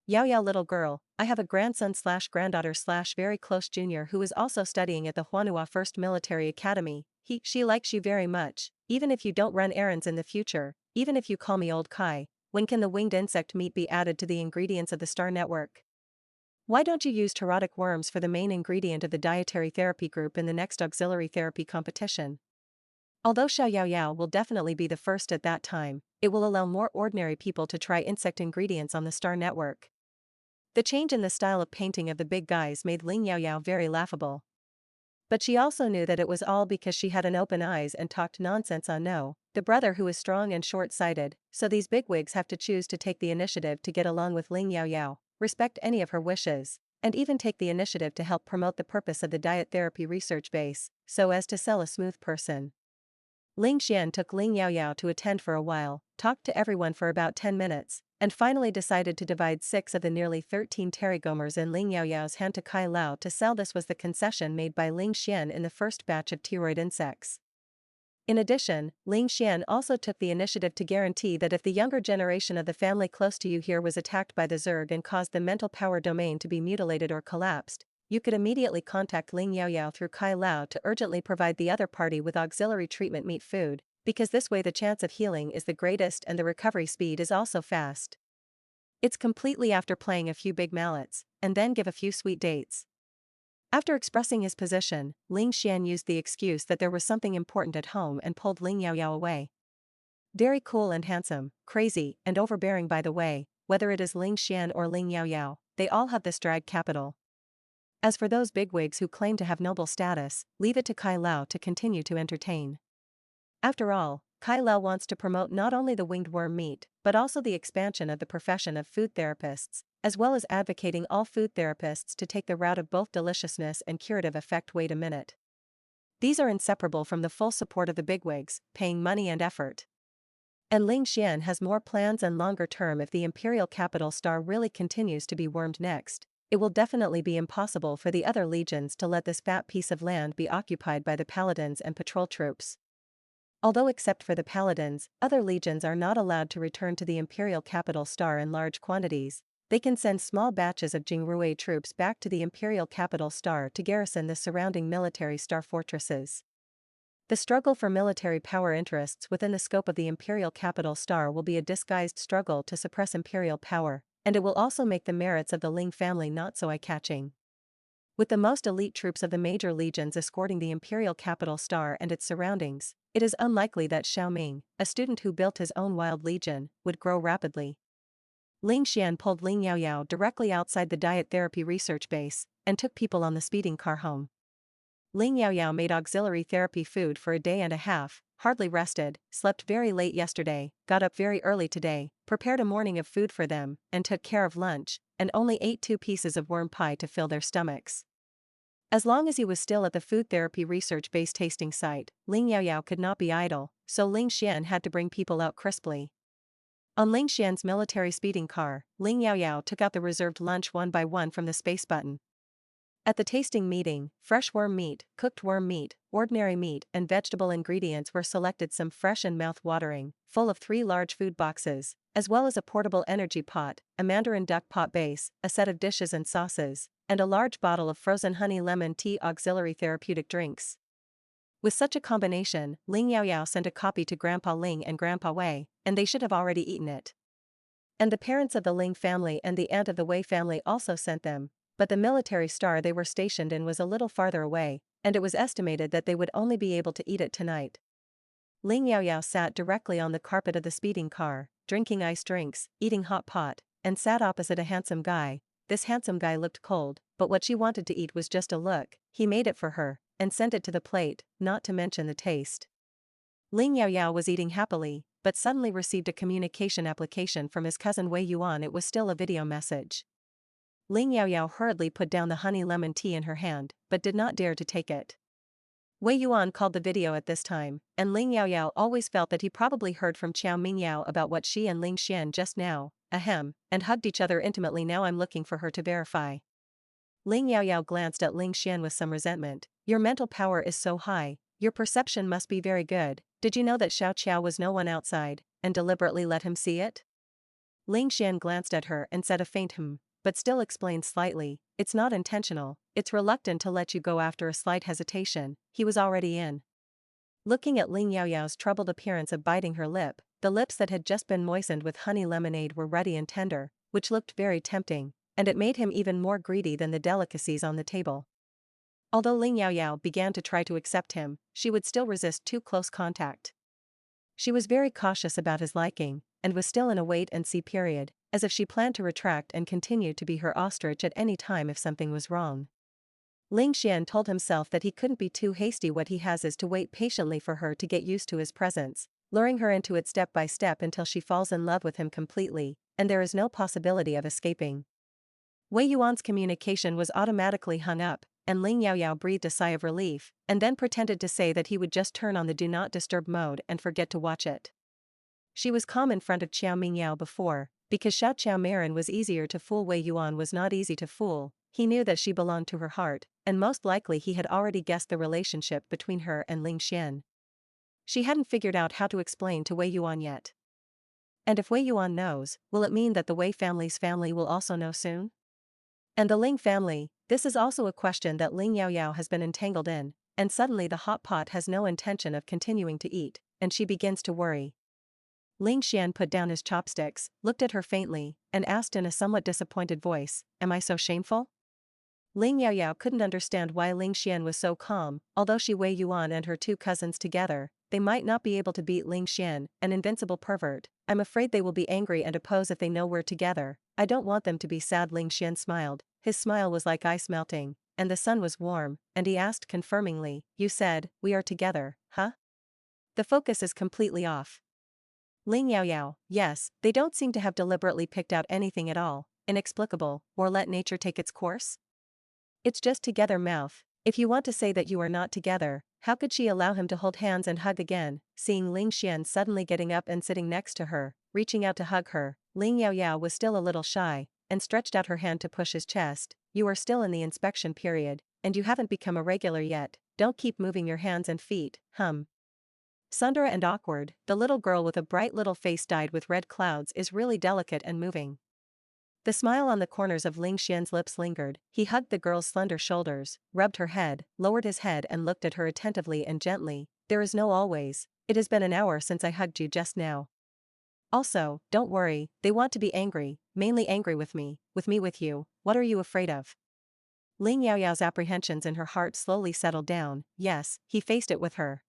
Yaoyao little girl, I have a grandson/granddaughter/very close junior who is also studying at the Huanhua First Military Academy. She likes you very much, even if you don't run errands in the future, even if you call me Old Kai. When can the winged insect meat be added to the ingredients of the Star Network? Why don't you use Tarotic worms for the main ingredient of the dietary therapy group in the next auxiliary therapy competition?" Although Xiao Yaoyao will definitely be the first at that time, it will allow more ordinary people to try insect ingredients on the Star Network. The change in the style of painting of the big guys made Ling Yaoyao very laughable. But she also knew that it was all because she had an open eyes and talked nonsense on No, the brother who is strong and short-sighted, so these bigwigs have to choose to take the initiative to get along with Ling Yaoyao, respect any of her wishes, and even take the initiative to help promote the purpose of the diet therapy research base, so as to sell a smooth person. Ling Xian took Ling Yaoyao to attend for a while, talked to everyone for about 10 minutes, and finally decided to divide 6 of the nearly 13 terigomers in Ling Yaoyao's hand to Kai Lao to sell. This was the concession made by Ling Xian in the first batch of thyroid insects. In addition, Ling Xian also took the initiative to guarantee that if the younger generation of the family close to you here was attacked by the Zerg and caused the mental power domain to be mutilated or collapsed, you could immediately contact Ling Yaoyao through Kai Lao to urgently provide the other party with auxiliary treatment meat food, because this way the chance of healing is the greatest and the recovery speed is also fast. It's completely after playing a few big mallets, and then give a few sweet dates. After expressing his position, Ling Xian used the excuse that there was something important at home and pulled Ling Yaoyao away. Very cool and handsome, crazy and overbearing by the way, whether it is Ling Xian or Ling Yaoyao, they all have this drag capital. As for those bigwigs who claim to have noble status, leave it to Kai Lao to continue to entertain. After all, Kai Lao wants to promote not only the winged worm meat, but also the expansion of the profession of food therapists, as well as advocating all food therapists to take the route of both deliciousness and curative effect. Wait a minute. These are inseparable from the full support of the bigwigs, paying money and effort. And Ling Xian has more plans and longer term. If the Imperial Capital Star really continues to be wormed next, it will definitely be impossible for the other legions to let this fat piece of land be occupied by the paladins and patrol troops. Although except for the paladins, other legions are not allowed to return to the Imperial Capital Star in large quantities, they can send small batches of Jingrui troops back to the Imperial Capital Star to garrison the surrounding military star fortresses. The struggle for military power interests within the scope of the Imperial Capital Star will be a disguised struggle to suppress imperial power, and it will also make the merits of the Ling family not so eye-catching. With the most elite troops of the major legions escorting the Imperial Capital Star and its surroundings, it is unlikely that Xiao Ming, a student who built his own wild legion, would grow rapidly. Ling Xian pulled Ling Yaoyao directly outside the diet therapy research base, and took people on the speeding car home. Ling Yaoyao made auxiliary therapy food for a day and a half, hardly rested, slept very late yesterday, got up very early today, prepared a morning of food for them, and took care of lunch, and only ate 2 pieces of worm pie to fill their stomachs. As long as he was still at the food therapy research-based tasting site, Ling Yaoyao could not be idle, so Ling Xian had to bring people out crisply. On Ling Xian's military speeding car, Ling Yaoyao took out the reserved lunch one by one from the space button. At the tasting meeting, fresh worm meat, cooked worm meat, ordinary meat, and vegetable ingredients were selected, some fresh and mouth-watering, full of 3 large food boxes, as well as a portable energy pot, a mandarin duck pot base, a set of dishes and sauces, and a large bottle of frozen honey lemon tea auxiliary therapeutic drinks. With such a combination, Ling Yaoyao sent a copy to Grandpa Ling and Grandpa Wei, and they should have already eaten it. And the parents of the Ling family and the aunt of the Wei family also sent them, but the military star they were stationed in was a little farther away, and it was estimated that they would only be able to eat it tonight. Ling Yaoyao sat directly on the carpet of the speeding car, drinking iced drinks, eating hot pot, and sat opposite a handsome guy. This handsome guy looked cold, but what she wanted to eat was just a look. He made it for her, and sent it to the plate, not to mention the taste. Ling Yaoyao was eating happily, but suddenly received a communication application from his cousin Wei Yuan. It was still a video message. Ling Yaoyao hurriedly put down the honey lemon tea in her hand, but did not dare to take it. Wei Yuan called the video at this time, and Ling Yaoyao always felt that he probably heard from Qiao Mingyao about what she and Ling Xian just now, and hugged each other intimately. Now I'm looking for her to verify. Ling Yaoyao glanced at Ling Xian with some resentment. Your mental power is so high, your perception must be very good. Did you know that Xiao Qiao was no one outside, and deliberately let him see it? Ling Xian glanced at her and said a faint but still explained slightly, it's not intentional, it's reluctant to let you go. After a slight hesitation, he was already in. Looking at Ling Yaoyao's troubled appearance of biting her lip, the lips that had just been moistened with honey lemonade were ruddy and tender, which looked very tempting, and it made him even more greedy than the delicacies on the table. Although Ling Yaoyao began to try to accept him, she would still resist too close contact. She was very cautious about his liking, and was still in a wait-and-see period, as if she planned to retract and continue to be her ostrich at any time if something was wrong. Ling Xian told himself that he couldn't be too hasty. What he has is to wait patiently for her to get used to his presence, luring her into it step by step until she falls in love with him completely, and there is no possibility of escaping. Wei Yuan's communication was automatically hung up, and Ling Yaoyao breathed a sigh of relief, and then pretended to say that he would just turn on the do not disturb mode and forget to watch it. She was calm in front of Qiao Mingyao before, because Xiao Qiao Marin was easier to fool. Wei Yuan was not easy to fool. He knew that she belonged to her heart, and most likely he had already guessed the relationship between her and Ling Xian. She hadn't figured out how to explain to Wei Yuan yet. And if Wei Yuan knows, will it mean that the Wei family's family will also know soon? And the Ling family, this is also a question that Ling Yaoyao has been entangled in, and suddenly the hot pot has no intention of continuing to eat, and she begins to worry. Ling Xian put down his chopsticks, looked at her faintly, and asked in a somewhat disappointed voice, "Am I so shameful?" Ling Yaoyao couldn't understand why Ling Xian was so calm. Although she Wei Yuan and her 2 cousins together, they might not be able to beat Ling Xian, an invincible pervert. I'm afraid they will be angry and oppose if they know we're together. I don't want them to be sad. Ling Xian smiled. His smile was like ice melting, and the sun was warm, and he asked confirmingly, "You said, we are together, huh?" The focus is completely off. Ling Yaoyao, yes, they don't seem to have deliberately picked out anything at all, inexplicable, or let nature take its course. It's just together mouth. If you want to say that you are not together, how could she allow him to hold hands and hug again? Seeing Ling Xian suddenly getting up and sitting next to her, reaching out to hug her, Ling Yaoyao was still a little shy, and stretched out her hand to push his chest. You are still in the inspection period, and you haven't become a regular yet. Don't keep moving your hands and feet, Sundara and awkward. The little girl with a bright little face dyed with red clouds is really delicate and moving. The smile on the corners of Ling Xian's lips lingered. He hugged the girl's slender shoulders, rubbed her head, lowered his head and looked at her attentively and gently. There is no always. It has been an hour since I hugged you just now. Also, don't worry, they want to be angry, mainly angry with me, with you. What are you afraid of? Ling Yaoyao's apprehensions in her heart slowly settled down. Yes, he faced it with her.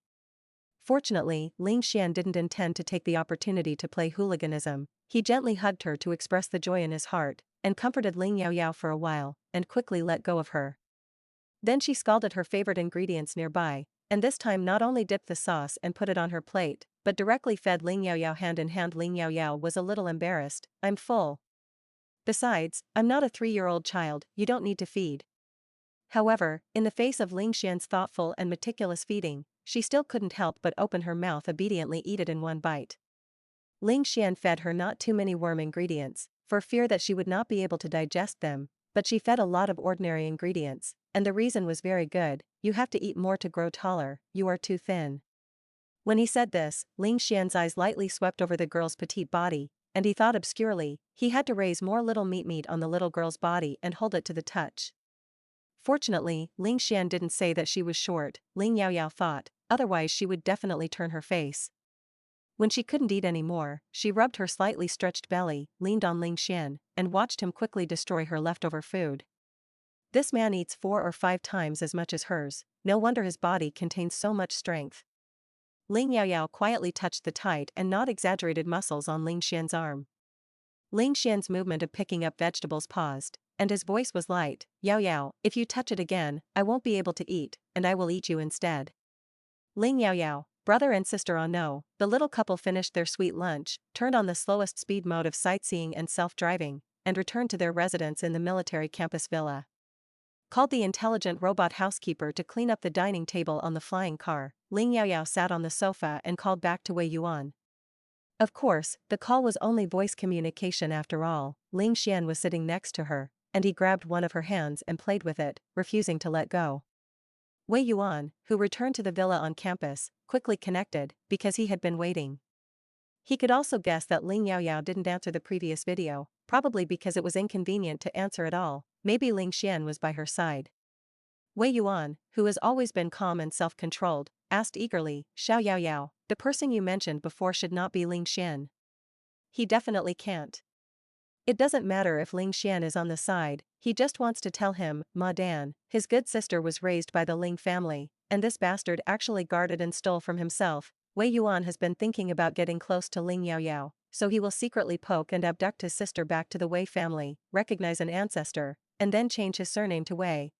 Fortunately, Ling Xian didn't intend to take the opportunity to play hooliganism. He gently hugged her to express the joy in his heart, and comforted Ling Yaoyao for a while, and quickly let go of her. Then she scalded her favorite ingredients nearby, and this time not only dipped the sauce and put it on her plate, but directly fed Ling Yaoyao hand in hand. Ling Yaoyao was a little embarrassed. "I'm full. Besides, I'm not a 3-year-old child, you don't need to feed." However, in the face of Ling Xian's thoughtful and meticulous feeding, she still couldn't help but open her mouth, obediently eat it in one bite. Ling Xian fed her not too many worm ingredients, for fear that she would not be able to digest them, but she fed a lot of ordinary ingredients, and the reason was very good: "You have to eat more to grow taller, you are too thin." When he said this, Ling Xian's eyes lightly swept over the girl's petite body, and he thought obscurely, he had to raise more little meat on the little girl's body and hold it to the touch. Fortunately, Ling Xian didn't say that she was short, Ling Yaoyao thought, otherwise she would definitely turn her face. When she couldn't eat any more, she rubbed her slightly stretched belly, leaned on Ling Xian, and watched him quickly destroy her leftover food. This man eats 4 or 5 times as much as hers, no wonder his body contains so much strength. Ling Yaoyao quietly touched the tight and not exaggerated muscles on Ling Xian's arm. Ling Xian's movement of picking up vegetables paused, and his voice was light. "Yaoyao, if you touch it again, I won't be able to eat, and I will eat you instead." Ling Yaoyao, brother and sister. Oh no. The little couple finished their sweet lunch, turned on the slowest speed mode of sightseeing and self-driving, and returned to their residence in the military campus villa. Called the intelligent robot housekeeper to clean up the dining table on the flying car, Ling Yaoyao sat on the sofa and called back to Wei Yuan. Of course, the call was only voice communication after all. Ling Xian was sitting next to her, and he grabbed one of her hands and played with it, refusing to let go. Wei Yuan, who returned to the villa on campus, quickly connected, because he had been waiting. He could also guess that Ling Yaoyao didn't answer the previous video, probably because it was inconvenient to answer at all. Maybe Ling Xian was by her side. Wei Yuan, who has always been calm and self-controlled, asked eagerly, "Xiao Yaoyao, the person you mentioned before should not be Ling Xian." "He definitely can't. It doesn't matter if Ling Xian is on the side, he just wants to tell him, Ma Dan, his good sister was raised by the Ling family, and this bastard actually guarded and stole from himself. Wei Yuan has been thinking about getting close to Ling Yaoyao, so he will secretly poke and abduct his sister back to the Wei family, recognize an ancestor, and then change his surname to Wei."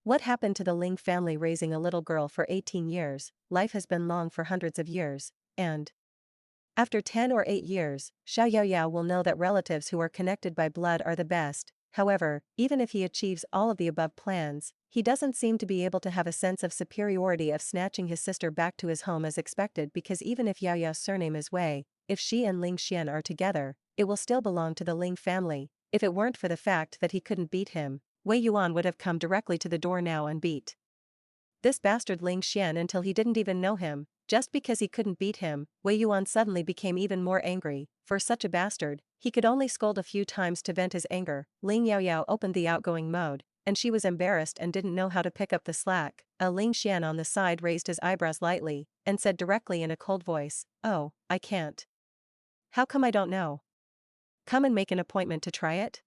What happened to the Ling family raising a little girl for 18 years? Life has been long for hundreds of years, and after 10 or 8 years, Xiao Yaoyao will know that relatives who are connected by blood are the best. However, even if he achieves all of the above plans, he doesn't seem to be able to have a sense of superiority of snatching his sister back to his home as expected, because even if Yaoyao's surname is Wei, if she and Ling Xian are together, it will still belong to the Ling family. If it weren't for the fact that he couldn't beat him, Wei Yuan would have come directly to the door now and beat this bastard Ling Xian until he didn't even know him. Just because he couldn't beat him, Wei Yuan suddenly became even more angry. For such a bastard, he could only scold a few times to vent his anger. Ling Yaoyao opened the outgoing mode, and she was embarrassed and didn't know how to pick up the slack. Ling Xian on the side raised his eyebrows lightly, and said directly in a cold voice, "Oh, I can't." "How come I don't know? Come and make an appointment to try it?"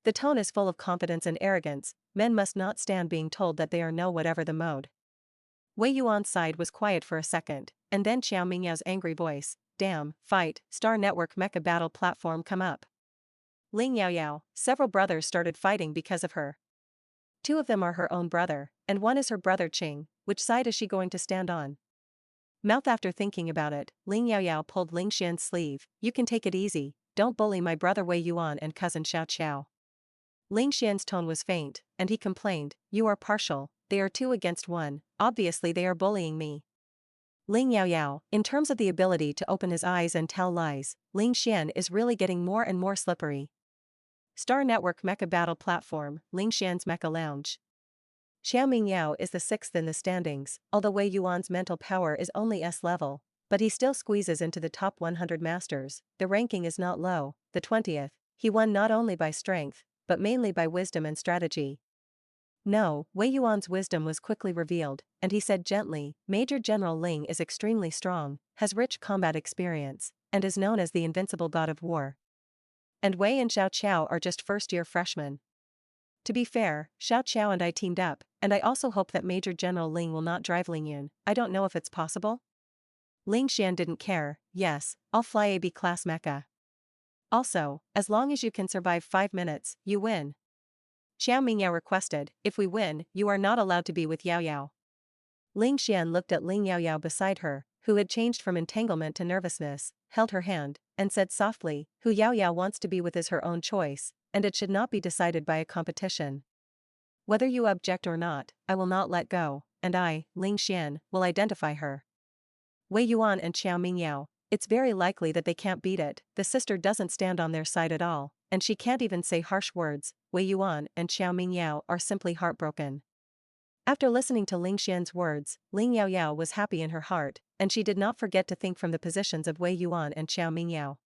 The tone is full of confidence and arrogance. Men must not stand being told that they are know whatever the mode. Wei Yuan's side was quiet for a second, and then Xiao Mingyao's angry voice, "Damn, fight, Star Network mecha battle platform come up." Ling Yaoyao, several brothers started fighting because of her. 2 of them are her own brother, and 1 is her brother Qing. Which side is she going to stand on? Mouth after thinking about it, Ling Yaoyao pulled Ling Xian's sleeve. "You can take it easy, don't bully my brother Wei Yuan and cousin Xiao Qiao." Ling Xian's tone was faint, and he complained, "You are partial, they are 2 against 1, obviously they are bullying me." Ling Yaoyao, in terms of the ability to open his eyes and tell lies, Ling Xian is really getting more and more slippery. Star Network Mecha Battle Platform, Ling Xian's Mecha Lounge. Xiao Mingyao is the 6th in the standings, although Wei Yuan's mental power is only S level, but he still squeezes into the top 100 masters. The ranking is not low, the 20th, he won not only by strength, but mainly by wisdom and strategy. No, Wei Yuan's wisdom was quickly revealed, and he said gently, "Major General Ling is extremely strong, has rich combat experience, and is known as the invincible god of war. And Wei and Xiao Qiao are just first-year freshmen. To be fair, Xiao Qiao and I teamed up, and I also hope that Major General Ling will not drive Ling Yun. I don't know if it's possible." Ling Xian didn't care. "Yes, I'll fly AB class mecha. Also, as long as you can survive 5 minutes, you win." Xiao Mingyao requested, "If we win, you are not allowed to be with Yao Yao." Ling Xian looked at Ling Yaoyao beside her, who had changed from entanglement to nervousness, held her hand, and said softly, "Who Yaoyao wants to be with is her own choice, and it should not be decided by a competition. Whether you object or not, I will not let go, and I, Ling Xian, will identify her. Wei Yuan and Xiao Mingyao, it's very likely that they can't beat it, the sister doesn't stand on their side at all, and she can't even say harsh words. Wei Yuan and Xiao Mingyao are simply heartbroken." After listening to Ling Xian's words, Ling Yaoyao was happy in her heart, and she did not forget to think from the positions of Wei Yuan and Xiao Mingyao.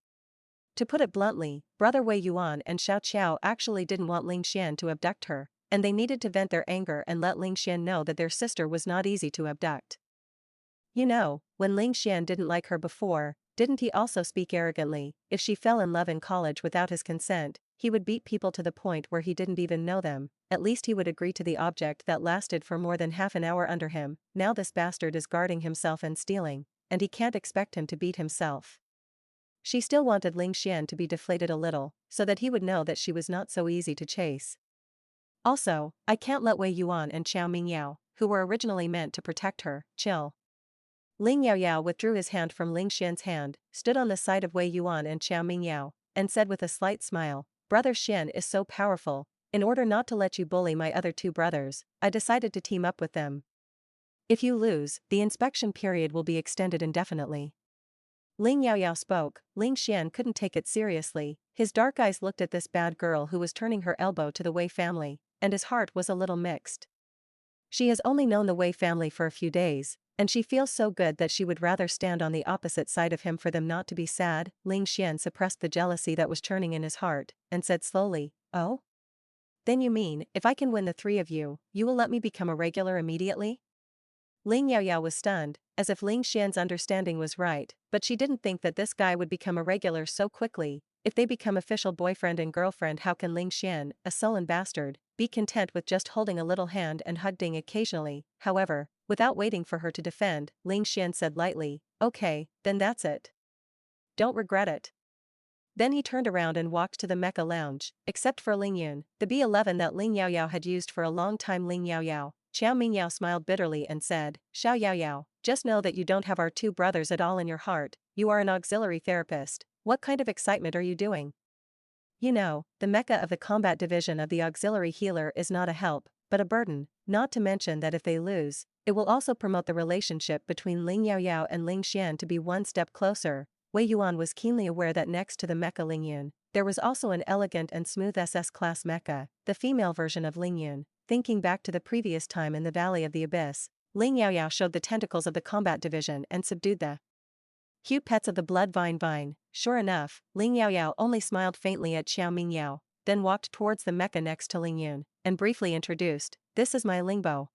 To put it bluntly, brother Wei Yuan and Xiao Qiao actually didn't want Ling Xian to abduct her, and they needed to vent their anger and let Ling Xian know that their sister was not easy to abduct. You know, when Ling Xian didn't like her before, didn't he also speak arrogantly? If she fell in love in college without his consent, he would beat people to the point where he didn't even know them. At least he would agree to the object that lasted for more than half an hour under him. Now this bastard is guarding himself and stealing, and he can't expect him to beat himself. She still wanted Ling Xian to be deflated a little, so that he would know that she was not so easy to chase. Also, I can't let Wei Yuan and Xiao Mingyao, who were originally meant to protect her, chill. Ling Yaoyao withdrew his hand from Ling Xian's hand, stood on the side of Wei Yuan and Xiao Mingyao, and said with a slight smile, "Brother Xian is so powerful, in order not to let you bully my other two brothers, I decided to team up with them. If you lose, the inspection period will be extended indefinitely." Ling Yaoyao spoke. Ling Xian couldn't take it seriously, his dark eyes looked at this bad girl who was turning her elbow to the Wei family, and his heart was a little mixed. She has only known the Wei family for a few days, and she feels so good that she would rather stand on the opposite side of him for them not to be sad. Ling Xian suppressed the jealousy that was churning in his heart, and said slowly, "Oh? Then you mean, if I can win the three of you, you will let me become a regular immediately?" Ling Yaoyao was stunned, as if Ling Xian's understanding was right, but she didn't think that this guy would become a regular so quickly. If they become official boyfriend and girlfriend, how can Ling Xian, a sullen bastard, be content with just holding a little hand and hugging occasionally? However, without waiting for her to defend, Ling Xian said lightly, "Okay, then that's it. Don't regret it." Then he turned around and walked to the mecha lounge, except for Ling Yun, the B11 that Ling Yaoyao had used for a long time. Ling Yaoyao, Xiao Mingyao smiled bitterly and said, "Xiao Yaoyao, just know that you don't have our two brothers at all in your heart, you are an auxiliary therapist. What kind of excitement are you doing? You know, the mecha of the combat division of the auxiliary healer is not a help, but a burden, not to mention that if they lose, it will also promote the relationship between Ling Yaoyao and Ling Xian to be one step closer." Wei Yuan was keenly aware that next to the mecha Ling Yun, there was also an elegant and smooth SS class mecha, the female version of Ling Yun. Thinking back to the previous time in the Valley of the Abyss, Ling Yaoyao showed the tentacles of the combat division and subdued the cute pets of the blood vine. Sure enough, Ling Yaoyao only smiled faintly at Xiao Mingyao, then walked towards the mecha next to Ling Yun, and briefly introduced, "This is my Lingbo."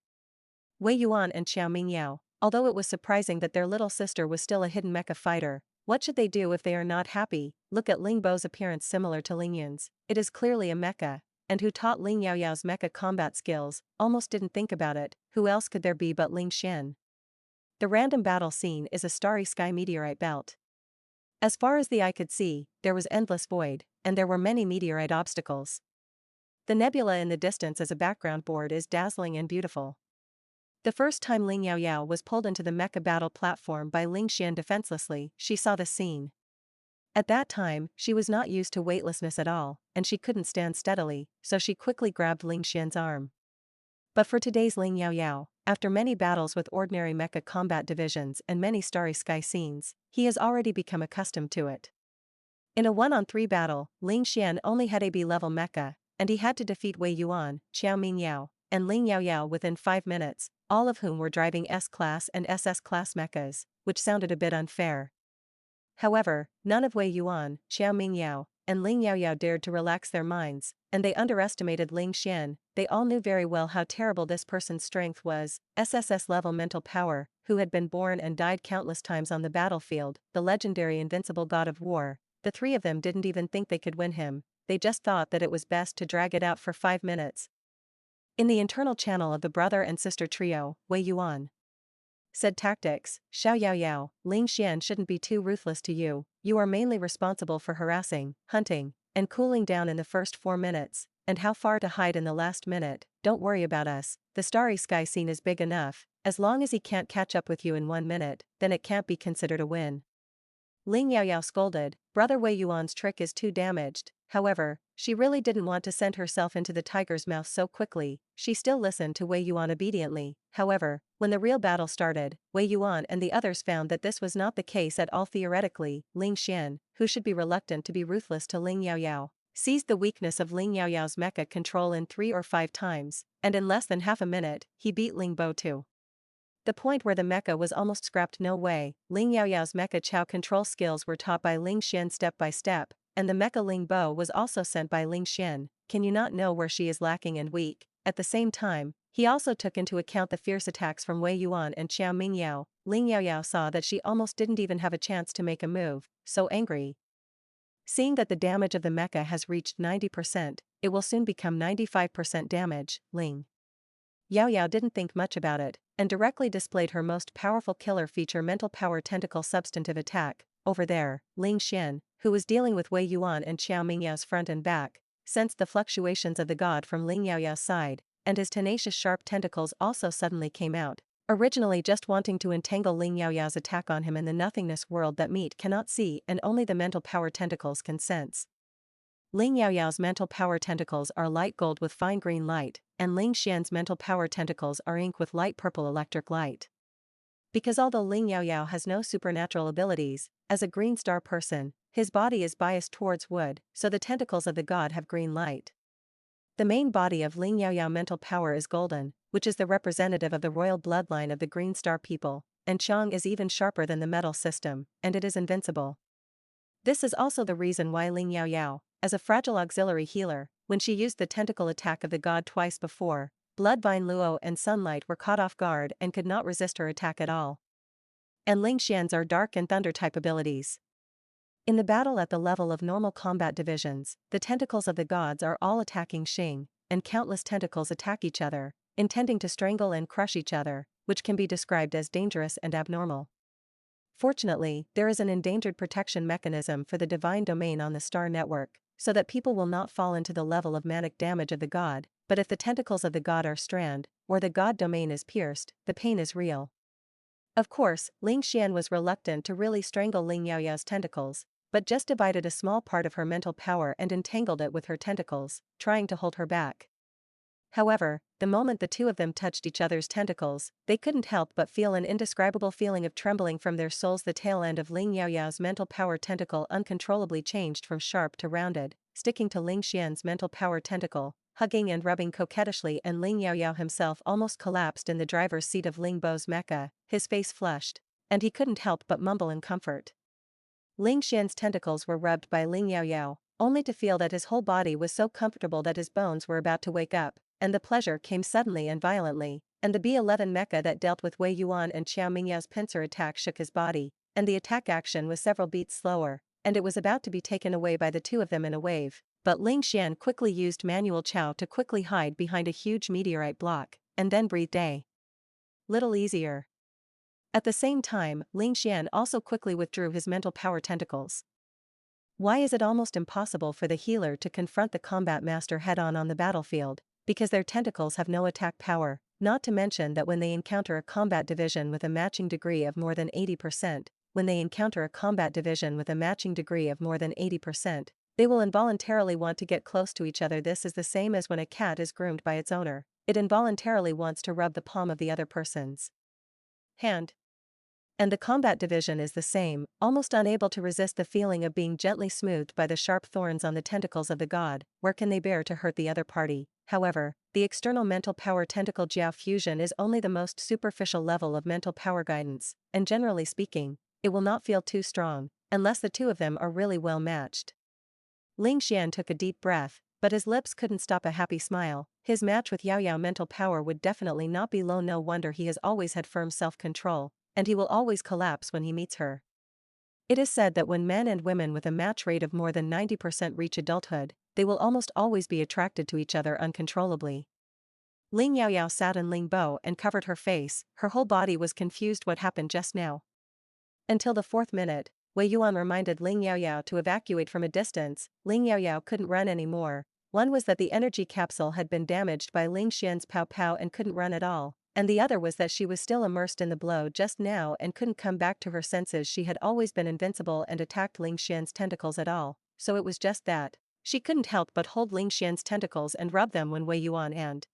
Wei Yuan and Xiao Mingyao, although it was surprising that their little sister was still a hidden mecha fighter, what should they do if they are not happy? Look at Lingbo's appearance similar to Ling Yun's, it is clearly a mecha. And who taught Ling Yaoyao's mecha combat skills? Almost didn't think about it, who else could there be but Ling Xian? The random battle scene is a starry sky meteorite belt. As far as the eye could see, there was endless void, and there were many meteorite obstacles. The nebula in the distance as a background board is dazzling and beautiful. The first time Ling Yaoyao was pulled into the mecha battle platform by Ling Xian defenselessly, she saw the scene. At that time, she was not used to weightlessness at all, and she couldn't stand steadily, so she quickly grabbed Ling Xian's arm. But for today's Ling Yaoyao, after many battles with ordinary mecha combat divisions and many starry sky scenes, he has already become accustomed to it. In a 1-on-3 battle, Ling Xian only had a B-level mecha, and he had to defeat Wei Yuan, Xiao Mingyao, and Ling Yaoyao within 5 minutes, all of whom were driving S-class and SS-class mechas, which sounded a bit unfair. However, none of Wei Yuan, Xiao Mingyao, and Ling Yaoyao dared to relax their minds, and they underestimated Ling Xian. They all knew very well how terrible this person's strength was, SSS-level mental power, who had been born and died countless times on the battlefield, the legendary invincible god of war. The three of them didn't even think they could win him, they just thought that it was best to drag it out for 5 minutes. In the internal channel of the brother and sister trio, Wei Yuan said, "Tactics, Xiao Yaoyao, Ling Xian shouldn't be too ruthless to you, you are mainly responsible for harassing, hunting, and cooling down in the first 4 minutes. and how far to hide in the last minute. Don't worry about us, the starry sky scene is big enough. As long as he can't catch up with you in 1 minute, then it can't be considered a win. Ling Yaoyao scolded, Brother Wei Yuan's trick is too damaged. However, she really didn't want to send herself into the tiger's mouth so quickly. She still listened to Wei Yuan obediently. However, when the real battle started, Wei Yuan and the others found that this was not the case at all. Theoretically, Ling Xian, who should be reluctant to be ruthless to Ling Yaoyao, seized the weakness of Ling Yaoyao's mecha control in 3 or 5 times, and in less than half a minute, he beat Ling Bo too. The point where the mecha was almost scrapped. No way. Ling Yaoyao's mecha Chao control skills were taught by Ling Xian step by step, and the mecha Ling Bo was also sent by Ling Xian. Can you not know where she is lacking and weak? At the same time, he also took into account the fierce attacks from Wei Yuan and Xiao Mingyao. Ling Yaoyao saw that she almost didn't even have a chance to make a move, so angry. Seeing that the damage of the mecha has reached 90%, it will soon become 95% damage, Ling Yaoyao didn't think much about it, and directly displayed her most powerful killer feature, mental power tentacle substantive attack. Over there, Ling Xian, who was dealing with Wei Yuan and Xiao Mingyao's front and back, sensed the fluctuations of the god from Ling Yaoyao's side, and his tenacious sharp tentacles also suddenly came out, originally just wanting to entangle Ling Yaoyao's attack on him in the nothingness world that meat cannot see and only the mental power tentacles can sense. Ling Yaoyao's mental power tentacles are light gold with fine green light, and Ling Xian's mental power tentacles are ink with light purple electric light. Because although Ling Yaoyao has no supernatural abilities, as a green star person, his body is biased towards wood, so the tentacles of the god have green light. The main body of Ling Yaoyao mental power is golden, which is the representative of the royal bloodline of the green star people, and Chang is even sharper than the metal system, and it is invincible. This is also the reason why Ling Yaoyao, as a fragile auxiliary healer, when she used the tentacle attack of the god twice before, Bloodvine Luo and Sunlight were caught off guard and could not resist her attack at all. And Ling Xian's are dark and thunder type abilities. In the battle at the level of normal combat divisions, the tentacles of the gods are all attacking Xing, and countless tentacles attack each other, intending to strangle and crush each other, which can be described as dangerous and abnormal. Fortunately, there is an endangered protection mechanism for the divine domain on the star network, so that people will not fall into the level of manic damage of the god, but if the tentacles of the god are strand, or the god domain is pierced, the pain is real. Of course, Ling Xian was reluctant to really strangle Ling Yaoyao's tentacles, but just divided a small part of her mental power and entangled it with her tentacles, trying to hold her back. However, the moment the two of them touched each other's tentacles, they couldn't help but feel an indescribable feeling of trembling from their souls. The tail end of Ling Yaoyao's mental power tentacle uncontrollably changed from sharp to rounded, sticking to Ling Xian's mental power tentacle, hugging and rubbing coquettishly, and Ling Yaoyao himself almost collapsed in the driver's seat of Ling Bo's mecha, his face flushed, and he couldn't help but mumble in comfort. Ling Xian's tentacles were rubbed by Ling Yaoyao, only to feel that his whole body was so comfortable that his bones were about to wake up, and the pleasure came suddenly and violently, and the B11 mecha that dealt with Wei Yuan and Xiao Mingyao's pincer attack shook his body, and the attack action was several beats slower, and it was about to be taken away by the two of them in a wave, but Ling Xian quickly used manual chow to quickly hide behind a huge meteorite block, and then breathed a little easier. At the same time, Ling Xian also quickly withdrew his mental power tentacles. Why is it almost impossible for the healer to confront the combat master head-on on the battlefield? Because their tentacles have no attack power, not to mention that when they encounter a combat division with a matching degree of more than 80%, they will involuntarily want to get close to each other. This is the same as when a cat is groomed by its owner, it involuntarily wants to rub the palm of the other person's hand. And the combat division is the same, almost unable to resist the feeling of being gently smoothed by the sharp thorns on the tentacles of the god. Where can they bear to hurt the other party? However, the external mental power tentacle Jiao fusion is only the most superficial level of mental power guidance, and generally speaking, it will not feel too strong, unless the two of them are really well matched. Ling Xian took a deep breath, but his lips couldn't stop a happy smile. His match with Yaoyao mental power would definitely not be low. No wonder he has always had firm self-control, and he will always collapse when he meets her. It is said that when men and women with a match rate of more than 90% reach adulthood, they will almost always be attracted to each other uncontrollably. Ling Yaoyao sat in Ling Bo and covered her face, her whole body was confused. What happened just now? Until the 4th minute, Wei Yuan reminded Ling Yaoyao to evacuate from a distance. Ling Yaoyao couldn't run anymore. One was that the energy capsule had been damaged by Ling Xian's pow pow and couldn't run at all, and the other was that she was still immersed in the blow just now and couldn't come back to her senses. She had always been invincible and attacked Ling Xian's tentacles at all, so it was just that. She couldn't help but hold Ling Xian's tentacles and rub them when Wei Yuan and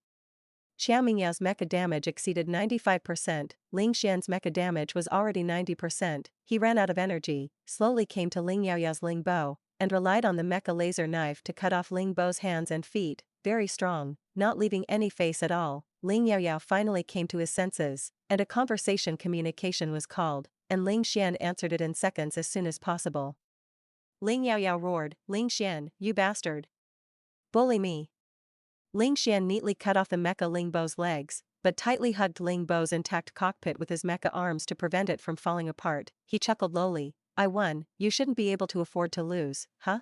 Xiao Mingyao's mecha damage exceeded 95%, Ling Xian's mecha damage was already 90%, he ran out of energy, slowly came to Ling Yaoyao's Ling Bo, and relied on the mecha laser knife to cut off Ling Bo's hands and feet, very strong, not leaving any face at all. Ling Yaoyao finally came to his senses, and a conversation communication was called, and Ling Xian answered it in seconds as soon as possible. Ling Yaoyao roared, "Ling Xian, you bastard! Bully me!" Ling Xian neatly cut off the mecha Ling Bo's legs, but tightly hugged Ling Bo's intact cockpit with his mecha arms to prevent it from falling apart. He chuckled lowly, "I won, you shouldn't be able to afford to lose, huh?"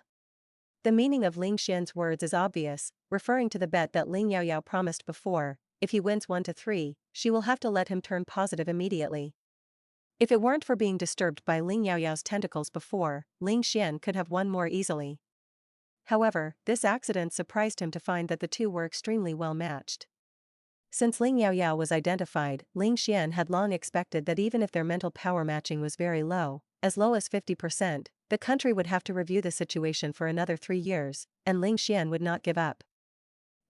The meaning of Ling Xian's words is obvious, referring to the bet that Ling Yaoyao promised before. If he wins 1-3, she will have to let him turn positive immediately. If it weren't for being disturbed by Ling Yaoyao's tentacles before, Ling Xian could have won more easily. However, this accident surprised him to find that the two were extremely well matched. Since Ling Yaoyao was identified, Ling Xian had long expected that even if their mental power matching was very low as 50%, the country would have to review the situation for another 3 years, and Ling Xian would not give up.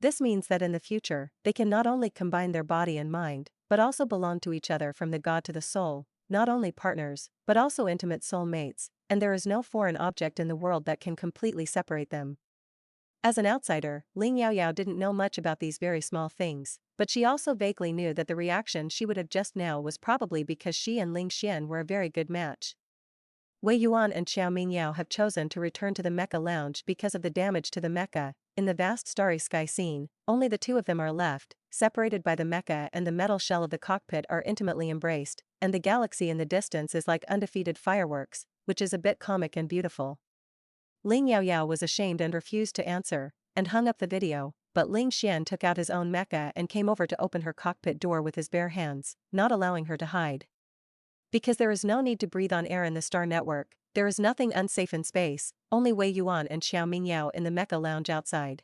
This means that in the future, they can not only combine their body and mind, but also belong to each other from the god to the soul, not only partners, but also intimate soul mates, and there is no foreign object in the world that can completely separate them. As an outsider, Ling Yaoyao didn't know much about these very small things, but she also vaguely knew that the reaction she would have just now was probably because she and Ling Xian were a very good match. Wei Yuan and Xiao Mingyao have chosen to return to the mecha lounge because of the damage to the mecha. In the vast starry sky scene, only the two of them are left, separated by the mecha, and the metal shell of the cockpit are intimately embraced, and the galaxy in the distance is like undefeated fireworks, which is a bit comic and beautiful. Ling Yaoyao was ashamed and refused to answer, and hung up the video, but Ling Xian took out his own mecha and came over to open her cockpit door with his bare hands, not allowing her to hide. Because there is no need to breathe on air in the Star Network, there is nothing unsafe in space, only Wei Yuan and Xiao Mingyao in the mecha lounge outside.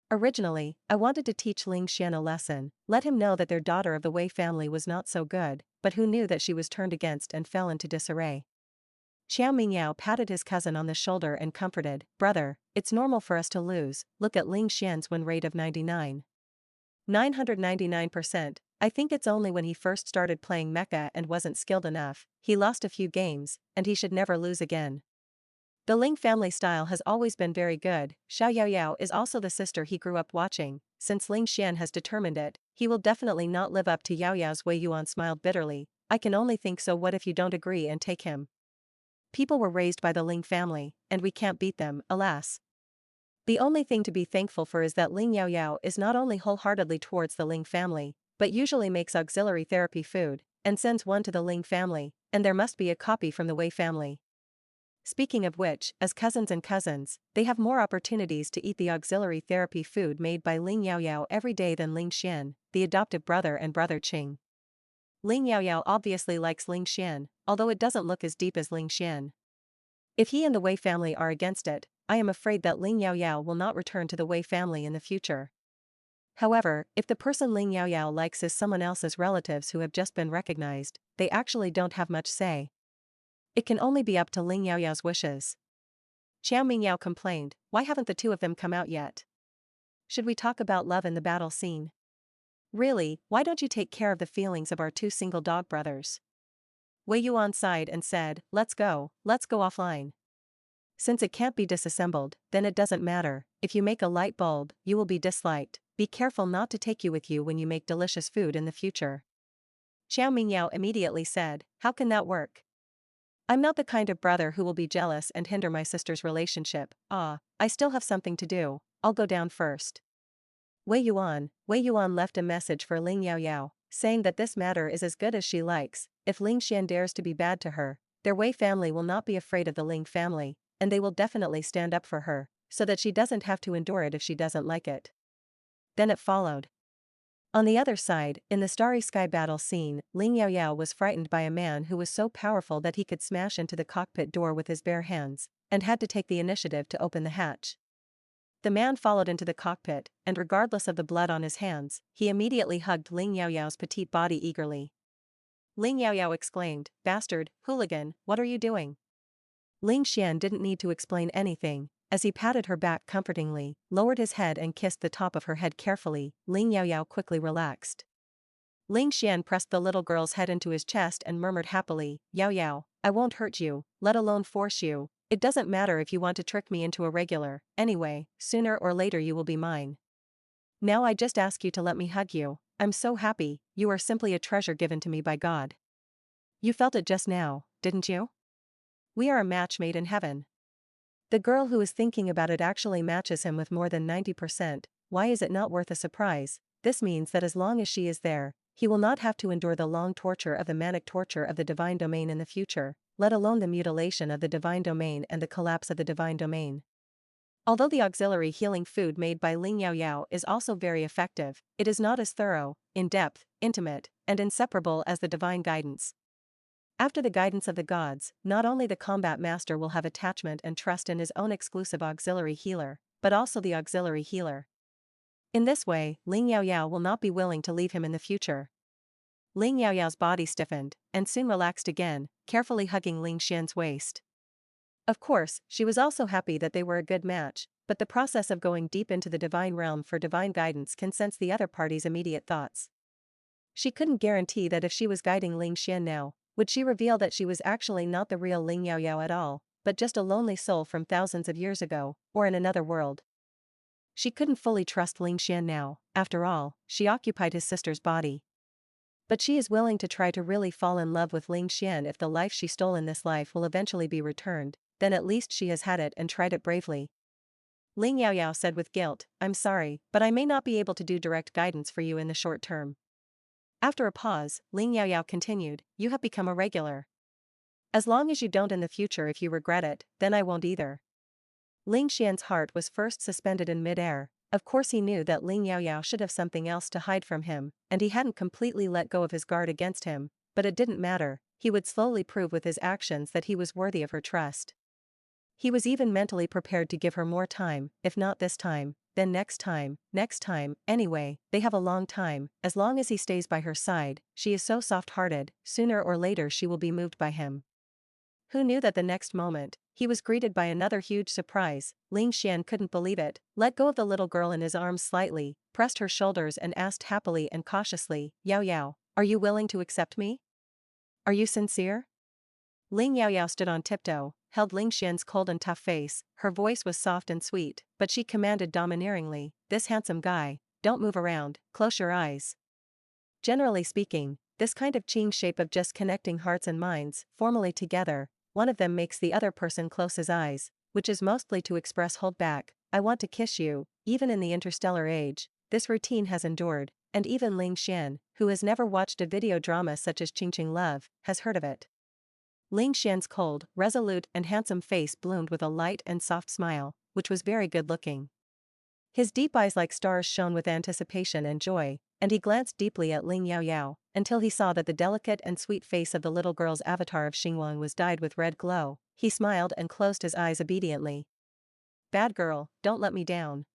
Originally, I wanted to teach Ling Xian a lesson, let him know that their daughter of the Wei family was not so good, but who knew that she was turned against and fell into disarray. Xiao Mingyao patted his cousin on the shoulder and comforted, "Brother, it's normal for us to lose, look at Ling Xian's win rate of 999%. I think it's only when he first started playing mecha and wasn't skilled enough, he lost a few games, and he should never lose again. The Ling family style has always been very good. Xiao Yaoyao is also the sister he grew up watching. Since Ling Xian has determined it, he will definitely not live up to Yaoyao's." Wei Yuan smiled bitterly, "I can only think so. What if you don't agree and take him? People were raised by the Ling family, and we can't beat them, alas." The only thing to be thankful for is that Ling Yaoyao is not only wholeheartedly towards the Ling family, but usually makes auxiliary therapy food, and sends one to the Ling family, and there must be a copy from the Wei family. Speaking of which, as cousins, they have more opportunities to eat the auxiliary therapy food made by Ling Yaoyao every day than Ling Xian, the adoptive brother and brother Qing. Ling Yaoyao obviously likes Ling Xian, although it doesn't look as deep as Ling Xian. If he and the Wei family are against it, I am afraid that Ling Yaoyao will not return to the Wei family in the future. However, if the person Ling Yaoyao likes is someone else's relatives who have just been recognized, they actually don't have much say. It can only be up to Ling Yaoyao's wishes. Xiao Mingyao complained, "Why haven't the two of them come out yet? Should we talk about love in the battle scene? Really, why don't you take care of the feelings of our two single dog brothers?" Wei Yuan sighed and said, let's go offline. Since it can't be disassembled, then it doesn't matter. If you make a light bulb, you will be disliked. Be careful not to take you with you when you make delicious food in the future. Xiao Mingyao immediately said, "How can that work? I'm not the kind of brother who will be jealous and hinder my sister's relationship. I still have something to do, I'll go down first." Wei Yuan left a message for Ling Yaoyao, saying that this matter is as good as she likes. If Ling Xian dares to be bad to her, their Wei family will not be afraid of the Ling family, and they will definitely stand up for her, so that she doesn't have to endure it if she doesn't like it. Then it followed. On the other side, in the starry sky battle scene, Ling Yaoyao was frightened by a man who was so powerful that he could smash into the cockpit door with his bare hands, and had to take the initiative to open the hatch. The man followed into the cockpit, and regardless of the blood on his hands, he immediately hugged Ling Yaoyao's petite body eagerly. Ling Yaoyao exclaimed, "Bastard, hooligan, what are you doing?" Ling Xian didn't need to explain anything. As he patted her back comfortingly, lowered his head and kissed the top of her head carefully, Ling Yaoyao quickly relaxed. Ling Xian pressed the little girl's head into his chest and murmured happily, "Yao Yao, I won't hurt you, let alone force you. It doesn't matter if you want to trick me into a regular, anyway, sooner or later you will be mine. Now I just ask you to let me hug you. I'm so happy, you are simply a treasure given to me by God. You felt it just now, didn't you? We are a match made in heaven." The girl who is thinking about it actually matches him with more than 90%, why is it not worth a surprise? This means that as long as she is there, he will not have to endure the long torture of the manic torture of the divine domain in the future, let alone the mutilation of the divine domain and the collapse of the divine domain. Although the auxiliary healing food made by Ling Yaoyao is also very effective, it is not as thorough, in-depth, intimate, and inseparable as the divine guidance. After the guidance of the gods, not only the combat master will have attachment and trust in his own exclusive auxiliary healer, but also the auxiliary healer. In this way, Ling Yaoyao will not be willing to leave him in the future. Ling Yaoyao's body stiffened, and soon relaxed again, carefully hugging Ling Xian's waist. Of course, she was also happy that they were a good match, but the process of going deep into the divine realm for divine guidance can sense the other party's immediate thoughts. She couldn't guarantee that if she was guiding Ling Xian now, would she reveal that she was actually not the real Ling Yaoyao at all, but just a lonely soul from thousands of years ago, or in another world. She couldn't fully trust Ling Xian now, after all, she occupied his sister's body. But she is willing to try to really fall in love with Ling Xian if the life she stole in this life will eventually be returned, then at least she has had it and tried it bravely. Ling Yaoyao said with guilt, "I'm sorry, but I may not be able to do direct guidance for you in the short term." After a pause, Ling Yaoyao continued, "You have become a regular. As long as you don't in the future if you regret it, then I won't either." Ling Xian's heart was first suspended in mid-air. Of course he knew that Ling Yaoyao should have something else to hide from him, and he hadn't completely let go of his guard against him, but it didn't matter, he would slowly prove with his actions that he was worthy of her trust. He was even mentally prepared to give her more time, if not this time, then next time, anyway, they have a long time, as long as he stays by her side, she is so soft-hearted, sooner or later she will be moved by him. Who knew that the next moment, he was greeted by another huge surprise. Ling Xian couldn't believe it, let go of the little girl in his arms slightly, pressed her shoulders and asked happily and cautiously, "Yao Yao, are you willing to accept me? Are you sincere?" Ling Yaoyao stood on tiptoe, held Ling Xian's cold and tough face, her voice was soft and sweet, but she commanded domineeringly, "This handsome guy, don't move around, close your eyes." Generally speaking, this kind of Qing shape of just connecting hearts and minds, formally together, one of them makes the other person close his eyes, which is mostly to express hold back, "I want to kiss you." Even in the interstellar age, this routine has endured, and even Ling Xian, who has never watched a video drama such as Qing Love, has heard of it. Ling Xian's cold, resolute and handsome face bloomed with a light and soft smile, which was very good-looking. His deep eyes like stars shone with anticipation and joy, and he glanced deeply at Ling Yaoyao, until he saw that the delicate and sweet face of the little girl's avatar of Xingwang was dyed with red glow. He smiled and closed his eyes obediently. "Bad girl, don't let me down."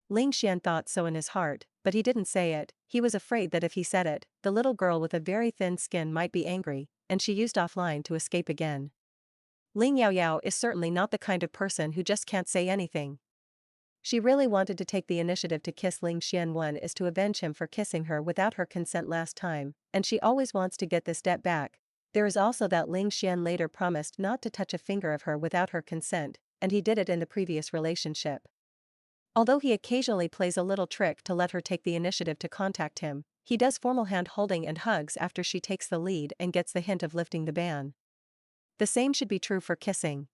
Ling Xian thought so in his heart, but he didn't say it. He was afraid that if he said it, the little girl with a very thin skin might be angry, and she used offline to escape again. Ling Yaoyao is certainly not the kind of person who just can't say anything. She really wanted to take the initiative to kiss Ling Xian. One is to avenge him for kissing her without her consent last time, and she always wants to get this debt back. There is also that Ling Xian later promised not to touch a finger of her without her consent, and he did it in the previous relationship. Although he occasionally plays a little trick to let her take the initiative to contact him, he does formal hand-holding and hugs after she takes the lead and gets the hint of lifting the ban. The same should be true for kissing.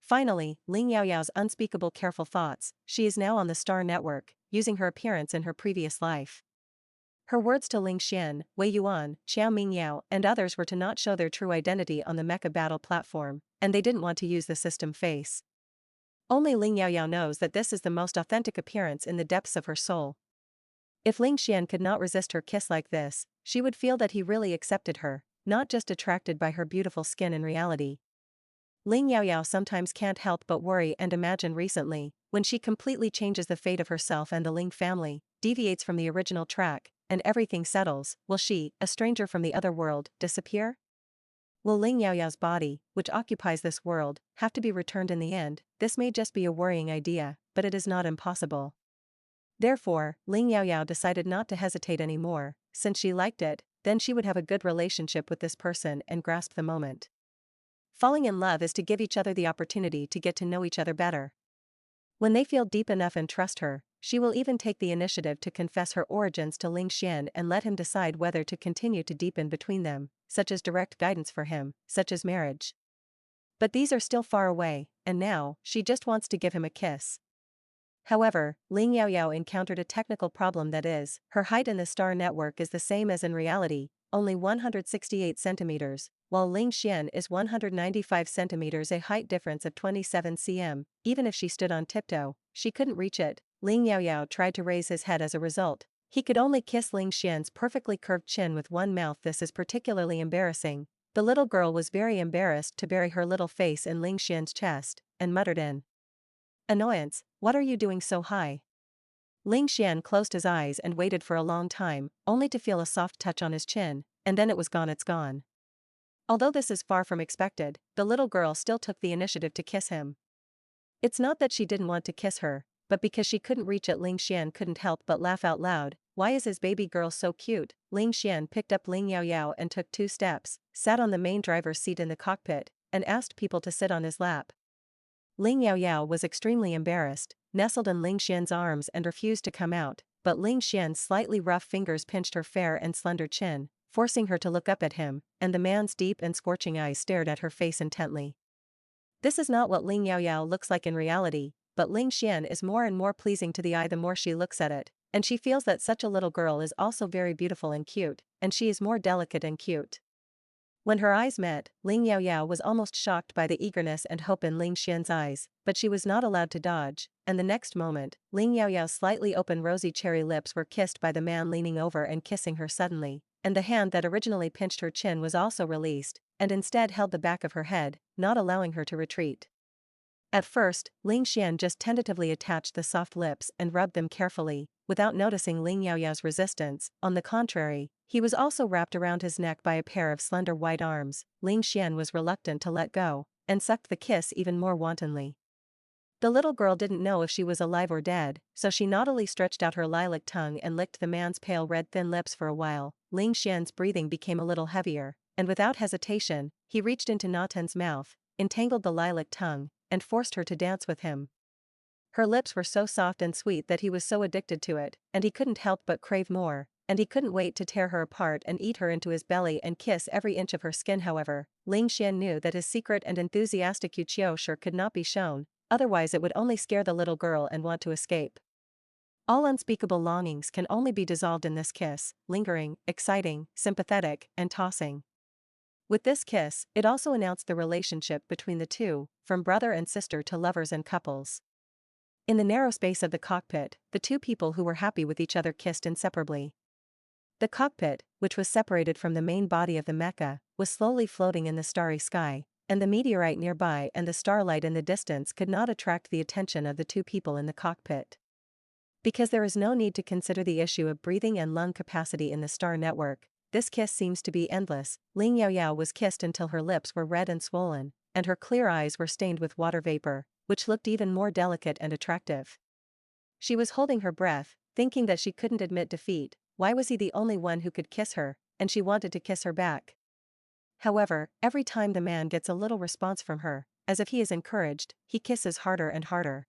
Finally, Ling Yaoyao's unspeakable careful thoughts, she is now on the Star Network, using her appearance in her previous life. Her words to Ling Xian, Wei Yuan, Xiao Mingyao and others were to not show their true identity on the mecha battle platform, and they didn't want to use the system face. Only Ling Yaoyao knows that this is the most authentic appearance in the depths of her soul. If Ling Xian could not resist her kiss like this, she would feel that he really accepted her, not just attracted by her beautiful skin in reality. Ling Yaoyao sometimes can't help but worry and imagine recently, when she completely changes the fate of herself and the Ling family, deviates from the original track, and everything settles, will she, a stranger from the other world, disappear? Will Ling Yaoyao's body, which occupies this world, have to be returned in the end? This may just be a worrying idea, but it is not impossible. Therefore, Ling Yaoyao decided not to hesitate anymore, since she liked it, then she would have a good relationship with this person and grasp the moment. Falling in love is to give each other the opportunity to get to know each other better. When they feel deep enough and trust her, she will even take the initiative to confess her origins to Ling Xian and let him decide whether to continue to deepen between them, such as direct guidance for him, such as marriage. But these are still far away, and now, she just wants to give him a kiss. However, Ling Yaoyao encountered a technical problem, that is, her height in the star network is the same as in reality, only 168 centimeters, while Ling Xian is 195 centimeters, a height difference of 27 cm. Even if she stood on tiptoe, she couldn't reach it. Ling Yaoyao tried to raise his head as a result. He could only kiss Ling Xian's perfectly curved chin with one mouth. This is particularly embarrassing. The little girl was very embarrassed to bury her little face in Ling Xian's chest, and muttered in annoyance, "What are you doing so high?" Ling Xian closed his eyes and waited for a long time, only to feel a soft touch on his chin, and then it was gone. It's gone. Although this is far from expected, the little girl still took the initiative to kiss him. It's not that she didn't want to kiss her, but because she couldn't reach it. Ling Xian couldn't help but laugh out loud. Why is his baby girl so cute? Ling Xian picked up Ling Yaoyao and took 2 steps, sat on the main driver's seat in the cockpit, and asked people to sit on his lap. Ling Yaoyao was extremely embarrassed, nestled in Ling Xian's arms and refused to come out, but Ling Xian's slightly rough fingers pinched her fair and slender chin, forcing her to look up at him, and the man's deep and scorching eyes stared at her face intently. This is not what Ling Yaoyao looks like in reality, but Ling Xian is more and more pleasing to the eye the more she looks at it, and she feels that such a little girl is also very beautiful and cute, and she is more delicate and cute. When her eyes met, Ling Yaoyao was almost shocked by the eagerness and hope in Ling Xian's eyes, but she was not allowed to dodge, and the next moment, Ling Yaoyao's slightly open rosy cherry lips were kissed by the man leaning over and kissing her suddenly, and the hand that originally pinched her chin was also released, and instead held the back of her head, not allowing her to retreat. At first, Ling Xian just tentatively attached the soft lips and rubbed them carefully, without noticing Ling Yaoyao's resistance. On the contrary, he was also wrapped around his neck by a pair of slender white arms. Ling Xian was reluctant to let go, and sucked the kiss even more wantonly. The little girl didn't know if she was alive or dead, so she naughtily stretched out her lilac tongue and licked the man's pale red thin lips for a while. Ling Xian's breathing became a little heavier, and without hesitation, he reached into Natan's mouth, entangled the lilac tongue, and forced her to dance with him. Her lips were so soft and sweet that he was so addicted to it, and he couldn't help but crave more, and he couldn't wait to tear her apart and eat her into his belly and kiss every inch of her skin. However, Ling Xian knew that his secret and enthusiastic Yuqiu sure could not be shown, otherwise it would only scare the little girl and want to escape. All unspeakable longings can only be dissolved in this kiss, lingering, exciting, sympathetic, and tossing. With this kiss, it also announced the relationship between the two, from brother and sister to lovers and couples. In the narrow space of the cockpit, the two people who were happy with each other kissed inseparably. The cockpit, which was separated from the main body of the mecha, was slowly floating in the starry sky, and the meteorite nearby and the starlight in the distance could not attract the attention of the two people in the cockpit. Because there is no need to consider the issue of breathing and lung capacity in the star network, this kiss seems to be endless. Ling Yaoyao was kissed until her lips were red and swollen, and her clear eyes were stained with water vapor, which looked even more delicate and attractive. She was holding her breath, thinking that she couldn't admit defeat. Why was he the only one who could kiss her, and she wanted to kiss her back? However, every time the man gets a little response from her, as if he is encouraged, he kisses harder and harder.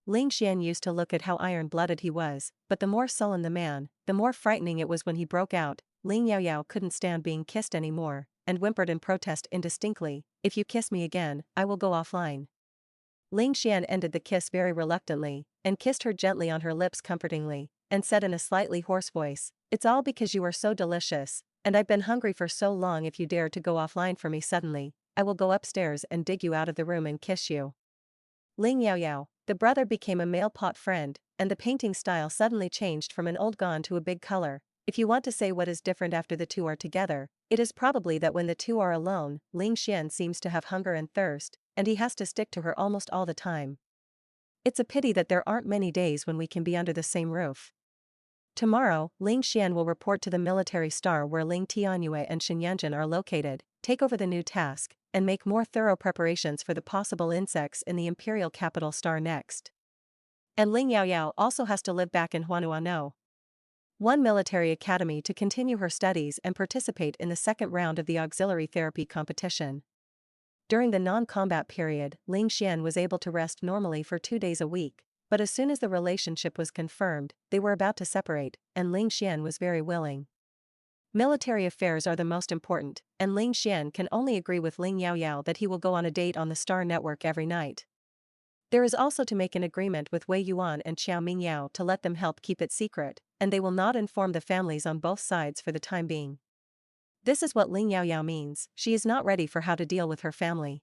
Ling Xian used to look at how iron-blooded he was, but the more sullen the man, the more frightening it was when he broke out. Ling Yaoyao couldn't stand being kissed anymore, and whimpered in protest indistinctly, "If you kiss me again, I will go offline." Ling Xian ended the kiss very reluctantly, and kissed her gently on her lips comfortingly, and said in a slightly hoarse voice, "It's all because you are so delicious, and I've been hungry for so long. If you dare to go offline for me suddenly, I will go upstairs and dig you out of the room and kiss you." Ling Yaoyao, the brother, became a male pot friend, and the painting style suddenly changed from an old gone to a big color. If you want to say what is different after the two are together, It is probably that when the two are alone, Ling Xian seems to have hunger and thirst, and he has to stick to her almost all the time. It's a pity that there aren't many days when we can be under the same roof. Tomorrow, Ling Xian will report to the military star where Ling Tianyue and Shenyanjin are located, take over the new task, and make more thorough preparations for the possible insects in the imperial capital star next. And Ling Yaoyao also has to live back in Huanuano, one military academy, to continue her studies and participate in the second round of the auxiliary therapy competition. During the non-combat period, Ling Xian was able to rest normally for 2 days a week, but as soon as the relationship was confirmed, they were about to separate, and Ling Xian was very willing. Military affairs are the most important, and Ling Xian can only agree with Ling Yaoyao that he will go on a date on the Star Network every night. There is also to make an agreement with Wei Yuan and Xiao Mingyao to let them help keep it secret, and they will not inform the families on both sides for the time being. This is what Ling Yaoyao means: she is not ready for how to deal with her family.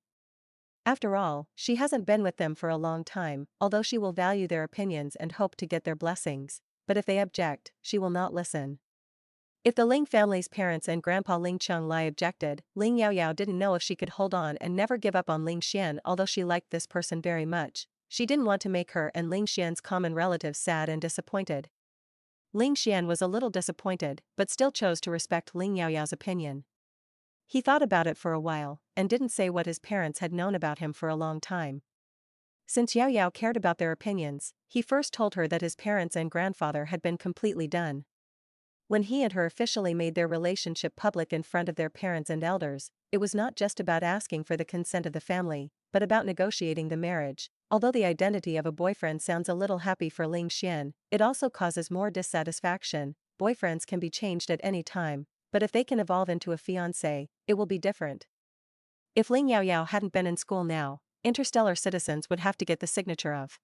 After all, she hasn't been with them for a long time, although she will value their opinions and hope to get their blessings, but if they object, she will not listen. If the Ling family's parents and Grandpa Ling Cheng-lai objected, Ling Yaoyao didn't know if she could hold on and never give up on Ling Xian. Although she liked this person very much, she didn't want to make her and Ling Xian's common relatives sad and disappointed. Ling Xian was a little disappointed, but still chose to respect Ling Yaoyao's opinion. He thought about it for a while, and didn't say what his parents had known about him for a long time. Since Yaoyao cared about their opinions, he first told her that his parents and grandfather had been completely done. When he and her officially made their relationship public in front of their parents and elders, it was not just about asking for the consent of the family, but about negotiating the marriage. Although the identity of a boyfriend sounds a little happy for Ling Xian, it also causes more dissatisfaction. Boyfriends can be changed at any time, but if they can evolve into a fiancé, it will be different. If Ling Yaoyao hadn't been in school now, interstellar citizens would have to get the signature of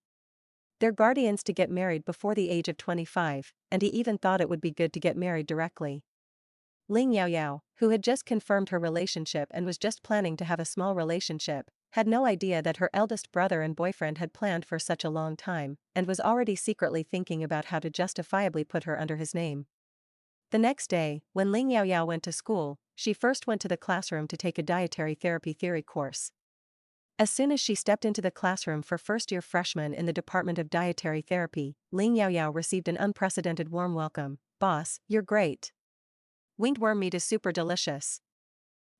their guardians to get married before the age of 25, and he even thought it would be good to get married directly. Ling Yaoyao, who had just confirmed her relationship and was just planning to have a small relationship, had no idea that her eldest brother and boyfriend had planned for such a long time, and was already secretly thinking about how to justifiably put her under his name. The next day, when Ling Yaoyao went to school, she first went to the classroom to take a dietary therapy theory course. As soon as she stepped into the classroom for first-year freshmen in the Department of Dietary Therapy, Ling Yaoyao received an unprecedented warm welcome. "Boss, you're great. Winged worm meat is super delicious."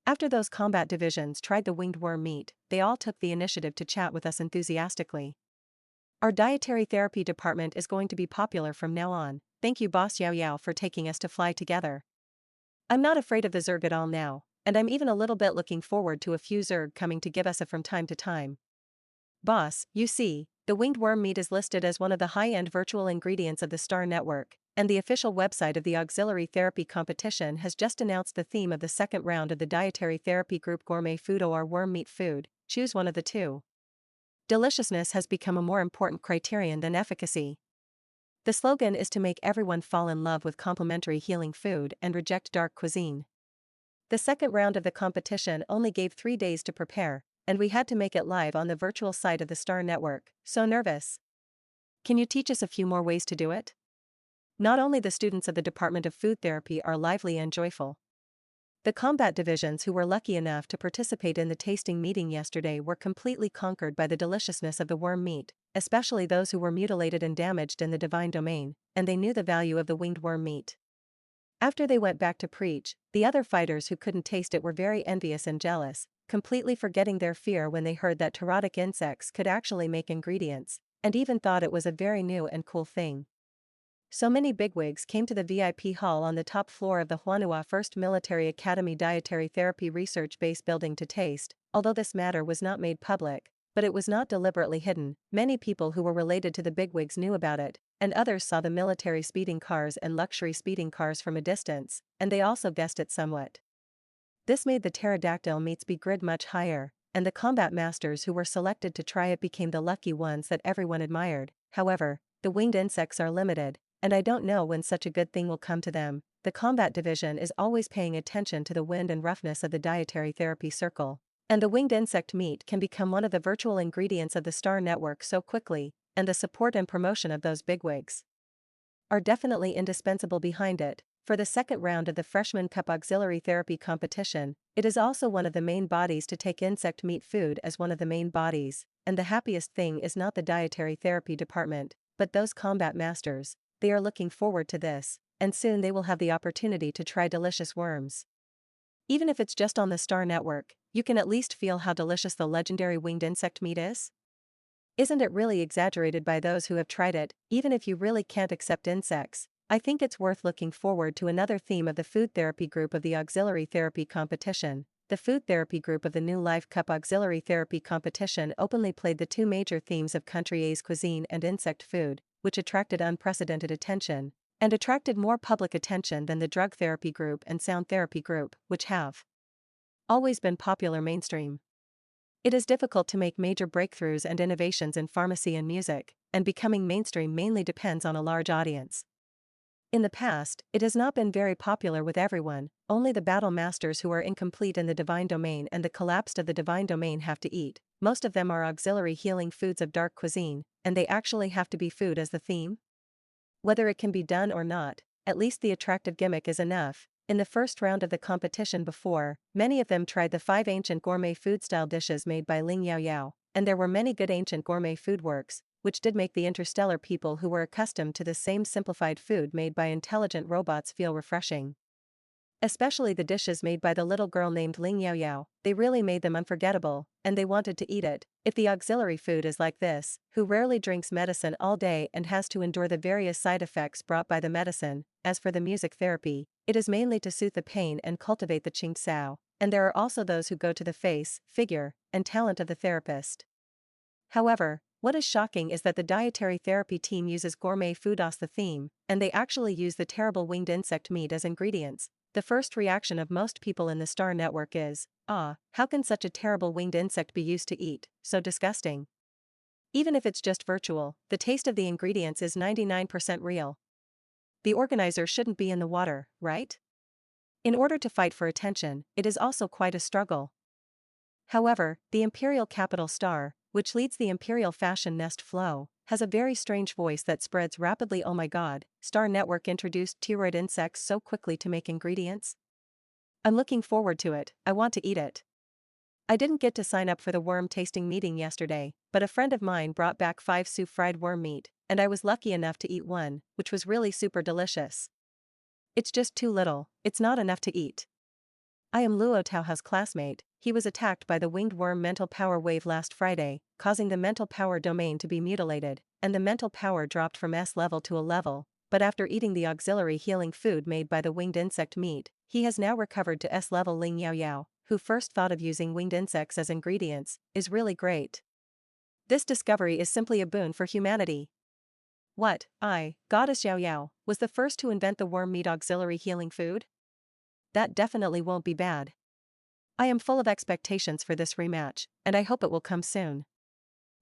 After those combat divisions tried the winged worm meat, they all took the initiative to chat with us enthusiastically. "Our dietary therapy department is going to be popular from now on. Thank you, Boss Yaoyao, for taking us to fly together. I'm not afraid of the Zerg at all now, and I'm even a little bit looking forward to a few Zerg coming to give us a from time to time. Boss, you see, the winged worm meat is listed as one of the high-end virtual ingredients of the Star Network, and the official website of the auxiliary therapy competition has just announced the theme of the second round of the dietary therapy group: gourmet food or worm meat food. Choose one of the two. Deliciousness has become a more important criterion than efficacy. The slogan is to make everyone fall in love with complementary healing food and reject dark cuisine. The second round of the competition only gave 3 days to prepare, and we had to make it live on the virtual site of the Star Network. So nervous. Can you teach us a few more ways to do it? Not only the students of the Department of Food Therapy are lively and joyful. The combat divisions who were lucky enough to participate in the tasting meeting yesterday were completely conquered by the deliciousness of the worm meat, especially those who were mutilated and damaged in the divine domain, and they knew the value of the winged worm meat. After they went back to preach, the other fighters who couldn't taste it were very envious and jealous, completely forgetting their fear when they heard that terotic insects could actually make ingredients, and even thought it was a very new and cool thing. So many bigwigs came to the VIP hall on the top floor of the Huanua First Military Academy Dietary Therapy Research Base building to taste. Although this matter was not made public, but it was not deliberately hidden. Many people who were related to the bigwigs knew about it, and others saw the military speeding cars and luxury speeding cars from a distance, and they also guessed it somewhat. This made the pterodactyl meats be grid much higher, and the combat masters who were selected to try it became the lucky ones that everyone admired. However, the winged insects are limited, and I don't know when such a good thing will come to them. The combat division is always paying attention to the wind and roughness of the dietary therapy circle, and the winged insect meat can become one of the virtual ingredients of the Star Network so quickly, and the support and promotion of those bigwigs are definitely indispensable behind it. For the second round of the Freshman Cup Auxiliary Therapy competition, it is also one of the main bodies to take insect meat food as one of the main bodies, and the happiest thing is not the dietary therapy department, but those combat masters. They are looking forward to this, and soon they will have the opportunity to try delicious worms. Even if it's just on the Star Network, you can at least feel how delicious the legendary winged insect meat is. Isn't it really exaggerated by those who have tried it? Even if you really can't accept insects, I think it's worth looking forward to another theme of the food therapy group of the auxiliary therapy competition. The food therapy group of the New Life Cup Auxiliary Therapy competition openly played the two major themes of country A's cuisine and insect food, which attracted unprecedented attention, and attracted more public attention than the drug therapy group and sound therapy group, which have always been popular mainstream. It is difficult to make major breakthroughs and innovations in pharmacy and music, and becoming mainstream mainly depends on a large audience. In the past, it has not been very popular with everyone. Only the battle masters who are incomplete in the divine domain and the collapsed of the divine domain have to eat. Most of them are auxiliary healing foods of dark cuisine, and they actually have to be food as the theme. Whether it can be done or not, at least the attractive gimmick is enough. In the first round of the competition before, many of them tried the 5 ancient gourmet food-style dishes made by Ling Yaoyao, and there were many good ancient gourmet food works, which did make the interstellar people who were accustomed to the same simplified food made by intelligent robots feel refreshing. Especially the dishes made by the little girl named Ling Yaoyao, they really made them unforgettable, and they wanted to eat it. If the auxiliary food is like this, who rarely drinks medicine all day and has to endure the various side effects brought by the medicine, as for the music therapy, it is mainly to soothe the pain and cultivate the ching sao, and there are also those who go to the face, figure, and talent of the therapist. However, what is shocking is that the dietary therapy team uses gourmet food as the theme, and they actually use the terrible winged insect meat as ingredients. The first reaction of most people in the Star Network is, how can such a terrible winged insect be used to eat, so disgusting. Even if it's just virtual, the taste of the ingredients is 99% real. The organizer shouldn't be in the water, right? In order to fight for attention, it is also quite a struggle. However, the Imperial Capital Star, which leads the Imperial Fashion Nest flow, has a very strange voice that spreads rapidly. Oh my god, Star Network introduced thyroid insects so quickly to make ingredients? I'm looking forward to it, I want to eat it. I didn't get to sign up for the worm tasting meeting yesterday, but a friend of mine brought back 5 su fried worm meat, and I was lucky enough to eat one, which was really super delicious. It's just too little, it's not enough to eat. I am Luo Taohao's classmate. He was attacked by the winged worm mental power wave last Friday, causing the mental power domain to be mutilated, and the mental power dropped from S level to A level, but after eating the auxiliary healing food made by the winged insect meat, he has now recovered to S level. Ling Yaoyao, who first thought of using winged insects as ingredients, is really great. This discovery is simply a boon for humanity. What, Goddess Yaoyao, was the first to invent the worm meat auxiliary healing food? That definitely won't be bad. I am full of expectations for this rematch, and I hope it will come soon.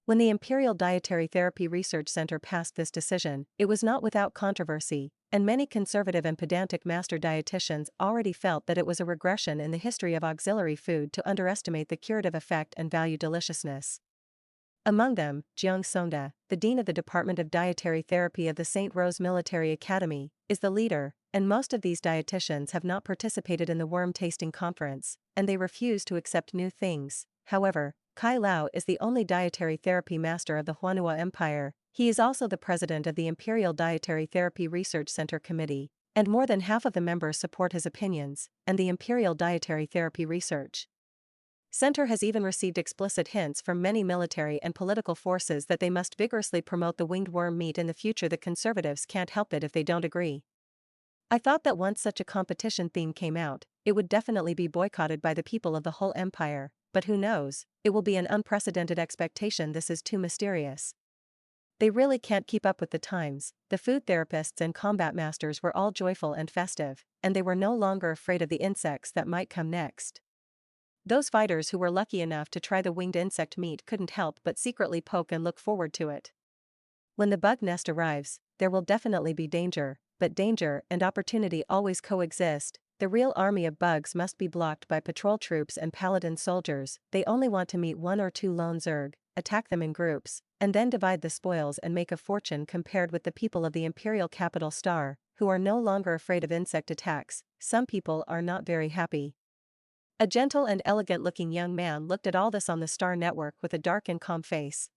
When the Imperial Dietary Therapy Research Center passed this decision, it was not without controversy, and many conservative and pedantic master dietitians already felt that it was a regression in the history of auxiliary food to underestimate the curative effect and value deliciousness. Among them, Jiang Sonda, the dean of the Department of Dietary Therapy of the St. Rose Military Academy, is the leader, and most of these dietitians have not participated in the worm tasting conference, and they refuse to accept new things. However, Kai Lao is the only dietary therapy master of the Huanhua Empire. He is also the president of the Imperial Dietary Therapy Research Center Committee, and more than half of the members support his opinions, and the Imperial Dietary Therapy Research Center has even received explicit hints from many military and political forces that they must vigorously promote the winged worm meat in the future. The conservatives can't help it if they don't agree. I thought that once such a competition theme came out, it would definitely be boycotted by the people of the whole empire, but who knows, it will be an unprecedented expectation. This is too mysterious. They really can't keep up with the times. The food therapists and combat masters were all joyful and festive, and they were no longer afraid of the insects that might come next. Those fighters who were lucky enough to try the winged insect meat couldn't help but secretly poke and look forward to it. When the bug nest arrives, there will definitely be danger, but danger and opportunity always coexist. The real army of bugs must be blocked by patrol troops and paladin soldiers. They only want to meet 1 or 2 lone Zerg, attack them in groups, and then divide the spoils and make a fortune compared with the people of the imperial capital star, who are no longer afraid of insect attacks. Some people are not very happy. A gentle and elegant-looking young man looked at all this on the Star Network with a dark and calm face.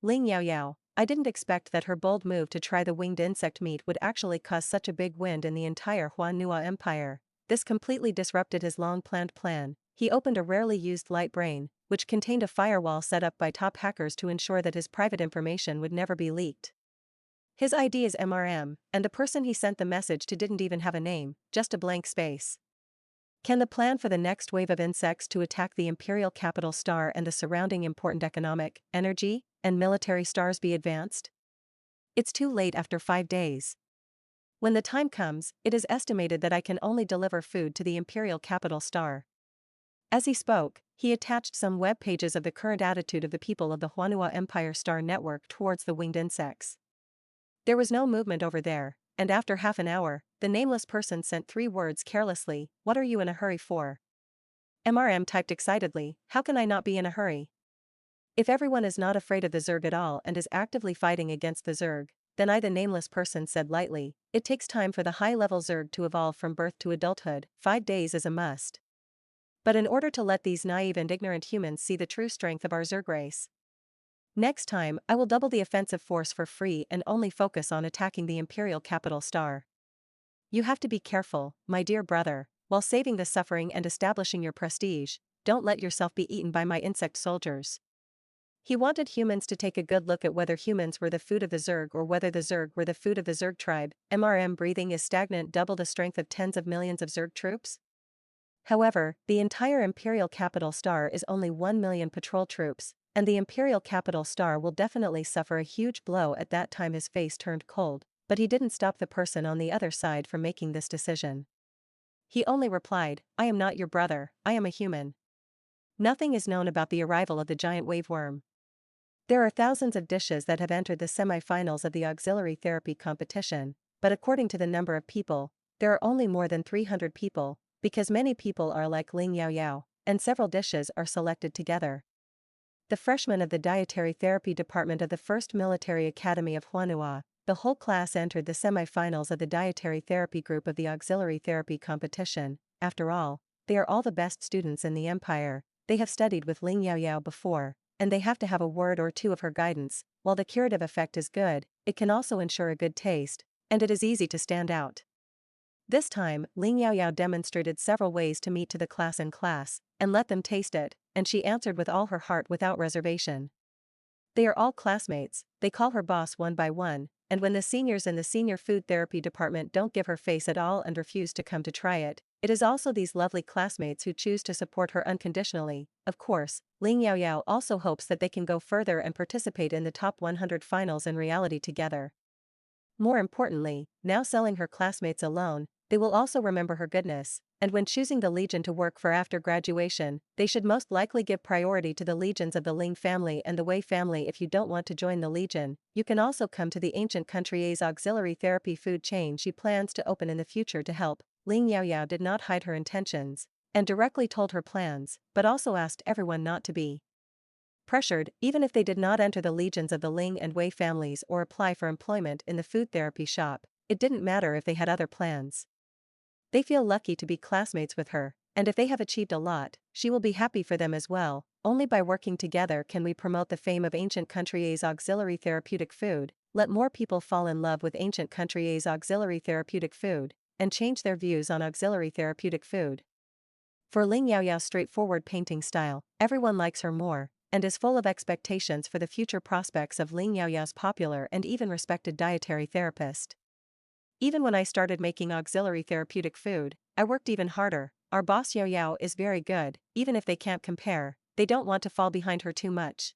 Ling Yaoyao, I didn't expect that her bold move to try the winged insect meat would actually cause such a big wind in the entire Huanua Empire. This completely disrupted his long-planned plan. He opened a rarely used light brain, which contained a firewall set up by top hackers to ensure that his private information would never be leaked. His ID is MRM, and the person he sent the message to didn't even have a name, just a blank space. Can the plan for the next wave of insects to attack the imperial capital star and the surrounding important economic, energy, and military stars be advanced? It's too late after 5 days. When the time comes, it is estimated that I can only deliver food to the imperial capital star. As he spoke, he attached some web pages of the current attitude of the people of the Huanua Empire Star Network towards the winged insects. There was no movement over there, and after half an hour, the nameless person sent 3 words carelessly, "What are you in a hurry for?" MRM typed excitedly, "How can I not be in a hurry? If everyone is not afraid of the Zerg at all and is actively fighting against the Zerg, then the nameless person said lightly, it takes time for the high-level Zerg to evolve from birth to adulthood, 5 days is a must. But in order to let these naive and ignorant humans see the true strength of our Zerg race, next time I will double the offensive force for free and only focus on attacking the imperial capital star. You have to be careful, my dear brother, while saving the suffering and establishing your prestige, don't let yourself be eaten by my insect soldiers." He wanted humans to take a good look at whether humans were the food of the Zerg or whether the Zerg were the food of the Zerg tribe. MRM breathing is stagnant, double the strength of tens of millions of Zerg troops? However, the entire imperial capital star is only 1 million patrol troops, and the imperial capital star will definitely suffer a huge blow. At that time his face turned cold, but he didn't stop the person on the other side from making this decision. He only replied, "I am not your brother, I am a human." Nothing is known about the arrival of the giant waveworm. There are thousands of dishes that have entered the semi-finals of the auxiliary therapy competition, but according to the number of people, there are only more than 300 people, because many people are like Ling Yaoyao, and several dishes are selected together. The freshmen of the Dietary Therapy Department of the 1st Military Academy of Huanua, the whole class entered the semi-finals of the Dietary Therapy group of the Auxiliary Therapy competition. After all, they are all the best students in the empire, they have studied with Ling Yaoyao before, and they have to have a word or two of her guidance. While the curative effect is good, it can also ensure a good taste, and it is easy to stand out. This time, Ling Yaoyao demonstrated several ways to meet to the class in class, and let them taste it, and she answered with all her heart without reservation. They are all classmates, they call her boss one by one, and when the seniors in the senior food therapy department don't give her face at all and refuse to come to try it, it is also these lovely classmates who choose to support her unconditionally. Of course, Ling Yaoyao also hopes that they can go further and participate in the top 100 finals in reality together. More importantly, now selling her classmates alone, they will also remember her goodness, and when choosing the legion to work for after graduation, they should most likely give priority to the legions of the Ling family and the Wei family. If you don't want to join the legion, you can also come to the ancient country's auxiliary therapy food chain she plans to open in the future to help. Ling Yaoyao did not hide her intentions, and directly told her plans, but also asked everyone not to be pressured. Even if they did not enter the legions of the Ling and Wei families or apply for employment in the food therapy shop, it didn't matter if they had other plans. They feel lucky to be classmates with her, and if they have achieved a lot, she will be happy for them as well. Only by working together can we promote the fame of ancient country's auxiliary therapeutic food, let more people fall in love with ancient country's auxiliary therapeutic food, and change their views on auxiliary therapeutic food. For Ling Yaoyao's straightforward painting style, everyone likes her more, and is full of expectations for the future prospects of Ling Yaoyao's popular and even respected dietary therapist. Even when I started making auxiliary therapeutic food, I worked even harder. Our boss Yaoyao is very good, even if they can't compare, they don't want to fall behind her too much.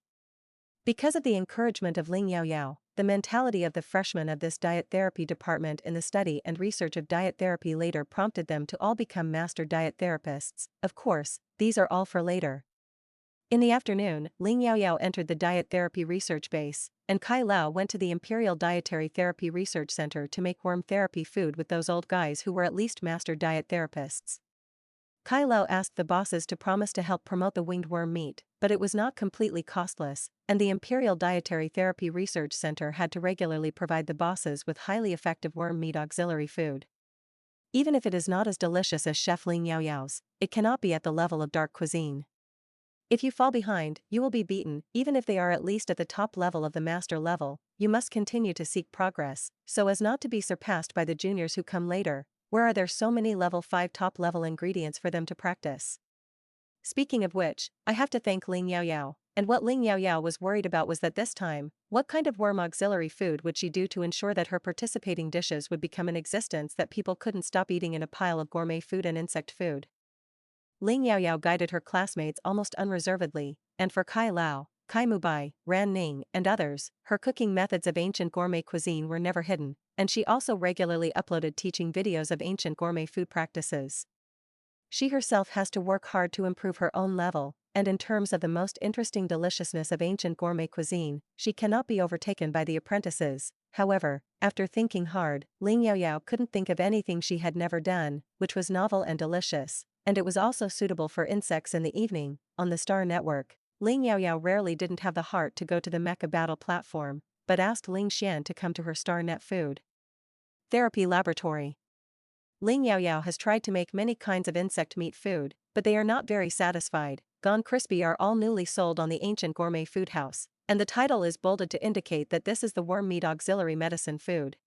Because of the encouragement of Ling Yaoyao, the mentality of the freshmen of this diet therapy department in the study and research of diet therapy later prompted them to all become master diet therapists. Of course, these are all for later. In the afternoon, Ling Yaoyao entered the diet therapy research base, and Kai Lao went to the Imperial Dietary Therapy Research Center to make worm therapy food with those old guys who were at least master diet therapists. Kai Lao asked the bosses to promise to help promote the winged worm meat, but it was not completely costless, and the Imperial Dietary Therapy Research Center had to regularly provide the bosses with highly effective worm meat auxiliary food. Even if it is not as delicious as Chef Ling Yaoyao's, it cannot be at the level of dark cuisine. If you fall behind, you will be beaten. Even if they are at least at the top level of the master level, you must continue to seek progress, so as not to be surpassed by the juniors who come later. Where are there so many level 5 top level ingredients for them to practice? Speaking of which, I have to thank Ling Yaoyao, and what Ling Yaoyao was worried about was that this time, what kind of worm auxiliary food would she do to ensure that her participating dishes would become an existence that people couldn't stop eating in a pile of gourmet food and insect food? Ling Yaoyao guided her classmates almost unreservedly, and for Kai Lao, Kai Mubai, Ran Ning, and others, her cooking methods of ancient gourmet cuisine were never hidden, and she also regularly uploaded teaching videos of ancient gourmet food practices. She herself has to work hard to improve her own level, and in terms of the most interesting deliciousness of ancient gourmet cuisine, she cannot be overtaken by the apprentices. However, after thinking hard, Ling Yaoyao couldn't think of anything she had never done, which was novel and delicious, and it was also suitable for insects in the evening. On the Star Network, Ling Yaoyao rarely didn't have the heart to go to the mecha battle platform, but asked Ling Xian to come to her StarNet food therapy laboratory. Ling Yaoyao has tried to make many kinds of insect meat food, but they are not very satisfied. Gone Crispy are all newly sold on the ancient gourmet food house, and the title is bolded to indicate that this is the worm meat auxiliary medicine food.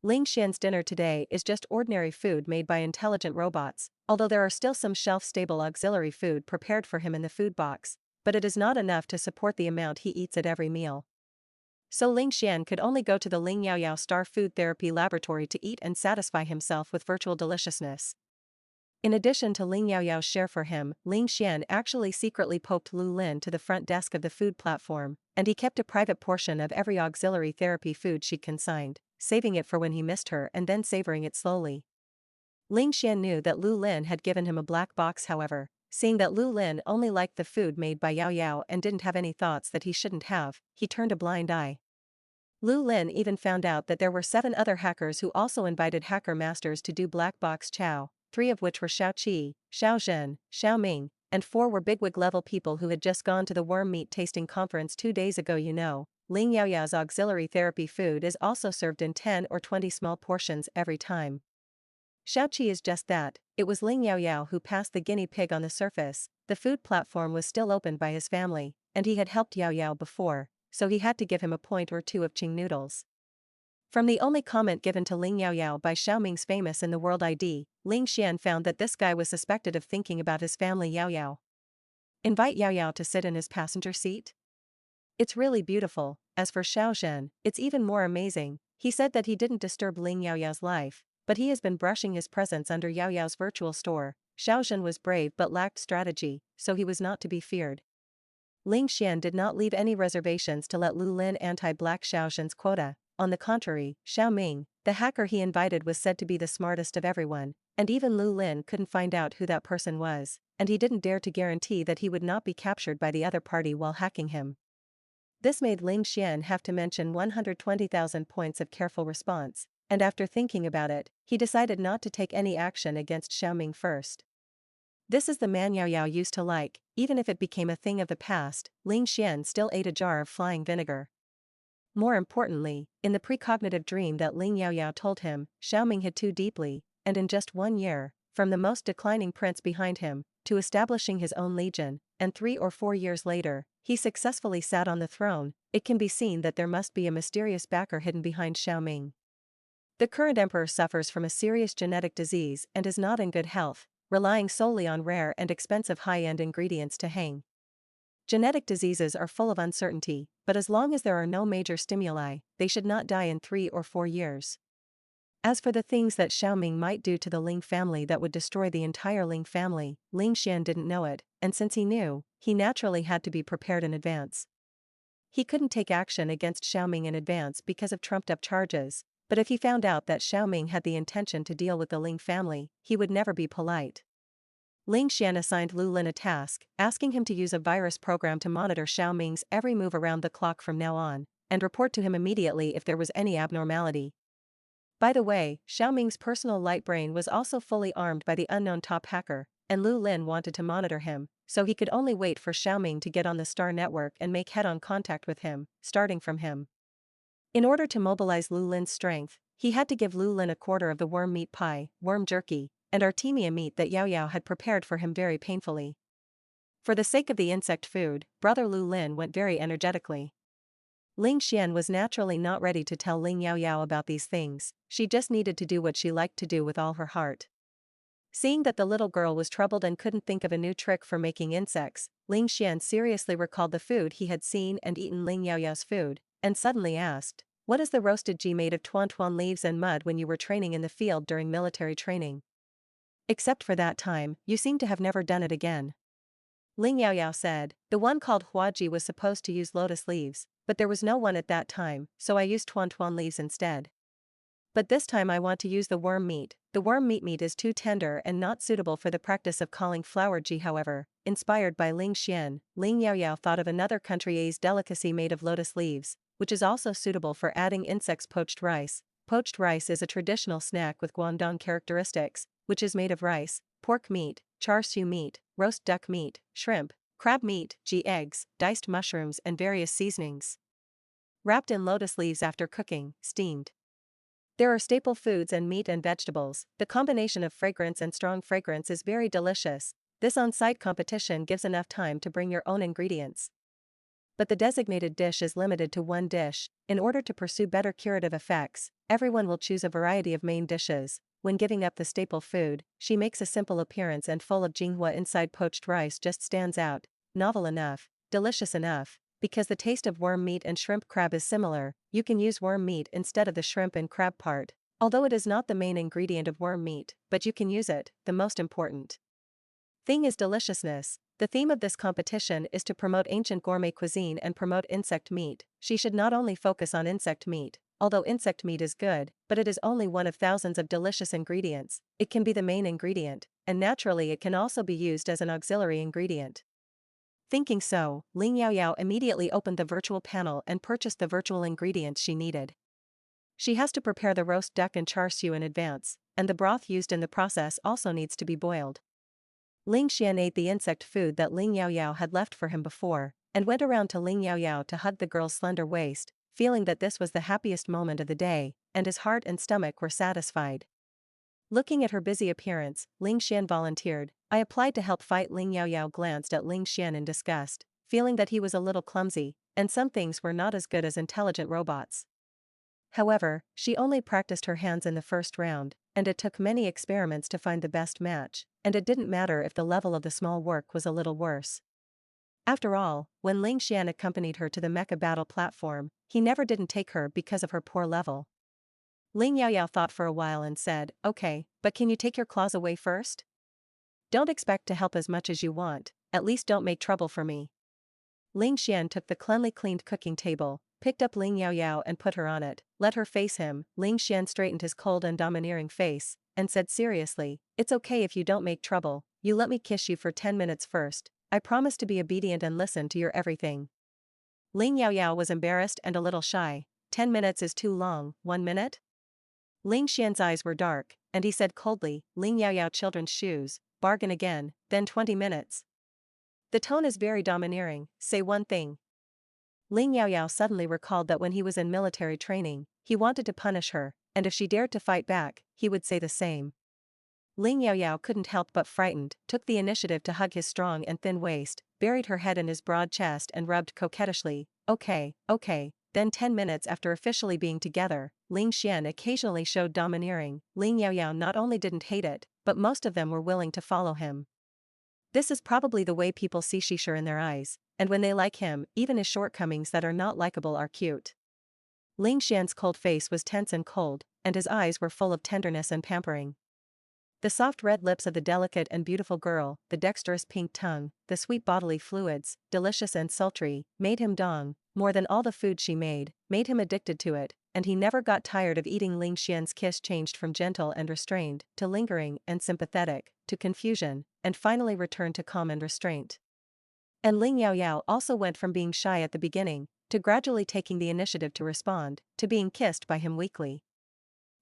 Ling Xian's dinner today is just ordinary food made by intelligent robots, although there are still some shelf-stable auxiliary food prepared for him in the food box, but it is not enough to support the amount he eats at every meal. So Ling Xian could only go to the Ling Yaoyao Star Food Therapy Laboratory to eat and satisfy himself with virtual deliciousness. In addition to Ling Yaoyao's share for him, Ling Xian actually secretly poked Lu Lin to the front desk of the food platform, and he kept a private portion of every auxiliary therapy food she'd consigned, saving it for when he missed her and then savoring it slowly. Ling Xian knew that Lu Lin had given him a black box. However, seeing that Lu Lin only liked the food made by Yao Yao and didn't have any thoughts that he shouldn't have, he turned a blind eye. Lu Lin even found out that there were 7 other hackers who also invited hacker masters to do black box chow, 3 of which were Xiao Qi, Xiao Zhen, Xiao Ming, and 4 were bigwig level people who had just gone to the worm meat tasting conference 2 days ago. Ling Yaoyao's auxiliary therapy food is also served in 10 or 20 small portions every time. Xiao Qi is just that. It was Ling Yaoyao who passed the guinea pig on the surface. The food platform was still opened by his family, and he had helped Yao Yao before, so he had to give him a point or two of Qing noodles. From the only comment given to Ling Yaoyao by Xiao Ming's famous in the world ID, Ling Xian found that this guy was suspected of thinking about his family. Yao Yao. Invite Yao Yao to sit in his passenger seat? It's really beautiful. As for Xiao Zhen, it's even more amazing. He said that he didn't disturb Ling Yaoyao's life, but he has been brushing his presence under Yao Yao's virtual store. Xiao Zhen was brave but lacked strategy, so he was not to be feared. Ling Xian did not leave any reservations to let Lu Lin anti-black Xiao Zhen's quota. On the contrary, Xiao Ming, the hacker he invited, was said to be the smartest of everyone, and even Lu Lin couldn't find out who that person was, and he didn't dare to guarantee that he would not be captured by the other party while hacking him. This made Ling Xian have to mention 120,000 points of careful response, and after thinking about it, he decided not to take any action against Xiao Ming first. This is the man Yao Yao used to like. Even if it became a thing of the past, Ling Xian still ate a jar of flying vinegar. More importantly, in the precognitive dream that Ling Yaoyao told him, Xiao Ming hid too deeply, and in just 1 year, from the most declining prince behind him, to establishing his own legion, and 3 or 4 years later, he successfully sat on the throne. It can be seen that there must be a mysterious backer hidden behind Xiao Ming. The current emperor suffers from a serious genetic disease and is not in good health, relying solely on rare and expensive high-end ingredients to hang. Genetic diseases are full of uncertainty, but as long as there are no major stimuli, they should not die in 3 or 4 years. As for the things that Xiao Ming might do to the Ling family that would destroy the entire Ling family, Ling Xian didn't know it, and since he knew, he naturally had to be prepared in advance. He couldn't take action against Xiao Ming in advance because of trumped-up charges, but if he found out that Xiao Ming had the intention to deal with the Ling family, he would never be polite. Ling Xian assigned Lu Lin a task, asking him to use a virus program to monitor Xiao Ming's every move around the clock from now on, and report to him immediately if there was any abnormality. By the way, Xiao Ming's personal light brain was also fully armed by the unknown top hacker, and Lu Lin wanted to monitor him, so he could only wait for Xiaoming to get on the Star Network and make head-on contact with him, starting from him. In order to mobilize Lu Lin's strength, he had to give Lu Lin a quarter of the worm meat pie, worm jerky, and artemia meat that Yaoyao had prepared for him very painfully. For the sake of the insect food, brother Lu Lin went very energetically. Ling Xian was naturally not ready to tell Ling Yaoyao about these things, she just needed to do what she liked to do with all her heart. Seeing that the little girl was troubled and couldn't think of a new trick for making insects, Ling Xian seriously recalled the food he had seen and eaten Ling Yaoyao's food, and suddenly asked, "What is the roasted ji made of tuan leaves and mud when you were training in the field during military training? Except for that time, you seem to have never done it again." Ling Yaoyao said, "The one called huaji was supposed to use lotus leaves, but there was no one at that time, so I used tuan leaves instead. But this time I want to use the worm meat. The worm meat is too tender and not suitable for the practice of calling flour ji." However, inspired by Ling Xian, Ling Yaoyao thought of another country's delicacy made of lotus leaves, which is also suitable for adding insects: poached rice. Poached rice is a traditional snack with Guangdong characteristics, which is made of rice, pork meat, char siu meat, roast duck meat, shrimp, crab meat, eggs, diced mushrooms and various seasonings. Wrapped in lotus leaves after cooking, steamed. There are staple foods and meat and vegetables. The combination of fragrance and strong fragrance is very delicious. This on-site competition gives enough time to bring your own ingredients. But the designated dish is limited to one dish. In order to pursue better curative effects, everyone will choose a variety of main dishes. When giving up the staple food, she makes a simple appearance and full of jinghua inside poached rice just stands out. Novel enough, delicious enough. Because the taste of worm meat and shrimp crab is similar, you can use worm meat instead of the shrimp and crab part. Although it is not the main ingredient of worm meat, but you can use it. The most important thing is deliciousness. The theme of this competition is to promote ancient gourmet cuisine and promote insect meat. She should not only focus on insect meat, although insect meat is good, but it is only one of thousands of delicious ingredients. It can be the main ingredient, and naturally it can also be used as an auxiliary ingredient. Thinking so, Ling Yaoyao immediately opened the virtual panel and purchased the virtual ingredients she needed. She has to prepare the roast duck and char siu in advance, and the broth used in the process also needs to be boiled. Ling Xian ate the insect food that Ling Yaoyao had left for him before, and went around to Ling Yaoyao to hug the girl's slender waist, feeling that this was the happiest moment of the day, and his heart and stomach were satisfied. Looking at her busy appearance, Ling Xian volunteered, "I applied to help fight." Ling Yaoyao glanced at Ling Xian in disgust, feeling that he was a little clumsy, and some things were not as good as intelligent robots. However, she only practiced her hands in the first round, and it took many experiments to find the best match, and it didn't matter if the level of the small work was a little worse. After all, when Ling Xian accompanied her to the mecha battle platform, he never didn't take her because of her poor level. Ling Yaoyao thought for a while and said, "Okay, but can you take your claws away first? Don't expect to help as much as you want, at least don't make trouble for me." Ling Xian took the cleaned cooking table, picked up Ling Yaoyao and put her on it, let her face him. Ling Xian straightened his cold and domineering face, and said seriously, "It's okay if you don't make trouble, you let me kiss you for 10 minutes first, I promise to be obedient and listen to your everything." Ling Yaoyao was embarrassed and a little shy. 10 minutes is too long, 1 minute? Ling Xian's eyes were dark, and he said coldly, "Ling Yaoyao, children's shoes, bargain again, then 20 minutes. The tone is very domineering, say one thing." Ling Yaoyao suddenly recalled that when he was in military training, he wanted to punish her, and if she dared to fight back, he would say the same. Ling Yaoyao couldn't help but frightened, took the initiative to hug his strong and thin waist, buried her head in his broad chest and rubbed coquettishly, "Okay, okay." Then 10 minutes after officially being together, Ling Xian occasionally showed domineering. Ling Yaoyao not only didn't hate it, but most of them were willing to follow him. This is probably the way people see Shisha in their eyes, and when they like him, even his shortcomings that are not likable are cute. Ling Xian's cold face was tense and cold, and his eyes were full of tenderness and pampering. The soft red lips of the delicate and beautiful girl, the dexterous pink tongue, the sweet bodily fluids, delicious and sultry, made him dong, more than all the food she made him addicted to it, and he never got tired of eating. Ling Xian's kiss changed from gentle and restrained, to lingering and sympathetic, to confusion, and finally returned to calm and restraint. And Ling Yaoyao also went from being shy at the beginning, to gradually taking the initiative to respond, to being kissed by him weakly.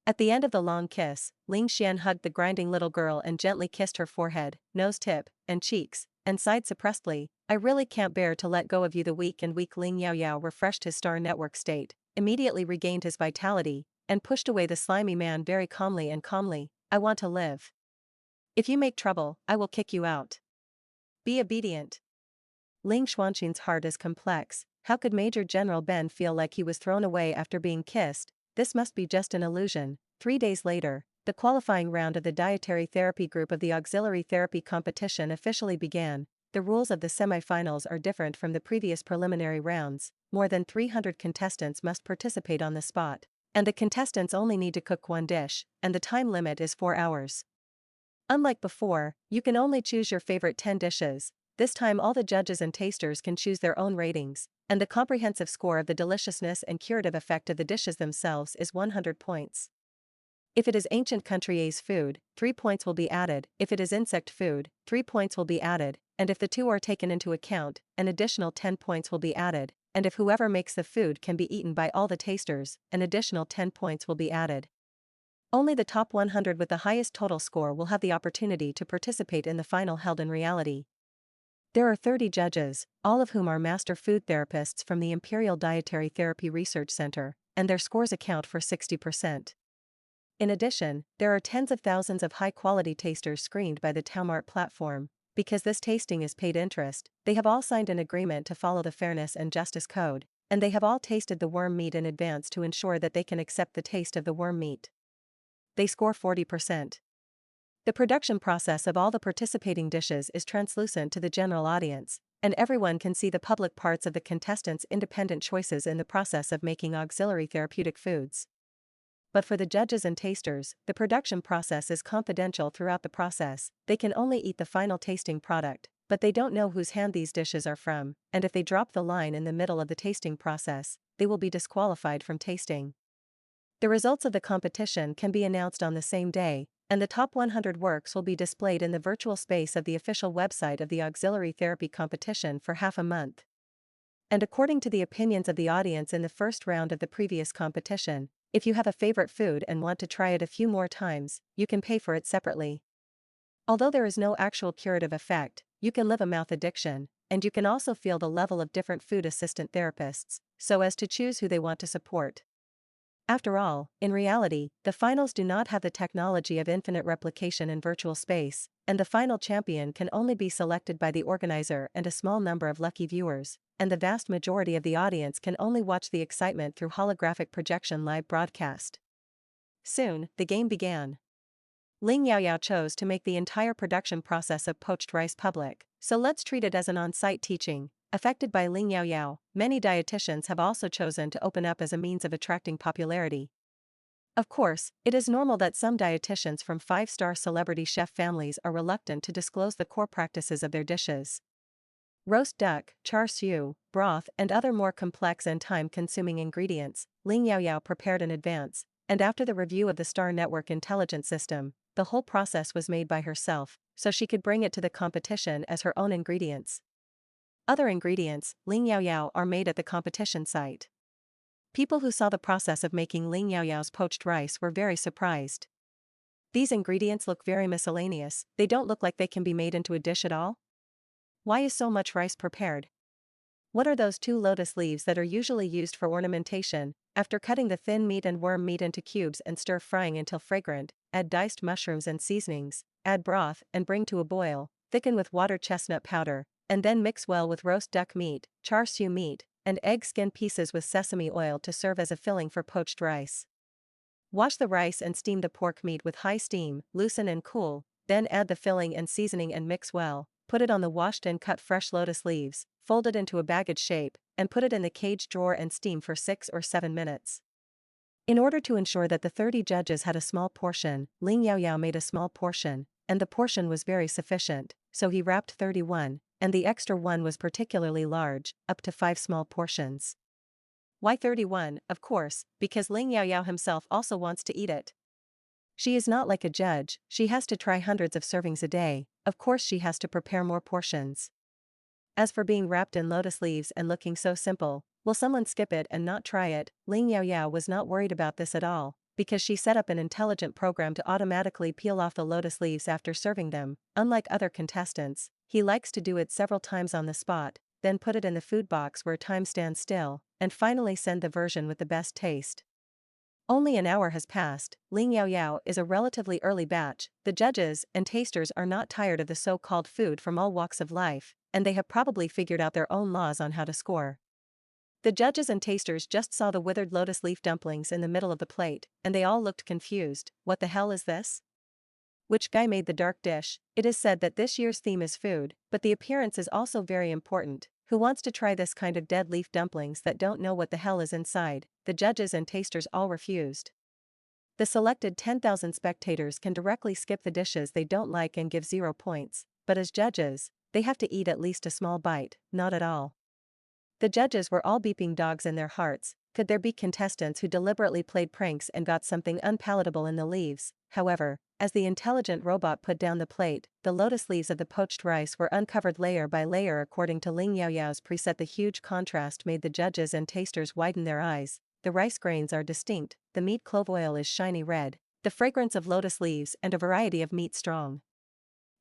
At the end of the long kiss, Ling Xian hugged the grinding little girl and gently kissed her forehead, nose tip, and cheeks, and sighed suppressedly, "I really can't bear to let go of you." The weak Ling Yaoyao refreshed his star network state, immediately regained his vitality, and pushed away the slimy man very calmly. "I want to live. If you make trouble, I will kick you out. Be obedient." Ling Xuanqin's heart is complex. How could Major General Ben feel like he was thrown away after being kissed? This must be just an illusion. 3 days later, the qualifying round of the dietary therapy group of the auxiliary therapy competition officially began. The rules of the semi-finals are different from the previous preliminary rounds. More than 300 contestants must participate on the spot. And the contestants only need to cook one dish, and the time limit is 4 hours. Unlike before, you can only choose your favorite 10 dishes. This time all the judges and tasters can choose their own ratings, and the comprehensive score of the deliciousness and curative effect of the dishes themselves is 100 points. If it is ancient country A's food, 3 points will be added. If it is insect food, 3 points will be added, and if the two are taken into account, an additional 10 points will be added, and if whoever makes the food can be eaten by all the tasters, an additional 10 points will be added. Only the top 100 with the highest total score will have the opportunity to participate in the final held in reality. There are 30 judges, all of whom are master food therapists from the Imperial Dietary Therapy Research Center, and their scores account for 60%. In addition, there are tens of thousands of high-quality tasters screened by the Taomart platform. Because this tasting is paid interest, they have all signed an agreement to follow the Fairness and Justice Code, and they have all tasted the worm meat in advance to ensure that they can accept the taste of the worm meat. They score 40%. The production process of all the participating dishes is translucent to the general audience, and everyone can see the public parts of the contestants' independent choices in the process of making auxiliary therapeutic foods. But for the judges and tasters, the production process is confidential throughout the process. They can only eat the final tasting product, but they don't know whose hand these dishes are from, and if they drop the line in the middle of the tasting process, they will be disqualified from tasting. The results of the competition can be announced on the same day, and the top 100 works will be displayed in the virtual space of the official website of the auxiliary therapy competition for half a month. And according to the opinions of the audience in the first round of the previous competition, if you have a favorite food and want to try it a few more times, you can pay for it separately. Although there is no actual curative effect, you can live a mouth addiction, and you can also feel the level of different food assistant therapists, so as to choose who they want to support. After all, in reality, the finals do not have the technology of infinite replication in virtual space, and the final champion can only be selected by the organizer and a small number of lucky viewers, and the vast majority of the audience can only watch the excitement through holographic projection live broadcast. Soon, the game began. Ling Yaoyao chose to make the entire production process of poached rice public, so let's treat it as an on-site teaching. Affected by Ling Yaoyao, many dietitians have also chosen to open up as a means of attracting popularity. Of course, it is normal that some dietitians from 5-star celebrity chef families are reluctant to disclose the core practices of their dishes. Roast duck, char siu, broth, and other more complex and time-consuming ingredients, Ling Yaoyao prepared in advance, and after the review of the Star Network intelligence system, the whole process was made by herself, so she could bring it to the competition as her own ingredients. Other ingredients, Ling Yaoyao, are made at the competition site. People who saw the process of making Ling Yaoyao's poached rice were very surprised. These ingredients look very miscellaneous, they don't look like they can be made into a dish at all? Why is so much rice prepared? What are those 2 lotus leaves that are usually used for ornamentation? After cutting the thin meat and worm meat into cubes and stir-frying until fragrant, add diced mushrooms and seasonings, add broth and bring to a boil, thicken with water chestnut powder, and then mix well with roast duck meat, char siu meat, and egg skin pieces with sesame oil to serve as a filling for poached rice. Wash the rice and steam the pork meat with high steam, loosen and cool, then add the filling and seasoning and mix well, put it on the washed and cut fresh lotus leaves, fold it into a baguette shape, and put it in the cage drawer and steam for 6 or 7 minutes. In order to ensure that the 30 judges had a small portion, Ling Yaoyao made a small portion, and the portion was very sufficient, so he wrapped 31, and the extra one was particularly large, up to 5 small portions. Why 31? Of course, because Ling Yaoyao himself also wants to eat it. She is not like a judge, she has to try hundreds of servings a day, of course she has to prepare more portions. As for being wrapped in lotus leaves and looking so simple, will someone skip it and not try it? Ling Yaoyao was not worried about this at all, because she set up an intelligent program to automatically peel off the lotus leaves after serving them. Unlike other contestants, he likes to do it several times on the spot, then put it in the food box where time stands still, and finally send the version with the best taste. Only an hour has passed. Ling Yaoyao is a relatively early batch. The judges and tasters are not tired of the so-called food from all walks of life, and they have probably figured out their own laws on how to score. The judges and tasters just saw the withered lotus leaf dumplings in the middle of the plate, and they all looked confused. What the hell is this? Which guy made the dark dish? It is said that this year's theme is food, but the appearance is also very important. Who wants to try this kind of dead leaf dumplings that don't know what the hell is inside? The judges and tasters all refused. The selected 10,000 spectators can directly skip the dishes they don't like and give 0 points, but as judges, they have to eat at least a small bite, not at all. The judges were all beeping dogs in their hearts. Could there be contestants who deliberately played pranks and got something unpalatable in the leaves? However, as the intelligent robot put down the plate, the lotus leaves of the poached rice were uncovered layer by layer according to Ling Yaoyao's preset. The huge contrast made the judges and tasters widen their eyes. The rice grains are distinct, the meat clove oil is shiny red, the fragrance of lotus leaves and a variety of meat strong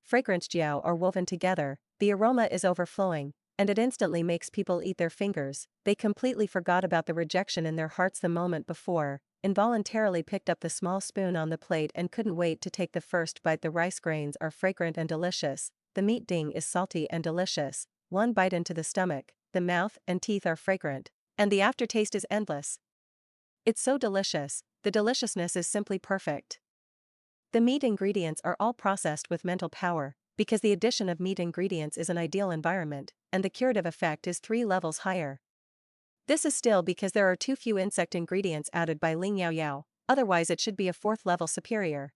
fragrance jiao are woven together, the aroma is overflowing, and it instantly makes people eat their fingers. They completely forgot about the rejection in their hearts the moment before, involuntarily picked up the small spoon on the plate and couldn't wait to take the first bite. The rice grains are fragrant and delicious, the meat ding is salty and delicious, one bite into the stomach, the mouth and teeth are fragrant, and the aftertaste is endless. It's so delicious, the deliciousness is simply perfect. The meat ingredients are all processed with mental power, because the addition of meat ingredients is an ideal environment, and the curative effect is 3 levels higher. This is still because there are too few insect ingredients added by Ling Yaoyao, otherwise it should be a 4th level superior.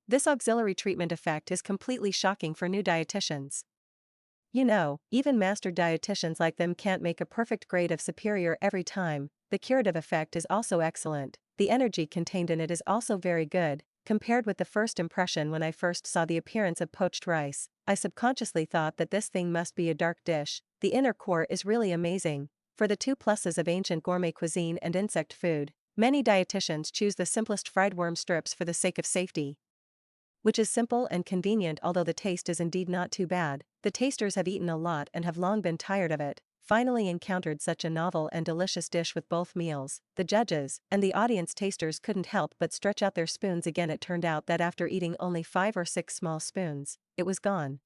This auxiliary treatment effect is completely shocking for new dietitians. You know, even master dietitians like them can't make a perfect grade of superior every time. The curative effect is also excellent, the energy contained in it is also very good. Compared with the first impression when I first saw the appearance of poached rice, I subconsciously thought that this thing must be a dark dish. The inner core is really amazing. For the 2 pluses of ancient gourmet cuisine and insect food, many dietitians choose the simplest fried worm strips for the sake of safety, which is simple and convenient. Although the taste is indeed not too bad, the tasters have eaten a lot and have long been tired of it. Finally encountered such a novel and delicious dish with both meals. The judges and the audience tasters couldn't help but stretch out their spoons again. It turned out that after eating only 5 or 6 small spoons, it was gone.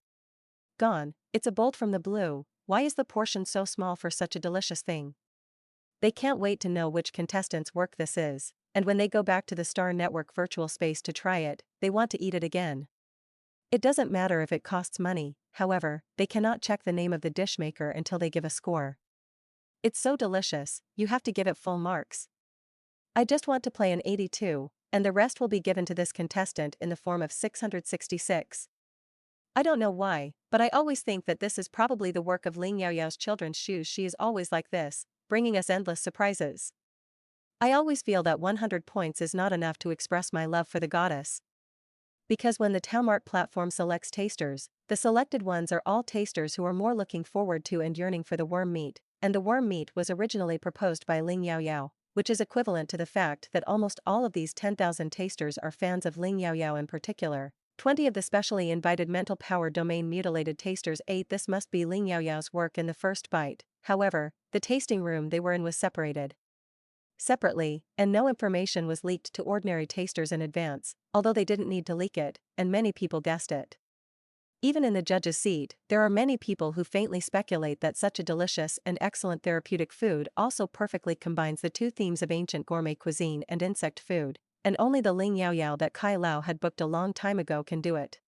Gone. It's a bolt from the blue. Why is the portion so small for such a delicious thing? They can't wait to know which contestants' work this is, and when they go back to the Star Network virtual space to try it, they want to eat it again. It doesn't matter if it costs money, however, they cannot check the name of the dish maker until they give a score. It's so delicious, you have to give it full marks. I just want to play an 82, and the rest will be given to this contestant in the form of 666. I don't know why, but I always think that this is probably the work of Ling Yaoyao's children's shoes. She is always like this, bringing us endless surprises. I always feel that 100 points is not enough to express my love for the goddess. Because when the Taomart platform selects tasters, the selected ones are all tasters who are more looking forward to and yearning for the worm meat, and the worm meat was originally proposed by Ling Yaoyao, which is equivalent to the fact that almost all of these 10,000 tasters are fans of Ling Yaoyao in particular. 20 of the specially invited mental power domain mutilated tasters ate. This must be Ling Yaoyao's work in the first bite. However, the tasting room they were in was separated separately, and no information was leaked to ordinary tasters in advance, although they didn't need to leak it, and many people guessed it. Even in the judge's seat, there are many people who faintly speculate that such a delicious and excellent therapeutic food also perfectly combines the 2 themes of ancient gourmet cuisine and insect food, and only the Ling Yaoyao that Kai Lao had booked a long time ago can do it.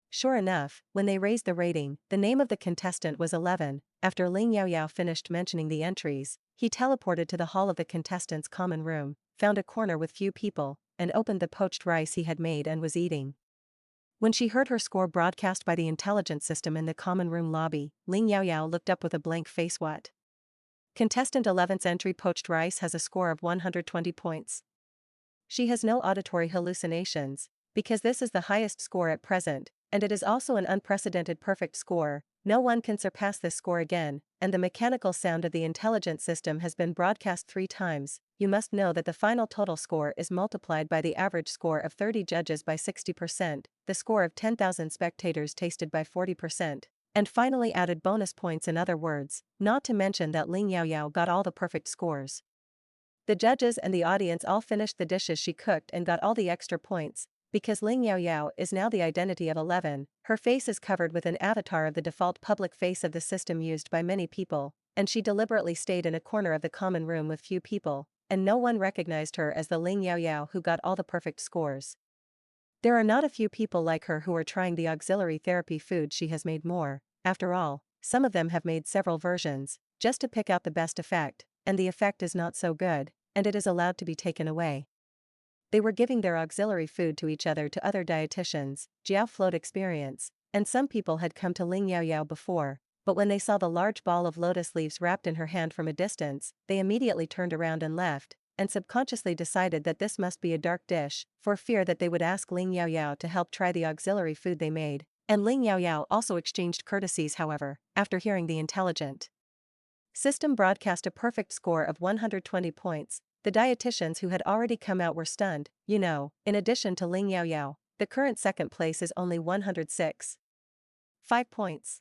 Sure enough, when they raised the rating, the name of the contestant was 11. After Ling Yaoyao finished mentioning the entries, he teleported to the hall of the contestants' common room, found a corner with few people, and opened the poached rice he had made and was eating. When she heard her score broadcast by the intelligence system in the common room lobby, Ling Yaoyao looked up with a blank face. What? Contestant 11's entry poached rice has a score of 120 points. She has no auditory hallucinations, because this is the highest score at present, and it is also an unprecedented perfect score. No one can surpass this score again, and the mechanical sound of the intelligent system has been broadcast 3 times. You must know that the final total score is multiplied by the average score of 30 judges by 60%, the score of 10,000 spectators tasted by 40%, and finally added bonus points, in other words, not to mention that Ling Yaoyao got all the perfect scores. The judges and the audience all finished the dishes she cooked and got all the extra points. Because Ling Yaoyao is now the identity of 11, her face is covered with an avatar of the default public face of the system used by many people, and she deliberately stayed in a corner of the common room with few people, and no one recognized her as the Ling Yaoyao who got all the perfect scores. There are not a few people like her who are trying the auxiliary therapy food she has made more. After all, some of them have made several versions, just to pick out the best effect, and the effect is not so good, and it is allowed to be taken away. They were giving their auxiliary food to each other to other dietitians, Jiao Float experience, and some people had come to Ling Yaoyao before, but when they saw the large ball of lotus leaves wrapped in her hand from a distance, they immediately turned around and left, and subconsciously decided that this must be a dark dish, for fear that they would ask Ling Yaoyao to help try the auxiliary food they made, and Ling Yaoyao also exchanged courtesies. However, after hearing the intelligent system broadcast a perfect score of 120 points, the dietitians who had already come out were stunned. In addition to Ling Yaoyao, the current second place is only 106. 5 points.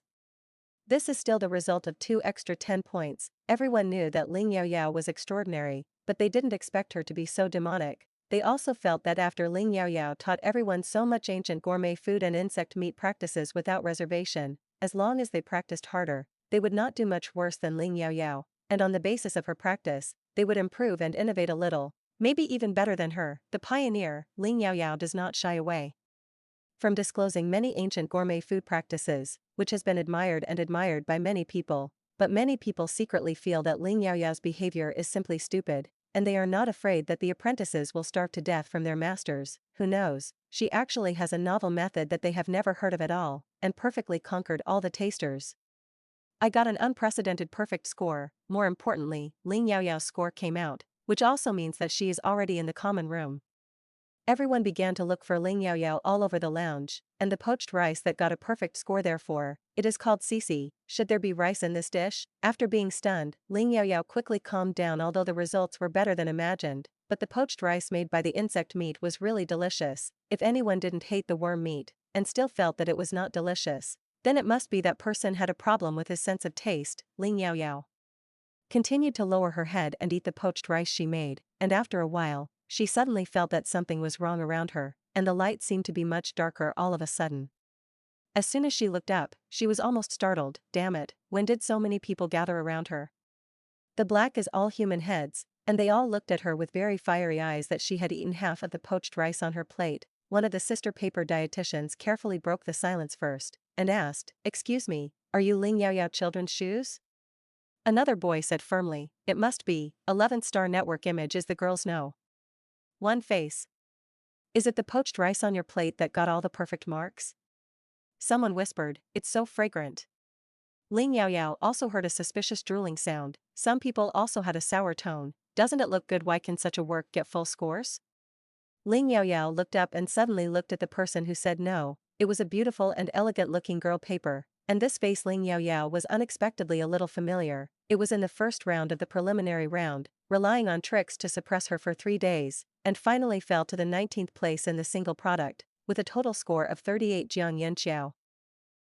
This is still the result of 2 extra 10 points. Everyone knew that Ling Yaoyao was extraordinary, but they didn't expect her to be so demonic. They also felt that after Ling Yaoyao taught everyone so much ancient gourmet food and insect meat practices without reservation, as long as they practiced harder, they would not do much worse than Ling Yaoyao, and on the basis of her practice, they would improve and innovate a little, maybe even better than her. The pioneer, Ling Yaoyao, does not shy away from disclosing many ancient gourmet food practices, which has been admired by many people, but many people secretly feel that Ling Yaoyao's behavior is simply stupid, and they are not afraid that the apprentices will starve to death from their masters. Who knows, she actually has a novel method that they have never heard of at all, and perfectly conquered all the tasters. I got an unprecedented perfect score. More importantly, Ling Yaoyao's score came out, which also means that she is already in the common room. Everyone began to look for Ling Yaoyao all over the lounge, and the poached rice that got a perfect score, therefore, it is called Sisi. Should there be rice in this dish? After being stunned, Ling Yaoyao quickly calmed down, although the results were better than imagined, but the poached rice made by the insect meat was really delicious. If anyone didn't hate the worm meat, and still felt that it was not delicious, then it must be that person had a problem with his sense of taste. Ling Yaoyao continued to lower her head and eat the poached rice she made, and after a while, she suddenly felt that something was wrong around her, and the light seemed to be much darker all of a sudden. As soon as she looked up, she was almost startled. Damn it, when did so many people gather around her? The black is all human heads, and they all looked at her with very fiery eyes that she had eaten half of the poached rice on her plate. One of the sister paper dietitians carefully broke the silence first, and asked, "Excuse me, are you Ling Yaoyao Children's Shoes?" Another boy said firmly, "It must be. 11th Star Network image is the girls know." One face. "Is it the poached rice on your plate that got all the perfect marks?" Someone whispered, "It's so fragrant." Ling Yaoyao also heard a suspicious drooling sound. Some people also had a sour tone. "Doesn't it look good? Why can such a work get full scores?" Ling Yaoyao looked up and suddenly looked at the person who said no. It was a beautiful and elegant-looking girl paper, and this face Ling Yaoyao was unexpectedly a little familiar. It was in the first round of the preliminary round, relying on tricks to suppress her for 3 days, and finally fell to the 19th place in the single product, with a total score of 38 Jiang Yanqiao.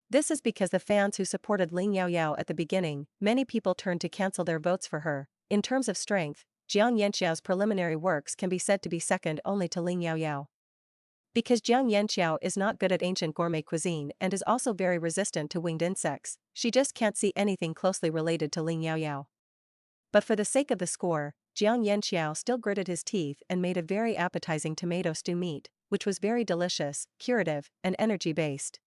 This is because the fans who supported Ling Yaoyao at the beginning, many people turned to cancel their votes for her. In terms of strength, Jiang Yanqiao's preliminary works can be said to be second only to Ling Yaoyao. Because Jiang Yanqiao is not good at ancient gourmet cuisine and is also very resistant to winged insects, she just can't see anything closely related to Ling Yaoyao. But for the sake of the score, Jiang Yanqiao still gritted his teeth and made a very appetizing tomato stew meat, which was very delicious, curative, and energy-based.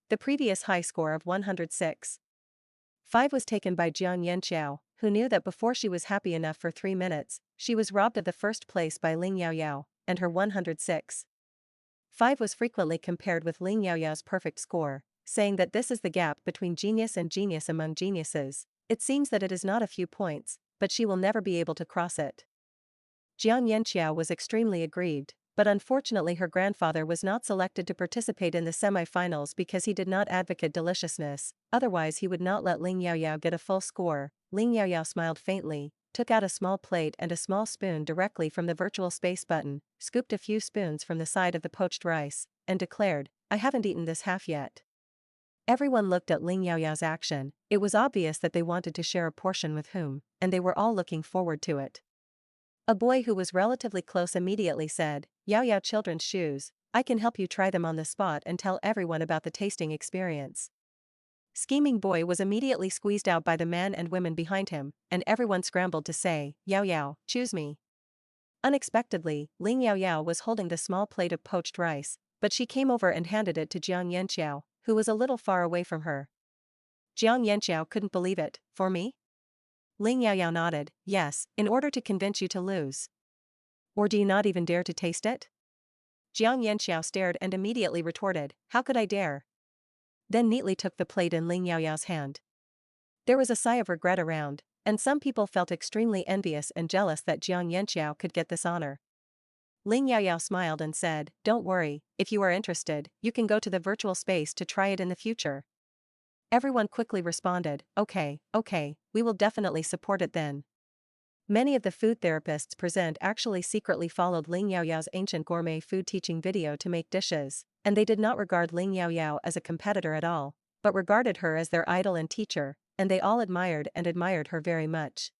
The previous high score of 106.5 was taken by Jiang Yanqiao, who knew that before she was happy enough for 3 minutes, she was robbed of the first place by Ling Yaoyao, and her 106.5 was frequently compared with Ling Yaoyao's perfect score, saying that this is the gap between genius and genius among geniuses. It seems that it is not a few points, but she will never be able to cross it. Jiang Yanqiao was extremely aggrieved, But unfortunately her grandfather was not selected to participate in the semi-finals because he did not advocate deliciousness, otherwise he would not let Ling Yaoyao get a full score. Ling Yaoyao smiled faintly, took out a small plate and a small spoon directly from the virtual space button, scooped a few spoons from the side of the poached rice, and declared, "I haven't eaten this half yet." Everyone looked at Ling Yaoyao's action. It was obvious that they wanted to share a portion with whom, and they were all looking forward to it. A boy who was relatively close immediately said, "Yaoyao children's shoes, I can help you try them on the spot and tell everyone about the tasting experience." Scheming boy was immediately squeezed out by the men and women behind him, and everyone scrambled to say, "Yaoyao, choose me." Unexpectedly, Ling Yaoyao was holding the small plate of poached rice, but she came over and handed it to Jiang Yanqiao, who was a little far away from her. Jiang Yanqiao couldn't believe it. "For me?" Ling Yaoyao nodded, "Yes, in order to convince you to lose. Or do you not even dare to taste it?" Jiang Yanqiao stared and immediately retorted, "How could I dare?" Then neatly took the plate in Ling Yaoyao's hand. There was a sigh of regret around, and some people felt extremely envious and jealous that Jiang Yanqiao could get this honor. Ling Yaoyao smiled and said, "Don't worry, if you are interested, you can go to the virtual space to try it in the future." Everyone quickly responded, okay, we will definitely support it then." Many of the food therapists present actually secretly followed Ling Yaoyao's ancient gourmet food teaching video to make dishes, and they did not regard Ling Yaoyao as a competitor at all, but regarded her as their idol and teacher, and they all admired her very much.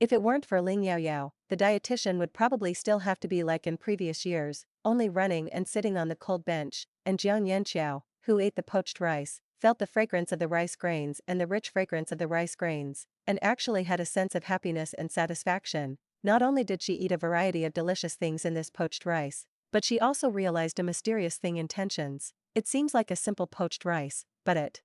If it weren't for Ling Yaoyao, the dietitian would probably still have to be like in previous years, only running and sitting on the cold bench, and Jiang Yanqiao, who ate the poached rice, felt the fragrance of the rice grains and the rich fragrance of the rice grains, and actually had a sense of happiness and satisfaction. Not only did she eat a variety of delicious things in this poached rice, but she also realized a mysterious thing: intentions. It seems like a simple poached rice, but it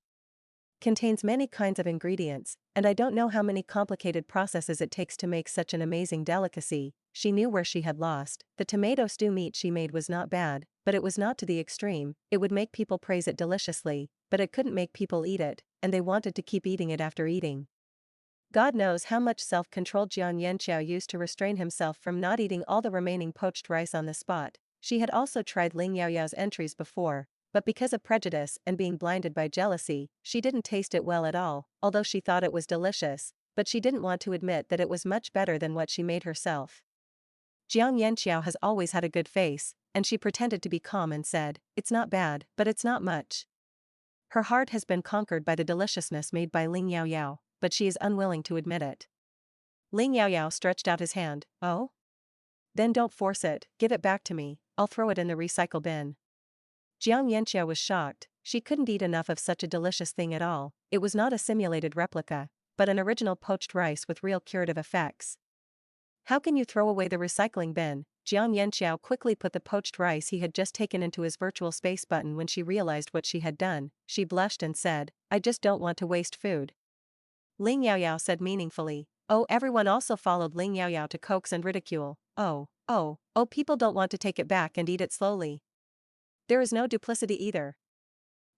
contains many kinds of ingredients, and I don't know how many complicated processes it takes to make such an amazing delicacy. She knew where she had lost. The tomato stew meat she made was not bad, but it was not to the extreme. It would make people praise it deliciously, but it couldn't make people eat it, and they wanted to keep eating it after eating. God knows how much self-control Jiang Yanqiao used to restrain himself from not eating all the remaining poached rice on the spot. She had also tried Ling Yaoyao's entries before, but because of prejudice and being blinded by jealousy, she didn't taste it well at all, although she thought it was delicious, but she didn't want to admit that it was much better than what she made herself. Jiang Yanqiao has always had a good face, and she pretended to be calm and said, "It's not bad, but it's not much." Her heart has been conquered by the deliciousness made by Ling Yaoyao, but she is unwilling to admit it. Ling Yaoyao stretched out his hand. "Oh? Then don't force it, give it back to me, I'll throw it in the recycle bin." Jiang Yanqiao was shocked. She couldn't eat enough of such a delicious thing at all. It was not a simulated replica, but an original poached rice with real curative effects. "How can you throw away the recycling bin?" Jiang Yanqiao quickly put the poached rice he had just taken into his virtual space button. When she realized what she had done, she blushed and said, "I just don't want to waste food." Ling Yaoyao said meaningfully. Everyone also followed Ling Yaoyao to coax and ridicule. People don't want to take it back and eat it slowly. There is no duplicity either."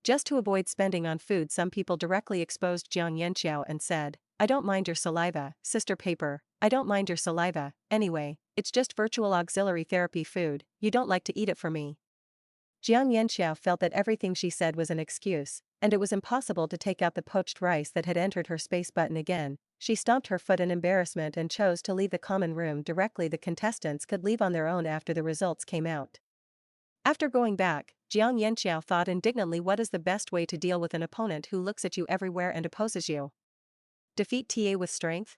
Just to avoid spending on food, some people directly exposed Jiang Yanqiao and said, "I don't mind your saliva, sister paper, I don't mind your saliva, anyway, it's just virtual auxiliary therapy food, you don't like to eat it for me." Jiang Yanqiao felt that everything she said was an excuse, and it was impossible to take out the poached rice that had entered her space button again. She stomped her foot in embarrassment and chose to leave the common room directly. The contestants could leave on their own after the results came out. After going back, Jiang Yanqiao thought indignantly, what is the best way to deal with an opponent who looks at you everywhere and opposes you? Defeat TA with strength?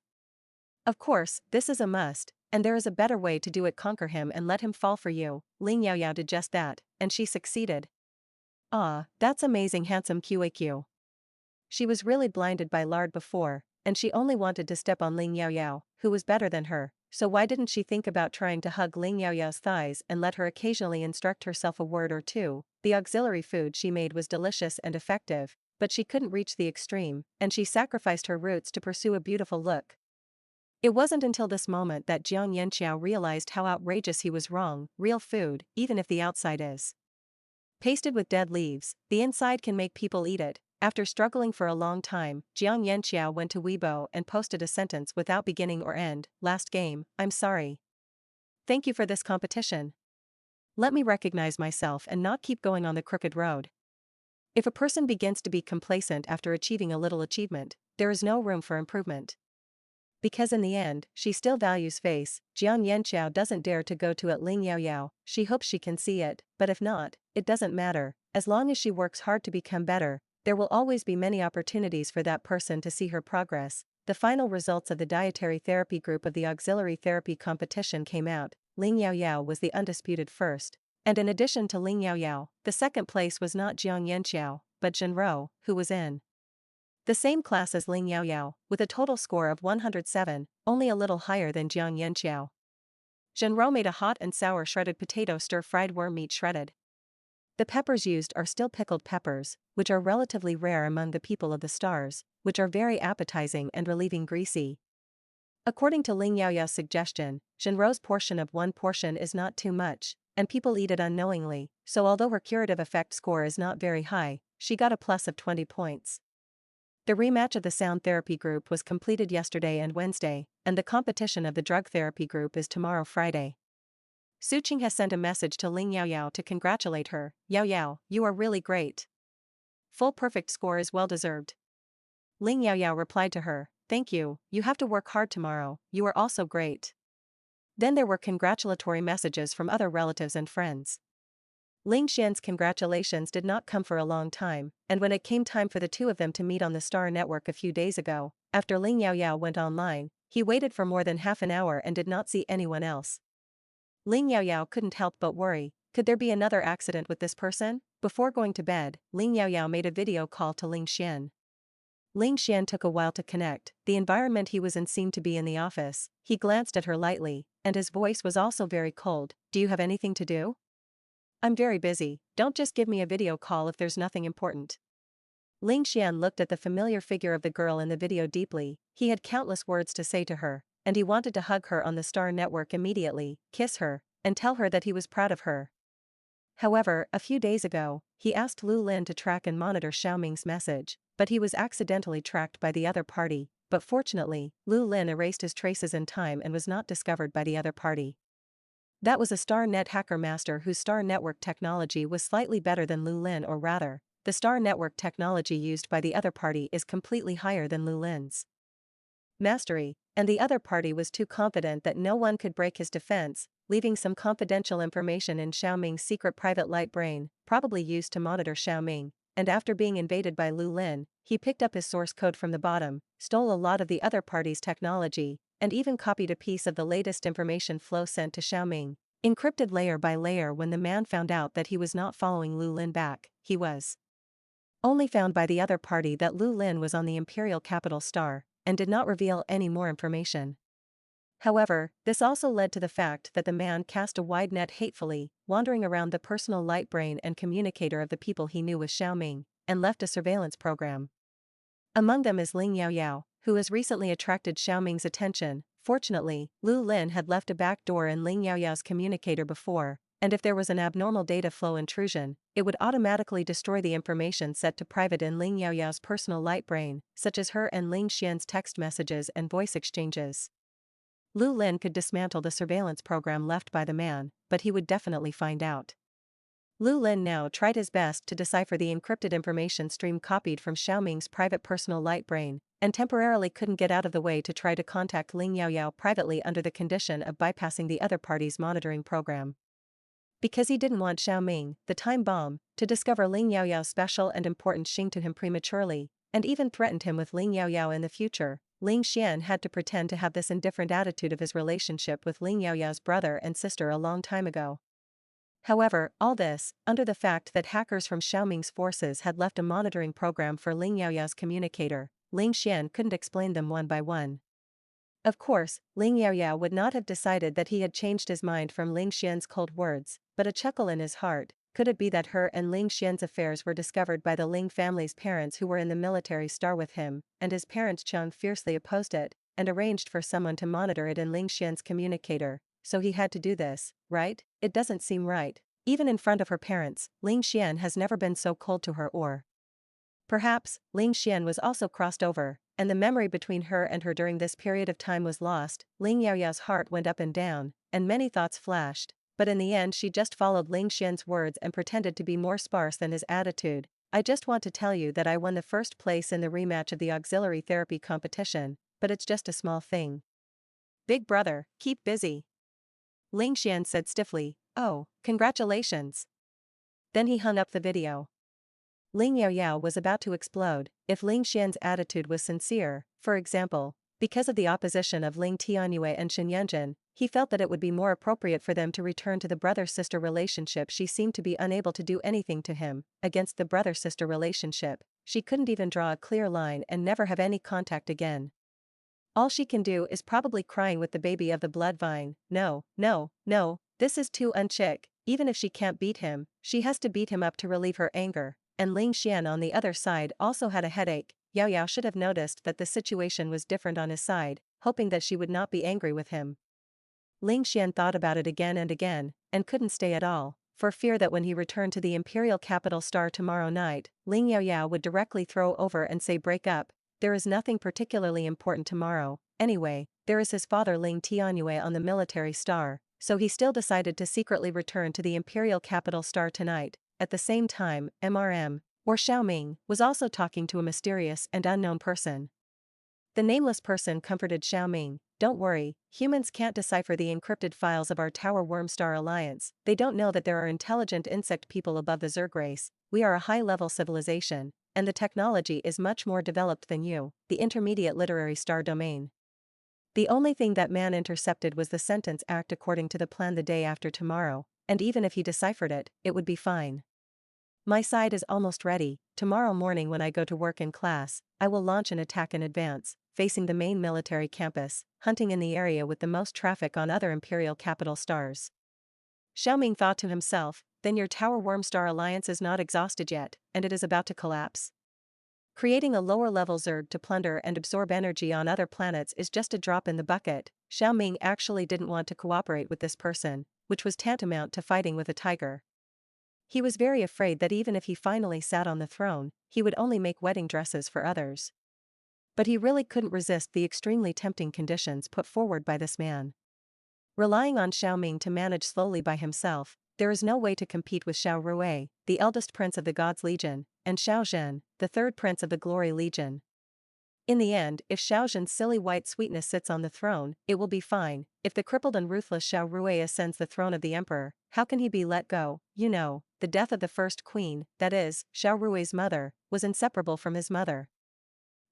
Of course, this is a must, and there is a better way to do it: conquer him and let him fall for you. Ling Yaoyao did just that, and she succeeded. "Ah, that's amazing, handsome QAQ." She was really blinded by lard before, and she only wanted to step on Ling Yaoyao, who was better than her. So why didn't she think about trying to hug Ling Yaoyao's thighs and let her occasionally instruct herself a word or two? The auxiliary food she made was delicious and effective, but she couldn't reach the extreme, and she sacrificed her roots to pursue a beautiful look. It wasn't until this moment that Jiang Yanqiao realized how outrageous he was wrong. Real food, even if the outside is pasted with dead leaves, the inside can make people eat it. After struggling for a long time, Jiang Yanqiao went to Weibo and posted a sentence without beginning or end. "Last game, I'm sorry. Thank you for this competition." Let me recognize myself and not keep going on the crooked road. If a person begins to be complacent after achieving a little achievement, there is no room for improvement. Because in the end, she still values face, Jiang Yanxiao doesn't dare to go to at Ling Yaoyao. She hopes she can see it, but if not, it doesn't matter. As long as she works hard to become better, there will always be many opportunities for that person to see her progress. The final results of the dietary therapy group of the auxiliary therapy competition came out. Ling Yaoyao was the undisputed first. And in addition to Ling Yaoyao, the second place was not Jiang Yanxiao, but Zhenrou, who was in the same class as Ling Yaoyao, with a total score of 107, only a little higher than Jiang Yanxiao. Zhenrou made a hot and sour shredded potato stir-fried worm meat shredded. The peppers used are still pickled peppers, which are relatively rare among the people of the stars, which are very appetizing and relieving greasy. According to Ling Yaoyao's suggestion, Zhenrou's portion of one portion is not too much, and people eat it unknowingly, so although her curative effect score is not very high, she got a plus of 20 points. The rematch of the sound therapy group was completed yesterday and Wednesday, and the competition of the drug therapy group is tomorrow Friday. Su Qing has sent a message to Ling Yaoyao to congratulate her. Yaoyao, you are really great. Full perfect score is well deserved. Ling Yaoyao replied to her, thank you, you have to work hard tomorrow, you are also great. Then there were congratulatory messages from other relatives and friends. Ling Xian's congratulations did not come for a long time, and when it came time for the two of them to meet on the Star Network a few days ago, after Ling Yaoyao went online, he waited for more than half an hour and did not see anyone else. Ling Yaoyao couldn't help but worry, could there be another accident with this person? Before going to bed, Ling Yaoyao made a video call to Ling Xian. Ling Xian took a while to connect. The environment he was in seemed to be in the office. He glanced at her lightly, and his voice was also very cold. Do you have anything to do? I'm very busy, don't just give me a video call if there's nothing important. Ling Xian looked at the familiar figure of the girl in the video deeply. He had countless words to say to her, and he wanted to hug her on the Star Network immediately, kiss her, and tell her that he was proud of her. However, a few days ago, he asked Lu Lin to track and monitor Xiaoming's message, but he was accidentally tracked by the other party. But fortunately, Lu Lin erased his traces in time and was not discovered by the other party. That was a StarNet hacker master whose Star Network technology was slightly better than Lu Lin, or rather, the Star Network technology used by the other party is completely higher than Lu Lin's mastery, and the other party was too confident that no one could break his defense, leaving some confidential information in Xiaoming's secret private light brain, probably used to monitor Xiaoming, and after being invaded by Lu Lin, he picked up his source code from the bottom, stole a lot of the other party's technology, and even copied a piece of the latest information flow sent to Xiaoming, encrypted layer by layer. When the man found out that he was not following Lu Lin back, he was only found by the other party that Lu Lin was on the Imperial Capital Star, and did not reveal any more information. However, this also led to the fact that the man cast a wide net hatefully, wandering around the personal light brain and communicator of the people he knew with Xiaoming, and left a surveillance program. Among them is Ling Yaoyao, who has recently attracted Xiaoming's attention. Fortunately, Lu Lin had left a back door in Ling Yaoyao's communicator before, and if there was an abnormal data flow intrusion, it would automatically destroy the information set to private in Ling Yaoyao's personal light brain, such as her and Ling Xian's text messages and voice exchanges. Lu Lin could dismantle the surveillance program left by the man, but he would definitely find out. Lu Lin now tried his best to decipher the encrypted information stream copied from Xiaoming's private personal light brain, and temporarily couldn't get out of the way to try to contact Ling Yaoyao privately under the condition of bypassing the other party's monitoring program. Because he didn't want Xiaoming, the time bomb, to discover Ling Yaoyao's special and important Xing to him prematurely, and even threatened him with Ling Yaoyao in the future, Ling Xian had to pretend to have this indifferent attitude of his relationship with Ling Yaoyao's brother and sister a long time ago. However, all this, under the fact that hackers from Xiaoming's forces had left a monitoring program for Ling Yaoyao's communicator, Ling Xian couldn't explain them one by one. Of course, Ling Yaoyao would not have decided that he had changed his mind from Ling Xian's cold words, but a chuckle in his heart. Could it be that her and Ling Xian's affairs were discovered by the Ling family's parents who were in the military star with him, and his parents Cheng fiercely opposed it, and arranged for someone to monitor it in Ling Xian's communicator, so he had to do this, right? It doesn't seem right. Even in front of her parents, Ling Xian has never been so cold to her, or perhaps, Ling Xian was also crossed over, and the memory between her and her during this period of time was lost. Ling Yaoyao's heart went up and down, and many thoughts flashed, but in the end she just followed Ling Xian's words and pretended to be more sparse than his attitude. I just want to tell you that I won the first place in the rematch of the auxiliary therapy competition, but it's just a small thing. Big brother, keep busy. Ling Xian said stiffly, oh, congratulations. Then he hung up the video. Ling Yaoyao was about to explode. If Ling Xian's attitude was sincere, for example, because of the opposition of Ling Tianyue and Shen Yanjin, he felt that it would be more appropriate for them to return to the brother-sister relationship. She seemed to be unable to do anything to him. Against the brother-sister relationship, she couldn't even draw a clear line and never have any contact again. All she can do is probably crying with the baby of the blood vine. No, no, no, this is too unchick. Even if she can't beat him, she has to beat him up to relieve her anger. And Ling Xian on the other side also had a headache. Yaoyao should have noticed that the situation was different on his side, hoping that she would not be angry with him. Ling Xian thought about it again and couldn't stay at all, for fear that when he returned to the imperial capital Star tomorrow night, Ling Yaoyao would directly throw over and say break up. There is nothing particularly important tomorrow. Anyway, there is his father Ling Tianyue on the military star, so he still decided to secretly return to the imperial capital Star tonight. At the same time, MRM, or Xiaoming, was also talking to a mysterious and unknown person. The nameless person comforted Xiaoming, don't worry, humans can't decipher the encrypted files of our Tower Worm Star Alliance. They don't know that there are intelligent insect people above the Zerg race. We are a high-level civilization, and the technology is much more developed than you, the intermediate literary star domain. The only thing that man intercepted was the sentence act according to the plan the day after tomorrow, and even if he deciphered it, it would be fine. My side is almost ready. Tomorrow morning when I go to work in class, I will launch an attack in advance, facing the main military campus, hunting in the area with the most traffic on other imperial capital stars. Xiaoming thought to himself, then your Tower Worm Star Alliance is not exhausted yet, and it is about to collapse. Creating a lower-level Zerg to plunder and absorb energy on other planets is just a drop in the bucket. Xiaoming actually didn't want to cooperate with this person, which was tantamount to fighting with a tiger. He was very afraid that even if he finally sat on the throne, he would only make wedding dresses for others. But he really couldn't resist the extremely tempting conditions put forward by this man. Relying on Xiaoming to manage slowly by himself, there is no way to compete with Xiao Rui, the eldest prince of the Gods Legion, and Xiao Zhen, the third prince of the Glory Legion. In the end, if Xiao Zhen's silly white sweetness sits on the throne, it will be fine. If the crippled and ruthless Xiao Rui ascends the throne of the emperor, how can he be let go? You know, the death of the first queen, that is, Xiao Rui's mother, was inseparable from his mother.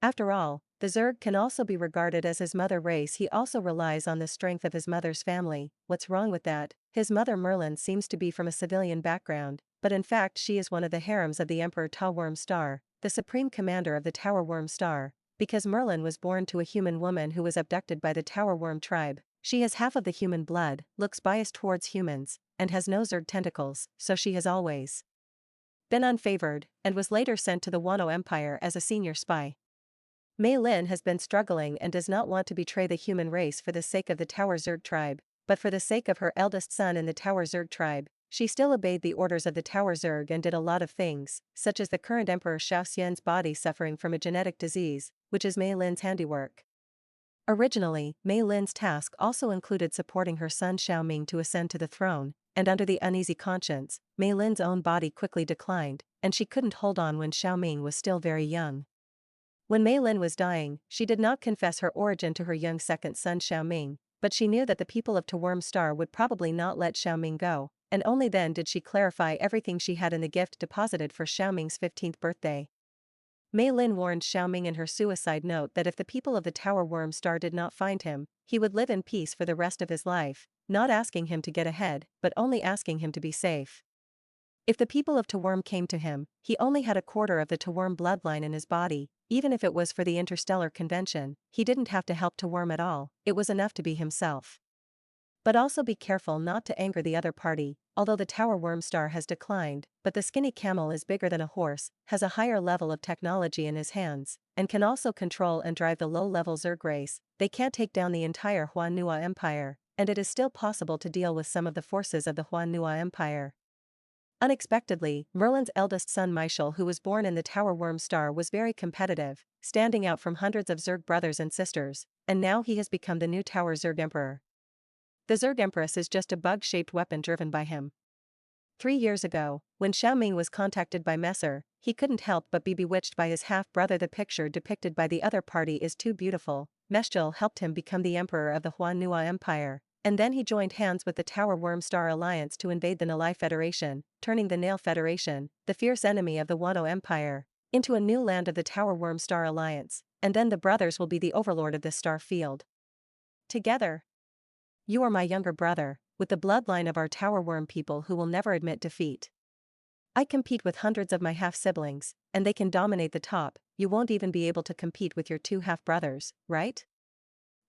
After all, the Zerg can also be regarded as his mother race. He also relies on the strength of his mother's family. What's wrong with that? His mother Merlin seems to be from a civilian background, but in fact she is one of the harems of the Emperor Tower Worm Star, the supreme commander of the Tower Worm Star. Because Merlin was born to a human woman who was abducted by the Tower Worm tribe, she has half of the human blood, looks biased towards humans, and has no Zerg tentacles, so she has always been unfavored, and was later sent to the Wano Empire as a senior spy. Mei Lin has been struggling and does not want to betray the human race for the sake of the Tower Zerg tribe, but for the sake of her eldest son in the Tower Zerg tribe, she still obeyed the orders of the Tower Zerg and did a lot of things, such as the current Emperor Xiao Xian's body suffering from a genetic disease, which is Mei Lin's handiwork. Originally, Mei Lin's task also included supporting her son Xiaoming to ascend to the throne, and under the uneasy conscience, Mei Lin's own body quickly declined, and she couldn't hold on when Xiaoming was still very young. When Mei Lin was dying, she did not confess her origin to her young second son Xiaoming, but she knew that the people of Taworm Star would probably not let Xiaoming go, and only then did she clarify everything she had in the gift deposited for Xiaoming's 15th birthday. Mei Lin warned Xiaoming in her suicide note that if the people of the Tower Worm Star did not find him, he would live in peace for the rest of his life, not asking him to get ahead, but only asking him to be safe. If the people of Taworm came to him, he only had a quarter of the Taworm bloodline in his body. Even if it was for the Interstellar Convention, he didn't have to help Taworm at all, it was enough to be himself. But also be careful not to anger the other party. Although the Tower Worm Star has declined, but the skinny camel is bigger than a horse, has a higher level of technology in his hands, and can also control and drive the low-level Zerg race. They can't take down the entire Huanua Empire, and it is still possible to deal with some of the forces of the Huanua Empire. Unexpectedly, Merlin's eldest son Michael, who was born in the Tower Worm Star, was very competitive, standing out from hundreds of Zerg brothers and sisters, and now he has become the new Tower Zerg Emperor. The Zerg Empress is just a bug-shaped weapon driven by him. 3 years ago, when Xiaoming was contacted by Messer, he couldn't help but be bewitched by his half-brother. The picture depicted by the other party is too beautiful. Mestel helped him become the emperor of the Huanhua Empire, and then he joined hands with the Tower Worm Star Alliance to invade the Nalai Federation, turning the Nail Federation, the fierce enemy of the Wano Empire, into a new land of the Tower Worm Star Alliance, and then the brothers will be the overlord of this star field. Together. You are my younger brother, with the bloodline of our Tower Worm people who will never admit defeat. I compete with hundreds of my half-siblings, and they can dominate the top. You won't even be able to compete with your 2 half-brothers, right?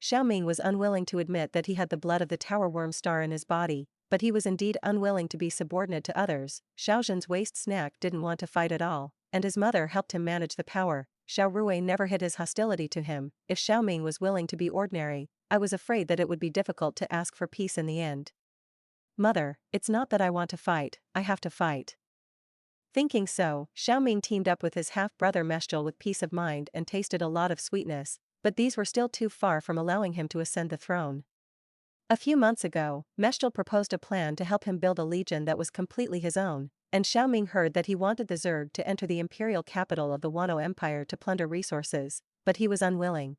Xiaoming was unwilling to admit that he had the blood of the Tower Worm Star in his body, but he was indeed unwilling to be subordinate to others. Xiaozhen's waste snack didn't want to fight at all, and his mother helped him manage the power. Xiao Rui never hid his hostility to him. If Xiaoming was willing to be ordinary, I was afraid that it would be difficult to ask for peace in the end. Mother, it's not that I want to fight, I have to fight. Thinking so, Xiaoming teamed up with his half-brother Mestel with peace of mind and tasted a lot of sweetness, but these were still too far from allowing him to ascend the throne. A few months ago, Mestel proposed a plan to help him build a legion that was completely his own, and Xiaoming heard that he wanted the Zerg to enter the imperial capital of the Wano Empire to plunder resources, but he was unwilling.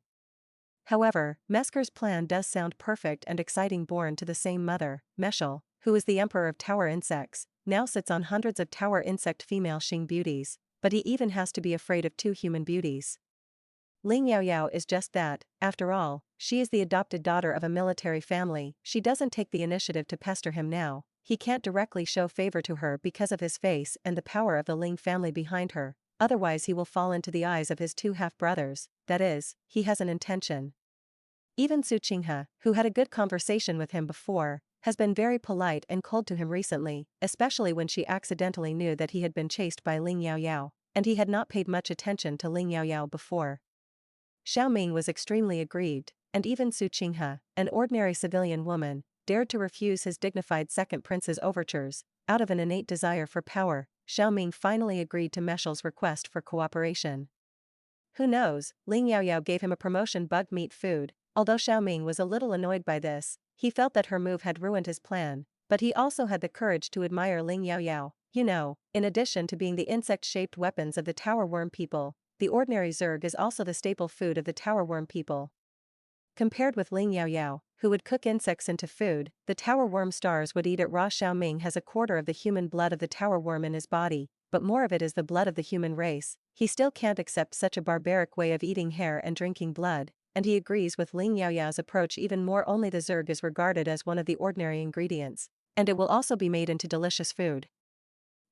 However, Mesker's plan does sound perfect and exciting. Born to the same mother, Meshel, who is the emperor of tower insects, now sits on hundreds of tower insect female Xing beauties, but he even has to be afraid of 2 human beauties. Ling Yaoyao is just that. After all, she is the adopted daughter of a military family. She doesn't take the initiative to pester him now. He can't directly show favor to her because of his face and the power of the Ling family behind her, otherwise he will fall into the eyes of his 2 half-brothers. That is, he has an intention. Even Su Qinghe, who had a good conversation with him before, has been very polite and cold to him recently, especially when she accidentally knew that he had been chased by Ling Yaoyao, and he had not paid much attention to Ling Yaoyao before. Xiaoming was extremely aggrieved, and even Su Qinghe, an ordinary civilian woman, dared to refuse his dignified second prince's overtures. Out of an innate desire for power, Xiaoming finally agreed to Meshel's request for cooperation. Who knows, Ling Yaoyao gave him a promotion: bug meat food. Although Xiaoming was a little annoyed by this, he felt that her move had ruined his plan, but he also had the courage to admire Ling Yaoyao. You know, in addition to being the insect-shaped weapons of the Tower Worm people, the ordinary Zerg is also the staple food of the Tower Worm people. Compared with Ling Yaoyao, who would cook insects into food, the Tower Worm stars would eat it raw. Xiaoming has a quarter of the human blood of the Tower Worm in his body, but more of it is the blood of the human race. He still can't accept such a barbaric way of eating hair and drinking blood, and he agrees with Ling Yaoyao's approach even more. Only the Zerg is regarded as one of the ordinary ingredients, and it will also be made into delicious food.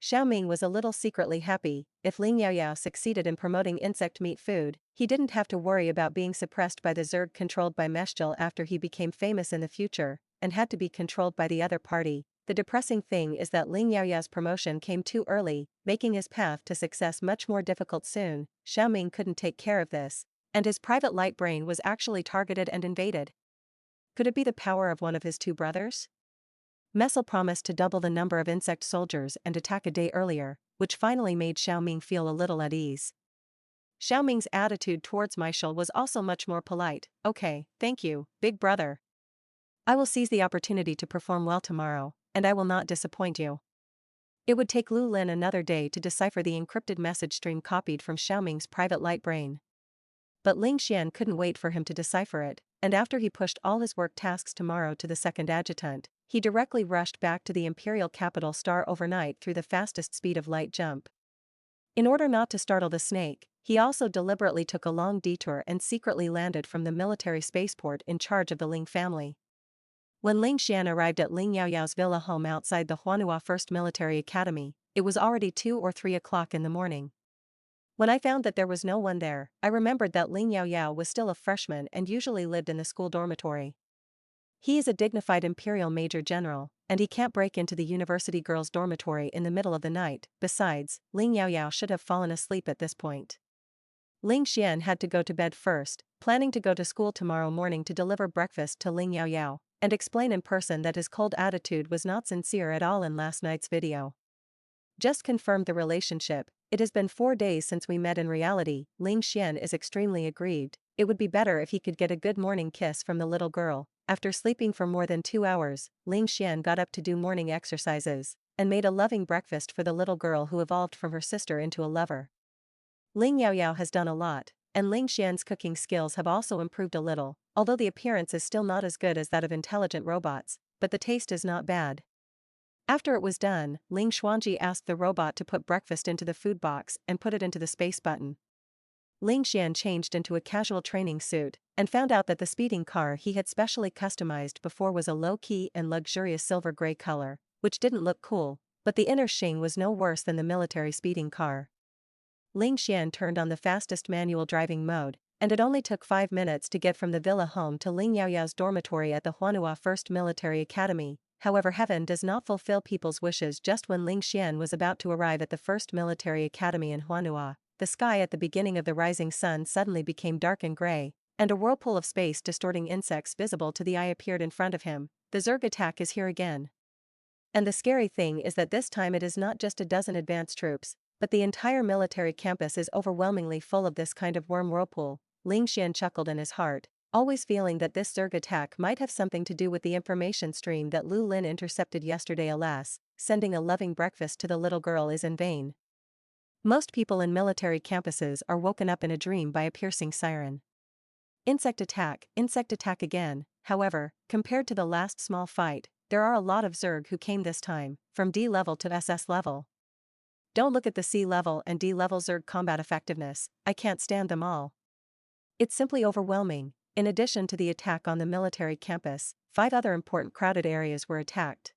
Xiaoming was a little secretly happy. If Ling Yaoyao succeeded in promoting insect meat food, he didn't have to worry about being suppressed by the Zerg controlled by Meshel after he became famous in the future, and had to be controlled by the other party. The depressing thing is that Ling Yaoyao's promotion came too early, making his path to success much more difficult soon. Xiaoming couldn't take care of this, and his private light brain was actually targeted and invaded. Could it be the power of one of his 2 brothers? Mesel promised to double the number of insect soldiers and attack a day earlier, which finally made Xiaoming feel a little at ease. Xiaoming's attitude towards Meshel was also much more polite. Okay, thank you, big brother. I will seize the opportunity to perform well tomorrow, and I will not disappoint you. It would take Lu Lin another day to decipher the encrypted message stream copied from Xiaoming's private light brain. But Ling Xian couldn't wait for him to decipher it, and after he pushed all his work tasks tomorrow to the second adjutant, he directly rushed back to the imperial capital star overnight through the fastest speed of light jump. In order not to startle the snake, he also deliberately took a long detour and secretly landed from the military spaceport in charge of the Ling family. When Ling Xian arrived at Ling Yaoyao's villa home outside the Huanhua First Military Academy, it was already 2 or 3 o'clock in the morning. When I found that there was no one there, I remembered that Ling Yaoyao was still a freshman and usually lived in the school dormitory. He is a dignified imperial major general, and he can't break into the university girls' dormitory in the middle of the night. Besides, Ling Yaoyao should have fallen asleep at this point. Ling Xian had to go to bed first, planning to go to school tomorrow morning to deliver breakfast to Ling Yaoyao, and explain in person that his cold attitude was not sincere at all in last night's video. Just confirmed the relationship. It has been 4 days since we met in reality. Ling Xian is extremely aggrieved. It would be better if he could get a good morning kiss from the little girl. After sleeping for more than 2 hours, Ling Xian got up to do morning exercises, and made a loving breakfast for the little girl who evolved from her sister into a lover. Ling Yaoyao has done a lot, and Ling Xian's cooking skills have also improved a little, although the appearance is still not as good as that of intelligent robots, but the taste is not bad. After it was done, Ling Xuanji asked the robot to put breakfast into the food box and put it into the space button. Ling Xian changed into a casual training suit, and found out that the speeding car he had specially customized before was a low-key and luxurious silver-gray color, which didn't look cool, but the inner sheen was no worse than the military speeding car. Ling Xian turned on the fastest manual driving mode, and it only took 5 minutes to get from the villa home to Ling Yaoyao's dormitory at the Huanhua First Military Academy. However, heaven does not fulfill people's wishes. Just when Ling Xian was about to arrive at the First Military Academy in Huanhua, the sky at the beginning of the rising sun suddenly became dark and gray, and a whirlpool of space-distorting insects visible to the eye appeared in front of him. The Zerg attack is here again. And the scary thing is that this time it is not just a dozen advanced troops, but the entire military campus is overwhelmingly full of this kind of worm whirlpool. Ling Xian chuckled in his heart, always feeling that this Zerg attack might have something to do with the information stream that Lu Lin intercepted yesterday. Alas, sending a loving breakfast to the little girl is in vain. Most people in military campuses are woken up in a dream by a piercing siren. Insect attack again. However, compared to the last small fight, there are a lot of Zerg who came this time, from D level to SS level. Don't look at the C level and D level Zerg combat effectiveness, I can't stand them all. It's simply overwhelming. In addition to the attack on the military campus, 5 other important crowded areas were attacked.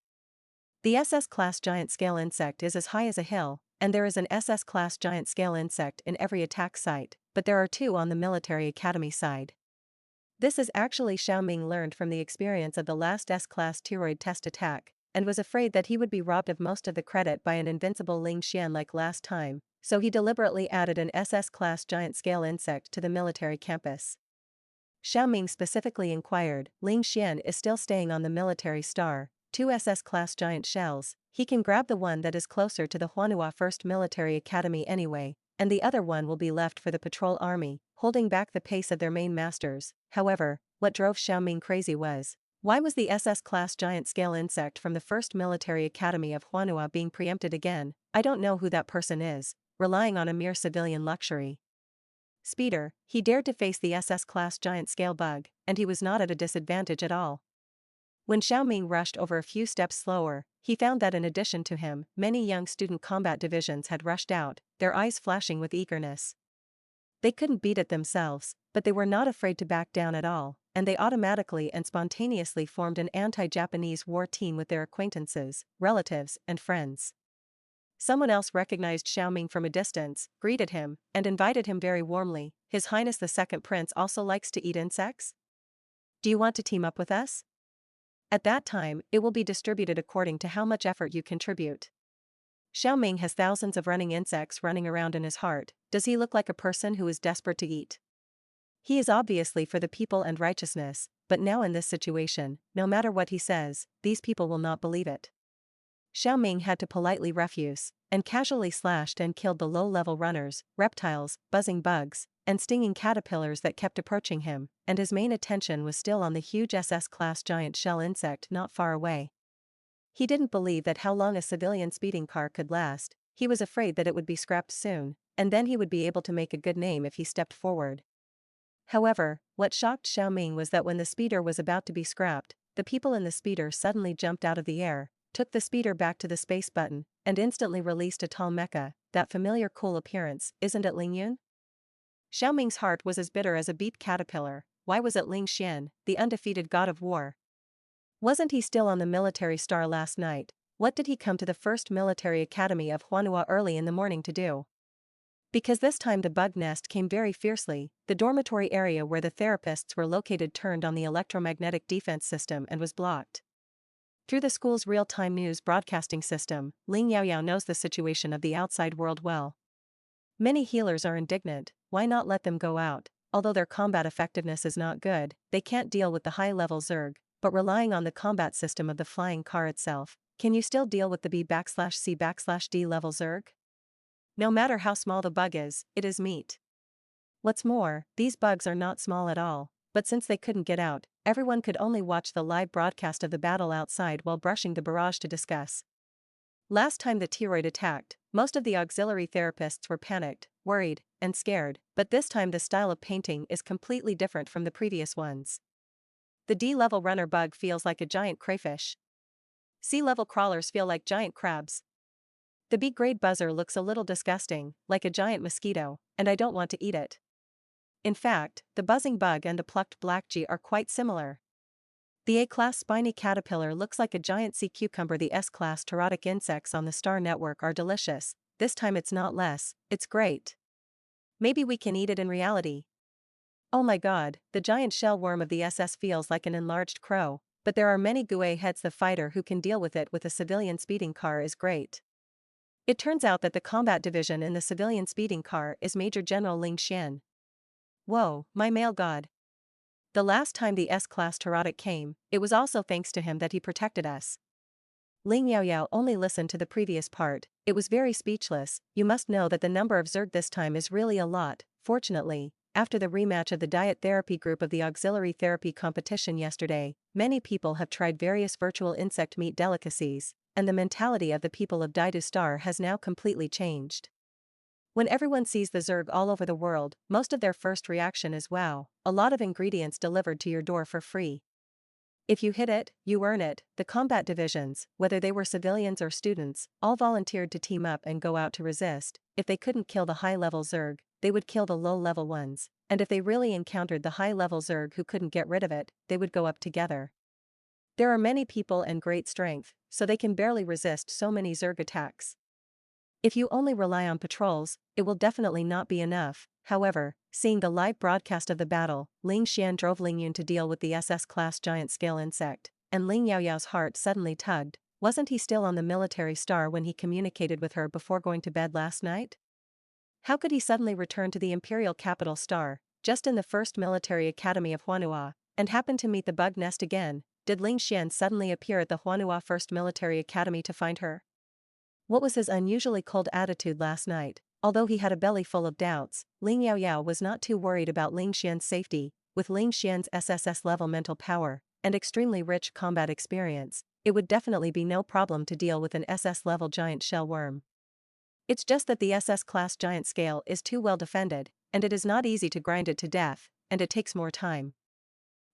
The SS-class giant-scale insect is as high as a hill, and there is an SS-class giant-scale insect in every attack site, but there are 2 on the military academy side. This is actually Xiaoming learned from the experience of the last S-class Tiroid test attack, and was afraid that he would be robbed of most of the credit by an invincible Ling Xian like last time, so he deliberately added an SS-class giant-scale insect to the military campus. Xiaoming specifically inquired, Ling Xian is still staying on the military star, 2 SS-class giant shells, he can grab the one that is closer to the Huanhua First Military Academy anyway, and the other one will be left for the patrol army, holding back the pace of their main masters. However, what drove Xiaoming crazy was, why was the SS-class giant-scale insect from the First Military Academy of Huanhua being preempted again? I don't know who that person is, relying on a mere civilian luxury. Speeder, he dared to face the SS-class giant-scale bug, and he was not at a disadvantage at all. When Xiaoming rushed over a few steps slower, he found that in addition to him, many young student combat divisions had rushed out, their eyes flashing with eagerness. They couldn't beat it themselves, but they were not afraid to back down at all, and they automatically and spontaneously formed an anti-Japanese war team with their acquaintances, relatives, and friends. Someone else recognized Xiaoming from a distance, greeted him, and invited him very warmly. His Highness the Second Prince also likes to eat insects? Do you want to team up with us? At that time, it will be distributed according to how much effort you contribute. Xiaoming has thousands of running insects running around in his heart. Does he look like a person who is desperate to eat? He is obviously for the people and righteousness, but now in this situation, no matter what he says, these people will not believe it. Xiaoming had to politely refuse, and casually slashed and killed the low-level runners, reptiles, buzzing bugs, and stinging caterpillars that kept approaching him, and his main attention was still on the huge SS-class giant shell insect not far away. He didn't believe that how long a civilian speeding car could last, he was afraid that it would be scrapped soon, and then he would be able to make a good name if he stepped forward. However, what shocked Xiaoming was that when the speeder was about to be scrapped, the people in the speeder suddenly jumped out of the air, took the speeder back to the space button, and instantly released a tall mecha. That familiar cool appearance, isn't it Ling Yun? Xiaoming's heart was as bitter as a beat caterpillar. Why was it Ling Xian, the undefeated god of war? Wasn't he still on the military star last night? What did he come to the First Military Academy of Huanhua early in the morning to do? Because this time the bug nest came very fiercely, the dormitory area where the therapists were located turned on the electromagnetic defense system and was blocked. Through the school's real-time news broadcasting system, Ling Yaoyao knows the situation of the outside world well. Many healers are indignant. Why not let them go out? Although their combat effectiveness is not good, they can't deal with the high-level Zerg, but relying on the combat system of the flying car itself, can you still deal with the B/C/D level Zerg? No matter how small the bug is, it is meat. What's more, these bugs are not small at all, but since they couldn't get out, everyone could only watch the live broadcast of the battle outside while brushing the barrage to discuss. Last time the T-Roid attacked, most of the auxiliary therapists were panicked, worried, and scared, but this time the style of painting is completely different from the previous ones. The D-level runner bug feels like a giant crayfish. C-level crawlers feel like giant crabs. The B-grade buzzer looks a little disgusting, like a giant mosquito, and I don't want to eat it. In fact, the buzzing bug and the plucked blackjay are quite similar. The A-class spiny caterpillar looks like a giant sea cucumber. The S-class pterotic insects on the star network are delicious. This time it's not less, it's great. Maybe we can eat it in reality. Oh my god, the giant shell worm of the SS feels like an enlarged crow, but there are many Gourmet heads. The fighter who can deal with it with a civilian speeding car is great. It turns out that the combat division in the civilian speeding car is Major General Ling Xian. Whoa, my male god. The last time the S-class pterotic came, it was also thanks to him that he protected us. Ling Yaoyao only listened to the previous part. It was very speechless. You must know that the number of Zerg this time is really a lot. Fortunately, after the rematch of the diet therapy group of the auxiliary therapy competition yesterday, many people have tried various virtual insect meat delicacies, and the mentality of the people of Daidu Star has now completely changed. When everyone sees the Zerg all over the world, most of their first reaction is wow, a lot of ingredients delivered to your door for free. If you hit it, you earn it. The combat divisions, whether they were civilians or students, all volunteered to team up and go out to resist. If they couldn't kill the high-level Zerg, they would kill the low-level ones, and if they really encountered the high-level Zerg who couldn't get rid of it, they would go up together. There are many people and great strength, so they can barely resist so many Zerg attacks. If you only rely on patrols, it will definitely not be enough. However, seeing the live broadcast of the battle, Ling Xian drove Ling Yun to deal with the SS-class giant scale insect, and Ling Yaoyao's heart suddenly tugged. Wasn't he still on the military star when he communicated with her before going to bed last night? How could he suddenly return to the Imperial Capital Star, just in the first military academy of Huanhua, and happen to meet the bug nest again? Did Ling Xian suddenly appear at the Huanhua First Military Academy to find her? What was his unusually cold attitude last night? Although he had a belly full of doubts, Ling Yaoyao was not too worried about Ling Xian's safety. With Ling Xian's SSS-level mental power, and extremely rich combat experience, it would definitely be no problem to deal with an SS-level giant shell worm. It's just that the SS-class giant scale is too well defended, and it is not easy to grind it to death, and it takes more time.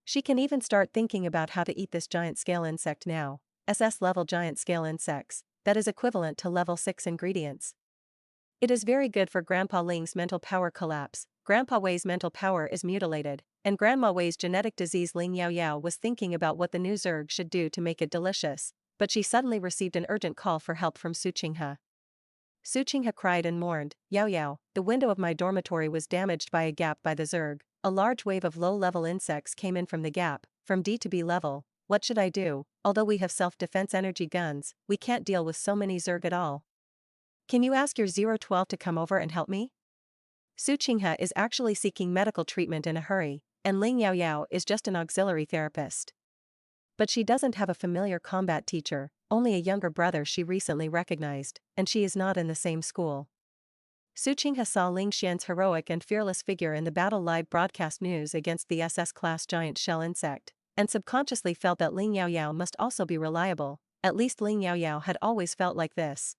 She can even start thinking about how to eat this giant scale insect now. SS-level giant scale insects. That is equivalent to level 6 ingredients. It is very good for Grandpa Ling's mental power collapse. Grandpa Wei's mental power is mutilated, and Grandma Wei's genetic disease. Ling Yaoyao was thinking about what the new Zerg should do to make it delicious, but she suddenly received an urgent call for help from Su Qinghe. Su Qinghe cried and mourned, Yaoyao, the window of my dormitory was damaged by a gap by the Zerg. A large wave of low-level insects came in from the gap, from D to B level. What should I do? Although we have self-defense energy guns, we can't deal with so many Zerg at all. Can you ask your 012 to come over and help me? Su Qinghe is actually seeking medical treatment in a hurry, and Ling Yaoyao is just an auxiliary therapist. But she doesn't have a familiar combat teacher, only a younger brother she recently recognized, and she is not in the same school. Su Qinghe saw Ling Xian's heroic and fearless figure in the battle live broadcast news against the SS-class giant shell insect, and subconsciously felt that Ling Yaoyao must also be reliable. At least Ling Yaoyao had always felt like this.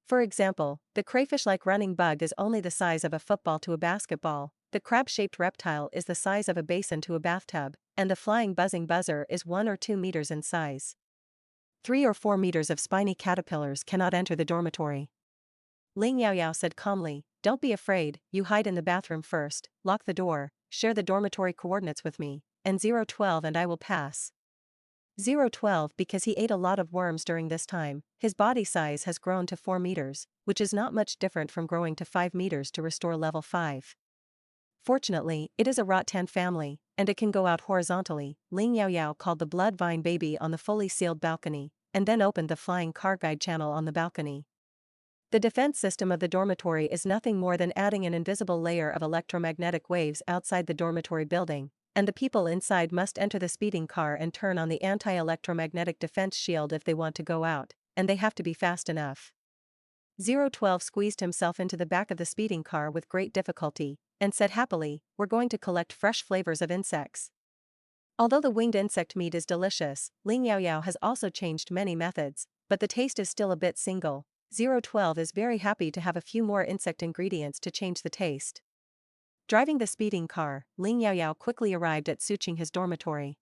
For example, the crayfish-like running bug is only the size of a football to a basketball, the crab-shaped reptile is the size of a basin to a bathtub, and the flying buzzing buzzer is 1 or 2 meters in size. 3 or 4 meters of spiny caterpillars cannot enter the dormitory. Ling Yaoyao said calmly, don't be afraid, you hide in the bathroom first, lock the door, share the dormitory coordinates with me, and 012 and I will pass. 012 because he ate a lot of worms during this time, his body size has grown to 4 meters, which is not much different from growing to 5 meters to restore level 5. Fortunately, it is a rattan family, and it can go out horizontally. Ling Yaoyao called the blood vine baby on the fully sealed balcony, and then opened the flying car guide channel on the balcony. The defense system of the dormitory is nothing more than adding an invisible layer of electromagnetic waves outside the dormitory building, and the people inside must enter the speeding car and turn on the anti-electromagnetic defense shield if they want to go out, and they have to be fast enough. 012 squeezed himself into the back of the speeding car with great difficulty, and said happily, we're going to collect fresh flavors of insects. Although the winged insect meat is delicious, Ling Yaoyao has also changed many methods, but the taste is still a bit single. 012 is very happy to have a few more insect ingredients to change the taste. Driving the speeding car, Ling Yaoyao quickly arrived at Suqinghe's dormitory.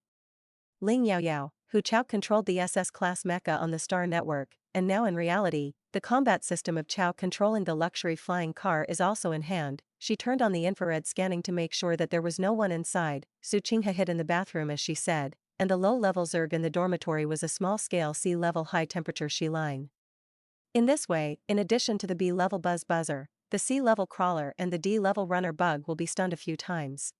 Ling Yaoyao, who Chao controlled the SS-class mecha on the Star Network, and now in reality, the combat system of Chao controlling the luxury flying car is also in hand. She turned on the infrared scanning to make sure that there was no one inside. Suqinghe hid in the bathroom as she said, and the low-level Zerg in the dormitory was a small-scale sea-level high-temperature Shi line. In this way, in addition to the B-level buzzer, the C-level crawler and the D-level runner bug will be stunned a few times.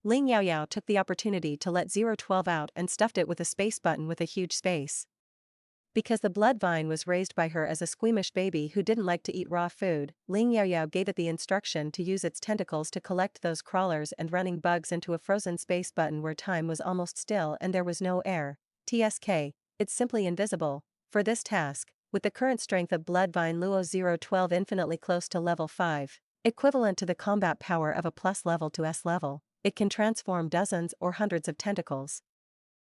Ling Yaoyao took the opportunity to let 012 out and stuffed it with a space button with a huge space. Because the blood vine was raised by her as a squeamish baby who didn't like to eat raw food, Ling Yaoyao gave it the instruction to use its tentacles to collect those crawlers and running bugs into a frozen space button where time was almost still and there was no air. TSK, it's simply invisible. For this task, with the current strength of Bloodvine Luo 012 infinitely close to level 5, equivalent to the combat power of a plus level to S level, it can transform dozens or hundreds of tentacles.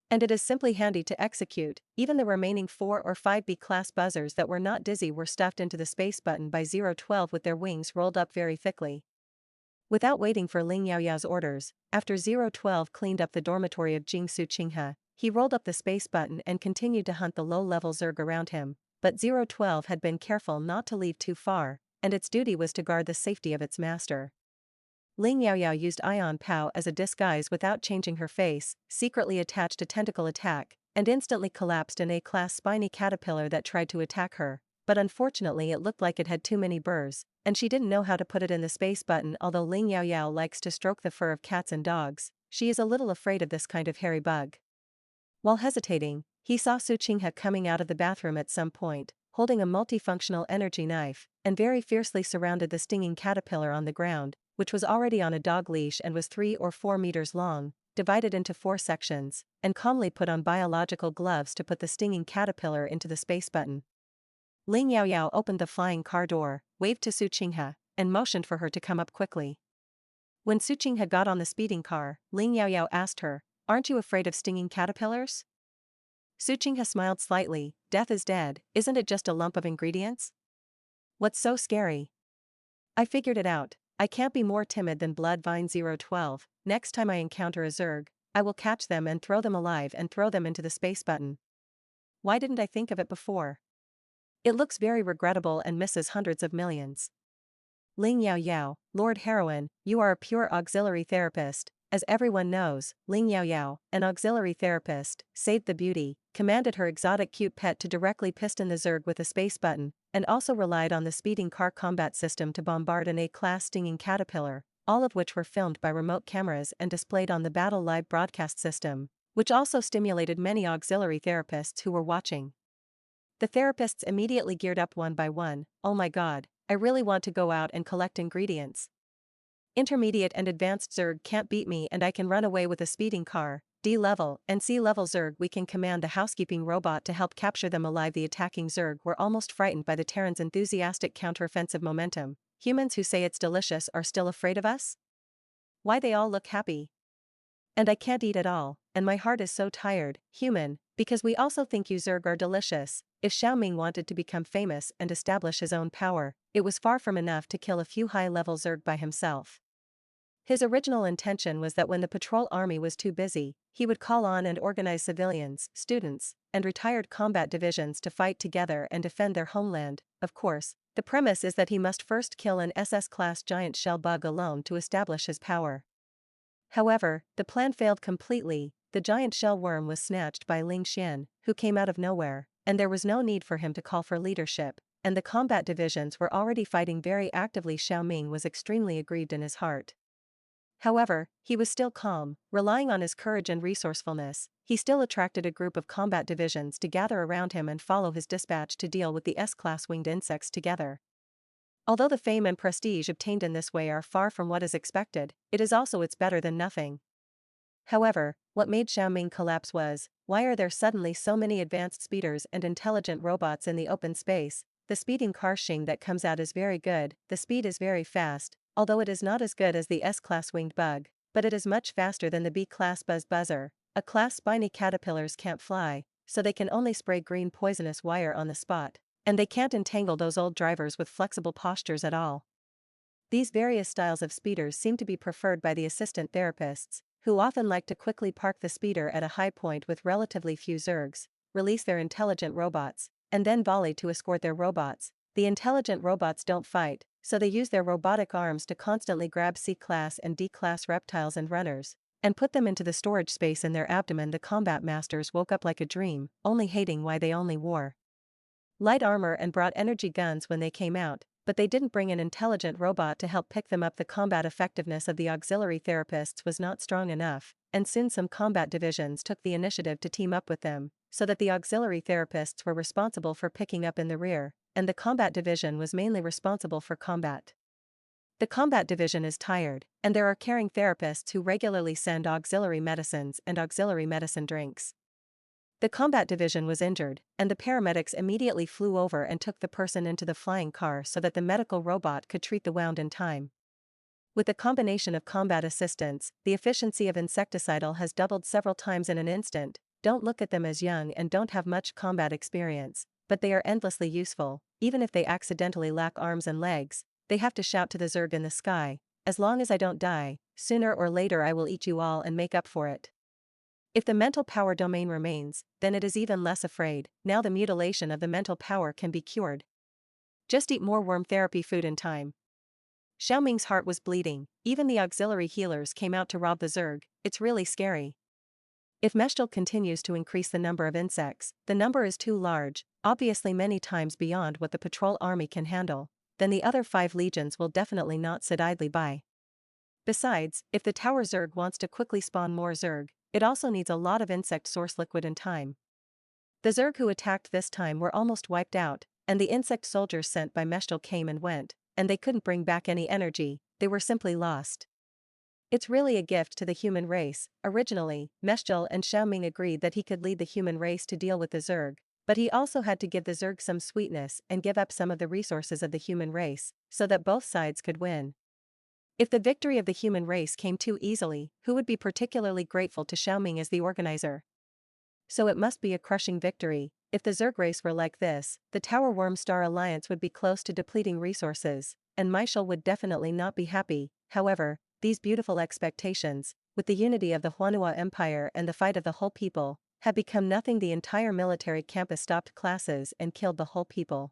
And it is simply handy to execute. Even the remaining 4 or 5 B-class buzzers that were not dizzy were stuffed into the space button by 012 with their wings rolled up very thickly. Without waiting for Ling Yaoyao's orders, after 012 cleaned up the dormitory of Jing Suqinghe, he rolled up the space button and continued to hunt the low-level Zerg around him, but 012 had been careful not to leave too far, and its duty was to guard the safety of its master. Ling Yaoyao used Ion Pow as a disguise without changing her face, secretly attached a tentacle attack, and instantly collapsed an A-class spiny caterpillar that tried to attack her, but unfortunately it looked like it had too many burrs, and she didn't know how to put it in the space button. Although Ling Yaoyao likes to stroke the fur of cats and dogs, she is a little afraid of this kind of hairy bug. While hesitating, he saw Suqinghe coming out of the bathroom at some point, holding a multifunctional energy knife, and very fiercely surrounded the stinging caterpillar on the ground, which was already on a dog leash and was 3 or 4 meters long, divided into 4 sections, and calmly put on biological gloves to put the stinging caterpillar into the space button. Ling Yaoyao opened the flying car door, waved to Suqinghe, and motioned for her to come up quickly. When Suqinghe got on the speeding car, Ling Yaoyao asked her, "Aren't you afraid of stinging caterpillars?" Suqinghe smiled slightly. "Death is dead, isn't it just a lump of ingredients? What's so scary? I figured it out. I can't be more timid than Bloodvine 012. Next time I encounter a Zerg, I will catch them and throw them alive and throw them into the space button. Why didn't I think of it before? It looks very regrettable and misses hundreds of millions." Ling Yaoyao, Lord Heroine, you are a pure auxiliary therapist. As everyone knows, Ling Yaoyao, an auxiliary therapist, saved the beauty, commanded her exotic cute pet to directly piston the Zerg with a space button, and also relied on the speeding car combat system to bombard an A-class stinging caterpillar, all of which were filmed by remote cameras and displayed on the Battle Live broadcast system, which also stimulated many auxiliary therapists who were watching. The therapists immediately geared up one by one. "Oh my god, I really want to go out and collect ingredients. Intermediate and advanced Zerg can't beat me and I can run away with a speeding car. D-level and C-level Zerg we can command the housekeeping robot to help capture them alive." The attacking Zerg were almost frightened by the Terran's enthusiastic counteroffensive momentum. Humans who say it's delicious are still afraid of us? Why they all look happy. And I can't eat at all, and my heart is so tired, human, because we also think you Zerg are delicious. If Xiaoming wanted to become famous and establish his own power, it was far from enough to kill a few high-level Zerg by himself. His original intention was that when the patrol army was too busy, he would call on and organize civilians, students, and retired combat divisions to fight together and defend their homeland. Of course, the premise is that he must first kill an SS-class giant shell bug alone to establish his power. However, the plan failed completely. The giant shell worm was snatched by Ling Xian, who came out of nowhere, and there was no need for him to call for leadership, and the combat divisions were already fighting very actively. Xiaoming was extremely aggrieved in his heart. However, he was still calm, relying on his courage and resourcefulness. He still attracted a group of combat divisions to gather around him and follow his dispatch to deal with the S-class winged insects together. Although the fame and prestige obtained in this way are far from what is expected, it is also it's better than nothing. However, what made Xiaoming collapse was, why are there suddenly so many advanced speeders and intelligent robots in the open space? The speeding car Xing that comes out is very good, the speed is very fast, although it is not as good as the S-class winged bug. but it is much faster than the B-class buzzer. A-class spiny caterpillars can't fly, so they can only spray green poisonous wire on the spot, and they can't entangle those old drivers with flexible postures at all. These various styles of speeders seem to be preferred by the assistant therapists, who often like to quickly park the speeder at a high point with relatively few zergs, release their intelligent robots, and then volley to escort their robots. The intelligent robots don't fight, so they use their robotic arms to constantly grab C-class and D-class reptiles and runners, and put them into the storage space in their abdomen. The combat masters woke up like a dream, only hating why they only wore light armor and brought energy guns when they came out, but they didn't bring an intelligent robot to help pick them up. The combat effectiveness of the auxiliary therapists was not strong enough, and soon some combat divisions took the initiative to team up with them, so that the auxiliary therapists were responsible for picking up in the rear, and the combat division was mainly responsible for combat. The combat division is tired, and there are caring therapists who regularly send auxiliary medicines and auxiliary medicine drinks. The combat division was injured, and the paramedics immediately flew over and took the person into the flying car so that the medical robot could treat the wound in time. With the combination of combat assistance, the efficiency of insecticidal has doubled several times in an instant. Don't look at them as young and don't have much combat experience, but they are endlessly useful. Even if they accidentally lack arms and legs, they have to shout to the Zerg in the sky, "As long as I don't die, sooner or later I will eat you all and make up for it." If the mental power domain remains, then it is even less afraid. Now the mutilation of the mental power can be cured. Just eat more worm therapy food in time. Xiaoming's heart was bleeding. Even the auxiliary healers came out to rob the Zerg. It's really scary. If Meshtal continues to increase the number of insects, the number is too large, obviously many times beyond what the patrol army can handle, then the other 5 legions will definitely not sit idly by. Besides, if the tower Zerg wants to quickly spawn more Zerg, it also needs a lot of insect source liquid in time. The Zerg who attacked this time were almost wiped out, and the insect soldiers sent by Meshtal came and went, and they couldn't bring back any energy, they were simply lost. It's really a gift to the human race. Originally, Meshtal and Xiaoming agreed that he could lead the human race to deal with the Zerg, but he also had to give the Zerg some sweetness and give up some of the resources of the human race, so that both sides could win. If the victory of the human race came too easily, who would be particularly grateful to Xiaoming as the organizer? So it must be a crushing victory. If the Zerg race were like this, the Tower Worm Star Alliance would be close to depleting resources, and Michel would definitely not be happy. However, these beautiful expectations, with the unity of the Huanhua Empire and the fight of the whole people, have become nothing. The entire military campus stopped classes and killed the whole people.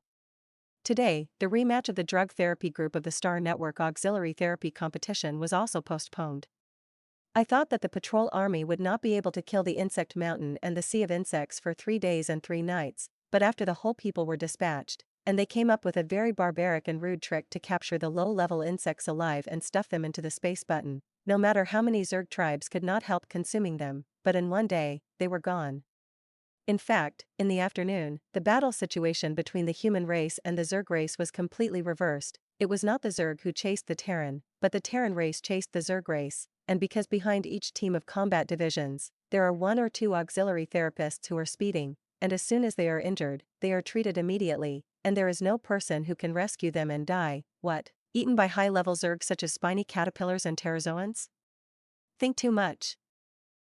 Today, the rematch of the drug therapy group of the Star Network auxiliary therapy competition was also postponed. I thought that the patrol army would not be able to kill the insect mountain and the sea of insects for 3 days and 3 nights, but after the whole people were dispatched, and they came up with a very barbaric and rude trick to capture the low-level insects alive and stuff them into the space button. No matter how many Zerg tribes could not help consuming them, but in 1 day, they were gone. In fact, in the afternoon, the battle situation between the human race and the Zerg race was completely reversed. It was not the Zerg who chased the Terran, but the Terran race chased the Zerg race, and because behind each team of combat divisions, there are 1 or 2 auxiliary therapists who are speeding, and as soon as they are injured, they are treated immediately, and there is no person who can rescue them and die. What? Eaten by high-level Zerg such as spiny caterpillars and pterozoans? Think too much.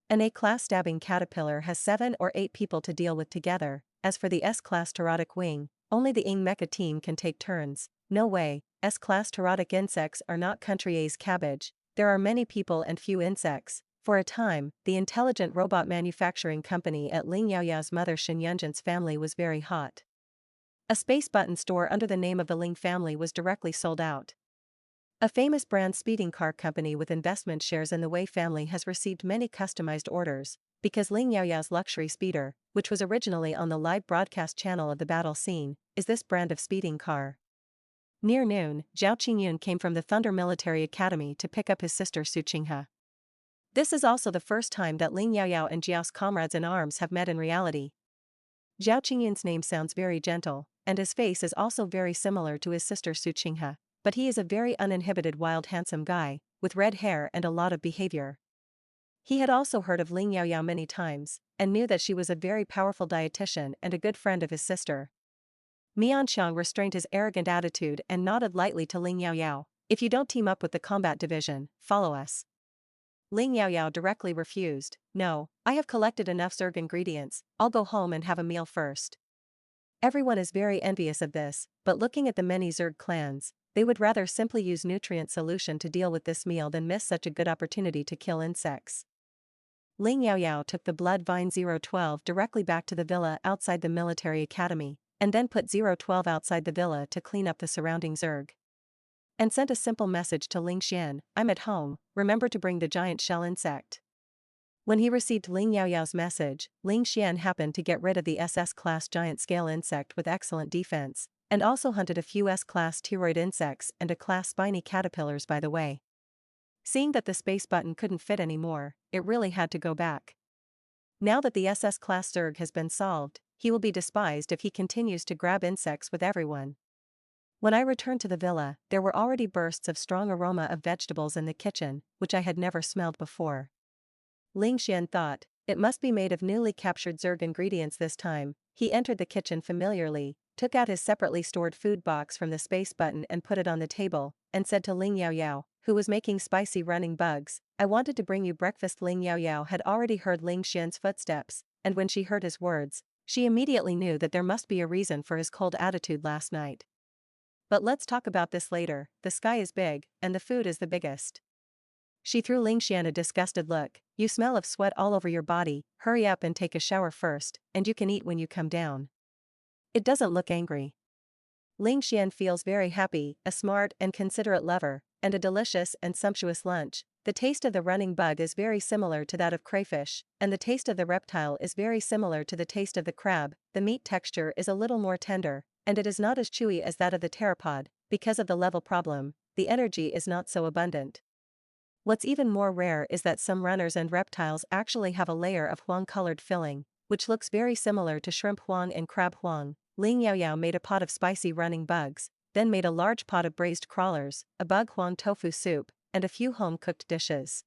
An A-class stabbing caterpillar has 7 or 8 people to deal with together. As for the S-class Torotic wing, only the Ing mecha team can take turns. No way, S-class Torotic insects are not country A's cabbage. There are many people and few insects. For a time, the intelligent robot manufacturing company at Ling Yaoyao's mother Shen Yunjin's family was very hot. A space button store under the name of the Ling family was directly sold out. A famous brand speeding car company with investment shares in the Wei family has received many customized orders, because Ling Yaoyao's luxury speeder, which was originally on the live broadcast channel of the battle scene, is this brand of speeding car. Near noon, Zhao Qingyun came from the Thunder Military Academy to pick up his sister Su Qinghe. This is also the first time that Ling Yaoyao and Jiao's comrades in arms have met in reality. Zhao Qingyun's name sounds very gentle, and his face is also very similar to his sister Su Qinghe. But he is a very uninhibited wild handsome guy, with red hair and a lot of behavior. He had also heard of Ling Yaoyao many times, and knew that she was a very powerful dietitian and a good friend of his sister. Mianxiang restrained his arrogant attitude and nodded lightly to Ling Yaoyao. "If you don't team up with the combat division, follow us." Ling Yaoyao directly refused. No, I have collected enough zerg ingredients, I'll go home and have a meal first. Everyone is very envious of this, but looking at the many zerg clans, they would rather simply use nutrient solution to deal with this meal than miss such a good opportunity to kill insects. Ling Yaoyao took the blood vine 012 directly back to the villa outside the military academy, and then put 012 outside the villa to clean up the surrounding zerg. And sent a simple message to Ling Xian, I'm at home, remember to bring the giant shell insect. When he received Ling Yaoyao's message, Ling Xian happened to get rid of the SS-class giant scale insect with excellent defense, and also hunted a few S-class pteroid insects and a class spiny caterpillars by the way. Seeing that the space button couldn't fit anymore, it really had to go back. Now that the SS-class zerg has been solved, he will be despised if he continues to grab insects with everyone. When I returned to the villa, there were already bursts of strong aroma of vegetables in the kitchen, which I had never smelled before. Ling Xian thought, it must be made of newly captured zerg ingredients this time. He entered the kitchen familiarly, took out his separately stored food box from the space button and put it on the table, and said to Ling Yaoyao, who was making spicy running bugs, I wanted to bring you breakfast. Ling Yaoyao had already heard Ling Xian's footsteps, and when she heard his words, she immediately knew that there must be a reason for his cold attitude last night. But let's talk about this later, the sky is big, and the food is the biggest. She threw Ling Xian a disgusted look, you smell of sweat all over your body, hurry up and take a shower first, and you can eat when you come down. It doesn't look angry. Ling Xian feels very happy, a smart and considerate lover, and a delicious and sumptuous lunch. The taste of the running bug is very similar to that of crayfish, and the taste of the reptile is very similar to the taste of the crab. The meat texture is a little more tender, and it is not as chewy as that of the pteropod. Because of the level problem, the energy is not so abundant. What's even more rare is that some runners and reptiles actually have a layer of huang-colored filling, which looks very similar to shrimp huang and crab huang. Ling Yaoyao made a pot of spicy running bugs, then made a large pot of braised crawlers, a bug huang tofu soup, and a few home-cooked dishes.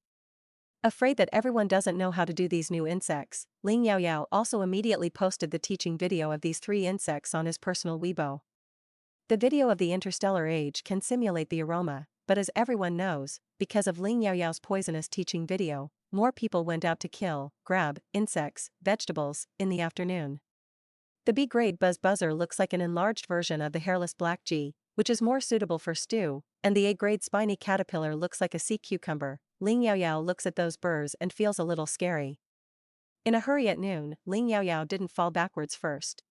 Afraid that everyone doesn't know how to do these new insects, Ling Yaoyao also immediately posted the teaching video of these 3 insects on his personal Weibo. The video of the interstellar age can simulate the aroma, but as everyone knows, because of Ling Yaoyao's poisonous teaching video, more people went out to kill, grab, insects, vegetables, in the afternoon. The B-grade buzz-buzzer looks like an enlarged version of the hairless black G, which is more suitable for stew, and the A-grade spiny caterpillar looks like a sea cucumber. Ling Yaoyao looks at those burrs and feels a little scary. In a hurry at noon, Ling Yaoyao didn't fall backwards first.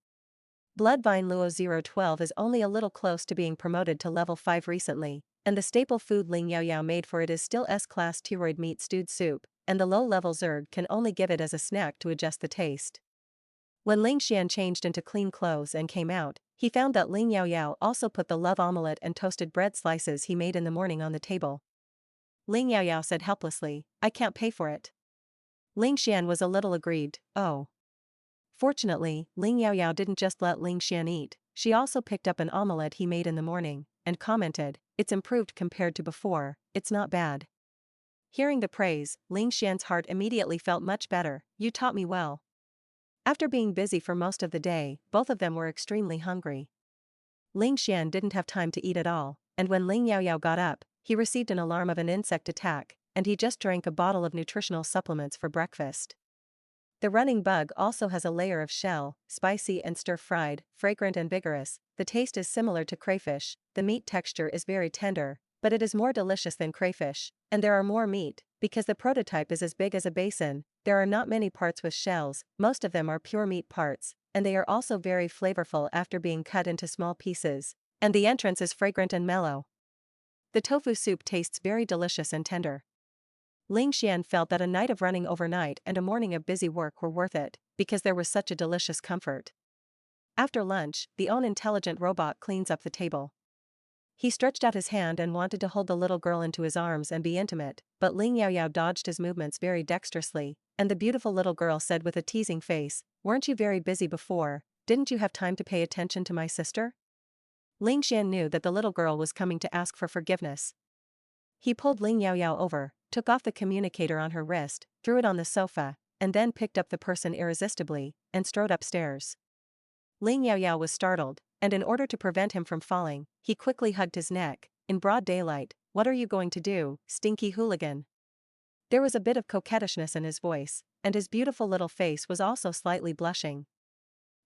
Bloodvine Luo 012 is only a little close to being promoted to level 5 recently, and the staple food Ling Yaoyao made for it is still S-class pteroid meat stewed soup, and the low-level zerg can only give it as a snack to adjust the taste. When Ling Xian changed into clean clothes and came out, he found that Ling Yaoyao also put the love omelette and toasted bread slices he made in the morning on the table. Ling Yaoyao said helplessly, I can't pay for it. Ling Xian was a little aggrieved, oh. Fortunately, Ling Yaoyao didn't just let Ling Xian eat, she also picked up an omelette he made in the morning, and commented, it's improved compared to before, it's not bad. Hearing the praise, Ling Xian's heart immediately felt much better, you taught me well. After being busy for most of the day, both of them were extremely hungry. Ling Xian didn't have time to eat at all, and when Ling Yaoyao got up, he received an alarm of an insect attack, and he just drank a bottle of nutritional supplements for breakfast. The running bug also has a layer of shell, spicy and stir-fried, fragrant and vigorous. The taste is similar to crayfish, the meat texture is very tender, but it is more delicious than crayfish, and there are more meat, because the prototype is as big as a basin. There are not many parts with shells, most of them are pure meat parts, and they are also very flavorful after being cut into small pieces, and the entrance is fragrant and mellow. The tofu soup tastes very delicious and tender. Ling Xian felt that a night of running overnight and a morning of busy work were worth it, because there was such a delicious comfort. After lunch, the own intelligent robot cleans up the table. He stretched out his hand and wanted to hold the little girl into his arms and be intimate, but Ling Yaoyao dodged his movements very dexterously, and the beautiful little girl said with a teasing face, weren't you very busy before, didn't you have time to pay attention to my sister? Ling Xian knew that the little girl was coming to ask for forgiveness. He pulled Ling Yaoyao over, took off the communicator on her wrist, threw it on the sofa, and then picked up the person irresistibly, and strode upstairs. Ling Yaoyao was startled, and in order to prevent him from falling, he quickly hugged his neck. In broad daylight, what are you going to do, stinky hooligan? There was a bit of coquettishness in his voice, and his beautiful little face was also slightly blushing.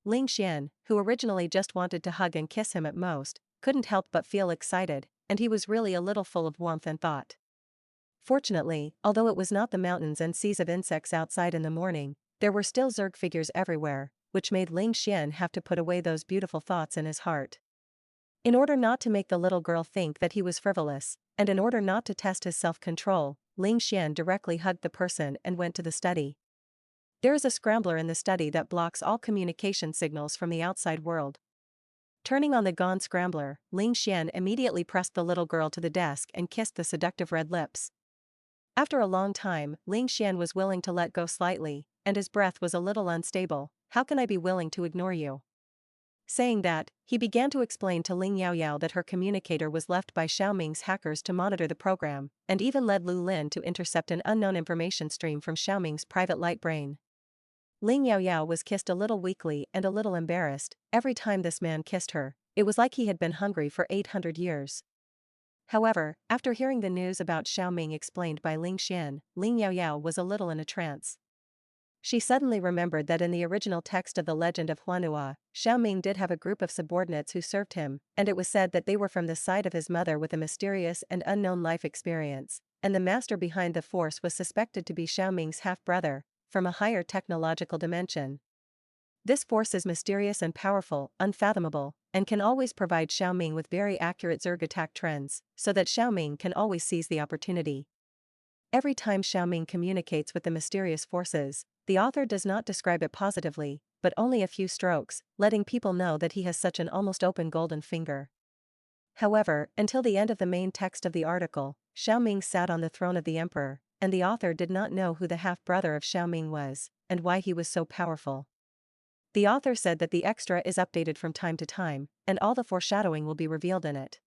Ling Xian, who originally just wanted to hug and kiss him at most, couldn't help but feel excited, and he was really a little full of warmth and thought. Fortunately, although it was not the mountains and seas of insects outside in the morning, there were still Zerg figures everywhere, which made Ling Xian have to put away those beautiful thoughts in his heart. In order not to make the little girl think that he was frivolous, and in order not to test his self-control, Ling Xian directly hugged the person and went to the study. There is a scrambler in the study that blocks all communication signals from the outside world. Turning on the gone scrambler, Ling Xian immediately pressed the little girl to the desk and kissed the seductive red lips. After a long time, Ling Xian was willing to let go slightly, and his breath was a little unstable. "How can I be willing to ignore you?" Saying that, he began to explain to Ling Yaoyao that her communicator was left by Xiaoming's hackers to monitor the program, and even led Lu Lin to intercept an unknown information stream from Xiaoming's private light brain. Ling Yaoyao was kissed a little weakly and a little embarrassed. Every time this man kissed her, it was like he had been hungry for 800 years. However, after hearing the news about Xiaoming explained by Ling Xian, Ling Yaoyao was a little in a trance. She suddenly remembered that in the original text of the legend of Huanhua, Xiaoming did have a group of subordinates who served him, and it was said that they were from the side of his mother with a mysterious and unknown life experience, and the master behind the force was suspected to be Xiaoming's half-brother, from a higher technological dimension. This force is mysterious and powerful, unfathomable, and can always provide Xiaoming with very accurate Zerg attack trends, so that Xiaoming can always seize the opportunity. Every time Xiaoming communicates with the mysterious forces, the author does not describe it positively, but only a few strokes, letting people know that he has such an almost open golden finger. However, until the end of the main text of the article, Xiaoming sat on the throne of the emperor, and the author did not know who the half-brother of Xiaoming was, and why he was so powerful. The author said that the extra is updated from time to time, and all the foreshadowing will be revealed in it.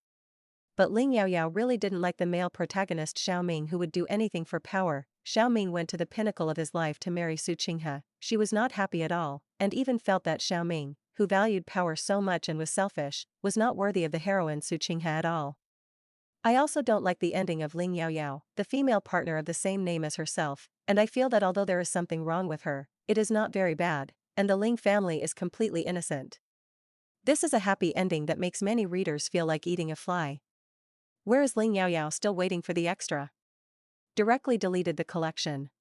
But Ling Yaoyao really didn't like the male protagonist Xiaoming, who would do anything for power. Xiaoming went to the pinnacle of his life to marry Su Qinghe. She was not happy at all, and even felt that Xiaoming, who valued power so much and was selfish, was not worthy of the heroine Su Qinghe at all. I also don't like the ending of Ling Yaoyao, the female partner of the same name as herself, and I feel that although there is something wrong with her, it is not very bad, and the Ling family is completely innocent. This is a happy ending that makes many readers feel like eating a fly. Where is Ling Yaoyao still waiting for the extra? Directly deleted the collection.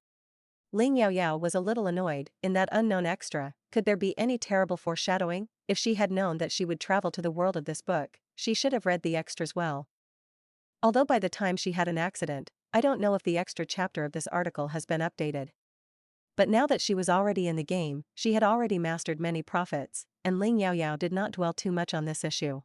Ling Yaoyao was a little annoyed. In that unknown extra, could there be any terrible foreshadowing? If she had known that she would travel to the world of this book, she should have read the extras well. Although by the time she had an accident, I don't know if the extra chapter of this article has been updated. But now that she was already in the game, she had already mastered many prophets, and Ling Yaoyao did not dwell too much on this issue.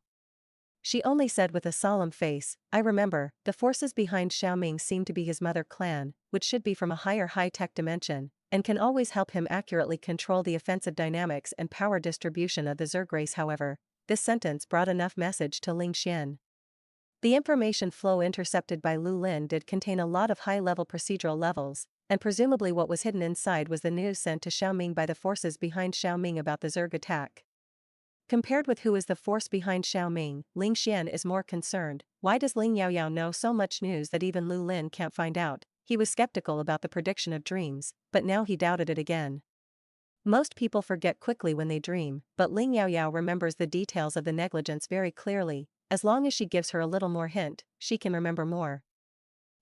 She only said with a solemn face, "I remember, the forces behind Xiaoming seem to be his mother clan, which should be from a higher high-tech dimension, and can always help him accurately control the offensive dynamics and power distribution of the Zerg race." However, this sentence brought enough message to Ling Xian. The information flow intercepted by Lu Lin did contain a lot of high-level procedural levels, and presumably what was hidden inside was the news sent to Xiaoming by the forces behind Xiaoming about the Zerg attack. Compared with who is the force behind Xiaoming, Ling Xian is more concerned. Why does Ling Yaoyao know so much news that even Lu Lin can't find out? He was skeptical about the prediction of dreams, but now he doubted it again. Most people forget quickly when they dream, but Ling Yaoyao remembers the details of the negligence very clearly. As long as she gives her a little more hint, she can remember more.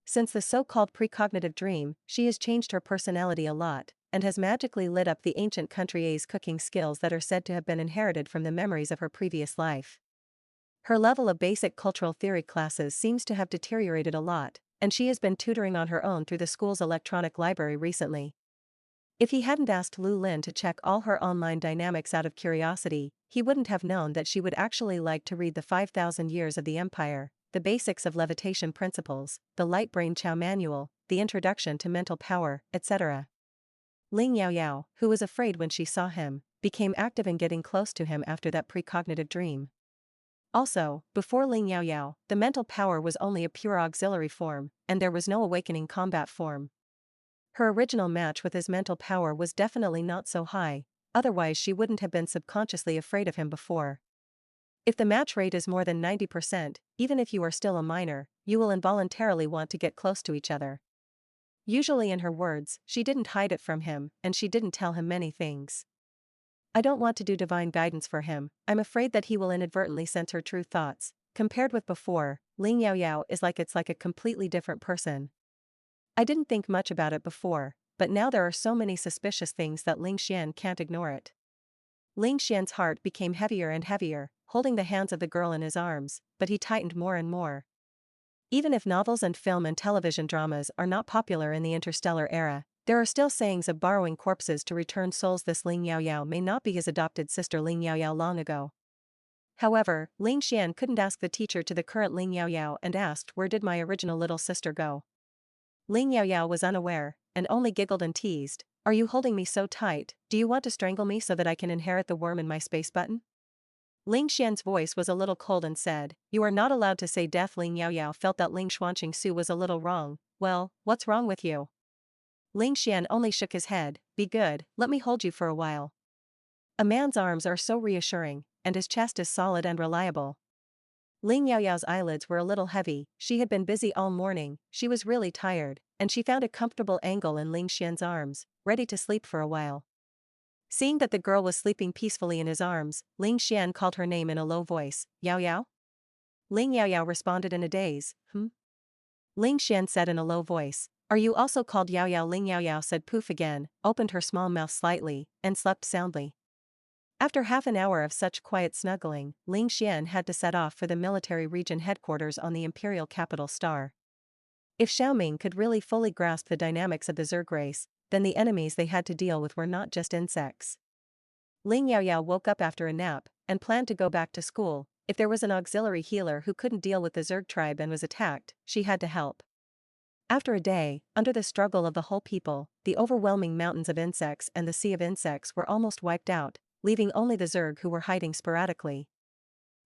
Since the so-called precognitive dream, she has changed her personality a lot, and has magically lit up the ancient country A's cooking skills that are said to have been inherited from the memories of her previous life. Her level of basic cultural theory classes seems to have deteriorated a lot, and she has been tutoring on her own through the school's electronic library recently. If he hadn't asked Lu Lin to check all her online dynamics out of curiosity, he wouldn't have known that she would actually like to read the 5,000 Years of the Empire, the Basics of Levitation Principles, the Light Brain Chow Manual, the Introduction to Mental Power, etc. Ling Yaoyao, who was afraid when she saw him, became active in getting close to him after that precognitive dream. Also, before Ling Yaoyao, the mental power was only a pure auxiliary form, and there was no awakening combat form. Her original match with his mental power was definitely not so high, otherwise she wouldn't have been subconsciously afraid of him before. If the match rate is more than 90%, even if you are still a minor, you will involuntarily want to get close to each other. Usually in her words, she didn't hide it from him, and she didn't tell him many things. I don't want to do divine guidance for him, I'm afraid that he will inadvertently sense her true thoughts. Compared with before, Ling Yaoyao is like a completely different person. I didn't think much about it before, but now there are so many suspicious things that Ling Xian can't ignore it. Ling Xian's heart became heavier and heavier, holding the hands of the girl in his arms, but he tightened more and more. Even if novels and film and television dramas are not popular in the interstellar era, there are still sayings of borrowing corpses to return souls. This Ling Yaoyao may not be his adopted sister Ling Yaoyao long ago. However, Ling Xian couldn't ask the teacher to the current Ling Yaoyao and asked, where did my original little sister go? Ling Yaoyao was unaware, and only giggled and teased, are you holding me so tight, do you want to strangle me so that I can inherit the worm in my space button? Ling Xian's voice was a little cold and said, you are not allowed to say death. Ling Yaoyao felt that Ling Xuanqing Su was a little wrong. Well, what's wrong with you? Ling Xian only shook his head, be good, let me hold you for a while. A man's arms are so reassuring, and his chest is solid and reliable. Ling Yaoyao's eyelids were a little heavy, she had been busy all morning, she was really tired, and she found a comfortable angle in Ling Xian's arms, ready to sleep for a while. Seeing that the girl was sleeping peacefully in his arms, Ling Xian called her name in a low voice, Yaoyao? Ling Yaoyao responded in a daze, Ling Xian said in a low voice, are you also called Yaoyao? Ling Yaoyao said poof again, opened her small mouth slightly, and slept soundly. After half an hour of such quiet snuggling, Ling Xian had to set off for the military region headquarters on the imperial capital star. If Xiaoming could really fully grasp the dynamics of the Zerg race, then the enemies they had to deal with were not just insects. Ling Yaoyao woke up after a nap, and planned to go back to school. If there was an auxiliary healer who couldn't deal with the Zerg tribe and was attacked, she had to help. After a day, under the struggle of the whole people, the overwhelming mountains of insects and the sea of insects were almost wiped out, leaving only the Zerg who were hiding sporadically.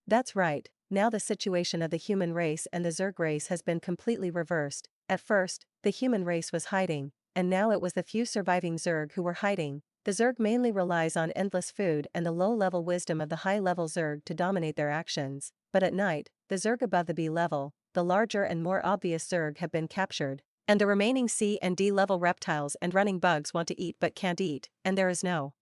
That's right, now the situation of the human race and the Zerg race has been completely reversed. At first, the human race was hiding, and now it was the few surviving Zerg who were hiding. The Zerg mainly relies on endless food and the low-level wisdom of the high-level Zerg to dominate their actions, but at night, the Zerg above the B level, the larger and more obvious Zerg have been captured, and the remaining C and D level reptiles and running bugs want to eat but can't eat, and there is no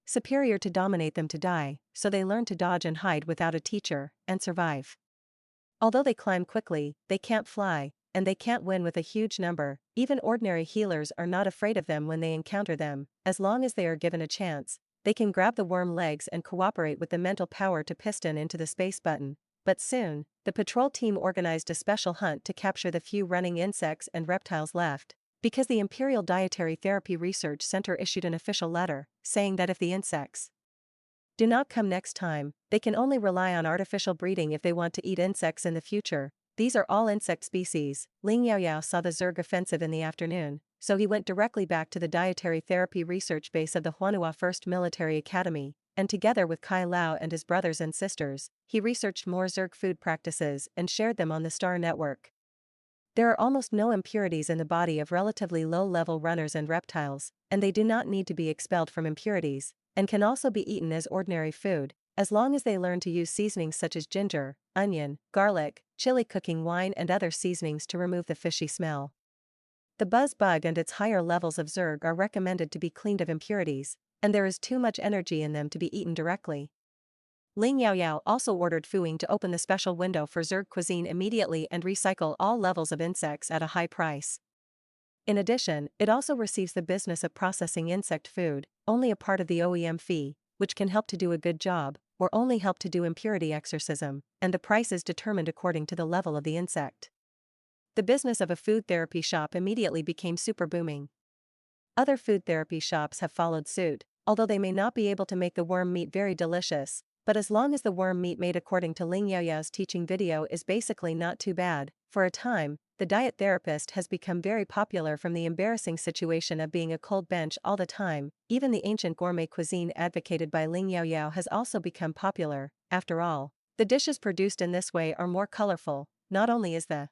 superior to dominate them to die, so they learn to dodge and hide without a teacher, and survive. Although they climb quickly, they can't fly, and they can't win with a huge number. Even ordinary healers are not afraid of them when they encounter them, as long as they are given a chance. They can grab the worm legs and cooperate with the mental power to piston into the space button. But soon, the patrol team organized a special hunt to capture the few running insects and reptiles left, because the Imperial Dietary Therapy Research Center issued an official letter, saying that if the insects do not come next time, they can only rely on artificial breeding if they want to eat insects in the future. These are all insect species. Ling Yaoyao saw the Zerg offensive in the afternoon, so he went directly back to the Dietary Therapy Research Base of the Huanhua 1st Military Academy, and together with Kai Lao and his brothers and sisters, he researched more Zerg food practices and shared them on the Star Network. There are almost no impurities in the body of relatively low-level runners and reptiles, and they do not need to be expelled from impurities, and can also be eaten as ordinary food, as long as they learn to use seasonings such as ginger, onion, garlic, chili, cooking wine and other seasonings to remove the fishy smell. The buzz bug and its higher levels of Zerg are recommended to be cleaned of impurities, and there is too much energy in them to be eaten directly. Ling Yaoyao also ordered Fuing to open the special window for Zerg cuisine immediately and recycle all levels of insects at a high price. In addition, it also receives the business of processing insect food, only a part of the OEM fee, which can help to do a good job, or only help to do impurity exorcism, and the price is determined according to the level of the insect. The business of a food therapy shop immediately became super booming. Other food therapy shops have followed suit, although they may not be able to make the worm meat very delicious, but as long as the worm meat made according to Ling Yaoyao's teaching video is basically not too bad. For a time, the diet therapist has become very popular from the embarrassing situation of being a cold bench all the time. Even the ancient gourmet cuisine advocated by Ling Yaoyao has also become popular. After all, the dishes produced in this way are more colorful. Not only is the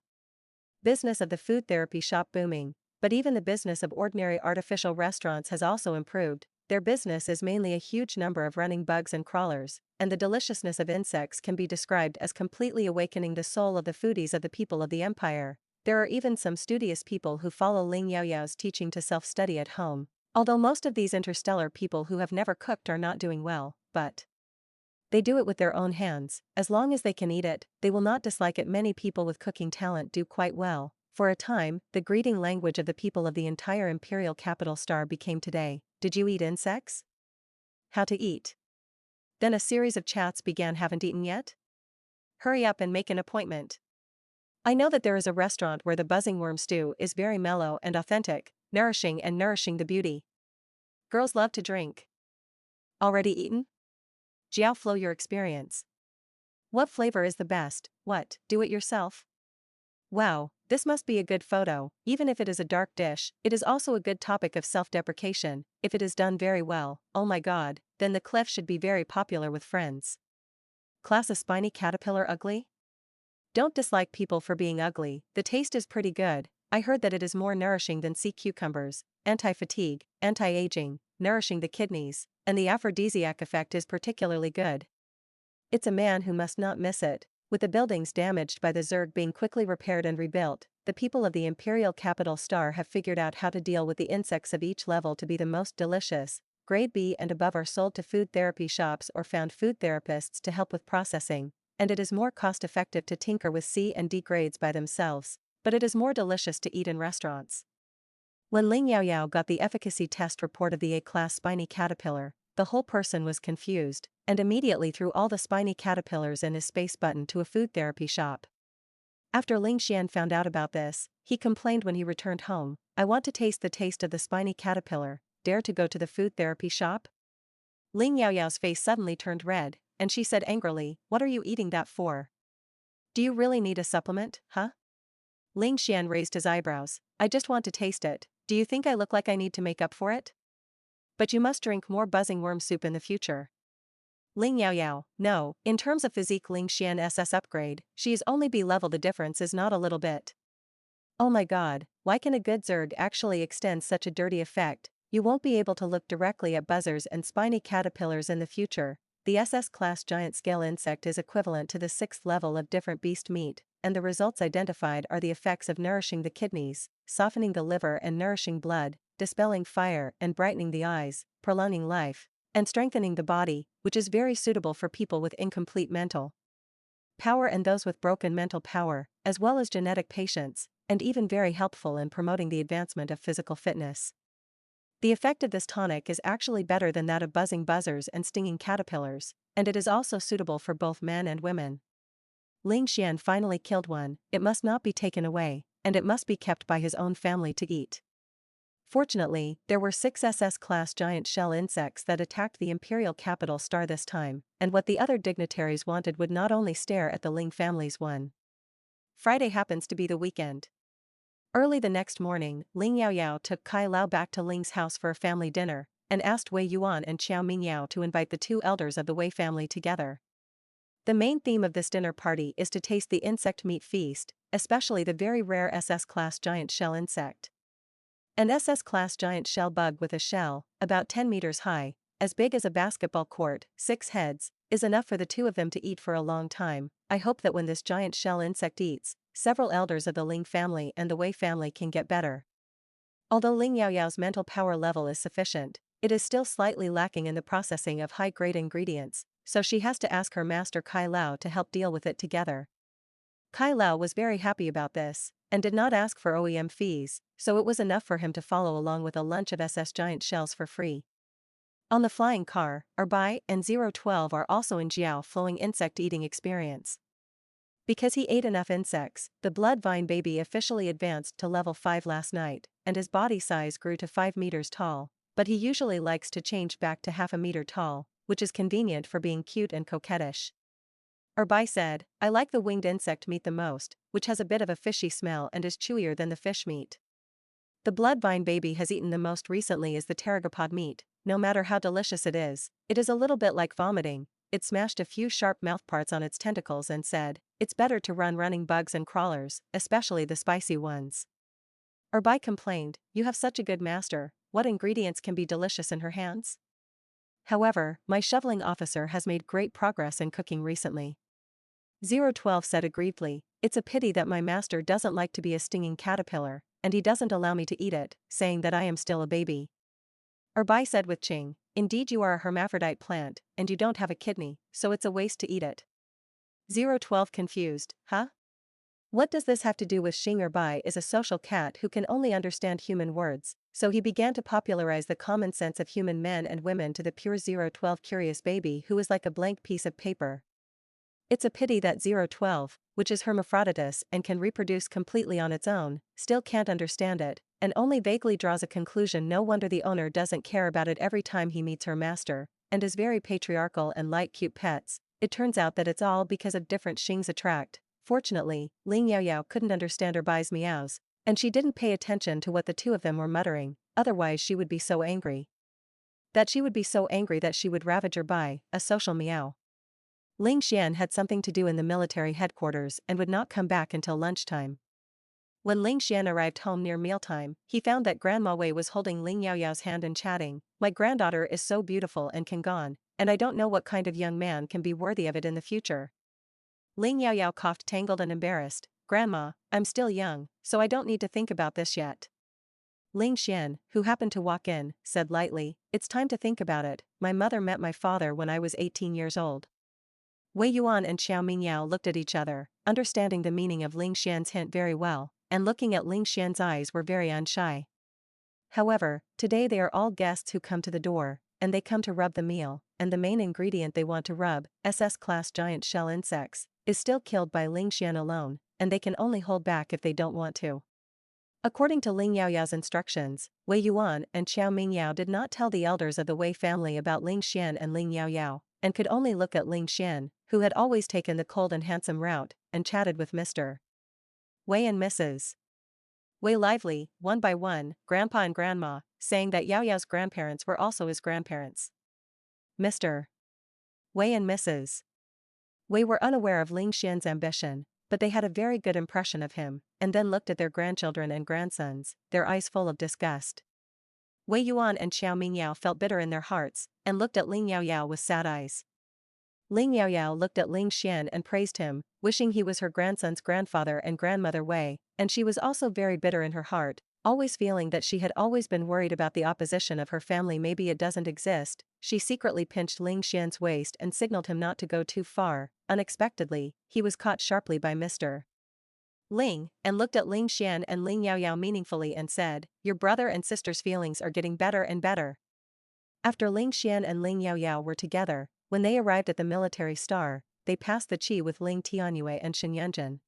business of the food therapy shop booming, but even the business of ordinary artificial restaurants has also improved. Their business is mainly a huge number of running bugs and crawlers, and the deliciousness of insects can be described as completely awakening the soul of the foodies of the people of the empire. There are even some studious people who follow Ling Yaoyao's teaching to self-study at home, although most of these interstellar people who have never cooked are not doing well, but they do it with their own hands. As long as they can eat it, they will not dislike it. Many people with cooking talent do quite well. For a time, the greeting language of the people of the entire imperial capital star became today. Did you eat insects? How to eat? Then a series of chats began. Haven't eaten yet? Hurry up and make an appointment. I know that there is a restaurant where the buzzing worm stew is very mellow and authentic, nourishing the beauty. Girls love to drink. Already eaten? Jiao flow your experience. What flavor is the best? What, do it yourself? Wow, this must be a good photo. Even if it is a dark dish, it is also a good topic of self-deprecation. If it is done very well, oh my god, then the cliff should be very popular with friends. Class a spiny caterpillar ugly? Don't dislike people for being ugly, the taste is pretty good. I heard that it is more nourishing than sea cucumbers, anti-fatigue, anti-aging, nourishing the kidneys, and the aphrodisiac effect is particularly good. It's a man who must not miss it. With the buildings damaged by the Zerg being quickly repaired and rebuilt, the people of the Imperial Capital Star have figured out how to deal with the insects of each level to be the most delicious. Grade B and above are sold to food therapy shops or found food therapists to help with processing, and it is more cost-effective to tinker with C and D grades by themselves, but it is more delicious to eat in restaurants. When Ling Yaoyao got the efficacy test report of the A-class spiny caterpillar, the whole person was confused, and immediately threw all the spiny caterpillars in his space button to a food therapy shop. After Ling Xian found out about this, he complained when he returned home, I want to taste the taste of the spiny caterpillar, dare to go to the food therapy shop? Ling Yaoyao's face suddenly turned red, and she said angrily, what are you eating that for? Do you really need a supplement, huh? Ling Xian raised his eyebrows, I just want to taste it. Do you think I look like I need to make up for it? But you must drink more buzzing worm soup in the future. Ling Yaoyao, no, in terms of physique Ling Xian SS upgrade, she is only B level, the difference is not a little bit. Oh my god, why can a good Zerg actually extend such a dirty effect? You won't be able to look directly at buzzers and spiny caterpillars in the future. The SS class giant scale insect is equivalent to the 6th level of different beast meat, and the results identified are the effects of nourishing the kidneys, softening the liver and nourishing blood, dispelling fire and brightening the eyes, prolonging life, and strengthening the body, which is very suitable for people with incomplete mental power and those with broken mental power, as well as genetic patients, and even very helpful in promoting the advancement of physical fitness. The effect of this tonic is actually better than that of buzzing buzzers and stinging caterpillars, and it is also suitable for both men and women. Ling Xian finally killed one, it must not be taken away, and it must be kept by his own family to eat. Fortunately, there were 6 SS-class giant shell insects that attacked the Imperial Capital Star this time, and what the other dignitaries wanted would not only stare at the Ling family's one. Friday happens to be the weekend. Early the next morning, Ling Yaoyao took Kai Lao back to Ling's house for a family dinner, and asked Wei Yuan and Xiao Mingyao to invite the 2 elders of the Wei family together. The main theme of this dinner party is to taste the insect meat feast, especially the very rare SS-class giant shell insect. An SS-class giant shell bug with a shell, about 10 meters high, as big as a basketball court, 6 heads, is enough for the 2 of them to eat for a long time. I hope that when this giant shell insect eats, several elders of the Ling family and the Wei family can get better. Although Ling Yaoyao's mental power level is sufficient, it is still slightly lacking in the processing of high-grade ingredients, so she has to ask her master Kai Lao to help deal with it together. Kai Lao was very happy about this, and did not ask for OEM fees, so it was enough for him to follow along with a lunch of SS giant shells for free. On the flying car, Erbai and 012 are also in Jiao flowing insect eating experience. Because he ate enough insects, the blood vine baby officially advanced to level 5 last night, and his body size grew to 5 meters tall, but he usually likes to change back to half a meter tall, which is convenient for being cute and coquettish. Erbai said, I like the winged insect meat the most, which has a bit of a fishy smell and is chewier than the fish meat. The blood vine baby has eaten the most recently is the pterigopod meat. No matter how delicious it is a little bit like vomiting. It smashed a few sharp mouthparts on its tentacles and said, it's better to run running bugs and crawlers, especially the spicy ones. Erbai complained, you have such a good master, what ingredients can be delicious in her hands? However, my shoveling officer has made great progress in cooking recently. 012 said aggrievedly, "It's a pity that my master doesn't like to be a stinging caterpillar, and he doesn't allow me to eat it, saying that I am still a baby." Erbai said with Qing, "Indeed you are a hermaphrodite plant, and you don't have a kidney, so it's a waste to eat it." 012 confused, "Huh? What does this have to do with Xing?" Erbai is a social cat who can only understand human words, so he began to popularize the common sense of human men and women to the pure 012 curious baby who is like a blank piece of paper. It's a pity that 012, which is hermaphroditus and can reproduce completely on its own, still can't understand it, and only vaguely draws a conclusion. No wonder the owner doesn't care about it every time he meets her master, and is very patriarchal and like cute pets. It turns out that it's all because of different Xing's attract. Fortunately, Ling Yaoyao couldn't understand Erbai's meows, and she didn't pay attention to what the two of them were muttering, otherwise she would be so angry. That she would ravage Erbai, a social meow. Ling Xian had something to do in the military headquarters and would not come back until lunchtime. When Ling Xian arrived home near mealtime, he found that Grandma Wei was holding Ling Yaoyao's hand and chatting, "My granddaughter is so beautiful and can gone, and I don't know what kind of young man can be worthy of it in the future." Ling Yaoyao coughed, tangled and embarrassed, "Grandma, I'm still young, so I don't need to think about this yet." Ling Xian, who happened to walk in, said lightly, "It's time to think about it. My mother met my father when I was 18 years old." Wei Yuan and Xiao Mingyao looked at each other, understanding the meaning of Ling Xian's hint very well, and looking at Ling Xian's eyes were very unshy. However, today they are all guests who come to the door, and they come to rub the meal, and the main ingredient they want to rub, SS-class giant shell insects, is still killed by Ling Xian alone, and they can only hold back if they don't want to. According to Ling Yaoyao's instructions, Wei Yuan and Xiao Mingyao did not tell the elders of the Wei family about Ling Xian and Ling Yaoyao, and could only look at Ling Xian, who had always taken the cold and handsome route, and chatted with Mr. Wei and Mrs. Wei lively, one by one, Grandpa and Grandma, saying that Yaoyao's grandparents were also his grandparents. Mr. Wei and Mrs. Wei were unaware of Ling Xian's ambition, but they had a very good impression of him, and then looked at their grandchildren and grandsons, their eyes full of disgust. Wei Yuan and Xiao Mingyao felt bitter in their hearts, and looked at Ling Yaoyao with sad eyes. Ling Yaoyao looked at Ling Xian and praised him, wishing he was her grandson's grandfather and grandmother Wei, and she was also very bitter in her heart, always feeling that she had always been worried about the opposition of her family. Maybe it doesn't exist. She secretly pinched Ling Xian's waist and signaled him not to go too far. Unexpectedly, he was caught sharply by Mr. Ling, and looked at Ling Xian and Ling Yaoyao meaningfully and said, "Your brother and sister's feelings are getting better and better." After Ling Xian and Ling Yaoyao were together, when they arrived at the military star, they passed the qi with Ling Tianyue and Shen Yanjun.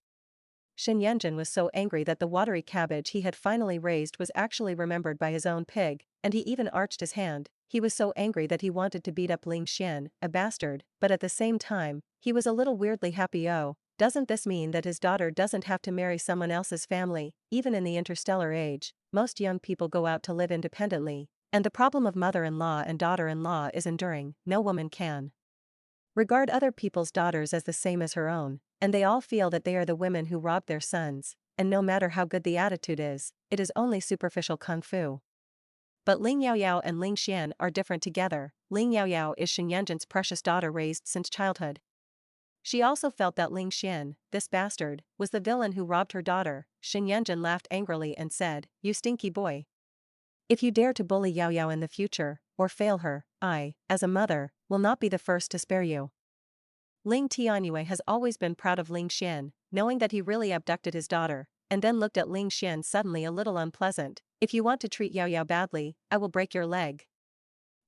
Shen Yanjun was so angry that the watery cabbage he had finally raised was actually remembered by his own pig, and he even arched his hand. He was so angry that he wanted to beat up Ling Xian, a bastard, but at the same time, he was a little weirdly happy. Oh, doesn't this mean that his daughter doesn't have to marry someone else's family? Even in the interstellar age, most young people go out to live independently, and the problem of mother-in-law and daughter-in-law is enduring. No woman can regard other people's daughters as the same as her own, and they all feel that they are the women who robbed their sons, and no matter how good the attitude is, it is only superficial kung fu. But Ling Yaoyao and Ling Xian are different together. Ling Yaoyao is Shen Yanjun's precious daughter raised since childhood. She also felt that Ling Xian, this bastard, was the villain who robbed her daughter. Shen Yanjun laughed angrily and said, "You stinky boy. If you dare to bully Yaoyao in the future, or fail her, I, as a mother, will not be the first to spare you." Ling Tianyue has always been proud of Ling Xian, knowing that he really abducted his daughter, and then looked at Ling Xian suddenly a little unpleasant. "If you want to treat Yaoyao badly, I will break your leg."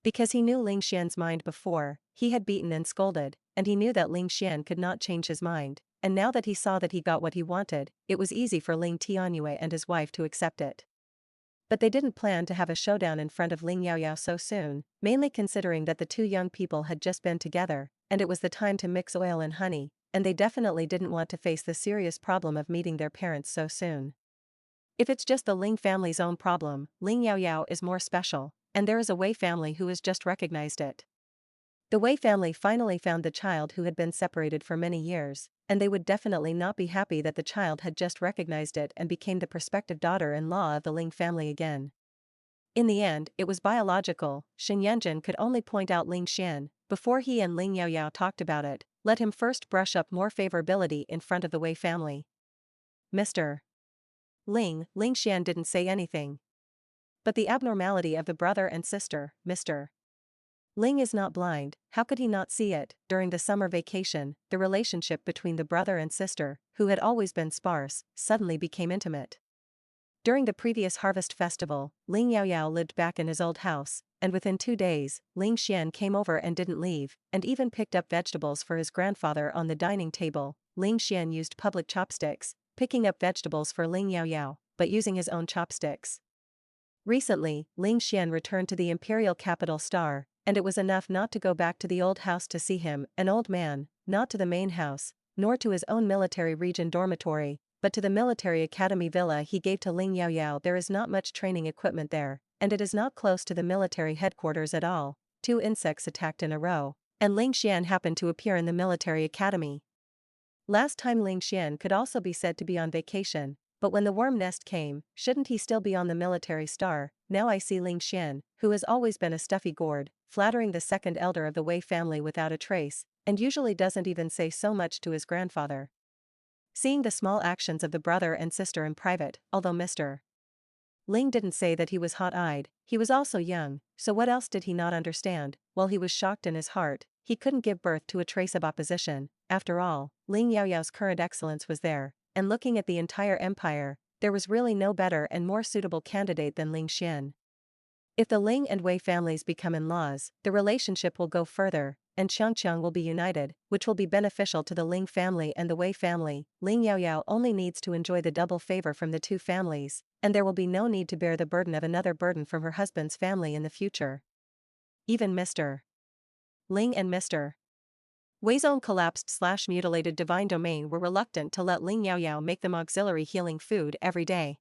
Because he knew Ling Xian's mind before, he had beaten and scolded, and he knew that Ling Xian could not change his mind, and now that he saw that he got what he wanted, it was easy for Ling Tianyue and his wife to accept it. But they didn't plan to have a showdown in front of Ling Yaoyao so soon, mainly considering that the two young people had just been together, and it was the time to mix oil and honey, and they definitely didn't want to face the serious problem of meeting their parents so soon. If it's just the Ling family's own problem, Ling Yaoyao is more special, and there is a Wei family who has just recognized it. The Wei family finally found the child who had been separated for many years, and they would definitely not be happy that the child had just recognized it and became the prospective daughter-in-law of the Ling family again. In the end, it was biological. Shen Yunjin could only point out Ling Xian, before he and Ling Yaoyao talked about it, let him first brush up more favorability in front of the Wei family. Mr. Ling Xian didn't say anything. But the abnormality of the brother and sister, Mr. Ling is not blind, how could he not see it? During the summer vacation, the relationship between the brother and sister, who had always been sparse, suddenly became intimate. During the previous harvest festival, Ling Yaoyao lived back in his old house, and within 2 days, Ling Xian came over and didn't leave, and even picked up vegetables for his grandfather on the dining table. Ling Xian used public chopsticks, picking up vegetables for Ling Yaoyao, but using his own chopsticks. Recently, Ling Xian returned to the imperial capital Star, and it was enough not to go back to the old house to see him, an old man, not to the main house, nor to his own military region dormitory, but to the military academy villa he gave to Ling Yaoyao. There is not much training equipment there, and it is not close to the military headquarters at all. 2 insects attacked in a row, and Ling Xian happened to appear in the military academy. Last time Ling Xian could also be said to be on vacation, but when the worm nest came, shouldn't he still be on the military star? Now I see Ling Xian, who has always been a stuffy gourd, flattering the second elder of the Wei family without a trace, and usually doesn't even say so much to his grandfather. Seeing the small actions of the brother and sister in private, although Mr. Ling didn't say that he was hot-eyed, he was also young, so what else did he not understand? While he was shocked in his heart, he couldn't give birth to a trace of opposition. After all, Ling Yaoyao's current excellence was there, and looking at the entire empire, there was really no better and more suitable candidate than Ling Xian. If the Ling and Wei families become in-laws, the relationship will go further, and Qiangqiang will be united, which will be beneficial to the Ling family and the Wei family. Ling Yaoyao only needs to enjoy the double favor from the 2 families, and there will be no need to bear the burden of another burden from her husband's family in the future. Even Mr. Ling and Mr. Wei's own collapsed/mutilated divine domain were reluctant to let Ling Yaoyao make them auxiliary healing food every day.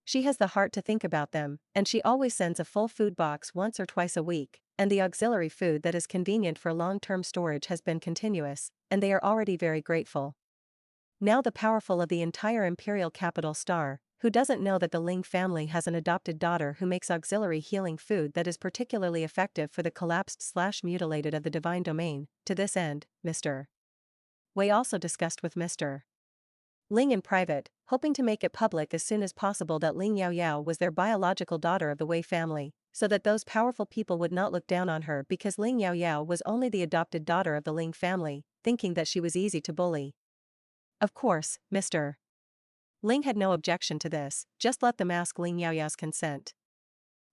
She has the heart to think about them, and she always sends a full food box once or twice a week, and the auxiliary food that is convenient for long-term storage has been continuous, and they are already very grateful. Now the powerful of the entire imperial capital Star, who doesn't know that the Ling family has an adopted daughter who makes auxiliary healing food that is particularly effective for the collapsed/mutilated of the divine domain. To this end, Mr. Wei also discussed with Mr. Ling in private, hoping to make it public as soon as possible that Ling Yaoyao was their biological daughter of the Wei family, so that those powerful people would not look down on her because Ling Yaoyao was only the adopted daughter of the Ling family, thinking that she was easy to bully. Of course, Mr. Ling had no objection to this, just let them ask Ling Yaoyao's consent.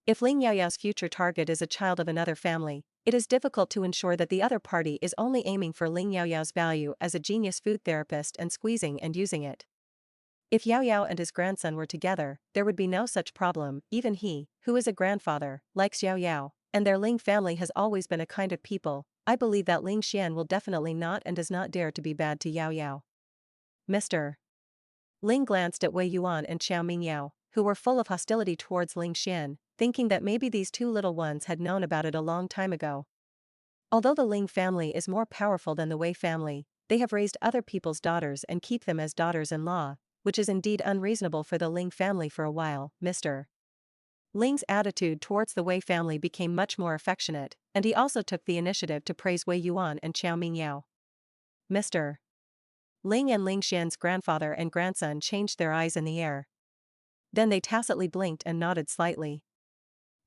If Ling Yaoyao's future target is a child of another family, it is difficult to ensure that the other party is only aiming for Ling Yaoyao's value as a genius food therapist and squeezing and using it. If Yaoyao and his grandson were together, there would be no such problem. Even he, who is a grandfather, likes Yaoyao, and their Ling family has always been a kind of people. I believe that Ling Xian will definitely not and does not dare to be bad to Yaoyao. Mr. Ling glanced at Wei Yuan and Xiao Mingyao, who were full of hostility towards Ling Xian, thinking that maybe these 2 little ones had known about it a long time ago. Although the Ling family is more powerful than the Wei family, they have raised other people's daughters and keep them as daughters-in-law, which is indeed unreasonable for the Ling family for a while. Mr. Ling's attitude towards the Wei family became much more affectionate, and he also took the initiative to praise Wei Yuan and Xiao Mingyao. Mr. Ling and Ling Xian's grandfather and grandson changed their eyes in the air. Then they tacitly blinked and nodded slightly.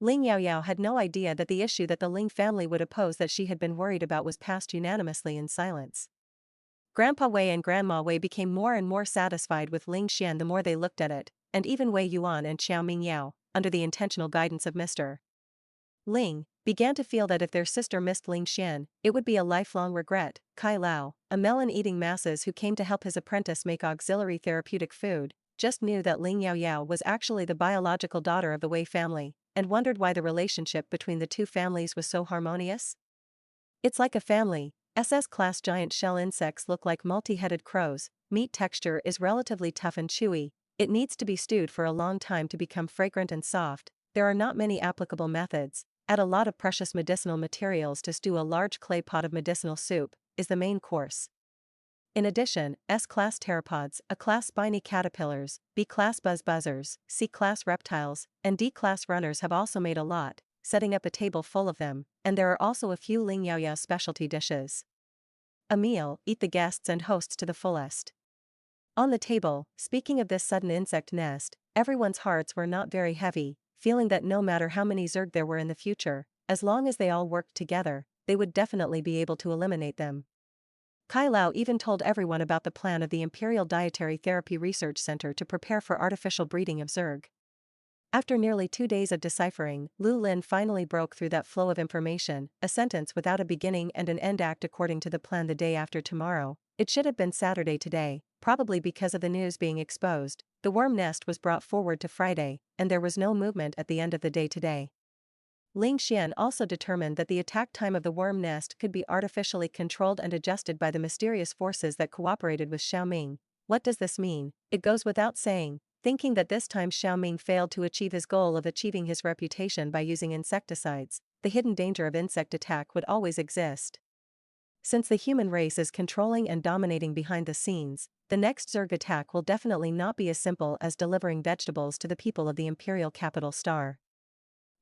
Ling Yaoyao had no idea that the issue that the Ling family would oppose that she had been worried about was passed unanimously in silence. Grandpa Wei and Grandma Wei became more and more satisfied with Ling Xian the more they looked at it, and even Wei Yuan and Xiao Mingyao, under the intentional guidance of Mr. Ling, began to feel that if their sister missed Ling Xian, it would be a lifelong regret. Kai Lao, a melon-eating masses who came to help his apprentice make auxiliary therapeutic food, just knew that Ling Yaoyao was actually the biological daughter of the Wei family, and wondered why the relationship between the 2 families was so harmonious. It's like a family. SS-class giant shell insects look like multi-headed crows, meat texture is relatively tough and chewy, it needs to be stewed for a long time to become fragrant and soft, there are not many applicable methods. Add a lot of precious medicinal materials to stew a large clay pot of medicinal soup, is the main course. In addition, S-class pteropods, A-class spiny caterpillars, B-class buzzers, C-class reptiles, and D-class runners have also made a lot, setting up a table full of them, and there are also a few Ling Yaoyao specialty dishes. A meal, eat the guests and hosts to the fullest. On the table, speaking of this sudden insect nest, everyone's hearts were not very heavy, feeling that no matter how many Zerg there were in the future, as long as they all worked together, they would definitely be able to eliminate them. Kai Lao even told everyone about the plan of the Imperial Dietary Therapy Research Center to prepare for artificial breeding of Zerg. After nearly 2 days of deciphering, Lu Lin finally broke through that flow of information, a sentence without a beginning and an end act according to the plan the day after tomorrow. It should have been Saturday today, probably because of the news being exposed. The worm nest was brought forward to Friday, and there was no movement at the end of the day today. Ling Xian also determined that the attack time of the worm nest could be artificially controlled and adjusted by the mysterious forces that cooperated with Xiaoming. What does this mean? It goes without saying, thinking that this time Xiaoming failed to achieve his goal of achieving his reputation by using insecticides, the hidden danger of insect attack would always exist. Since the human race is controlling and dominating behind the scenes, the next Zerg attack will definitely not be as simple as delivering vegetables to the people of the imperial capital Star.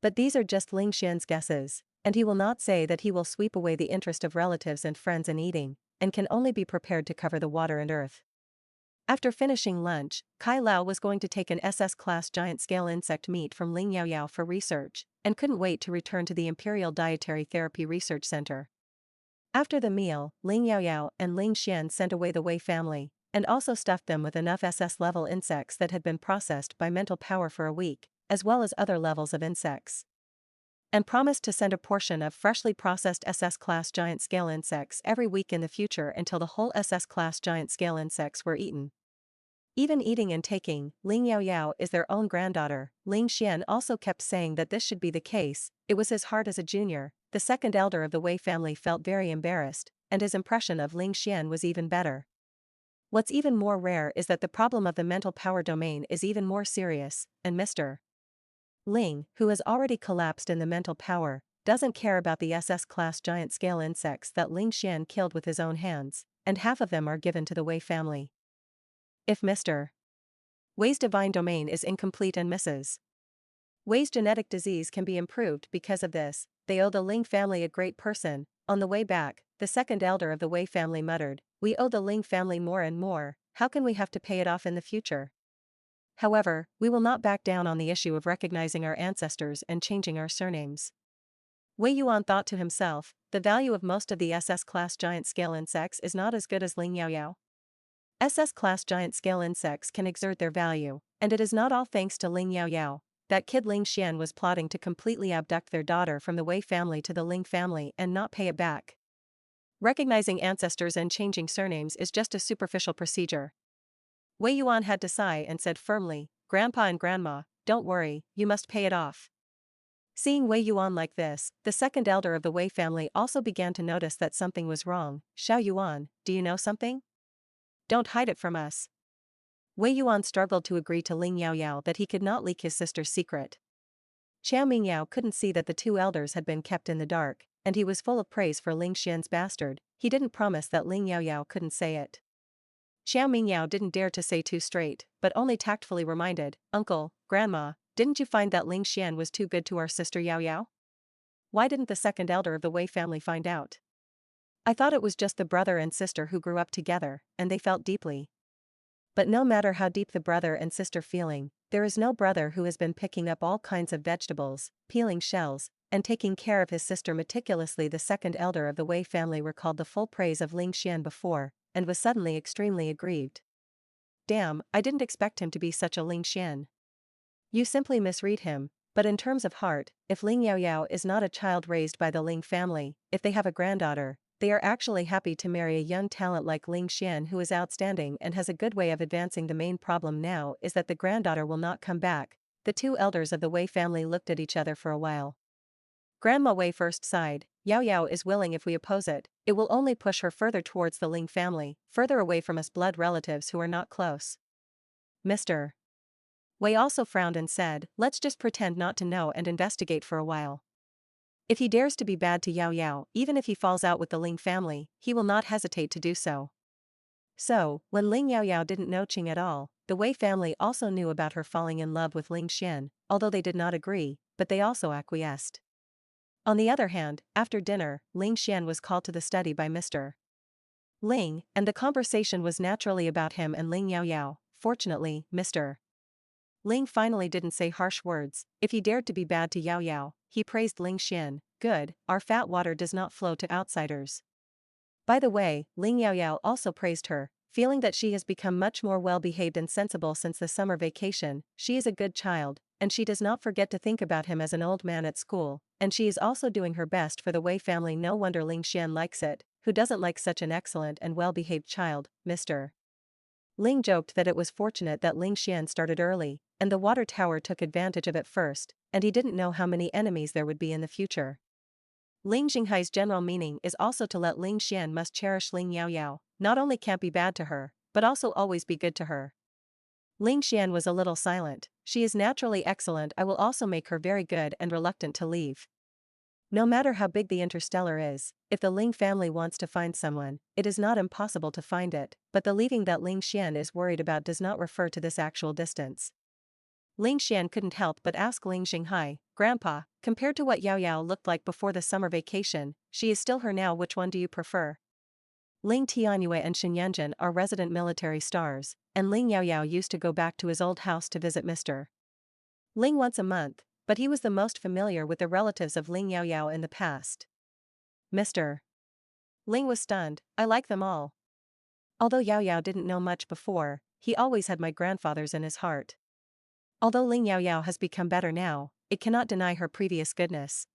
But these are just Ling Xian's guesses, and he will not say that he will sweep away the interest of relatives and friends in eating, and can only be prepared to cover the water and earth. After finishing lunch, Kai Lao was going to take an SS-class giant-scale insect meat from Ling Yaoyao for research, and couldn't wait to return to the Imperial Dietary Therapy Research Center. After the meal, Ling Yaoyao and Ling Xian sent away the Wei family, and also stuffed them with enough SS-level insects that had been processed by mental power for a week, as well as other levels of insects. And promised to send a portion of freshly processed SS-class giant-scale insects every week in the future until the whole SS-class giant-scale insects were eaten. Even eating and taking, Ling Yaoyao is their own granddaughter. Ling Xian also kept saying that this should be the case. It was his heart as a junior. The second elder of the Wei family felt very embarrassed, and his impression of Ling Xian was even better. What's even more rare is that the problem of the mental power domain is even more serious, and Mr. Ling, who has already collapsed in the mental power, doesn't care about the SS-class giant-scale insects that Ling Xian killed with his own hands, and half of them are given to the Wei family. If Mr. Wei's divine domain is incomplete and Mrs. Wei's genetic disease can be improved because of this, they owe the Ling family a great person. On the way back, the second elder of the Wei family muttered, "We owe the Ling family more and more, how can we have to pay it off in the future? However, we will not back down on the issue of recognizing our ancestors and changing our surnames." Wei Yuan thought to himself, the value of most of the SS-class giant-scale insects is not as good as Ling Yaoyao. SS-class giant-scale insects can exert their value, and it is not all thanks to Ling Yaoyao. That kid Ling Xian was plotting to completely abduct their daughter from the Wei family to the Ling family and not pay it back. Recognizing ancestors and changing surnames is just a superficial procedure. Wei Yuan had to sigh and said firmly, "Grandpa and Grandma, don't worry, you must pay it off." Seeing Wei Yuan like this, the second elder of the Wei family also began to notice that something was wrong. "Xiao Yuan, do you know something? Don't hide it from us." Wei Yuan struggled to agree to Ling Yaoyao that he could not leak his sister's secret. Xiao Mingyao couldn't see that the two elders had been kept in the dark, and he was full of praise for Ling Xian's bastard. He didn't promise that Ling Yaoyao couldn't say it. Xiao Mingyao didn't dare to say too straight, but only tactfully reminded, "Uncle, Grandma, didn't you find that Ling Xian was too good to our sister Yaoyao? Why didn't the second elder of the Wei family find out? I thought it was just the brother and sister who grew up together, and they felt deeply. But no matter how deep the brother and sister feeling, there is no brother who has been picking up all kinds of vegetables, peeling shells, and taking care of his sister meticulously." The second elder of the Wei family recalled the full praise of Ling Xian before, and was suddenly extremely aggrieved. "Damn, I didn't expect him to be such a Ling Xian. You simply misread him." But in terms of heart, if Ling Yaoyao is not a child raised by the Ling family, if they have a granddaughter, they are actually happy to marry a young talent like Ling Xian who is outstanding and has a good way of advancing. The main problem now is that the granddaughter will not come back. The two elders of the Wei family looked at each other for a while. Grandma Wei first sighed. "Yaoyao is willing if we oppose it. It will only push her further towards the Ling family, further away from us blood relatives who are not close." Mr. Wei also frowned and said, "Let's just pretend not to know and investigate for a while. If he dares to be bad to Yaoyao, even if he falls out with the Ling family, he will not hesitate to do so." So, when Ling Yaoyao didn't know Qing at all, the Wei family also knew about her falling in love with Ling Xian, although they did not agree, but they also acquiesced. On the other hand, after dinner, Ling Xian was called to the study by Mr. Ling, and the conversation was naturally about him and Ling Yaoyao. Fortunately, Mr. Ling finally didn't say harsh words. If he dared to be bad to Yaoyao, he praised Ling Xian. Good, our fat water does not flow to outsiders. By the way, Ling Yaoyao also praised her, feeling that she has become much more well-behaved and sensible since the summer vacation. She is a good child, and she does not forget to think about him as an old man at school, and she is also doing her best for the Wei family. No wonder Ling Xian likes it. Who doesn't like such an excellent and well-behaved child? Mr. Ling joked that it was fortunate that Ling Xian started early, and the water tower took advantage of it first, and he didn't know how many enemies there would be in the future. Ling Jinghai's general meaning is also to let Ling Xian must cherish Ling Yaoyao, not only can't be bad to her, but also always be good to her. Ling Xian was a little silent. She is naturally excellent. I will also make her very good and reluctant to leave. No matter how big the Interstellar is, if the Ling family wants to find someone, it is not impossible to find it, but the leaving that Ling Xian is worried about does not refer to this actual distance. Ling Xian couldn't help but ask Ling Jinghai, Grandpa, compared to what Yaoyao looked like before the summer vacation, she is still her now. Which one do you prefer? Ling Tianyue and Shen Yanjun are resident military stars, and Ling Yaoyao used to go back to his old house to visit Mr. Ling once a month, but he was the most familiar with the relatives of Ling Yaoyao in the past. Mr. Ling was stunned. I like them all. Although Yaoyao didn't know much before, he always had my grandfathers in his heart. Although Ling Yaoyao has become better now, it cannot deny her previous goodness.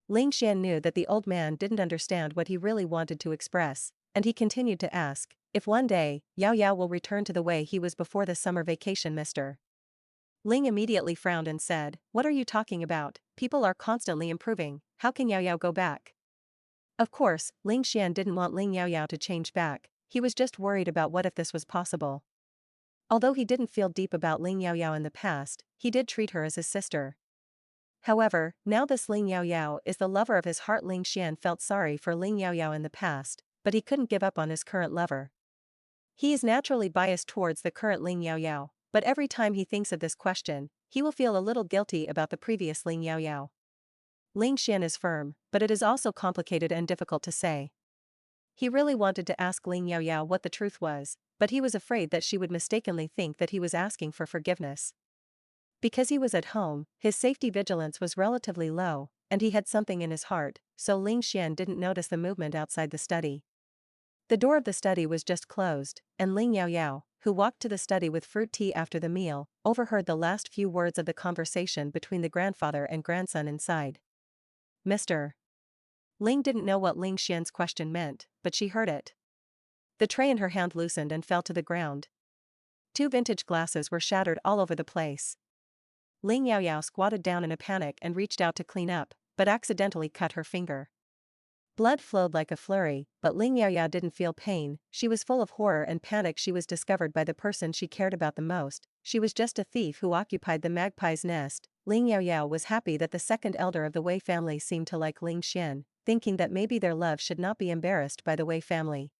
Ling Xian knew that the old man didn't understand what he really wanted to express, and he continued to ask, if one day, Yaoyao will return to the way he was before the summer vacation. Mr. Ling immediately frowned and said, what are you talking about? People are constantly improving, how can Yaoyao go back? Of course, Ling Xian didn't want Ling Yaoyao to change back, he was just worried about what if this was possible. Although he didn't feel deep about Ling Yaoyao in the past, he did treat her as his sister. However, now this Ling Yaoyao is the lover of his heart. Ling Xian felt sorry for Ling Yaoyao in the past, but he couldn't give up on his current lover. He is naturally biased towards the current Ling Yaoyao, but every time he thinks of this question, he will feel a little guilty about the previous Ling Yaoyao. Ling Xian is firm, but it is also complicated and difficult to say. He really wanted to ask Ling Yaoyao what the truth was, but he was afraid that she would mistakenly think that he was asking for forgiveness. Because he was at home, his safety vigilance was relatively low, and he had something in his heart, so Ling Xian didn't notice the movement outside the study. The door of the study was just closed, and Ling Yaoyao, who walked to the study with fruit tea after the meal, overheard the last few words of the conversation between the grandfather and grandson inside. Mr. Ling didn't know what Ling Xian's question meant, but she heard it. The tray in her hand loosened and fell to the ground. 2 vintage glasses were shattered all over the place. Ling Yaoyao squatted down in a panic and reached out to clean up, but accidentally cut her finger. Blood flowed like a flurry, but Ling Yaoyao didn't feel pain. She was full of horror and panic. She was discovered by the person she cared about the most. She was just a thief who occupied the magpie's nest. Ling Yaoyao was happy that the second elder of the Wei family seemed to like Ling Xian, thinking that maybe their love should not be embarrassed by the Wei family.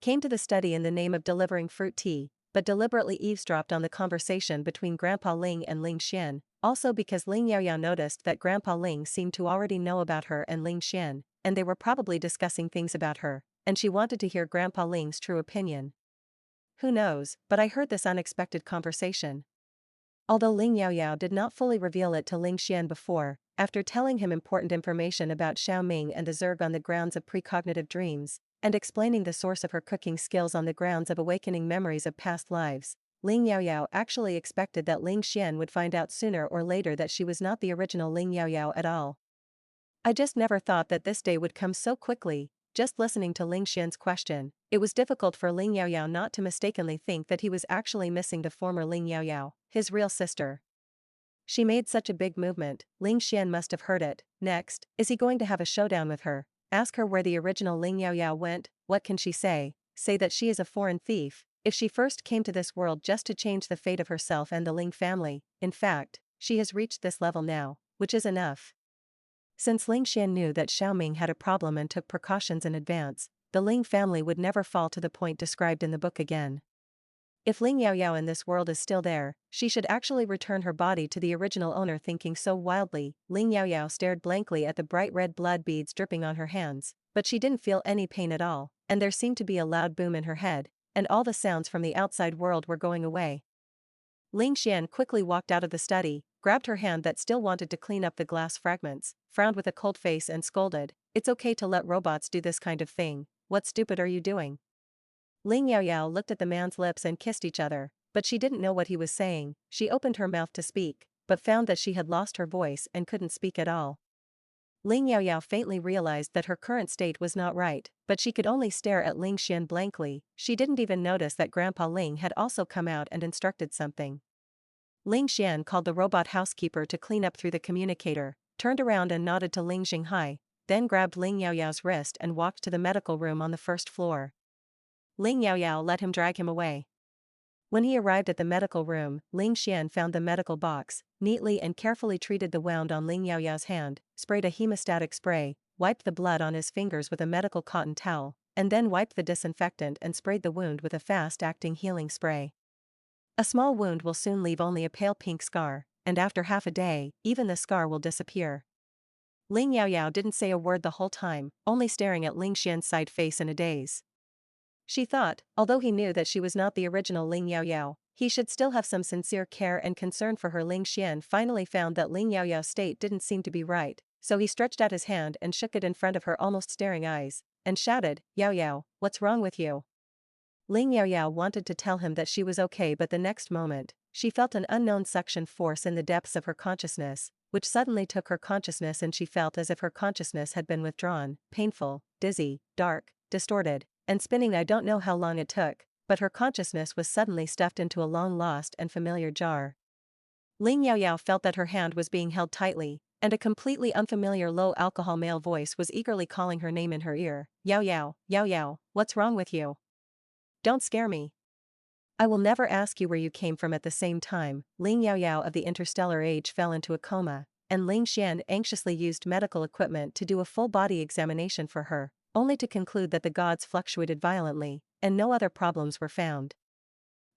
Came to the study in the name of delivering fruit tea, but deliberately eavesdropped on the conversation between Grandpa Ling and Ling Xian, also because Ling Yaoyao noticed that Grandpa Ling seemed to already know about her and Ling Xian, and they were probably discussing things about her, and she wanted to hear Grandpa Ling's true opinion. Who knows, but I heard this unexpected conversation. Although Ling Yaoyao did not fully reveal it to Ling Xian before, after telling him important information about Xiao Ming and the Zerg on the grounds of precognitive dreams, and explaining the source of her cooking skills on the grounds of awakening memories of past lives, Ling Yaoyao actually expected that Ling Xian would find out sooner or later that she was not the original Ling Yaoyao at all. I just never thought that this day would come so quickly. Just listening to Ling Xian's question, it was difficult for Ling Yaoyao not to mistakenly think that he was actually missing the former Ling Yaoyao, his real sister. She made such a big movement, Ling Xian must have heard it. Next, is he going to have a showdown with her? Ask her where the original Ling Yaoyao went? What can she say? Say that she is a foreign thief, if she first came to this world just to change the fate of herself and the Ling family. In fact, she has reached this level now, which is enough. Since Ling Xian knew that Xiao Ming had a problem and took precautions in advance, the Ling family would never fall to the point described in the book again. If Ling Yaoyao in this world is still there, she should actually return her body to the original owner. Thinking so wildly, Ling Yaoyao stared blankly at the bright red blood beads dripping on her hands, but she didn't feel any pain at all, and there seemed to be a loud boom in her head, and all the sounds from the outside world were going away. Ling Xian quickly walked out of the study, grabbed her hand that still wanted to clean up the glass fragments, frowned with a cold face and scolded, "It's okay to let robots do this kind of thing, what stupid are you doing?" Ling Yaoyao looked at the man's lips and kissed each other, but she didn't know what he was saying. She opened her mouth to speak, but found that she had lost her voice and couldn't speak at all. Ling Yaoyao faintly realized that her current state was not right, but she could only stare at Ling Xian blankly. She didn't even notice that Grandpa Ling had also come out and instructed something. Ling Xian called the robot housekeeper to clean up through the communicator, turned around and nodded to Ling Xinghai, then grabbed Ling Yaoyao's wrist and walked to the medical room on the first floor. Ling Yaoyao let him drag him away. When he arrived at the medical room, Ling Xian found the medical box, neatly and carefully treated the wound on Ling Yaoyao's hand, sprayed a hemostatic spray, wiped the blood on his fingers with a medical cotton towel, and then wiped the disinfectant and sprayed the wound with a fast-acting healing spray. A small wound will soon leave only a pale pink scar, and after half a day, even the scar will disappear. Ling Yaoyao didn't say a word the whole time, only staring at Ling Xian's side face in a daze. She thought, although he knew that she was not the original Ling Yaoyao, he should still have some sincere care and concern for her. Ling Xian finally found that Ling Yaoyao's state didn't seem to be right, so he stretched out his hand and shook it in front of her almost staring eyes, and shouted, "Yaoyao, what's wrong with you?" Ling Yaoyao wanted to tell him that she was okay, but the next moment, she felt an unknown suction force in the depths of her consciousness, which suddenly took her consciousness, and she felt as if her consciousness had been withdrawn, painful, dizzy, dark, distorted, and spinning. I don't know how long it took, but her consciousness was suddenly stuffed into a long-lost and familiar jar. Ling Yaoyao felt that her hand was being held tightly, and a completely unfamiliar low-alcohol male voice was eagerly calling her name in her ear. "Yaoyao, Yaoyao, what's wrong with you? Don't scare me. I will never ask you where you came from." At the same time, Ling Yaoyao of the interstellar age fell into a coma, and Ling Xian anxiously used medical equipment to do a full-body examination for her, only to conclude that the gods fluctuated violently, and no other problems were found.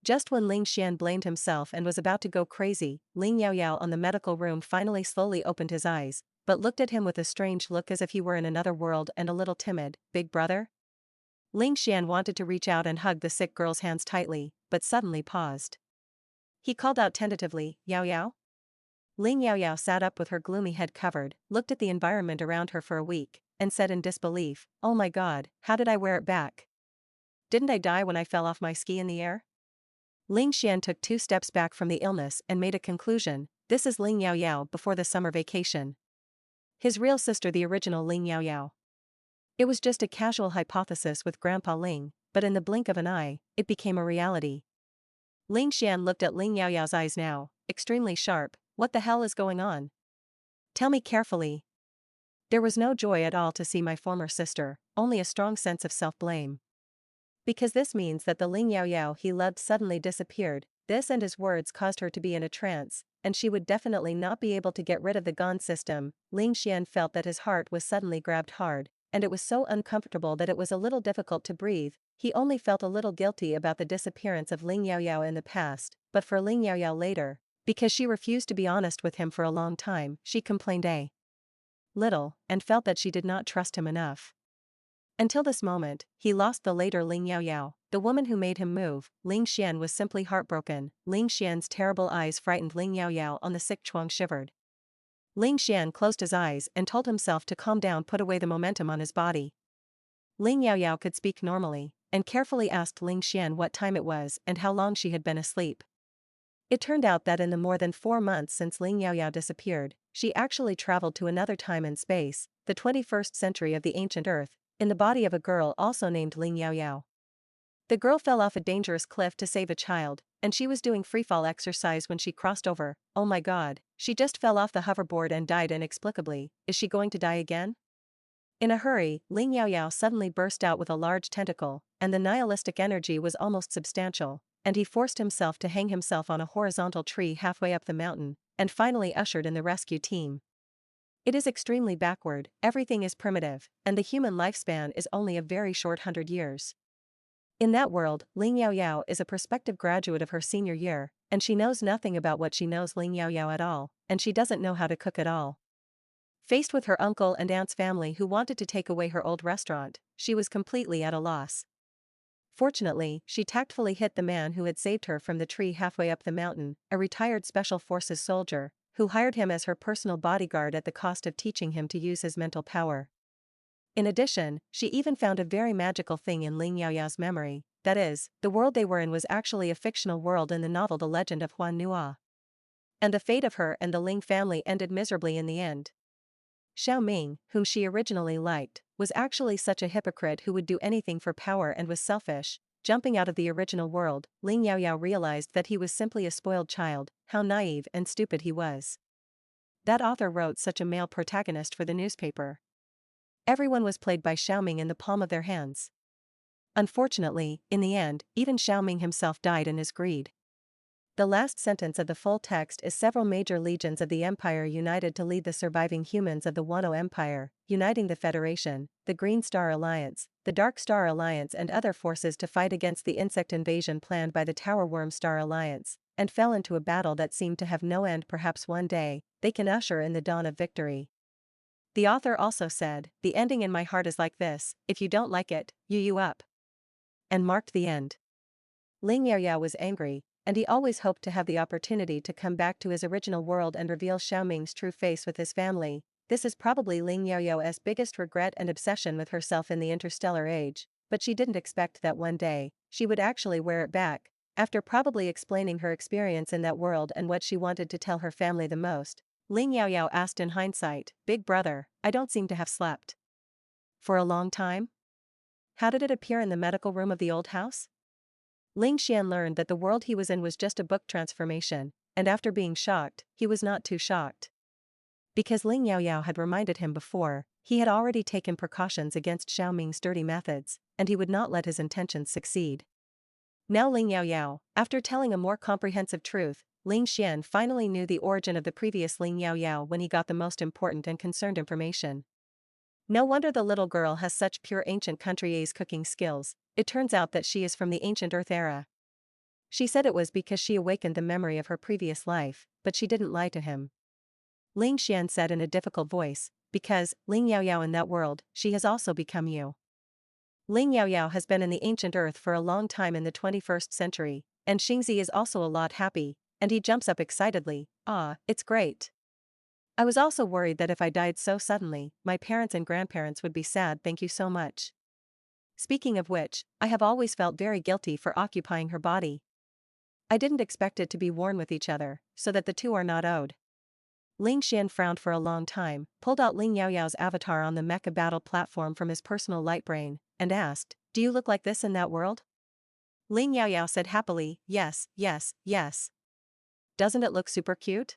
Just when Ling Xian blamed himself and was about to go crazy, Ling Yaoyao on the medical room finally slowly opened his eyes, but looked at him with a strange look as if he were in another world and a little timid. "Big brother?" Ling Xian wanted to reach out and hug the sick girl's hands tightly, but suddenly paused. He called out tentatively, "Yaoyao?" Ling Yaoyao sat up with her gloomy head covered, looked at the environment around her for a week, and said in disbelief, "Oh my god, how did I wear it back? Didn't I die when I fell off my ski in the air?" Ling Xian took 2 steps back from the illness and made a conclusion. This is Ling Yaoyao before the summer vacation. His real sister, the original Ling Yaoyao. It was just a casual hypothesis with Grandpa Ling, but in the blink of an eye, it became a reality. Ling Xian looked at Ling Yaoyao's eyes now, extremely sharp. "What the hell is going on? Tell me carefully." There was no joy at all to see my former sister, only a strong sense of self-blame. Because this means that the Ling Yaoyao he loved suddenly disappeared. This and his words caused her to be in a trance, and she would definitely not be able to get rid of the Gon system. Ling Xian felt that his heart was suddenly grabbed hard, and it was so uncomfortable that it was a little difficult to breathe. He only felt a little guilty about the disappearance of Ling Yaoyao in the past, but for Ling Yaoyao later, because she refused to be honest with him for a long time, she complained a little, and felt that she did not trust him enough. Until this moment, he lost the later Ling Yaoyao, the woman who made him move. Ling Xian was simply heartbroken. Ling Xian's terrible eyes frightened Ling Yaoyao. On the sick Chuang shivered. Ling Xian closed his eyes and told himself to calm down, put away the momentum on his body. Ling Yaoyao could speak normally, and carefully asked Ling Xian what time it was and how long she had been asleep. It turned out that in the more than 4 months since Ling Yaoyao disappeared, she actually traveled to another time and space, the 21st century of the ancient Earth, in the body of a girl also named Ling Yaoyao. The girl fell off a dangerous cliff to save a child, and she was doing freefall exercise when she crossed over. Oh my god, she just fell off the hoverboard and died inexplicably. Is she going to die again? In a hurry, Ling Yaoyao suddenly burst out with a large tentacle, and the nihilistic energy was almost substantial, and he forced himself to hang himself on a horizontal tree halfway up the mountain, and finally ushered in the rescue team. It is extremely backward, everything is primitive, and the human lifespan is only a very short 100 years. In that world, Ling Yaoyao is a prospective graduate of her senior year, and she knows nothing about what she knows Ling Yaoyao at all, and she doesn't know how to cook at all. Faced with her uncle and aunt's family who wanted to take away her old restaurant, she was completely at a loss. Fortunately, she tactfully hit the man who had saved her from the tree halfway up the mountain, a retired Special Forces soldier, who hired him as her personal bodyguard at the cost of teaching him to use his mental power. In addition, she even found a very magical thing in Ling Yaoyao's memory, that is, the world they were in was actually a fictional world in the novel The Legend of Huan Nua. And the fate of her and the Ling family ended miserably in the end. Xiao Ming, whom she originally liked, was actually such a hypocrite who would do anything for power and was selfish. Jumping out of the original world, Ling Yaoyao realized that he was simply a spoiled child, how naive and stupid he was. That author wrote such a male protagonist for the newspaper. Everyone was played by Xiao Ming in the palm of their hands. Unfortunately, in the end, even Xiao Ming himself died in his greed. The last sentence of the full text is several major legions of the Empire united to lead the surviving humans of the Wano Empire, uniting the Federation, the Green Star Alliance, the Dark Star Alliance and other forces to fight against the insect invasion planned by the Tower Worm Star Alliance, and fell into a battle that seemed to have no end. Perhaps one day, they can usher in the dawn of victory. The author also said, "The ending in my heart is like this, if you don't like it, you up." And marked the end. Ling Yaoyao was angry, and he always hoped to have the opportunity to come back to his original world and reveal Xiao Ming's true face with his family. This is probably Ling Yaoyao's biggest regret and obsession with herself in the interstellar age, but she didn't expect that one day, she would actually wear it back. After probably explaining her experience in that world and what she wanted to tell her family the most, Ling Yaoyao asked in hindsight, "Big brother, I don't seem to have slept for a long time? How did it appear in the medical room of the old house?" Ling Xian learned that the world he was in was just a book transformation, and after being shocked, he was not too shocked. Because Ling Yaoyao had reminded him before, he had already taken precautions against Xiao Ming's dirty methods, and he would not let his intentions succeed. Now Ling Yaoyao, after telling a more comprehensive truth, Ling Xian finally knew the origin of the previous Ling Yaoyao when he got the most important and concerned information. No wonder the little girl has such pure ancient country's cooking skills. It turns out that she is from the ancient Earth era. She said it was because she awakened the memory of her previous life, but she didn't lie to him. Ling Xian said in a difficult voice, "Because, Ling Yaoyao in that world, she has also become you." Ling Yaoyao has been in the ancient Earth for a long time in the 21st century, and Xingzi is also a lot happy, and he jumps up excitedly, "Ah, it's great. I was also worried that if I died so suddenly, my parents and grandparents would be sad. Thank you so much. Speaking of which, I have always felt very guilty for occupying her body. I didn't expect it to be worn with each other, so that the two are not owed." Ling Xian frowned for a long time, pulled out Ling Yaoyao's avatar on the mecha battle platform from his personal light brain, and asked, "Do you look like this in that world?" Ling Yaoyao said happily, "Yes, yes, yes. Doesn't it look super cute?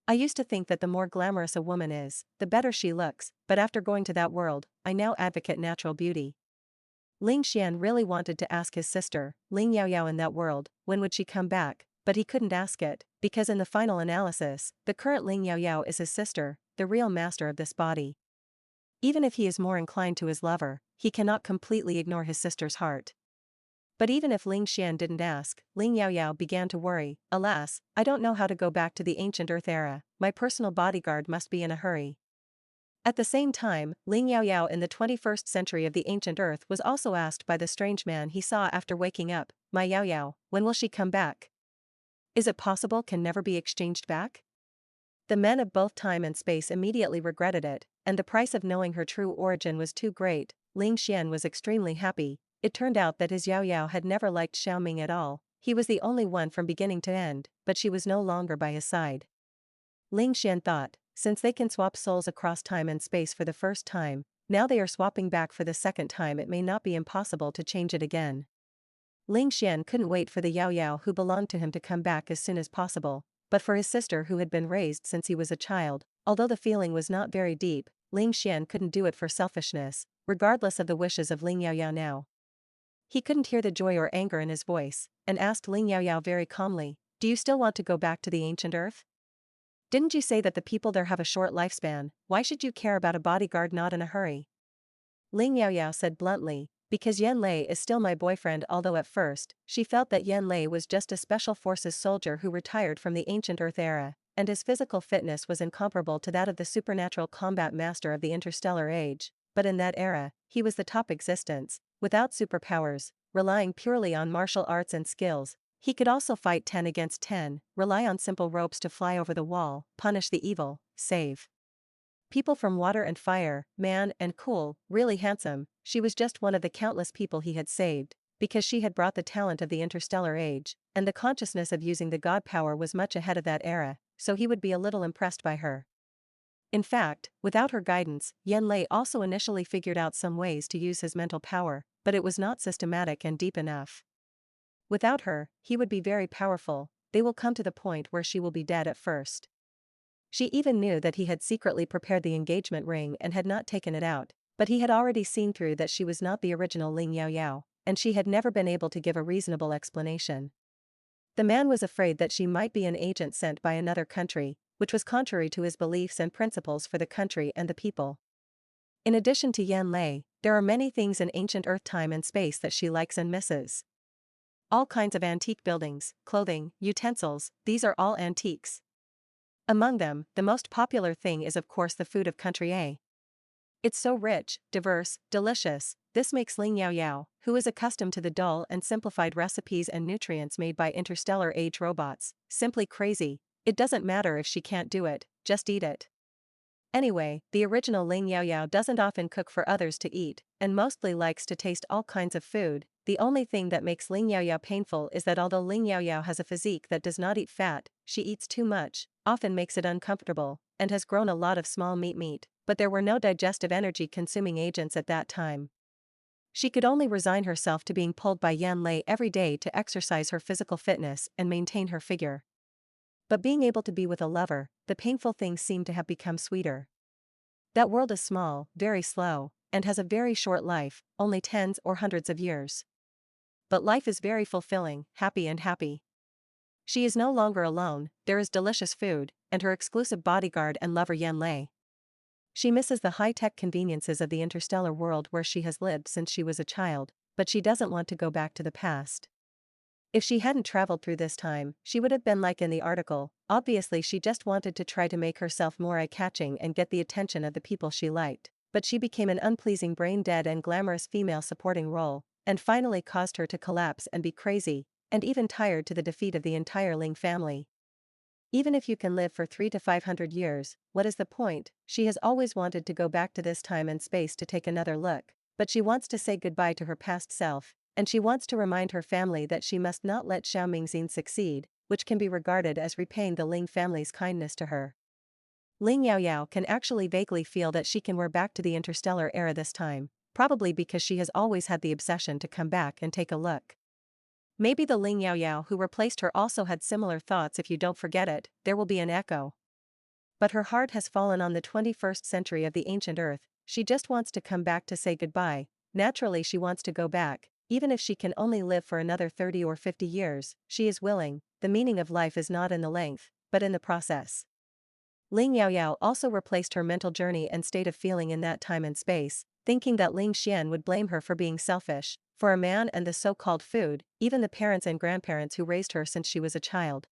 I used to think that the more glamorous a woman is, the better she looks, but after going to that world, I now advocate natural beauty." Ling Xian really wanted to ask his sister, Ling Yaoyao in that world, when would she come back, but he couldn't ask it, because in the final analysis, the current Ling Yaoyao is his sister, the real master of this body. Even if he is more inclined to his lover, he cannot completely ignore his sister's heart. But even if Ling Xian didn't ask, Ling Yaoyao began to worry, "Alas, I don't know how to go back to the ancient Earth era, my personal bodyguard must be in a hurry." At the same time, Ling Yaoyao in the 21st century of the ancient Earth was also asked by the strange man he saw after waking up, "My Yaoyao, when will she come back? Is it possible can never be exchanged back?" The men of both time and space immediately regretted it, and the price of knowing her true origin was too great. Ling Xian was extremely happy. It turned out that his Yaoyao had never liked Xiao Ming at all. He was the only one from beginning to end, but she was no longer by his side. Ling Xian thought, since they can swap souls across time and space for the first time, now they are swapping back for the second time, it may not be impossible to change it again. Ling Xian couldn't wait for the Yaoyao who belonged to him to come back as soon as possible, but for his sister who had been raised since he was a child, although the feeling was not very deep, Ling Xian couldn't do it for selfishness, regardless of the wishes of Ling Yaoyao now. He couldn't hear the joy or anger in his voice, and asked Ling Yaoyao very calmly, "Do you still want to go back to the ancient Earth? Didn't you say that the people there have a short lifespan? Why should you care about a bodyguard not in a hurry? Ling Yaoyao said bluntly, because Yan Lei is still my boyfriend, although at first, she felt that Yan Lei was just a special forces soldier who retired from the ancient Earth era, and his physical fitness was incomparable to that of the supernatural combat master of the interstellar age, but in that era, he was the top existence, without superpowers, relying purely on martial arts and skills. He could also fight 10 against 10, rely on simple ropes to fly over the wall, punish the evil, save people from water and fire, man and cool, really handsome. She was just one of the countless people he had saved, because she had brought the talent of the interstellar age, and the consciousness of using the god power was much ahead of that era, so he would be a little impressed by her. In fact, without her guidance, Yan Lei also initially figured out some ways to use his mental power, but it was not systematic and deep enough. Without her, he would be very powerful. They will come to the point where she will be dead at first. She even knew that he had secretly prepared the engagement ring and had not taken it out, but he had already seen through that she was not the original Ling Yaoyao, and she had never been able to give a reasonable explanation. The man was afraid that she might be an agent sent by another country, which was contrary to his beliefs and principles for the country and the people. In addition to Yan Lei, there are many things in ancient Earth time and space that she likes and misses. All kinds of antique buildings, clothing, utensils, these are all antiques. Among them, the most popular thing is of course the food of country A. It's so rich, diverse, delicious. This makes Ling Yaoyao, who is accustomed to the dull and simplified recipes and nutrients made by interstellar age robots, simply crazy. It doesn't matter if she can't do it, just eat it. Anyway, the original Ling Yaoyao doesn't often cook for others to eat, and mostly likes to taste all kinds of food. The only thing that makes Ling Yaoyao painful is that although Ling Yaoyao has a physique that does not eat fat, she eats too much, often makes it uncomfortable, and has grown a lot of small meat, but there were no digestive energy-consuming agents at that time. She could only resign herself to being pulled by Yan Lei every day to exercise her physical fitness and maintain her figure. But being able to be with a lover, the painful things seem to have become sweeter. That world is small, very slow, and has a very short life, only tens or hundreds of years. But life is very fulfilling, happy. She is no longer alone, there is delicious food, and her exclusive bodyguard and lover Yan Lei. She misses the high-tech conveniences of the interstellar world where she has lived since she was a child, but she doesn't want to go back to the past. If she hadn't traveled through this time, she would have been like in the article. Obviously she just wanted to try to make herself more eye-catching and get the attention of the people she liked, but she became an unpleasing brain-dead and glamorous female supporting role, and finally caused her to collapse and be crazy, and even tired to the defeat of the entire Ling family. Even if you can live for 300 to 500 years, what is the point? She has always wanted to go back to this time and space to take another look, but she wants to say goodbye to her past self, and she wants to remind her family that she must not let Xiao Mingxin succeed, which can be regarded as repaying the Ling family's kindness to her. Ling Yaoyao can actually vaguely feel that she can wear back to the interstellar era this time, probably because she has always had the obsession to come back and take a look. Maybe the Ling Yaoyao who replaced her also had similar thoughts. If you don't forget it, there will be an echo. But her heart has fallen on the 21st century of the ancient Earth. She just wants to come back to say goodbye. Naturally she wants to go back, even if she can only live for another 30 or 50 years, she is willing. The meaning of life is not in the length, but in the process. Ling Yaoyao also replaced her mental journey and state of feeling in that time and space, thinking that Ling Xian would blame her for being selfish, for a man and the so-called food, even the parents and grandparents who raised her since she was a child.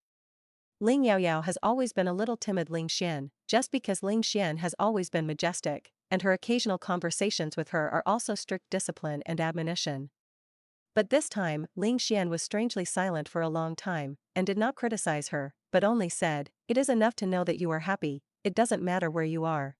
Ling Yaoyao has always been a little timid Ling Xian, just because Ling Xian has always been majestic, and her occasional conversations with her are also strict discipline and admonition. But this time, Ling Xian was strangely silent for a long time, and did not criticize her, but only said, "It is enough to know that you are happy, it doesn't matter where you are."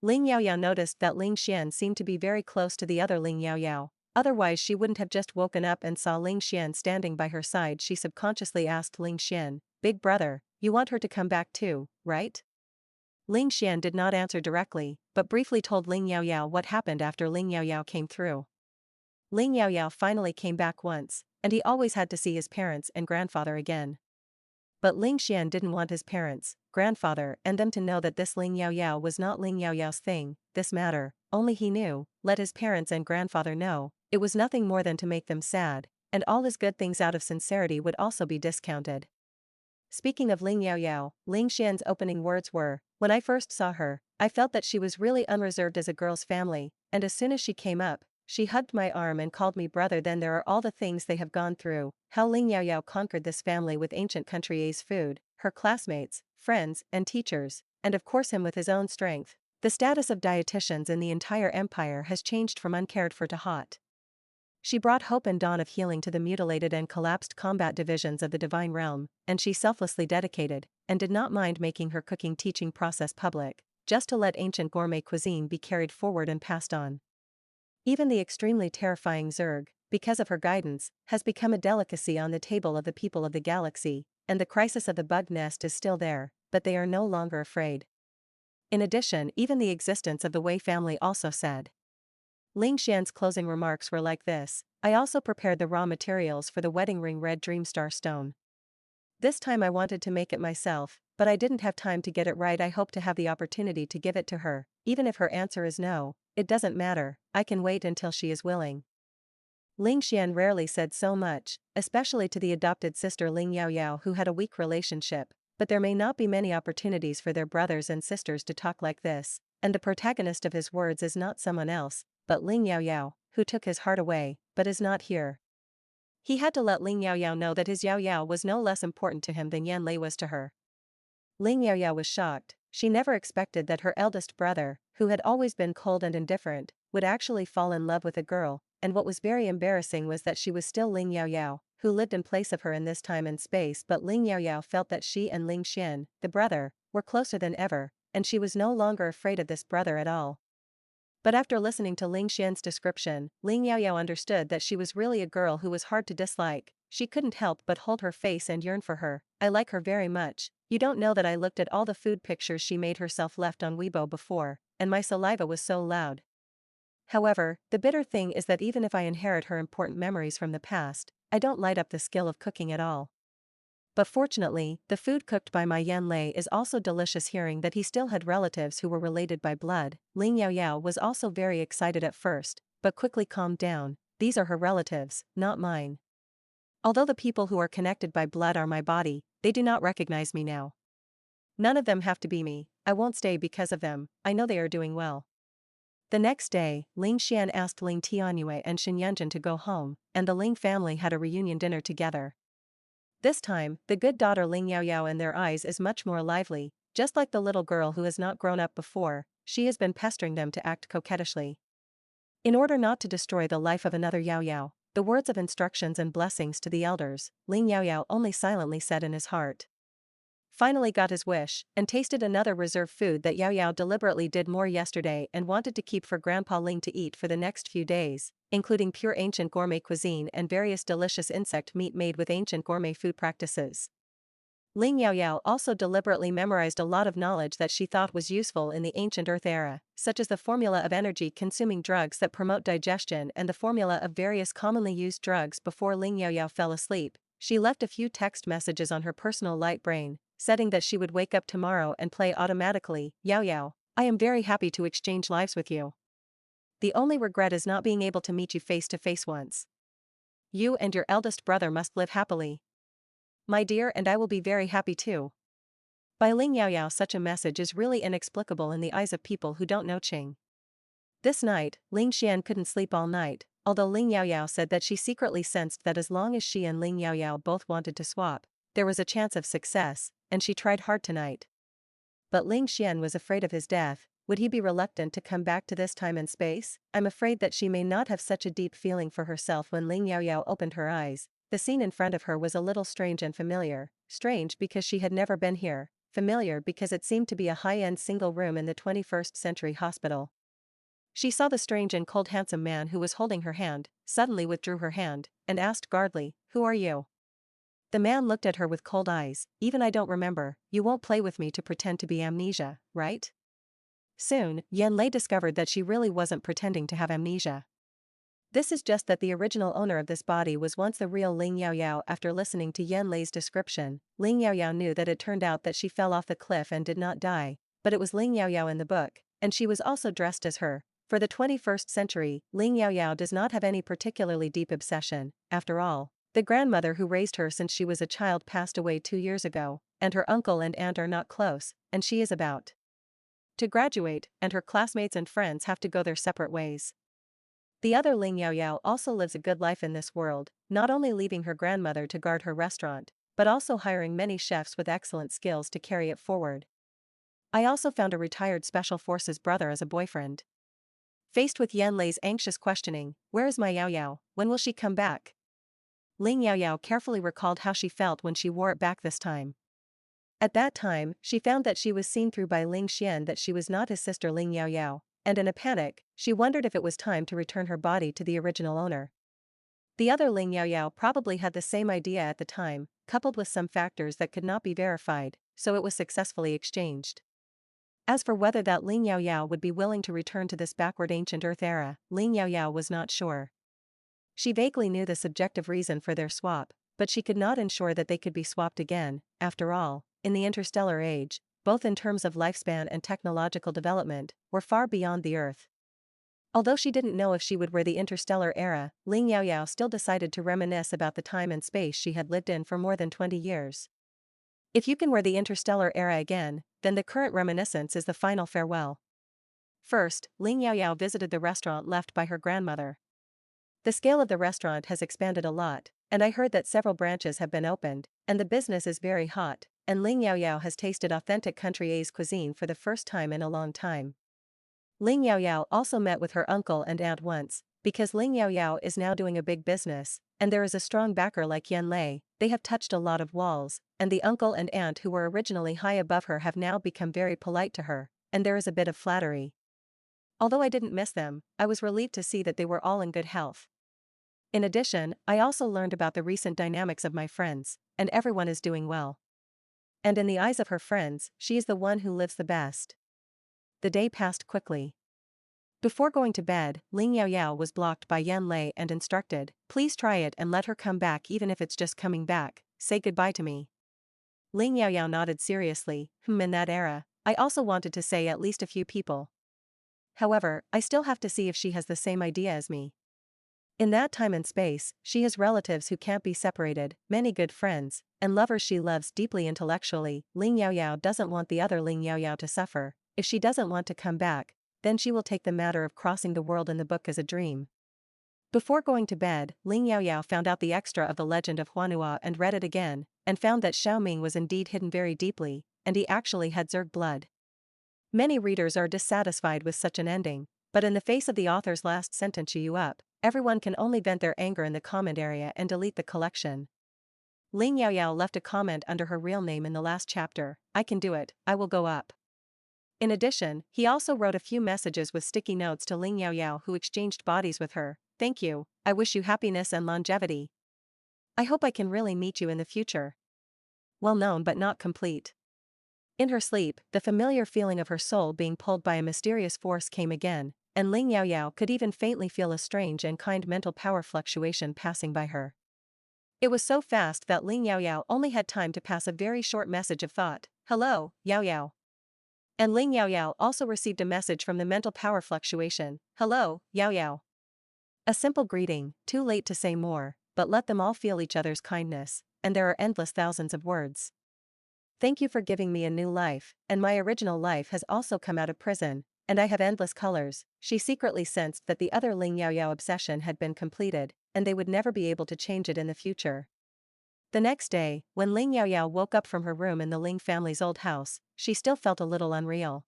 Ling Yaoyao noticed that Ling Xian seemed to be very close to the other Ling Yaoyao, otherwise she wouldn't have just woken up and saw Ling Xian standing by her side. She subconsciously asked Ling Xian, "Big brother, you want her to come back too, right?" Ling Xian did not answer directly, but briefly told Ling Yaoyao what happened after Ling Yaoyao came through. Ling Yaoyao finally came back once, and he always had to see his parents and grandfather again. But Ling Xian didn't want his parents, grandfather, and them to know that this Ling Yaoyao was not Ling Yaoyao's thing, this matter. Only he knew, let his parents and grandfather know, it was nothing more than to make them sad, and all his good things out of sincerity would also be discounted. Speaking of Ling Yaoyao, Ling Xian's opening words were, "When I first saw her, I felt that she was really unreserved as a girl's family, and as soon as she came up, she hugged my arm and called me brother. Then there are all the things they have gone through, how Ling Yaoyao conquered this family with ancient country A's food, her classmates, friends, and teachers, and of course him with his own strength. The status of dietitians in the entire empire has changed from uncared for to hot. She brought hope and dawn of healing to the mutilated and collapsed combat divisions of the divine realm, and she selflessly dedicated, and did not mind making her cooking teaching process public, just to let ancient gourmet cuisine be carried forward and passed on. Even the extremely terrifying Zerg, because of her guidance, has become a delicacy on the table of the people of the galaxy, and the crisis of the bug nest is still there, but they are no longer afraid. In addition, even the existence of the Wei family also said. Ling Xian's closing remarks were like this: I also prepared the raw materials for the wedding ring red dreamstar stone. This time I wanted to make it myself, but I didn't have time to get it right. I hope to have the opportunity to give it to her, even if her answer is no, it doesn't matter, I can wait until she is willing. Ling Xian rarely said so much, especially to the adopted sister Ling Yaoyao, who had a weak relationship, but there may not be many opportunities for their brothers and sisters to talk like this, and the protagonist of his words is not someone else, but Ling Yaoyao, who took his heart away, but is not here. He had to let Ling Yaoyao know that his Yaoyao was no less important to him than Yan Lei was to her. Ling Yaoyao was shocked. She never expected that her eldest brother, who had always been cold and indifferent, would actually fall in love with a girl, and what was very embarrassing was that she was still Ling Yaoyao, who lived in place of her in this time and space. But Ling Yaoyao felt that she and Ling Xian, the brother, were closer than ever, and she was no longer afraid of this brother at all. But after listening to Ling Xian's description, Ling Yaoyao understood that she was really a girl who was hard to dislike. She couldn't help but hold her face and yearn for her. I like her very much. You don't know that I looked at all the food pictures she made herself left on Weibo before, and my saliva was so loud. However, the bitter thing is that even if I inherit her important memories from the past, I don't light up the skill of cooking at all. But fortunately, the food cooked by my Yan Lei is also delicious. Hearing that he still had relatives who were related by blood, Ling Yaoyao was also very excited at first, but quickly calmed down. These are her relatives, not mine. Although the people who are connected by blood are my body, they do not recognize me now. None of them have to be me. I won't stay because of them. I know they are doing well. The next day, Ling Xian asked Ling Tianyue and Shen Yanjun to go home, and the Ling family had a reunion dinner together. This time, the good daughter Ling Yaoyao in their eyes is much more lively, just like the little girl who has not grown up before. She has been pestering them to act coquettishly. In order not to destroy the life of another Yaoyao, the words of instructions and blessings to the elders, Ling Yaoyao only silently said in his heart. Finally got his wish, and tasted another reserve food that Yaoyao deliberately did more yesterday and wanted to keep for Grandpa Ling to eat for the next few days, including pure ancient gourmet cuisine and various delicious insect meat made with ancient gourmet food practices. Ling Yaoyao also deliberately memorized a lot of knowledge that she thought was useful in the ancient Earth era, such as the formula of energy-consuming drugs that promote digestion and the formula of various commonly used drugs. Before Ling Yaoyao fell asleep, she left a few text messages on her personal light brain, setting that she would wake up tomorrow and play automatically. Yaoyao, I am very happy to exchange lives with you. The only regret is not being able to meet you face to face once. You and your eldest brother must live happily. My dear, and I will be very happy too. By Ling Yaoyao, such a message is really inexplicable in the eyes of people who don't know Qing. This night, Ling Xian couldn't sleep all night, although Ling Yaoyao said that she secretly sensed that as long as she and Ling Yaoyao both wanted to swap, there was a chance of success, and she tried hard tonight. But Ling Xian was afraid of his death. Would he be reluctant to come back to this time and space? I'm afraid that she may not have such a deep feeling for herself. When Ling Yaoyao opened her eyes, the scene in front of her was a little strange and familiar. Strange because she had never been here, familiar because it seemed to be a high-end single room in the 21st century hospital. She saw the strange and cold handsome man who was holding her hand, suddenly withdrew her hand, and asked guardedly, "Who are you?" The man looked at her with cold eyes. "Even I don't remember. You won't play with me to pretend to be amnesia, right?" Soon, Yan Lei discovered that she really wasn't pretending to have amnesia. This is just that the original owner of this body was once the real Ling Yaoyao. After listening to Yan Lei's description, Ling Yaoyao knew that it turned out that she fell off the cliff and did not die, but it was Ling Yaoyao in the book, and she was also dressed as her. For the 21st century, Ling Yaoyao does not have any particularly deep obsession, after all. The grandmother who raised her since she was a child passed away 2 years ago, and her uncle and aunt are not close, and she is about to graduate, and her classmates and friends have to go their separate ways. The other Ling Yaoyao also lives a good life in this world, not only leaving her grandmother to guard her restaurant, but also hiring many chefs with excellent skills to carry it forward. I also found a retired Special Forces brother as a boyfriend. Faced with Yan Lei's anxious questioning, "Where is my Yaoyao, when will she come back?" Ling Yaoyao carefully recalled how she felt when she wore it back this time. At that time, she found that she was seen through by Ling Xian that she was not his sister Ling Yaoyao, and in a panic, she wondered if it was time to return her body to the original owner. The other Ling Yaoyao probably had the same idea at the time, coupled with some factors that could not be verified, so it was successfully exchanged. As for whether that Ling Yaoyao would be willing to return to this backward ancient Earth era, Ling Yaoyao was not sure. She vaguely knew the subjective reason for their swap, but she could not ensure that they could be swapped again. After all, in the interstellar age, both in terms of lifespan and technological development, were far beyond the Earth. Although she didn't know if she would wear the interstellar era, Ling Yaoyao still decided to reminisce about the time and space she had lived in for more than 20 years. If you can wear the interstellar era again, then the current reminiscence is the final farewell. First, Ling Yaoyao visited the restaurant left by her grandmother. The scale of the restaurant has expanded a lot, and I heard that several branches have been opened, and the business is very hot, and Ling Yaoyao has tasted authentic country A's cuisine for the first time in a long time. Ling Yaoyao also met with her uncle and aunt once, because Ling Yaoyao is now doing a big business, and there is a strong backer like Yan Lei. They have touched a lot of walls, and the uncle and aunt who were originally high above her have now become very polite to her, and there is a bit of flattery. Although I didn't miss them, I was relieved to see that they were all in good health. In addition, I also learned about the recent dynamics of my friends, and everyone is doing well. And in the eyes of her friends, she is the one who lives the best. The day passed quickly. Before going to bed, Ling Yaoyao was blocked by Yan Lei and instructed, "Please try it and let her come back even if it's just coming back, say goodbye to me." Ling Yaoyao nodded seriously, in that era, I also wanted to say at least a few people. However, I still have to see if she has the same idea as me. In that time and space, she has relatives who can't be separated, many good friends, and lovers she loves deeply intellectually. Ling Yaoyao doesn't want the other Ling Yaoyao to suffer. If she doesn't want to come back, then she will take the matter of crossing the world in the book as a dream. Before going to bed, Ling Yaoyao found out the extra of the legend of Huanhua and read it again, and found that Xiaoming was indeed hidden very deeply, and he actually had Zerg blood. Many readers are dissatisfied with such an ending, but in the face of the author's last sentence you up, everyone can only vent their anger in the comment area and delete the collection. Ling Yaoyao left a comment under her real name in the last chapter, "I can do it, I will go up." In addition, he also wrote a few messages with sticky notes to Ling Yaoyao who exchanged bodies with her. "Thank you, I wish you happiness and longevity. I hope I can really meet you in the future." Well known but not complete. In her sleep, the familiar feeling of her soul being pulled by a mysterious force came again, and Ling Yaoyao could even faintly feel a strange and kind mental power fluctuation passing by her. It was so fast that Ling Yaoyao only had time to pass a very short message of thought, "Hello, Yaoyao." And Ling Yaoyao also received a message from the mental power fluctuation, "Hello, Yaoyao." A simple greeting, too late to say more, but let them all feel each other's kindness, and there are endless thousands of words. "Thank you for giving me a new life, and my original life has also come out of prison, and I have endless colors." She secretly sensed that the other Ling Yaoyao obsession had been completed, and they would never be able to change it in the future. The next day, when Ling Yaoyao woke up from her room in the Ling family's old house, she still felt a little unreal.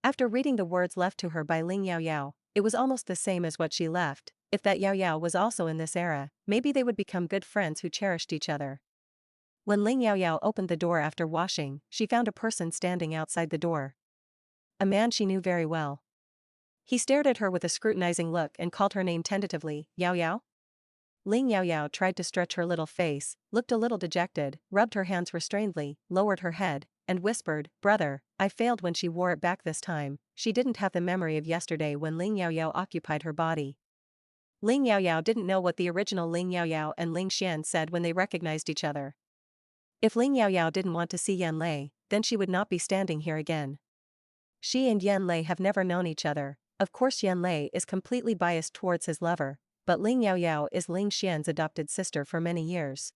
After reading the words left to her by Ling Yaoyao, it was almost the same as what she left. If that Yaoyao was also in this era, maybe they would become good friends who cherished each other. When Ling Yaoyao opened the door after washing, she found a person standing outside the door. A man she knew very well. He stared at her with a scrutinizing look and called her name tentatively, "Yaoyao?" Ling Yaoyao tried to stretch her little face, looked a little dejected, rubbed her hands restrainedly, lowered her head, and whispered, "Brother, I failed when she wore it back this time." She didn't have the memory of yesterday when Ling Yaoyao occupied her body. Ling Yaoyao didn't know what the original Ling Yaoyao and Ling Xian said when they recognized each other. If Ling Yaoyao didn't want to see Yan Lei, then she would not be standing here again. She and Yan Lei have never known each other. Of course Yan Lei is completely biased towards his lover, but Ling Yaoyao is Ling Xian's adopted sister for many years.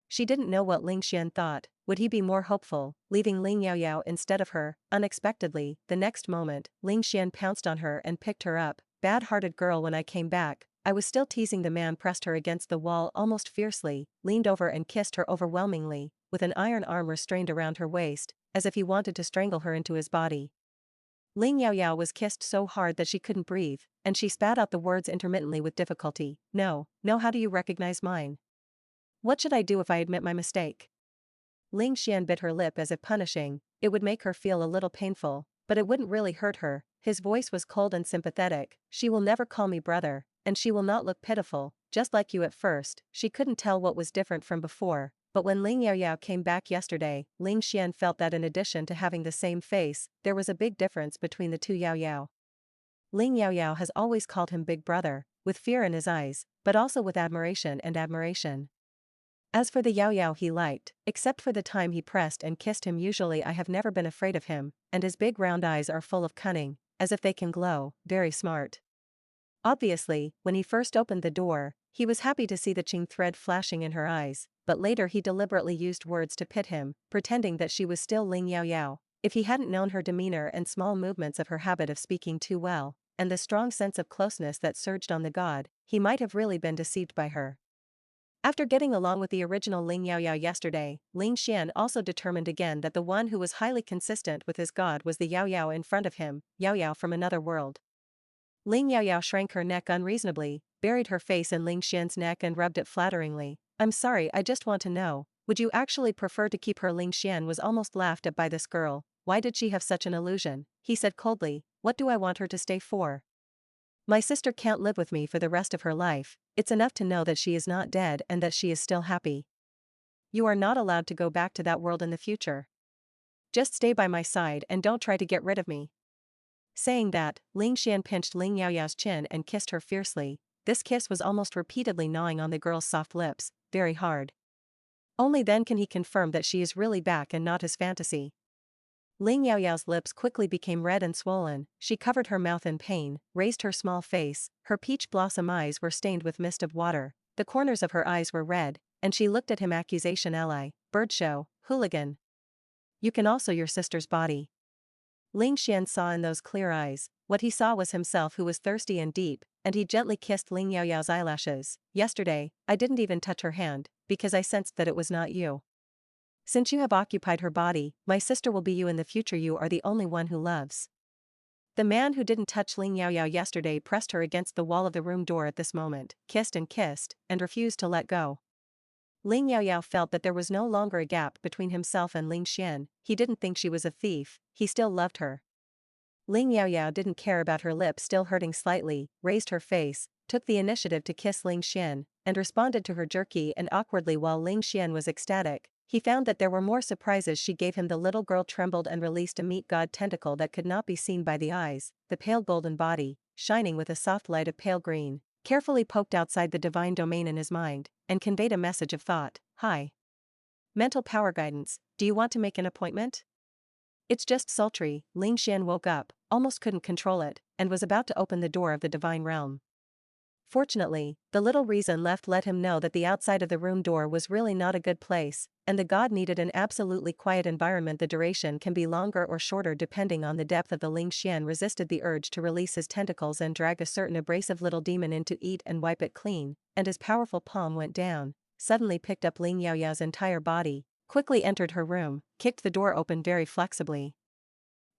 She didn't know what Ling Xian thought. Would he be more hopeful, leaving Ling Yaoyao instead of her? Unexpectedly, the next moment, Ling Xian pounced on her and picked her up. Bad-hearted girl. When I came back, I was still teasing. The man pressed her against the wall almost fiercely, leaned over and kissed her overwhelmingly, with an iron arm restrained around her waist, as if he wanted to strangle her into his body. Ling Yaoyao was kissed so hard that she couldn't breathe, and she spat out the words intermittently with difficulty. No, how do you recognize mine? What should I do if I admit my mistake? Ling Xian bit her lip as if punishing. It would make her feel a little painful, but it wouldn't really hurt her. His voice was cold and sympathetic. She will never call me brother, and she will not look pitiful, just like you at first. She couldn't tell what was different from before, but when Ling Yaoyao came back yesterday, Ling Xian felt that in addition to having the same face, there was a big difference between the two Yaoyao. Ling Yaoyao has always called him big brother, with fear in his eyes, but also with admiration and admiration. As for the Yaoyao he liked, except for the time he pressed and kissed him. Usually I have never been afraid of him, and his big round eyes are full of cunning, as if they can glow, very smart. Obviously, when he first opened the door, he was happy to see the Qing thread flashing in her eyes, but later he deliberately used words to pit him, pretending that she was still Ling Yaoyao. If he hadn't known her demeanor and small movements of her habit of speaking too well, and the strong sense of closeness that surged on the god, he might have really been deceived by her. After getting along with the original Ling Yaoyao yesterday, Ling Xian also determined again that the one who was highly consistent with his god was the Yaoyao in front of him, Yaoyao from another world. Ling Yaoyao shrank her neck unreasonably, buried her face in Ling Xian's neck and rubbed it flatteringly. I'm sorry, I just want to know, would you actually prefer to keep her? Ling Xian was almost laughed at by this girl. Why did she have such an illusion? He said coldly, what do I want her to stay for? My sister can't live with me for the rest of her life. It's enough to know that she is not dead and that she is still happy. You are not allowed to go back to that world in the future. Just stay by my side and don't try to get rid of me. Saying that, Ling Xian pinched Ling Yaoyao's chin and kissed her fiercely. This kiss was almost repeatedly gnawing on the girl's soft lips, very hard. Only then can he confirm that she is really back and not his fantasy. Ling Yaoyao's lips quickly became red and swollen. She covered her mouth in pain, raised her small face. Her peach blossom eyes were stained with mist of water. The corners of her eyes were red, and she looked at him. Accusation. Ally, bird show, hooligan. You can also your sister's body. Ling Xian saw in those clear eyes, what he saw was himself, who was thirsty and deep, and he gently kissed Ling Yaoyao's eyelashes. Yesterday, I didn't even touch her hand, because I sensed that it was not you. Since you have occupied her body, my sister will be you in the future. You are the only one who loves. The man who didn't touch Ling Yaoyao yesterday pressed her against the wall of the room door at this moment, kissed, and refused to let go. Ling Yaoyao felt that there was no longer a gap between himself and Ling Xian. He didn't think she was a thief, he still loved her. Ling Yaoyao didn't care about her lips still hurting slightly, raised her face, took the initiative to kiss Ling Xian, and responded to her jerky and awkwardly. While Ling Xian was ecstatic, he found that there were more surprises she gave him. The little girl trembled and released a meat god tentacle that could not be seen by the eyes. The pale golden body, shining with a soft light of pale green, carefully poked outside the divine domain in his mind, and conveyed a message of thought. Hi. Mental power guidance, do you want to make an appointment? It's just sultry. Ling Xian woke up, almost couldn't control it, and was about to open the door of the divine realm. Fortunately, the little reason left let him know that the outside of the room door was really not a good place, and the god needed an absolutely quiet environment. The duration can be longer or shorter depending on the depth of the. Ling Xian resisted the urge to release his tentacles and drag a certain abrasive little demon in to eat and wipe it clean, and his powerful palm went down, suddenly picked up Ling Yaoyao's entire body, quickly entered her room, kicked the door open very flexibly,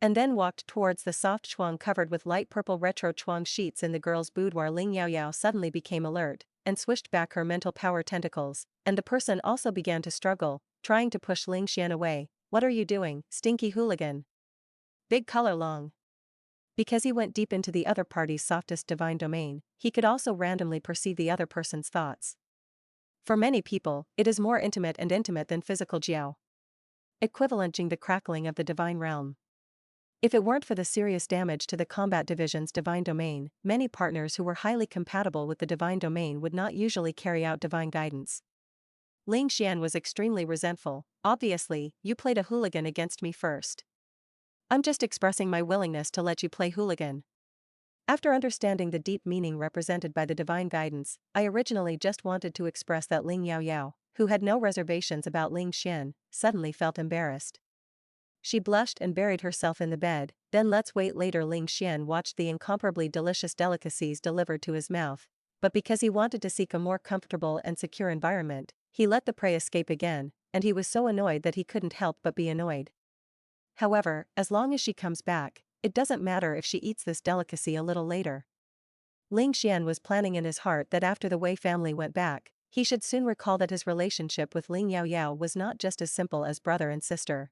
and then walked towards the soft chuang covered with light purple retro chuang sheets in the girl's boudoir. Ling Yaoyao suddenly became alert, and swished back her mental power tentacles, and the person also began to struggle, trying to push Ling Xian away. What are you doing, stinky hooligan? Big color long. Because he went deep into the other party's softest divine domain, he could also randomly perceive the other person's thoughts. For many people, it is more intimate than physical jiao. Equivalenting the crackling of the divine realm. If it weren't for the serious damage to the combat division's divine domain, many partners who were highly compatible with the divine domain would not usually carry out divine guidance. Ling Xian was extremely resentful. Obviously, you played a hooligan against me first. I'm just expressing my willingness to let you play hooligan. After understanding the deep meaning represented by the divine guidance, I originally just wanted to express that Ling Yaoyao, who had no reservations about Ling Xian, suddenly felt embarrassed. She blushed and buried herself in the bed. Then let's wait later Ling Xian watched the incomparably delicious delicacies delivered to his mouth. But because he wanted to seek a more comfortable and secure environment, he let the prey escape again, and he was so annoyed that he couldn't help but be annoyed. However, as long as she comes back, it doesn't matter if she eats this delicacy a little later. Ling Xian was planning in his heart that after the Wei family went back, he should soon recall that his relationship with Ling Yaoyao was not just as simple as brother and sister.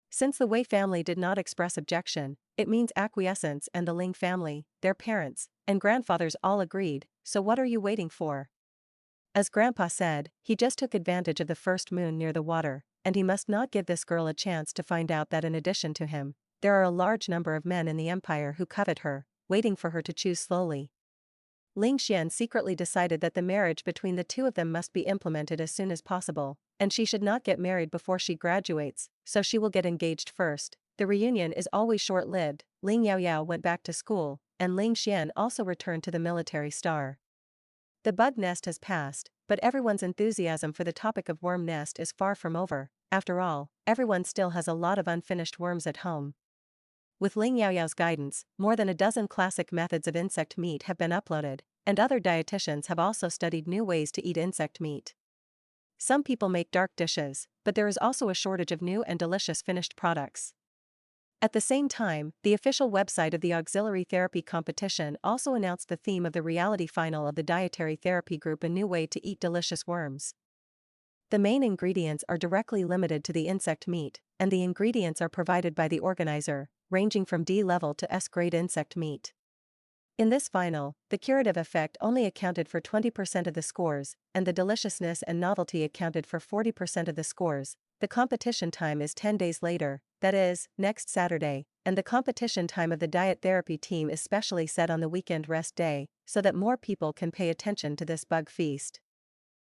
Since the Wei family did not express objection, it means acquiescence, and the Ling family, their parents, and grandfathers all agreed, so what are you waiting for? As Grandpa said, he just took advantage of the first moon near the water, and he must not give this girl a chance to find out that in addition to him, there are a large number of men in the empire who covet her, waiting for her to choose slowly. Ling Xian secretly decided that the marriage between the two of them must be implemented as soon as possible, and she should not get married before she graduates, so she will get engaged first. The reunion is always short-lived. Ling Yaoyao went back to school, and Ling Xian also returned to the military star. The bug nest has passed, but everyone's enthusiasm for the topic of worm nest is far from over. After all, everyone still has a lot of unfinished worms at home. With Ling Yaoyao's guidance, more than a dozen classic methods of insect meat have been uploaded, and other dietitians have also studied new ways to eat insect meat. Some people make dark dishes, but there is also a shortage of new and delicious finished products. At the same time, the official website of the Auxiliary Therapy Competition also announced the theme of the reality final of the Dietary Therapy Group: a new way to eat delicious worms. The main ingredients are directly limited to the insect meat, and the ingredients are provided by the organizer, ranging from D level to S grade insect meat. In this final, the curative effect only accounted for 20% of the scores, and the deliciousness and novelty accounted for 40% of the scores. The competition time is 10 days later, that is, next Saturday, and the competition time of the diet therapy team is specially set on the weekend rest day, so that more people can pay attention to this bug feast.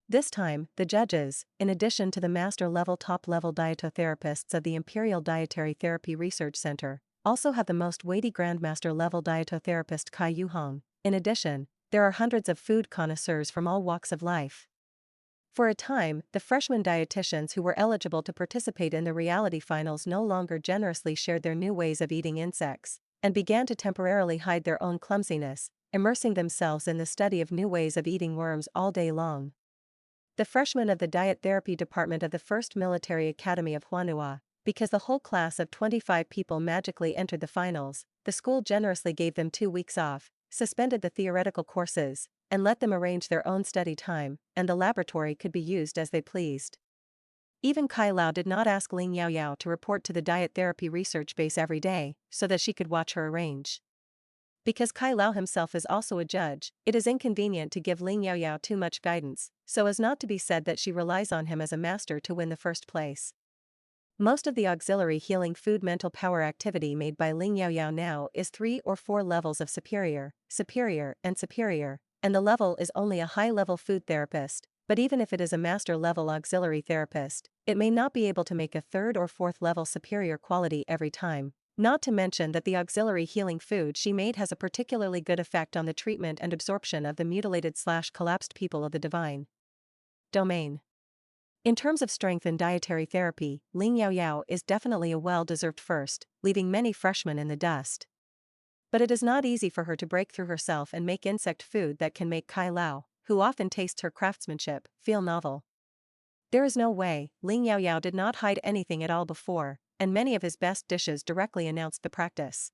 This time, the judges, in addition to the master-level top-level dietotherapists of the Imperial Dietary Therapy Research Center, also have the most weighty Grandmaster-level dietotherapist Kai Yuhong. In addition, there are hundreds of food connoisseurs from all walks of life. For a time, the freshman dietitians who were eligible to participate in the reality finals no longer generously shared their new ways of eating insects, and began to temporarily hide their own clumsiness, immersing themselves in the study of new ways of eating worms all day long. The freshmen of the Diet Therapy Department of the 1st Military Academy of Huanhua, because the whole class of 25 people magically entered the finals, the school generously gave them 2 weeks off, suspended the theoretical courses, and let them arrange their own study time, and the laboratory could be used as they pleased. Even Kai Lao did not ask Ling Yaoyao to report to the diet therapy research base every day, so that she could watch her arrange. Because Kai Lao himself is also a judge, it is inconvenient to give Ling Yaoyao too much guidance, so as not to be said that she relies on him as a master to win the first place. Most of the auxiliary healing food mental power activity made by Ling Yaoyao now is 3 or 4 levels of superior, superior, and superior, and the level is only a high-level food therapist, but even if it is a master-level auxiliary therapist, it may not be able to make a 3rd or 4th level superior quality every time. Not to mention that the auxiliary healing food she made has a particularly good effect on the treatment and absorption of the mutilated/collapsed people of the divine domain. In terms of strength in dietary therapy, Ling Yaoyao is definitely a well-deserved first, leaving many freshmen in the dust. But it is not easy for her to break through herself and make insect food that can make Kai Lao, who often tastes her craftsmanship, feel novel. There is no way. Ling Yaoyao did not hide anything at all before, and many of his best dishes directly announced the practice.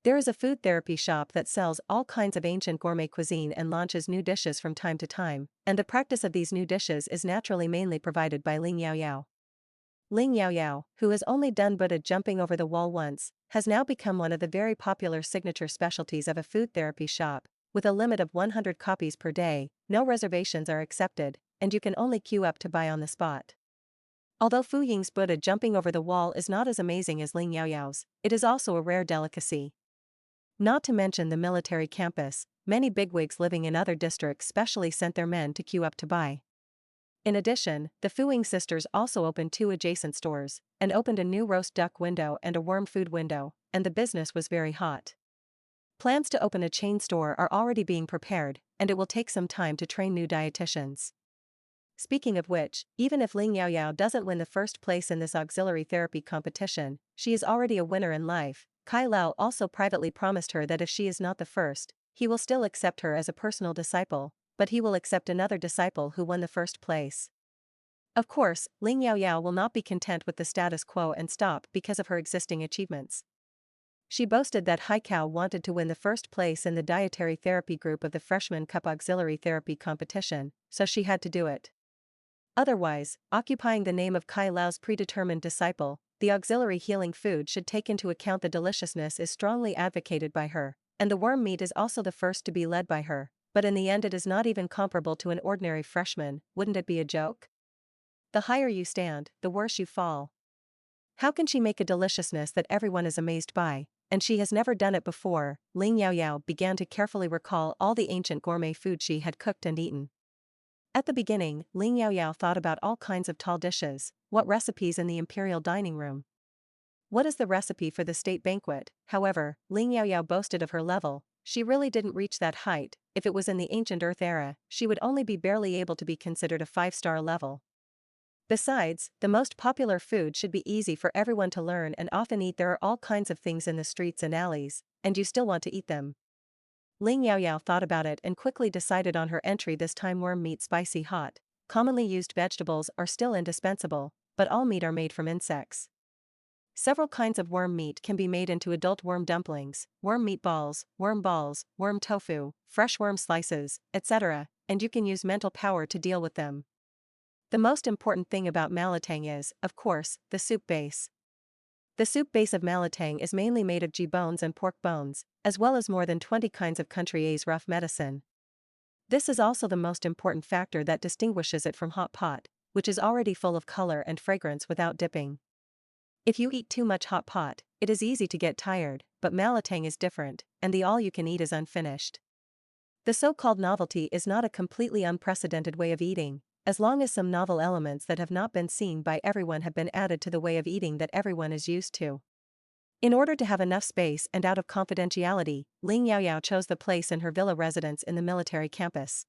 There is a food therapy shop that sells all kinds of ancient gourmet cuisine and launches new dishes from time to time, and the practice of these new dishes is naturally mainly provided by Ling Yaoyao. Ling Yaoyao, who has only done Buddha jumping over the wall once, has now become one of the very popular signature specialties of a food therapy shop. With a limit of 100 copies per day, no reservations are accepted, and you can only queue up to buy on the spot. Although Fu Ying's Buddha jumping over the wall is not as amazing as Ling Yaoyao's, it is also a rare delicacy. Not to mention the military campus, many bigwigs living in other districts specially sent their men to queue up to buy. In addition, the Fu Ying sisters also opened 2 adjacent stores, and opened a new roast duck window and a worm food window, and the business was very hot. Plans to open a chain store are already being prepared, and it will take some time to train new dietitians. Speaking of which, even if Ling Yaoyao doesn't win the first place in this auxiliary therapy competition, she is already a winner in life. Kai Lao also privately promised her that if she is not the first, he will still accept her as a personal disciple, but he will accept another disciple who won the first place. Of course, Ling Yaoyao will not be content with the status quo and stop because of her existing achievements. She boasted that Haikao wanted to win the first place in the dietary therapy group of the Freshman Cup Auxiliary Therapy competition, so she had to do it. Otherwise, occupying the name of Kai Lao's predetermined disciple, the auxiliary healing food should take into account the deliciousness is strongly advocated by her, and the worm meat is also the first to be led by her, but in the end it is not even comparable to an ordinary freshman. Wouldn't it be a joke? The higher you stand, the worse you fall. How can she make a deliciousness that everyone is amazed by, and she has never done it before? Ling Yaoyao began to carefully recall all the ancient gourmet food she had cooked and eaten. At the beginning, Ling Yaoyao thought about all kinds of tall dishes. What recipes in the imperial dining room? What is the recipe for the state banquet? However, Ling Yaoyao boasted of her level. She really didn't reach that height. If it was in the ancient Earth era, she would only be barely able to be considered a 5-star level. Besides, the most popular food should be easy for everyone to learn and often eat. There are all kinds of things in the streets and alleys, and you still want to eat them. Ling Yaoyao thought about it and quickly decided on her entry this time: worm meat spicy hot. Commonly used vegetables are still indispensable, but all meat are made from insects. Several kinds of worm meat can be made into adult worm dumplings, worm meatballs, worm tofu, fresh worm slices, etc., and you can use mental power to deal with them. The most important thing about malatang is, of course, the soup base. The soup base of malatang is mainly made of ghee bones and pork bones, as well as more than 20 kinds of country A's rough medicine. This is also the most important factor that distinguishes it from hot pot, which is already full of color and fragrance without dipping. If you eat too much hot pot, it is easy to get tired, but malatang is different, and the all-you-can-eat is unfinished. The so-called novelty is not a completely unprecedented way of eating, as long as some novel elements that have not been seen by everyone have been added to the way of eating that everyone is used to. In order to have enough space and out of confidentiality, Ling Yaoyao chose the place in her villa residence in the military campus.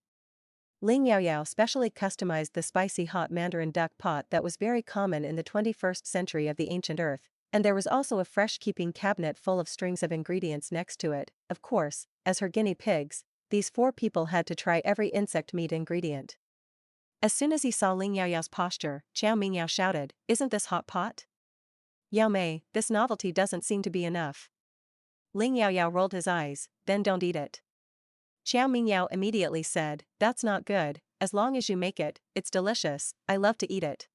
Ling Yaoyao specially customized the spicy hot mandarin duck pot that was very common in the 21st century of the ancient Earth, and there was also a fresh keeping cabinet full of strings of ingredients next to it. Of course, as her guinea pigs, these 4 people had to try every insect meat ingredient. As soon as he saw Ling Yaoyao's posture, Qiao Mingyao shouted, "Isn't this hot pot? Yao Mei, this novelty doesn't seem to be enough." Ling Yaoyao rolled his eyes, "Then don't eat it." Qiao Mingyao immediately said, "That's not good. As long as you make it, it's delicious. I love to eat it."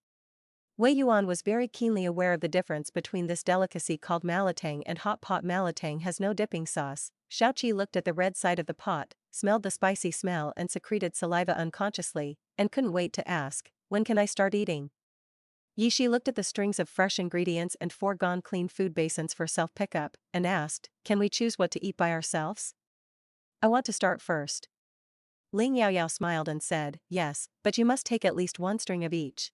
Wei Yuan was very keenly aware of the difference between this delicacy called malatang and hot pot. Malatang has no dipping sauce. Xiaoqi looked at the red side of the pot, smelled the spicy smell and secreted saliva unconsciously, and couldn't wait to ask, "When can I start eating?" Yishi looked at the strings of fresh ingredients and 4 gone clean food basins for self-pickup, and asked, "Can we choose what to eat by ourselves? I want to start first." Ling Yaoyao smiled and said, "Yes, but you must take at least 1 string of each."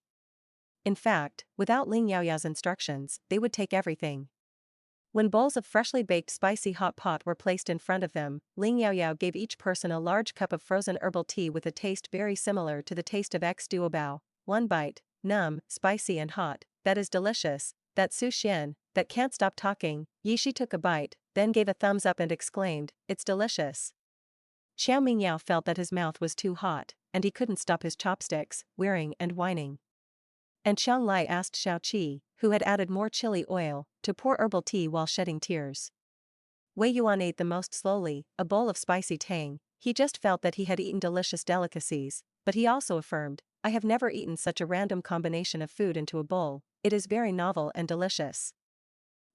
In fact, without Ling Yaoyao's instructions, they would take everything. When bowls of freshly baked spicy hot pot were placed in front of them, Ling Yaoyao gave each person a large cup of frozen herbal tea with a taste very similar to the taste of X-duobao. 1 bite, numb, spicy and hot, that is delicious, that Su Xian, that can't stop talking. Yishi took a bite, then gave a thumbs up and exclaimed, "It's delicious." Qiao Mingyao felt that his mouth was too hot, and he couldn't stop his chopsticks, whirring and whining. And Xiang Lai asked Xiaoqi, who had added more chili oil, to pour herbal tea while shedding tears. Wei Yuan ate the most slowly, a bowl of spicy tang. He just felt that he had eaten delicious delicacies, but he also affirmed, "I have never eaten such a random combination of food into a bowl. It is very novel and delicious.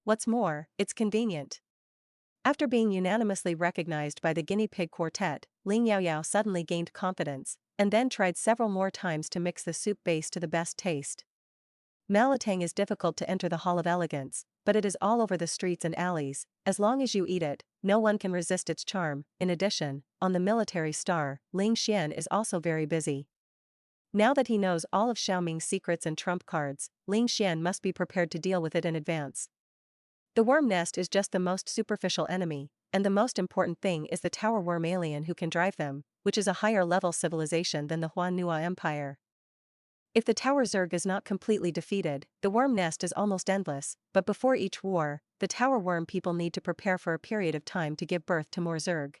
What's more, it's convenient." After being unanimously recognized by the guinea pig quartet, Ling Yaoyao suddenly gained confidence, and then tried several more times to mix the soup base to the best taste. Malatang is difficult to enter the Hall of Elegance, but it is all over the streets and alleys. As long as you eat it, no one can resist its charm. In addition, on the military star, Ling Xian is also very busy. Now that he knows all of Xiaoming's secrets and trump cards, Ling Xian must be prepared to deal with it in advance. The worm nest is just the most superficial enemy, and the most important thing is the tower worm alien who can drive them, which is a higher-level civilization than the Huan-Nua Empire. If the tower Zerg is not completely defeated, the worm nest is almost endless, but before each war, the tower worm people need to prepare for a period of time to give birth to more Zerg.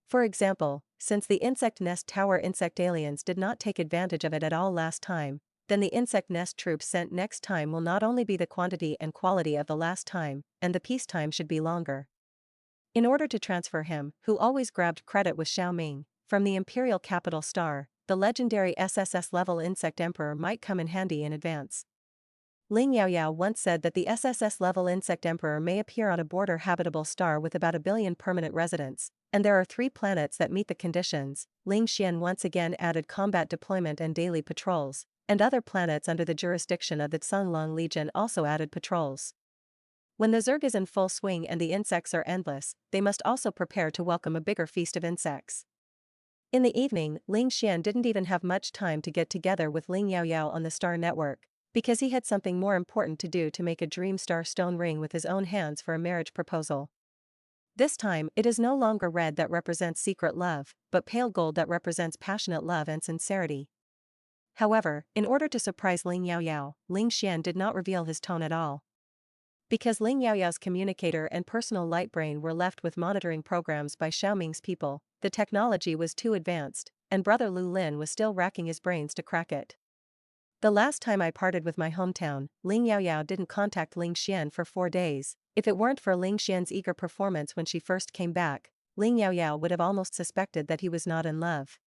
For example, since the insect nest tower insect aliens did not take advantage of it at all last time, then the insect nest troops sent next time will not only be the quantity and quality of the last time, and the peacetime should be longer. In order to transfer him, who always grabbed credit with Xiaoming, from the Imperial Capital Star, the legendary SSS-level Insect Emperor might come in handy in advance. Ling Yaoyao once said that the SSS-level Insect Emperor may appear on a border habitable star with about 1 billion permanent residents, and there are 3 planets that meet the conditions. Ling Xian once again added combat deployment and daily patrols, and other planets under the jurisdiction of the Zhonglong Legion also added patrols. When the Zerg is in full swing and the insects are endless, they must also prepare to welcome a bigger feast of insects. In the evening, Ling Xian didn't even have much time to get together with Ling Yaoyao on the Star Network, because he had something more important to do to make a dream star stone ring with his own hands for a marriage proposal. This time, it is no longer red that represents secret love, but pale gold that represents passionate love and sincerity. However, in order to surprise Ling Yaoyao, Ling Xian did not reveal his tone at all. Because Ling Yaoyao's communicator and personal light brain were left with monitoring programs by Xiaoming's people, the technology was too advanced, and brother Lu Lin was still racking his brains to crack it. The last time I parted with my hometown, Ling Yaoyao didn't contact Ling Xian for 4 days. If it weren't for Ling Xian's eager performance when she first came back, Ling Yaoyao would have almost suspected that he was not in love.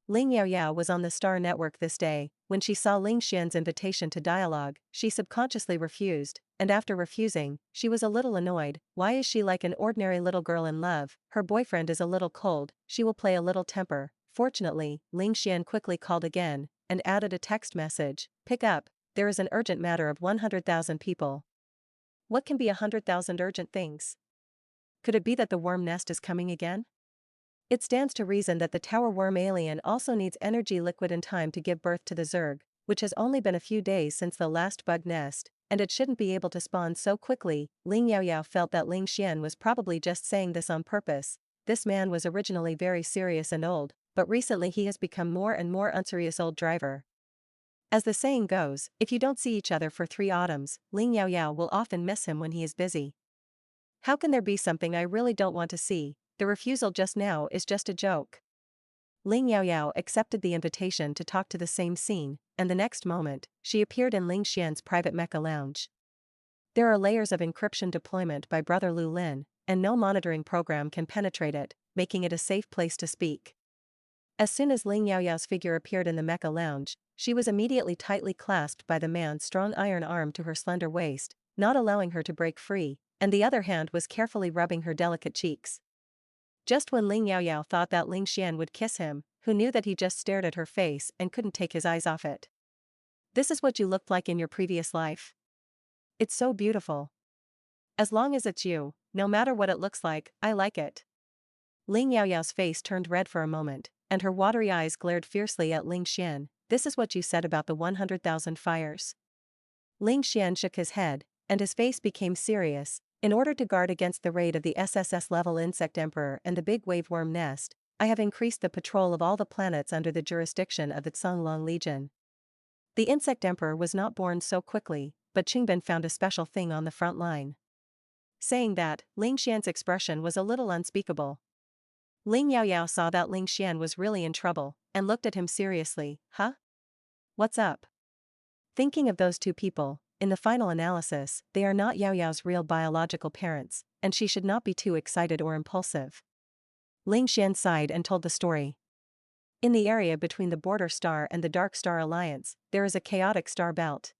Ling Yaoyao was on the Star Network this day. When she saw Ling Xian's invitation to dialogue, she subconsciously refused, and after refusing, she was a little annoyed. Why is she like an ordinary little girl in love? Her boyfriend is a little cold, she will play a little temper. Fortunately, Ling Xian quickly called again, and added a text message. Pick up, there is an urgent matter of 100,000 people. What can be 100,000 urgent things? Could it be that the worm nest is coming again? It stands to reason that the tower worm alien also needs energy liquid and time to give birth to the Zerg, which has only been a few days since the last bug nest, and it shouldn't be able to spawn so quickly. Ling Yaoyao felt that Ling Xian was probably just saying this on purpose. This man was originally very serious and old, but recently he has become more and more unserious old driver. As the saying goes, if you don't see each other for 3 autumns, Ling Yaoyao will often miss him when he is busy. How can there be something I really don't want to see? The refusal just now is just a joke. Ling Yaoyao accepted the invitation to talk to the same scene, and the next moment, she appeared in Ling Xian's private mecha lounge. There are layers of encryption deployment by brother Lu Lin, and no monitoring program can penetrate it, making it a safe place to speak. As soon as Ling Yaoyao's figure appeared in the mecha lounge, she was immediately tightly clasped by the man's strong iron arm to her slender waist, not allowing her to break free, and the other hand was carefully rubbing her delicate cheeks. Just when Ling Yaoyao thought that Ling Xian would kiss him, who knew that he just stared at her face and couldn't take his eyes off it. This is what you looked like in your previous life. It's so beautiful. As long as it's you, no matter what it looks like, I like it. Ling Yaoyao's face turned red for a moment, and her watery eyes glared fiercely at Ling Xian. This is what you said about the 100,000 fires. Ling Xian shook his head, and his face became serious. In order to guard against the raid of the SSS-level Insect Emperor and the big wave worm nest, I have increased the patrol of all the planets under the jurisdiction of the Zhonglong Legion. The Insect Emperor was not born so quickly, but Qingbin found a special thing on the front line. Saying that, Ling Xian's expression was a little unspeakable. Ling Yaoyao saw that Ling Xian was really in trouble, and looked at him seriously. Huh? What's up? Thinking of those 2 people, in the final analysis, they are not Yaoyao's real biological parents, and she should not be too excited or impulsive. Ling Xian sighed and told the story. In the area between the Border Star and the Dark Star Alliance, there is a chaotic star belt.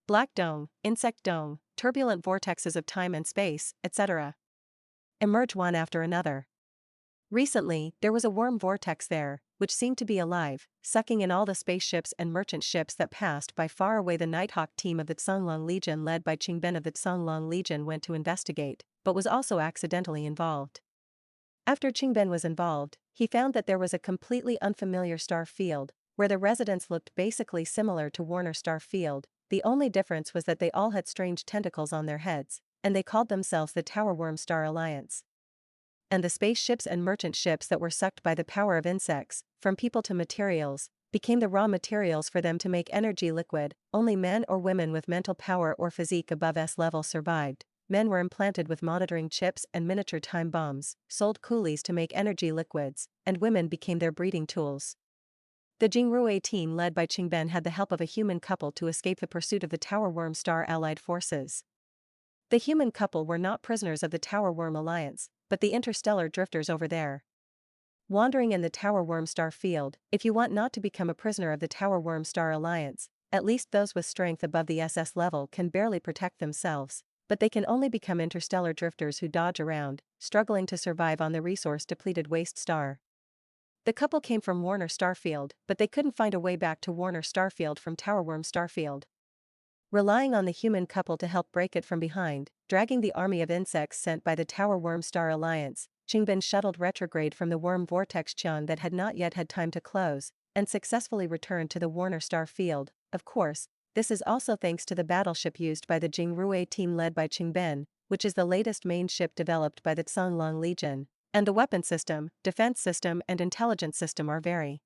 Black dome, insect dome, turbulent vortexes of time and space, etc. emerge one after another. Recently, there was a worm vortex there, which seemed to be alive, sucking in all the spaceships and merchant ships that passed by. Far away, the Nighthawk team of the Zhonglong Legion led by Qingbin of the Zhonglong Legion went to investigate, but was also accidentally involved. After Qingbin was involved, he found that there was a completely unfamiliar star field, where the residents looked basically similar to Warner Star Field. The only difference was that they all had strange tentacles on their heads, and they called themselves the Tower Worm Star Alliance. and the spaceships and merchant ships that were sucked by the power of insects, from people to materials, became the raw materials for them to make energy liquid. Only men or women with mental power or physique above S level survived. Men were implanted with monitoring chips and miniature time bombs, sold coolies to make energy liquids, and women became their breeding tools. The Jingrui team led by Qingben had the help of a human couple to escape the pursuit of the Tower Worm Star Allied forces. The human couple were not prisoners of the Tower Worm Alliance, but the interstellar drifters over there. Wandering in the Tower Worm Star field, if you want not to become a prisoner of the Tower Worm Star Alliance, at least those with strength above the SS level can barely protect themselves, but they can only become interstellar drifters who dodge around, struggling to survive on the resource-depleted waste star. The couple came from Warner Starfield, but they couldn't find a way back to Warner Starfield from Tower Worm Starfield. Relying on the human couple to help break it from behind, dragging the army of insects sent by the Tower Worm Star Alliance, Qingben shuttled retrograde from the worm vortex Qian that had not yet had time to close, and successfully returned to the Warner Star field. Of course, this is also thanks to the battleship used by the Jingrui team led by Qingben, which is the latest main ship developed by the Zhonglong Legion, and the weapon system, defense system and intelligence system are very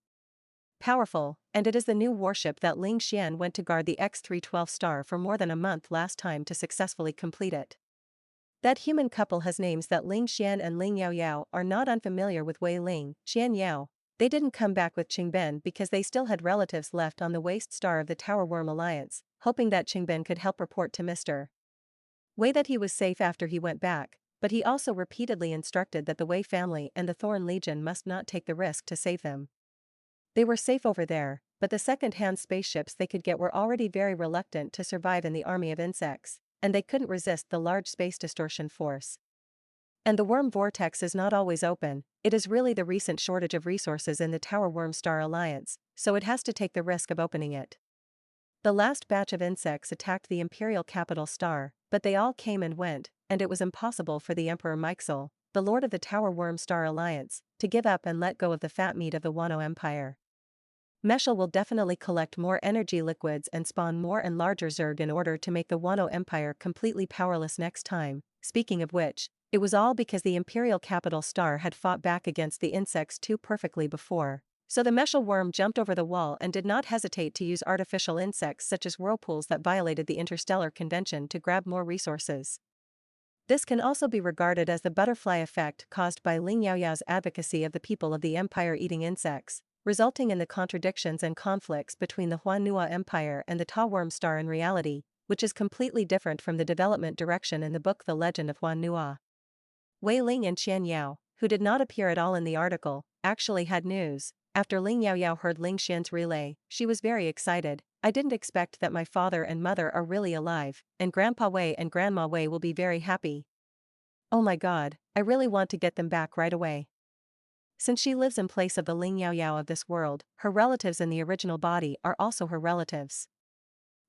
powerful, and it is the new warship that Ling Xian went to guard the X-312 star for more than a month last time to successfully complete it. That human couple has names that Ling Xian and Ling Yaoyao are not unfamiliar with Wei Ling, Xian Yao. They didn't come back with Qingben because they still had relatives left on the waste star of the Tower Worm Alliance, hoping that Qingben could help report to Mr. Wei that he was safe after he went back, but he also repeatedly instructed that the Wei family and the Thorn Legion must not take the risk to save them. They were safe over there, but the second-hand spaceships they could get were already very reluctant to survive in the army of insects, and they couldn't resist the large space distortion force. And the worm vortex is not always open, it is really the recent shortage of resources in the Tower Worm Star Alliance, so it has to take the risk of opening it. The last batch of insects attacked the Imperial Capital Star, but they all came and went, and it was impossible for the Emperor Meixel, the Lord of the Tower Worm Star Alliance, to give up and let go of the fat meat of the Wano Empire. Meshel will definitely collect more energy liquids and spawn more and larger Zerg in order to make the Wano Empire completely powerless next time. Speaking of which, it was all because the Imperial Capital Star had fought back against the insects too perfectly before. So the Meshel worm jumped over the wall and did not hesitate to use artificial insects such as whirlpools that violated the Interstellar Convention to grab more resources. This can also be regarded as the butterfly effect caused by Ling Yaoyao's advocacy of the people of the Empire eating insects, resulting in the contradictions and conflicts between the Huanhua Empire and the Ta Worm Star in reality, which is completely different from the development direction in the book The Legend of Huanhua. Wei Ling and Qian Yao, who did not appear at all in the article, actually had news. After Ling Yaoyao heard Ling Xian's relay, she was very excited. I didn't expect that my father and mother are really alive, and Grandpa Wei and Grandma Wei will be very happy. Oh my god, I really want to get them back right away. Since she lives in place of the Ling Yaoyao of this world, her relatives in the original body are also her relatives.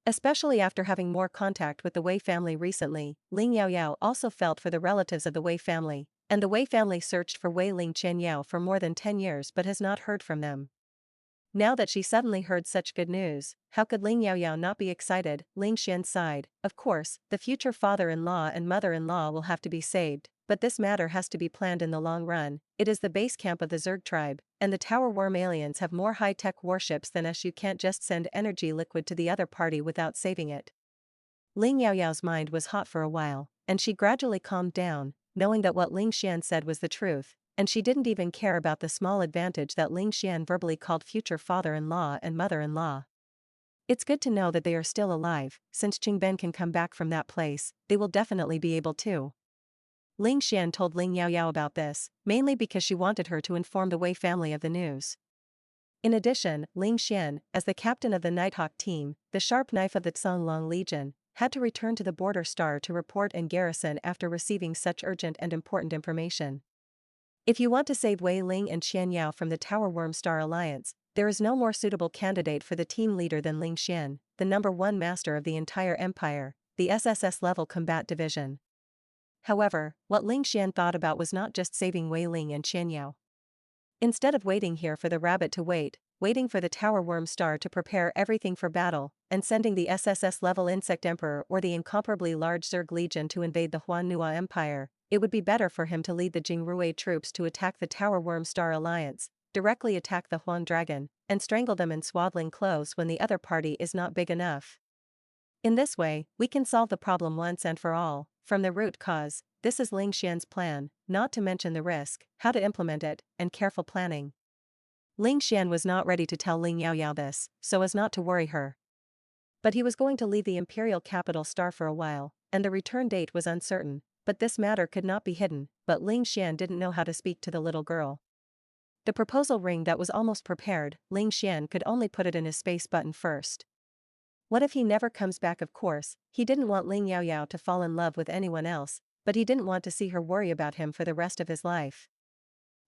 Especially after having more contact with the Wei family recently, Ling Yaoyao also felt for the relatives of the Wei family, and the Wei family searched for Wei Ling Qian Yao for more than 10 years but has not heard from them. Now that she suddenly heard such good news, how could Ling Yaoyao not be excited? Ling Xian sighed. Of course, the future father-in-law and mother-in-law will have to be saved, but this matter has to be planned in the long run. It is the base camp of the Zerg tribe, and the Tower Worm aliens have more high-tech warships than us. You can't just send energy liquid to the other party without saving it. Ling Yaoyao's mind was hot for a while, and she gradually calmed down, knowing that what Ling Xian said was the truth, and she didn't even care about the small advantage that Ling Xian verbally called future father-in-law and mother-in-law. It's good to know that they are still alive. Since Qingben can come back from that place, they will definitely be able to. Ling Xian told Ling Yaoyao about this, mainly because she wanted her to inform the Wei family of the news. In addition, Ling Xian, as the captain of the Nighthawk team, the sharp knife of the Zhonglong Legion, had to return to the border star to report and garrison after receiving such urgent and important information. If you want to save Wei Ling and Qian Yao from the Tower Worm Star Alliance, there is no more suitable candidate for the team leader than Ling Xian, the #1 master of the entire empire, the SSS-level combat division. However, what Ling Xian thought about was not just saving Wei Ling and Qian Yao. Instead of waiting here for the rabbit to wait, waiting for the tower worm star to prepare everything for battle, and sending the SSS-level Insect Emperor or the incomparably large Zerg Legion to invade the Huan-Nua Empire, it would be better for him to lead the Jingrui troops to attack the Tower Worm Star Alliance, directly attack the Huan Dragon, and strangle them in swaddling clothes when the other party is not big enough. In this way, we can solve the problem once and for all, from the root cause. This is Ling Xian's plan, not to mention the risk, how to implement it, and careful planning. Ling Xian was not ready to tell Ling Yaoyao this, so as not to worry her. But he was going to leave the imperial capital Star for a while, and the return date was uncertain, but this matter could not be hidden. But Ling Xian didn't know how to speak to the little girl. The proposal ring that was almost prepared, Ling Xian could only put it in his space button first. What if he never comes back? Of course, he didn't want Ling Yaoyao to fall in love with anyone else, but he didn't want to see her worry about him for the rest of his life.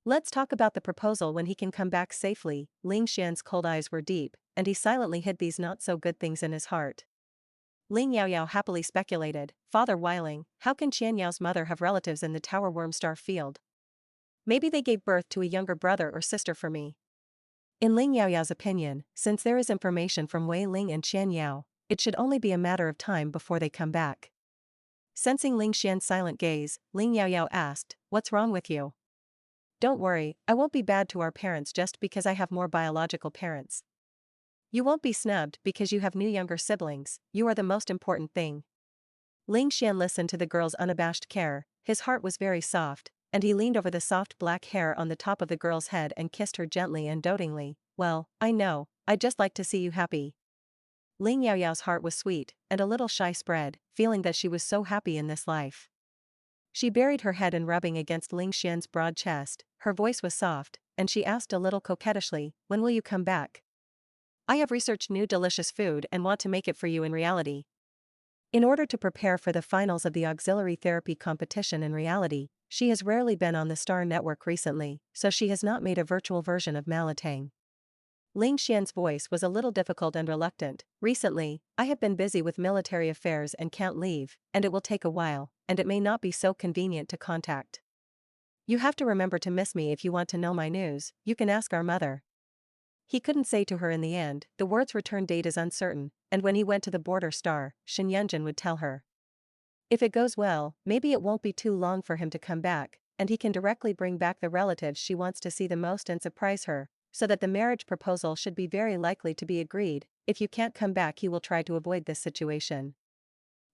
Let's talk about the proposal when he can come back safely. Ling Xian's cold eyes were deep, and he silently hid these not-so-good things in his heart. Ling Yaoyao happily speculated, Father Weiling, how can Qian Yao's mother have relatives in the Tower Worm Star field? Maybe they gave birth to a younger brother or sister for me. In Ling Yaoyao's opinion, since there is information from Wei Ling and Qian Yao, it should only be a matter of time before they come back. Sensing Ling Xian's silent gaze, Ling Yaoyao asked, What's wrong with you? Don't worry, I won't be bad to our parents just because I have more biological parents. You won't be snubbed because you have new younger siblings, you are the most important thing. Ling Xian listened to the girl's unabashed care, his heart was very soft, and he leaned over the soft black hair on the top of the girl's head and kissed her gently and dotingly. Well, I know, I'd just like to see you happy. Ling Yaoyao's heart was sweet, and a little shy spread, feeling that she was so happy in this life. She buried her head in rubbing against Ling Xian's broad chest, her voice was soft, and she asked a little coquettishly, When will you come back? I have researched new delicious food and want to make it for you in reality. In order to prepare for the finals of the auxiliary therapy competition in reality, she has rarely been on the Star Network recently, so she has not made a virtual version of Malatang. Ling Xian's voice was a little difficult and reluctant. Recently, I have been busy with military affairs and can't leave, and it will take a while, and it may not be so convenient to contact. You have to remember to miss me if you want to know my news, you can ask our mother. He couldn't say to her in the end, the word's return date is uncertain, and when he went to the border star, Shen Yunjin would tell her. If it goes well, maybe it won't be too long for him to come back, and he can directly bring back the relatives she wants to see the most and surprise her, so that the marriage proposal should be very likely to be agreed. If you can't come back, he will try to avoid this situation.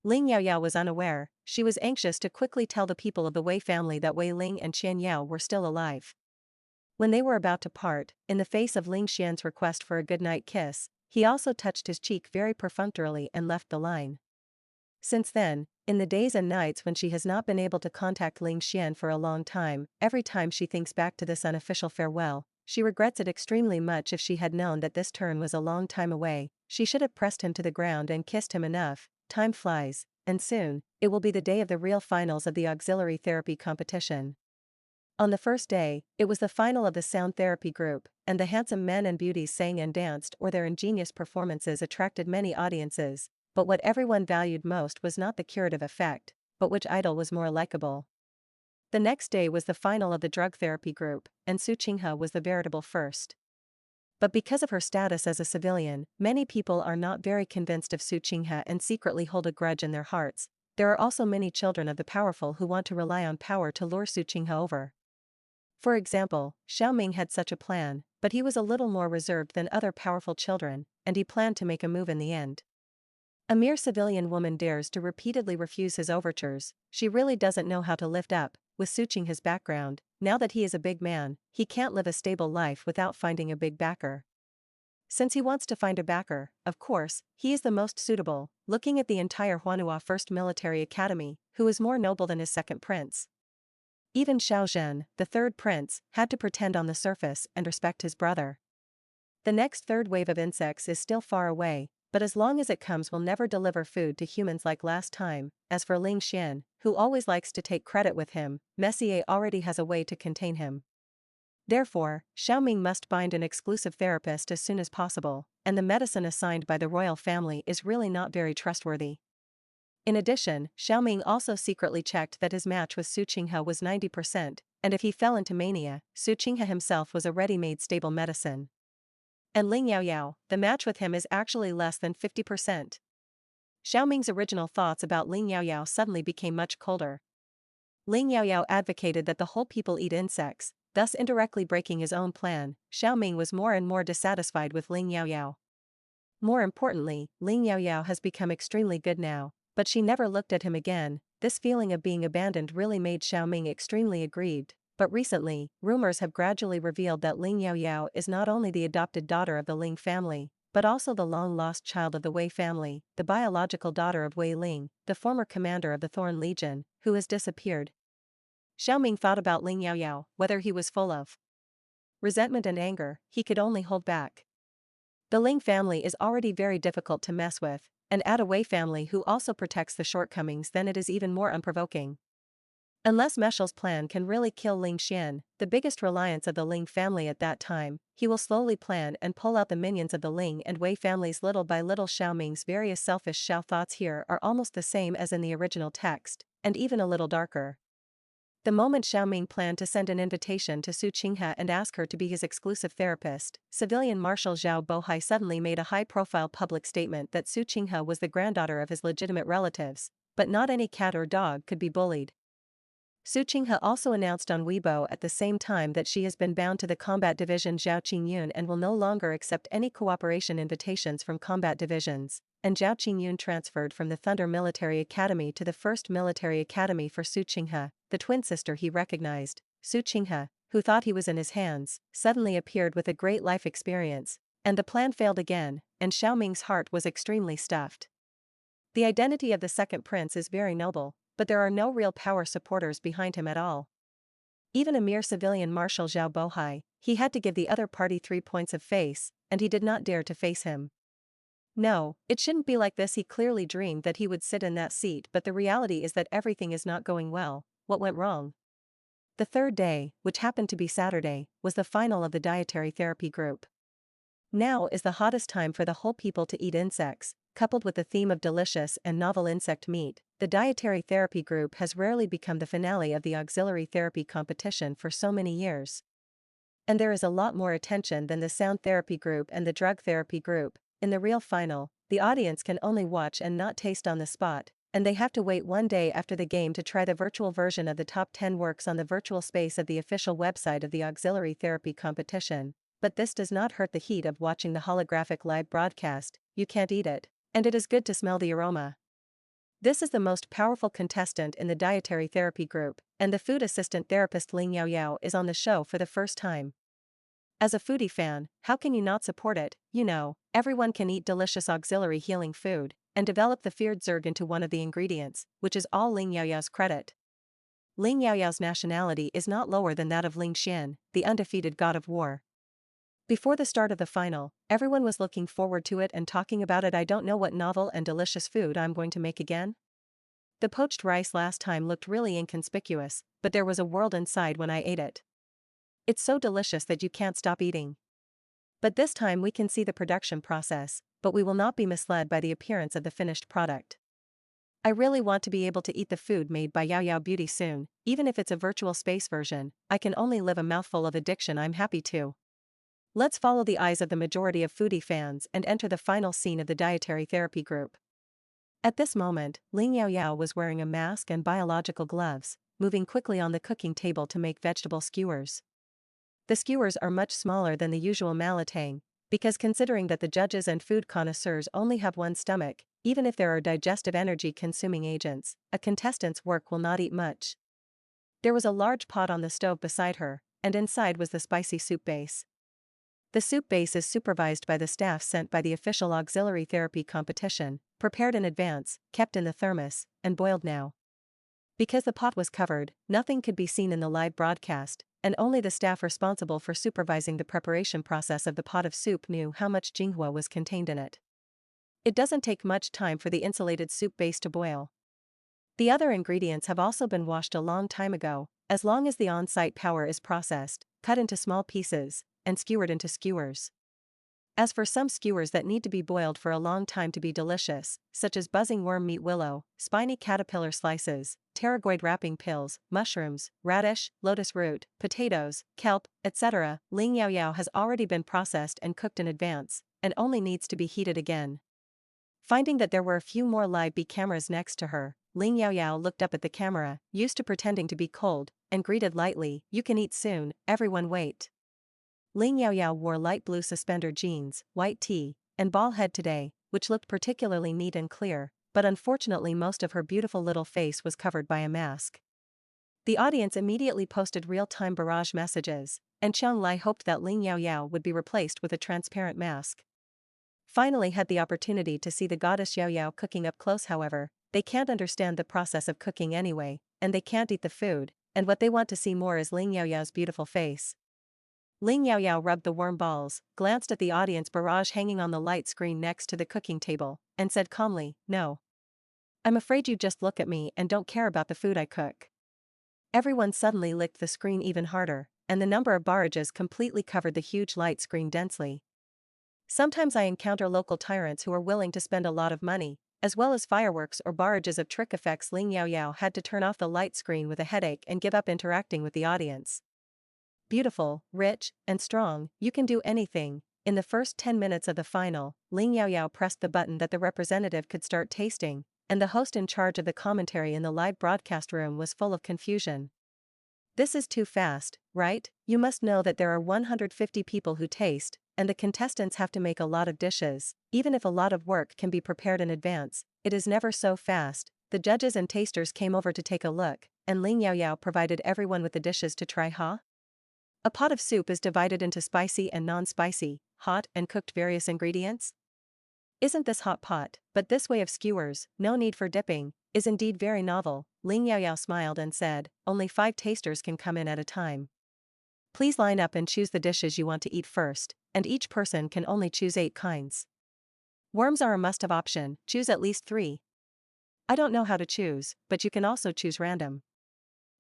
Ling Yaoyao was unaware, she was anxious to quickly tell the people of the Wei family that Wei Ling and Qian Yao were still alive. When they were about to part, in the face of Ling Xian's request for a goodnight kiss, he also touched his cheek very perfunctorily and left the line. Since then, in the days and nights when she has not been able to contact Ling Xian for a long time, every time she thinks back to this unofficial farewell, she regrets it extremely much. If she had known that this turn was a long time away, she should have pressed him to the ground and kissed him enough. Time flies, and soon, it will be the day of the real finals of the auxiliary therapy competition. On the first day, it was the final of the sound therapy group, and the handsome men and beauties sang and danced, or their ingenious performances attracted many audiences, but what everyone valued most was not the curative effect, but which idol was more likable. The next day was the final of the drug therapy group, and Su Qinghe was the veritable first. But because of her status as a civilian, many people are not very convinced of Su Qinghe and secretly hold a grudge in their hearts. There are also many children of the powerful who want to rely on power to lure Su Qinghe over. For example, Xiaoming had such a plan, but he was a little more reserved than other powerful children, and he planned to make a move in the end. A mere civilian woman dares to repeatedly refuse his overtures. She really doesn't know how to lift up. With Su Qinghe's background, now that he is a big man, he can't live a stable life without finding a big backer. Since he wants to find a backer, of course, he is the most suitable, looking at the entire Huanhua First Military Academy, who is more noble than his second prince. Even Xiao Zhen, the third prince, had to pretend on the surface and respect his brother. The next third wave of insects is still far away, but as long as it comes will never deliver food to humans like last time. As for Ling Xian, who always likes to take credit with him, Messier already has a way to contain him. Therefore, Xiaoming must bind an exclusive therapist as soon as possible, and the medicine assigned by the royal family is really not very trustworthy. In addition, Xiaoming also secretly checked that his match with Su Qinghe was 90%, and if he fell into mania, Su Qinghe himself was a ready-made stable medicine. And Ling Yaoyao, the match with him is actually less than 50%. Xiaoming's original thoughts about Ling Yaoyao suddenly became much colder. Ling Yaoyao advocated that the whole people eat insects, thus indirectly breaking his own plan. Xiaoming was more and more dissatisfied with Ling Yaoyao. More importantly, Ling Yaoyao has become extremely good now, but she never looked at him again. This feeling of being abandoned really made Xiaoming extremely aggrieved. But recently, rumors have gradually revealed that Ling Yaoyao is not only the adopted daughter of the Ling family, but also the long-lost child of the Wei family, the biological daughter of Wei Ling, the former commander of the Thorn Legion, who has disappeared. Xiaoming thought about Ling Yaoyao, whether he was full of resentment and anger, he could only hold back. The Ling family is already very difficult to mess with, and add a Wei family who also protects the shortcomings, then it is even more unprovoking. Unless Meshel's plan can really kill Ling Xian, the biggest reliance of the Ling family at that time, he will slowly plan and pull out the minions of the Ling and Wei families little by little. Xiaoming's various selfish Xiao thoughts here are almost the same as in the original text, and even a little darker. The moment Xiaoming planned to send an invitation to Su Qinghe and ask her to be his exclusive therapist, civilian Marshal Zhao Bohai suddenly made a high-profile public statement that Su Qinghe was the granddaughter of his legitimate relatives, but not any cat or dog could be bullied. Su Qinghe also announced on Weibo at the same time that she has been bound to the combat division Zhao Qingyun and will no longer accept any cooperation invitations from combat divisions, and Zhao Qingyun transferred from the Thunder Military Academy to the 1st Military Academy for Su Qinghe, the twin sister he recognized. Su Qinghe, who thought he was in his hands, suddenly appeared with a great life experience, and the plan failed again, and Xiaoming's heart was extremely stuffed. The identity of the second prince is very noble, but there are no real power supporters behind him at all. Even a mere civilian Marshal Zhao Bohai, he had to give the other party 3 points of face, and he did not dare to face him. No, it shouldn't be like this. He clearly dreamed that he would sit in that seat, but the reality is that everything is not going well. What went wrong? The third day, which happened to be Saturday, was the final of the dietary therapy group. Now is the hottest time for the whole people to eat insects, coupled with the theme of delicious and novel insect meat. The dietary therapy group has rarely become the finale of the auxiliary therapy competition for so many years. And there is a lot more attention than the sound therapy group and the drug therapy group. In the real final, the audience can only watch and not taste on the spot, and they have to wait one day after the game to try the virtual version of the top 10 works on the virtual space of the official website of the auxiliary therapy competition. But this does not hurt the heat of watching the holographic live broadcast. You can't eat it, and it is good to smell the aroma. This is the most powerful contestant in the dietary therapy group, and the food assistant therapist Ling Yaoyao is on the show for the first time. As a foodie fan, how can you not support it? You know, everyone can eat delicious auxiliary healing food, and develop the feared Zerg into one of the ingredients, which is all Ling Yaoyao's credit. Ling Yaoyao's nationality is not lower than that of Ling Xian, the undefeated god of war. Before the start of the final, everyone was looking forward to it and talking about it. I don't know what novel and delicious food I'm going to make again. The poached rice last time looked really inconspicuous, but there was a world inside when I ate it. It's so delicious that you can't stop eating. But this time we can see the production process, but we will not be misled by the appearance of the finished product. I really want to be able to eat the food made by Yaoyao Beauty soon, even if it's a virtual space version. I can only live a mouthful of addiction. I'm happy to. Let's follow the eyes of the majority of foodie fans and enter the final scene of the dietary therapy group. At this moment, Ling Yaoyao was wearing a mask and biological gloves, moving quickly on the cooking table to make vegetable skewers. The skewers are much smaller than the usual malatang, because considering that the judges and food connoisseurs only have one stomach, even if there are digestive energy-consuming agents, a contestant's work will not eat much. There was a large pot on the stove beside her, and inside was the spicy soup base. The soup base is supervised by the staff sent by the official auxiliary therapy competition, prepared in advance, kept in the thermos, and boiled now. Because the pot was covered, nothing could be seen in the live broadcast, and only the staff responsible for supervising the preparation process of the pot of soup knew how much jinghua was contained in it. It doesn't take much time for the insulated soup base to boil. The other ingredients have also been washed a long time ago, as long as the on-site power is processed, cut into small pieces, and skewered into skewers. As for some skewers that need to be boiled for a long time to be delicious, such as buzzing worm meat willow, spiny caterpillar slices, pterygoid wrapping pills, mushrooms, radish, lotus root, potatoes, kelp, etc., Ling Yaoyao has already been processed and cooked in advance, and only needs to be heated again. Finding that there were a few more live bee cameras next to her, Ling Yaoyao looked up at the camera, used to pretending to be cold, and greeted lightly, "You can eat soon, everyone wait." Ling Yaoyao wore light blue suspender jeans, white tee, and ball head today, which looked particularly neat and clear, but unfortunately most of her beautiful little face was covered by a mask. The audience immediately posted real-time barrage messages, and Qiang Lai hoped that Ling Yaoyao would be replaced with a transparent mask. Finally had the opportunity to see the goddess Yaoyao cooking up close. However, they can't understand the process of cooking anyway, and they can't eat the food, and what they want to see more is Ling Yaoyao's beautiful face. Ling Yaoyao rubbed the worm balls, glanced at the audience barrage hanging on the light screen next to the cooking table, and said calmly, "No. I'm afraid you just look at me and don't care about the food I cook." Everyone suddenly licked the screen even harder, and the number of barrages completely covered the huge light screen densely. Sometimes I encounter local tyrants who are willing to spend a lot of money, as well as fireworks or barrages of trick effects. Ling Yaoyao had to turn off the light screen with a headache and give up interacting with the audience. Beautiful, rich, and strong, you can do anything. In the first 10 minutes of the final, Ling Yaoyao pressed the button that the representative could start tasting, and the host in charge of the commentary in the live broadcast room was full of confusion. "This is too fast, right? You must know that there are 150 people who taste, and the contestants have to make a lot of dishes. Even if a lot of work can be prepared in advance, it is never so fast." The judges and tasters came over to take a look, and Ling Yaoyao provided everyone with the dishes to try. A pot of soup is divided into spicy and non-spicy, hot and cooked various ingredients. Isn't this hot pot, but this way of skewers, no need for dipping, is indeed very novel. Ling Yaoyao smiled and said, "Only 5 tasters can come in at a time. Please line up and choose the dishes you want to eat first, and each person can only choose 8 kinds. Worms are a must-have option, choose at least 3. I don't know how to choose, but you can also choose random."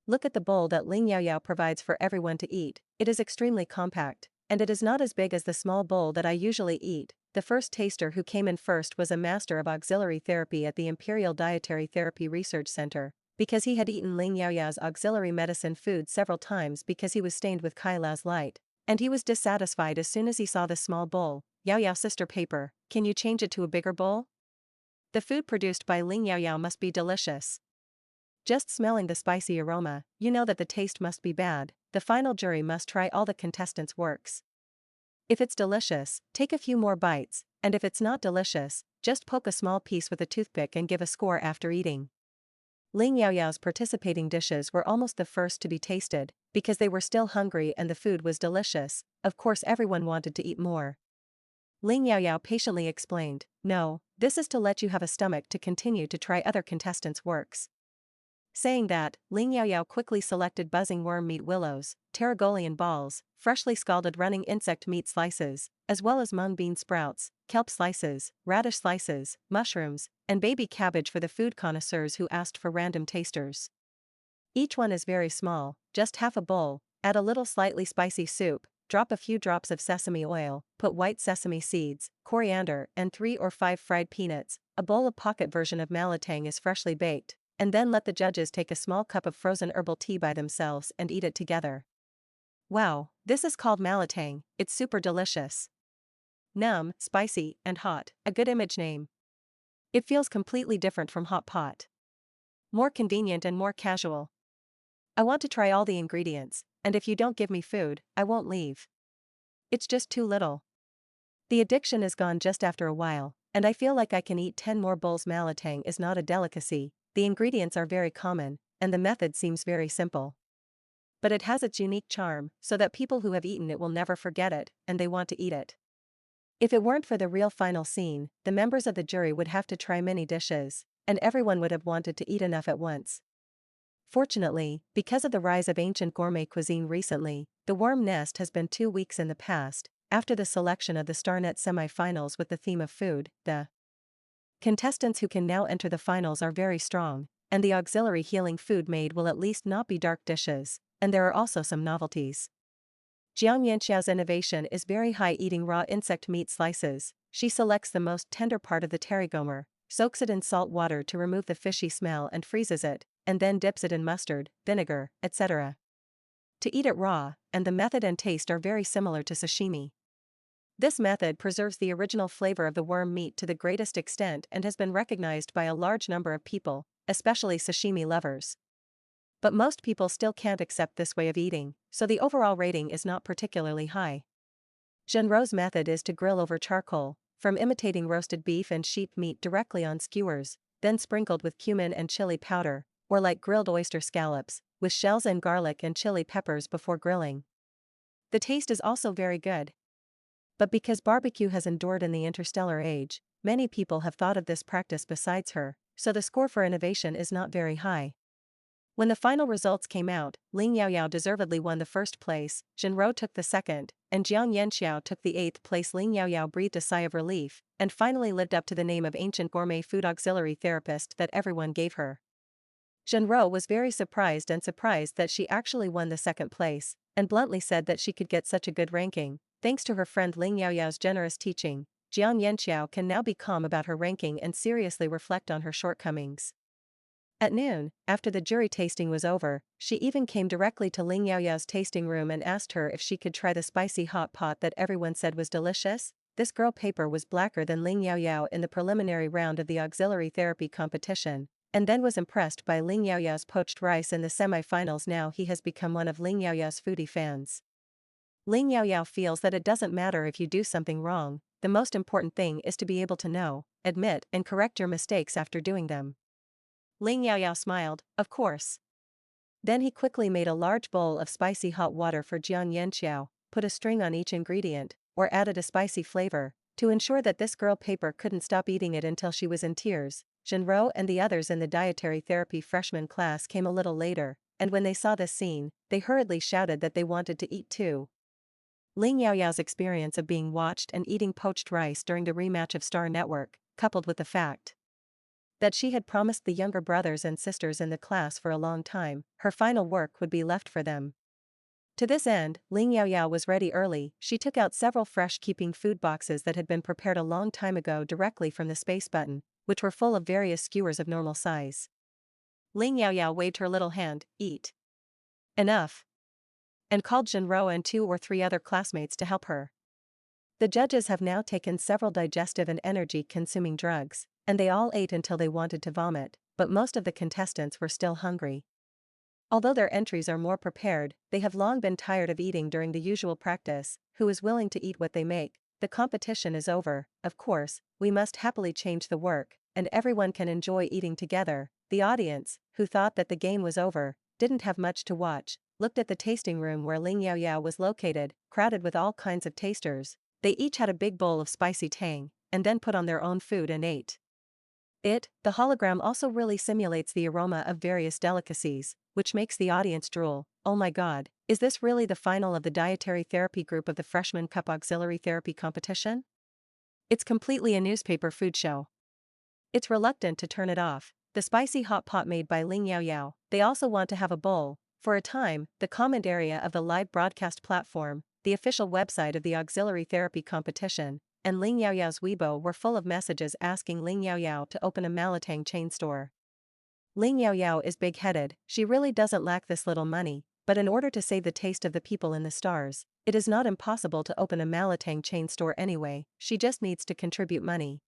Look at the bowl that Ling Yaoyao provides for everyone to eat. It is extremely compact, and it is not as big as the small bowl that I usually eat. The first taster who came in first was a master of auxiliary therapy at the Imperial Dietary Therapy Research Center, because he had eaten Ling Yaoyao's auxiliary medicine food several times because he was stained with Kai Lao's light, and he was dissatisfied as soon as he saw the small bowl. "Yaoyao sister paper, can you change it to a bigger bowl? The food produced by Ling Yaoyao must be delicious. Just smelling the spicy aroma, you know that the taste must be bad. The final jury must try all the contestants' works. If it's delicious, take a few more bites, and if it's not delicious, just poke a small piece with a toothpick and give a score after eating." Ling Yaoyao's participating dishes were almost the first to be tasted, because they were still hungry and the food was delicious. Of course everyone wanted to eat more. Ling Yaoyao patiently explained, "No, this is to let you have a stomach to continue to try other contestants' works." Saying that, Ling Yaoyao quickly selected buzzing worm meat willows, pterygolian balls, freshly scalded running insect meat slices, as well as mung bean sprouts, kelp slices, radish slices, mushrooms, and baby cabbage for the food connoisseurs who asked for random tasters. Each one is very small, just half a bowl. Add a little slightly spicy soup, drop a few drops of sesame oil, put white sesame seeds, coriander, and 3 or 5 fried peanuts. A bowl of pocket version of malatang is freshly baked, and then let the judges take a small cup of frozen herbal tea by themselves and eat it together. Wow, this is called malatang, it's super delicious. Numb, spicy, and hot, a good image name. It feels completely different from hot pot. More convenient and more casual. I want to try all the ingredients, and if you don't give me food, I won't leave. It's just too little. The addiction is gone just after a while, and I feel like I can eat 10 more bowls. Malatang is not a delicacy. The ingredients are very common, and the method seems very simple. But it has its unique charm, so that people who have eaten it will never forget it, and they want to eat it. If it weren't for the real final scene, the members of the jury would have to try many dishes, and everyone would have wanted to eat enough at once. Fortunately, because of the rise of ancient gourmet cuisine recently, the worm nest has been 2 weeks in the past. After the selection of the StarNet semi-finals with the theme of food, the contestants who can now enter the finals are very strong, and the auxiliary healing food made will at least not be dark dishes, and there are also some novelties. Jiang Yanxiao's innovation is very high eating raw insect meat slices. She selects the most tender part of the pterygomer, soaks it in salt water to remove the fishy smell and freezes it, and then dips it in mustard, vinegar, etc. to eat it raw, and the method and taste are very similar to sashimi. This method preserves the original flavor of the worm meat to the greatest extent and has been recognized by a large number of people, especially sashimi lovers. But most people still can't accept this way of eating, so the overall rating is not particularly high. Zhenrou's method is to grill over charcoal, from imitating roasted beef and sheep meat directly on skewers, then sprinkled with cumin and chili powder, or like grilled oyster scallops, with shells and garlic and chili peppers before grilling. The taste is also very good. But because barbecue has endured in the interstellar age, many people have thought of this practice besides her, so the score for innovation is not very high. When the final results came out, Ling Yaoyao deservedly won the first place, Zhenrou took the second, and Jiang Yanxiao took the 8th place. Ling Yaoyao breathed a sigh of relief, and finally lived up to the name of ancient gourmet food auxiliary therapist that everyone gave her. Zhenrou was very surprised that she actually won the second place, and bluntly said that she could get such a good ranking. Thanks to her friend Ling Yaoyao's generous teaching, Jiang Yanxiao can now be calm about her ranking and seriously reflect on her shortcomings. At noon, after the jury tasting was over, she even came directly to Ling Yaoyao's tasting room and asked her if she could try the spicy hot pot that everyone said was delicious. This girl paper was blacker than Ling Yaoyao in the preliminary round of the auxiliary therapy competition, and then was impressed by Ling Yaoyao's poached rice in the semi-finals. Now he has become one of Ling Yaoyao's foodie fans. Ling Yaoyao feels that it doesn't matter if you do something wrong, the most important thing is to be able to know, admit and correct your mistakes after doing them. Ling Yaoyao smiled, of course. Then he quickly made a large bowl of spicy hot water for Jiang Yanxiao, put a string on each ingredient, or added a spicy flavor, to ensure that this girl paper couldn't stop eating it until she was in tears. Zhenrou and the others in the dietary therapy freshman class came a little later, and when they saw this scene, they hurriedly shouted that they wanted to eat too. Ling Yaoyao's experience of being watched and eating poached rice during the rematch of Star Network, coupled with the fact that she had promised the younger brothers and sisters in the class for a long time, her final work would be left for them. To this end, Ling Yaoyao was ready early. She took out several fresh-keeping food boxes that had been prepared a long time ago directly from the space button, which were full of various skewers of normal size. Ling Yaoyao waved her little hand, "Eat. Enough," and called Zhenrou and 2 or 3 other classmates to help her. The judges have now taken several digestive and energy-consuming drugs, and they all ate until they wanted to vomit, but most of the contestants were still hungry. Although their entries are more prepared, they have long been tired of eating during the usual practice. Who is willing to eat what they make? The competition is over, of course, we must happily change the work, and everyone can enjoy eating together. The audience, who thought that the game was over, didn't have much to watch, looked at the tasting room where Ling Yaoyao was located, crowded with all kinds of tasters. They each had a big bowl of spicy tang, and then put on their own food and ate. The hologram also really simulates the aroma of various delicacies, which makes the audience drool. Oh my god, is this really the final of the dietary therapy group of the Freshman Cup Auxiliary Therapy Competition? It's completely a newspaper food show. It's reluctant to turn it off. The spicy hot pot made by Ling Yaoyao. They also want to have a bowl. For a time, the comment area of the live broadcast platform, the official website of the auxiliary therapy competition, and Ling Yaoyao's Weibo were full of messages asking Ling Yaoyao to open a Malatang chain store. Ling Yaoyao is big-headed, she really doesn't lack this little money, but in order to save the taste of the people in the stars, it is not impossible to open a Malatang chain store anyway, she just needs to contribute money.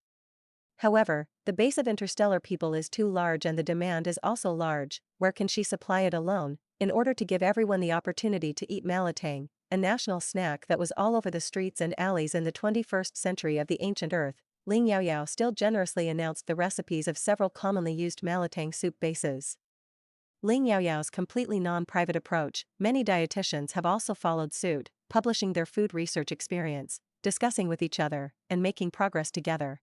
However, the base of interstellar people is too large and the demand is also large. Where can she supply it alone? In order to give everyone the opportunity to eat Malatang, a national snack that was all over the streets and alleys in the 21st century of the ancient Earth, Ling Yaoyao still generously announced the recipes of several commonly used Malatang soup bases. Ling Yaoyao's completely non-private approach, many dietitians have also followed suit, publishing their food research experience, discussing with each other, and making progress together.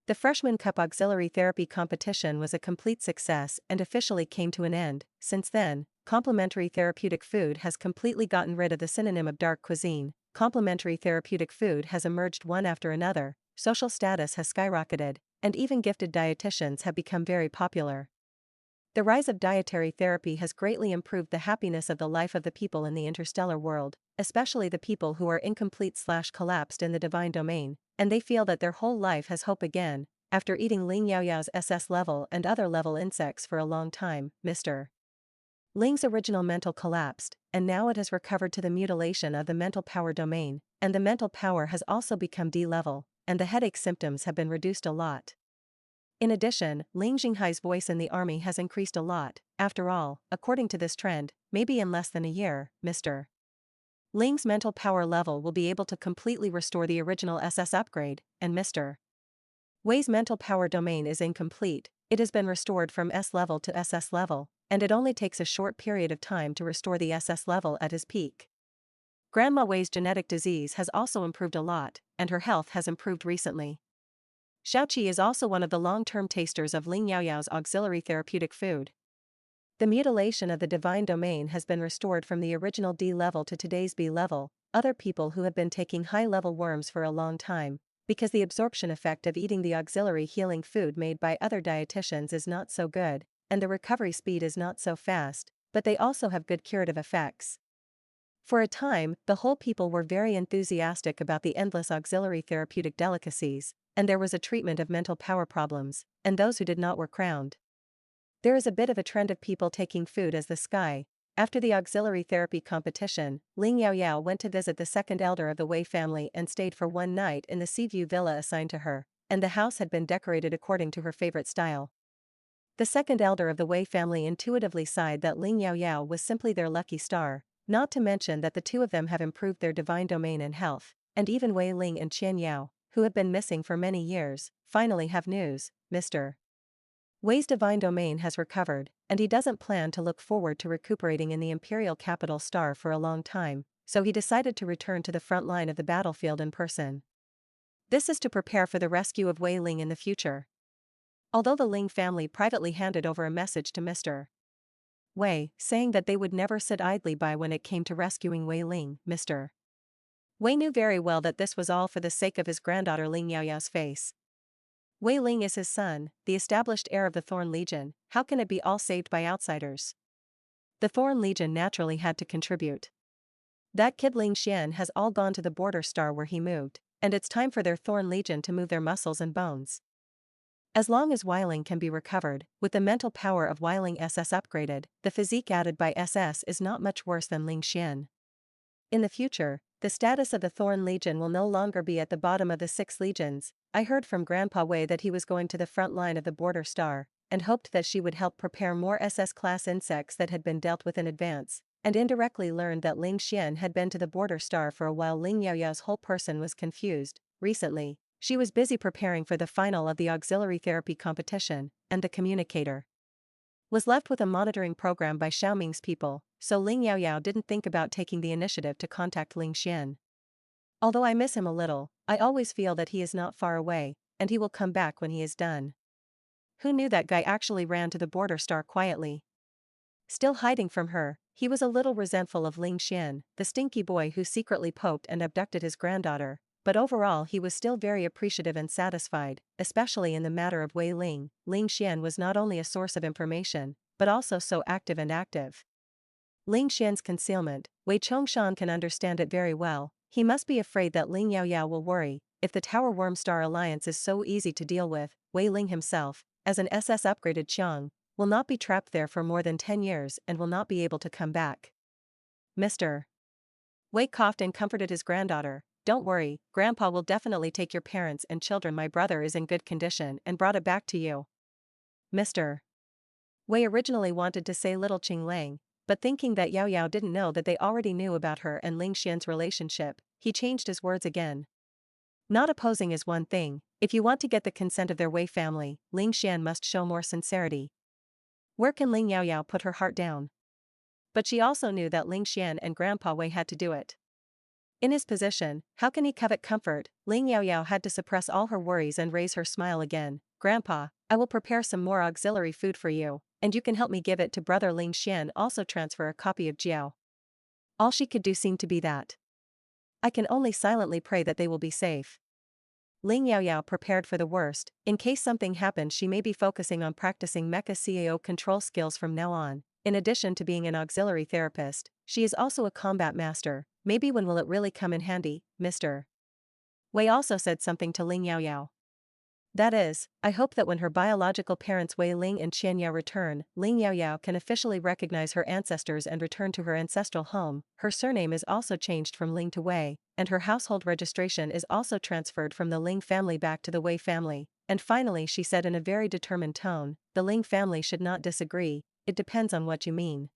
The Freshman Cup Auxiliary Therapy Competition was a complete success and officially came to an end. Since then, complementary therapeutic food has completely gotten rid of the synonym of dark cuisine. Complementary therapeutic food has emerged one after another, social status has skyrocketed, and even gifted dietitians have become very popular. The rise of dietary therapy has greatly improved the happiness of the life of the people in the interstellar world, especially the people who are incomplete/collapsed in the divine domain, and they feel that their whole life has hope again, after eating Ling Yaoyao's SS level and other level insects for a long time. Mr. Ling's original mental collapsed, and now it has recovered to the mutilation of the mental power domain, and the mental power has also become D-level, and the headache symptoms have been reduced a lot. In addition, Ling Jinghai's voice in the army has increased a lot. After all, according to this trend, maybe in less than a year, Mr. Ling's mental power level will be able to completely restore the original SS upgrade, and Mr. Wei's mental power domain is incomplete. It has been restored from S level to SS level, and it only takes a short period of time to restore the SS level at his peak. Grandma Wei's genetic disease has also improved a lot, and her health has improved recently. Xiaoqi is also one of the long-term tasters of Ling Yaoyao's auxiliary therapeutic food. The mutilation of the divine domain has been restored from the original D level to today's B level. Other people who have been taking high-level worms for a long time, because the absorption effect of eating the auxiliary healing food made by other dietitians is not so good, and the recovery speed is not so fast, but they also have good curative effects. For a time, the whole people were very enthusiastic about the endless auxiliary therapeutic delicacies, and there was a treatment of mental power problems, and those who did not were crowned. There is a bit of a trend of people taking food as the sky. After the auxiliary therapy competition, Ling Yaoyao went to visit the second elder of the Wei family and stayed for one night in the Seaview villa assigned to her, and the house had been decorated according to her favorite style. The second elder of the Wei family intuitively sighed that Ling Yaoyao was simply their lucky star, not to mention that the two of them have improved their divine domain and health, and even Wei Ling and Qian Yao, who have been missing for many years, finally have news. Mr. Wei's divine domain has recovered, and he doesn't plan to look forward to recuperating in the imperial capital Star for a long time, so he decided to return to the front line of the battlefield in person. This is to prepare for the rescue of Wei Ling in the future. Although the Ling family privately handed over a message to Mr. Wei, saying that they would never sit idly by when it came to rescuing Wei Ling, Mr. Wei knew very well that this was all for the sake of his granddaughter Ling Yaoyao's face. Wei Ling is his son, the established heir of the Thorn Legion. How can it be all saved by outsiders? The Thorn Legion naturally had to contribute. That kid Ling Xian has all gone to the border star where he moved, and it's time for their Thorn Legion to move their muscles and bones. As long as Weiling can be recovered, with the mental power of Weiling SS upgraded, the physique added by SS is not much worse than Ling Xian. In the future, the status of the Thorn Legion will no longer be at the bottom of the 6 legions. I heard from Grandpa Wei that he was going to the front line of the border star, and hoped that she would help prepare more SS-class insects that had been dealt with in advance, and indirectly learned that Ling Xian had been to the border star for a while. Ling Yaoyao's whole person was confused. Recently, she was busy preparing for the final of the auxiliary therapy competition, and the communicator was left with a monitoring program by Xiaoming's people, so Ling Yaoyao didn't think about taking the initiative to contact Ling Xian. Although I miss him a little, I always feel that he is not far away, and he will come back when he is done. Who knew that guy actually ran to the border star quietly? Still hiding from her, he was a little resentful of Ling Xian, the stinky boy who secretly poked and abducted his granddaughter, but overall he was still very appreciative and satisfied, especially in the matter of Wei Ling. Ling Xian was not only a source of information, but also so active and active. Ling Xian's concealment, Wei Chongshan can understand it very well. He must be afraid that Ling Yaoyao will worry. If the Tower Worm Star Alliance is so easy to deal with, Wei Ling himself, as an SS upgraded Qiang, will not be trapped there for more than 10 years and will not be able to come back. Mr. Wei coughed and comforted his granddaughter. Don't worry, Grandpa will definitely take your parents and children. My brother is in good condition and brought it back to you. Mr. Wei originally wanted to say little Qing Lang, but thinking that Yaoyao didn't know that they already knew about her and Ling Xian's relationship, he changed his words again. Not opposing is one thing. If you want to get the consent of their Wei family, Ling Xian must show more sincerity. Where can Ling Yaoyao put her heart down? But she also knew that Ling Xian and Grandpa Wei had to do it. In his position, how can he covet comfort? Ling Yaoyao had to suppress all her worries and raise her smile again. Grandpa, I will prepare some more auxiliary food for you, and you can help me give it to brother Ling Xian. Also transfer a copy of Jiao. All she could do seemed to be that. I can only silently pray that they will be safe. Ling Yaoyao prepared for the worst. In case something happened, she may be focusing on practicing mecha CAO control skills from now on. In addition to being an auxiliary therapist, she is also a combat master. Maybe when will it really come in handy, Mr. Wei also said something to Ling Yaoyao. That is, I hope that when her biological parents Wei Ling and Qianyao return, Ling Yaoyao can officially recognize her ancestors and return to her ancestral home. Her surname is also changed from Ling to Wei, and her household registration is also transferred from the Ling family back to the Wei family. And finally, she said in a very determined tone, the Ling family should not disagree. It depends on what you mean.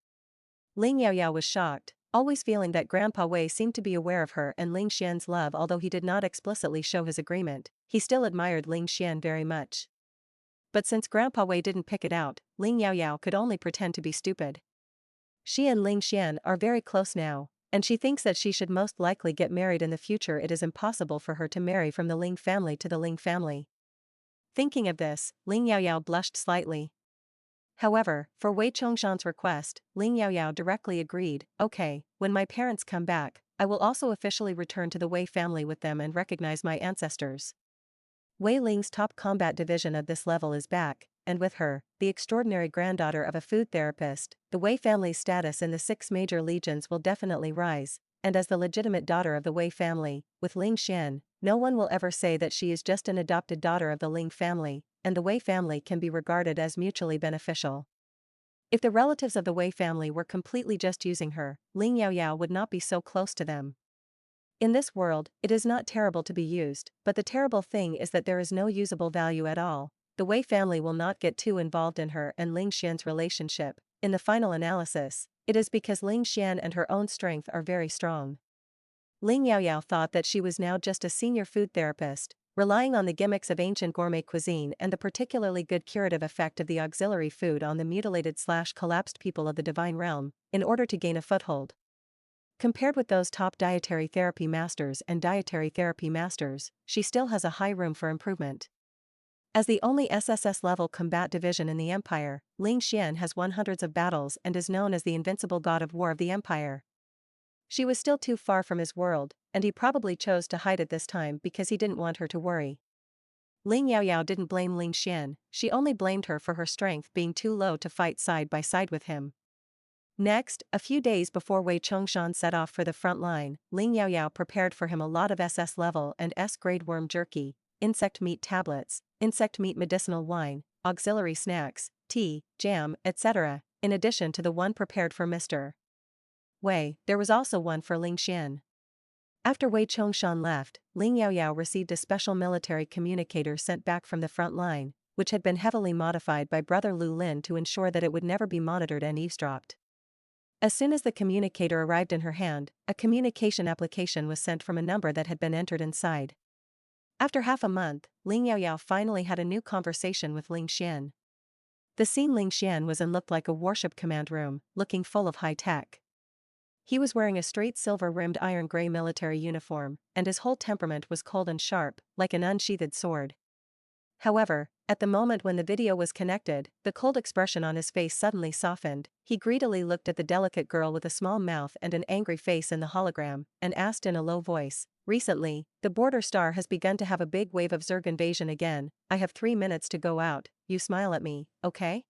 Ling Yaoyao was shocked, always feeling that Grandpa Wei seemed to be aware of her and Ling Xian's love. Although he did not explicitly show his agreement, he still admired Ling Xian very much. But since Grandpa Wei didn't pick it out, Ling Yaoyao could only pretend to be stupid. She and Ling Xian are very close now, and she thinks that she should most likely get married in the future. It is impossible for her to marry from the Ling family to the Ling family. Thinking of this, Ling Yaoyao blushed slightly. However, for Wei Chongshan's request, Ling Yaoyao directly agreed. Okay, when my parents come back, I will also officially return to the Wei family with them and recognize my ancestors. Wei Ling's top combat division of this level is back, and with her, the extraordinary granddaughter of a food therapist, the Wei family's status in the 6 major legions will definitely rise, and as the legitimate daughter of the Wei family, with Ling Xian, no one will ever say that she is just an adopted daughter of the Ling family, and the Wei family can be regarded as mutually beneficial. If the relatives of the Wei family were completely just using her, Ling Yaoyao would not be so close to them. In this world, it is not terrible to be used, but the terrible thing is that there is no usable value at all. The Wei family will not get too involved in her and Ling Xian's relationship. In the final analysis, it is because Ling Xian and her own strength are very strong. Ling Yaoyao thought that she was now just a senior food therapist, relying on the gimmicks of ancient gourmet cuisine and the particularly good curative effect of the auxiliary food on the mutilated/collapsed people of the divine realm, in order to gain a foothold. Compared with those top dietary therapy masters and dietary therapy masters, she still has a high room for improvement. As the only SSS-level combat division in the Empire, Ling Xian has won hundreds of battles and is known as the invincible god of war of the Empire. She was still too far from his world, and he probably chose to hide it this time because he didn't want her to worry. Ling Yaoyao didn't blame Ling Xian, she only blamed her for her strength being too low to fight side by side with him. Next, a few days before Wei Chongshan set off for the front line, Ling Yaoyao prepared for him a lot of SS level and S-grade worm jerky, insect meat tablets, insect meat medicinal wine, auxiliary snacks, tea, jam, etc., in addition to the one prepared for Mr. Wei. There was also one for Ling Xian. After Wei Chongshan left, Ling Yaoyao received a special military communicator sent back from the front line, which had been heavily modified by Brother Lu Lin to ensure that it would never be monitored and eavesdropped. As soon as the communicator arrived in her hand, a communication application was sent from a number that had been entered inside. After half a month, Ling Yaoyao finally had a new conversation with Ling Xian. The scene Ling Xian was in looked like a warship command room, looking full of high tech. He was wearing a straight silver-rimmed iron-gray military uniform, and his whole temperament was cold and sharp, like an unsheathed sword. However, at the moment when the video was connected, the cold expression on his face suddenly softened. He greedily looked at the delicate girl with a small mouth and an angry face in the hologram, and asked in a low voice, "Recently, the border star has begun to have a big wave of Zerg invasion again. I have 3 minutes to go out, you smile at me, okay?"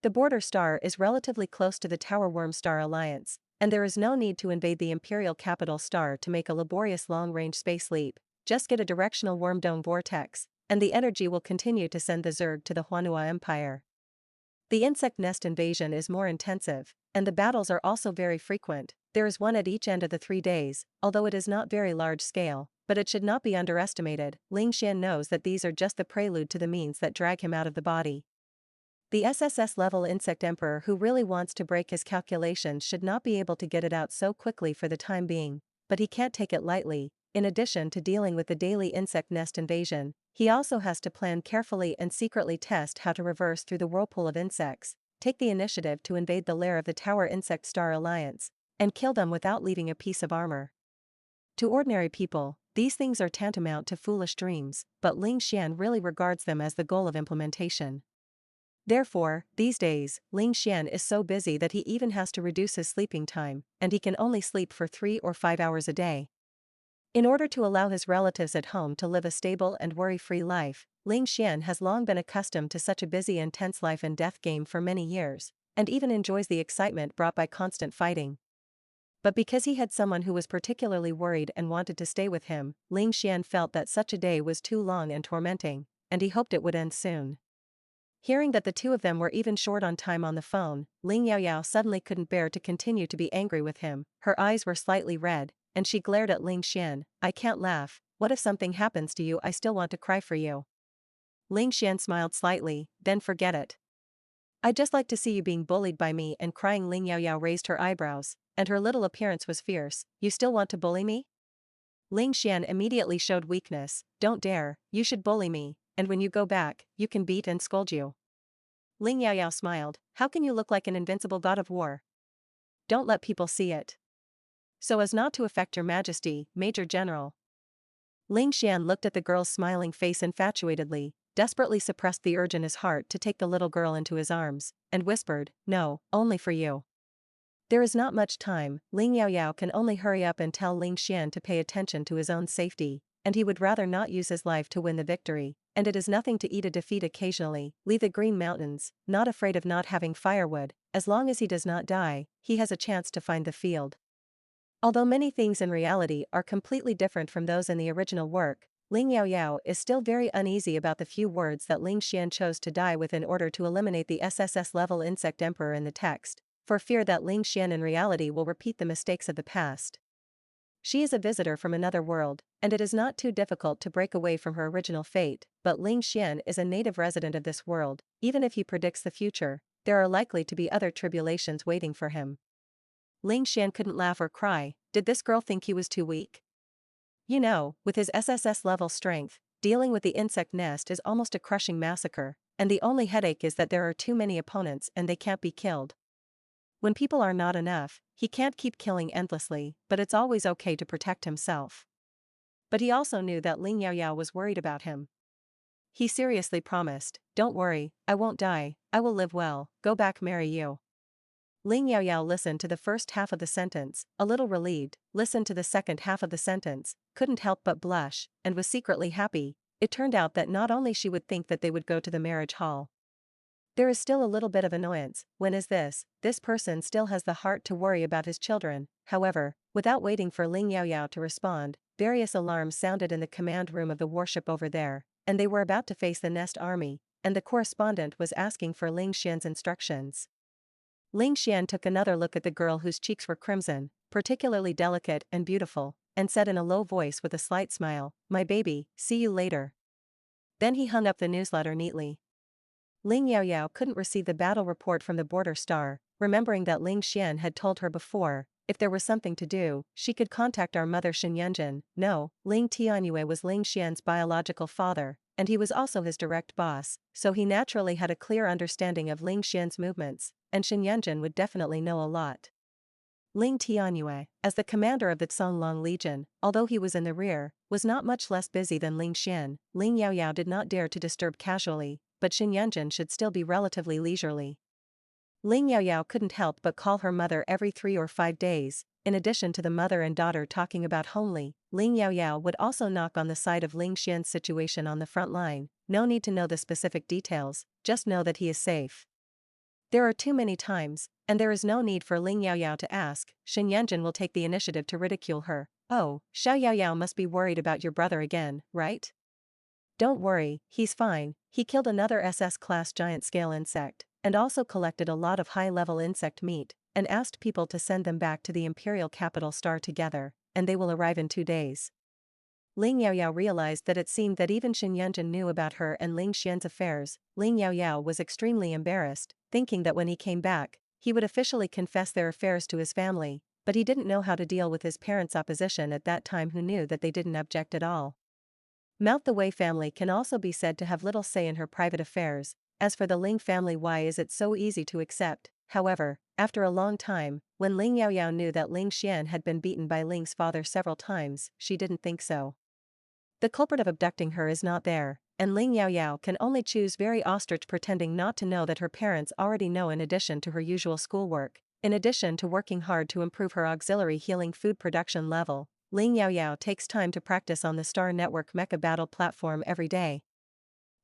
The border star is relatively close to the Tower Worm Star Alliance, and there is no need to invade the Imperial Capital Star to make a laborious long-range space leap. Just get a directional worm dome vortex, and the energy will continue to send the Zerg to the Huanhua Empire. The insect nest invasion is more intensive, and the battles are also very frequent. There is one at each end of the 3 days, although it is not very large scale, but it should not be underestimated. Ling Xian knows that these are just the prelude to the means that drag him out of the body. The SSS-level insect emperor who really wants to break his calculations should not be able to get it out so quickly for the time being, but he can't take it lightly. In addition to dealing with the daily insect nest invasion, he also has to plan carefully and secretly test how to reverse through the whirlpool of insects, take the initiative to invade the lair of the Tower Insect Star Alliance, and kill them without leaving a piece of armor. To ordinary people, these things are tantamount to foolish dreams, but Ling Xian really regards them as the goal of implementation. Therefore, these days, Ling Xian is so busy that he even has to reduce his sleeping time, and he can only sleep for 3 or 5 hours a day. In order to allow his relatives at home to live a stable and worry-free life, Ling Xian has long been accustomed to such a busy and tense life and death game for many years, and even enjoys the excitement brought by constant fighting. But because he had someone who was particularly worried and wanted to stay with him, Ling Xian felt that such a day was too long and tormenting, and he hoped it would end soon. Hearing that the two of them were even short on time on the phone, Ling Yaoyao suddenly couldn't bear to continue to be angry with him. Her eyes were slightly red, and she glared at Ling Xian. "I can't laugh. What if something happens to you? I still want to cry for you." Ling Xian smiled slightly. "Then forget it. I'd just like to see you being bullied by me and crying." Ling Yaoyao raised her eyebrows, and her little appearance was fierce. "You still want to bully me?" Ling Xian immediately showed weakness. "Don't dare, you should bully me, and when you go back, you can beat and scold you." Ling Yaoyao smiled. "How can you look like an invincible god of war? Don't let people see it. So as not to affect your majesty, Major General." Ling Xian looked at the girl's smiling face infatuatedly, desperately suppressed the urge in his heart to take the little girl into his arms, and whispered, "No, only for you." There is not much time. Ling Yaoyao can only hurry up and tell Ling Xian to pay attention to his own safety, and he would rather not use his life to win the victory, and it is nothing to eat a defeat occasionally. Leave the Green Mountains, not afraid of not having firewood. As long as he does not die, he has a chance to find the field. Although many things in reality are completely different from those in the original work, Ling Yaoyao is still very uneasy about the few words that Ling Xian chose to die with in order to eliminate the SSS-level insect emperor in the text, for fear that Ling Xian in reality will repeat the mistakes of the past. She is a visitor from another world, and it is not too difficult to break away from her original fate, but Ling Xian is a native resident of this world. Even if he predicts the future, there are likely to be other tribulations waiting for him. Ling Xian couldn't laugh or cry. Did this girl think he was too weak? You know, with his SSS-level strength, dealing with the insect nest is almost a crushing massacre, and the only headache is that there are too many opponents and they can't be killed. When people are not enough, he can't keep killing endlessly, but it's always okay to protect himself. But he also knew that Ling Yaoyao was worried about him. He seriously promised, "Don't worry, I won't die, I will live well, go back, marry you." Ling Yaoyao listened to the first half of the sentence, a little relieved, listened to the second half of the sentence, couldn't help but blush, and was secretly happy. It turned out that not only she would think that they would go to the marriage hall. There is still a little bit of annoyance. When is this person still has the heart to worry about his children. However, without waiting for Ling Yaoyao to respond, various alarms sounded in the command room of the warship over there, and they were about to face the Nest army, and the correspondent was asking for Ling Xian's instructions. Ling Xian took another look at the girl whose cheeks were crimson, particularly delicate and beautiful, and said in a low voice with a slight smile, "My baby, see you later." Then he hung up the newsletter neatly. Ling Yaoyao couldn't receive the battle report from the border star, remembering that Ling Xian had told her before, if there was something to do, she could contact our mother Shenyanjin. No, Ling Tianyue was Ling Xian's biological father, and he was also his direct boss, so he naturally had a clear understanding of Ling Xian's movements, and Shenyanjin would definitely know a lot. Ling Tianyue, as the commander of the Songlong Legion, although he was in the rear, was not much less busy than Ling Xian. Ling Yaoyao did not dare to disturb casually, but Shenyanjin should still be relatively leisurely. Ling Yaoyao couldn't help but call her mother every 3 or 5 days. In addition to the mother and daughter talking about homely, Ling Yaoyao would also knock on the side of Ling Xian's situation on the front line. No need to know the specific details, just know that he is safe. There are too many times, and there is no need for Ling Yaoyao to ask. Shenyanjin will take the initiative to ridicule her. "Oh, Xiao Yaoyao must be worried about your brother again, right? Don't worry, he's fine. He killed another SS-class giant-scale insect, and also collected a lot of high-level insect meat, and asked people to send them back to the imperial capital Star together, and they will arrive in 2 days." Ling Yaoyao realized that it seemed that even Shenyanjin knew about her and Ling Xian's affairs. Ling Yaoyao was extremely embarrassed, thinking that when he came back, he would officially confess their affairs to his family, but he didn't know how to deal with his parents' opposition at that time, who knew that they didn't object at all. Mount the Wei family can also be said to have little say in her private affairs. As for the Ling family, why is it so easy to accept? However, after a long time, when Ling Yaoyao knew that Ling Xian had been beaten by Ling's father several times, she didn't think so. The culprit of abducting her is not there, and Ling Yaoyao can only choose very ostrich pretending not to know that her parents already know. In addition to her usual schoolwork, in addition to working hard to improve her auxiliary healing food production level, Ling Yaoyao takes time to practice on the Star Network Mecha Battle platform every day.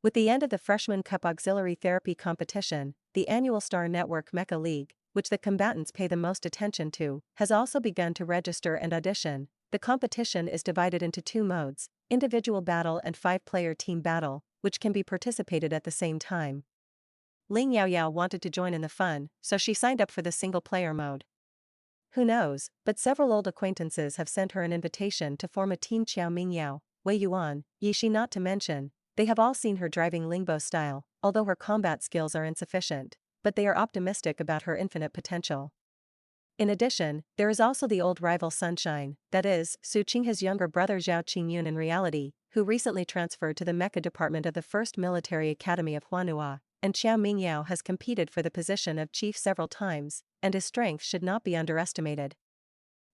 With the end of the Freshman Cup Auxiliary Therapy competition, the annual Star Network Mecha League, which the combatants pay the most attention to, has also begun to register and audition. The competition is divided into two modes, individual battle and 5-player team battle, which can be participated at the same time. Ling Yaoyao wanted to join in the fun, so she signed up for the single-player mode. Who knows, but several old acquaintances have sent her an invitation to form a team. Xiao Mingyao, Wei Yuan, Yi Shi, not to mention, they have all seen her driving Lingbo style, although her combat skills are insufficient, but they are optimistic about her infinite potential. In addition, there is also the old rival Sunshine, that is, Su Qinghe's younger brother Zhao Qingyun in reality, who recently transferred to the mecha department of the 1st Military Academy of Huanhua, and Xiao Mingyao has competed for the position of chief several times, and his strength should not be underestimated.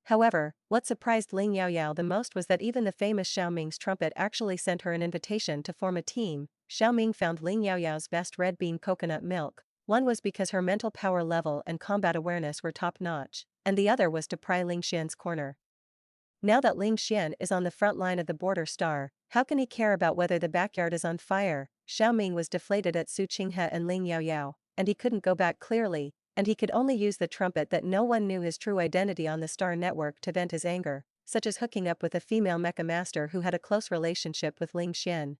However, what surprised Ling Yaoyao the most was that even the famous Xiao Ming's trumpet actually sent her an invitation to form a team. Xiao Ming found Ling Yaoyao's best red bean coconut milk. One was because her mental power level and combat awareness were top-notch, and the other was to pry Ling Xian's corner. Now that Ling Xian is on the front line of the border star, how can he care about whether the backyard is on fire? Xiao Ming was deflated at Su Qinghe and Ling Yaoyao, and he couldn't go back clearly, and he could only use the trumpet that no one knew his true identity on the Star Network to vent his anger, such as hooking up with a female mecha master who had a close relationship with Ling Xian.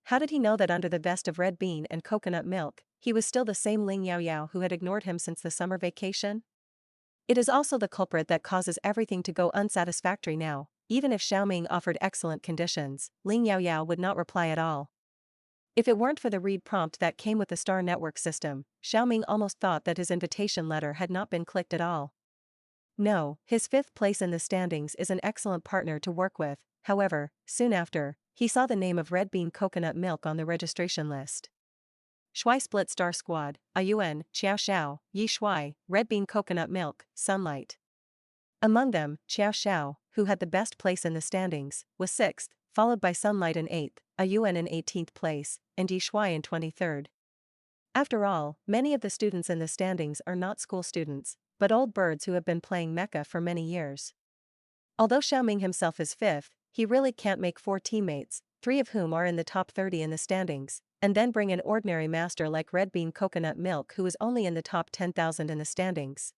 How did he know that under the vest of red bean and coconut milk, he was still the same Ling Yaoyao who had ignored him since the summer vacation? It is also the culprit that causes everything to go unsatisfactory now. Even if Xiao Ming offered excellent conditions, Ling Yaoyao would not reply at all. If it weren't for the read prompt that came with the Star Network system, Xiao Ming almost thought that his invitation letter had not been clicked at all. No, his 5th place in the standings is an excellent partner to work with. However, soon after, he saw the name of Red Bean Coconut Milk on the registration list. Shui Split Star Squad, Ayuan, Qiao Xiao, Yi Shui, Red Bean Coconut Milk, Sunlight. Among them, Qiao Xiao, who had the best place in the standings, was 6th, followed by Sunlight in 8th, Ayuan in 18th place, and Yi Shui in 23rd. After all, many of the students in the standings are not school students, but old birds who have been playing mecha for many years. Although Xiao Ming himself is 5th, he really can't make 4 teammates, 3 of whom are in the top 30 in the standings, and then bring an ordinary master like Red Bean Coconut Milk who is only in the top 10,000 in the standings.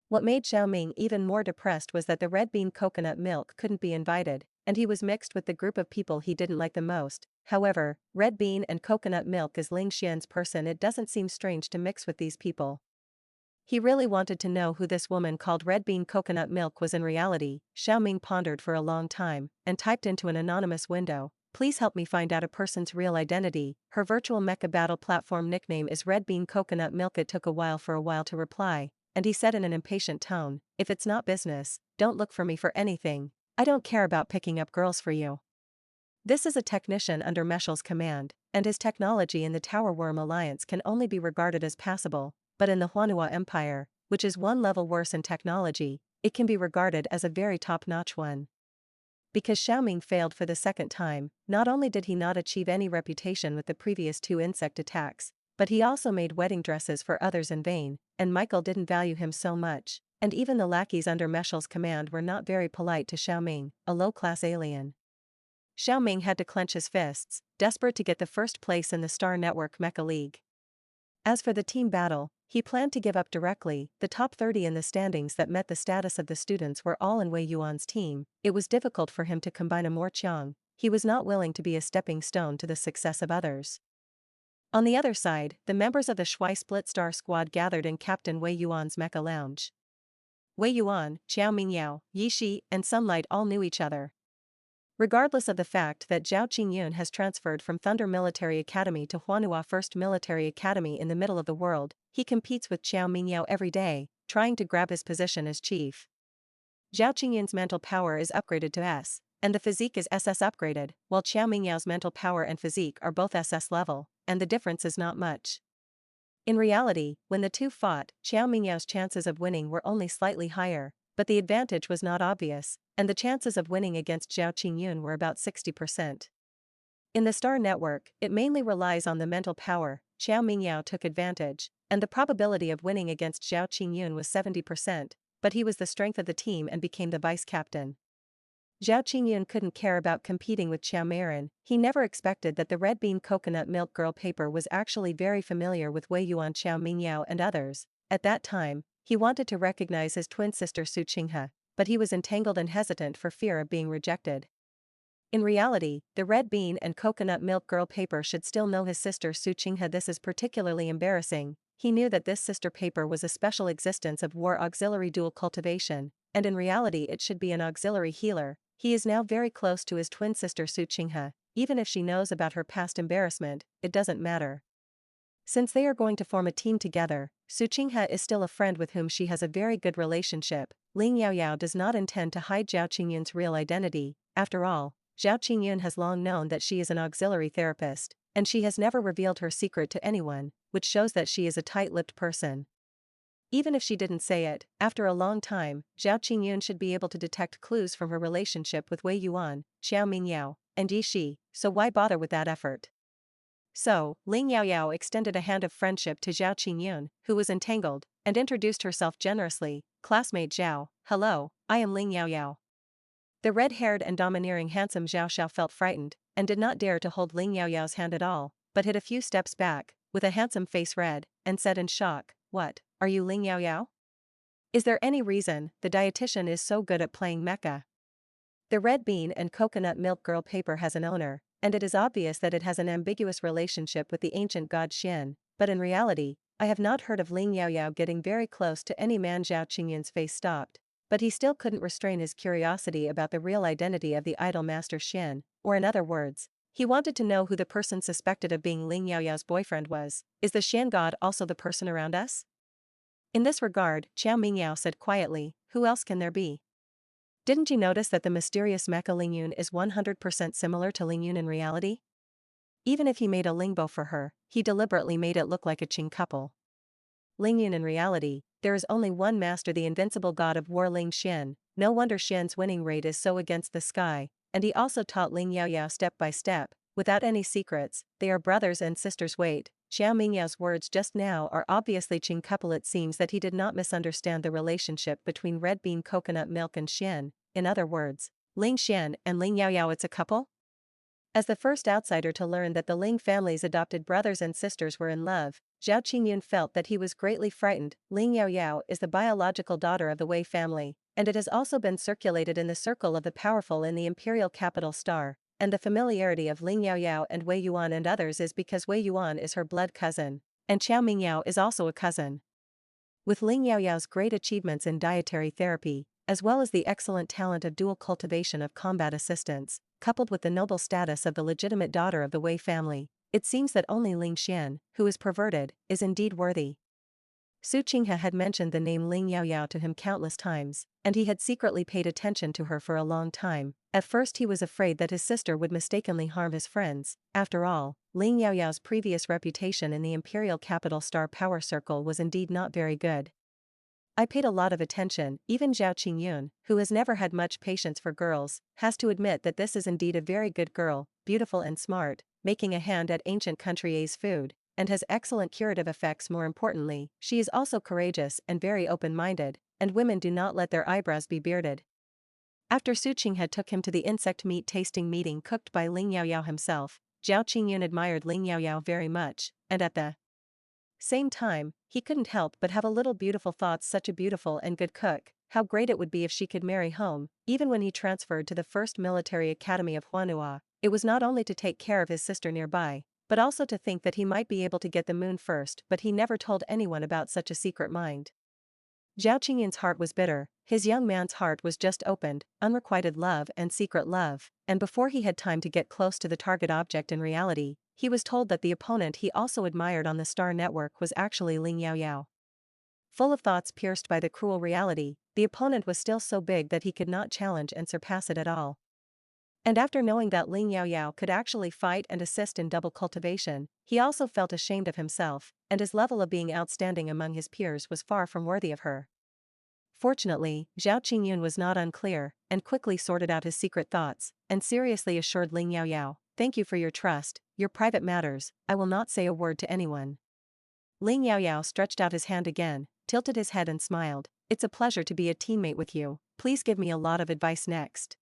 What made Xiao Ming even more depressed was that the Red Bean Coconut Milk couldn't be invited, and he was mixed with the group of people he didn't like the most. However, Red Bean and Coconut Milk is Ling Xian's person. It doesn't seem strange to mix with these people. He really wanted to know who this woman called Red Bean Coconut Milk was in reality. Xiao Ming pondered for a long time, and typed into an anonymous window, "Please help me find out a person's real identity. Her virtual mecha battle platform nickname is Red Bean Coconut Milk." It took a while to reply, and he said in an impatient tone, "If it's not business, don't look for me for anything. I don't care about picking up girls for you." This is a technician under Meshel's command, and his technology in the Tower Worm Alliance can only be regarded as passable, but in the Huanhua Empire, which is one level worse in technology, it can be regarded as a very top-notch one. Because Xiao Ming failed for the 2nd time, not only did he not achieve any reputation with the previous 2 insect attacks, but he also made wedding dresses for others in vain, and Michael didn't value him so much, and even the lackeys under Meshel's command were not very polite to Xiao Ming, a low-class alien. Xiao Ming had to clench his fists, desperate to get the 1st place in the Star Network Mecha League. As for the team battle, he planned to give up directly. The top 30 in the standings that met the status of the students were all in Wei Yuan's team. It was difficult for him to combine a more Qiang. He was not willing to be a stepping stone to the success of others. On the other side, the members of the Shui Split Star Squad gathered in Captain Wei Yuan's mecha lounge. Wei Yuan, Qiao Mingyao, Yi Shi, and Sunlight all knew each other. Regardless of the fact that Zhao Qingyun has transferred from Thunder Military Academy to Huanhua 1st Military Academy in the middle of the world, he competes with Qiao Mingyao every day, trying to grab his position as chief. Zhao Qingyun's mental power is upgraded to S, and the physique is SS upgraded, while Qiao Mingyao's mental power and physique are both SS level, and the difference is not much. In reality, when the two fought, Qiao Mingyao's chances of winning were only slightly higher, but the advantage was not obvious, and the chances of winning against Zhao Qingyun were about 60%. In the Star Network, it mainly relies on the mental power. Qiao Mingyao took advantage, and the probability of winning against Zhao Qingyun was 70%, but he was the strength of the team and became the vice captain. Zhao Qingyun couldn't care about competing with Qiao Meiren. He never expected that the red bean coconut milk girl paper was actually very familiar with Wei Yuan, Xiao Mingyao and others. At that time, he wanted to recognize his twin sister Su Qinghe, but he was entangled and hesitant for fear of being rejected. In reality, the red bean and coconut milk girl paper should still know his sister Su Qinghe. This is particularly embarrassing. He knew that this sister paper was a special existence of war auxiliary dual cultivation, and in reality it should be an auxiliary healer. He is now very close to his twin sister Su Qinghe. Even if she knows about her past embarrassment, it doesn't matter. Since they are going to form a team together, Su Qinghe is still a friend with whom she has a very good relationship. Ling Yaoyao does not intend to hide Zhao Qingyun's real identity. After all, Zhao Qingyun has long known that she is an auxiliary therapist, and she has never revealed her secret to anyone, which shows that she is a tight-lipped person. Even if she didn't say it, after a long time, Zhao Qingyun should be able to detect clues from her relationship with Wei Yuan, Xiao Mingyao, and Yi Shi, so why bother with that effort? So, Ling Yaoyao extended a hand of friendship to Zhao Qingyun, who was entangled, and introduced herself generously. Classmate Zhao, hello, I am Ling Yaoyao. The red-haired and domineering handsome Zhao Xiao felt frightened, and did not dare to hold Ling Yaoyao's hand at all, but hid a few steps back, with a handsome face red, and said in shock, "What, are you Ling Yaoyao? Is there any reason the dietitian is so good at playing mecha?" The red bean and coconut milk girl paper has an owner, and it is obvious that it has an ambiguous relationship with the ancient god Xian, but in reality, I have not heard of Ling Yaoyao getting very close to any man. Zhao Qingyun's face stopped, but he still couldn't restrain his curiosity about the real identity of the idol master Xian, or in other words, he wanted to know who the person suspected of being Ling Yaoyao's boyfriend was. Is the Xian god also the person around us? In this regard, Qiao Mingyao said quietly, who else can there be? Didn't you notice that the mysterious mecha Lingyun is 100% similar to Lingyun in reality? Even if he made a lingbo for her, he deliberately made it look like a Qing couple. Lingyun in reality, there is only one master, the invincible god of war Ling Xian. No wonder Xian's winning rate is so against the sky, and he also taught Ling Yaoyao step by step, without any secrets. They are brothers and sisters. Wait, Xiao Mingyao's words just now are obviously Qing couple. It seems that he did not misunderstand the relationship between red bean coconut milk and Xian. In other words, Ling Xian and Ling Yaoyao, it's a couple? As the first outsider to learn that the Ling family's adopted brothers and sisters were in love, Zhao Qingyun felt that he was greatly frightened. Ling Yaoyao is the biological daughter of the Wei family, and it has also been circulated in the circle of the powerful in the imperial capital star, and the familiarity of Ling Yaoyao and Wei Yuan and others is because Wei Yuan is her blood cousin, and Qiao Mingyao is also a cousin. With Ling Yaoyao's great achievements in dietary therapy, as well as the excellent talent of dual cultivation of combat assistance, coupled with the noble status of the legitimate daughter of the Wei family, it seems that only Ling Xian, who is perverted, is indeed worthy. Su Qinghe had mentioned the name Ling Yaoyao to him countless times, and he had secretly paid attention to her for a long time. At first he was afraid that his sister would mistakenly harm his friends. After all, Ling Yaoyao's previous reputation in the imperial capital star power circle was indeed not very good. I paid a lot of attention. Even Zhao Qingyun, who has never had much patience for girls, has to admit that this is indeed a very good girl, beautiful and smart, making a hand at ancient country A's food, and has excellent curative effects. More importantly, she is also courageous and very open-minded, and women do not let their eyebrows be bearded. After Su Qinghe took him to the insect meat tasting meeting cooked by Ling Yaoyao himself, Zhao Qingyun admired Ling Yaoyao very much, and at the same time, he couldn't help but have a little beautiful thoughts. Such a beautiful and good cook, how great it would be if she could marry home. Even when he transferred to the first military academy of Huanhua, it was not only to take care of his sister nearby, but also to think that he might be able to get the moon first. But he never told anyone about such a secret mind. Zhao Qingyun's heart was bitter. His young man's heart was just opened, unrequited love and secret love, and before he had time to get close to the target object in reality, he was told that the opponent he also admired on the Star Network was actually Ling Yaoyao. Full of thoughts pierced by the cruel reality, the opponent was still so big that he could not challenge and surpass it at all. And after knowing that Ling Yaoyao could actually fight and assist in double cultivation, he also felt ashamed of himself, and his level of being outstanding among his peers was far from worthy of her. Fortunately, Zhao Qingyun was not unclear, and quickly sorted out his secret thoughts, and seriously assured Ling Yaoyao, "Thank you for your trust, your private matters, I will not say a word to anyone." Ling Yaoyao stretched out his hand again, tilted his head and smiled, "It's a pleasure to be a teammate with you, please give me a lot of advice next."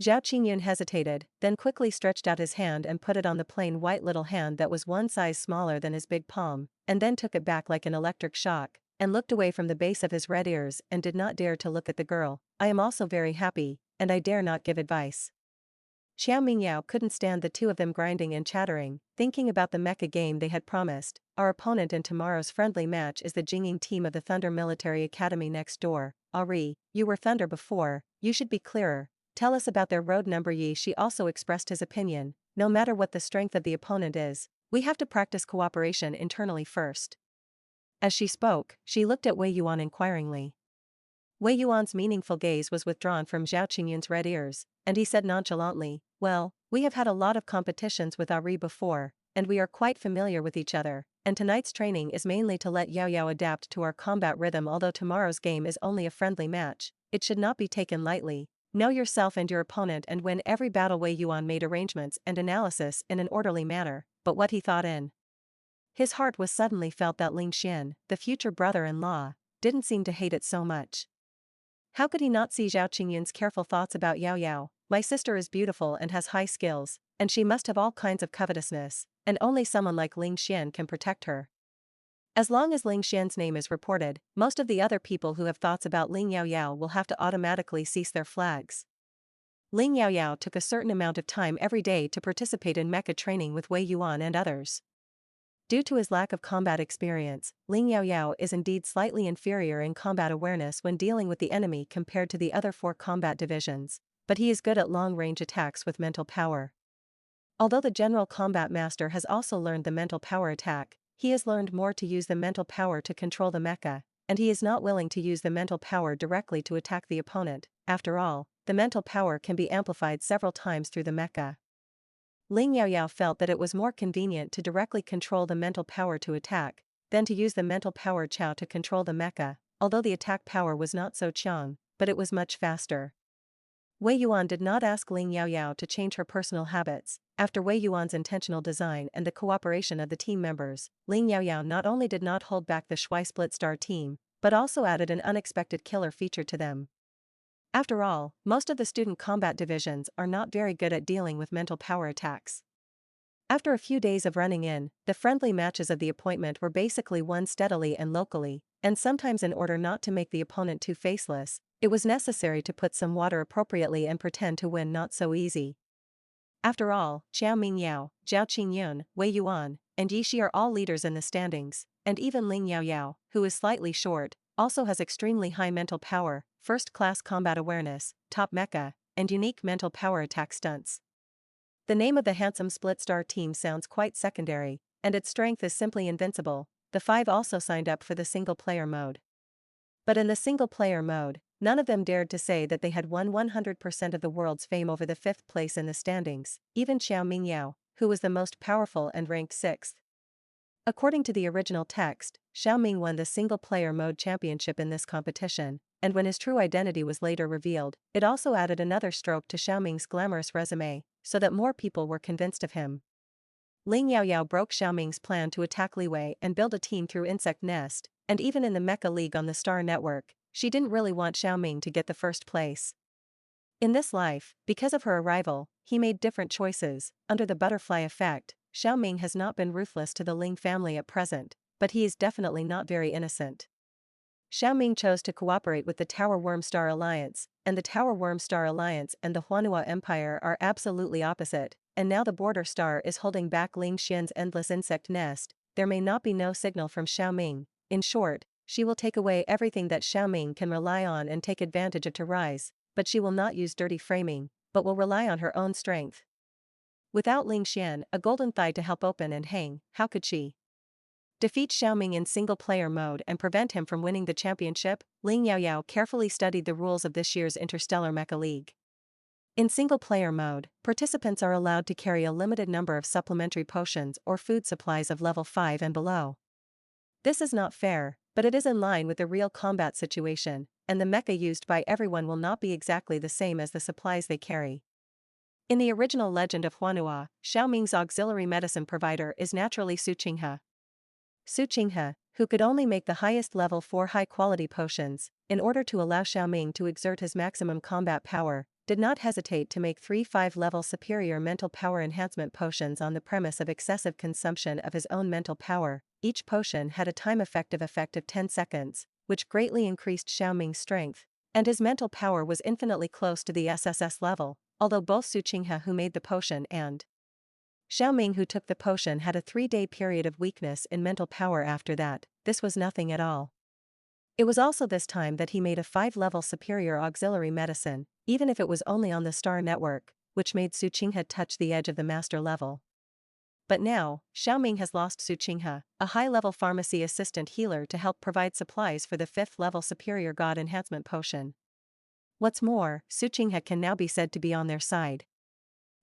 Zhao Qingyun hesitated, then quickly stretched out his hand and put it on the plain white little hand that was one size smaller than his big palm, and then took it back like an electric shock, and looked away from the base of his red ears and did not dare to look at the girl. I am also very happy, and I dare not give advice. Xiao Mingyao couldn't stand the two of them grinding and chattering, thinking about the mecha game they had promised. Our opponent in tomorrow's friendly match is the Jingying team of the Thunder Military Academy next door. Ari, you were Thunder before, you should be clearer. Tell us about their road number. Yi Shi also expressed his opinion. No matter what the strength of the opponent is, we have to practice cooperation internally first. As she spoke, she looked at Wei Yuan inquiringly. Wei Yuan's meaningful gaze was withdrawn from Zhao Qingyun's red ears, and he said nonchalantly, well, we have had a lot of competitions with Ari before, and we are quite familiar with each other, and tonight's training is mainly to let Yaoyao adapt to our combat rhythm. Although tomorrow's game is only a friendly match, it should not be taken lightly. Know yourself and your opponent and win every battle. Wei Yuan made arrangements and analysis in an orderly manner, but what he thought in his heart was suddenly felt that Ling Xian, the future brother-in-law, didn't seem to hate it so much. How could he not see Zhao Qingyun's careful thoughts about Yaoyao? My sister is beautiful and has high skills, and she must have all kinds of covetousness, and only someone like Ling Xian can protect her. As long as Ling Xian's name is reported, most of the other people who have thoughts about Ling Yaoyao will have to automatically cease their flags. Ling Yaoyao took a certain amount of time every day to participate in mecha training with Wei Yuan and others. Due to his lack of combat experience, Ling Yaoyao is indeed slightly inferior in combat awareness when dealing with the enemy compared to the other 4 combat divisions, but he is good at long-range attacks with mental power. Although the general combat master has also learned the mental power attack, he has learned more to use the mental power to control the mecha, and he is not willing to use the mental power directly to attack the opponent. After all, the mental power can be amplified several times through the mecha. Ling Yaoyao felt that it was more convenient to directly control the mental power to attack, than to use the mental power Chao to control the mecha, although the attack power was not so strong, but it was much faster. Wei Yuan did not ask Ling Yaoyao to change her personal habits. After Wei Yuan's intentional design and the cooperation of the team members, Ling Yaoyao not only did not hold back the Shui Split Star team, but also added an unexpected killer feature to them. After all, most of the student combat divisions are not very good at dealing with mental power attacks. After a few days of running in, the friendly matches of the appointment were basically won steadily and locally, and sometimes in order not to make the opponent too faceless, it was necessary to put some water appropriately and pretend to win not so easy. After all, Xiao Mingyao, Zhao Qingyun, Wei Yuan, and Yi Shi are all leaders in the standings, and even Ling Yaoyao, who is slightly short, also has extremely high mental power, first-class combat awareness, top mecha, and unique mental power attack stunts. The name of the handsome split-star team sounds quite secondary, and its strength is simply invincible. The 5 also signed up for the single-player mode. But in the single-player mode, none of them dared to say that they had won 100% of the world's fame over the 5th place in the standings, even Xiao Mingyao, who was the most powerful and ranked 6th. According to the original text, Xiao Ming won the single-player mode championship in this competition, and when his true identity was later revealed, it also added another stroke to Xiao Ming's glamorous resume, so that more people were convinced of him. Ling Yaoyao broke Xiao Ming's plan to attack Li Wei and build a team through Insect Nest, and even in the Mecha League on the Star Network, she didn't really want Xiao Ming to get the first place. In this life, because of her arrival, he made different choices. Under the butterfly effect, Xiao Ming has not been ruthless to the Ling family at present, but he is definitely not very innocent. Xiao Ming chose to cooperate with the Tower Worm Star Alliance, and the Tower Worm Star Alliance and the Huanhua Empire are absolutely opposite, and now the Border Star is holding back Ling Xian's endless insect nest. There may not be no signal from Xiao Ming. In short, she will take away everything that Xiao Ming can rely on and take advantage of to rise, but she will not use dirty framing, but will rely on her own strength. Without Ling Xian, a golden thigh to help open and hang, how could she defeat Xiao Ming in single-player mode and prevent him from winning the championship? Ling Yaoyao carefully studied the rules of this year's Interstellar Mecha League. In single-player mode, participants are allowed to carry a limited number of supplementary potions or food supplies of level 5 and below. This is not fair, but it is in line with the real combat situation, and the mecha used by everyone will not be exactly the same as the supplies they carry. In the original legend of Huanhua, Xiao Ming's auxiliary medicine provider is naturally Su Qinghe. Su Qinghe, who could only make the highest level 4 high-quality potions, in order to allow Xiao Ming to exert his maximum combat power, did not hesitate to make 3 5-level superior mental power enhancement potions on the premise of excessive consumption of his own mental power. Each potion had a time-effective effect of 10 seconds, which greatly increased Xiaoming's strength, and his mental power was infinitely close to the SSS level, although both Su Qinghe who made the potion and Xiaoming who took the potion had a 3-day period of weakness in mental power after that. This was nothing at all. It was also this time that he made a 5-level superior auxiliary medicine, even if it was only on the star network, which made Su Qinghe touch the edge of the master level. But now, Xiaoming has lost Su Qinghe, a high-level pharmacy assistant healer to help provide supplies for the 5th-level superior god enhancement potion. What's more, Su Qinghe can now be said to be on their side.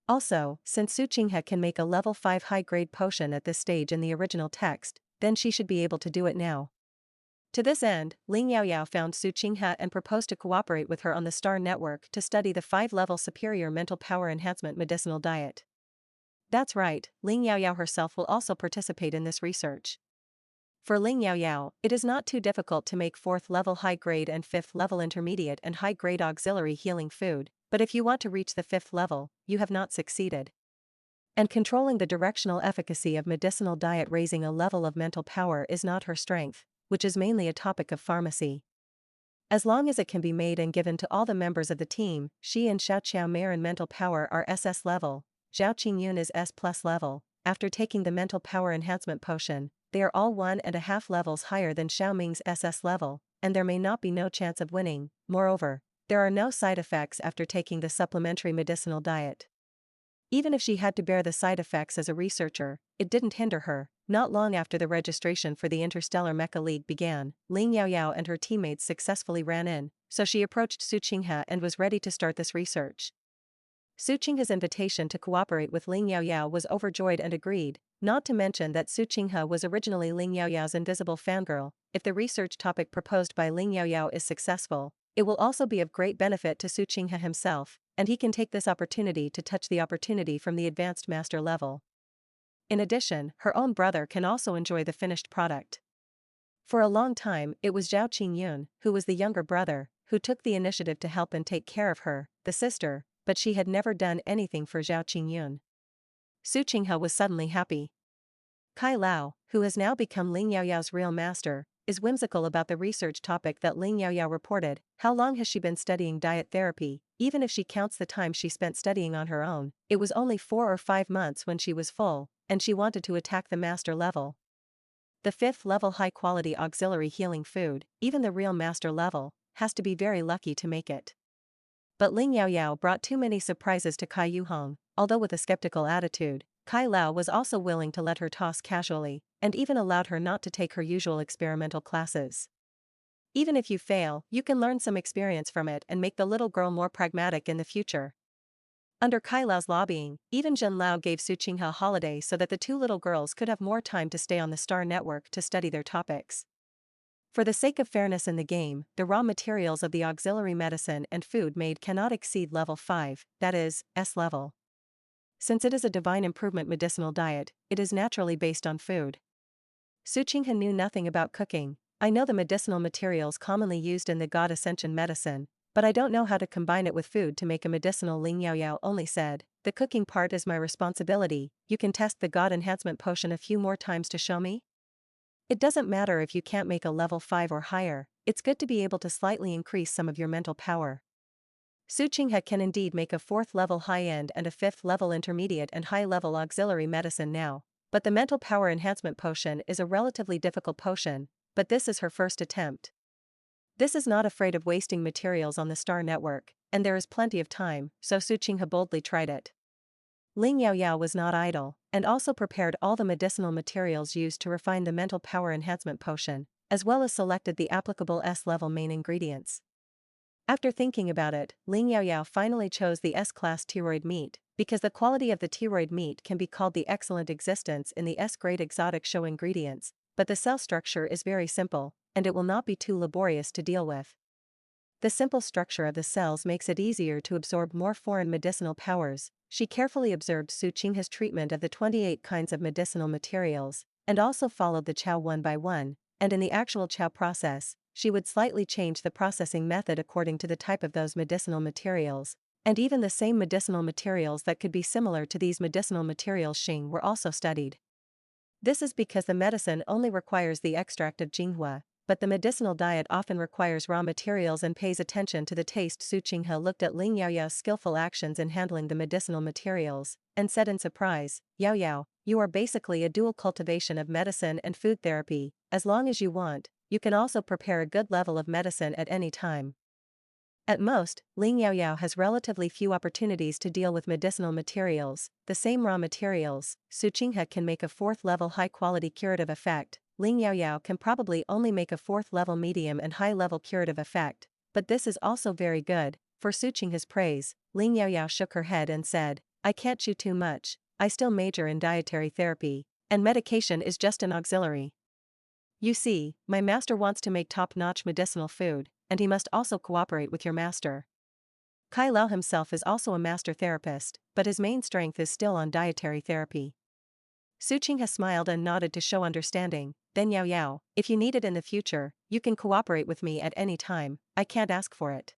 Also, since Su Qinghe can make a level 5 high-grade potion at this stage in the original text, then she should be able to do it now. To this end, Ling Yaoyao found Su Qinghe and proposed to cooperate with her on the Star Network to study the 5-level superior mental power enhancement medicinal diet. That's right, Ling Yaoyao herself will also participate in this research. For Ling Yaoyao, it is not too difficult to make 4th-level high-grade and 5th-level intermediate and high-grade auxiliary healing food, but if you want to reach the 5th level, you have not succeeded. And controlling the directional efficacy of medicinal diet raising a level of mental power is not her strength, which is mainly a topic of pharmacy. As long as it can be made and given to all the members of the team, she and Xiao Qiaomei in mental power are SS level, Zhao Qingyun is S+ level. After taking the mental power enhancement potion, they are all 1.5 levels higher than Xiaoming's SS level, and there may not be no chance of winning. Moreover, there are no side effects after taking the supplementary medicinal diet. Even if she had to bear the side effects as a researcher, it didn't hinder her. Not long after the registration for the Interstellar Mecha League began, Ling Yaoyao and her teammates successfully ran in, so she approached Su Qinghe and was ready to start this research. Su Qinghe's invitation to cooperate with Ling Yaoyao was overjoyed and agreed, not to mention that Su Qinghe was originally Ling Yaoyao's invisible fangirl. If the research topic proposed by Ling Yaoyao is successful, it will also be of great benefit to Su Qinghe himself, and he can take this opportunity to touch the opportunity from the advanced master level. In addition, her own brother can also enjoy the finished product. For a long time, it was Zhao Qingyun, who was the younger brother, who took the initiative to help and take care of her, the sister, but she had never done anything for Zhao Qingyun. Su Qinghe was suddenly happy. Kai Lao, who has now become Ling Yaoyao's real master, is whimsical about the research topic that Ling Yaoyao reported. How long has she been studying diet therapy? Even if she counts the time she spent studying on her own, it was only 4 or 5 months when she was full, and she wanted to attack the master level. The 5th level high-quality auxiliary healing food, even the real master level, has to be very lucky to make it. But Ling Yaoyao brought too many surprises to Kai Yuhong. Although with a skeptical attitude, Kai Lao was also willing to let her toss casually, and even allowed her not to take her usual experimental classes. Even if you fail, you can learn some experience from it and make the little girl more pragmatic in the future. Under Kai Lao's lobbying, even Zhen Lao gave Su Qinghe a holiday so that the 2 little girls could have more time to stay on the Star Network to study their topics. For the sake of fairness in the game, the raw materials of the auxiliary medicine and food made cannot exceed level 5, that is, S level. Since it is a divine improvement medicinal diet, it is naturally based on food. Su Qinghe knew nothing about cooking. I know the medicinal materials commonly used in the God Ascension medicine, but I don't know how to combine it with food to make a medicinal. Ling Yaoyao only said, the cooking part is my responsibility. You can test the God enhancement potion a few more times to show me? It doesn't matter if you can't make a level 5 or higher, it's good to be able to slightly increase some of your mental power. Su Qinghe can indeed make a 4th level high-end and a 5th level intermediate and high-level auxiliary medicine now, but the mental power enhancement potion is a relatively difficult potion, but this is her first attempt. This is not afraid of wasting materials on the Star Network, and there is plenty of time, so Su Qinghe boldly tried it. Ling Yaoyao was not idle, and also prepared all the medicinal materials used to refine the mental power enhancement potion, as well as selected the applicable S-level main ingredients. After thinking about it, Ling Yaoyao finally chose the S-class Teroid meat, because the quality of the Teroid meat can be called the excellent existence in the S-grade exotic show ingredients, but the cell structure is very simple, and it will not be too laborious to deal with. The simple structure of the cells makes it easier to absorb more foreign medicinal powers. She carefully observed Su Qinghe's treatment of the 28 kinds of medicinal materials, and also followed the chow one by one, and in the actual chow process, she would slightly change the processing method according to the type of those medicinal materials, And even the same medicinal materials that could be similar to these medicinal materials Xing were also studied. This is because the medicine only requires the extract of Jinghua, but the medicinal diet often requires raw materials and pays attention to the taste. Su Qinghe looked at Ling Yaoyao's skillful actions in handling the medicinal materials, and said in surprise, "Yaoyao, you are basically a dual cultivation of medicine and food therapy. As long as you want, you can also prepare a good level of medicine at any time." At most, Ling Yaoyao has relatively few opportunities to deal with medicinal materials, the same raw materials. Su Qinghe can make a 4th level high-quality curative effect. Ling Yaoyao can probably only make a 4th level medium and high-level curative effect, but this is also very good. For Su Qinghe's praise, Ling Yaoyao shook her head and said, "I can't chew too much, I still major in dietary therapy, and medication is just an auxiliary. You see, my master wants to make top-notch medicinal food, and he must also cooperate with your master." Kai Lao himself is also a master therapist, but his main strength is still on dietary therapy. Su Qinghe smiled and nodded to show understanding. "Then Yaoyao, if you need it in the future, you can cooperate with me at any time, I can't ask for it."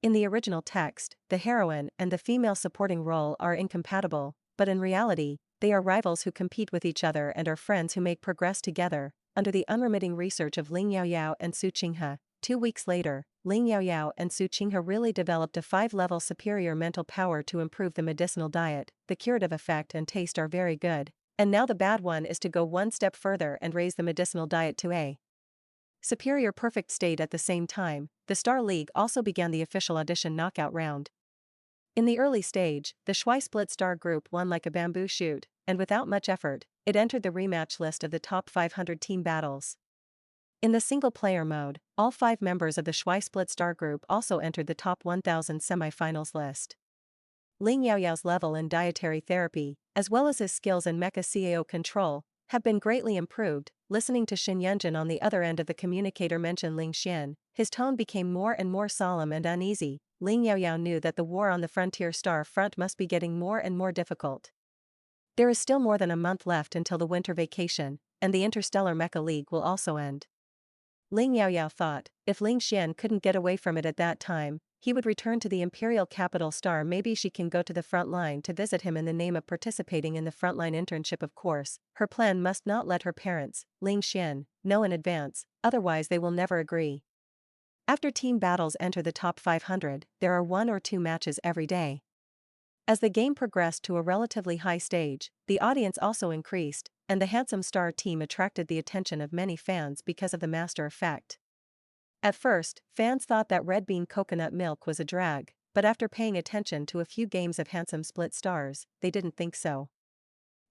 In the original text, the heroine and the female supporting role are incompatible, but in reality, they are rivals who compete with each other and are friends who make progress together. Under the unremitting research of Ling Yaoyao and Su Qinghe, 2 weeks later, Ling Yaoyao and Su Qinghe really developed a 5-level superior mental power to improve the medicinal diet. The curative effect and taste are very good, and now the bad one is to go one step further and raise the medicinal diet to a superior perfect state. At the same time, the Star League also began the official audition knockout round. In the early stage, the Shui Split Star Group won like a bamboo shoot, and without much effort, it entered the rematch list of the top 500 team battles. In the single-player mode, all 5 members of the Shui Split Star Group also entered the top 1,000 semi-finals list. Ling Yaoyao's level in dietary therapy, as well as his skills in mecha CAO control, have been greatly improved. Listening to Shen Yunjin on the other end of the communicator mention Ling Xian, his tone became more and more solemn and uneasy. Ling Yaoyao knew that the war on the Frontier Star Front must be getting more and more difficult. There is still more than a month left until the winter vacation, and the Interstellar Mecha League will also end. Ling Yaoyao thought, if Ling Xian couldn't get away from it at that time, he would return to the Imperial Capital Star. Maybe she can go to the front line to visit him in the name of participating in the frontline internship. Of course, her plan must not let her parents, Ling Xian, know in advance, otherwise they will never agree. After team battles enter the top 500, there are 1 or 2 matches every day. As the game progressed to a relatively high stage, the audience also increased, and the Handsome Star team attracted the attention of many fans because of the master effect. At first, fans thought that red bean coconut milk was a drag, but after paying attention to a few games of Handsome Split Stars, they didn't think so.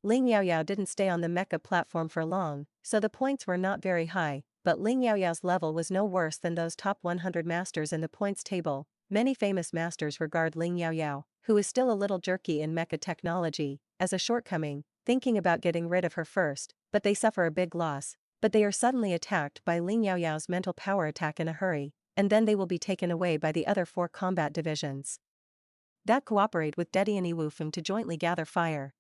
Ling Yaoyao didn't stay on the mecha platform for long, so the points were not very high, but Ling Yaoyao's level was no worse than those top 100 masters in the points table. Many famous masters regard Ling Yaoyao, who is still a little jerky in mecha technology, as a shortcoming, thinking about getting rid of her first, but they suffer a big loss. But they are suddenly attacked by Ling Yaoyao's mental power attack in a hurry, and then they will be taken away by the other 4 combat divisions that cooperate with Dedi and Iwufeng to jointly gather fire.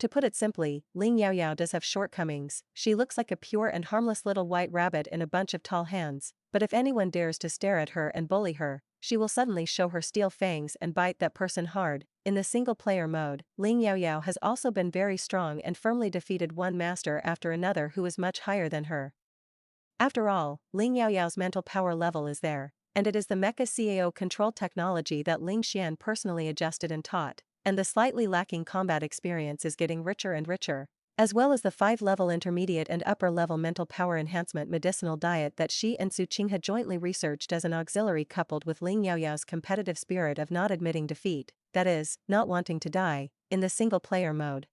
To put it simply, Ling Yaoyao does have shortcomings. She looks like a pure and harmless little white rabbit in a bunch of tall hands, but if anyone dares to stare at her and bully her, she will suddenly show her steel fangs and bite that person hard. In the single-player mode, Ling Yaoyao has also been very strong and firmly defeated one master after another who is much higher than her. After all, Ling Yaoyao's mental power level is there, and it is the mecha CAO control technology that Ling Xian personally adjusted and taught, and the slightly lacking combat experience is getting richer and richer, as well as the 5-level intermediate and upper-level mental power enhancement medicinal diet that she and Su Qinghe had jointly researched as an auxiliary coupled with Ling Yaoyao's competitive spirit of not admitting defeat, that is, not wanting to die, in the single-player mode.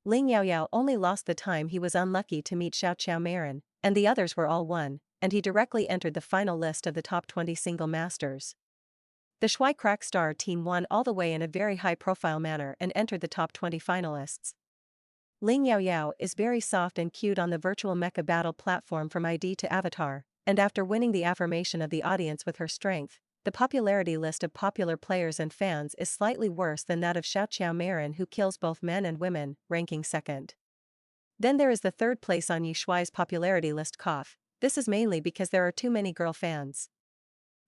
Ling Yaoyao only lost the time he was unlucky to meet Xiao Meiren, and the others were all won, and he directly entered the final list of the top 20 single masters. The Shui Crack Star team won all the way in a very high-profile manner and entered the top 20 finalists. Ling Yaoyao is very soft and cute on the virtual mecha battle platform from ID to Avatar, and after winning the affirmation of the audience with her strength, the popularity list of popular players and fans is slightly worse than that of Xiao Meiren, who kills both men and women, ranking second. Then there is the third place on Yi Shuai's popularity list cough. This is mainly because there are too many girl fans.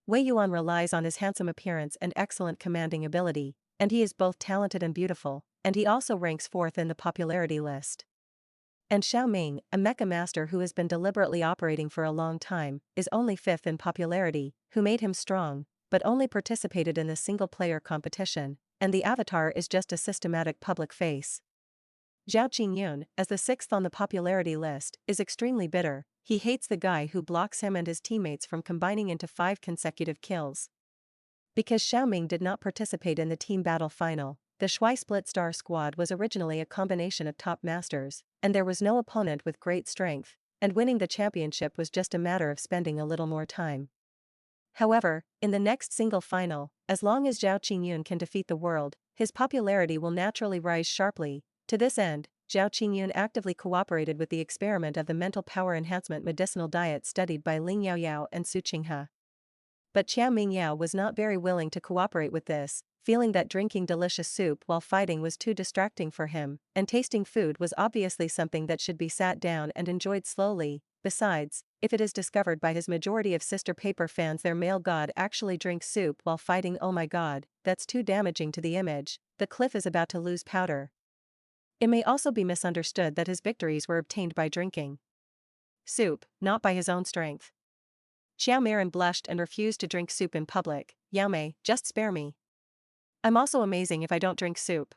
Wei Yuan relies on his handsome appearance and excellent commanding ability, and he is both talented and beautiful, and he also ranks 4th in the popularity list. And Xiao Ming, a mecha master who has been deliberately operating for a long time, is only 5th in popularity, who made him strong, but only participated in the single-player competition, and the avatar is just a systematic public face. Zhao Qingyun, as the 6th on the popularity list, is extremely bitter. He hates the guy who blocks him and his teammates from combining into 5 consecutive kills. Because Xiao Ming did not participate in the team battle final, the Shui Split Star Squad was originally a combination of top masters, and there was no opponent with great strength, and winning the championship was just a matter of spending a little more time. However, in the next single final, as long as Zhao Qingyun can defeat the world, his popularity will naturally rise sharply. To this end, Zhao Qingyun actively cooperated with the experiment of the mental power enhancement medicinal diet studied by Ling Yaoyao and Su Qinghe. But Qiao Mingyao was not very willing to cooperate with this, feeling that drinking delicious soup while fighting was too distracting for him, and tasting food was obviously something that should be sat down and enjoyed slowly. Besides, if it is discovered by his majority of Sister Paper fans their male god actually drinks soup while fighting, oh my god, that's too damaging to the image, the cliff is about to lose powder. It may also be misunderstood that his victories were obtained by drinking soup, not by his own strength. Xiao Miran blushed and refused to drink soup in public. Yao Mei, just spare me. I'm also amazing if I don't drink soup.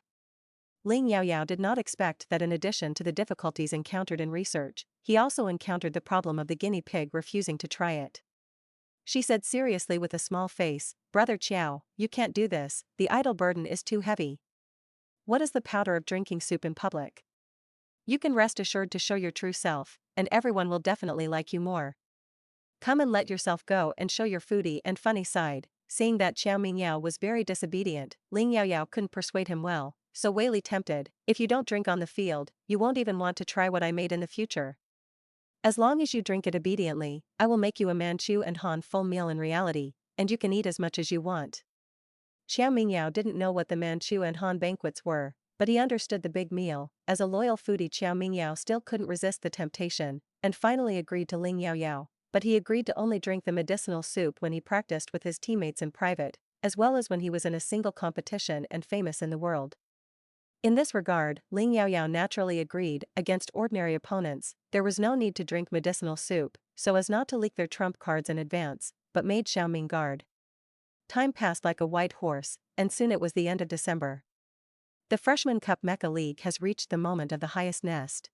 Ling Yaoyao did not expect that in addition to the difficulties encountered in research, he also encountered the problem of the guinea pig refusing to try it. She said seriously with a small face, Brother Qiao, you can't do this, the idle burden is too heavy. What is the powder of drinking soup in public? You can rest assured to show your true self, and everyone will definitely like you more. Come and let yourself go and show your foodie and funny side. Seeing that Qiao Mingyao was very disobedient, Ling Yaoyao couldn't persuade him well, so Wei Li tempted, if you don't drink on the field, you won't even want to try what I made in the future. As long as you drink it obediently, I will make you a Manchu and Han full meal in reality, and you can eat as much as you want. Qiao Mingyao didn't know what the Manchu and Han banquets were, but he understood the big meal. As a loyal foodie, Qiao Mingyao still couldn't resist the temptation, and finally agreed to Ling Yaoyao, but he agreed to only drink the medicinal soup when he practiced with his teammates in private, as well as when he was in a single competition and famous in the world. In this regard, Ling Yaoyao naturally agreed. Against ordinary opponents, there was no need to drink medicinal soup, so as not to leak their trump cards in advance, but made Xiao Ming guard. Time passed like a white horse, and soon it was the end of December. The Freshman Cup Mecha League has reached the moment of the highest nest.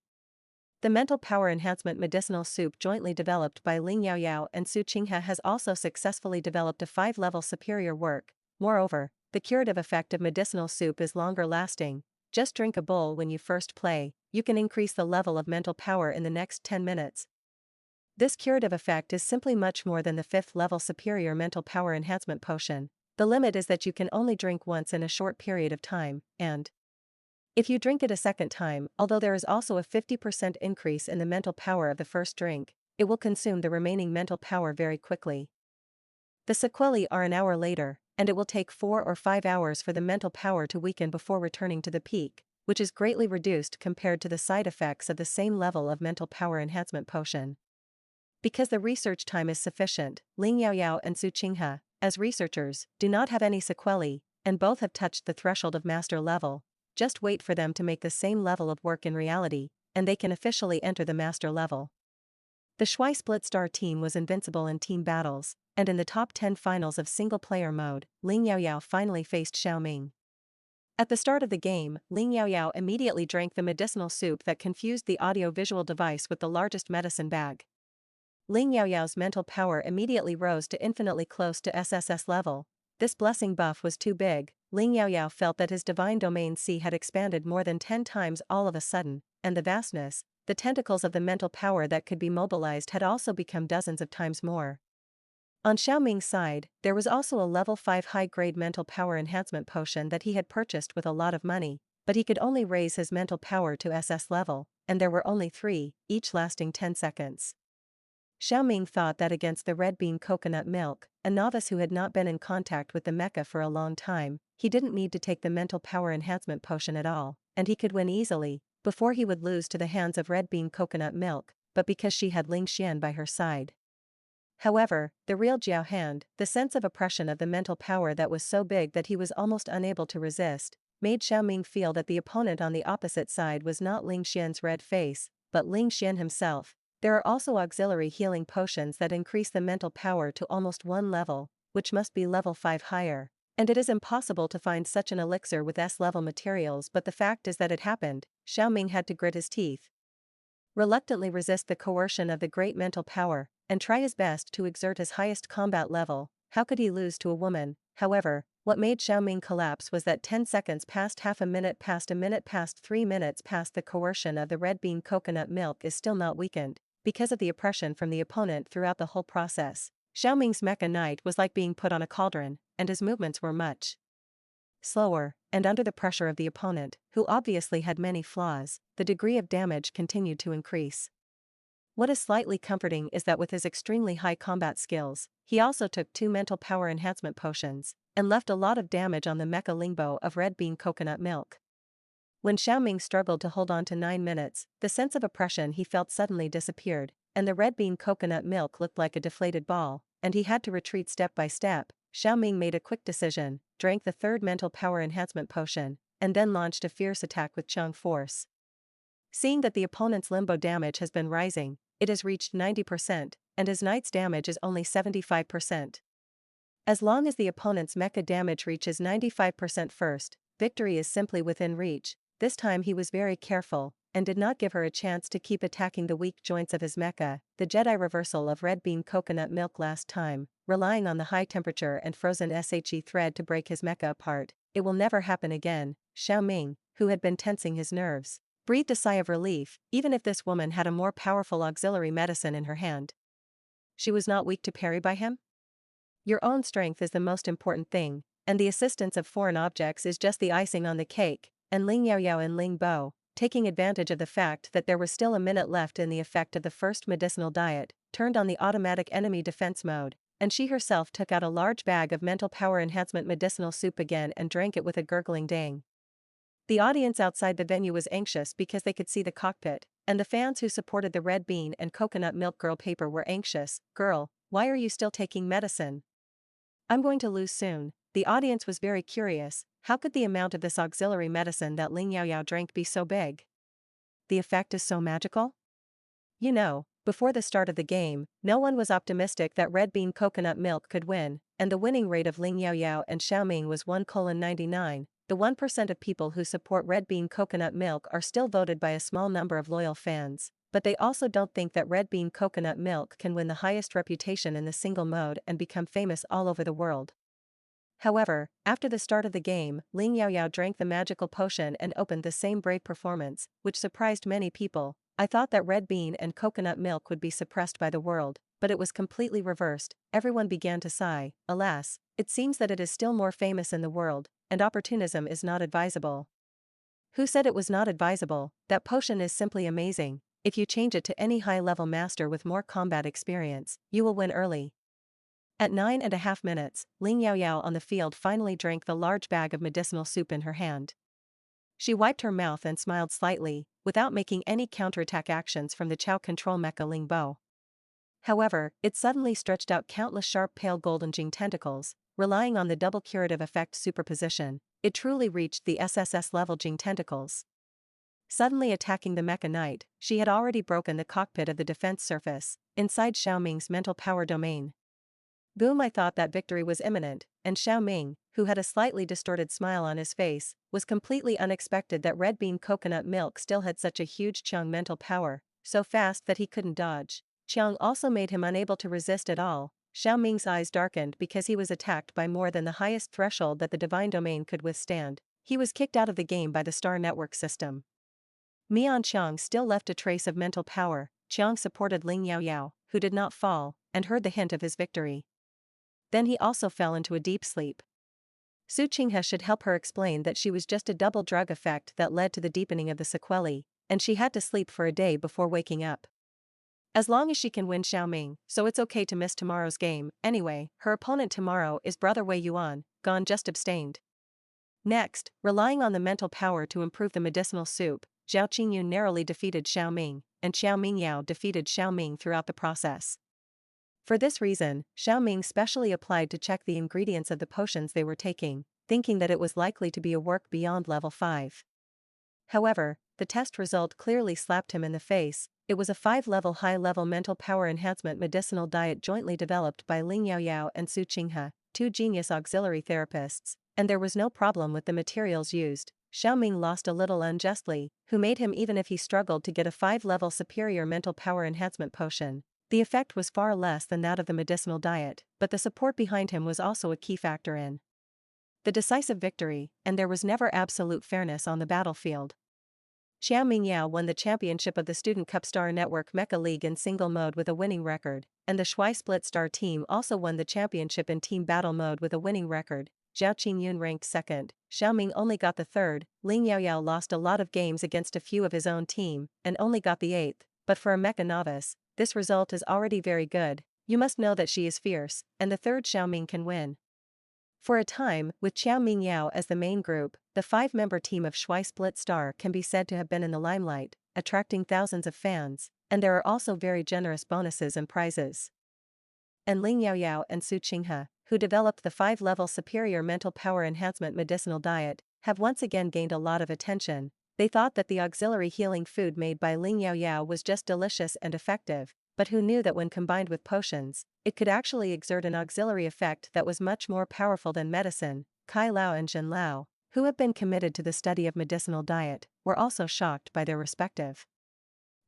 The mental power enhancement medicinal soup jointly developed by Ling Yaoyao and Su Qinghe has also successfully developed a 5-level superior work. Moreover, the curative effect of medicinal soup is longer lasting. Just drink a bowl when you first play, you can increase the level of mental power in the next 10 minutes. This curative effect is simply much more than the 5th level superior mental power enhancement potion. The limit is that you can only drink once in a short period of time, and if you drink it a second time, although there is also a 50% increase in the mental power of the first drink, it will consume the remaining mental power very quickly. The sequelae are an hour later, and it will take 4 or 5 hours for the mental power to weaken before returning to the peak, which is greatly reduced compared to the side effects of the same level of mental power enhancement potion. Because the research time is sufficient, Ling Yaoyao and Su Qinghe, as researchers, do not have any sequelae, and both have touched the threshold of master level. Just wait for them to make the same level of work in reality, and they can officially enter the master level. The Shui Split Star team was invincible in team battles, and in the top 10 finals of single-player mode, Ling Yaoyao finally faced Xiao Ming. At the start of the game, Ling Yaoyao immediately drank the medicinal soup that confused the audio-visual device with the largest medicine bag. Ling Yaoyao's mental power immediately rose to infinitely close to SSS level. This blessing buff was too big. Ling Yaoyao felt that his divine domain C had expanded more than 10 times all of a sudden, and the vastness, the tentacles of the mental power that could be mobilized had also become dozens of times more. On Xiao Ming's side, there was also a level 5 high-grade mental power enhancement potion that he had purchased with a lot of money, but he could only raise his mental power to SS level, and there were only 3, each lasting 10 seconds. Xiao Ming thought that against the red bean coconut milk, a novice who had not been in contact with the mecha for a long time, he didn't need to take the mental power enhancement potion at all, and he could win easily, before he would lose to the hands of red bean coconut milk, but because she had Ling Xian by her side. However, the real Jiao Hand, the sense of oppression of the mental power that was so big that he was almost unable to resist, made Xiaoming feel that the opponent on the opposite side was not Ling Xian's red face, but Ling Xian himself. There are also auxiliary healing potions that increase the mental power to almost 1 level, which must be level 5 higher. And it is impossible to find such an elixir with S-level materials, but the fact is that it happened. Xiaoming had to grit his teeth, reluctantly resist the coercion of the great mental power, and try his best to exert his highest combat level. How could he lose to a woman? However, what made Xiaoming collapse was that 10 seconds passed, half a minute passed 3 minutes passed. The coercion of the red bean coconut milk is still not weakened, because of the oppression from the opponent throughout the whole process. Xiaoming's mecha knight was like being put on a cauldron, and his movements were much slower, and under the pressure of the opponent, who obviously had many flaws, the degree of damage continued to increase. What is slightly comforting is that with his extremely high combat skills, he also took 2 mental power enhancement potions, and left a lot of damage on the mecha lingbo of red bean coconut milk. When Xiaoming struggled to hold on to 9 minutes, the sense of oppression he felt suddenly disappeared, and the red bean coconut milk looked like a deflated ball, and he had to retreat step by step. Xiaoming made a quick decision, drank the 3rd mental power enhancement potion, and then launched a fierce attack with Chang force. Seeing that the opponent's limbo damage has been rising, it has reached 90%, and his knight's damage is only 75%. As long as the opponent's mecha damage reaches 95% first, victory is simply within reach. This time he was very careful, and did not give her a chance to keep attacking the weak joints of his mecha. The Jedi reversal of red bean coconut milk last time, relying on the high temperature and frozen SHE thread to break his mecha apart. It will never happen again. Xiaoming, who had been tensing his nerves, breathed a sigh of relief. Even if this woman had a more powerful auxiliary medicine in her hand, she was not weak to parry by him. Your own strength is the most important thing, and the assistance of foreign objects is just the icing on the cake. And Ling Yaoyao and Ling Bo, taking advantage of the fact that there was still a minute left in the effect of the first medicinal diet, turned on the automatic enemy defense mode, and she herself took out a large bag of mental power enhancement medicinal soup again and drank it with a gurgling dang. The audience outside the venue was anxious because they could see the cockpit, and the fans who supported the red bean and coconut milk girl paper were anxious. Girl, why are you still taking medicine? I'm going to lose soon. The audience was very curious. How could the amount of this auxiliary medicine that Ling Yaoyao drank be so big? The effect is so magical? You know, before the start of the game, no one was optimistic that red bean coconut milk could win, and the winning rate of Ling Yaoyao and Xiaoming was 1:99. The 1% of people who support red bean coconut milk are still voted by a small number of loyal fans, but they also don't think that red bean coconut milk can win the highest reputation in the single mode and become famous all over the world. However, after the start of the game, Ling Yaoyao drank the magical potion and opened the same brave performance, which surprised many people. I thought that red bean and coconut milk would be suppressed by the world, but it was completely reversed. Everyone began to sigh. Alas, it seems that it is still more famous in the world, and opportunism is not advisable. Who said it was not advisable? That potion is simply amazing. If you change it to any high-level master with more combat experience, you will win early. At 9.5 minutes, Ling Yaoyao on the field finally drank the large bag of medicinal soup in her hand. She wiped her mouth and smiled slightly, without making any counterattack actions from the Chao control mecha Ling Bo. However, it suddenly stretched out countless sharp pale golden Jing tentacles, relying on the double curative effect superposition. It truly reached the SSS level Jing tentacles. Suddenly attacking the mecha knight, she had already broken the cockpit of the defense surface, inside Xiaoming's mental power domain. Boom! I thought that victory was imminent, and Xiaoming, who had a slightly distorted smile on his face, was completely unexpected that red bean coconut milk still had such a huge Qiang mental power, so fast that he couldn't dodge. Qiang also made him unable to resist at all. Xiaoming's eyes darkened because he was attacked by more than the highest threshold that the divine domain could withstand. He was kicked out of the game by the star network system. Mian Qiang still left a trace of mental power. Qiang supported Ling Yaoyao, who did not fall, and heard the hint of his victory. Then he also fell into a deep sleep. Su Qinghe should help her explain that she was just a double drug effect that led to the deepening of the sequelae, and she had to sleep for a day before waking up. As long as she can win Xiaoming, so it's okay to miss tomorrow's game. Anyway, her opponent tomorrow is Brother Wei Yuan, gone just abstained. Next, relying on the mental power to improve the medicinal soup, Zhao Qingyu narrowly defeated Xiaoming, and Xiao Mingyao defeated Xiaoming throughout the process. For this reason, Xiaoming specially applied to check the ingredients of the potions they were taking, thinking that it was likely to be a work beyond level 5. However, the test result clearly slapped him in the face. It was a 5-level high-level mental power enhancement medicinal diet jointly developed by Ling Yaoyao and Su Qinghe, two genius auxiliary therapists, and there was no problem with the materials used. Xiaoming lost a little unjustly, who made him even if he struggled to get a 5-level superior mental power enhancement potion. The effect was far less than that of the medicinal diet, but the support behind him was also a key factor in the decisive victory, and there was never absolute fairness on the battlefield. Xiao Mingyao won the championship of the Student Cup Star Network Mecha League in single mode with a winning record, and the Shui Split Star team also won the championship in team battle mode with a winning record. Zhao Qingyun ranked second, Xiaoming only got the third. Ling Yaoyao lost a lot of games against a few of his own team, and only got the 8th, but for a mecha novice, this result is already very good. You must know that she is fierce, and the third Xiaoming can win. For a time, with Qiao Mingyao as the main group, the 5-member team of Shui Split Star can be said to have been in the limelight, attracting thousands of fans, and there are also very generous bonuses and prizes. And Ling Yaoyao and Su Qinghe, who developed the 5-level superior mental power enhancement medicinal diet, have once again gained a lot of attention. They thought that the auxiliary healing food made by Ling Yaoyao was just delicious and effective, but who knew that when combined with potions, it could actually exert an auxiliary effect that was much more powerful than medicine. Kai Lao and Zhen Lao, who have been committed to the study of medicinal diet, were also shocked by their respective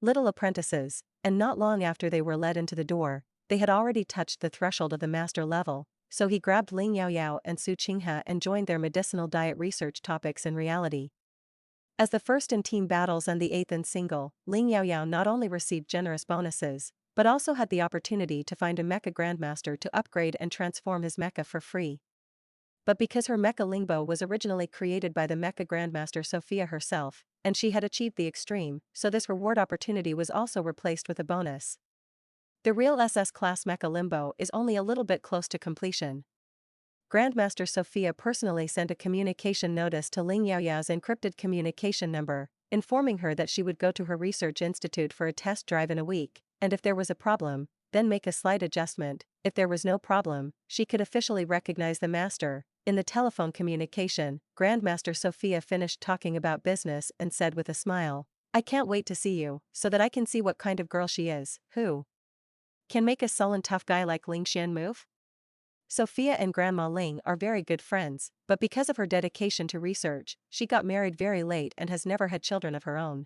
little apprentices, and not long after they were led into the door, they had already touched the threshold of the master level, so he grabbed Ling Yaoyao and Su Qinghe and joined their medicinal diet research topics in reality. As the first in team battles and the 8th in single, Ling Yaoyao not only received generous bonuses, but also had the opportunity to find a mecha grandmaster to upgrade and transform his mecha for free. But because her mecha Lingbo was originally created by the mecha grandmaster Sophia herself, and she had achieved the extreme, so this reward opportunity was also replaced with a bonus. The real SS class mecha Limbo is only a little bit close to completion. Grandmaster Sophia personally sent a communication notice to Ling Yaoyao's encrypted communication number, informing her that she would go to her research institute for a test drive in a week, and if there was a problem, then make a slight adjustment. If there was no problem, she could officially recognize the master. In the telephone communication, Grandmaster Sophia finished talking about business and said with a smile, "I can't wait to see you, so that I can see what kind of girl she is, who can make a sullen tough guy like Ling Xian move?" Sophia and Grandma Ling are very good friends, but because of her dedication to research, she got married very late and has never had children of her own.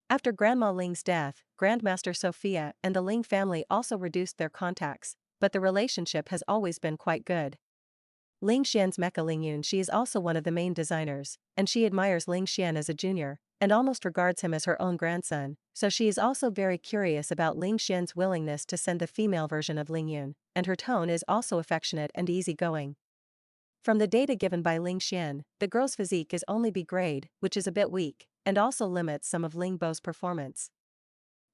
After Grandma Ling's death, Grandmaster Sophia and the Ling family also reduced their contacts, but the relationship has always been quite good. Ling Xian's mecha Ling Yun, she is also one of the main designers, and she admires Ling Xian as a junior, and almost regards him as her own grandson, so she is also very curious about Ling Xian's willingness to send the female version of Ling Yun, and her tone is also affectionate and easygoing. From the data given by Ling Xian, the girl's physique is only B grade, which is a bit weak, and also limits some of Ling Bo's performance.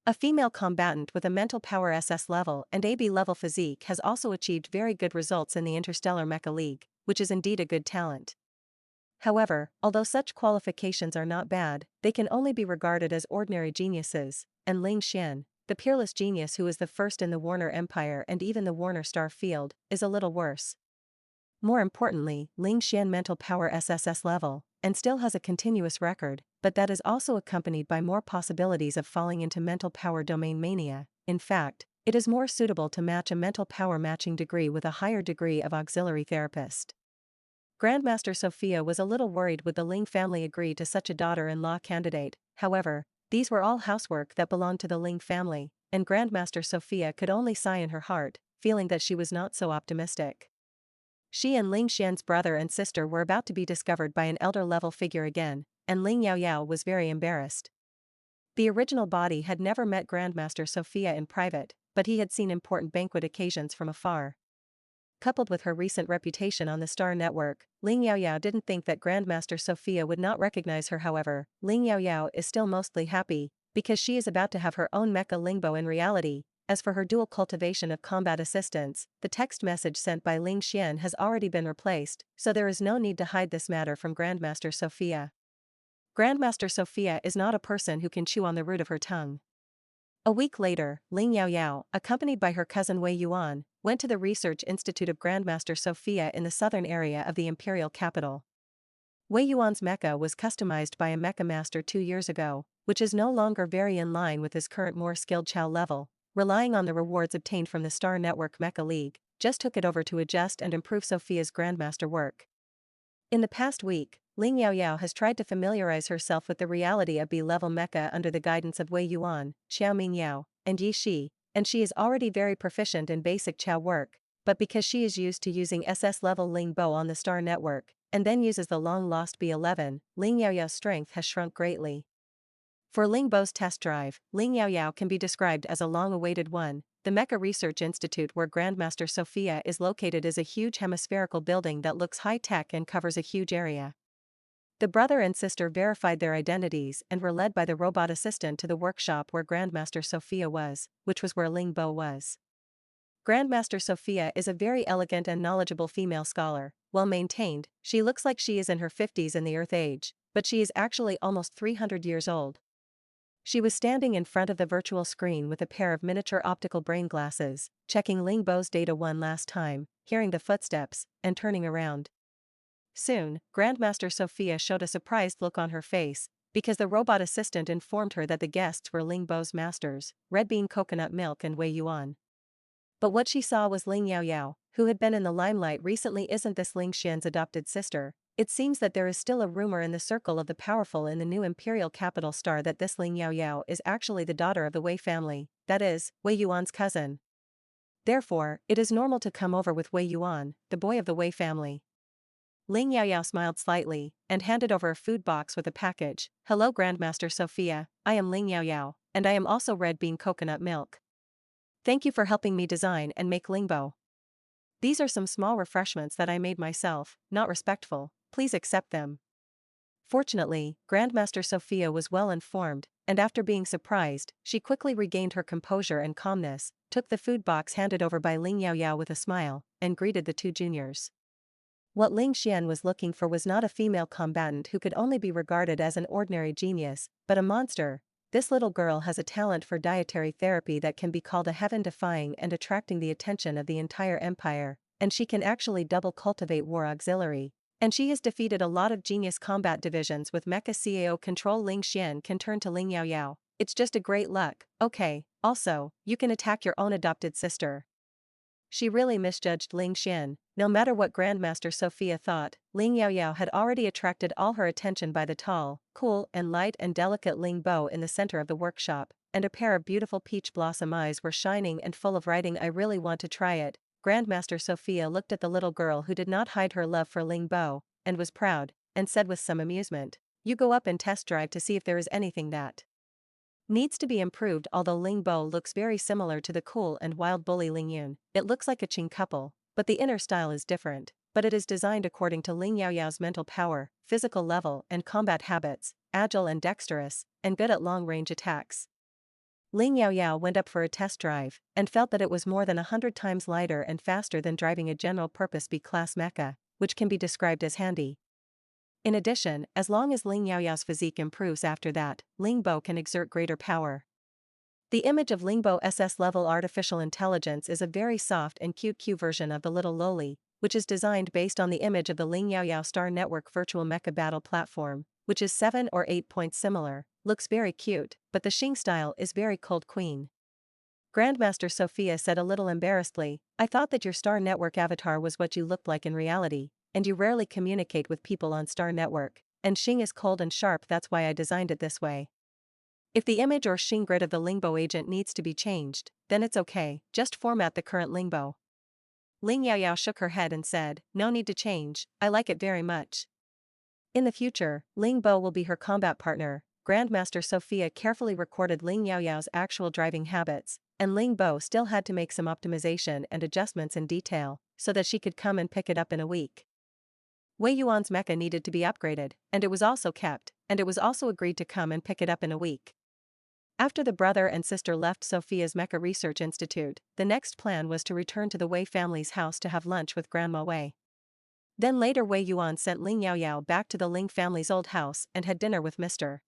A female combatant with a mental power SS level and AB level physique has also achieved very good results in the Interstellar Mecha League, which is indeed a good talent. However, although such qualifications are not bad, they can only be regarded as ordinary geniuses, and Ling Xian, the peerless genius who is the first in the Warner Empire and even the Warner Star field, is a little worse. More importantly, Ling Xian mental power SSS level, and still has a continuous record, but that is also accompanied by more possibilities of falling into mental power domain mania. In fact, it is more suitable to match a mental power matching degree with a higher degree of auxiliary therapist. Grandmaster Sophia was a little worried would the Ling family agree to such a daughter-in-law candidate. However, these were all housework that belonged to the Ling family, and Grandmaster Sophia could only sigh in her heart, feeling that she was not so optimistic. She and Ling Xian's brother and sister were about to be discovered by an elder-level figure again, and Ling Yaoyao was very embarrassed. The original body had never met Grandmaster Sophia in private, but he had seen important banquet occasions from afar. Coupled with her recent reputation on the Star Network, Ling Yaoyao didn't think that Grandmaster Sophia would not recognize her. However, Ling Yaoyao is still mostly happy, because she is about to have her own mecha Lingbo in reality. As for her dual cultivation of combat assistance, the text message sent by Ling Xian has already been replaced, so there is no need to hide this matter from Grandmaster Sophia. Grandmaster Sophia is not a person who can chew on the root of her tongue. A week later, Ling Yaoyao, accompanied by her cousin Wei Yuan, went to the Research Institute of Grandmaster Sophia in the southern area of the imperial capital. Wei Yuan's mecha was customized by a mecha master 2 years ago, which is no longer very in line with his current more skilled Chao level, relying on the rewards obtained from the Star Network Mecha League, just took it over to adjust and improve Sophia's grandmaster work. In the past week, Ling Yaoyao has tried to familiarize herself with the reality of B-level mecha under the guidance of Wei Yuan, Xiaoming Yao, and Yi Shi, and she is already very proficient in basic Chao work, but because she is used to using SS-level Ling Bo on the Star Network, and then uses the long-lost B11, Ling Yaoyao's strength has shrunk greatly. For Ling Bo's test drive, Ling Yaoyao can be described as a long-awaited one. The Mecha Research Institute where Grandmaster Sophia is located is a huge hemispherical building that looks high-tech and covers a huge area. The brother and sister verified their identities and were led by the robot assistant to the workshop where Grandmaster Sophia was, which was where Ling Bo was. Grandmaster Sophia is a very elegant and knowledgeable female scholar. Well maintained, she looks like she is in her 50s in the Earth age, but she is actually almost 300 years old. She was standing in front of the virtual screen with a pair of miniature optical brain glasses, checking Ling Bo's data one last time, hearing the footsteps, and turning around. Soon, Grandmaster Sophia showed a surprised look on her face, because the robot assistant informed her that the guests were Ling Bo's masters, Red Bean Coconut Milk and Wei Yuan. But what she saw was Ling Yaoyao, who had been in the limelight recently. Isn't this Ling Xian's adopted sister? It seems that there is still a rumor in the circle of the powerful in the new imperial capital Star that this Ling Yaoyao is actually the daughter of the Wei family, that is, Wei Yuan's cousin. Therefore, it is normal to come over with Wei Yuan, the boy of the Wei family. Ling Yaoyao smiled slightly, and handed over a food box with a package. Hello Grandmaster Sophia, I am Ling Yaoyao, and I am also Red Bean Coconut Milk. Thank you for helping me design and make Lingbo. These are some small refreshments that I made myself, not respectful, please accept them. Fortunately, Grandmaster Sophia was well informed, and after being surprised, she quickly regained her composure and calmness, took the food box handed over by Ling Yaoyao with a smile, and greeted the two juniors. What Ling Xian was looking for was not a female combatant who could only be regarded as an ordinary genius, but a monster. This little girl has a talent for dietary therapy that can be called a heaven-defying and attracting the attention of the entire empire, and she can actually double cultivate war auxiliary. And she has defeated a lot of genius combat divisions with mecha CAO control. Ling Xian can turn to Ling Yaoyao. It's just a great luck. Okay, also, you can attack your own adopted sister. She really misjudged Ling Xian. No matter what Grandmaster Sophia thought, Ling Yaoyao had already attracted all her attention by the tall, cool and light and delicate Ling Bo in the center of the workshop, and a pair of beautiful peach blossom eyes were shining and full of writing. I really want to try it. Grandmaster Sophia looked at the little girl who did not hide her love for Ling Bo, and was proud, and said with some amusement, "You go up and test drive to see if there is anything that needs to be improved." Although Ling Bo looks very similar to the cool and wild bully Ling Yun, it looks like a Qing couple, but the inner style is different, but it is designed according to Ling Yaoyao's mental power, physical level and combat habits, agile and dexterous, and good at long-range attacks. Ling Yaoyao went up for a test drive, and felt that it was more than 100 times lighter and faster than driving a general-purpose B-class mecha, which can be described as handy. In addition, as long as Ling Yaoyao's physique improves after that, Ling Bo can exert greater power. The image of Ling Bo SS-level artificial intelligence is a very soft and cute version of the little loli, which is designed based on the image of the Ling Yaoyao Star Network virtual mecha battle platform, which is 7 or 8 points similar, looks very cute, but the Xing style is very cold queen. Grandmaster Sophia said a little embarrassedly, "I thought that your Star Network avatar was what you looked like in reality, and you rarely communicate with people on Star Network, and Xing is cold and sharp, that's why I designed it this way. If the image or Xing grid of the Lingbo agent needs to be changed, then it's okay, just format the current Lingbo." Ling Yaoyao shook her head and said, "No need to change, I like it very much." In the future, Ling Bo will be her combat partner. Grandmaster Sophia carefully recorded Ling Yaoyao's actual driving habits, and Ling Bo still had to make some optimization and adjustments in detail, so that she could come and pick it up in a week. Wei Yuan's mecha needed to be upgraded, and it was also kept, and it was also agreed to come and pick it up in a week. After the brother and sister left Sophia's Mecha Research Institute, the next plan was to return to the Wei family's house to have lunch with Grandma Wei. Then later Wei Yuan sent Ling Yaoyao back to the Ling family's old house and had dinner with Mr.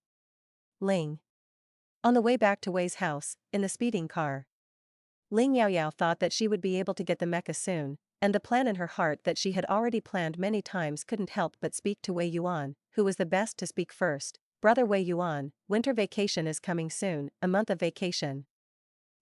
Ling. On the way back to Wei's house, in the speeding car, Ling Yaoyao thought that she would be able to get the mecha soon, and the plan in her heart that she had already planned many times couldn't help but speak to Wei Yuan, who was the best to speak first. Brother Wei Yuan, winter vacation is coming soon, a month of vacation.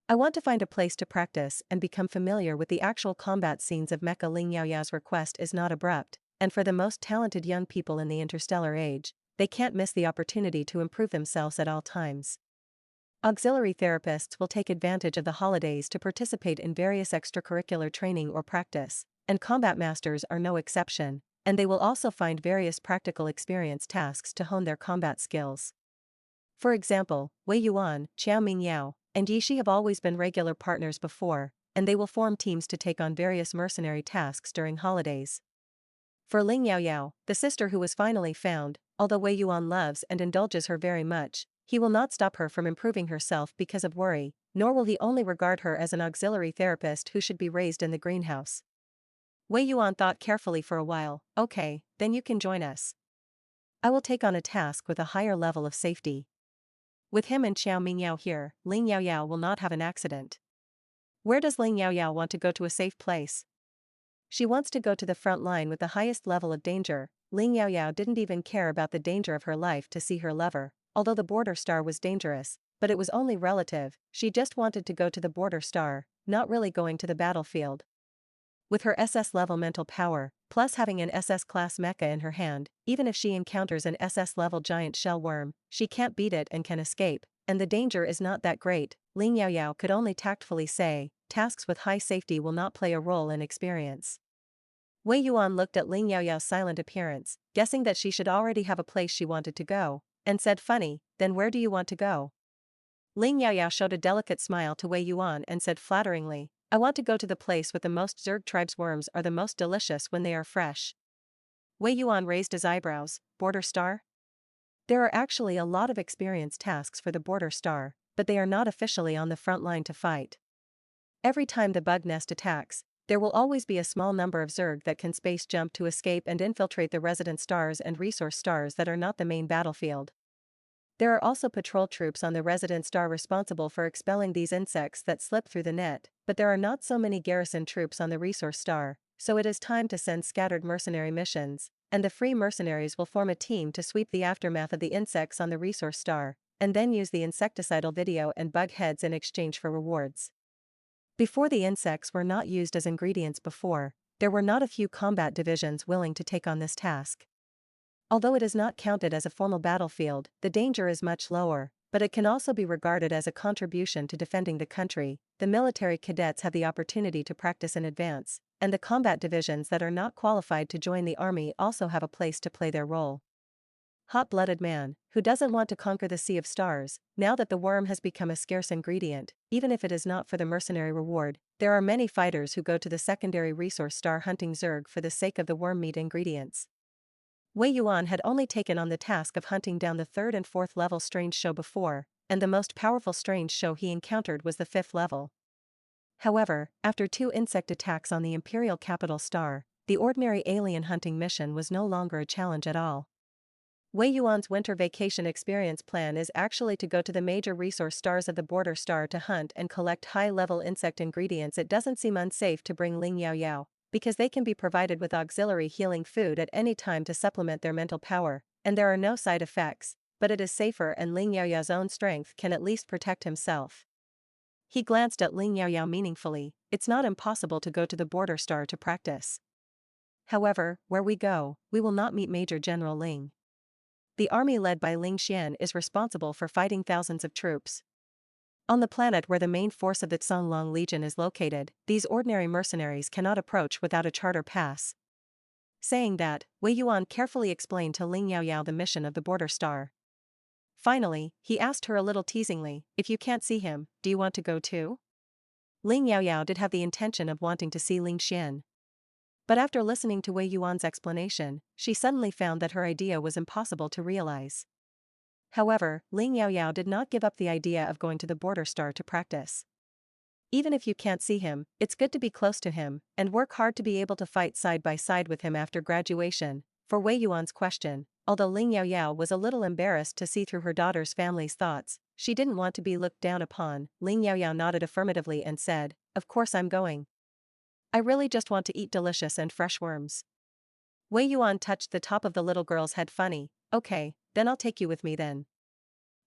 I want to find a place to practice and become familiar with the actual combat scenes of mecha. Ling Yaoyao's request is not abrupt, and for the most talented young people in the interstellar age, they can't miss the opportunity to improve themselves at all times. Auxiliary therapists will take advantage of the holidays to participate in various extracurricular training or practice, and combat masters are no exception, and they will also find various practical experience tasks to hone their combat skills. For example, Wei Yuan, Qiao Mingyao, and Yi Shi have always been regular partners before, and they will form teams to take on various mercenary tasks during holidays. For Ling Yaoyao, the sister who was finally found, although Wei Yuan loves and indulges her very much, he will not stop her from improving herself because of worry, nor will he only regard her as an auxiliary therapist who should be raised in the greenhouse. Wei Yuan thought carefully for a while. Okay, then you can join us. I will take on a task with a higher level of safety. With him and Qiao Mingyao here, Ling Yaoyao will not have an accident. Where does Ling Yaoyao want to go? To a safe place? She wants to go to the front line with the highest level of danger. Ling Yaoyao didn't even care about the danger of her life to see her lover, although the border star was dangerous, but it was only relative. She just wanted to go to the border star, not really going to the battlefield. With her SS-level mental power, plus having an SS-class mecha in her hand, even if she encounters an SS-level giant shell worm, she can't beat it and can escape, and the danger is not that great. Ling Yaoyao could only tactfully say, tasks with high safety will not play a role in experience. Wei Yuan looked at Ling Yaoyao's silent appearance, guessing that she should already have a place she wanted to go, and said, funny, then where do you want to go? Ling Yaoyao showed a delicate smile to Wei Yuan and said flatteringly, I want to go to the place with the most Zerg tribes. Worms are the most delicious when they are fresh. Wei Yuan raised his eyebrows. Border star? There are actually a lot of experience tasks for the border star, but they are not officially on the front line to fight. Every time the bug nest attacks, there will always be a small number of Zerg that can space jump to escape and infiltrate the resident stars and resource stars that are not the main battlefield. There are also patrol troops on the resident star responsible for expelling these insects that slip through the net, but there are not so many garrison troops on the resource star, so it is time to send scattered mercenary missions, and the free mercenaries will form a team to sweep the aftermath of the insects on the resource star, and then use the insecticidal video and bug heads in exchange for rewards. Before the insects were not used as ingredients before, there were not a few combat divisions willing to take on this task. Although it is not counted as a formal battlefield, the danger is much lower, but it can also be regarded as a contribution to defending the country. The military cadets have the opportunity to practice in advance, and the combat divisions that are not qualified to join the army also have a place to play their role. Hot-blooded man, who doesn't want to conquer the Sea of Stars, now that the worm has become a scarce ingredient, even if it is not for the mercenary reward, there are many fighters who go to the secondary resource star hunting Zerg for the sake of the worm meat ingredients. Wei Yuan had only taken on the task of hunting down the 3rd and 4th level strange show before, and the most powerful strange show he encountered was the 5th level. However, after 2 insect attacks on the Imperial Capital Star, the ordinary alien hunting mission was no longer a challenge at all. Wei Yuan's winter vacation experience plan is actually to go to the major resource stars of the border star to hunt and collect high-level insect ingredients. It doesn't seem unsafe to bring Ling Yaoyao, because they can be provided with auxiliary healing food at any time to supplement their mental power, and there are no side effects, but it is safer and Ling Yaoyao's own strength can at least protect himself. He glanced at Ling Yaoyao meaningfully. It's not impossible to go to the border star to practice. However, where we go, we will not meet Major General Ling. The army led by Ling Xian is responsible for fighting thousands of troops. On the planet where the main force of the Songlong Legion is located, these ordinary mercenaries cannot approach without a charter pass. Saying that, Wei Yuan carefully explained to Ling Yaoyao the mission of the border star. Finally, he asked her a little teasingly, if you can't see him, do you want to go too? Ling Yaoyao did have the intention of wanting to see Ling Xian. But after listening to Wei Yuan's explanation, she suddenly found that her idea was impossible to realize. However, Ling Yaoyao did not give up the idea of going to the border star to practice. Even if you can't see him, it's good to be close to him, and work hard to be able to fight side by side with him after graduation. For Wei Yuan's question, although Ling Yaoyao was a little embarrassed to see through her daughter's family's thoughts, She didn't want to be looked down upon. Ling Yaoyao nodded affirmatively and said, "Of course I'm going. I really just want to eat delicious and fresh worms." Wei Yuan touched the top of the little girl's head. "Funny, okay, then I'll take you with me then."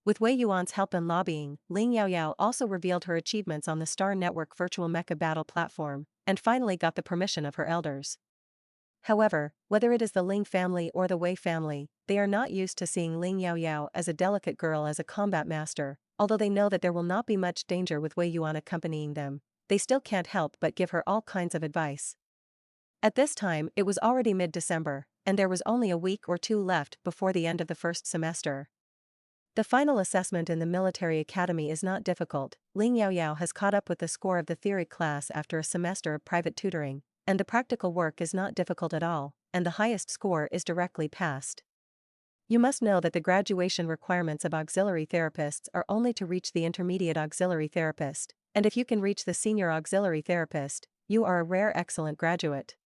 With Wei Yuan's help and lobbying, Ling Yaoyao also revealed her achievements on the Star Network virtual mecha battle platform, and finally got the permission of her elders. However, whether it is the Ling family or the Wei family, they are not used to seeing Ling Yaoyao as a delicate girl as a combat master. Although they know that there will not be much danger with Wei Yuan accompanying them, they still can't help but give her all kinds of advice. At this time it was already mid-December, and there was only a week or two left before the end of the first semester. The final assessment in the military academy is not difficult. Ling Yaoyao has caught up with the score of the theory class after a semester of private tutoring, and the practical work is not difficult at all, and the highest score is directly passed. You must know that the graduation requirements of auxiliary therapists are only to reach the intermediate auxiliary therapist, and if you can reach the senior auxiliary therapist, you are a rare excellent graduate.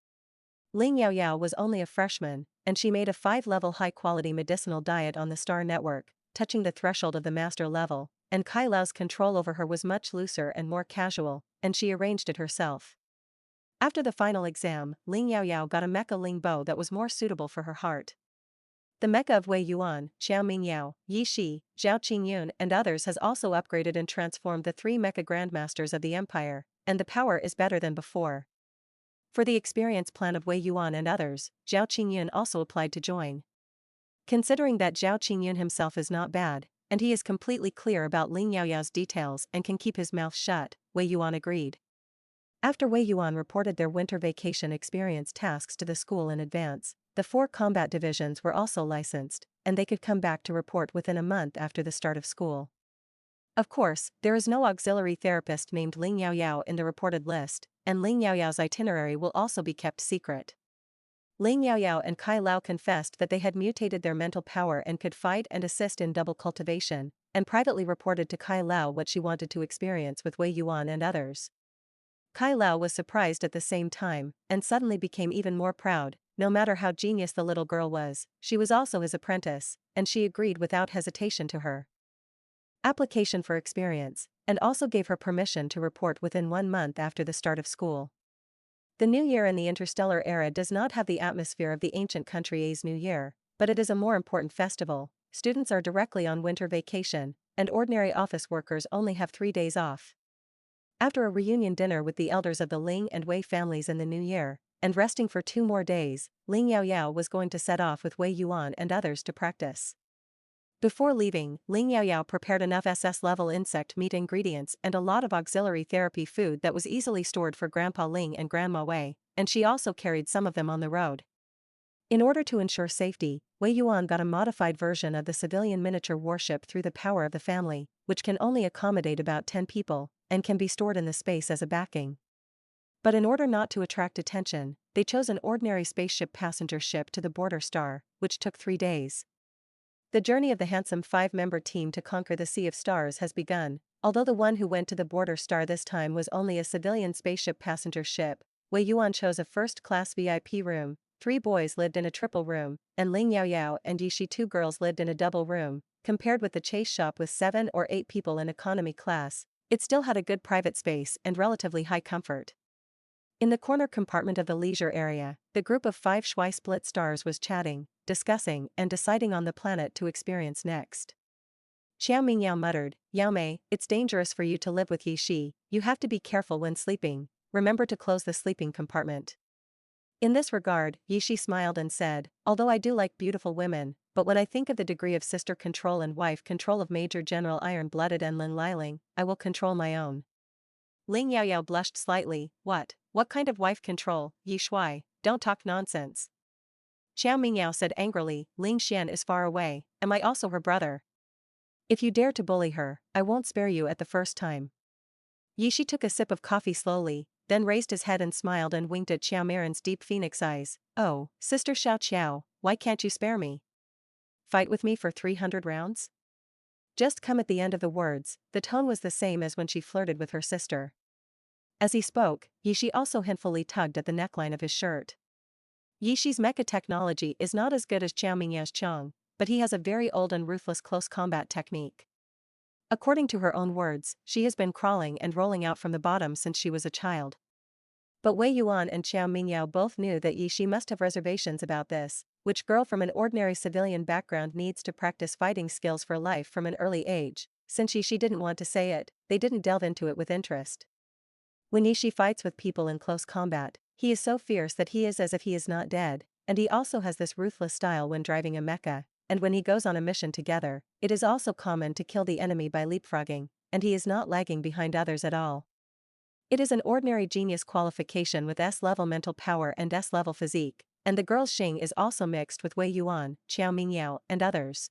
Ling Yaoyao was only a freshman, and she made a 5-level high-quality medicinal diet on the Star Network, touching the threshold of the master level, and Kai Lao's control over her was much looser and more casual, and she arranged it herself. After the final exam, Ling Yaoyao got a mecha Ling bow that was more suitable for her heart. The mecha of Wei Yuan, Xiao Mingyao, Yi Shi, Zhao Qingyun and others has also upgraded and transformed the 3 mecha grandmasters of the empire, and the power is better than before. For the experience plan of Wei Yuan and others, Zhao Qingyun also applied to join. Considering that Zhao Qingyun himself is not bad, and he is completely clear about Ling Yaoyao's details and can keep his mouth shut, Wei Yuan agreed. After Wei Yuan reported their winter vacation experience tasks to the school in advance, the 4 combat divisions were also licensed, and they could come back to report within a month after the start of school. Of course, there is no auxiliary therapist named Ling Yaoyao in the reported list, and Ling Yaoyao's itinerary will also be kept secret. Ling Yaoyao and Kai Lao confessed that they had mutated their mental power and could fight and assist in double cultivation, and privately reported to Kai Lao what she wanted to experience with Wei Yuan and others. Kai Lao was surprised at the same time, and suddenly became even more proud. No matter how genius the little girl was, she was also his apprentice, and she agreed without hesitation to her application for experience, and also gave her permission to report within 1 month after the start of school. The New Year in the interstellar era does not have the atmosphere of the ancient country A's New Year, but it is a more important festival. Students are directly on winter vacation, and ordinary office workers only have 3 days off. After a reunion dinner with the elders of the Ling and Wei families in the New Year, and resting for 2 more days, Ling Yaoyao was going to set off with Wei Yuan and others to practice. Before leaving, Ling Yaoyao prepared enough SS-level insect meat ingredients and a lot of auxiliary therapy food that was easily stored for Grandpa Ling and Grandma Wei, and she also carried some of them on the road. In order to ensure safety, Wei Yuan got a modified version of the civilian miniature warship through the power of the family, which can only accommodate about 10 people, and can be stored in the space as a backing. But in order not to attract attention, they chose an ordinary spaceship passenger ship to the border star, which took 3 days. The journey of the handsome 5-member team to conquer the Sea of Stars has begun. Although the one who went to the border star this time was only a civilian spaceship passenger ship, Wei Yuan chose a first-class VIP room, 3 boys lived in a triple room, and Ling Yaoyao and Yi Shi 2 girls lived in a double room. Compared with the chase shop with 7 or 8 people in economy class, it still had a good private space and relatively high comfort. In the corner compartment of the leisure area, the group of 5 Shui split stars was chatting, discussing, and deciding on the planet to experience next. Xiao Mingyao muttered, "Yao Mei, it's dangerous for you to live with Yi Shi, you have to be careful when sleeping, remember to close the sleeping compartment." In this regard, Yi Shi smiled and said, "Although I do like beautiful women, but when I think of the degree of sister control and wife control of Major General Iron-Blooded and Lin Liling, I will control my own." Ling Yaoyao blushed slightly. What kind of wife control, Yi Shui? Don't talk nonsense." Xiao Mingyao said angrily, "Ling Xian is far away, am I also her brother? If you dare to bully her, I won't spare you at the first time." Yi Shi took a sip of coffee slowly, then raised his head and smiled and winked at Xiao Miran's deep phoenix eyes. "Oh, Sister Xiao Qiao, why can't you spare me? Fight with me for 300 rounds? Just come." At the end of the words, the tone was the same as when she flirted with her sister. As he spoke, Yi Shi also hintfully tugged at the neckline of his shirt. Yi Shi's mecha technology is not as good as Xiao Mingyao's Chong, but he has a very old and ruthless close combat technique. According to her own words, she has been crawling and rolling out from the bottom since she was a child. But Wei Yuan and Xiao Mingyao both knew that Yi Shi must have reservations about this. Which girl from an ordinary civilian background needs to practice fighting skills for life from an early age? Since Yi Shi didn't want to say it, they didn't delve into it with interest. When Yi Shi fights with people in close combat, he is so fierce that he is as if he is not dead, and he also has this ruthless style when driving a mecha, and when he goes on a mission together, it is also common to kill the enemy by leapfrogging, and he is not lagging behind others at all. It is an ordinary genius qualification with S-level mental power and S-level physique, and the girl's Xing is also mixed with Wei Yuan, Qiao Mingyao, and others.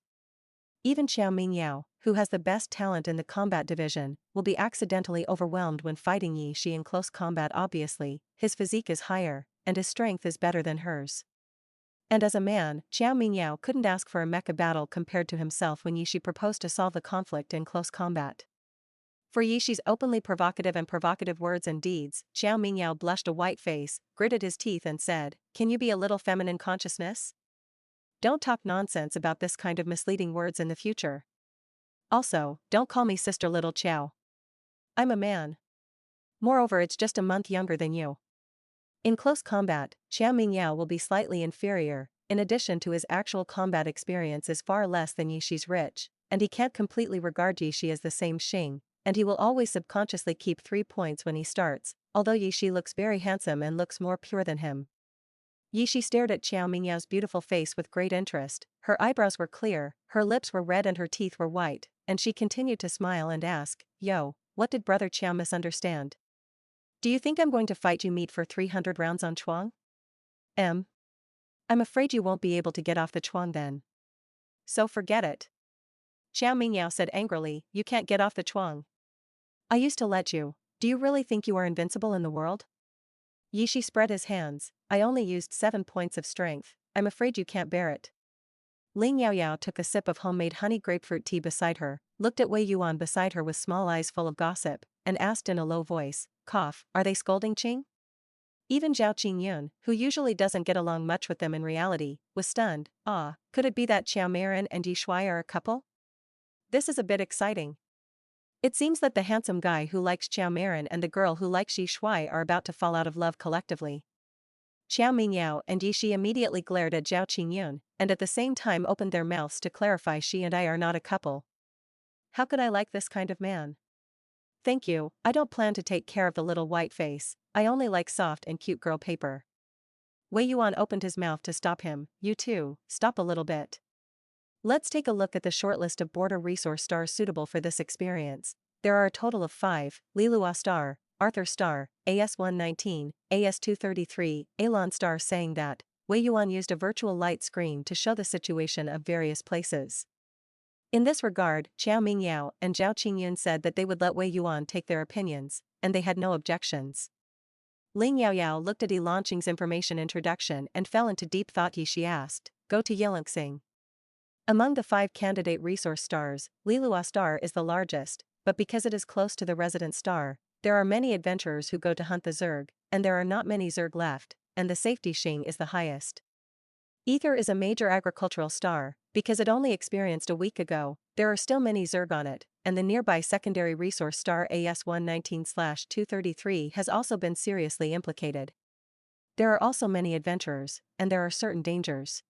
Even Xiao Mingyao, who has the best talent in the combat division, will be accidentally overwhelmed when fighting Yi Shi in close combat. Obviously, his physique is higher, and his strength is better than hers. And as a man, Xiao Mingyao couldn't ask for a mecha battle compared to himself when Yi Shi proposed to solve the conflict in close combat. For Yi Shi's openly provocative words and deeds, Xiao Mingyao blushed a white face, gritted his teeth and said, "Can you be a little feminine consciousness? Don't talk nonsense about this kind of misleading words in the future. Also, don't call me Sister Little Qiao. I'm a man. Moreover, it's just a month younger than you." In close combat, Xiao Mingyao will be slightly inferior. In addition to his actual combat experience is far less than Yi Shi's rich, and he can't completely regard Yi Shi as the same Xing, and he will always subconsciously keep 3 points when he starts, although Yi Shi looks very handsome and looks more pure than him. Yi Shi stared at Xiao Mingyao's beautiful face with great interest. Her eyebrows were clear, her lips were red and her teeth were white, and she continued to smile and ask, "Yo, what did brother Qiao misunderstand? Do you think I'm going to fight you meat for 300 rounds on Chuang? I'm afraid you won't be able to get off the Chuang then. So forget it." Xiao Mingyao said angrily, "You can't get off the Chuang. I used to let you. Do you really think you are invincible in the world?" Yi Shi spread his hands. "I only used 7 points of strength. I'm afraid you can't bear it." Ling Yaoyao took a sip of homemade honey grapefruit tea beside her, looked at Wei Yuan beside her with small eyes full of gossip, and asked in a low voice, "Cough, are they scolding Qing?" Even Zhao Qingyun, who usually doesn't get along much with them in reality, was stunned. Could it be that Qiao Meiren and Yi Shuai are a couple? This is a bit exciting. It seems that the handsome guy who likes Qiao Meiren and the girl who likes Yi Shuai are about to fall out of love collectively. Xiao Mingyao and Yi Shi immediately glared at Zhao Qingyun, and at the same time opened their mouths to clarify, "She and I are not a couple. How could I like this kind of man? Thank you, I don't plan to take care of the little white face, I only like soft and cute girl paper." Wei Yuan opened his mouth to stop him. "You too, stop a little bit. Let's take a look at the shortlist of border resource stars suitable for this experience. There are a total of 5, Lilua Star, Arthur Star, AS-119, AS-233, Elan Star. Saying that, Wei Yuan used a virtual light screen to show the situation of various places. In this regard, Qiao Mingyao and Zhao Qingyun said that they would let Wei Yuan take their opinions, and they had no objections. Ling Yaoyao looked at Elan Qing's information introduction and fell into deep thought. Yi Shi asked, "Go to Yilongxing." Among the 5 candidate resource stars, Lilua Star is the largest, but because it is close to the resident star, there are many adventurers who go to hunt the Zerg, and there are not many Zerg left, and the safety Xing is the highest. Ether is a major agricultural star, because it only experienced a week ago. There are still many Zerg on it, and the nearby secondary resource star AS-119/233 has also been seriously implicated. There are also many adventurers, and there are certain dangers.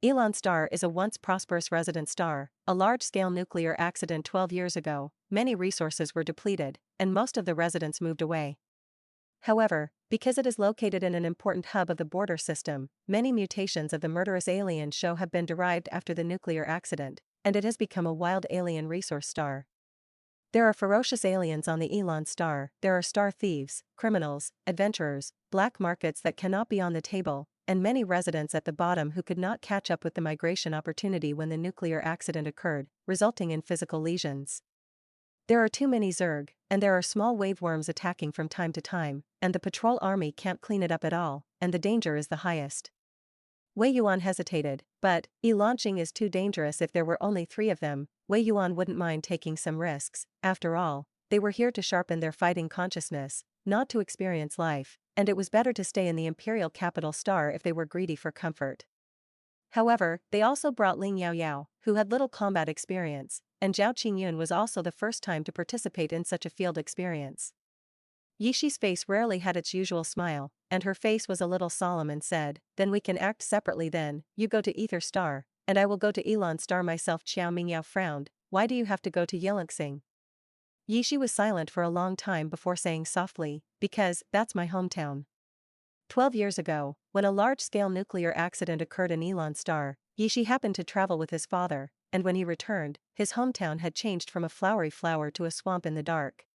Elan Star is a once prosperous resident star, a large-scale nuclear accident 12 years ago, many resources were depleted, and most of the residents moved away. However, because it is located in an important hub of the border system, many mutations of the murderous alien show have been derived after the nuclear accident, and it has become a wild alien resource star. There are ferocious aliens on the Elan Star, there are star thieves, criminals, adventurers, black markets that cannot be on the table, and many residents at the bottom who could not catch up with the migration opportunity when the nuclear accident occurred, resulting in physical lesions. There are too many Zerg, and there are small waveworms attacking from time to time, and the patrol army can't clean it up at all, and the danger is the highest. Wei Yuan hesitated, but, launching is too dangerous. If there were only 3 of them, Wei Yuan wouldn't mind taking some risks. After all, they were here to sharpen their fighting consciousness, not to experience life, and it was better to stay in the Imperial Capital Star if they were greedy for comfort. However, they also brought Ling Yaoyao, who had little combat experience, and Zhao Qingyun was also the first time to participate in such a field experience. Yishi's face rarely had its usual smile, and her face was a little solemn and said, "Then we can act separately then, you go to Ether Star, and I will go to Elon Star myself." Qiao Mingyao frowned, "Why do you have to go to Yilingsing?" Yishi was silent for a long time before saying softly, "Because, that's my hometown." 12 years ago, when a large-scale nuclear accident occurred in Elon Star, Yishi happened to travel with his father, and when he returned, his hometown had changed from a flowery flower to a swamp in the dark.